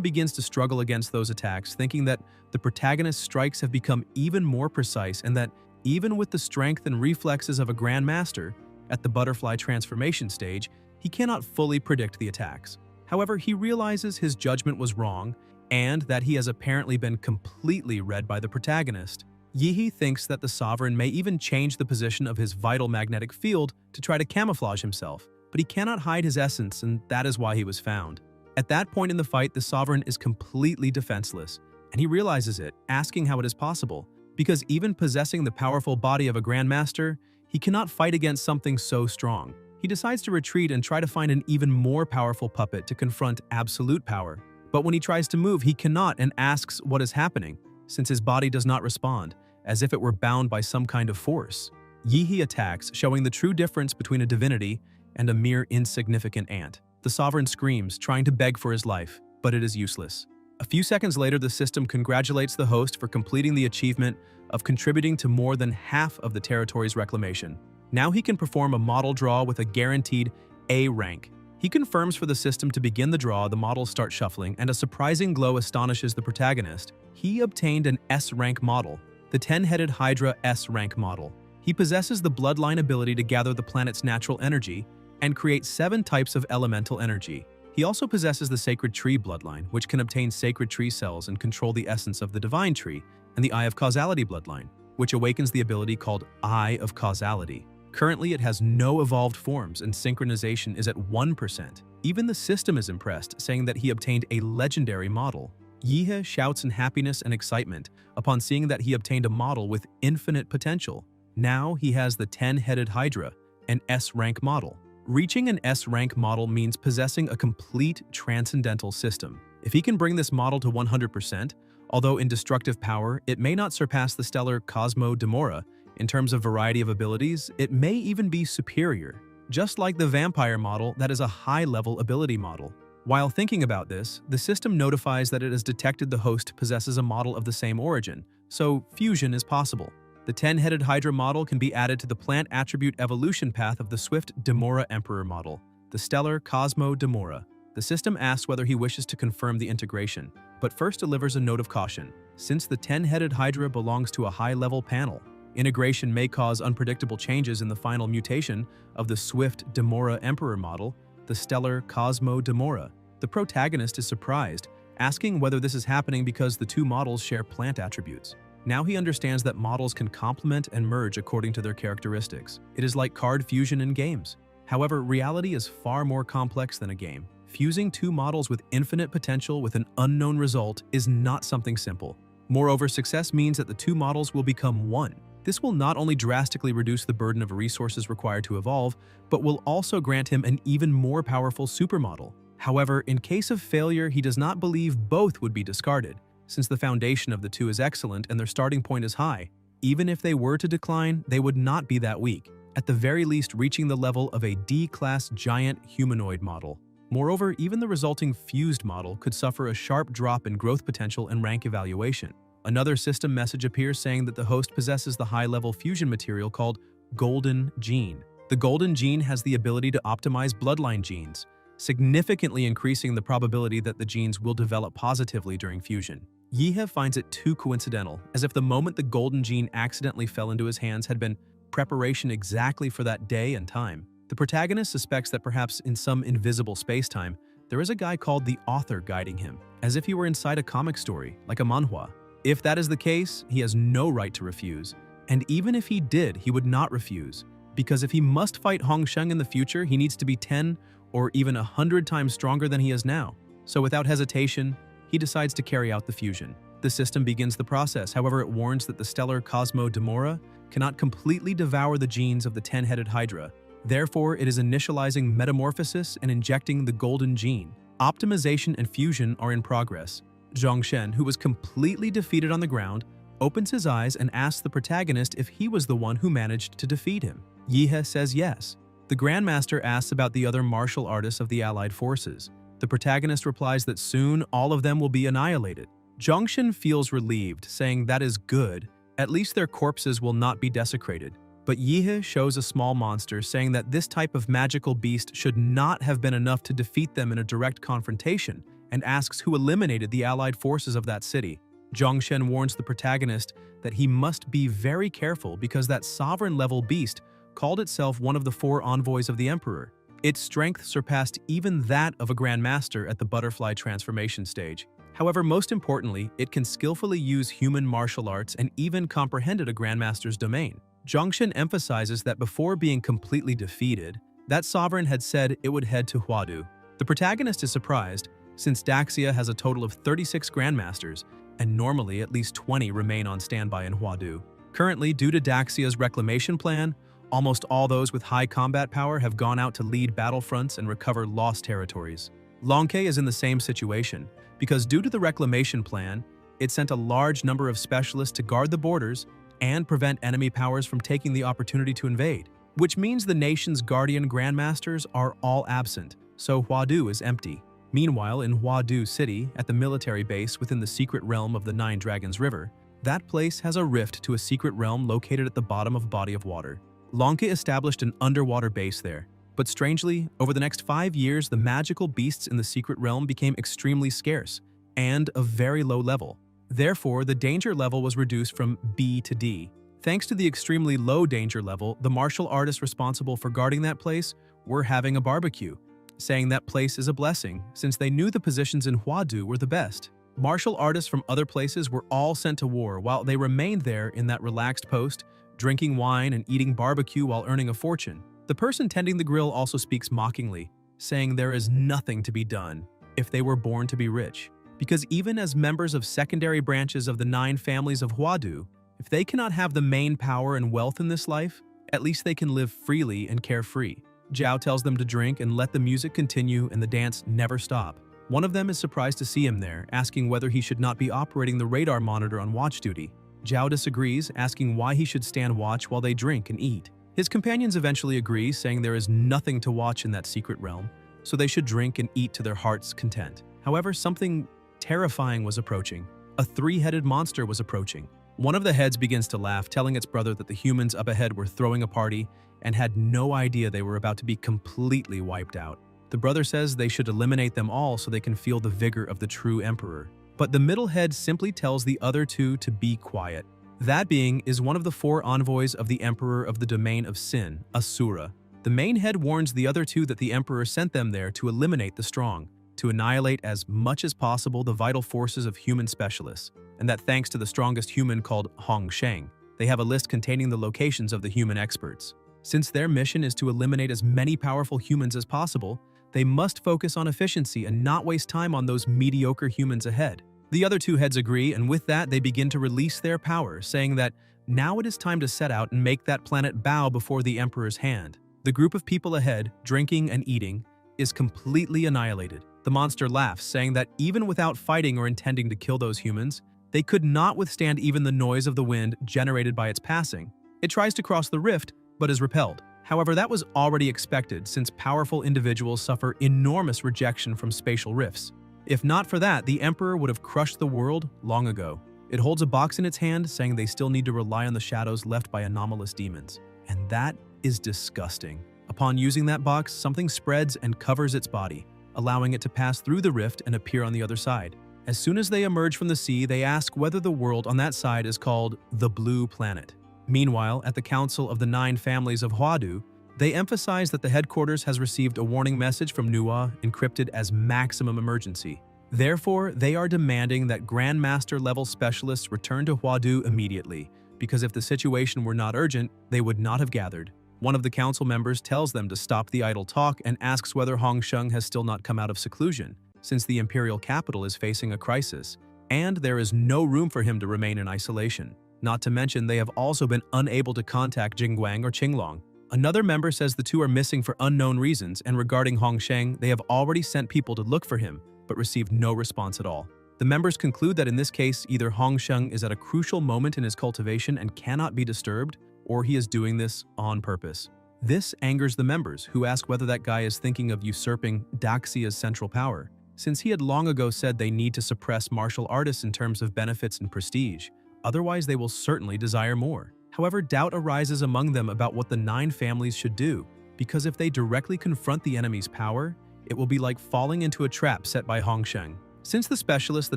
begins to struggle against those attacks, thinking that the protagonist's strikes have become even more precise and that even with the strength and reflexes of a Grandmaster, at the butterfly transformation stage, he cannot fully predict the attacks. However, he realizes his judgment was wrong and that he has apparently been completely read by the protagonist. Yihe thinks that the Sovereign may even change the position of his vital magnetic field to try to camouflage himself, but he cannot hide his essence, and that is why he was found. At that point in the fight, the Sovereign is completely defenseless, and he realizes it, asking how it is possible, because even possessing the powerful body of a Grandmaster, he cannot fight against something so strong. He decides to retreat and try to find an even more powerful puppet to confront absolute power. But when he tries to move, he cannot and asks what is happening, since his body does not respond, as if it were bound by some kind of force. Yihe attacks, showing the true difference between a divinity and a mere insignificant ant. The Sovereign screams, trying to beg for his life, but it is useless. A few seconds later, the system congratulates the host for completing the achievement of contributing to more than half of the territory's reclamation. Now he can perform a model draw with a guaranteed A rank. He confirms for the system to begin the draw. The models start shuffling, and a surprising glow astonishes the protagonist. He obtained an S rank model, the 10-headed Hydra S-rank model. He possesses the bloodline ability to gather the planet's natural energy and create 7 types of elemental energy. He also possesses the Sacred Tree bloodline, which can obtain sacred tree cells and control the essence of the Divine Tree, and the Eye of Causality bloodline, which awakens the ability called Eye of Causality. Currently, it has no evolved forms and synchronization is at 1%. Even the system is impressed, saying that he obtained a legendary model. Yihe shouts in happiness and excitement upon seeing that he obtained a model with infinite potential. Now he has the 10-headed Hydra, an S-rank model. Reaching an S-rank model means possessing a complete transcendental system. If he can bring this model to 100%, although in destructive power, it may not surpass the stellar Cosmo Demora. In terms of variety of abilities, it may even be superior. Just like the vampire model, that is a high-level ability model. While thinking about this, the system notifies that it has detected the host possesses a model of the same origin, so fusion is possible. The 10-headed Hydra model can be added to the plant attribute evolution path of the swift Demora Emperor model, the stellar Cosmo Demora. The system asks whether he wishes to confirm the integration, but first delivers a note of caution. Since the 10-headed Hydra belongs to a high-level panel, integration may cause unpredictable changes in the final mutation of the swift Demora Emperor model, the stellar Cosmo Demora. The protagonist is surprised, asking whether this is happening because the two models share plant attributes. Now he understands that models can complement and merge according to their characteristics. It is like card fusion in games. However, reality is far more complex than a game. Fusing two models with infinite potential with an unknown result is not something simple. Moreover, success means that the two models will become one. This will not only drastically reduce the burden of resources required to evolve, but will also grant him an even more powerful supermodel. However, in case of failure, he does not believe both would be discarded. Since the foundation of the two is excellent and their starting point is high, even if they were to decline, they would not be that weak, at the very least reaching the level of a D-class giant humanoid model. Moreover, even the resulting fused model could suffer a sharp drop in growth potential and rank evaluation. Another system message appears saying that the host possesses the high-level fusion material called Golden Gene. The Golden Gene has the ability to optimize bloodline genes, significantly increasing the probability that the genes will develop positively during fusion. Yihe finds it too coincidental, as if the moment the Golden Gene accidentally fell into his hands had been preparation exactly for that day and time. The protagonist suspects that perhaps in some invisible space-time, there is a guy called the Author guiding him, as if he were inside a comic story, like a manhwa. If that is the case, he has no right to refuse. And even if he did, he would not refuse, because if he must fight Hongsheng in the future, he needs to be 10 or even 100 times stronger than he is now. So without hesitation, he decides to carry out the fusion. The system begins the process, however it warns that the stellar Cosmo Demora cannot completely devour the genes of the 10-headed Hydra. Therefore, it is initializing metamorphosis and injecting the Golden Gene. Optimization and fusion are in progress. Zhongshen, who was completely defeated on the ground, opens his eyes and asks the protagonist if he was the one who managed to defeat him. Yihe says yes. The Grandmaster asks about the other martial artists of the allied forces. The protagonist replies that soon all of them will be annihilated. Zhongshen feels relieved, saying that is good, at least their corpses will not be desecrated. But Yihe shows a small monster, saying that this type of magical beast should not have been enough to defeat them in a direct confrontation, and asks who eliminated the allied forces of that city. Zhongshen warns the protagonist that he must be very careful because that sovereign-level beast called itself one of the 4 envoys of the Emperor. Its strength surpassed even that of a Grandmaster at the butterfly transformation stage. However, most importantly, it can skillfully use human martial arts and even comprehended a Grandmaster's domain. Zhongshen emphasizes that before being completely defeated, that sovereign had said it would head to Huadu. The protagonist is surprised, since Daxia has a total of 36 Grandmasters, and normally at least 20 remain on standby in Huadu. Currently, due to Daxia's reclamation plan, almost all those with high combat power have gone out to lead battlefronts and recover lost territories. Longke is in the same situation, because due to the reclamation plan, it sent a large number of specialists to guard the borders and prevent enemy powers from taking the opportunity to invade, which means the nation's guardian grandmasters are all absent, so Huadu is empty. Meanwhile, in Huadu City, at the military base within the secret realm of the Nine Dragons River, that place has a rift to a secret realm located at the bottom of a body of water. Longke established an underwater base there, but strangely, over the next 5 years, the magical beasts in the secret realm became extremely scarce and of very low level. Therefore, the danger level was reduced from B to D. Thanks to the extremely low danger level, the martial artists responsible for guarding that place were having a barbecue, saying that place is a blessing since they knew the positions in Huadu were the best. Martial artists from other places were all sent to war while they remained there in that relaxed post, drinking wine and eating barbecue while earning a fortune. The person tending the grill also speaks mockingly, saying there is nothing to be done if they were born to be rich. Because even as members of secondary branches of the 9 families of Huadu, if they cannot have the main power and wealth in this life, at least they can live freely and carefree. Zhao tells them to drink and let the music continue and the dance never stop. One of them is surprised to see him there, asking whether he should not be operating the radar monitor on watch duty. Zhao disagrees, asking why he should stand watch while they drink and eat. His companions eventually agree, saying there is nothing to watch in that secret realm, so they should drink and eat to their heart's content. However, something terrifying was approaching. A 3-headed monster was approaching. One of the heads begins to laugh, telling its brother that the humans up ahead were throwing a party and had no idea they were about to be completely wiped out. The brother says they should eliminate them all so they can feel the vigor of the true emperor. But the middle head simply tells the other 2 to be quiet. That being is one of the 4 envoys of the emperor of the domain of sin, Asura. The main head warns the other 2 that the emperor sent them there to eliminate the strong, to annihilate as much as possible the vital forces of human specialists, and that thanks to the strongest human called Hong Sheng, they have a list containing the locations of the human experts. Since their mission is to eliminate as many powerful humans as possible, they must focus on efficiency and not waste time on those mediocre humans ahead. The other 2 heads agree, and with that they begin to release their power, saying that now it is time to set out and make that planet bow before the emperor's hand. The group of people ahead, drinking and eating, is completely annihilated. The monster laughs, saying that even without fighting or intending to kill those humans, they could not withstand even the noise of the wind generated by its passing. It tries to cross the rift, but is repelled. However, that was already expected since powerful individuals suffer enormous rejection from spatial rifts. If not for that, the Emperor would have crushed the world long ago. It holds a box in its hand, saying they still need to rely on the shadows left by anomalous demons. And that is disgusting. Upon using that box, something spreads and covers its body, allowing it to pass through the rift and appear on the other side. As soon as they emerge from the sea, they ask whether the world on that side is called the Blue Planet. Meanwhile, at the Council of the 9 Families of Huadu, they emphasize that the headquarters has received a warning message from Nuwa encrypted as maximum emergency. Therefore, they are demanding that Grandmaster-level specialists return to Huadu immediately, because if the situation were not urgent, they would not have gathered. One of the council members tells them to stop the idle talk and asks whether Hong Sheng has still not come out of seclusion, since the imperial capital is facing a crisis, and there is no room for him to remain in isolation. Not to mention, they have also been unable to contact Jingguang or Qinglong. Another member says the 2 are missing for unknown reasons, and regarding Hong Sheng, they have already sent people to look for him, but received no response at all. The members conclude that in this case, either Hong Sheng is at a crucial moment in his cultivation and cannot be disturbed, or he is doing this on purpose. This angers the members, who ask whether that guy is thinking of usurping Daxia's central power, since he had long ago said they need to suppress martial artists in terms of benefits and prestige. Otherwise, they will certainly desire more. However, doubt arises among them about what the 9 families should do, because if they directly confront the enemy's power, it will be like falling into a trap set by Hong Sheng. Since the specialists the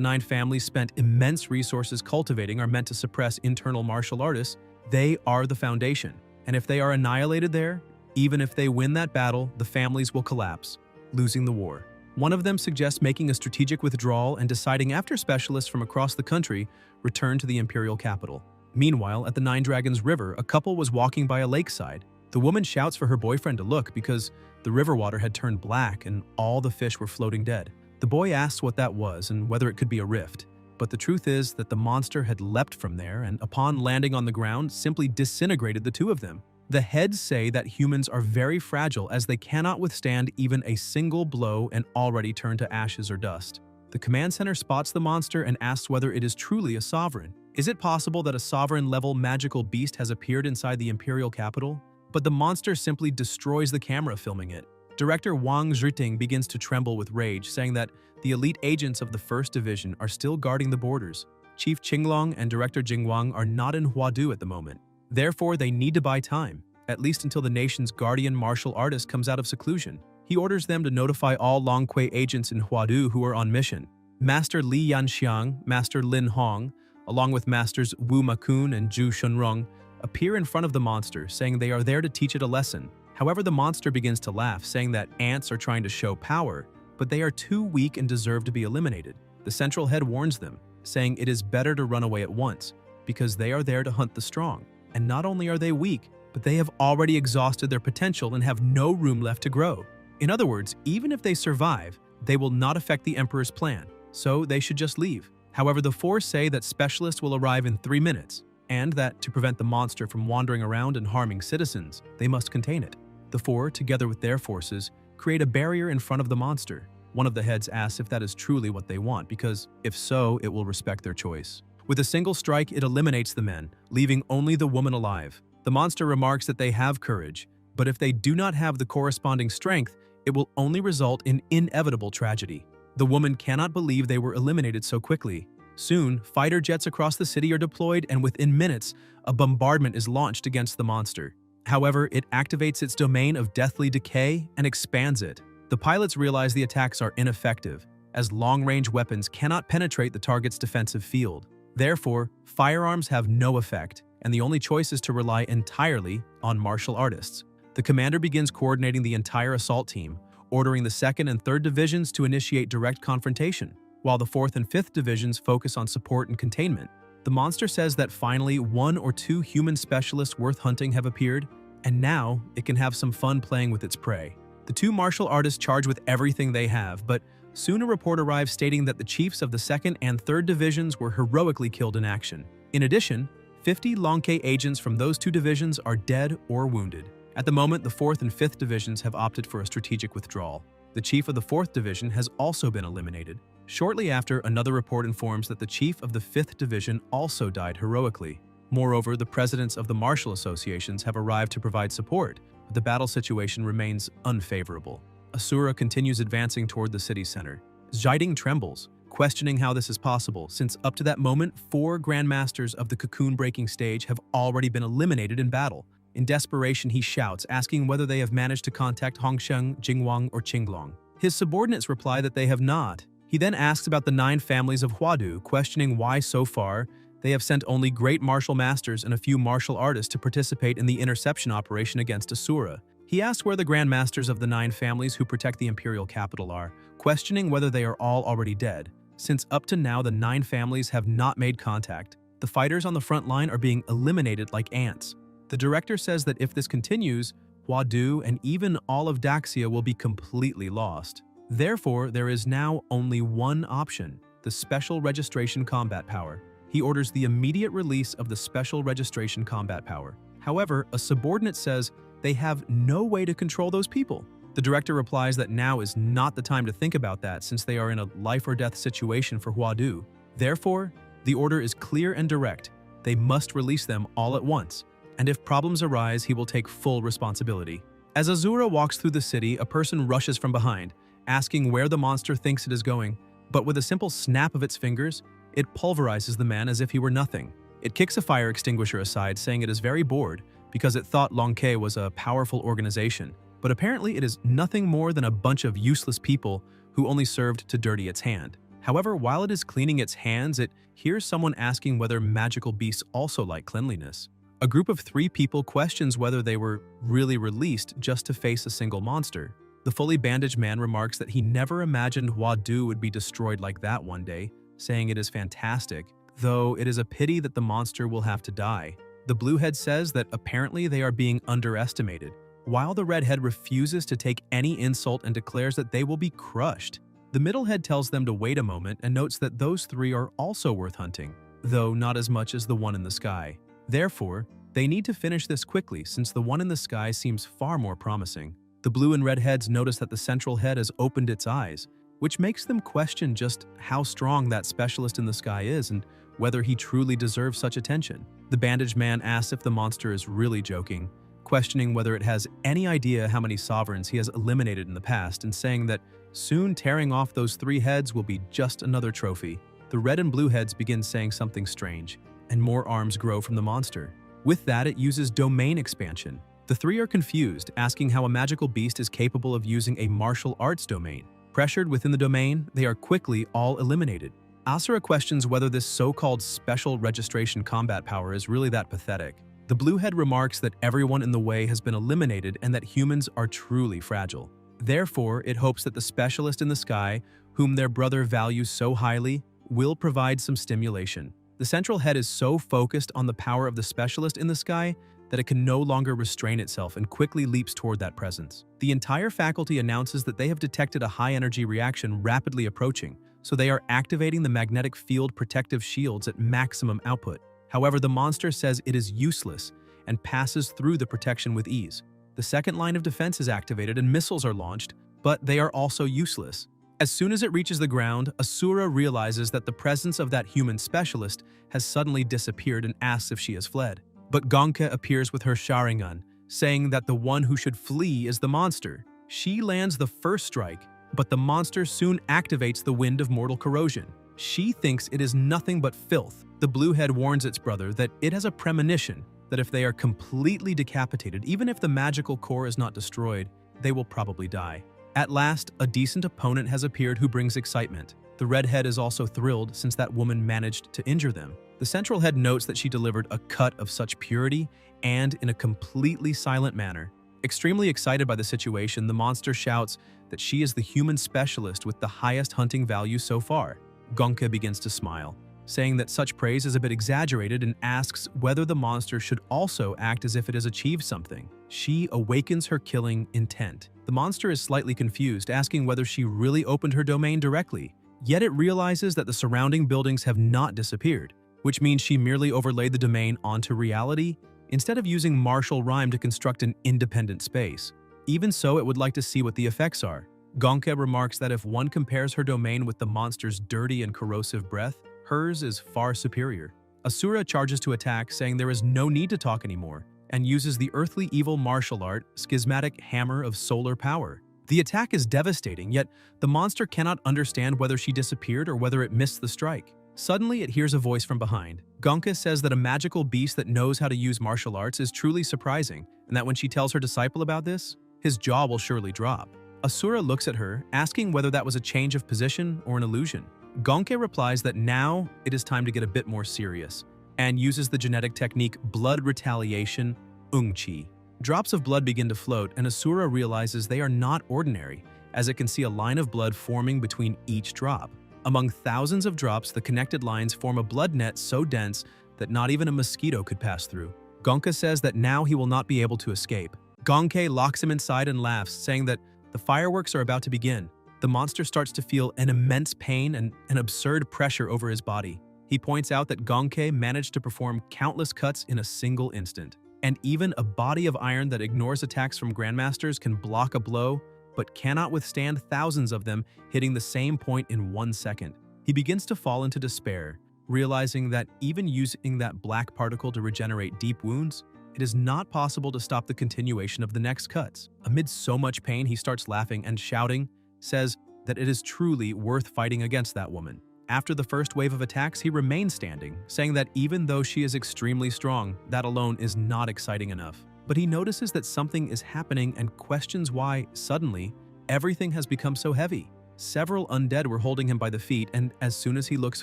9 families spent immense resources cultivating are meant to suppress internal martial artists, they are the foundation. And if they are annihilated there, even if they win that battle, the families will collapse, losing the war. One of them suggests making a strategic withdrawal and deciding after specialists from across the country return to the imperial capital. Meanwhile, at the 9 Dragons River, a couple was walking by a lakeside. The woman shouts for her boyfriend to look because the river water had turned black and all the fish were floating dead. The boy asks what that was and whether it could be a rift. But the truth is that the monster had leapt from there and, upon landing on the ground, simply disintegrated the 2 of them. The heads say that humans are very fragile as they cannot withstand even a single blow and already turn to ashes or dust. The command center spots the monster and asks whether it is truly a sovereign. Is it possible that a sovereign-level magical beast has appeared inside the imperial capital? But the monster simply destroys the camera filming it. Director Wang Zhiting begins to tremble with rage, saying that the elite agents of the 1st Division are still guarding the borders. Chief Qinglong and Director Jingguang are not in Huadu at the moment. Therefore, they need to buy time, at least until the nation's guardian martial artist comes out of seclusion. He orders them to notify all Longquei agents in Huadu who are on mission. Master Li Yanxiang, Master Lin Hong, along with Masters Wu Makun and Zhu Shunrong, appear in front of the monster, saying they are there to teach it a lesson. However, the monster begins to laugh, saying that ants are trying to show power, but they are too weak and deserve to be eliminated. The central head warns them, saying it is better to run away at once, because they are there to hunt the strong. And not only are they weak, but they have already exhausted their potential and have no room left to grow. In other words, even if they survive, they will not affect the Emperor's plan, so they should just leave. However, the four say that specialists will arrive in 3 minutes, and that to prevent the monster from wandering around and harming citizens, they must contain it. The four, together with their forces, create a barrier in front of the monster. One of the heads asks if that is truly what they want, because if so, it will respect their choice. With a single strike, it eliminates the men, leaving only the woman alive. The monster remarks that they have courage, but if they do not have the corresponding strength, it will only result in inevitable tragedy. The woman cannot believe they were eliminated so quickly. Soon, fighter jets across the city are deployed, and within minutes, a bombardment is launched against the monster. However, it activates its domain of deathly decay and expands it. The pilots realize the attacks are ineffective, as long-range weapons cannot penetrate the target's defensive field. Therefore, firearms have no effect, and the only choice is to rely entirely on martial artists. The commander begins coordinating the entire assault team, ordering the 2nd and 3rd divisions to initiate direct confrontation, while the 4th and 5th divisions focus on support and containment. The monster says that finally 1 or 2 human specialists worth hunting have appeared, and now it can have some fun playing with its prey. The 2 martial artists charge with everything they have, but soon a report arrives stating that the chiefs of the 2nd and 3rd divisions were heroically killed in action. In addition, 50 Long-K agents from those 2 divisions are dead or wounded. At the moment, the 4th and 5th divisions have opted for a strategic withdrawal. The chief of the 4th division has also been eliminated. Shortly after, another report informs that the chief of the 5th division also died heroically. Moreover, the presidents of the martial associations have arrived to provide support, but the battle situation remains unfavorable. Asura continues advancing toward the city center. Zhaiding trembles, questioning how this is possible, since up to that moment, 4 grandmasters of the cocoon-breaking stage have already been eliminated in battle. In desperation, he shouts, asking whether they have managed to contact Hongsheng, Jingwang, or Qinglong. His subordinates reply that they have not. He then asks about the 9 families of Huadu, questioning why so far they have sent only great martial masters and a few martial artists to participate in the interception operation against Asura. He asks where the grandmasters of the 9 families who protect the imperial capital are, questioning whether they are all already dead. Since up to now the 9 families have not made contact, the fighters on the front line are being eliminated like ants. The director says that if this continues, Huadu and even all of Daxia will be completely lost. Therefore, there is now only one option, the Special Registration Combat Power. He orders the immediate release of the Special Registration Combat Power. However, a subordinate says they have no way to control those people. The director replies that now is not the time to think about that since they are in a life-or-death situation for Huadu. Therefore, the order is clear and direct. They must release them all at once, and if problems arise, he will take full responsibility. As Asura walks through the city, a person rushes from behind, asking where the monster thinks it is going, but with a simple snap of its fingers, it pulverizes the man as if he were nothing. It kicks a fire extinguisher aside, saying it is very bored because it thought Long-K was a powerful organization, but apparently it is nothing more than a bunch of useless people who only served to dirty its hand. However, while it is cleaning its hands, it hears someone asking whether magical beasts also like cleanliness. A group of 3 people questions whether they were really released just to face a single monster. The fully bandaged man remarks that he never imagined Huadu would be destroyed like that one day, saying it is fantastic, though it is a pity that the monster will have to die. The bluehead says that apparently they are being underestimated, while the redhead refuses to take any insult and declares that they will be crushed. The middlehead tells them to wait a moment and notes that those 3 are also worth hunting, though not as much as the one in the sky. Therefore, they need to finish this quickly since the one in the sky seems far more promising. The blue and red heads notice that the central head has opened its eyes, which makes them question just how strong that specialist in the sky is and whether he truly deserves such attention. The bandaged man asks if the monster is really joking, questioning whether it has any idea how many sovereigns he has eliminated in the past and saying that soon tearing off those 3 heads will be just another trophy. The red and blue heads begin saying something strange, and more arms grow from the monster. With that, it uses domain expansion. The 3 are confused, asking how a magical beast is capable of using a martial arts domain. Pressured within the domain, they are quickly all eliminated. Asura questions whether this so-called special registration combat power is really that pathetic. The Bluehead remarks that everyone in the way has been eliminated and that humans are truly fragile. Therefore, it hopes that the specialist in the sky, whom their brother values so highly, will provide some stimulation. The central head is so focused on the power of the specialist in the sky that it can no longer restrain itself and quickly leaps toward that presence. The entire faculty announces that they have detected a high-energy reaction rapidly approaching, so they are activating the magnetic field protective shields at maximum output. However, the monster says it is useless and passes through the protection with ease. The second line of defense is activated and missiles are launched, but they are also useless. As soon as it reaches the ground, Asura realizes that the presence of that human specialist has suddenly disappeared and asks if she has fled. But Gonka appears with her Sharingan, saying that the one who should flee is the monster. She lands the first strike, but the monster soon activates the wind of mortal corrosion. She thinks it is nothing but filth. The Bluehead warns its brother that it has a premonition that if they are completely decapitated, even if the magical core is not destroyed, they will probably die. At last, a decent opponent has appeared who brings excitement. The Redhead is also thrilled since that woman managed to injure them. The central head notes that she delivered a cut of such purity and in a completely silent manner. Extremely excited by the situation, the monster shouts that she is the human specialist with the highest hunting value so far. Gonka begins to smile, saying that such praise is a bit exaggerated and asks whether the monster should also act as if it has achieved something. She awakens her killing intent. The monster is slightly confused, asking whether she really opened her domain directly. Yet it realizes that the surrounding buildings have not disappeared, which means she merely overlaid the domain onto reality instead of using martial rhyme to construct an independent space. Even so, it would like to see what the effects are. Gonka remarks that if one compares her domain with the monster's dirty and corrosive breath, hers is far superior. Asura charges to attack, saying there is no need to talk anymore, and uses the earthly evil martial art, Schismatic Hammer of Solar Power. The attack is devastating, yet the monster cannot understand whether she disappeared or whether it missed the strike. Suddenly, it hears a voice from behind. Gonka says that a magical beast that knows how to use martial arts is truly surprising, and that when she tells her disciple about this, his jaw will surely drop. Asura looks at her, asking whether that was a change of position or an illusion. Gonke replies that now it is time to get a bit more serious, and uses the genetic technique Blood Retaliation, Ungchi. Drops of blood begin to float, and Asura realizes they are not ordinary, as it can see a line of blood forming between each drop. Among thousands of drops, the connected lines form a blood net so dense that not even a mosquito could pass through. Gonka says that now he will not be able to escape. Gonke locks him inside and laughs, saying that the fireworks are about to begin. The monster starts to feel an immense pain and an absurd pressure over his body. He points out that Gonke managed to perform countless cuts in a single instant. And even a body of iron that ignores attacks from Grandmasters can block a blow, but cannot withstand thousands of them hitting the same point in 1 second. He begins to fall into despair, realizing that even using that black particle to regenerate deep wounds, it is not possible to stop the continuation of the next cuts. Amid so much pain, he starts laughing and shouting, says that it is truly worth fighting against that woman. After the first wave of attacks, he remains standing, saying that even though she is extremely strong, that alone is not exciting enough. But he notices that something is happening and questions why, suddenly, everything has become so heavy. Several undead were holding him by the feet, and as soon as he looks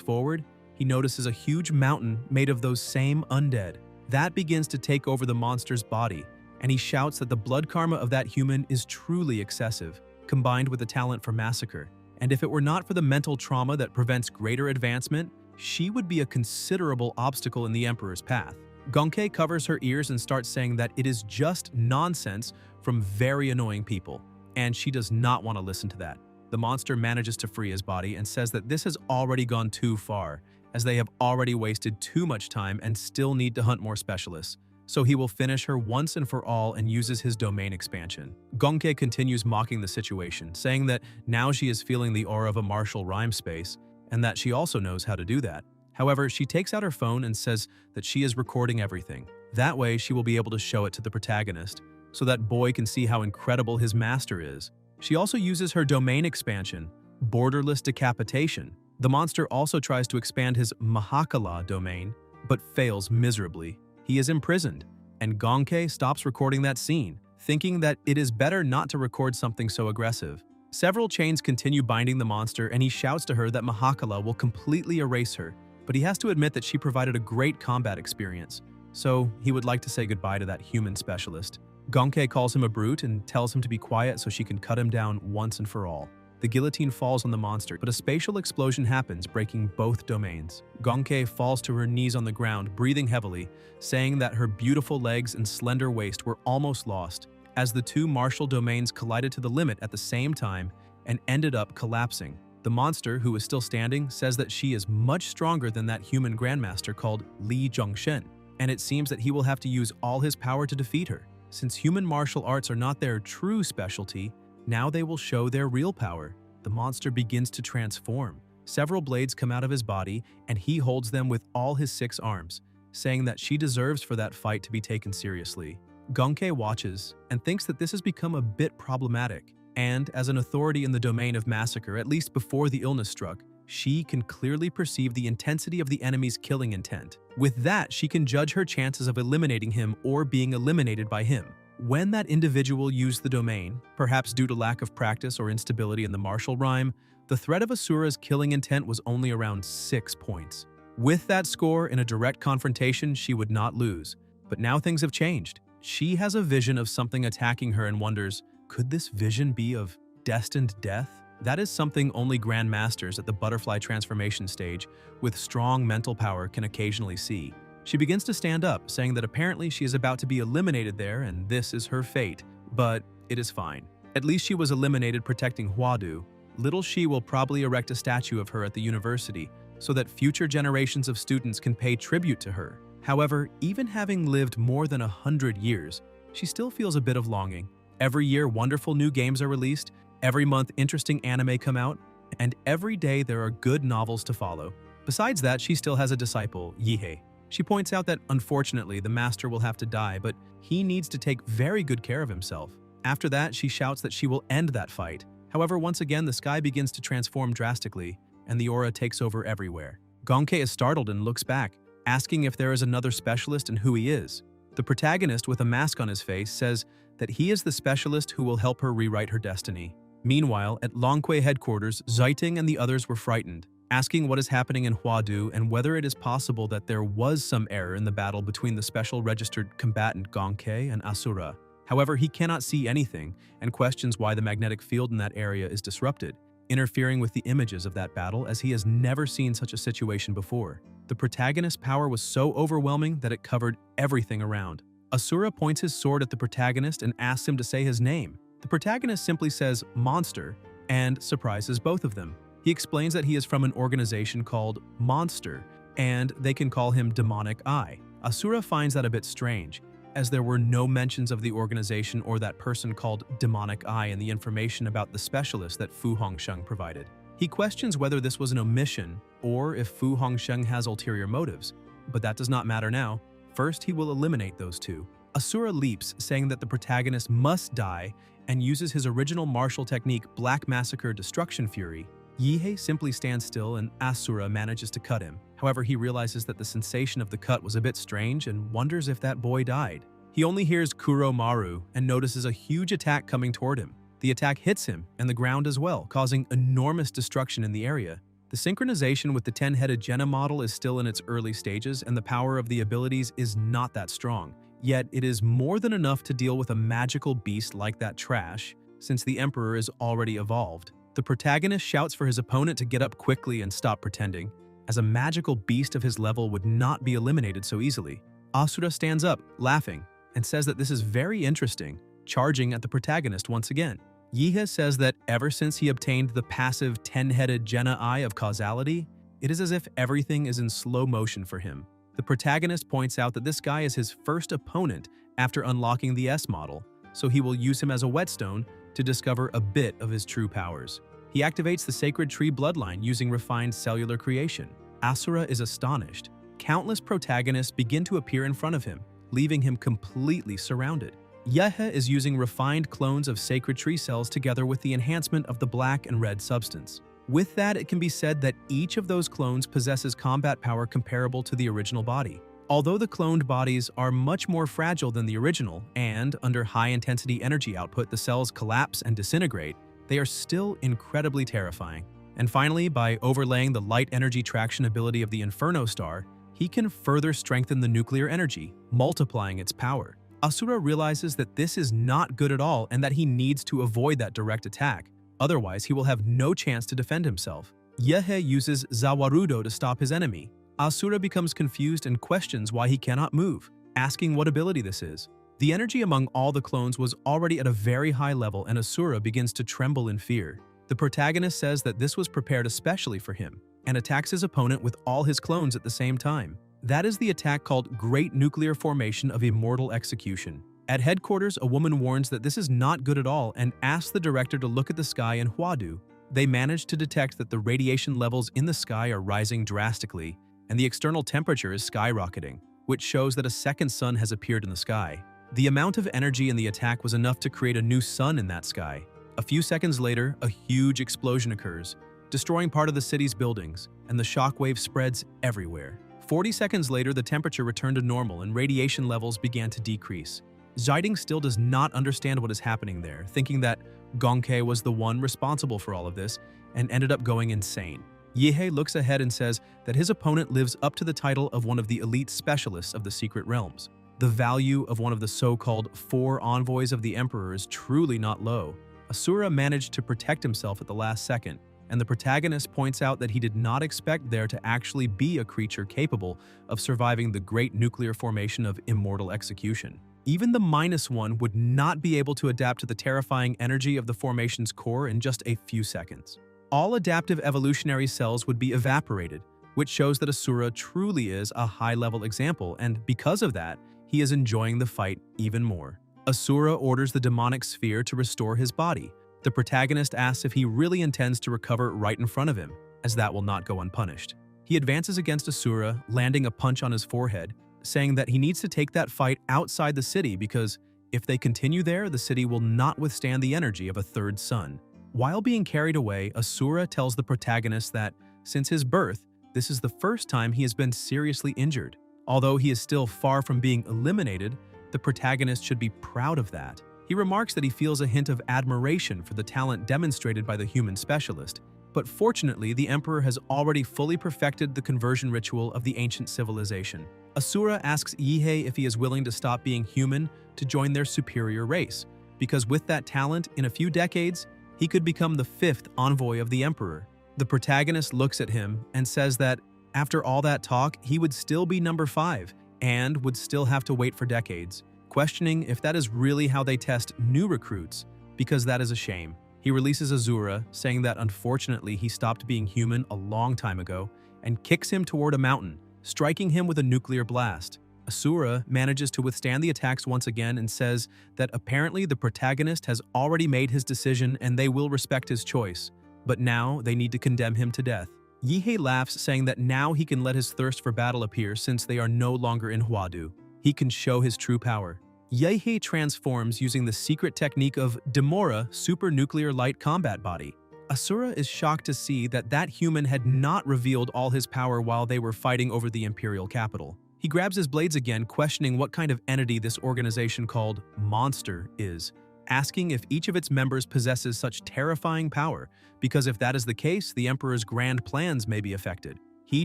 forward, he notices a huge mountain made of those same undead. That begins to take over the monster's body, and he shouts that the blood karma of that human is truly excessive, combined with the talent for massacre. And if it were not for the mental trauma that prevents greater advancement, she would be a considerable obstacle in the Emperor's path. Gonke covers her ears and starts saying that it is just nonsense from very annoying people, and she does not want to listen to that. The monster manages to free his body and says that this has already gone too far, as they have already wasted too much time and still need to hunt more specialists. So he will finish her once and for all and uses his domain expansion. Gonke continues mocking the situation, saying that now she is feeling the aura of a martial rhyme space, and that she also knows how to do that. However, she takes out her phone and says that she is recording everything. That way, she will be able to show it to the protagonist, so that boy can see how incredible his master is. She also uses her domain expansion, Borderless Decapitation. The monster also tries to expand his Mahakala domain, but fails miserably. He is imprisoned, and Gonke stops recording that scene, thinking that it is better not to record something so aggressive. Several chains continue binding the monster, and he shouts to her that Mahakala will completely erase her, but he has to admit that she provided a great combat experience, so he would like to say goodbye to that human specialist. Gonke calls him a brute and tells him to be quiet so she can cut him down once and for all. The guillotine falls on the monster, but a spatial explosion happens, breaking both domains. Gonke falls to her knees on the ground, breathing heavily, saying that her beautiful legs and slender waist were almost lost, as the two martial domains collided to the limit at the same time and ended up collapsing. The monster, who is still standing, says that she is much stronger than that human grandmaster called Li Zhongshen, and it seems that he will have to use all his power to defeat her. Since human martial arts are not their true specialty, now they will show their real power. The monster begins to transform. Several blades come out of his body, and he holds them with all his 6 arms, saying that she deserves for that fight to be taken seriously. Gonke watches and thinks that this has become a bit problematic, and as an authority in the domain of massacre, at least before the illness struck, she can clearly perceive the intensity of the enemy's killing intent. With that, she can judge her chances of eliminating him or being eliminated by him. When that individual used the domain, perhaps due to lack of practice or instability in the martial rhyme, the threat of Asura's killing intent was only around 6 points. With that score, in a direct confrontation, she would not lose. But now things have changed. She has a vision of something attacking her and wonders, could this vision be of destined death? That is something only grandmasters at the butterfly transformation stage with strong mental power can occasionally see. She begins to stand up, saying that apparently she is about to be eliminated there and this is her fate, but it is fine. At least she was eliminated protecting Huadu. Little She will probably erect a statue of her at the university so that future generations of students can pay tribute to her. However, even having lived more than 100 years, she still feels a bit of longing. Every year, wonderful new games are released, every month interesting anime come out, and every day there are good novels to follow. Besides that, she still has a disciple, Yihei. She points out that, unfortunately, the master will have to die, but he needs to take very good care of himself. After that, she shouts that she will end that fight. However, once again, the sky begins to transform drastically, and the aura takes over everywhere. Gonke is startled and looks back, asking if there is another specialist and who he is. The protagonist, with a mask on his face, says that he is the specialist who will help her rewrite her destiny. Meanwhile, at Longquay headquarters, Xiting and the others were frightened, asking what is happening in Huadu and whether it is possible that there was some error in the battle between the special registered combatant Gonke and Asura. However, he cannot see anything and questions why the magnetic field in that area is disrupted, interfering with the images of that battle as he has never seen such a situation before. The protagonist's power was so overwhelming that it covered everything around. Asura points his sword at the protagonist and asks him to say his name. The protagonist simply says "monster" and surprises both of them. He explains that he is from an organization called Monster, and they can call him Demonic Eye. Asura finds that a bit strange, as there were no mentions of the organization or that person called Demonic Eye in the information about the specialist that Fu Hongsheng provided. He questions whether this was an omission or if Fu Hongsheng has ulterior motives, but that does not matter now. First, he will eliminate those two. Asura leaps, saying that the protagonist must die, and uses his original martial technique Black Massacre Destruction Fury. Yihei simply stands still and Asura manages to cut him. However, he realizes that the sensation of the cut was a bit strange and wonders if that boy died. He only hears Kuro Maru and notices a huge attack coming toward him. The attack hits him and the ground as well, causing enormous destruction in the area. The synchronization with the 10-headed Jenna model is still in its early stages, and the power of the abilities is not that strong. Yet it is more than enough to deal with a magical beast like that trash, since the Emperor is already evolved. The protagonist shouts for his opponent to get up quickly and stop pretending, as a magical beast of his level would not be eliminated so easily. Asura stands up, laughing, and says that this is very interesting, charging at the protagonist once again. Yihei says that ever since he obtained the passive 10-headed Jenna Eye of Causality, it is as if everything is in slow motion for him. The protagonist points out that this guy is his first opponent after unlocking the S model, so he will use him as a whetstone to discover a bit of his true powers. He activates the sacred tree bloodline using refined cellular creation. Asura is astonished. Countless protagonists begin to appear in front of him, leaving him completely surrounded. Yahello is using refined clones of sacred tree cells together with the enhancement of the black and red substance. With that, it can be said that each of those clones possesses combat power comparable to the original body. Although the cloned bodies are much more fragile than the original, and under high-intensity energy output the cells collapse and disintegrate, they are still incredibly terrifying. And finally, by overlaying the light energy traction ability of the Inferno Star, he can further strengthen the nuclear energy, multiplying its power. Asura realizes that this is not good at all and that he needs to avoid that direct attack, otherwise he will have no chance to defend himself. Yahello uses Zawarudo to stop his enemy. Asura becomes confused and questions why he cannot move, asking what ability this is. The energy among all the clones was already at a very high level and Asura begins to tremble in fear. The protagonist says that this was prepared especially for him and attacks his opponent with all his clones at the same time. That is the attack called Great Nuclear Formation of Immortal Execution. At headquarters, a woman warns that this is not good at all and asks the director to look at the sky in Huadu. They manage to detect that the radiation levels in the sky are rising drastically and the external temperature is skyrocketing, which shows that a second sun has appeared in the sky. The amount of energy in the attack was enough to create a new sun in that sky. A few seconds later, a huge explosion occurs, destroying part of the city's buildings, and the shockwave spreads everywhere. 40 seconds later, the temperature returned to normal and radiation levels began to decrease. Ziding still does not understand what is happening there, thinking that Gonke was the one responsible for all of this and ended up going insane. Yahello looks ahead and says that his opponent lives up to the title of one of the elite specialists of the secret realms. The value of one of the so-called 4 envoys of the Emperor is truly not low. Asura managed to protect himself at the last second, and the protagonist points out that he did not expect there to actually be a creature capable of surviving the great nuclear formation of immortal execution. Even the -1 would not be able to adapt to the terrifying energy of the formation's core in just a few seconds. All adaptive evolutionary cells would be evaporated, which shows that Asura truly is a high-level example, and because of that, he is enjoying the fight even more. Asura orders the demonic sphere to restore his body. The protagonist asks if he really intends to recover right in front of him, as that will not go unpunished. He advances against Asura, landing a punch on his forehead, saying that he needs to take that fight outside the city because if they continue there, the city will not withstand the energy of a third sun. While being carried away, Asura tells the protagonist that, since his birth, this is the first time he has been seriously injured. Although he is still far from being eliminated, the protagonist should be proud of that. He remarks that he feels a hint of admiration for the talent demonstrated by the human specialist, but fortunately the Emperor has already fully perfected the conversion ritual of the ancient civilization. Asura asks Yahello if he is willing to stop being human to join their superior race, because with that talent, in a few decades, he could become the 5th envoy of the Emperor. The protagonist looks at him and says that, after all that talk, he would still be number 5 and would still have to wait for decades, questioning if that is really how they test new recruits, because that is a shame. He releases Asura, saying that unfortunately he stopped being human a long time ago, and kicks him toward a mountain, striking him with a nuclear blast. Asura manages to withstand the attacks once again and says that apparently the protagonist has already made his decision and they will respect his choice, but now they need to condemn him to death. Yahello laughs, saying that now he can let his thirst for battle appear since they are no longer in Huadu. He can show his true power. Yahello transforms using the secret technique of Demora super nuclear light combat body. Asura is shocked to see that that human had not revealed all his power while they were fighting over the imperial capital. He grabs his blades again, questioning what kind of entity this organization called Monster is, asking if each of its members possesses such terrifying power, because if that is the case, the Emperor's grand plans may be affected. He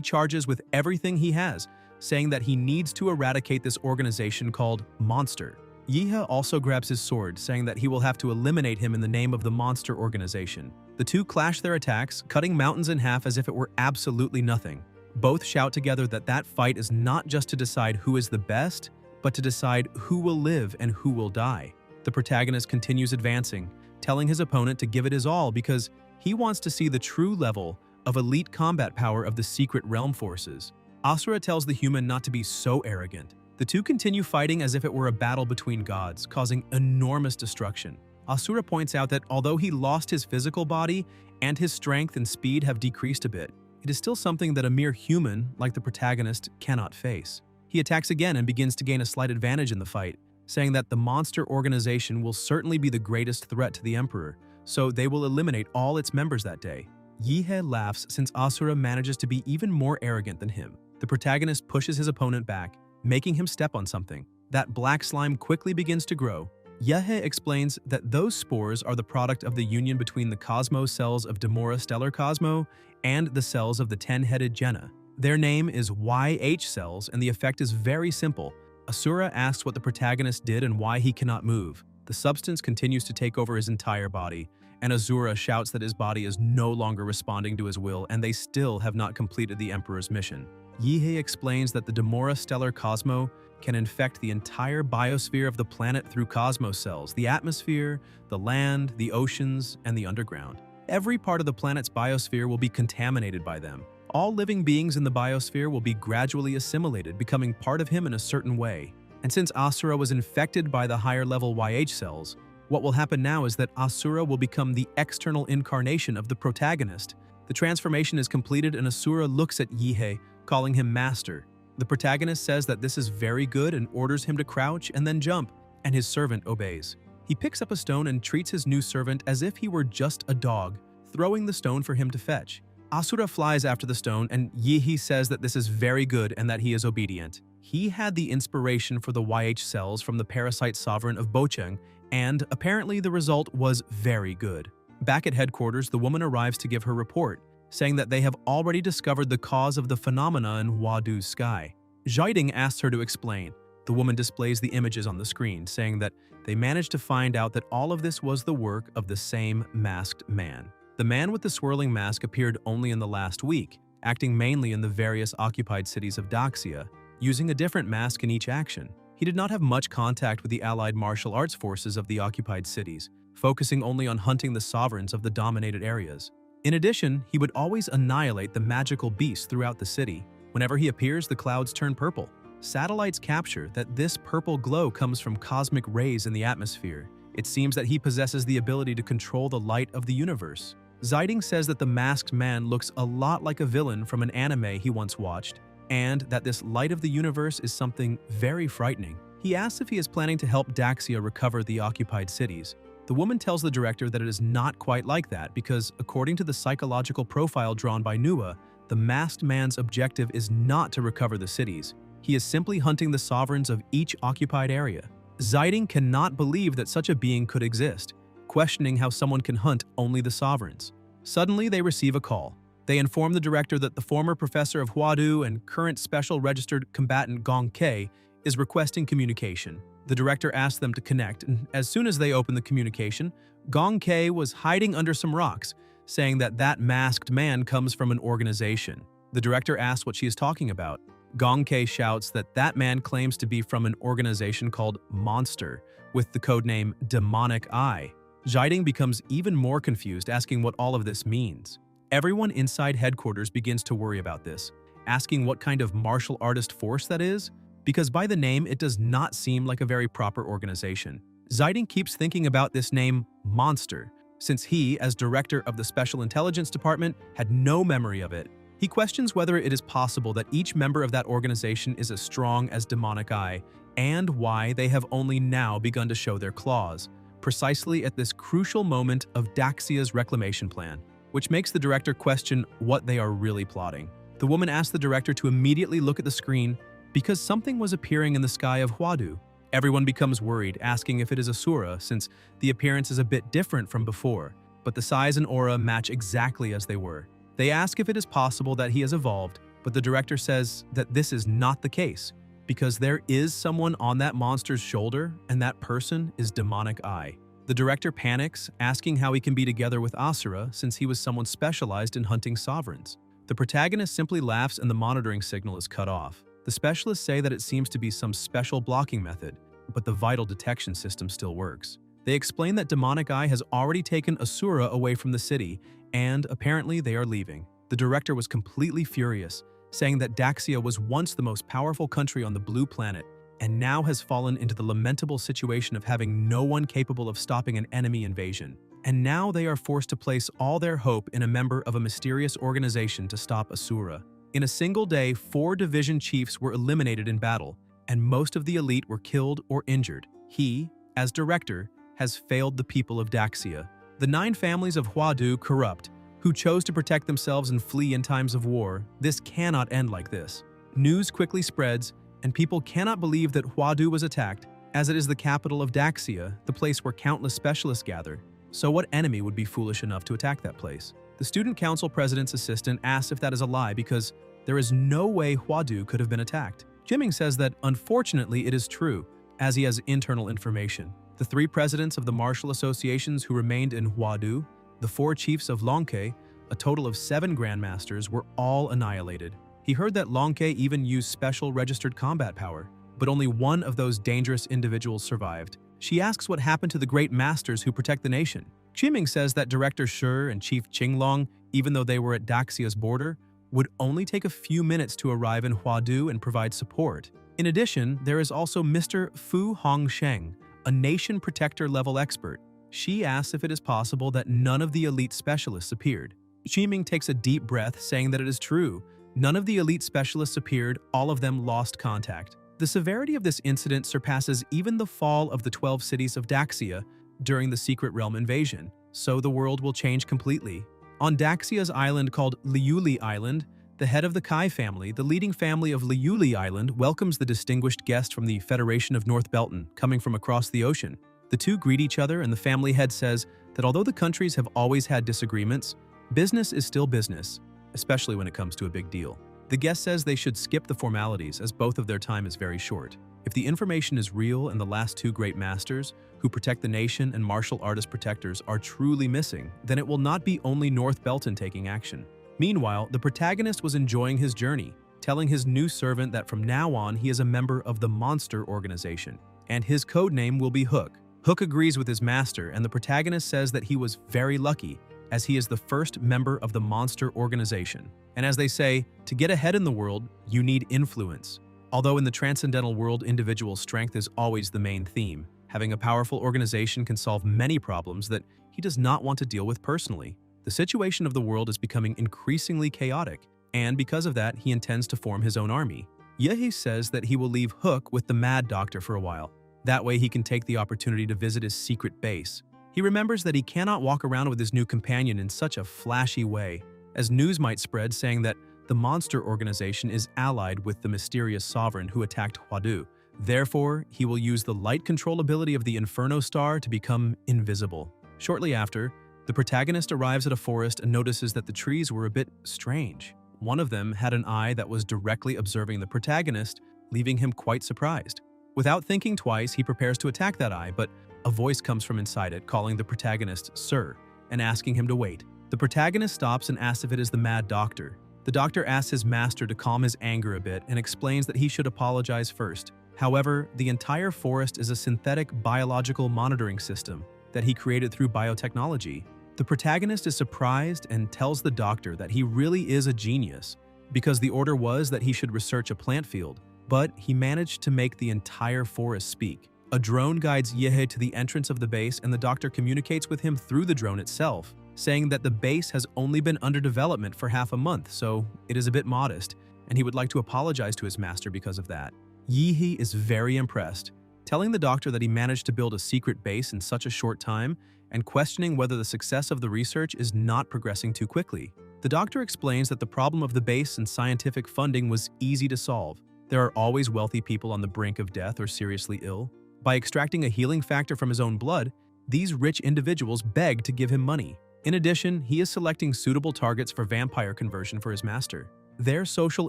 charges with everything he has, saying that he needs to eradicate this organization called Monster. Yahello also grabs his sword, saying that he will have to eliminate him in the name of the Monster organization. The two clash their attacks, cutting mountains in half as if it were absolutely nothing. Both shout together that that fight is not just to decide who is the best, but to decide who will live and who will die. The protagonist continues advancing, telling his opponent to give it his all because he wants to see the true level of elite combat power of the secret realm forces. Asura tells the human not to be so arrogant. The two continue fighting as if it were a battle between gods, causing enormous destruction. Asura points out that although he lost his physical body and his strength and speed have decreased a bit, it is still something that a mere human, like the protagonist, cannot face. He attacks again and begins to gain a slight advantage in the fight, saying that the Monster organization will certainly be the greatest threat to the Emperor, so they will eliminate all its members that day. Yahello laughs since Asura manages to be even more arrogant than him. The protagonist pushes his opponent back, making him step on something. That black slime quickly begins to grow, Yahe explains that those spores are the product of the union between the cosmos cells of Demora stellar cosmo and the cells of the 10-headed Jenna. Their name is YH cells, and the effect is very simple. Asura asks what the protagonist did and why he cannot move. The substance continues to take over his entire body, and Asura shouts that his body is no longer responding to his will, and they still have not completed the Emperor's mission. Yahe explains that the Demora stellar cosmo can infect the entire biosphere of the planet through cosmos cells, the atmosphere, the land, the oceans, and the underground. Every part of the planet's biosphere will be contaminated by them. All living beings in the biosphere will be gradually assimilated, becoming part of him in a certain way. And since Asura was infected by the higher-level YH cells, what will happen now is that Asura will become the external incarnation of the protagonist. The transformation is completed and Asura looks at Yahe, calling him master. The protagonist says that this is very good and orders him to crouch and then jump, and his servant obeys. He picks up a stone and treats his new servant as if he were just a dog, throwing the stone for him to fetch. Asura flies after the stone, and Yahe says that this is very good and that he is obedient. He had the inspiration for the YH cells from the parasite sovereign of Bocheng, and apparently the result was very good. Back at headquarters, the woman arrives to give her report, saying that they have already discovered the cause of the phenomena in Huadu's sky. Zhaiding asks her to explain. The woman displays the images on the screen, saying that they managed to find out that all of this was the work of the same masked man. The man with the swirling mask appeared only in the last week, acting mainly in the various occupied cities of Daxia, using a different mask in each action. He did not have much contact with the allied martial arts forces of the occupied cities, focusing only on hunting the sovereigns of the dominated areas. In addition, he would always annihilate the magical beasts throughout the city. Whenever he appears, the clouds turn purple. Satellites capture that this purple glow comes from cosmic rays in the atmosphere. It seems that he possesses the ability to control the light of the universe. Zhaiding says that the masked man looks a lot like a villain from an anime he once watched, and that this light of the universe is something very frightening. He asks if he is planning to help Daxia recover the occupied cities. The woman tells the director that it is not quite like that because, according to the psychological profile drawn by Nua, the masked man's objective is not to recover the cities. He is simply hunting the sovereigns of each occupied area. Zhaiding cannot believe that such a being could exist, questioning how someone can hunt only the sovereigns. Suddenly, they receive a call. They inform the director that the former professor of Huadu and current special registered combatant Gong Ke is requesting communication. The director asks them to connect, and as soon as they open the communication, Gong Ke was hiding under some rocks, saying that that masked man comes from an organization. The director asks what she is talking about. Gong Ke shouts that that man claims to be from an organization called Monster, with the codename Demonic Eye. Zhaiding becomes even more confused, asking what all of this means. Everyone inside headquarters begins to worry about this, asking what kind of martial artist force that is, because by the name it does not seem like a very proper organization. Zhaiding keeps thinking about this name, Monster, since he, as director of the Special Intelligence Department, had no memory of it. He questions whether it is possible that each member of that organization is as strong as Demonic Eye, and why they have only now begun to show their claws, precisely at this crucial moment of Daxia's reclamation plan, which makes the director question what they are really plotting. The woman asks the director to immediately look at the screen because something was appearing in the sky of Huadu. Everyone becomes worried, asking if it is Asura, since the appearance is a bit different from before, but the size and aura match exactly as they were. They ask if it is possible that he has evolved, but the director says that this is not the case, because there is someone on that monster's shoulder, and that person is Demonic Eye. The director panics, asking how he can be together with Asura since he was someone specialized in hunting sovereigns. The protagonist simply laughs and the monitoring signal is cut off. The specialists say that it seems to be some special blocking method, but the vital detection system still works. They explain that Demonic Eye has already taken Asura away from the city, and apparently they are leaving. The director was completely furious, saying that Daxia was once the most powerful country on the blue planet, and now has fallen into the lamentable situation of having no one capable of stopping an enemy invasion. And now they are forced to place all their hope in a member of a mysterious organization to stop Asura. In a single day, 4 division chiefs were eliminated in battle, and most of the elite were killed or injured. He, as director, has failed the people of Daxia. The 9 families of Huadu corrupt, who chose to protect themselves and flee in times of war. This cannot end like this. News quickly spreads, and people cannot believe that Huadu was attacked, as it is the capital of Daxia, the place where countless specialists gather. So what enemy would be foolish enough to attack that place? The student council president's assistant asks if that is a lie because there is no way Huadu could have been attacked. Jiming says that unfortunately it is true, as he has internal information. The 3 presidents of the martial associations who remained in Huadu, the 4 chiefs of Longke, a total of 7 grandmasters, were all annihilated. He heard that Longke even used special registered combat power, but only one of those dangerous individuals survived. She asks what happened to the great masters who protect the nation. Jiming says that Director Shi and Chief Qinglong, even though they were at Daxia's border, would only take a few minutes to arrive in Huadu and provide support. In addition, there is also Mr. Fu Hongsheng, a nation protector-level expert. She asks if it is possible that none of the elite specialists appeared. Jiming takes a deep breath, saying that it is true. None of the elite specialists appeared, all of them lost contact. The severity of this incident surpasses even the fall of the 12 cities of Daxia during the Secret Realm invasion, so the world will change completely. On Daxia's island called Liuli Island, the head of the Kai family, the leading family of Liuli Island, welcomes the distinguished guest from the Federation of North Belton, coming from across the ocean. The two greet each other, and the family head says that although the countries have always had disagreements, business is still business, especially when it comes to a big deal. The guest says they should skip the formalities as both of their time is very short. If the information is real and the last 2 great masters, who protect the nation and martial artist protectors, are truly missing, then it will not be only North Belton taking action. Meanwhile, the protagonist was enjoying his journey, telling his new servant that from now on he is a member of the Monster Organization, and his codename will be Hook. Hook agrees with his master, and the protagonist says that he was very lucky, as he is the first member of the Monster Organization. And as they say, to get ahead in the world, you need influence. Although in the transcendental world, individual strength is always the main theme, having a powerful organization can solve many problems that he does not want to deal with personally. The situation of the world is becoming increasingly chaotic, and because of that, he intends to form his own army. Yehi says that he will leave Hook with the Mad Doctor for a while. That way he can take the opportunity to visit his secret base. He remembers that he cannot walk around with his new companion in such a flashy way, as news might spread saying that the Monster Organization is allied with the mysterious sovereign who attacked Huadu. Therefore, he will use the light control ability of the Inferno Star to become invisible. Shortly after, the protagonist arrives at a forest and notices that the trees were a bit strange. One of them had an eye that was directly observing the protagonist, leaving him quite surprised. Without thinking twice, he prepares to attack that eye, but a voice comes from inside it, calling the protagonist Sir, and asking him to wait. The protagonist stops and asks if it is the Mad Doctor. The doctor asks his master to calm his anger a bit and explains that he should apologize first. However, the entire forest is a synthetic biological monitoring system that he created through biotechnology. The protagonist is surprised and tells the doctor that he really is a genius, because the order was that he should research a plant field, but he managed to make the entire forest speak. A drone guides Yehe to the entrance of the base, and the doctor communicates with him through the drone itself, saying that the base has only been under development for half a month, so it is a bit modest, and he would like to apologize to his master because of that. Yehe is very impressed, telling the doctor that he managed to build a secret base in such a short time, and questioning whether the success of the research is not progressing too quickly. The doctor explains that the problem of the base and scientific funding was easy to solve. There are always wealthy people on the brink of death or seriously ill. By extracting a healing factor from his own blood, these rich individuals beg to give him money. In addition, he is selecting suitable targets for vampire conversion for his master. Their social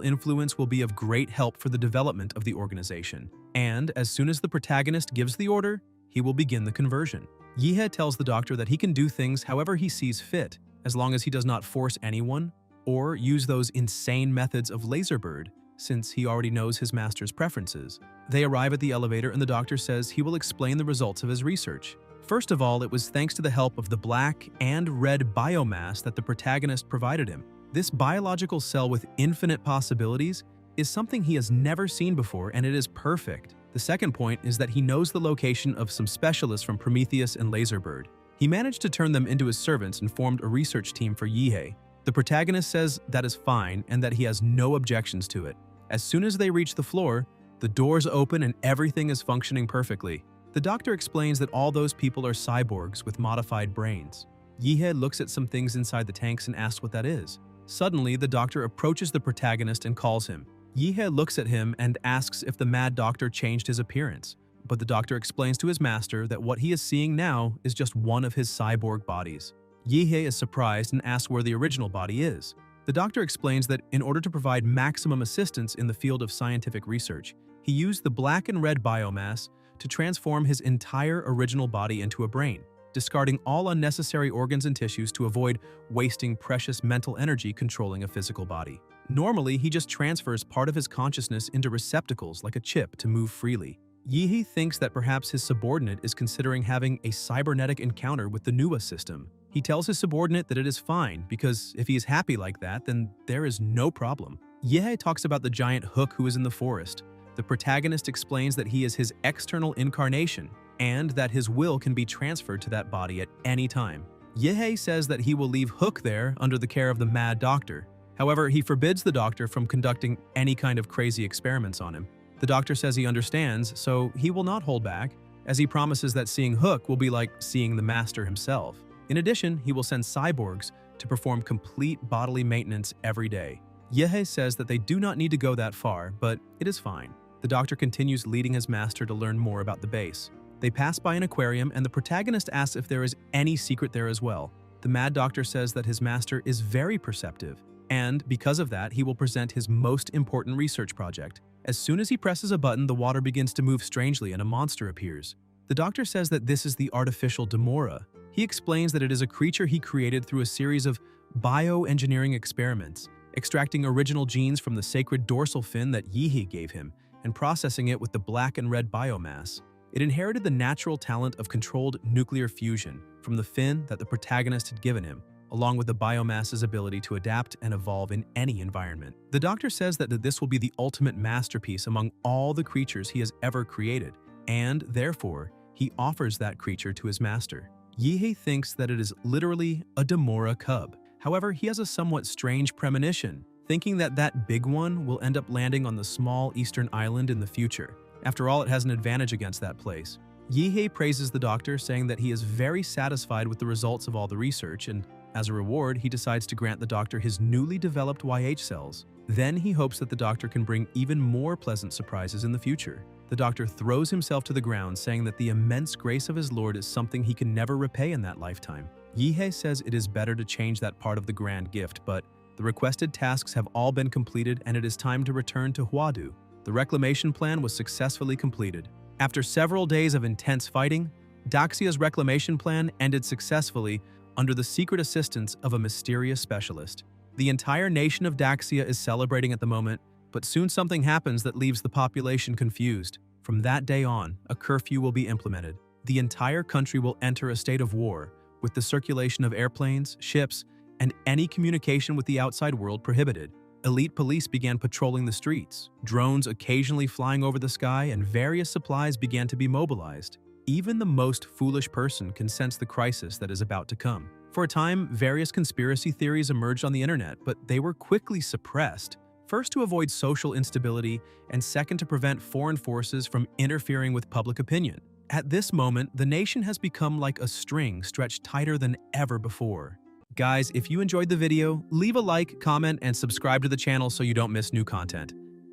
influence will be of great help for the development of the organization. And as soon as the protagonist gives the order, he will begin the conversion. Yehe tells the doctor that he can do things however he sees fit, as long as he does not force anyone or use those insane methods of Laserbird, since he already knows his master's preferences. They arrive at the elevator and the doctor says he will explain the results of his research. First of all, it was thanks to the help of the black and red biomass that the protagonist provided him. This biological cell with infinite possibilities is something he has never seen before, and it is perfect. The second point is that he knows the location of some specialists from Prometheus and Laserbird. He managed to turn them into his servants and formed a research team for Yehe. The protagonist says that is fine and that he has no objections to it. As soon as they reach the floor, the doors open and everything is functioning perfectly. The doctor explains that all those people are cyborgs with modified brains. Yehe looks at some things inside the tanks and asks what that is. Suddenly, the doctor approaches the protagonist and calls him. Yehe looks at him and asks if the Mad Doctor changed his appearance, but the doctor explains to his master that what he is seeing now is just one of his cyborg bodies. Yihei is surprised and asks where the original body is. The doctor explains that in order to provide maximum assistance in the field of scientific research, he used the black and red biomass to transform his entire original body into a brain, discarding all unnecessary organs and tissues to avoid wasting precious mental energy controlling a physical body. Normally, he just transfers part of his consciousness into receptacles like a chip to move freely. Yihei thinks that perhaps his subordinate is considering having a cybernetic encounter with the Nuwa system. He tells his subordinate that it is fine because if he is happy like that, then there is no problem. Yihei talks about the giant hook who is in the forest. The protagonist explains that he is his external incarnation and that his will can be transferred to that body at any time. Yihei says that he will leave Hook there under the care of the mad doctor. However, he forbids the doctor from conducting any kind of crazy experiments on him. The doctor says he understands, so he will not hold back, as he promises that seeing Hook will be like seeing the master himself. In addition, he will send cyborgs to perform complete bodily maintenance every day. Yihei says that they do not need to go that far, but it is fine. The doctor continues leading his master to learn more about the base. They pass by an aquarium, and the protagonist asks if there is any secret there as well. The mad doctor says that his master is very perceptive, and because of that, he will present his most important research project. As soon as he presses a button, the water begins to move strangely and a monster appears. The doctor says that this is the artificial Demora. He explains that it is a creature he created through a series of bioengineering experiments, extracting original genes from the sacred dorsal fin that Yihei gave him and processing it with the black and red biomass. It inherited the natural talent of controlled nuclear fusion from the fin that the protagonist had given him, along with the biomass's ability to adapt and evolve in any environment. The doctor says that this will be the ultimate masterpiece among all the creatures he has ever created, and therefore, he offers that creature to his master. Yihei thinks that it is literally a Demora cub. However, he has a somewhat strange premonition, thinking that that big one will end up landing on the small eastern island in the future. After all, it has an advantage against that place. Yihei praises the doctor, saying that he is very satisfied with the results of all the research, and as a reward, he decides to grant the doctor his newly developed YH cells. Then he hopes that the doctor can bring even more pleasant surprises in the future. The doctor throws himself to the ground, saying that the immense grace of his lord is something he can never repay in that lifetime. Yihei says it is better to change that part of the grand gift, but the requested tasks have all been completed and it is time to return to Huadu. The reclamation plan was successfully completed. After several days of intense fighting, Daxia's reclamation plan ended successfully under the secret assistance of a mysterious specialist. The entire nation of Daxia is celebrating at the moment, but soon something happens that leaves the population confused. From that day on, a curfew will be implemented. The entire country will enter a state of war, with the circulation of airplanes, ships, and any communication with the outside world prohibited. Elite police began patrolling the streets, drones occasionally flying over the sky, and various supplies began to be mobilized. Even the most foolish person can sense the crisis that is about to come. For a time, various conspiracy theories emerged on the internet, but they were quickly suppressed. First, to avoid social instability, and second, to prevent foreign forces from interfering with public opinion. At this moment, the nation has become like a string stretched tighter than ever before. Guys, if you enjoyed the video, leave a like, comment, and subscribe to the channel so you don't miss new content.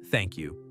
Thank you.